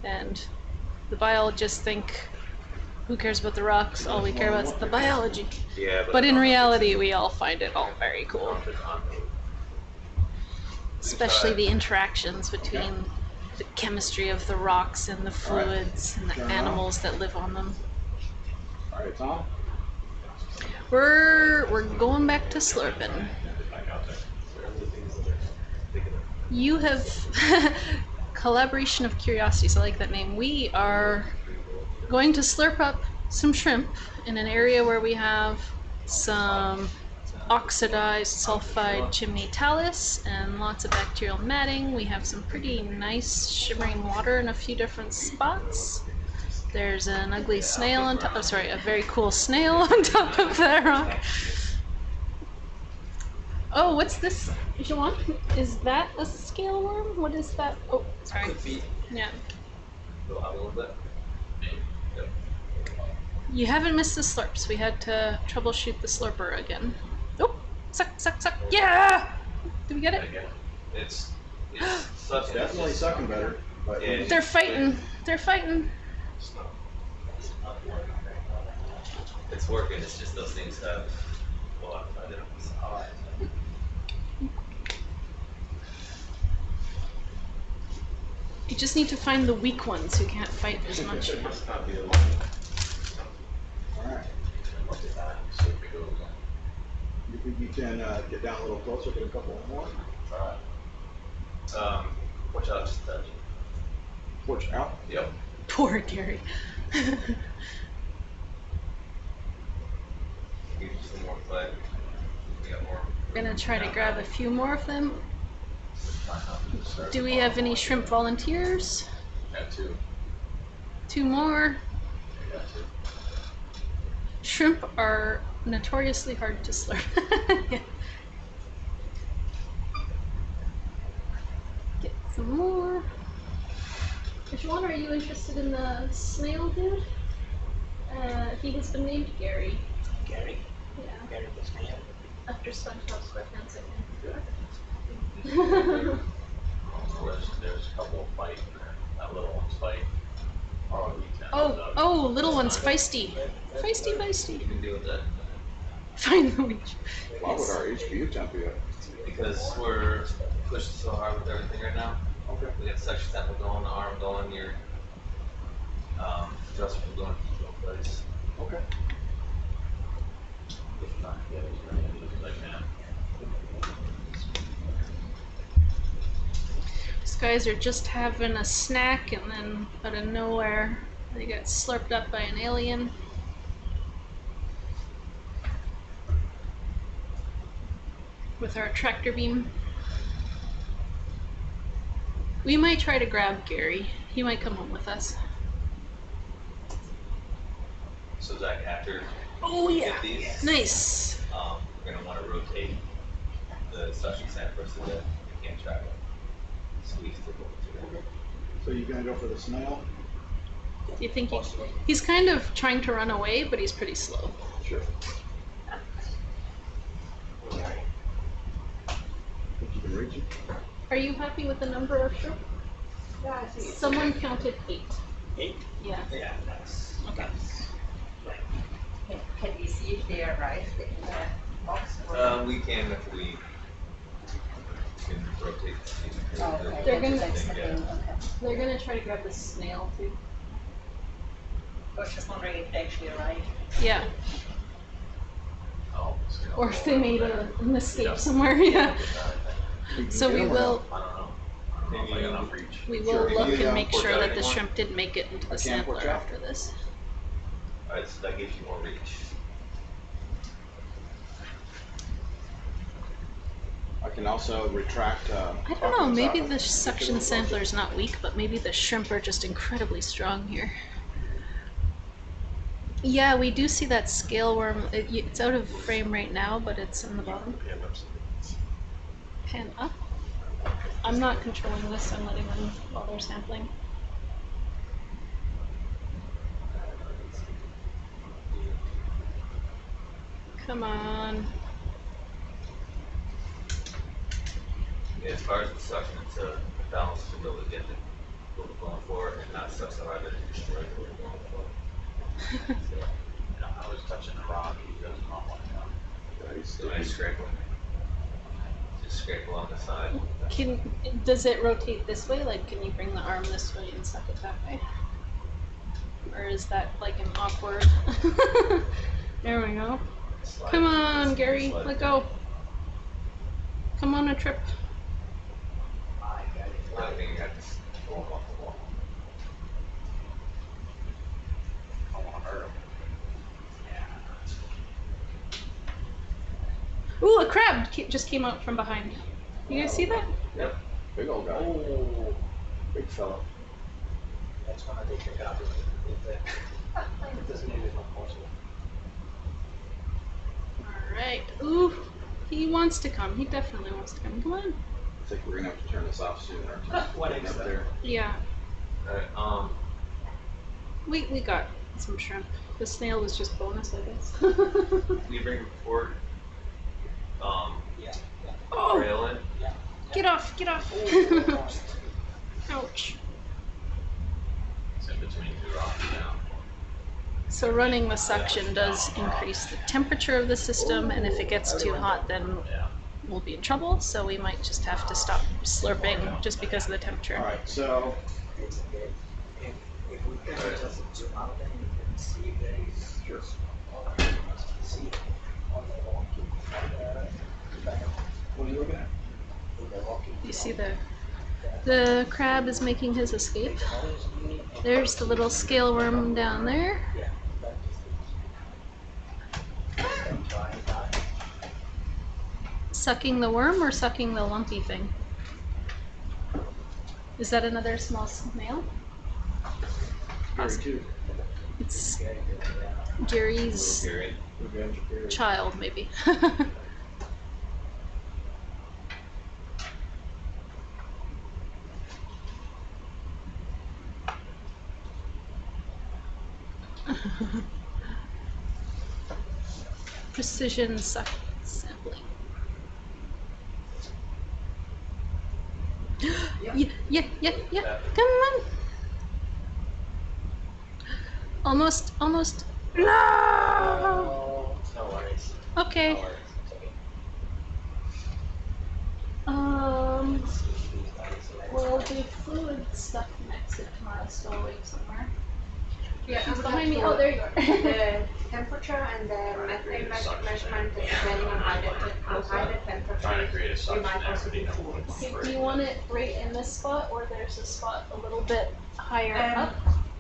and the biologists think, who cares about the rocks? All we care about is the biology. Yeah, but in reality, we all find it all very cool. Especially the interactions between the chemistry of the rocks and the fluids and the animals that live on them. All right, Tom. We're going back to slurping. You have collaboration of curiosities. I like that name. We are going to slurp up some shrimp in an area where we have some oxidized sulfide chimney talus and lots of bacterial matting. We have some pretty nice shimmering water in a few different spots. There's an ugly snail on top, a very cool snail on top of that rock. Oh, what's this, Joanne? Is that a scale worm? What is that? Oh, sorry. Could be. Yeah. Go out a little bit. Yep. You haven't missed the slurps. We had to troubleshoot the slurper again. Oh, suck, suck, suck. Yeah! Did we get it? It's sucking. Definitely sucking better. But They're fighting. They're fighting. It's working. It's just those things have. Well, I didn't. You just need to find the weak ones who can't fight as much. All right. You think you can get down a little closer, get a couple more? Alright. Watch out, just touch. Watch out? Yep. Poor Gary. gonna try to grab a few more of them. Do we have any shrimp volunteers? Got 2. 2 more. Got 2. Shrimp are notoriously hard to slurp. Yeah. Get some more. Sean, are you interested in the snail dude? He has been named Gary. Gary? Yeah. Gary the snail? After SpongeBob SquarePants, I There's a couple of fight, that little one's fight. Oh, little one's feisty. Feisty. You can deal with that. Find the leech. Why would our HPU temp be up? Because we're pushing so hard with everything right now. Okay. We got suction sample going, the arm going, your thruster going, keep it in place. Okay. If not, yeah, it's going to be like that. These guys are just having a snack, and then out of nowhere, they get slurped up by an alien. With our tractor beam. We might try to grab Gary. He might come home with us. So Zach, after Oh we yeah, get these, nice. We're going to want to rotate the suction sample so that we can't track it. So we stick over to it. So you're gonna go for the snail? Do you think he's kind of trying to run away, but he's pretty slow. Sure. Think you can reach it? Are you happy with the number of shrimp? Yeah, I think it's Someone counted 8. 8? Yeah. Yeah, that's. Okay. Can we see if they arrived in the box? We can if we can rotate. Okay. They're gonna Okay. try to grab the snail too. I was just wondering if they actually arrived. Yeah. Oh, Or if they made an escape somewhere. Yeah. So we will. I don't know. Maybe enough reach. We will look and make sure that the shrimp did make it into the sampler after this. Alright, so that gives you more reach. I can also retract. I don't know, maybe the suction sampler is not weak, but maybe the shrimp are just incredibly strong here. Yeah, we do see that scale worm. It's out of frame right now, but it's on the bottom. Pan up. I'm not controlling this, I'm letting them while they're sampling. Come on. Yeah, as far as the suction, it's a balance to be able to get what we're going for and not suck so hard that it destroys what we're going for. So, I was touching the rock, he does not want to come. So I scrape him. Just scrape along the side. Does it rotate this way? Like, can you bring the arm this way and suck it that way? Or is that like an awkward? There we go. Come on, Gary, let go. Come on a trip. I think you have to go off the wall. I want to hurt him. Ooh, a crab just came out from behind. You guys see that? Yep. Big old guy. Oh, Big fella. that's when I take your copy. It doesn't need it on possible. Alright. Ooh, he wants to come. He definitely wants to come. Come on. I think we're gonna have to turn this off soon. What Getting up extra? there. Yeah. Alright, We got some shrimp. The snail was just bonus, I guess. can you bring report, Yeah. trail in? Yeah. Get off, get off. Oh, Ouch. It's in between 2 rocks now. So running the suction does increase the temperature of the system, and if it gets too hot, then we'll be in trouble. So we might just have to stop slurping just because of the temperature. All right, so if we can just zoom out and you can see there is just see on the walking what are you looking at? You see the crab is making his escape. There's the little scale worm down there. Sucking the worm or sucking the lumpy thing? Is that another small snail? It's Gary's child, maybe. Precision sampling. Yeah. Come on. Almost. No. No worries. Okay. No worries. Well, the fluid stuff next to tomorrow still awake somewhere. Yeah, he's behind me. Oh, there you are. The temperature and the methane measurement is depending on how high the temperature Trying to create a you suction might there also for the do number fluids. one. Do you want it right in this spot, or there's a spot a little bit higher up?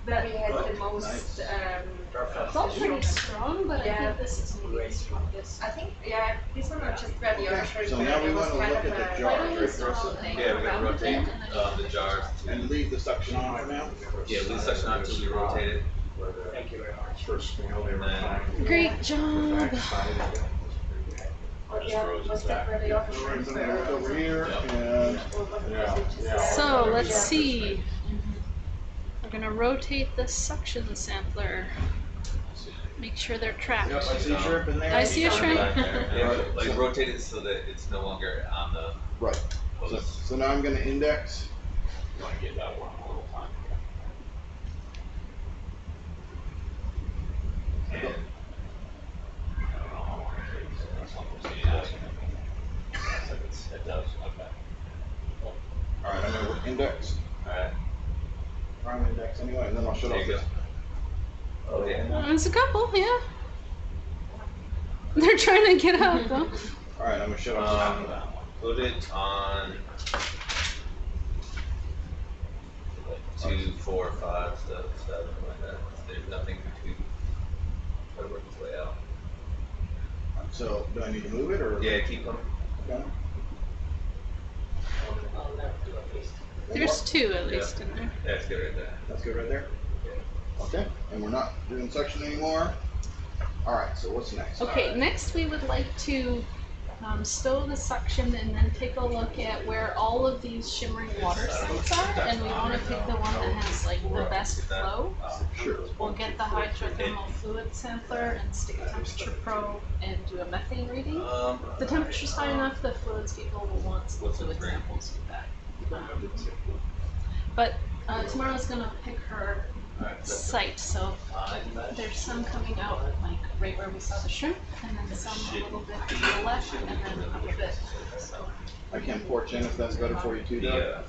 That we had the most. It's all pretty strong, but I think this is maybe the strongest. I think, yeah, these ones are just where the other So now we want to look at the jars, right, Chris? Yeah, we're gonna rotate the jars. And leave the suction on for now? Yeah, leave the suction on until we rotate it. Thank you very much. First snail they were finding. Great job. Was that where the other Right, so now look over here, and, yeah. So let's see. We're gonna rotate the suction sampler. Make sure they're trapped. Yep, I see shrimp in there. I see a shrimp. Yeah, like rotate it so that it's no longer on the. Right. So now I'm gonna index. You want to get that one a little time. And I don't know how long it takes. That's one of those things. It does. Okay. All right, I'm gonna index. All right. Prime index anyway, and then I'll shut There off you this. go. Oh yeah. There's a couple, yeah. They're trying to get up, though. All right, I'm gonna shut off Put it on 2, 4, 5, 7, like that. There's nothing between. Try to work its way out. this. So, do I need to move it, or? Yeah, keep them. Okay. There's two at least in there. That's good right there. That's good right there? Okay, and we're not doing suction anymore. All right, so what's next? Okay, next we would like to stow the suction and then take a look at where all of these shimmering water sites are, and we want to pick the one that has like the best flow. Sure. We'll get the hydrothermal fluid sampler and stick a temperature probe and do a methane reading. If the temperature's high enough, the fluids people will want some fluid samples with that. But tomorrow's gonna pick her site, so there's some coming out like right where we saw the shrimp, and then some a little bit to the left, and then up a bit. So I can porch in if that's better for you too, Doug.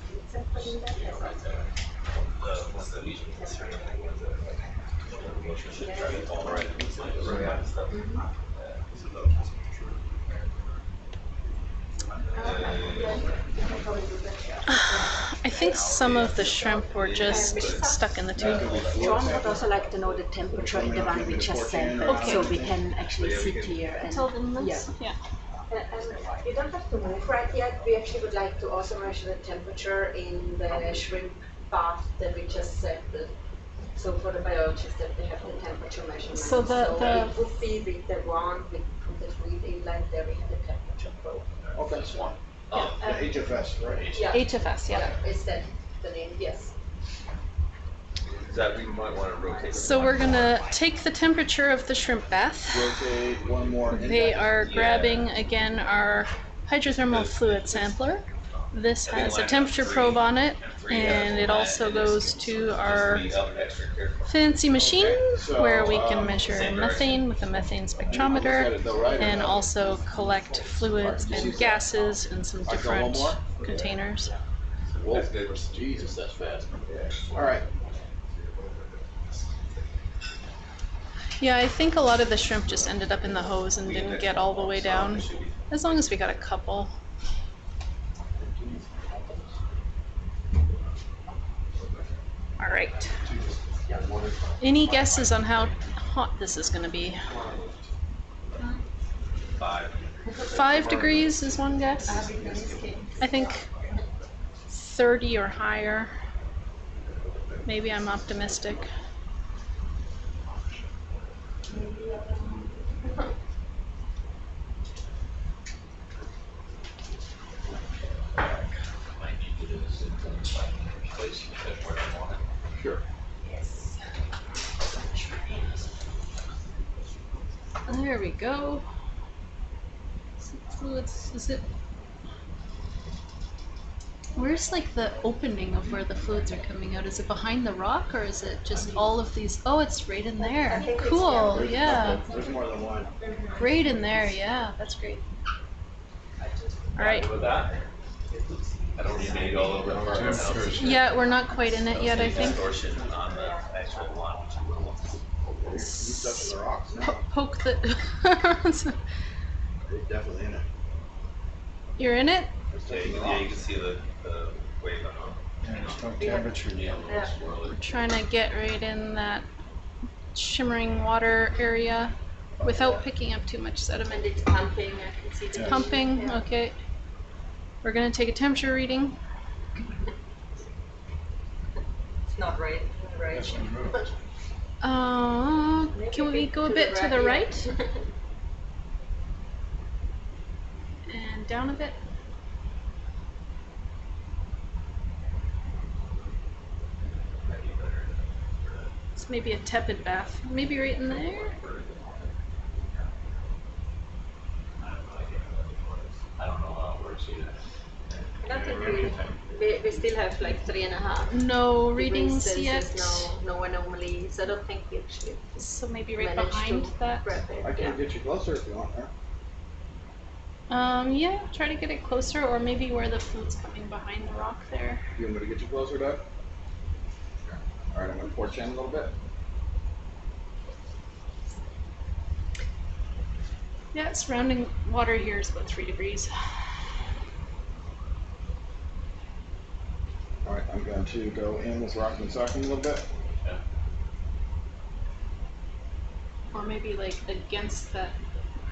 I think some of the shrimp were just stuck in the tube. John would also like to know the temperature in the one we just sampled, so we can actually sit here and. Tell them this? Yeah. And you don't have to move right yet. We actually would like to also measure the temperature in the shrimp bath that we just sampled. So for the biologists that they have the temperature measurement. So it would be with the one with the 3D inlet there we have the temperature probe. Okay, that's one. The HFS, right? Yeah. HFS, yeah. Is that the name? Yes. That we might want to rotate. So we're gonna take the temperature of the shrimp bath. Rotate one more. They are grabbing again our hydrothermal fluid sampler. This has a temperature probe on it, and it also goes to our fancy machine where we can measure methane with a methane spectrometer and also collect fluids and gases in some different containers. Whoa. Jesus, that's fast. All right. Yeah, I think a lot of the shrimp just ended up in the hose and didn't get all the way down. As long as we got a couple. All right. Any guesses on how hot this is going to be? 5. 5 degrees is one guess. I think 30 or higher. Maybe I'm optimistic. Sure. There we go. Fluids, is it? Where's like the opening of where the fluids are coming out? Is it behind the rock or is it just all of these? Oh, it's right in there. Cool, yeah. There's more than one. Right in there, yeah. That's great. All right. With that? I don't need to go all over the Yeah, we're not quite in it yet, I think. Distortion on the actual one. Touching the rocks now. Poke the. They're definitely in it. You're in it? Yeah, you can see the wave on Yeah, there's no temperature yet. We're trying to get right in that shimmering water area without picking up too much sediment. It's pumping, I can see It's the pumping, yeah. okay. We're gonna take a temperature reading. It's not right. Can we go a bit to the right? And down a bit. It's maybe a tepid bath. Maybe right in there? I don't know how it works either. I don't think we still have like 3.5. No degrees readings Celsius, yet. No anomalies. I don't think we actually. So maybe right managed behind to that. grab it, I can yeah. get you closer if you want, huh? Yeah, try to get it closer, or maybe where the fluid's coming behind the rock there. You want me to get you closer, Doug? All right, I'm gonna porch in a little bit. Yeah, surrounding water here is about 3 degrees. All right, I'm going to go in with rocking and socking a little bit. Or maybe like against that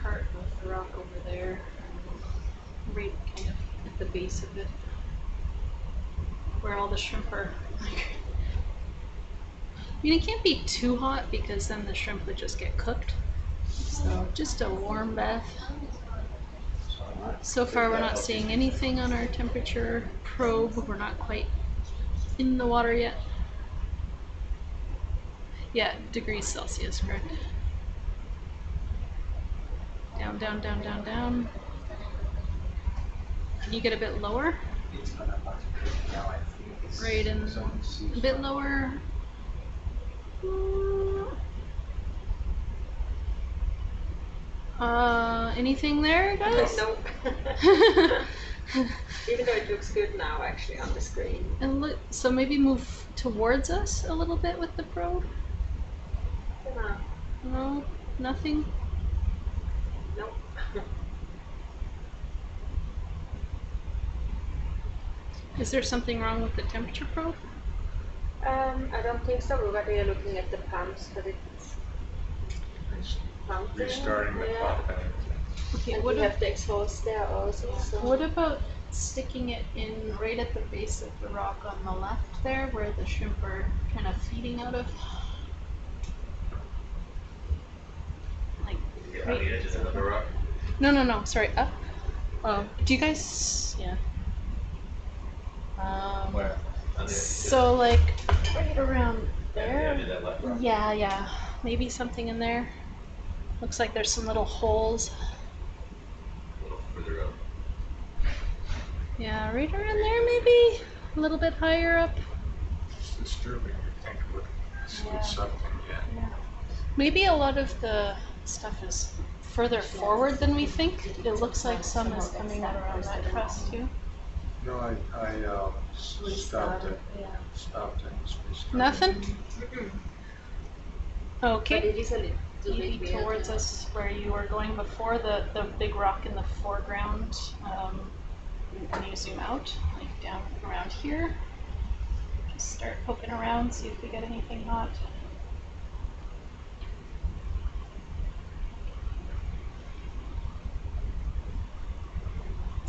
part of the rock over there. Right kind of at the base of it. Where all the shrimp are. I mean, it can't be too hot because then the shrimp would just get cooked. So just a warm bath. So far we're not seeing anything on our temperature probe. We're not quite in the water yet. Yeah, degrees Celsius, correct. Down, down, down, down, down. Can you get a bit lower? Right in a bit lower. Anything there, guys? Nope. Even though it looks good now, actually, on the screen. And look, so maybe move towards us a little bit with the probe. No, nothing. Nope. Is there something wrong with the temperature probe? I don't think so. We were looking at the pumps, but it's pumping. Restarting the pump. Okay, and what we have the exhaust there also. So. What about sticking it in right at the base of the rock on the left there, where the shrimp are kind of feeding out of? Like On the edges of the rock. No. Sorry, up. Oh, do you guys? Yeah. Where? So like right around there. Yeah, that left rock. Yeah. Maybe something in there. Looks like there's some little holes. A little further up. Yeah, right around there maybe. A little bit higher up. It's disturbing to think about something yet. Maybe a lot of the stuff is further forward than we think. It looks like some is coming out around that crest too. No, I stopped it. Stopped it. Nothing? Okay. But it is a little Maybe bit weird. towards us where you were going before, the big rock in the foreground. When you zoom out, like down around here, just start poking around, see if we get anything hot.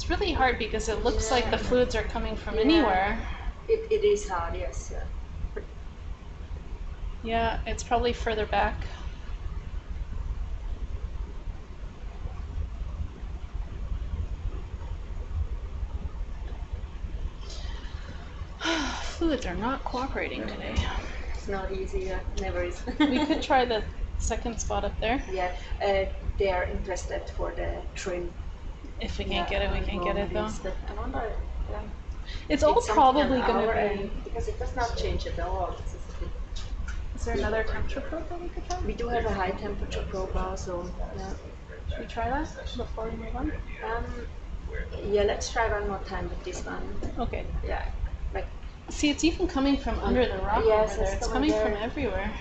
It's really hard because it looks like the fluids are coming from anywhere. It is hard, yes. Yeah. Yeah, it's probably further back. Fluids are not cooperating today. It's not easy, never is. We could try the second spot up there. Yeah, they are interested for the trim. If we can't get it, we can't get it though. I wonder, It's all probably going to be... Because it does not change at all. Is there another temperature probe that we could try? We do have a high temperature probe also. Yeah. Should we try that before we move on? Yeah, let's try one more time with this one. Okay. Yeah. Like. See, it's even coming from under the rock yes, over there. It's coming from everywhere.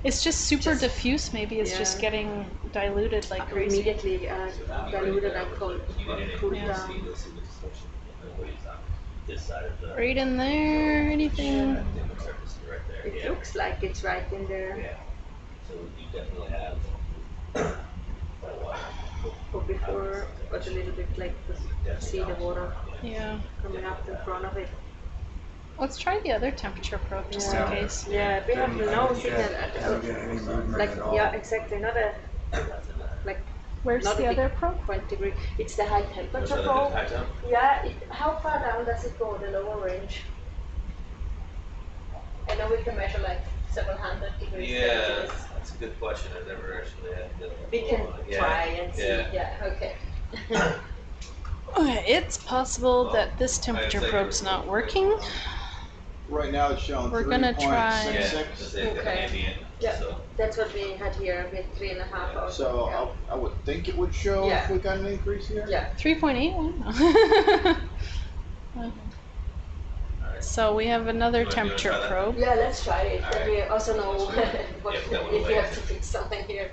It's just super diffuse. Maybe it's just getting diluted like crazy. Immediately diluted and cooled down. Right in there, anything? It looks like it's right in there. So you definitely have. Or before, but a little bit like to see the water coming up in front of it. Let's try the other temperature probe just in case. Yeah, we have no signal. Like, yeah, exactly. Not a, like, where's not the other probe? Point degree. It's the high temperature probe. Yeah, how far down does it go, the lower range? I know we can measure like several hundred degrees. Yeah, that's a good question. I've never actually had to. We can try and see. Yeah, okay. Okay, it's possible that this temperature probe's not working. Right now it's showing 3.66. We're gonna try. Okay. Yeah, that's what we had here with 3.5 hours. So I would think it would show if we got an increase here. Yeah. 3.81. So we have another temperature probe. Yeah, let's try it. Then we also know what, if we have to fix something here.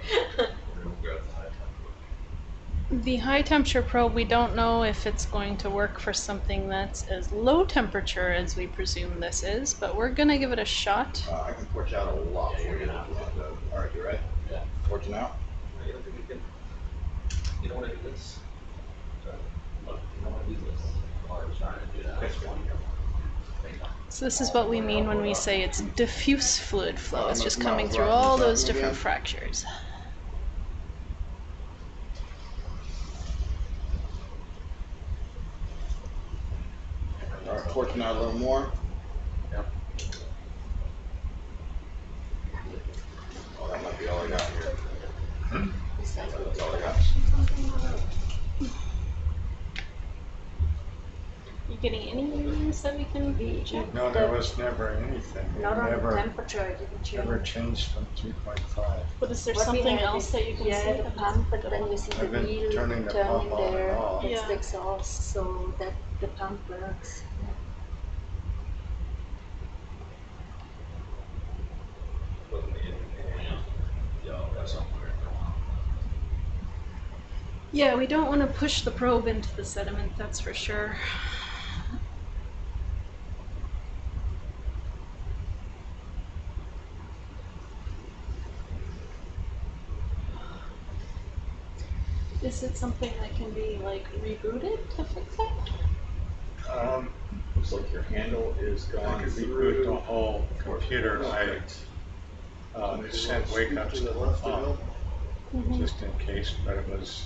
The high temperature probe, we don't know if it's going to work for something that's as low temperature as we presume this is, but we're going to give it a shot. I can torch out a lot for you. All right, you ready? Yeah. Torching out. You don't want to do this. You don't want to do this. So this is what we mean when we say it's diffuse fluid flow. It's just coming through all those different fractures. All right, torching out a little more. Yep. Oh, that might be all I got here. That's all I got. You getting any readings that we can check? No, there was never anything. Not on never, the temperature, it didn't change. Never changed from 2.5. But is there something else that you can see? Yeah, the pump, but then you see the wheel turning the pump on and there. off. That's the exhaust, so that the pump works. Yeah, we don't want to push the probe into the sediment, that's for sure. Is it something that can be like rebooted to fix it? Looks like your handle is I gone could through reboot the whole computer. I sent wake ups to the phone just in case, but it was.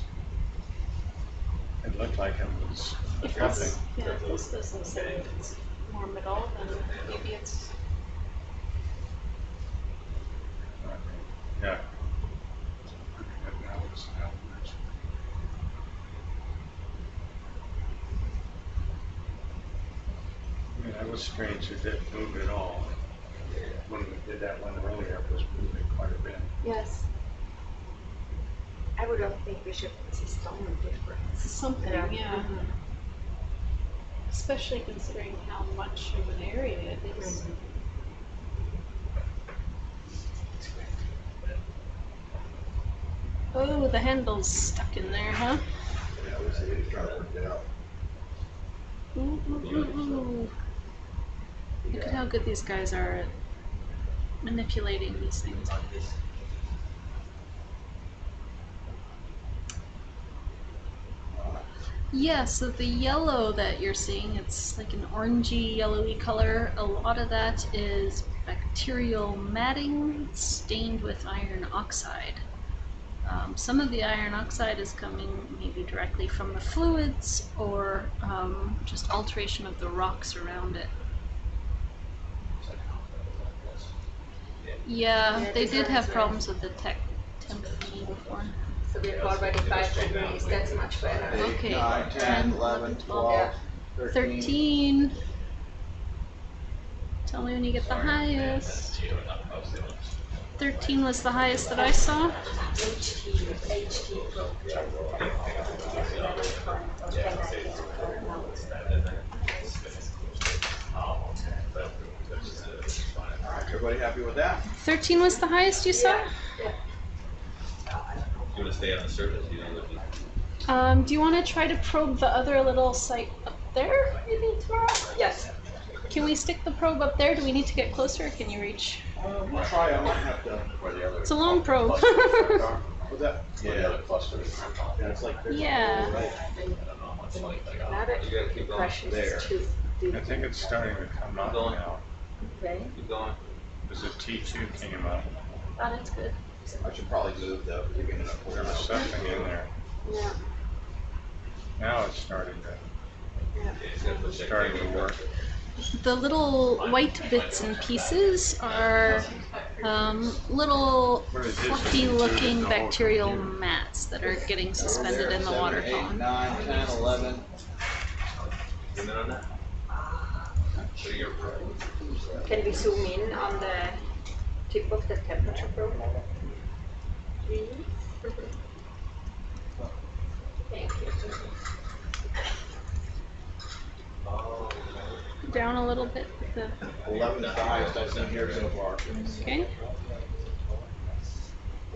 It looked like it was nothing. If this doesn't say if it's more middle, then maybe it's. Yeah. I mean, that was strange. It didn't move at all. When we did that one earlier, it was moving quite a bit. Yes. I would not think we should see some difference. Something, yeah. Especially considering how much of an area it is. Oh, the handle's stuck in there, huh? Yeah, I was trying to work it out. Ooh. Look at how good these guys are at manipulating these things. Yeah, so the yellow that you're seeing, it's like an orangey, yellowy color. A lot of that is bacterial matting stained with iron oxide. Some of the iron oxide is coming maybe directly from the fluids or just alteration of the rocks around it. Yeah, they did have problems with the temp feed before. So we're already 5 degrees, that's much better. Okay, 9, 10, 11, 12, 13. Tell me when you get the highest. 13 was the highest that I saw. Everybody happy with that? 13 was the highest you saw? Yeah. You want to stay on the surface? You know, Do you want to try to probe the other little site up there, maybe tomorrow? Yes. Can we stick the probe up there? Do we need to get closer, or can you reach? We'll try, I might have to. It's a long probe. What's that? Yeah. Yeah, it's like this. Yeah. Another you gotta keep going. question There. is to do. I think it's starting to come up now. Okay. Keep going. There's a T2 came up. Oh, that's good. I should probably move the beginning up. There was something in there. Yeah. Now it's starting to work. The little white bits and pieces are little fluffy-looking bacterial mats that are getting suspended in the water 8, column. 9, 10, 11. Zoom in on that. So you're Can we zoom in on the tip of the temperature probe? Please? Thank you. Down a little bit. 11 is the highest I've seen here so far. Okay.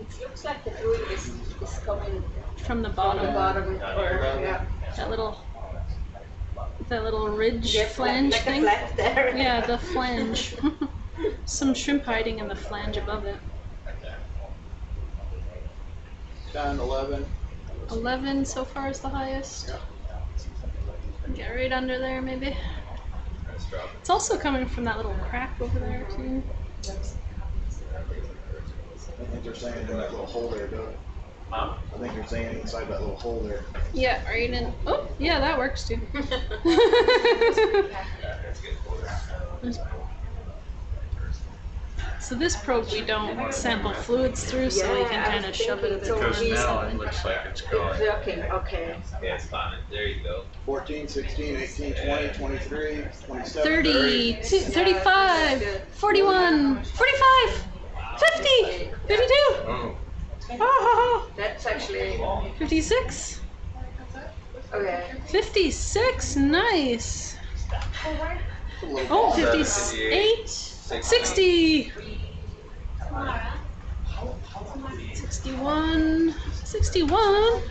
It looks like the fluid is coming From the from the bottom. bottom, or, yeah. That little ridge Yeah, flange like a thing. flat there. Yeah, the flange. Some shrimp hiding in the flange above it. 10, 11. 11 so far is the highest. Get right under there, maybe. It's also coming from that little crack over there, too. I think they're saying in that little hole there, Doug. I think they're saying inside that little hole there. Yeah, right in. Oh, yeah, that works, too. So this probe we don't sample fluids through, so we can kind of shove it a bit Because more now it easily. looks like it's going. Working, okay. Yeah, it's fine. There you go. 14, 16, 18, 20, 23, 27, 30, 35, 41, 45, 50, 52. Oh. That's actually 56. okay. 56, nice. Oh, 58, 60. 61, 61. Well,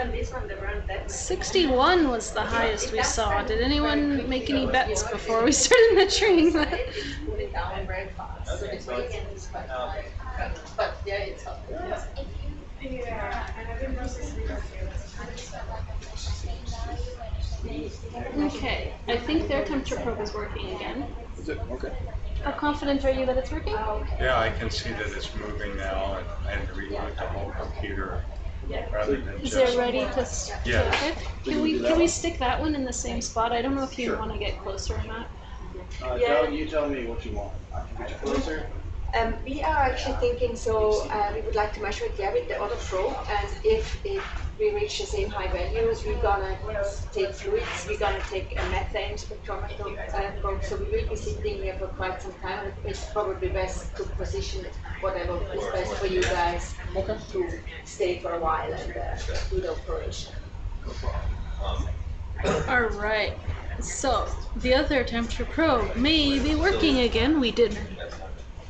on this one, the run that 61 was the highest we saw. Did anyone make any bets before we started measuring that? put it down very fast. So the gradient is quite high. But yeah, it's up. Yeah, and I've been processing it. Okay, I think their temperature probe is working again. Is it? Okay. How confident are you that it's working? Yeah, I can see that it's moving now, and I had to reboot the whole computer rather than Is just. it ready to? Yeah. Okay. Can we stick that one in the same spot? I don't know if you want to get closer or not. You tell me what you want. I can get you closer. We are actually thinking, so we would like to measure it, with the other probe, and if we reach the same high values, we're gonna take fluids, we're gonna take a methane spectrometer probe, so we will be sitting here for quite some time. It's probably best to position whatever is best for you guys to stay for a while and do the operation. All right. So the other temperature probe may be working again.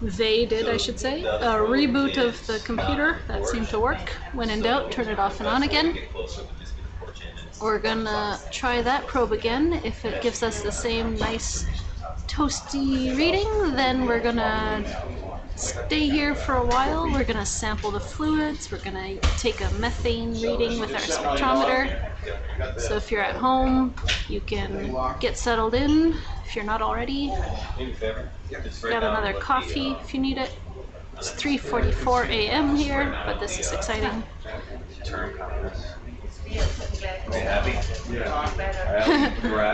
They did, I should say, a reboot of the computer. That seemed to work. When in doubt, turn it off and on again. We're gonna try that probe again. If it gives us the same nice toasty reading, then we're gonna stay here for a while. We're gonna sample the fluids. We're gonna take a methane reading with our spectrometer. So if you're at home, you can get settled in if you're not already. Grab another coffee if you need it. It's 3:44 a.m. here, but this is exciting.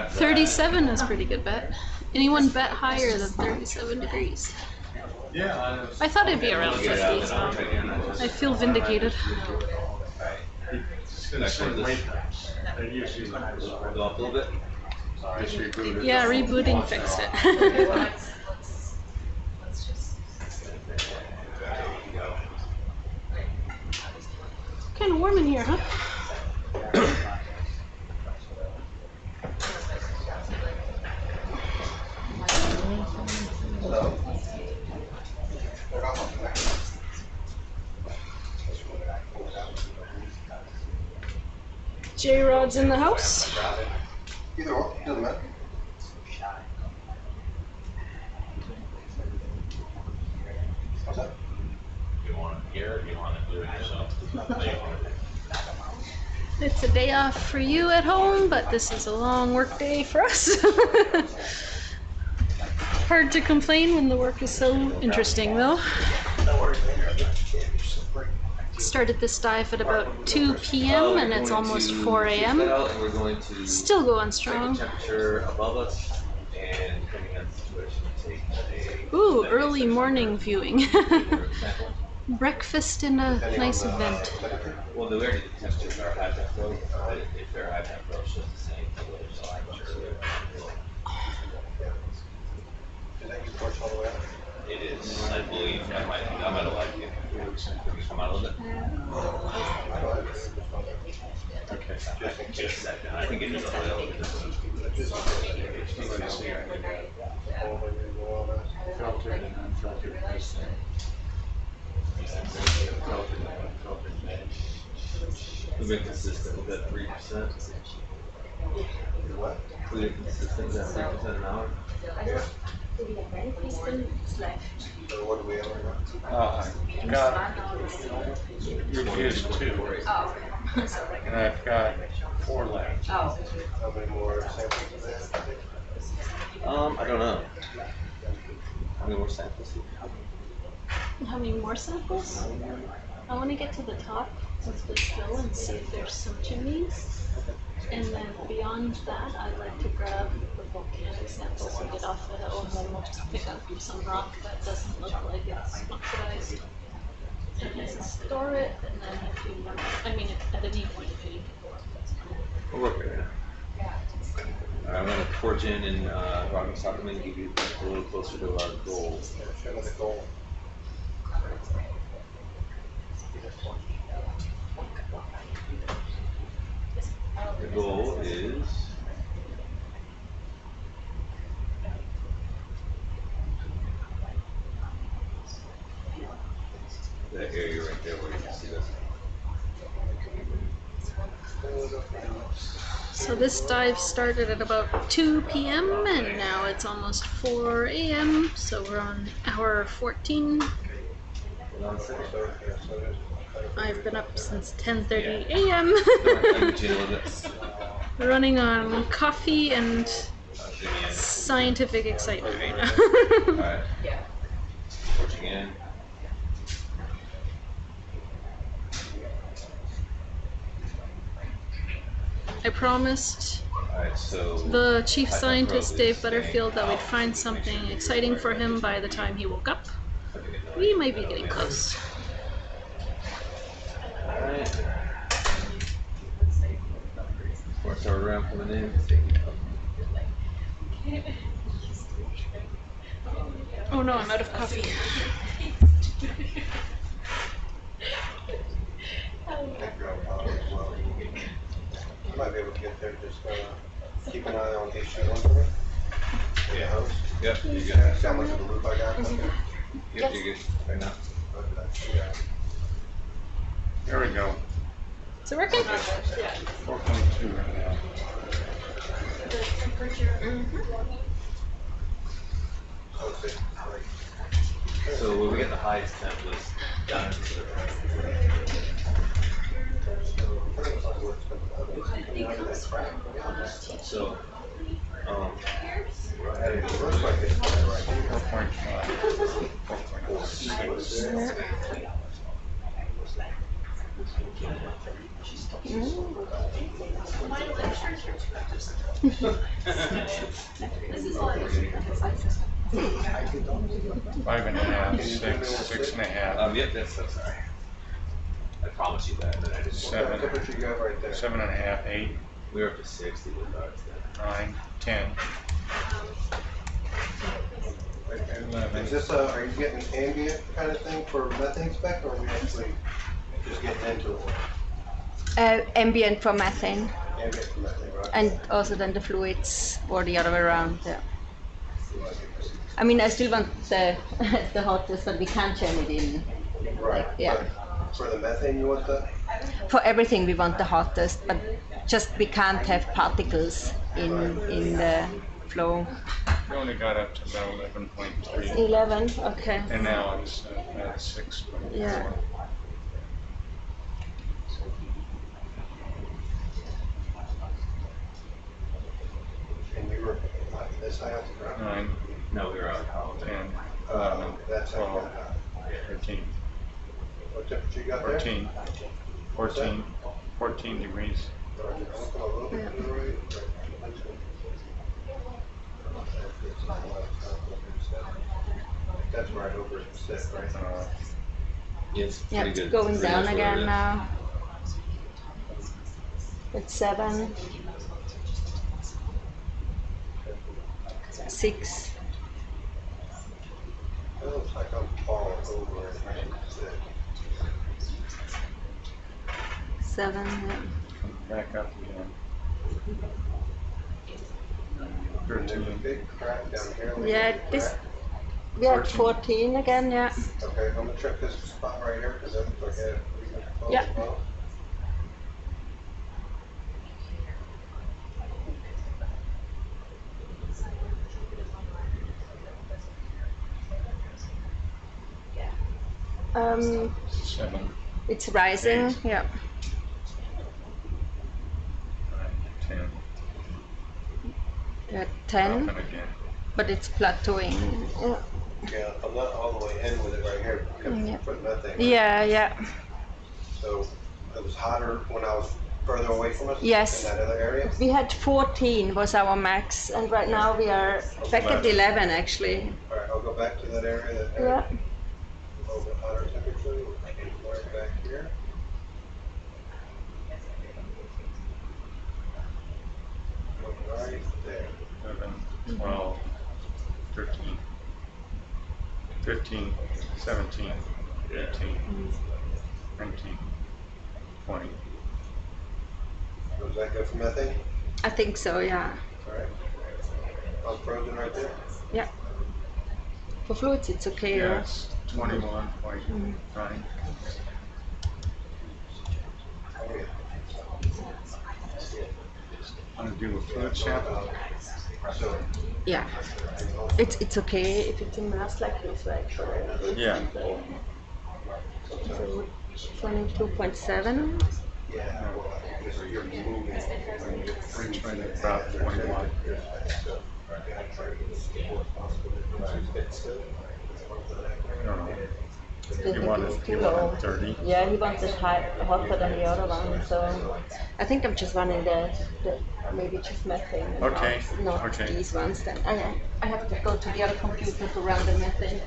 37 is pretty good bet. Anyone bet higher than 37 degrees? I thought it'd be around 50. I feel vindicated. Yeah, rebooting fixed it. Kind of warm in here, huh? J-Rod's in the house. Either or, doesn't matter. What's that? You want it here or you want to do it yourself? It's a day off for you at home, but this is a long work day for us. Hard to complain when the work is so interesting, though. Started this dive at about 2 p.m. and it's almost 4 a.m. Still going strong. Temperature above us, and depending on the situation, take a Ooh, early morning viewing. Breakfast in a nice event. Well, the way the temperatures are high temp flow, but if they're high temp flow, it's just the same. So I'm sure it is. I believe I might have liked it. Come out a little bit. Okay. Just a second. I think it is a little. Filtered and unfiltered. We've been consistent with that 3%. What? We've been consistent with that 3% an hour. So what do we have right now? I've got reviews 2, and I've got 4 left. How many more samples do they have? I don't know. How many more samples? How many more samples? I want to get to the top of this hill and see if there's some chimneys. And then beyond that, I'd like to grab the volcanic samples and get off the hill, and then we'll just pick up some rock that doesn't look like it's oxidized. And then store it, and then if you want, I mean, at any point if you need to go up, that's fine. We'll work right now. I'm going to torch in and rock and sock them and give you a little closer to our goal. Show me the goal. The goal is that area right there where you can see this. So this dive started at about 2 p.m. and now it's almost 4 a.m. So we're on hour 14. I've been up since 10:30 a.m. running on coffee and scientific excitement right now. Alright. Torching in. I promised So the chief scientist, Dave Butterfield, that we'd find something exciting for him by the time he woke up. We might be getting close. Alright. What's our round coming in? Oh no, I'm out of coffee. You might be able to get there, just keep an eye on H1 for me. Yeah, host. Yep, you See got how much of a loop I got? Mm-hmm. Okay. Yep, you good. Right now. There we go. Is it working? 4.2 right now. The temperature. Okay. So when we get the highest temp was down into the so it looks like it's right here. 4.5, 4.6. Five and a half, 6, 6.5. Yep, that's so sorry. I promise you that, but I just 7, What you got right there? 7.5, 8, we were up to 60 with ours then. 9, 10, 11. Is this are you getting ambient kind of thing for methane spec, or are we actually just getting into it? Ambient for methane, Ambient for methane, right? and also then the fluids, or the other way around. Yeah. I mean, I still want the the hottest, but we can't jam it in. Right. Yeah. But for the methane, you want that? For everything, we want the hottest, but just we can't have particles in the flow. We only got up to about 11.3. 11, okay. And now it's at 6.4. Yeah. And we were this high off the ground? 9, No, we were out. 10, 11, That's how 12, 13, what temperature you got there? 14, 14, 14 degrees. That's right over at 6, right? It's Yeah, pretty it's good. going Pretty down much again what it now. It's 7, 6. It looks like I'm falling over at 6. 7, yeah. Back up again. There's a big crack down here. Yeah, this, we had 14 again, yeah. Okay, I'm gonna check this spot right here, because that looks like a pretty close Yeah. spot. Um, 7, it's rising, yeah. 10. Yeah, 10, Up and again. but it's plateauing. Yeah. Yeah, I'm not all the way in with it right here, because Yeah. for nothing. Yeah, yeah. So it was hotter when I was further away from us? Yes. In that other area? We had 14 was our max, and right now we are back at 11 actually. All right, I'll go back to that area that had Yeah. a little bit hotter temperature, right back here. Right there. 11, 12, 13, 15, 17, 18, 19, 20. Was that good for methane? I think so, yeah. All right. I'm frozen right there. Yeah. For fluids, it's okay. Yeah, it's 21.9. Want to do a fluid sample? Yeah. It's okay if it's immersed like this, right? Yeah. So 22.7. Yeah. You're moving. About 21. I don't know. You wanted 30? Yeah, he wants it hotter than the other one, so I think I'm just running the maybe just methane. And Okay, not okay. these ones. Then I have to go to the other computer to run the methane.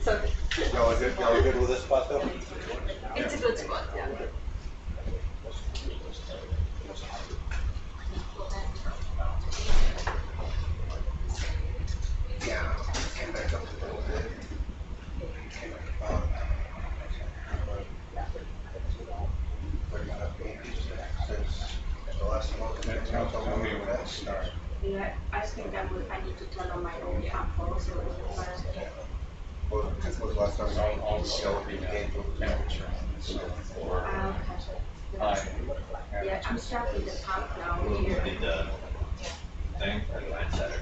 So Y'all are good with this spot though? it's a good spot, yeah. Yeah, came back up a little bit. Came back about. Since the last time I was in town, told me when that started. Yeah, I think I need to turn on my own sample, so Well, when was the last time I was in temperature. yeah, I'm starting the pump now We here. did the thing, or the line setter.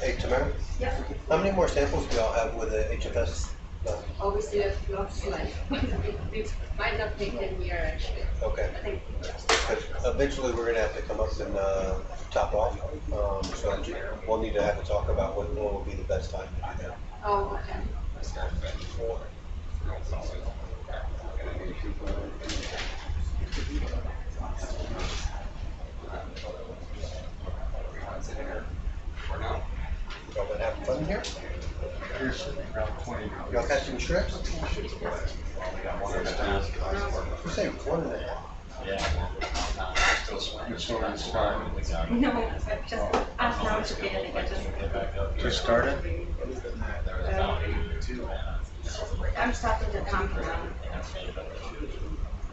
Hey, Tamara, Yeah. how many more samples do y'all have with the HFS? Obviously, there's lots like it might not take 10 years actually. Okay. I think. But eventually, we're gonna have to come up and top off. So we'll need to have a talk about when will be the best time to do that. Oh, okay. Y'all been having fun here? Here's around 20. Y'all catching strips? You say 1.5? Yeah. Still swimming. Just sort of starting. No, I've just asked now to get it. I Just started? I'm starting to come now.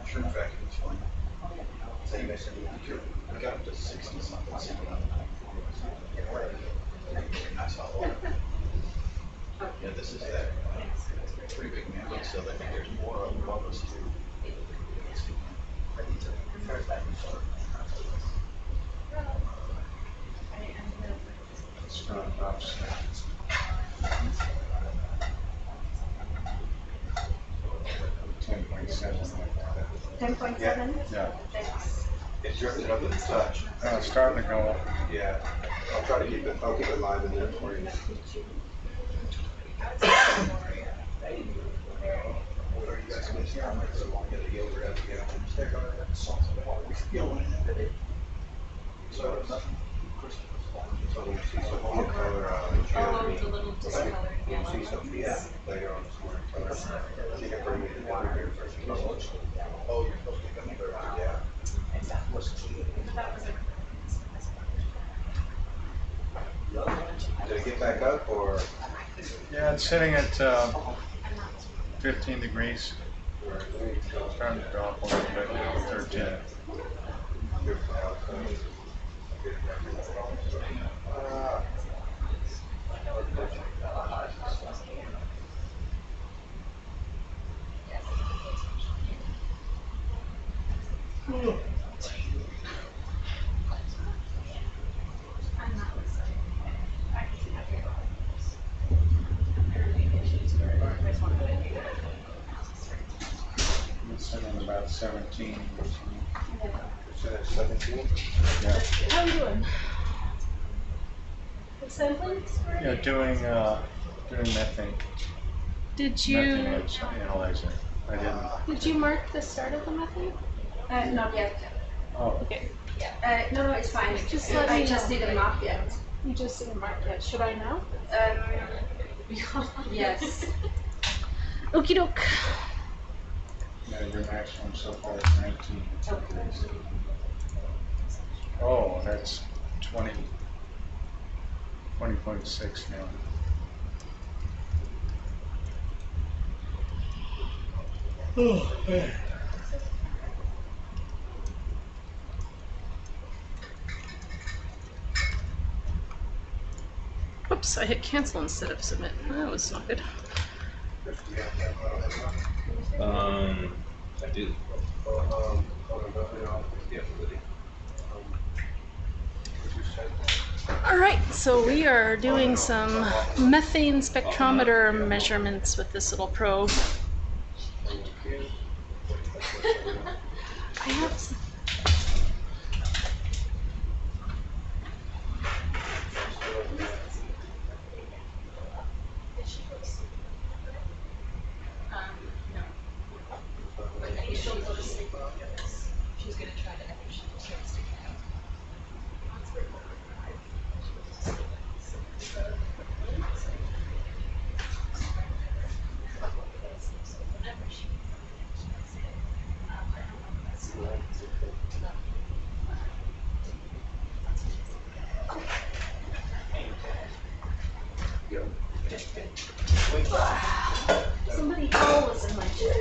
Shrimp vacuum is fine. So you guys said we got up to 60 something. I saw one. Yeah, this is that pretty big mound, so I think there's more of them above us too. It's not upset. 10.7. 10.7? Yeah. Thanks. It's drifting up with the touch. It's starting to go up. Yeah. I'll try to keep it, I'll keep it live in there for you. The little discolored yellow. Yeah, later on this morning. She can bring me the water here first. Oh, you're supposed to come here. Yeah. And that was key. Did it get back up or? Yeah, it's sitting at 15 degrees. Starting to drop a little bit now, 13. It's sitting at about 17. 17? Yeah. How are you doing? Sampling? Yeah, doing methane. Did you Methane analyzer. I didn't. did you mark the start of the methane? Not yet. Oh. Okay. No, it's fine. Just let I me just know. didn't mark yet. You just didn't mark yet. Should I now? Yes. Okie doke. Yeah, your maximum so far is 19. Oh, that's 20.6 now. Oh, man. Oops, I hit cancel instead of submit. That was not good. I do. All right, so we are doing some methane spectrometer measurements with this little probe. I have some. She's gonna try to stick it out. Somebody was in my chair.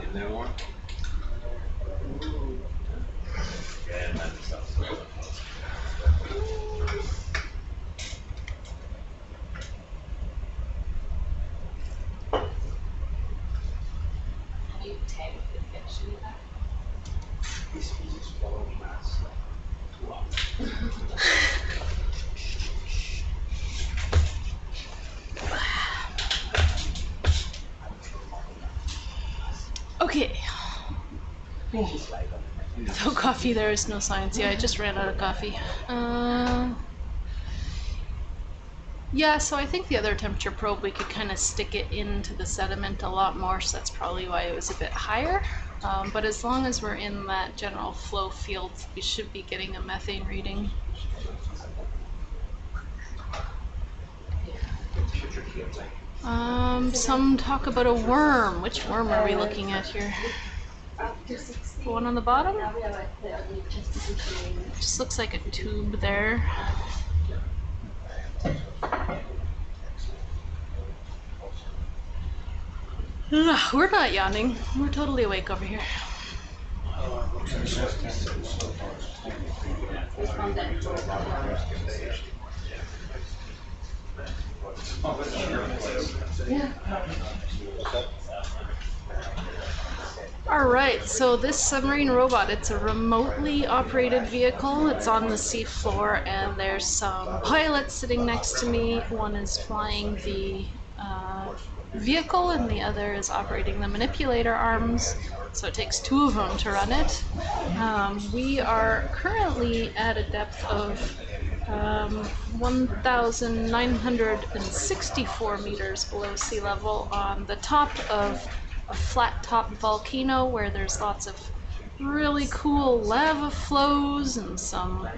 In there one? Yeah, that's stuff. You tag the fish in that. This species following us. Wow. Okay. No coffee, there is no science. Yeah, I just ran out of coffee. Yeah, so I think the other temperature probe, we could kind of stick it into the sediment a lot more, so that's probably why it was a bit higher. But as long as we're in that general flow field, we should be getting a methane reading. Some talk about a worm. Which worm are we looking at here? The one on the bottom? Just looks like a tube there. We're not yawning. We're totally awake over here. Alright, so this submarine robot, it's a remotely operated vehicle. It's on the seafloor, and there's some pilots sitting next to me. One is flying the vehicle and the other is operating the manipulator arms, so it takes two of them to run it. We are currently at a depth of 1,964 meters below sea level on the top of a flat top volcano where there's lots of really cool lava flows and some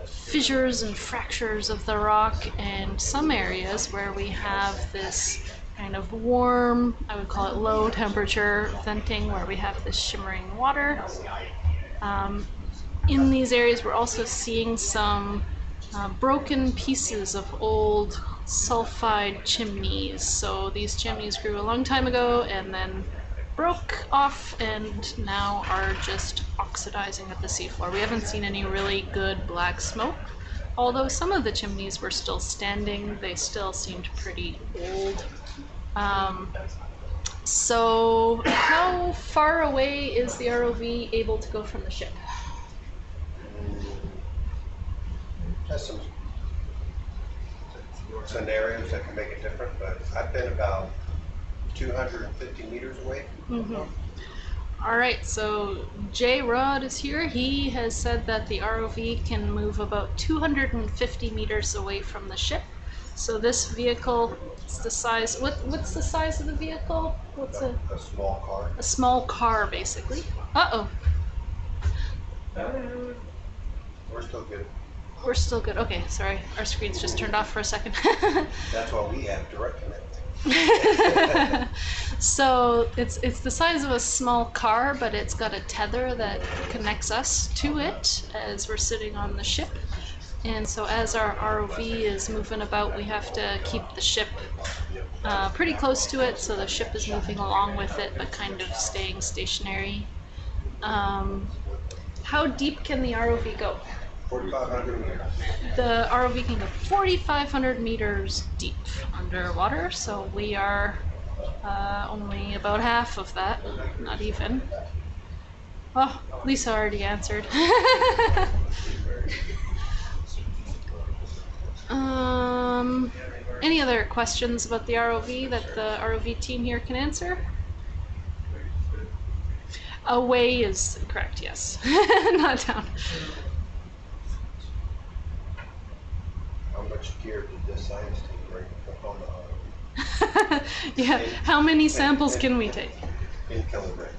fissures and fractures of the rock, and some areas where we have this kind of warm, I would call it low temperature venting, where we have this shimmering water. In these areas we're also seeing some broken pieces of old sulfide chimneys. So these chimneys grew a long time ago and then broke off and now are just oxidizing at the seafloor. We haven't seen any really good black smoke, although some of the chimneys were still standing. They still seemed pretty old. So how far away is the ROV able to go from the ship? There's some scenarios that can make it different, but I've been about 250 meters away. Mm-hmm. All right, so J. Rod is here. He has said that the ROV can move about 250 meters away from the ship. So this vehicle, it's the size, what's the size of the vehicle? What's a small car. A small car, basically. Uh-oh. We're still good. We're still good. Okay, sorry. Our screen's just turned off for a second. That's why we have direct connect. So it's the size of a small car, but it's got a tether that connects us to it as we're sitting on the ship. And so as our ROV is moving about, we have to keep the ship pretty close to it, so the ship is moving along with it, but kind of staying stationary. How deep can the ROV go? 4,500 meters. The ROV can go 4,500 meters deep underwater, so we are only about half of that, not even. Oh, Lisa already answered. Any other questions about the ROV that the ROV team here can answer? Away is correct, yes. Not down. How much gear did this science team bring up on the Yeah, how many samples can we take? in kilograms?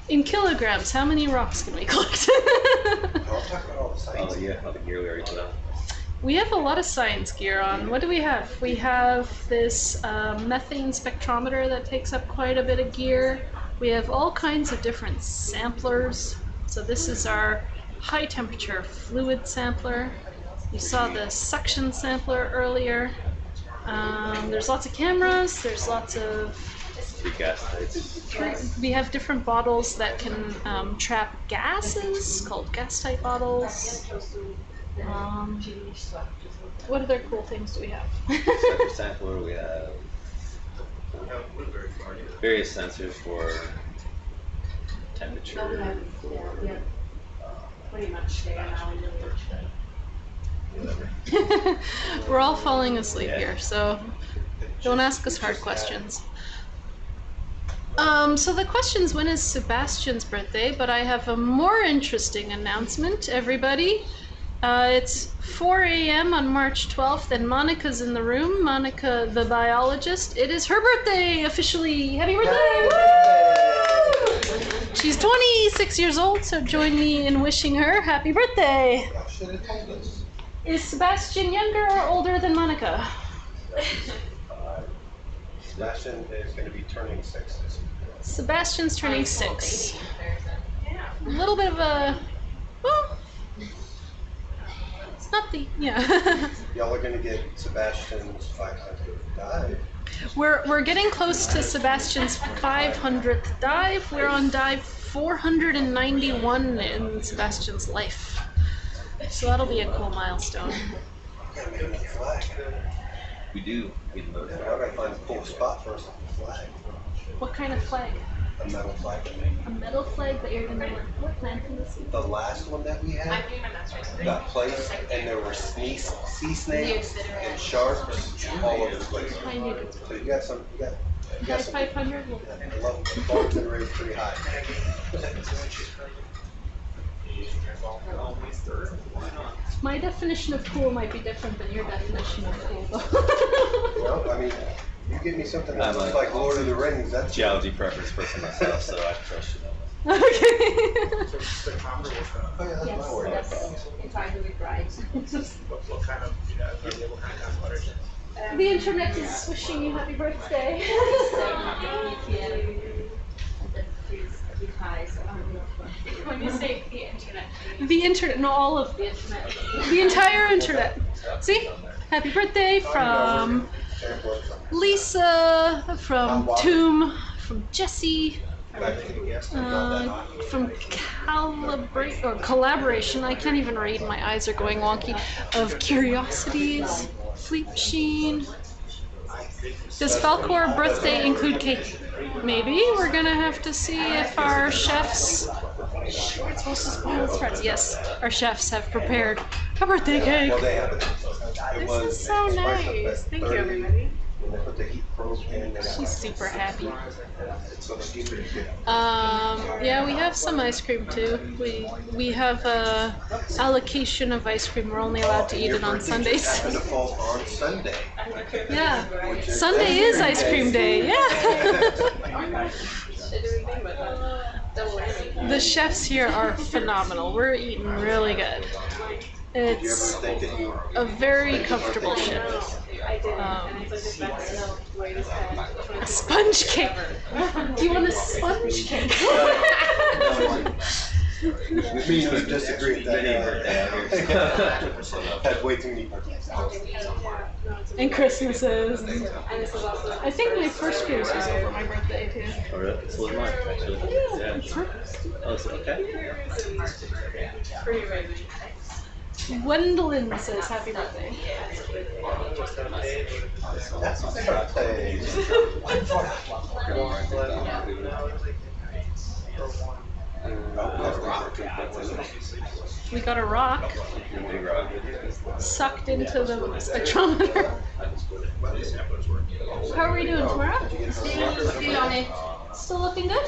In kilograms, how many rocks can we collect? I'll talk about all the science. Oh yeah, all the gear we already put on. We have a lot of science gear on. What do we have? We have this methane spectrometer that takes up quite a bit of gear. We have all kinds of different samplers. So this is our high temperature fluid sampler. You saw the suction sampler earlier. There's lots of cameras. There's lots of... We have different bottles that can trap gases, called gas type bottles. What other cool things do we have? Sampler, we have various sensors for temperature, for pretty much there now. We're all falling asleep here, so don't ask us hard questions. So the question's when is Sebastian's birthday, but I have a more interesting announcement, everybody. It's 4 a.m. on March 12th, and Monica's in the room. Monica, the biologist. It is her birthday, officially. Happy birthday! Woo! She's 26 years old, so join me in wishing her happy birthday. Is Sebastian younger or older than Monica? Sebastian is going to be turning 6 this year. Sebastian's turning 6. A little bit of a, well, it's not the, yeah. Y'all are going to get Sebastian's 500th dive. We're getting close to Sebastian's 500th dive. We're on dive 491 in Sebastian's life. So that'll be a cool milestone. We do. We load it. I gotta find a cool spot for us on the flag. What kind of flag? A metal flag. A metal flag that you're gonna plant in the sea? The last one that we had got placed, and there were sea snakes and sharks all over the place. So you got some. You got some. 500. I love the bars that raised pretty high. My definition of cool might be different than your definition of cool, though. Well, I mean, you give me something that looks like Lord of the Rings, that's geology preference person myself, so I trust you. Okay. Yes, it's hard to write. What kind of, what kind of watershed? The internet is wishing you happy birthday. When you say The internet, no, all of the internet. The entire internet. See? Happy birthday from Lisa, from Tomb, from Jesse, from Collaboration. I can't even read, my eyes are going wonky. Of Curiosities, Fleet Machine. Does Falkor birthday include cake? Maybe. We're gonna have to see if our chefs. We're supposed to spoil surprise. Yes, our chefs have prepared a birthday cake. Well, they have it. This is so nice. Thank you, everybody. When they put the heat probe in, She's super happy. so the heat is good. Yeah, we have some ice cream too. We have a allocation of ice cream. We're only allowed to eat it on Sundays. Happen to fall on Sunday. Yeah, Sunday is ice cream day. Yeah. The chefs here are phenomenal. We're eating really good. It's a very comfortable shift. A sponge cake. Do you want a sponge cake? Me and disagree with that. Had way too many birthdays. And Christmases. I think my first cruise was over my birthday too. Oh, really? So was mine, actually. Yeah. Oh, so, okay. Gwendolyn says happy birthday. That's my birthday. We got a rock sucked into the spectrometer. How are we doing tomorrow? Still on it. Still looking good?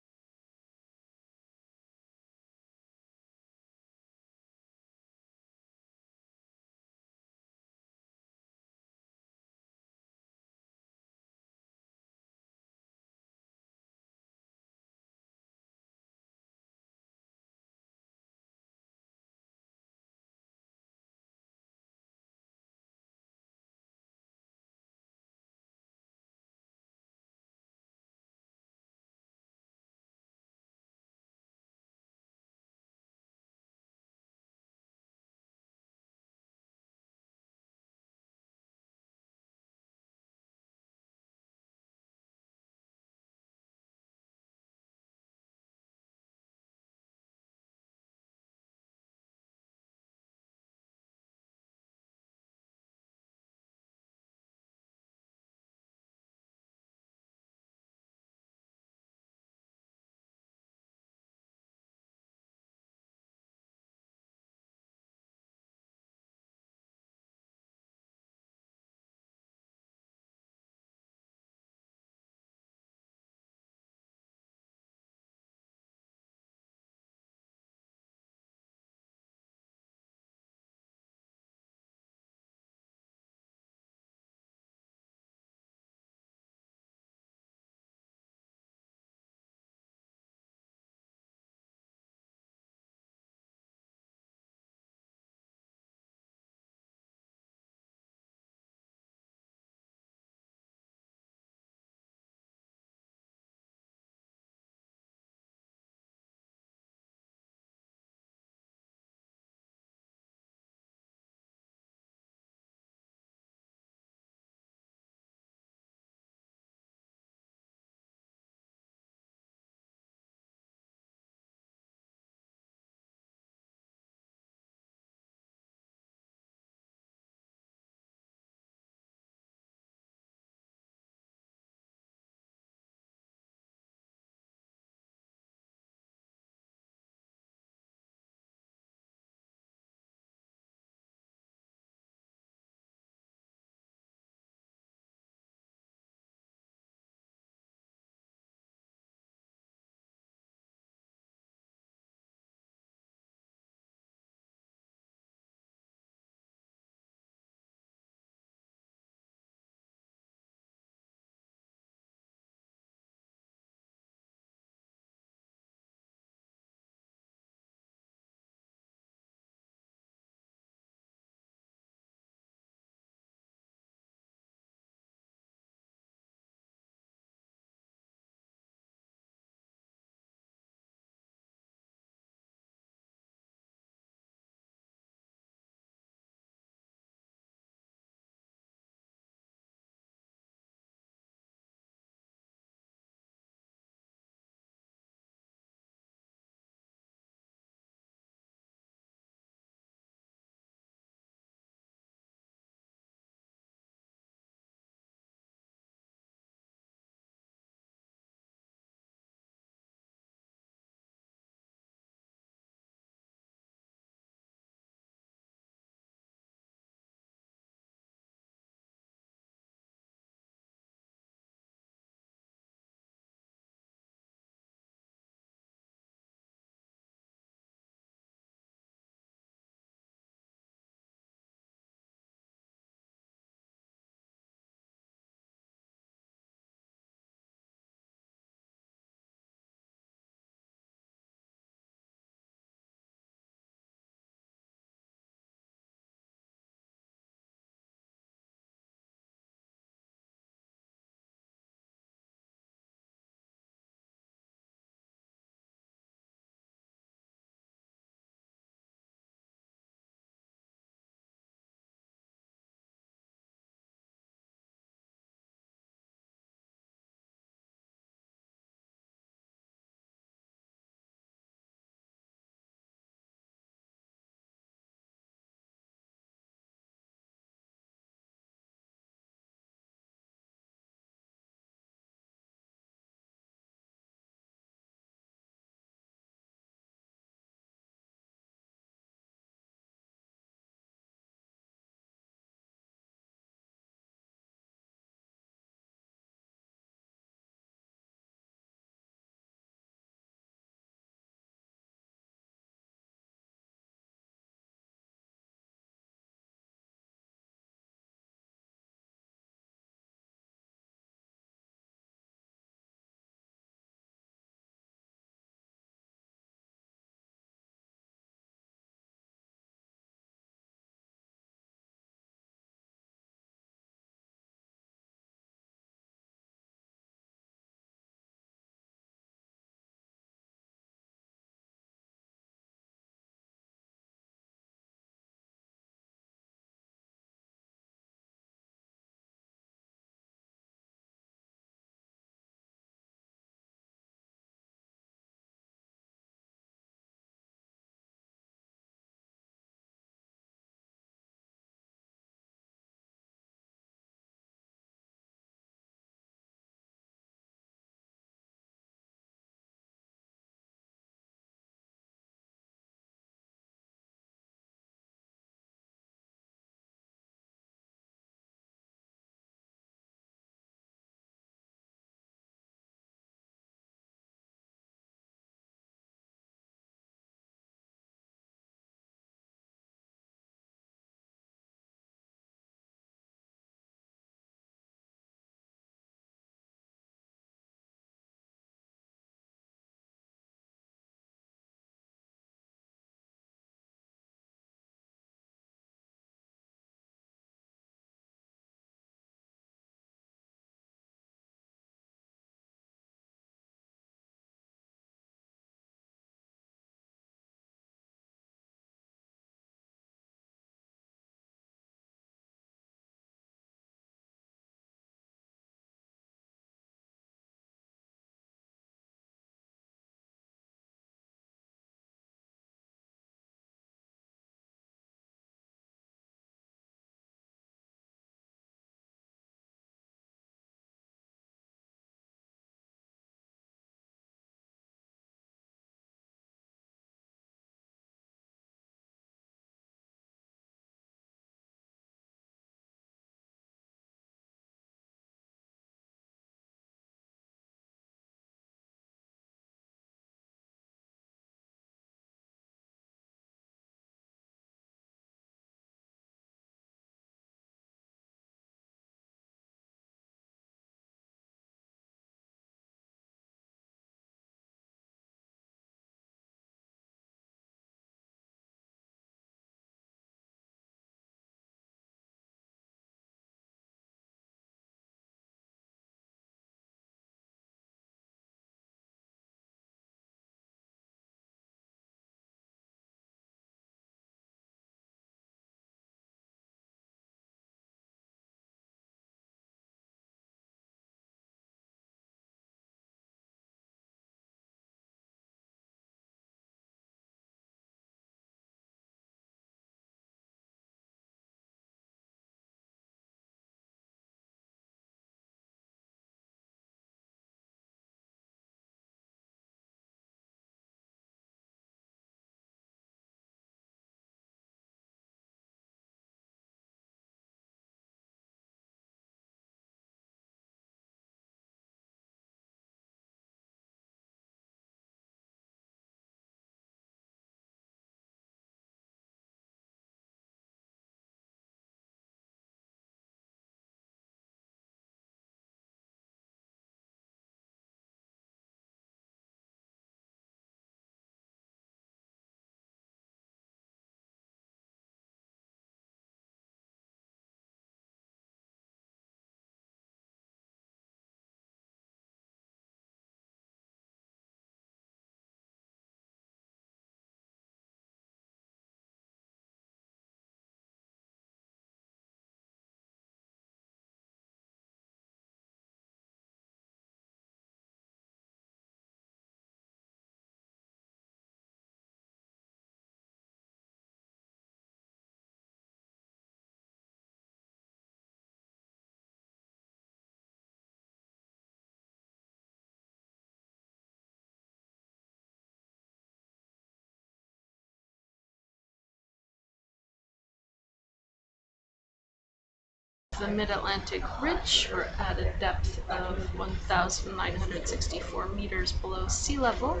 the Mid-Atlantic Ridge. We're at a depth of 1,964 meters below sea level.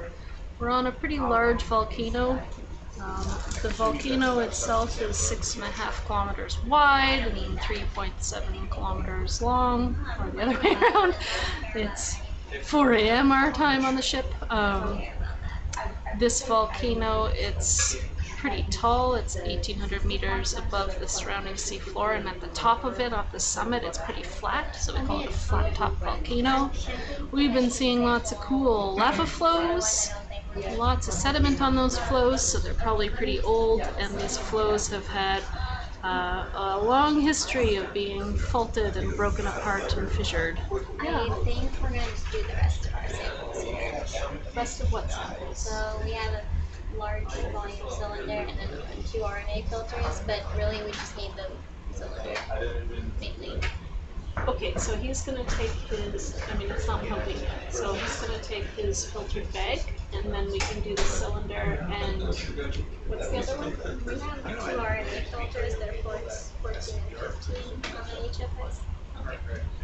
We're on a pretty large volcano. The volcano itself is 6.5 kilometers wide and 3.7 kilometers long, or the other way around. It's 4 a.m. our time on the ship. This volcano, it's pretty tall. It's 1,800 meters above the surrounding seafloor, and at the top of it, off the summit, it's pretty flat, so we call it a flat top volcano. We've been seeing lots of cool lava flows, lots of sediment on those flows, so they're probably pretty old, and these flows have had a long history of being faulted and broken apart and fissured. I think we're going to do the rest of our samples here. Rest of what samples? So we have a large volume cylinder and then 2 RNA filters, but really we just need the cylinder mainly. Okay, so he's going to take his, I mean it's not pumping yet, so he's going to take his filtered bag, and then we can do the cylinder and what's the other one? We have 2 RNA filters that are 14 and 15 on the HFS.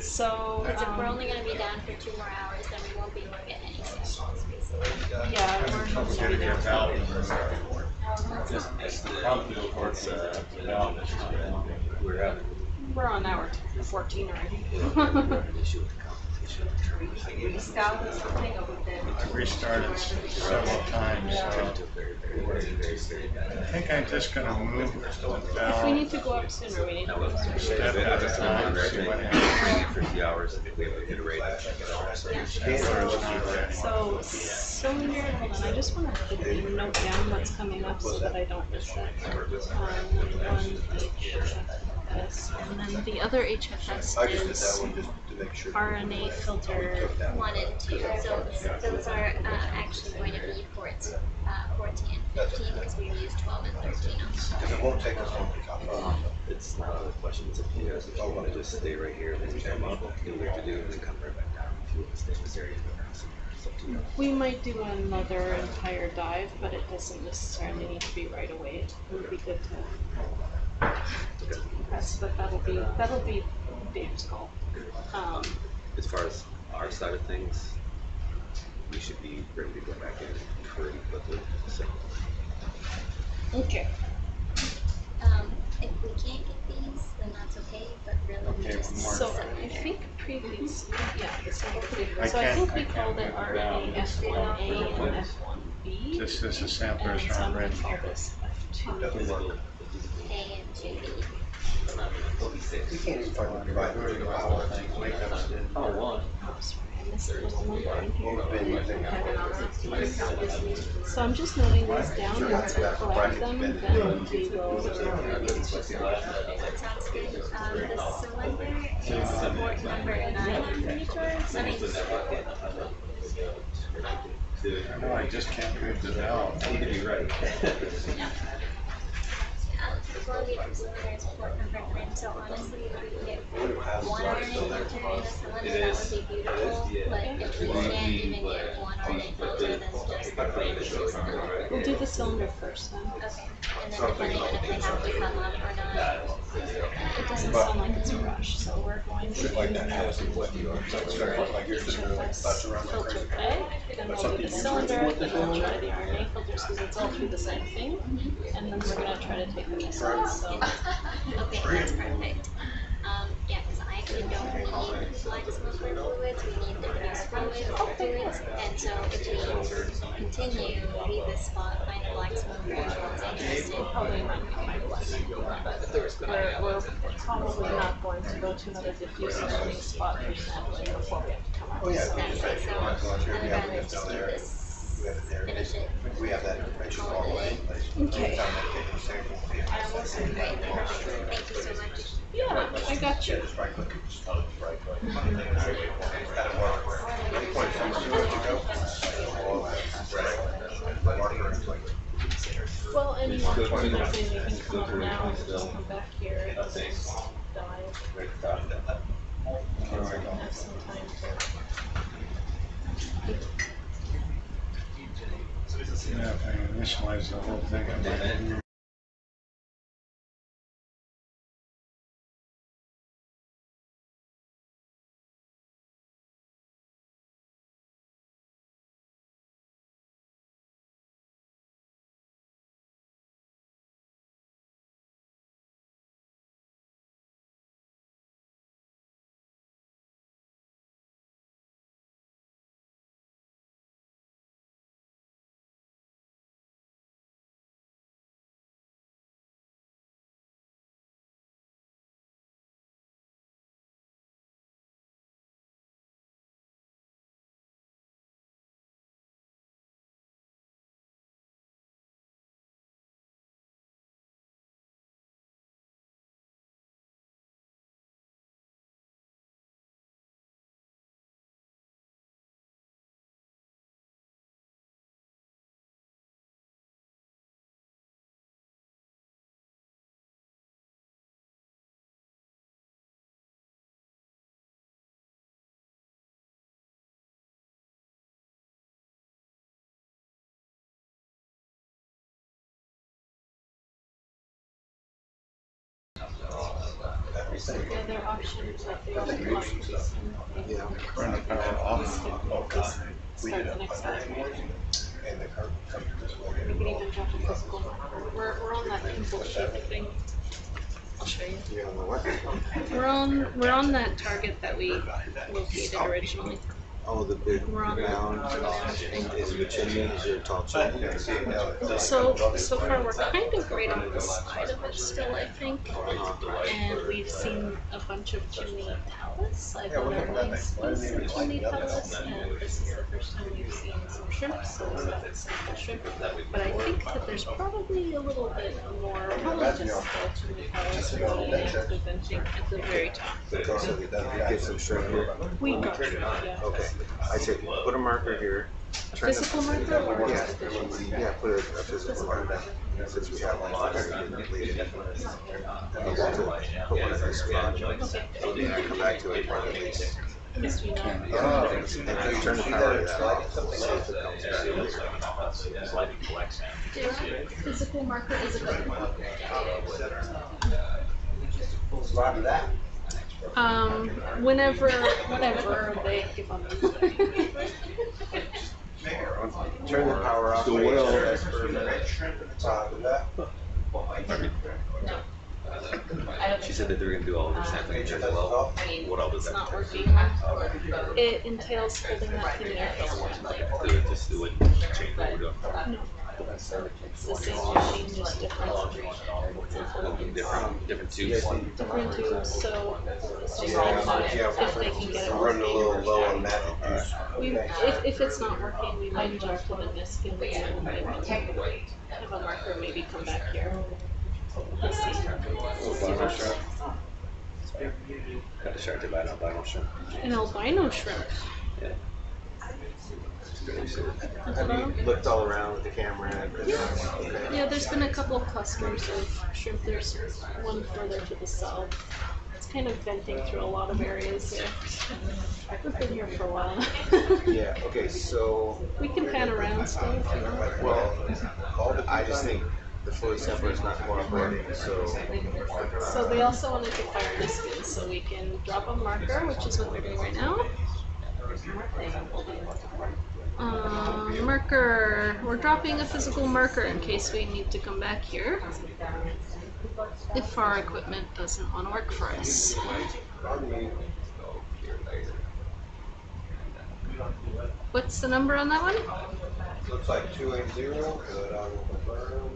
So, because if we're only going to be down for 2 more hours, then we won't be able to get any samples, basically. Yeah, we're not going to be down. We're on hour 14 already. Scout or something over there. I restarted several times, so I think I'm just going to move If we down need to go up sooner, we need to go up sooner. step at a time, see what happens. 50 hours, I think we have to iterate and check it out. So, cylinder, hold on, I just want to note down what's coming up so that I don't miss that. One HFS, and then the other HFS I just did is that one just to make sure. RNA filter 1 and 2. So those are actually going to be ports 14 and 15 because we used 12 and 13 on Because it won't take us long to top off. It's not a question, it's up to you guys. If you want to just stay right here and then come up, do what you have to do, and then come right back down. If you want to stay in this area, it's up to you. We might do another entire dive, but it doesn't necessarily need to be right away. It would be good to press, but that'll be Dave's call. As far as our side of things, we should be ready to go back in pretty quickly. So. Okay. If we can't get these, then that's okay, but really we just So I think previous, yeah, so I I think we can't called it move RNA down. F1A and F1B. Just as the samplers And so I'm aren't going ready. to call this F2. A and 2B. You can't even find the right hour thing, wake up. Oh, one. Oh, sorry, I missed the little number in here. So I'm just noting these down, and once we collect them, then we will. That sounds good. The cylinder is port number 9 on the monitor. I know, I just can't move the valve. I need to be ready. The quality of the cylinder is port number 9, so honestly, if we can get 1 RNA filter in the cylinder, that would be beautiful. But if we can't even get 1 RNA filter, then just the frame is just not. We'll do the cylinder first then. Okay, and then depending on if they have to come up or not. It doesn't sound like it's a rush, so we're going to do Like that house and what you are. Like you're just gonna bust around like filter crazy. A, then we'll do the cylinder, then we'll try the RNA filters because it's all through the same thing, and then we're going to try to take the missiles. So. Okay, that's perfect. Yeah, because I actually don't need black smoker fluids, we need the reduced fluids, and so if we continue, leave this spot, find a black smoker, everyone's interested. Probably not going to find black smoker, but we're probably not going to go to another diffuse learning spot for sampling before we have to come out. Oh, yeah. So I'd rather just do this, finish it. We have that information all the way in place. Okay. Great, perfect, thank you so much. Yeah, I got you. Just right click, just tell it to right click. That'll work. Any point somewhere to go. Marker and click. Well, and you want to do their thing, you can come up now and just come back here and just dive. Have some time to. Yeah, if I initialize the whole thing, I might the other option, but the other option is Turn the power off. start the next time. And the carbon comes this way. We can even drop a physical marker. We're on that pimple shape thing. I'll show you. You're on the what? We're on that target that we located originally. Oh, the big We're on mound is the chimneys or tall chimneys. So far we're kind of right on the side of it still, I think. And we've seen a bunch of chimney talus. I've never really seen chimney talus, and this is the first time we've seen some shrimp, so we got sample shrimp. But I think that there's probably a little bit more, probably just chimney talus and the venting at the very top. So get some shrimp here. We got shrimp, yeah. Okay, I say put a marker here. A physical marker or Yeah, just a visual? yeah, put a physical marker. Since we have one, I didn't leave it. And we'll have to put one in this spot. So we can come back to it at least. And then turn the power off. See if it comes back. Yeah, physical marker is a good one. Roger that. Whenever they give up. Turn the power off. So what else? She said that they're gonna do all of their sampling here as well. What all does It's that? not working. It entails holding that thing there for one like. Do it just do it. Change what we're doing. No. It's the same machine, just different. Different tubes. Different tubes, so it's just Yeah, if they can get it I'm running a little working. low on magic juice. If it's not working, we might jump to the disk and we have a marker maybe come back here. Let's see. Got the shark to buy an albino shrimp. An albino shrimp. Yeah. Have you looked all around with the camera? Okay. Yeah, there's been a couple of clusters of shrimp. There's one further to the south. It's kind of venting through a lot of areas here. We've been here for a while. Yeah, okay, so. We can pan around still if you want. Well, I just think the Folles sampler is not cooperating, so. So they also wanted to fire this in so we can drop a marker, which is what we're doing right now. Marker. We're dropping a physical marker in case we need to come back here if our equipment doesn't want to work for us. What's the number on that one? Looks like 280, but I will confirm.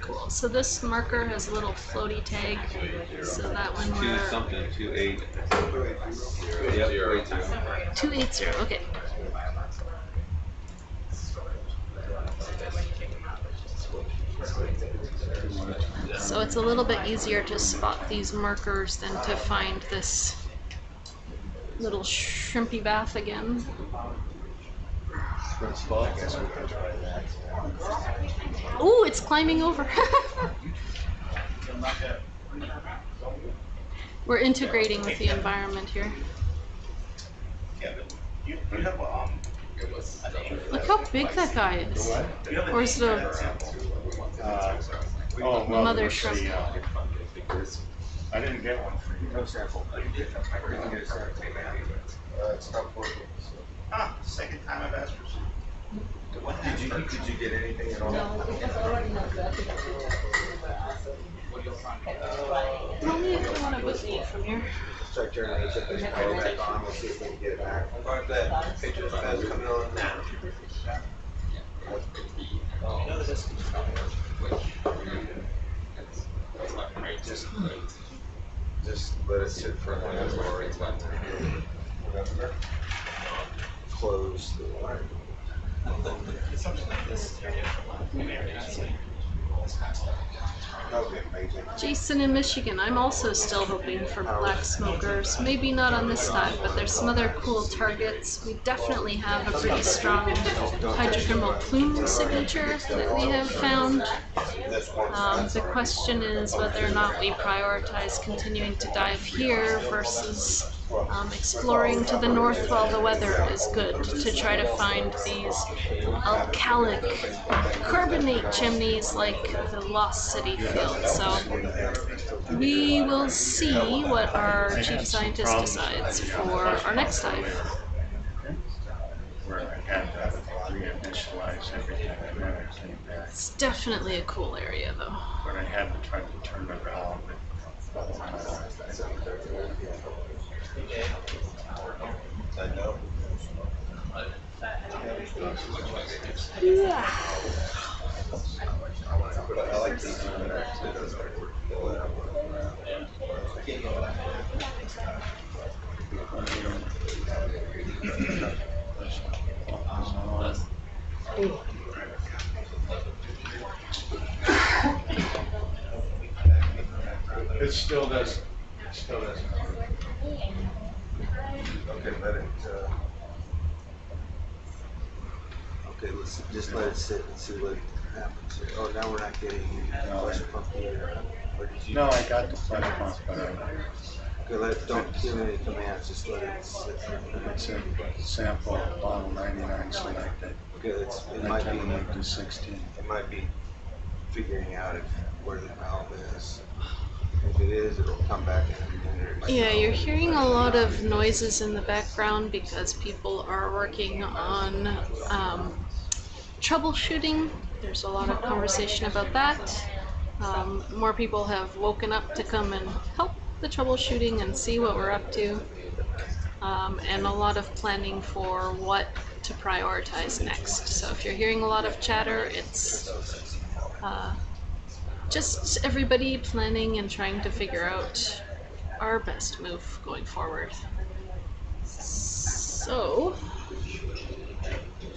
Cool. So this marker has a little floaty tag, so that when we're 2-8. Yep, 280. Okay. So it's a little bit easier to spot these markers than to find this little shrimpy bath again. Ooh, it's climbing over. We're integrating with the environment here. Look how big that guy is. Or is it a mother shrimp? I didn't get one for you. No sample. It's not working. Ah, second time I've asked for some. Did you get anything at all? Tell me if you want to boot me from here. Start turning the this power back on, we'll see if we can get it back. Aren't that picture that's coming on now? Just let it sit for a minute or remember. Close the line. Jason in Michigan, I'm also still hoping for black smokers. Maybe not on this dive, but there's some other cool targets. We definitely have a pretty strong hydrothermal plume signature that we have found. The question is whether or not we prioritize continuing to dive here versus exploring to the north while the weather is good to try to find these alkalic carbonate chimneys like the Lost City field. So we will see what our chief scientist decides for our next dive. Where I had to reinitialize everything and then it came back. It's definitely a cool area though. But I had to try to turn the valve. I know. Yeah. But I like these. It still doesn't. It still doesn't. Okay, let it. Okay, let's just let it sit and see what happens here. Oh, now we're not getting flush pump here. Or did you? No, I got the flush pump, but Okay, don't give any commands. Just let it sit. It's a sample bottle 99 selected. Okay, it might be like to 16. It might be figuring out where the valve is. If it is, it'll come back in a minute. Yeah, you're hearing a lot of noises in the background because people are working on troubleshooting. There's a lot of conversation about that. More people have woken up to come and help the troubleshooting and see what we're up to. And a lot of planning for what to prioritize next. So if you're hearing a lot of chatter, it's just everybody planning and trying to figure out our best move going forward. So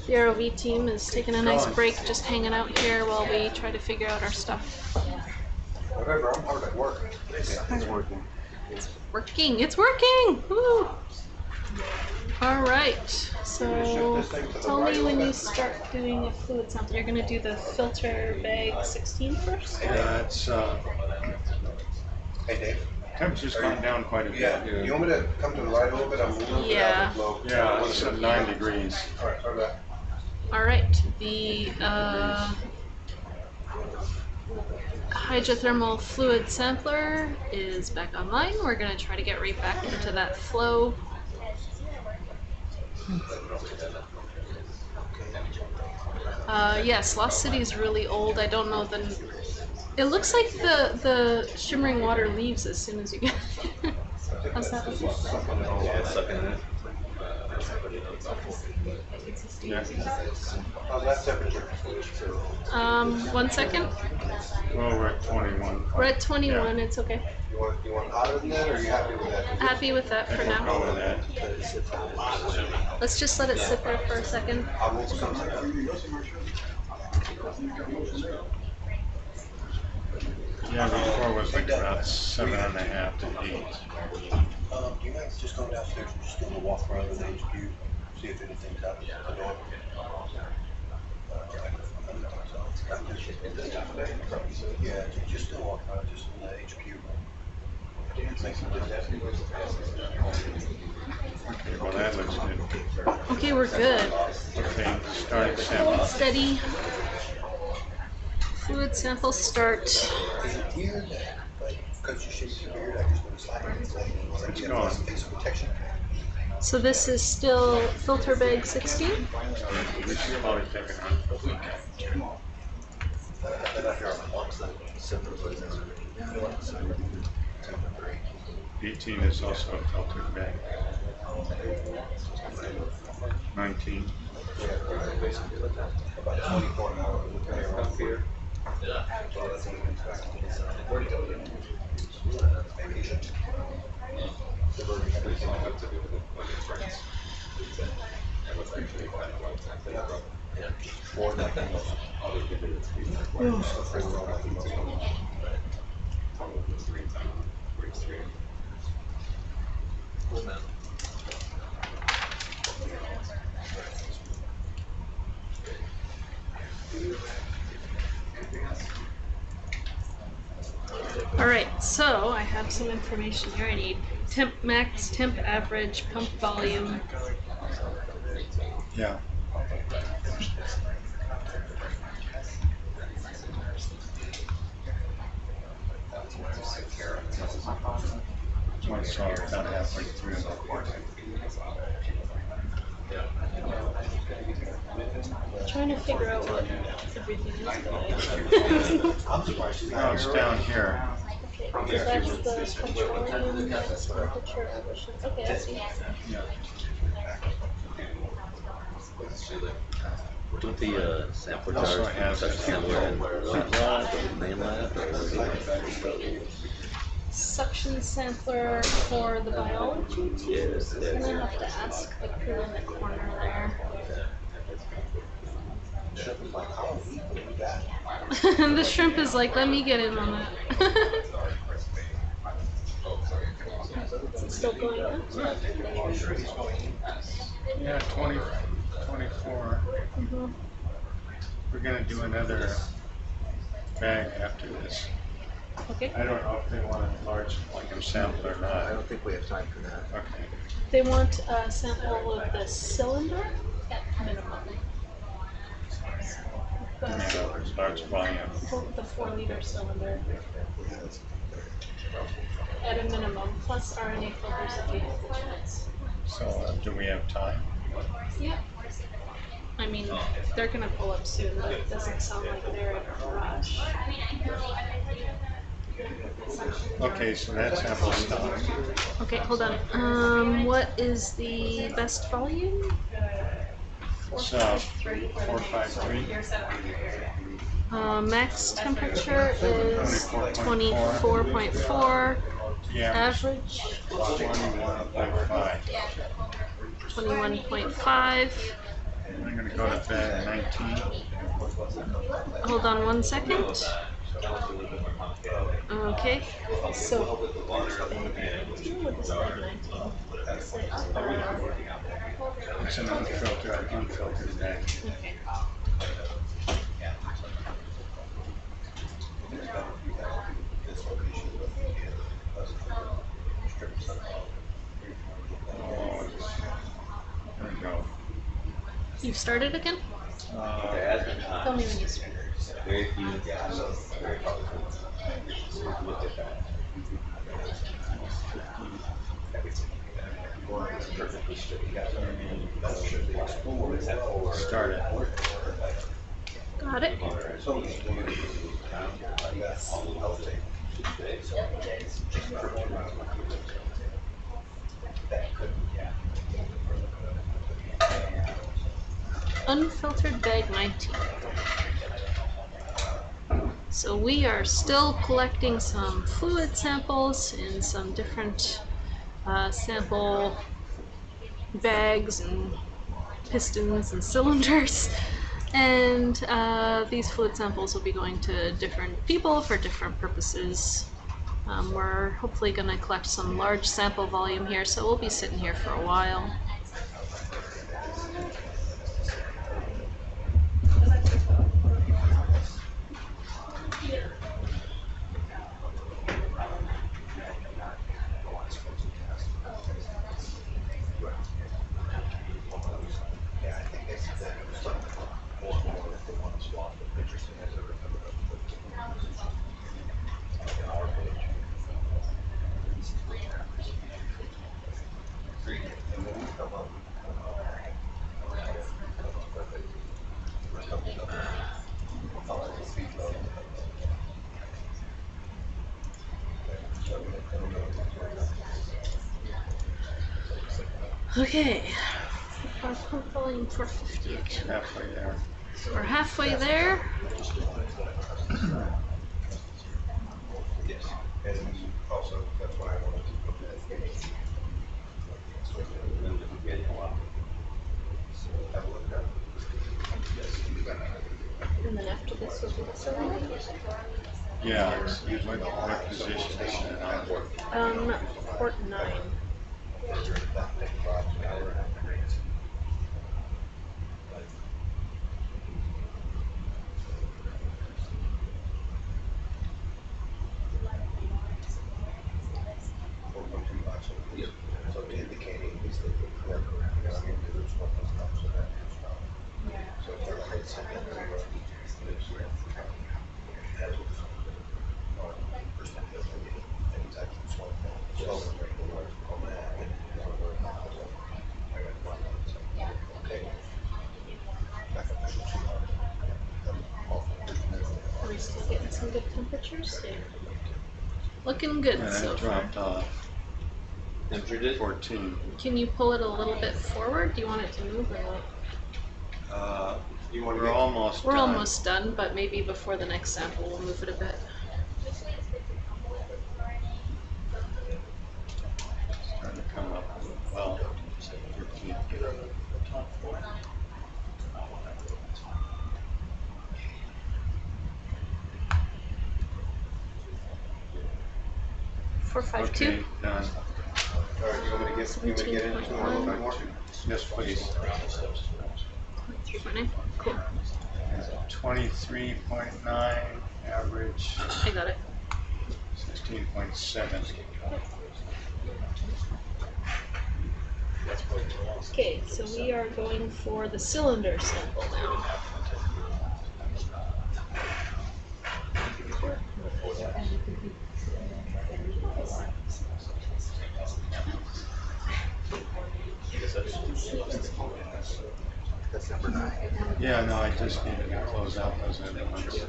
the ROV team is taking a nice break, just hanging out here while we try to figure out our stuff. Whatever, I'm hard at work. It's working. It's working! It's working! Woo! Alright, so tell me when you start doing a fluid sample. You're going to do the filter bag 16 first? Yeah, it's Hey Dave. temperature's gone down quite a bit. Yeah, you want me to come to the right a little bit? I'm a little bit out of low. Yeah, it's at 9 degrees. Alright, try that. Alright, the hydrothermal fluid sampler is back online. We're going to try to get right back into that flow. Yes, Lost City is really old. I don't know the. It looks like the shimmering water leaves as soon as you get there. How's that? How's that temperature? 1 second. Well, we're at 21. We're at 21. Yeah. It's okay. You want hotter than that, or are you happy with that? Happy with that for now. Go with that. Let's just let it sit there for a second. Yeah, before it was like about 7.5 to 8. Do you mind just going downstairs and just doing a walk around with HQ, see if anything's out the door? Yeah, just do a walk around, just in the HQ. Okay, well that looks good. Okay, we're good. Okay, start sample. Hold steady. Fluid sample start. Is it weird that, like, because you shave your beard, I just noticed like you have a face protection? So this is still filter bag 16? We should probably take it on. 18 is also a filtered bag. 19. About 24 hours. Alright, so I have some information here. I need temp max, temp average, pump volume. Yeah. I saw it about halfway through. Trying to figure out what everything is. I'm surprised. No, it's down here. Okay, so that's the petroleum temperature average. Okay, I see. Don't the sample Also jars has such similar in the main lab? Suction sampler for the biology team. Yes, I'm gonna have to ask the crew in the corner there. The shrimp is like, let me get in on that. Is it still going up? Yeah, 20, 24. Mm-hmm. We're gonna do another bag after this. Okay. I don't know if they want a large volume sample or not. I don't think we have time for that. Okay. They want a sample of the cylinder at minimum. Large volume. The 4-liter cylinder. At a minimum, plus RNA filters if you have the chance. So, do we have time? Yeah. I mean, they're gonna pull up soon, but it doesn't sound like they're in a rush. Okay, so that sample's done. Okay, hold on. What is the best volume? So, 453. Max temperature is 24.4. Average 21.5. 21.5. I'm going to go to bed 19. Hold on one second. Okay, so It's an unfiltered bag. Okay. There we go. You've started again? Tell me when you start. Very few. Start it. Got it. Unfiltered bag 19. So we are still collecting some fluid samples in some different sample bags and pistons and cylinders. And these fluid samples will be going to different people for different purposes. We're hopefully going to collect some large sample volume here, so we'll be sitting here for a while. Okay, our pump volume 458. Halfway there. So we're halfway there. Yes, and also that's why I wanted to put that in. Have a look at And then after this will be the cylinder. Yeah, what position is it on? Port 9. Are we still getting some good temperatures? Yeah. Looking good And so it far. dropped off. 14. Can you pull it a little bit forward? Do you want it to move or what? We're almost We're done. almost done, but maybe before the next sample we'll move it a bit. Starting to come up. Well, 15. 452. Okay, done. All right, you want me to get into it a little bit more? Yes, please. 3.9. Cool. 23.9 average. I got it. 16.7. Okay, so we are going for the cylinder sample now. That's number 9. Yeah, no, I just needed to close out those other ones.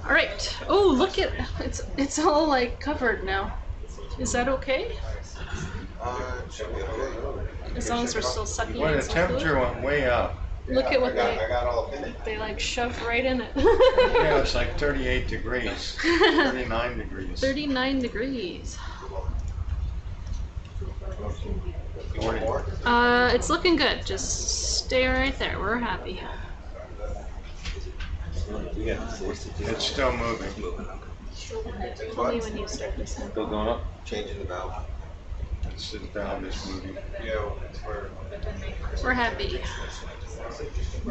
All right. Oh, look at it's all like covered now. Is that okay? As long as we're still sucking Well, in the some temperature fluid. went way up. Look at what I got all of it. they like shove right in it. Yeah, it's like 38 degrees, 39 degrees. 39 degrees. 40. It's looking good. Just stay right there. We're happy. It's still moving. Tell me when you start this one. Still going up? Changing the valve. It's the valve is moving. Yeah, it's where. We're happy.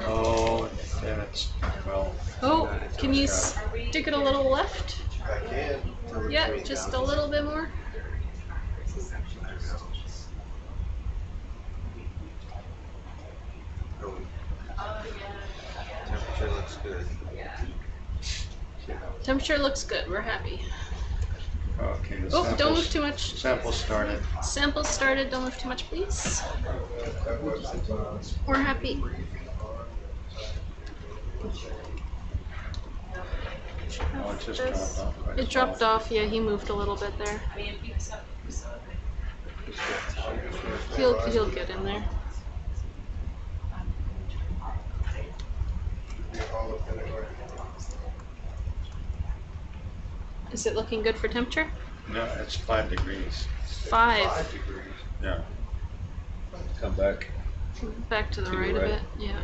Oh, then it's, well. Oh, can you stick it a little left? I can. Yeah, just a little bit more. Temperature looks good. Temperature looks good. We're happy. Okay, the Oh, don't samples- move too much. Sample started. Sample started. Don't move too much, please. We're happy. Oh, it just dropped off. It dropped off. Yeah, he moved a little bit there. He'll get in there. Is it looking good for temperature? No, it's 5 degrees. 5. degrees. Yeah. Come back. Back to the right a bit. Yeah.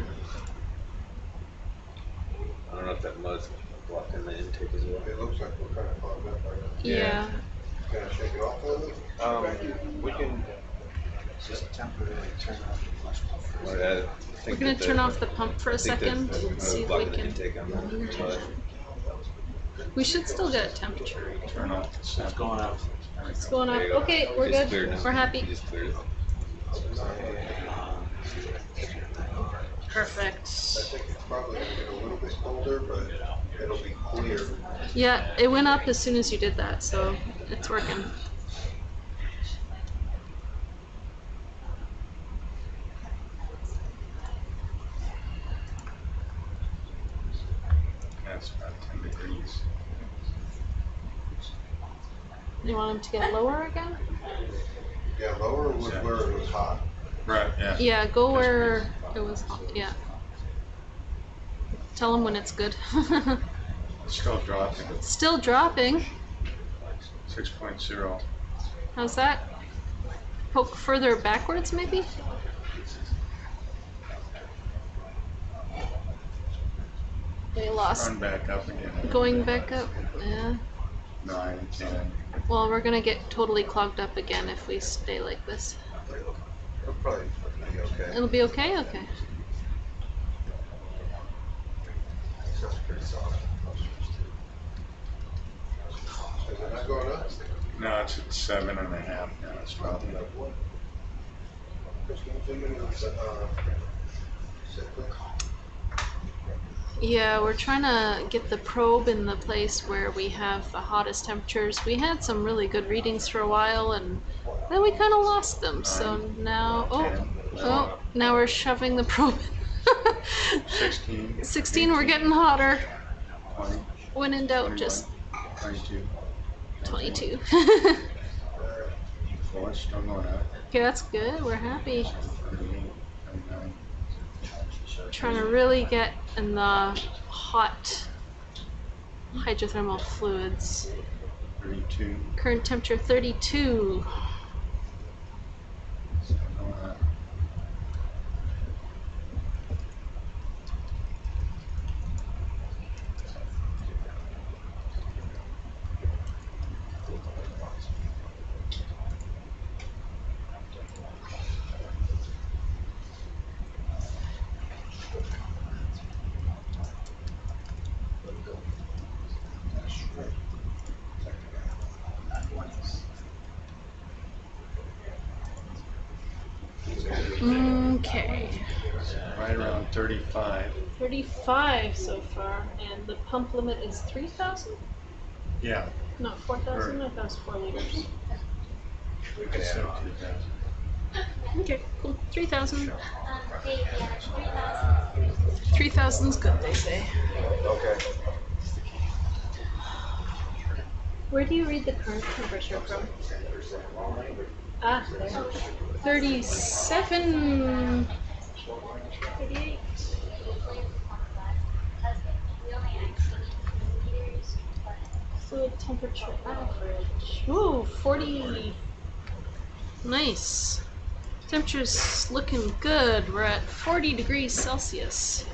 I don't know if that mud's blocking the intake as well. It looks like we're kind of clogged up right now. Yeah. Can I shake it off a little? We can just temporarily turn off the flush pump. We're gonna turn off the pump for a second. See if we can. We should still get a temperature. Turn off the sample. It's going up. It's going up. Okay, we're good. We're happy. Perfect. I think it's probably gonna get a little bit colder, but it'll be clear. Yeah, it went up as soon as you did that, so it's working. That's about 10 degrees. You want him to get lower again? Yeah, lower was where it was hot. Right, yeah. Yeah, go where it was hot. Yeah. Tell him when it's good. It's still dropping. Still dropping. 6.0. How's that? Poke further backwards, maybe? They lost. Run back up again. Going back up. Yeah. 9, 10. Well, we're gonna get totally clogged up again if we stay like this. It'll probably be okay. It'll be okay? Okay. That's pretty soft. Is it not going up? No, it's at 7.5 now. It's dropping. Yeah, we're trying to get the probe in the place where we have the hottest temperatures. We had some really good readings for a while, and then we kind of lost them. So now, now we're shoving the probe. 16. 16, we're getting hotter. 20. When in doubt, just 22. 22. Well, it's still going up. Okay, that's good. We're happy. 38, 39. Trying to really get in the hot hydrothermal fluids. 32. Current temperature 32. Still going up. Okay. Right around 35. 35 so far, and the pump limit is 3,000? Yeah. No, 4,000? I thought it was 4 liters. We can add 2,000. Okay, cool. 3,000. 3,000's good, they say. Okay. Where do you read the current temperature from? Ah, there. 37. 38. Fluid temperature average. Ooh, 40. Nice. Temperature's looking good. We're at 40 degrees Celsius.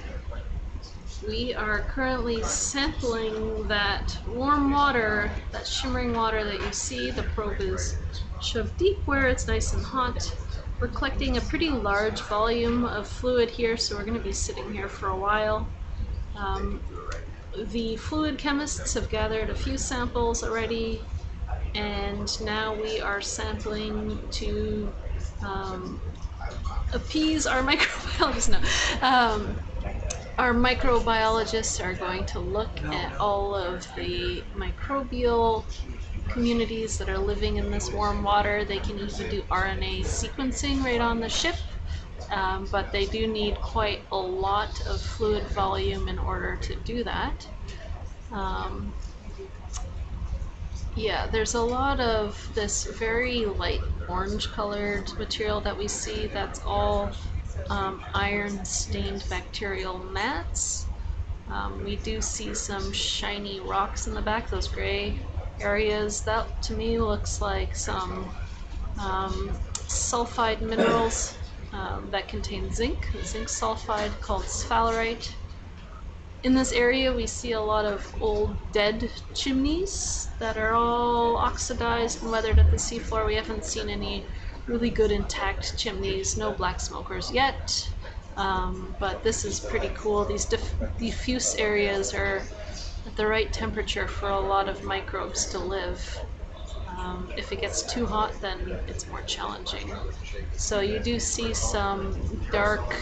We are currently sampling that warm water, that shimmering water that you see. The probe is shoved deep where it's nice and hot. We're collecting a pretty large volume of fluid here, so we're going to be sitting here for a while. The fluid chemists have gathered a few samples already, and now we are sampling to appease our microbiologists. No. Our microbiologists are going to look at all of the microbial communities that are living in this warm water. They can even do RNA sequencing right on the ship, but they do need quite a lot of fluid volume in order to do that. Yeah, there's a lot of this very light orange colored material that we see. That's all iron stained bacterial mats. We do see some shiny rocks in the back, those gray areas. That to me looks like some sulfide minerals that contain zinc sulfide called sphalerite. In this area we see a lot of old dead chimneys that are all oxidized and weathered at the seafloor. We haven't seen any really good intact chimneys, no black smokers yet, but this is pretty cool. These diffuse areas are at the right temperature for a lot of microbes to live. If it gets too hot, then it's more challenging. So you do see some dark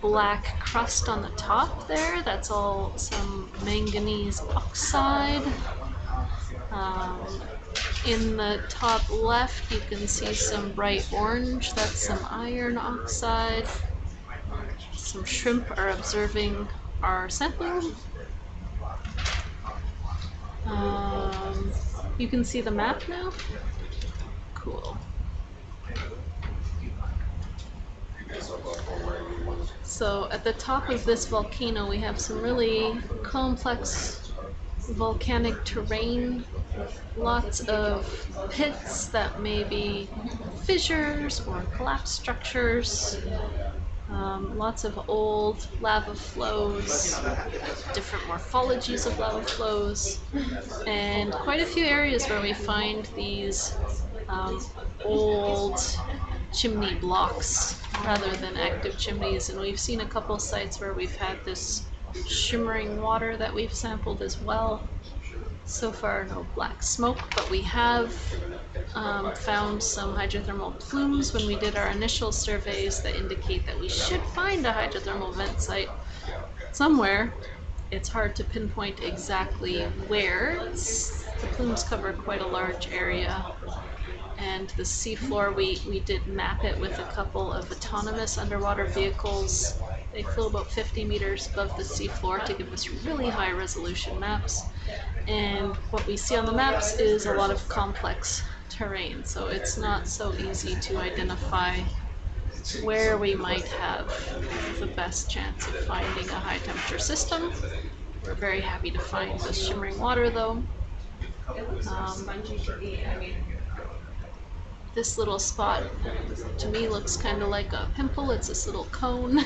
black crust on the top there. That's all some manganese oxide. In the top left you can see some bright orange. That's some iron oxide. Some shrimp are observing our sample. You can see the map now? Cool. So at the top of this volcano we have some really complex volcanic terrain, lots of pits that may be fissures or collapsed structures, lots of old lava flows, different morphologies of lava flows, and quite a few areas where we find these old chimney blocks rather than active chimneys. And we've seen a couple sites where we've had this shimmering water that we've sampled as well. So far, no black smoke, but we have found some hydrothermal plumes when we did our initial surveys that indicate that we should find a hydrothermal vent site somewhere. It's hard to pinpoint exactly where. The plumes cover quite a large area. And the seafloor, we did map it with a couple of autonomous underwater vehicles. They flew about 50 meters above the seafloor to give us really high resolution maps. And what we see on the maps is a lot of complex terrain, so it's not so easy to identify where we might have the best chance of finding a high temperature system. We're very happy to find the shimmering water though. This little spot to me looks kind of like a pimple. It's this little cone.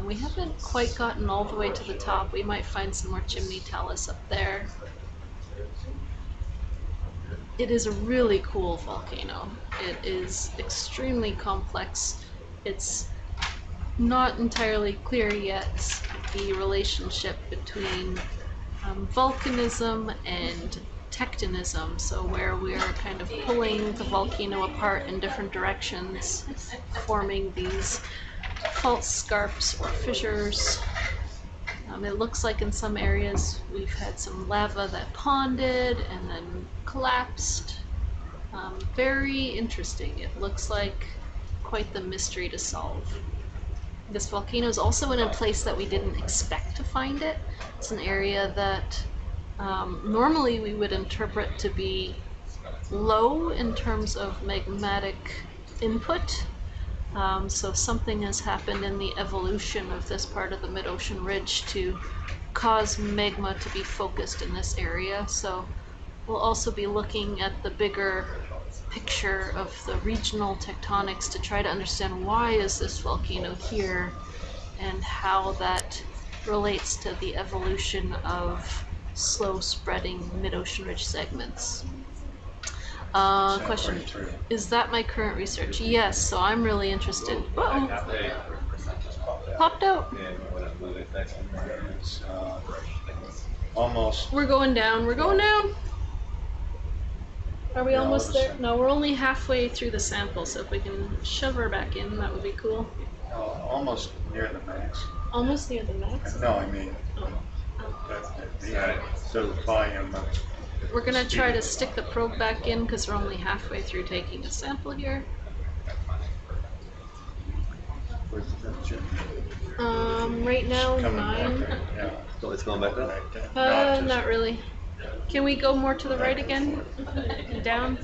We haven't quite gotten all the way to the top. We might find some more chimney talus up there. It is a really cool volcano. It is extremely complex. It's not entirely clear yet the relationship between volcanism and tectonism, so where we're kind of pulling the volcano apart in different directions, forming these fault scarps or fissures. It looks like in some areas we've had some lava that ponded and then collapsed. Very interesting. It looks like quite the mystery to solve. This volcano is also in a place that we didn't expect to find it. It's an area that normally we would interpret to be low in terms of magmatic input. So something has happened in the evolution of this part of the mid-ocean ridge to cause magma to be focused in this area. So we'll also be looking at the bigger picture of the regional tectonics to try to understand why is this volcano here and how that relates to the evolution of slow spreading mid-ocean ridge segments. Question, is that my current research? Yes, so I'm really interested. Uh-oh. Popped out. Almost. We're going down, we're going down. Are we almost there? No, we're only halfway through the sample, so if we can shove her back in, that would be cool. Almost near the max. Almost near the max? No, I mean, the volume of... We're gonna try to stick the probe back in because we're only halfway through taking the sample here. Right now, 9. Yeah. So it's going back up? Not really. Can we go more to the right again? Down?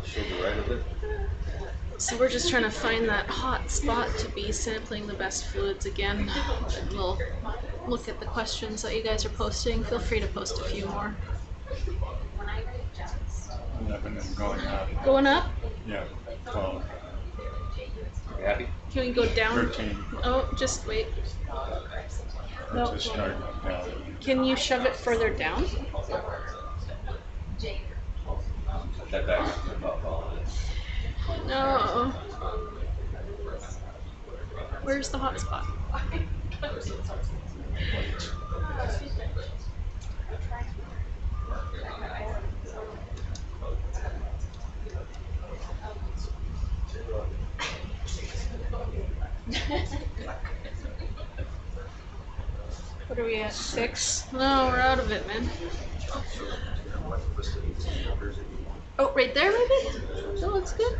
Show the right of it. So we're just trying to find that hot spot to be sampling the best fluids again. And we'll look at the questions that you guys are posting. Feel free to post a few more. 11 and going up. Going up? Yeah, 12. You happy? Can we go down? 13. Oh, just wait. No. Just starting down. Can you shove it further down? That back. No. Where's the hot spot? What are we at? 6? No, we're out of it, man. Oh, right there, maybe? That looks good.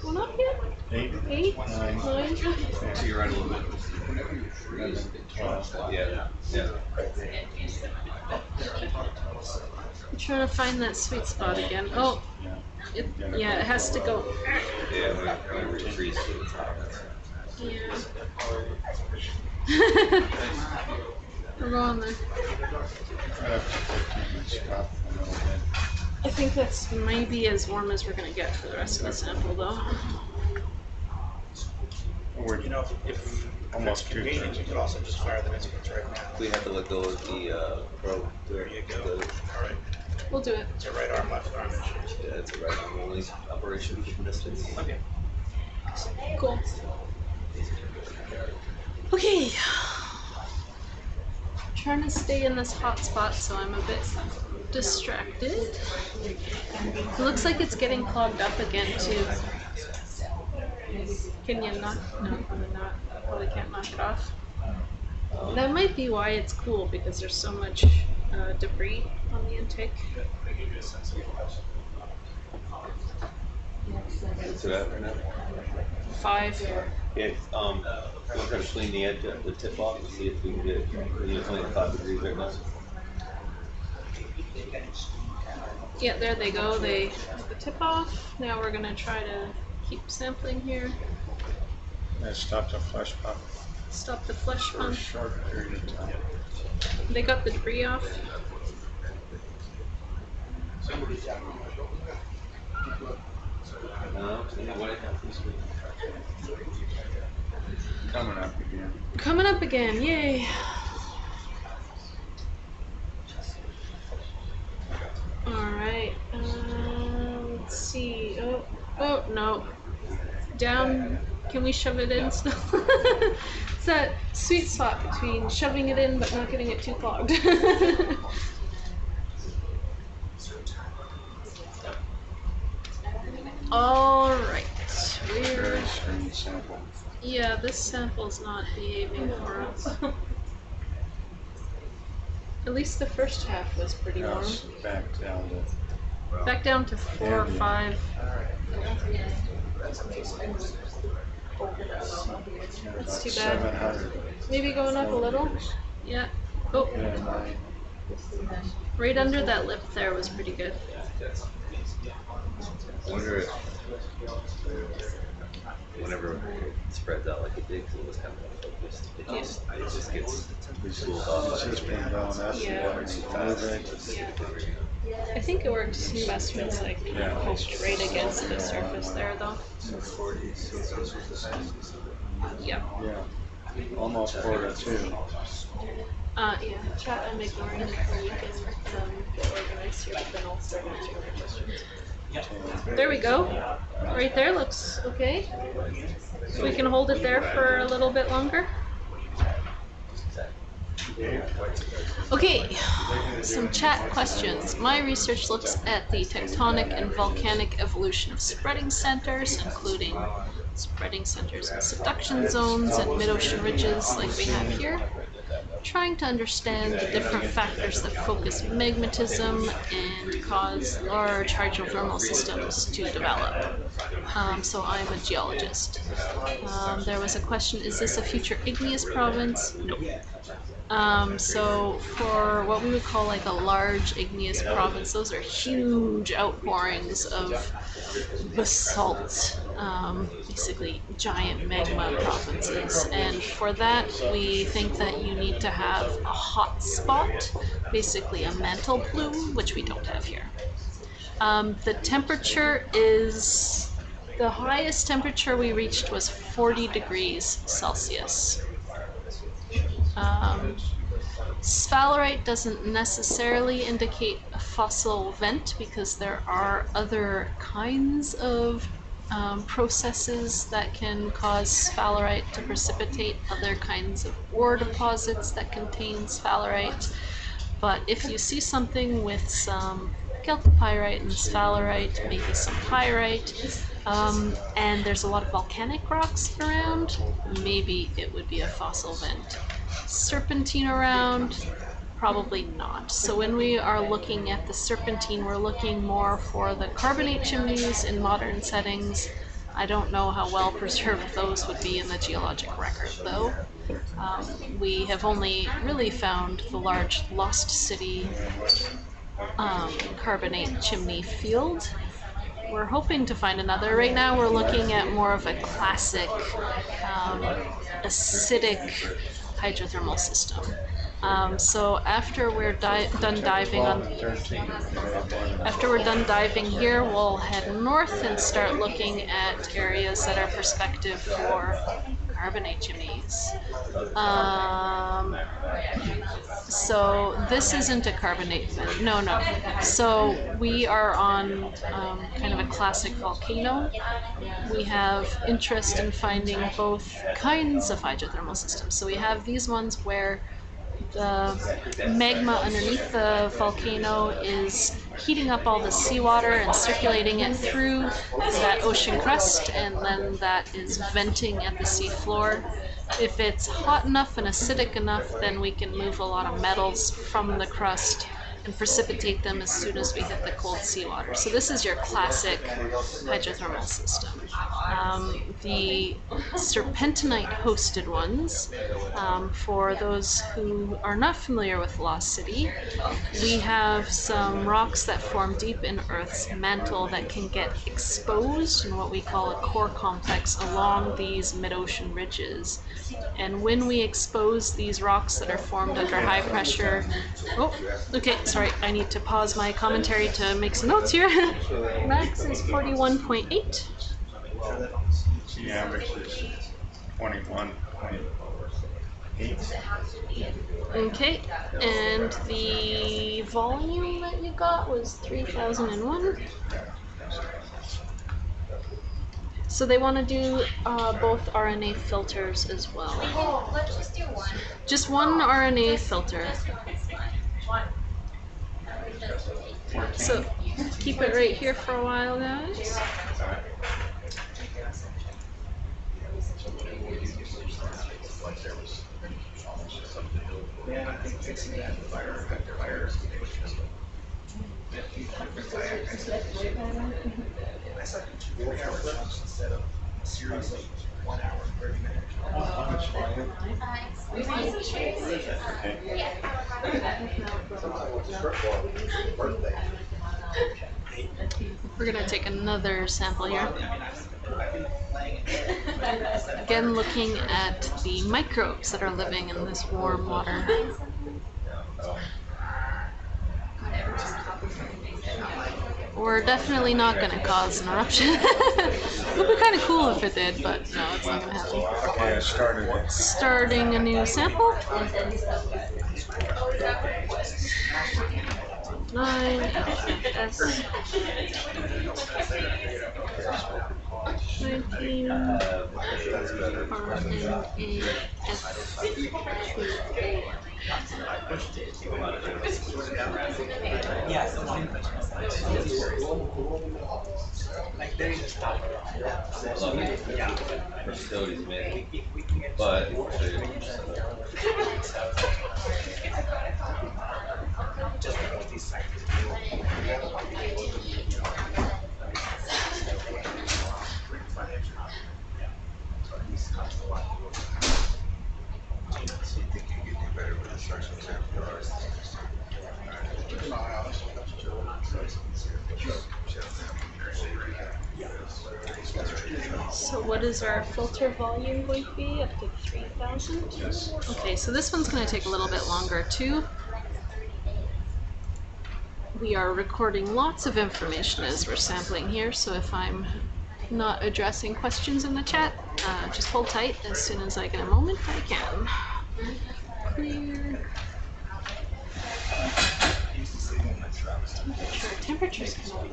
Going up yet? 8, 8, 9. 9. So you're right a little bit. 11, 12. Yeah. Yeah. I'm trying to find that sweet spot again. Oh, it has to go. Yeah, we retreat to the top. Yeah. We're going there. I think that's maybe as warm as we're going to get for the rest of the sample, though. We're, if almost convenient, you could also just fire the instruments right now. We have to let go of the probe. There you go. All right. we'll do it. It's a right arm, left arm issue. Yeah, it's a right arm only operation from distance. Okay. Cool. Okay. Trying to stay in this hot spot, so I'm a bit distracted. It looks like it's getting clogged up again too. Can you knock? No, probably not. Probably can't knock it off. That might be why it's cool, because there's so much debris on the intake. What's it at right now? 5. Yeah, we'll try to clean the edge of the tip off and see if we can get it. It's only at 5 degrees right now. Yeah, there they go. They took the tip off. Now we're gonna try to keep sampling here. I stopped the flush pump Stop the flush for a pump. short period of time. They got the debris off. No, what happens? Coming up again. Coming up again, yay! Alright, let's see. Oh, no. Down, can we shove it in still? It's that sweet spot between shoving it in but not getting it too clogged. Alright, Very strange sample. yeah, this sample's not behaving for us. At least the first half was pretty warm. Yes, Back down to 4 or 5. That's too bad. 700. Maybe going up a little? Yeah. Oh. Right under that lip there was pretty good. I wonder if whenever it spreads out like it did, 'cause it was kind of focused, it just gets cooled off. It's just been going up. Yeah. I think it works best when it's like pushed right against the surface there though. Yeah. Yeah. Almost 4 to 2. Yeah, chat, I'm ignoring it so we can get organized here, but then I'll start answering the questions. There we go. Right there looks okay. So we can hold it there for a little bit longer. Okay, some chat questions. My research looks at the tectonic and volcanic evolution of spreading centers, including spreading centers in subduction zones and mid-ocean ridges like we have here. Trying to understand the different factors that focus magmatism and cause large hydrothermal systems to develop. So I'm a geologist. There was a question, is this a future igneous province? No. So for what we would call like a large igneous province, those are huge outpourings of basalt, basically giant magma provinces. And for that, we think that you need to have a hot spot, basically a mantle plume, which we don't have here. The temperature is, the highest temperature we reached was 40 degrees Celsius. Sphalerite doesn't necessarily indicate a fossil vent because there are other kinds of processes that can cause sphalerite to precipitate, other kinds of ore deposits that contain sphalerite. But if you see something with some chalcopyrite and sphalerite, maybe some pyrite, and there's a lot of volcanic rocks around, maybe it would be a fossil vent. Serpentine around, probably not. So when we are looking at the serpentine, we're looking more for the carbonate chimneys in modern settings. I don't know how well preserved those would be in the geologic record though. We have only really found the large Lost City carbonate chimney field. We're hoping to find another. Right now we're looking at more of a classic acidic hydrothermal system. So after we're done diving here, we'll head north and start looking at areas that are prospective for carbonate chimneys. So this isn't a carbonate vent. No. So we are on kind of a classic volcano. We have interest in finding both kinds of hydrothermal systems. So we have these ones where the magma underneath the volcano is heating up all the seawater and circulating it through that ocean crust, and then that is venting at the seafloor. If it's hot enough and acidic enough, then we can move a lot of metals from the crust and precipitate them as soon as we hit the cold seawater. So this is your classic hydrothermal system. The serpentinite hosted ones, for those who are not familiar with Lost City, we have some rocks that form deep in Earth's mantle that can get exposed in what we call a core complex along these mid-ocean ridges. And when we expose these rocks that are formed under high pressure, sorry, I need to pause my commentary to make some notes here. Max is 41.8. The average is 21.8. Okay, and the volume that you got was 3001. So they want to do both RNA filters as well. Let's just do one. Just one RNA filter. So keep it right here for a while, guys. Seriously, 1 hour and 30 minutes. How much volume? We're gonna take another sample here. Again, looking at the microbes that are living in this warm water. We're definitely not going to cause an eruption. It would be kind of cool if it did, but no, it's not going to happen. Okay, I started it. Starting a new sample. 9 S 19 Facilities man, but So what is our filter volume going to be? Up to 3,000? Yes. Okay, so this one's going to take a little bit longer too. We are recording lots of information as we're sampling here, so if I'm not addressing questions in the chat, just hold tight. As soon as I get a moment, I can. Clear. Temperatures can be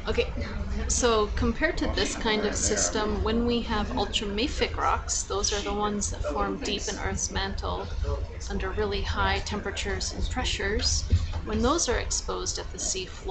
okay, so compared to this kind of system, when we have ultramafic rocks, those are the ones that form deep in Earth's mantle under really high temperatures and pressures. When those are exposed at the sea floor,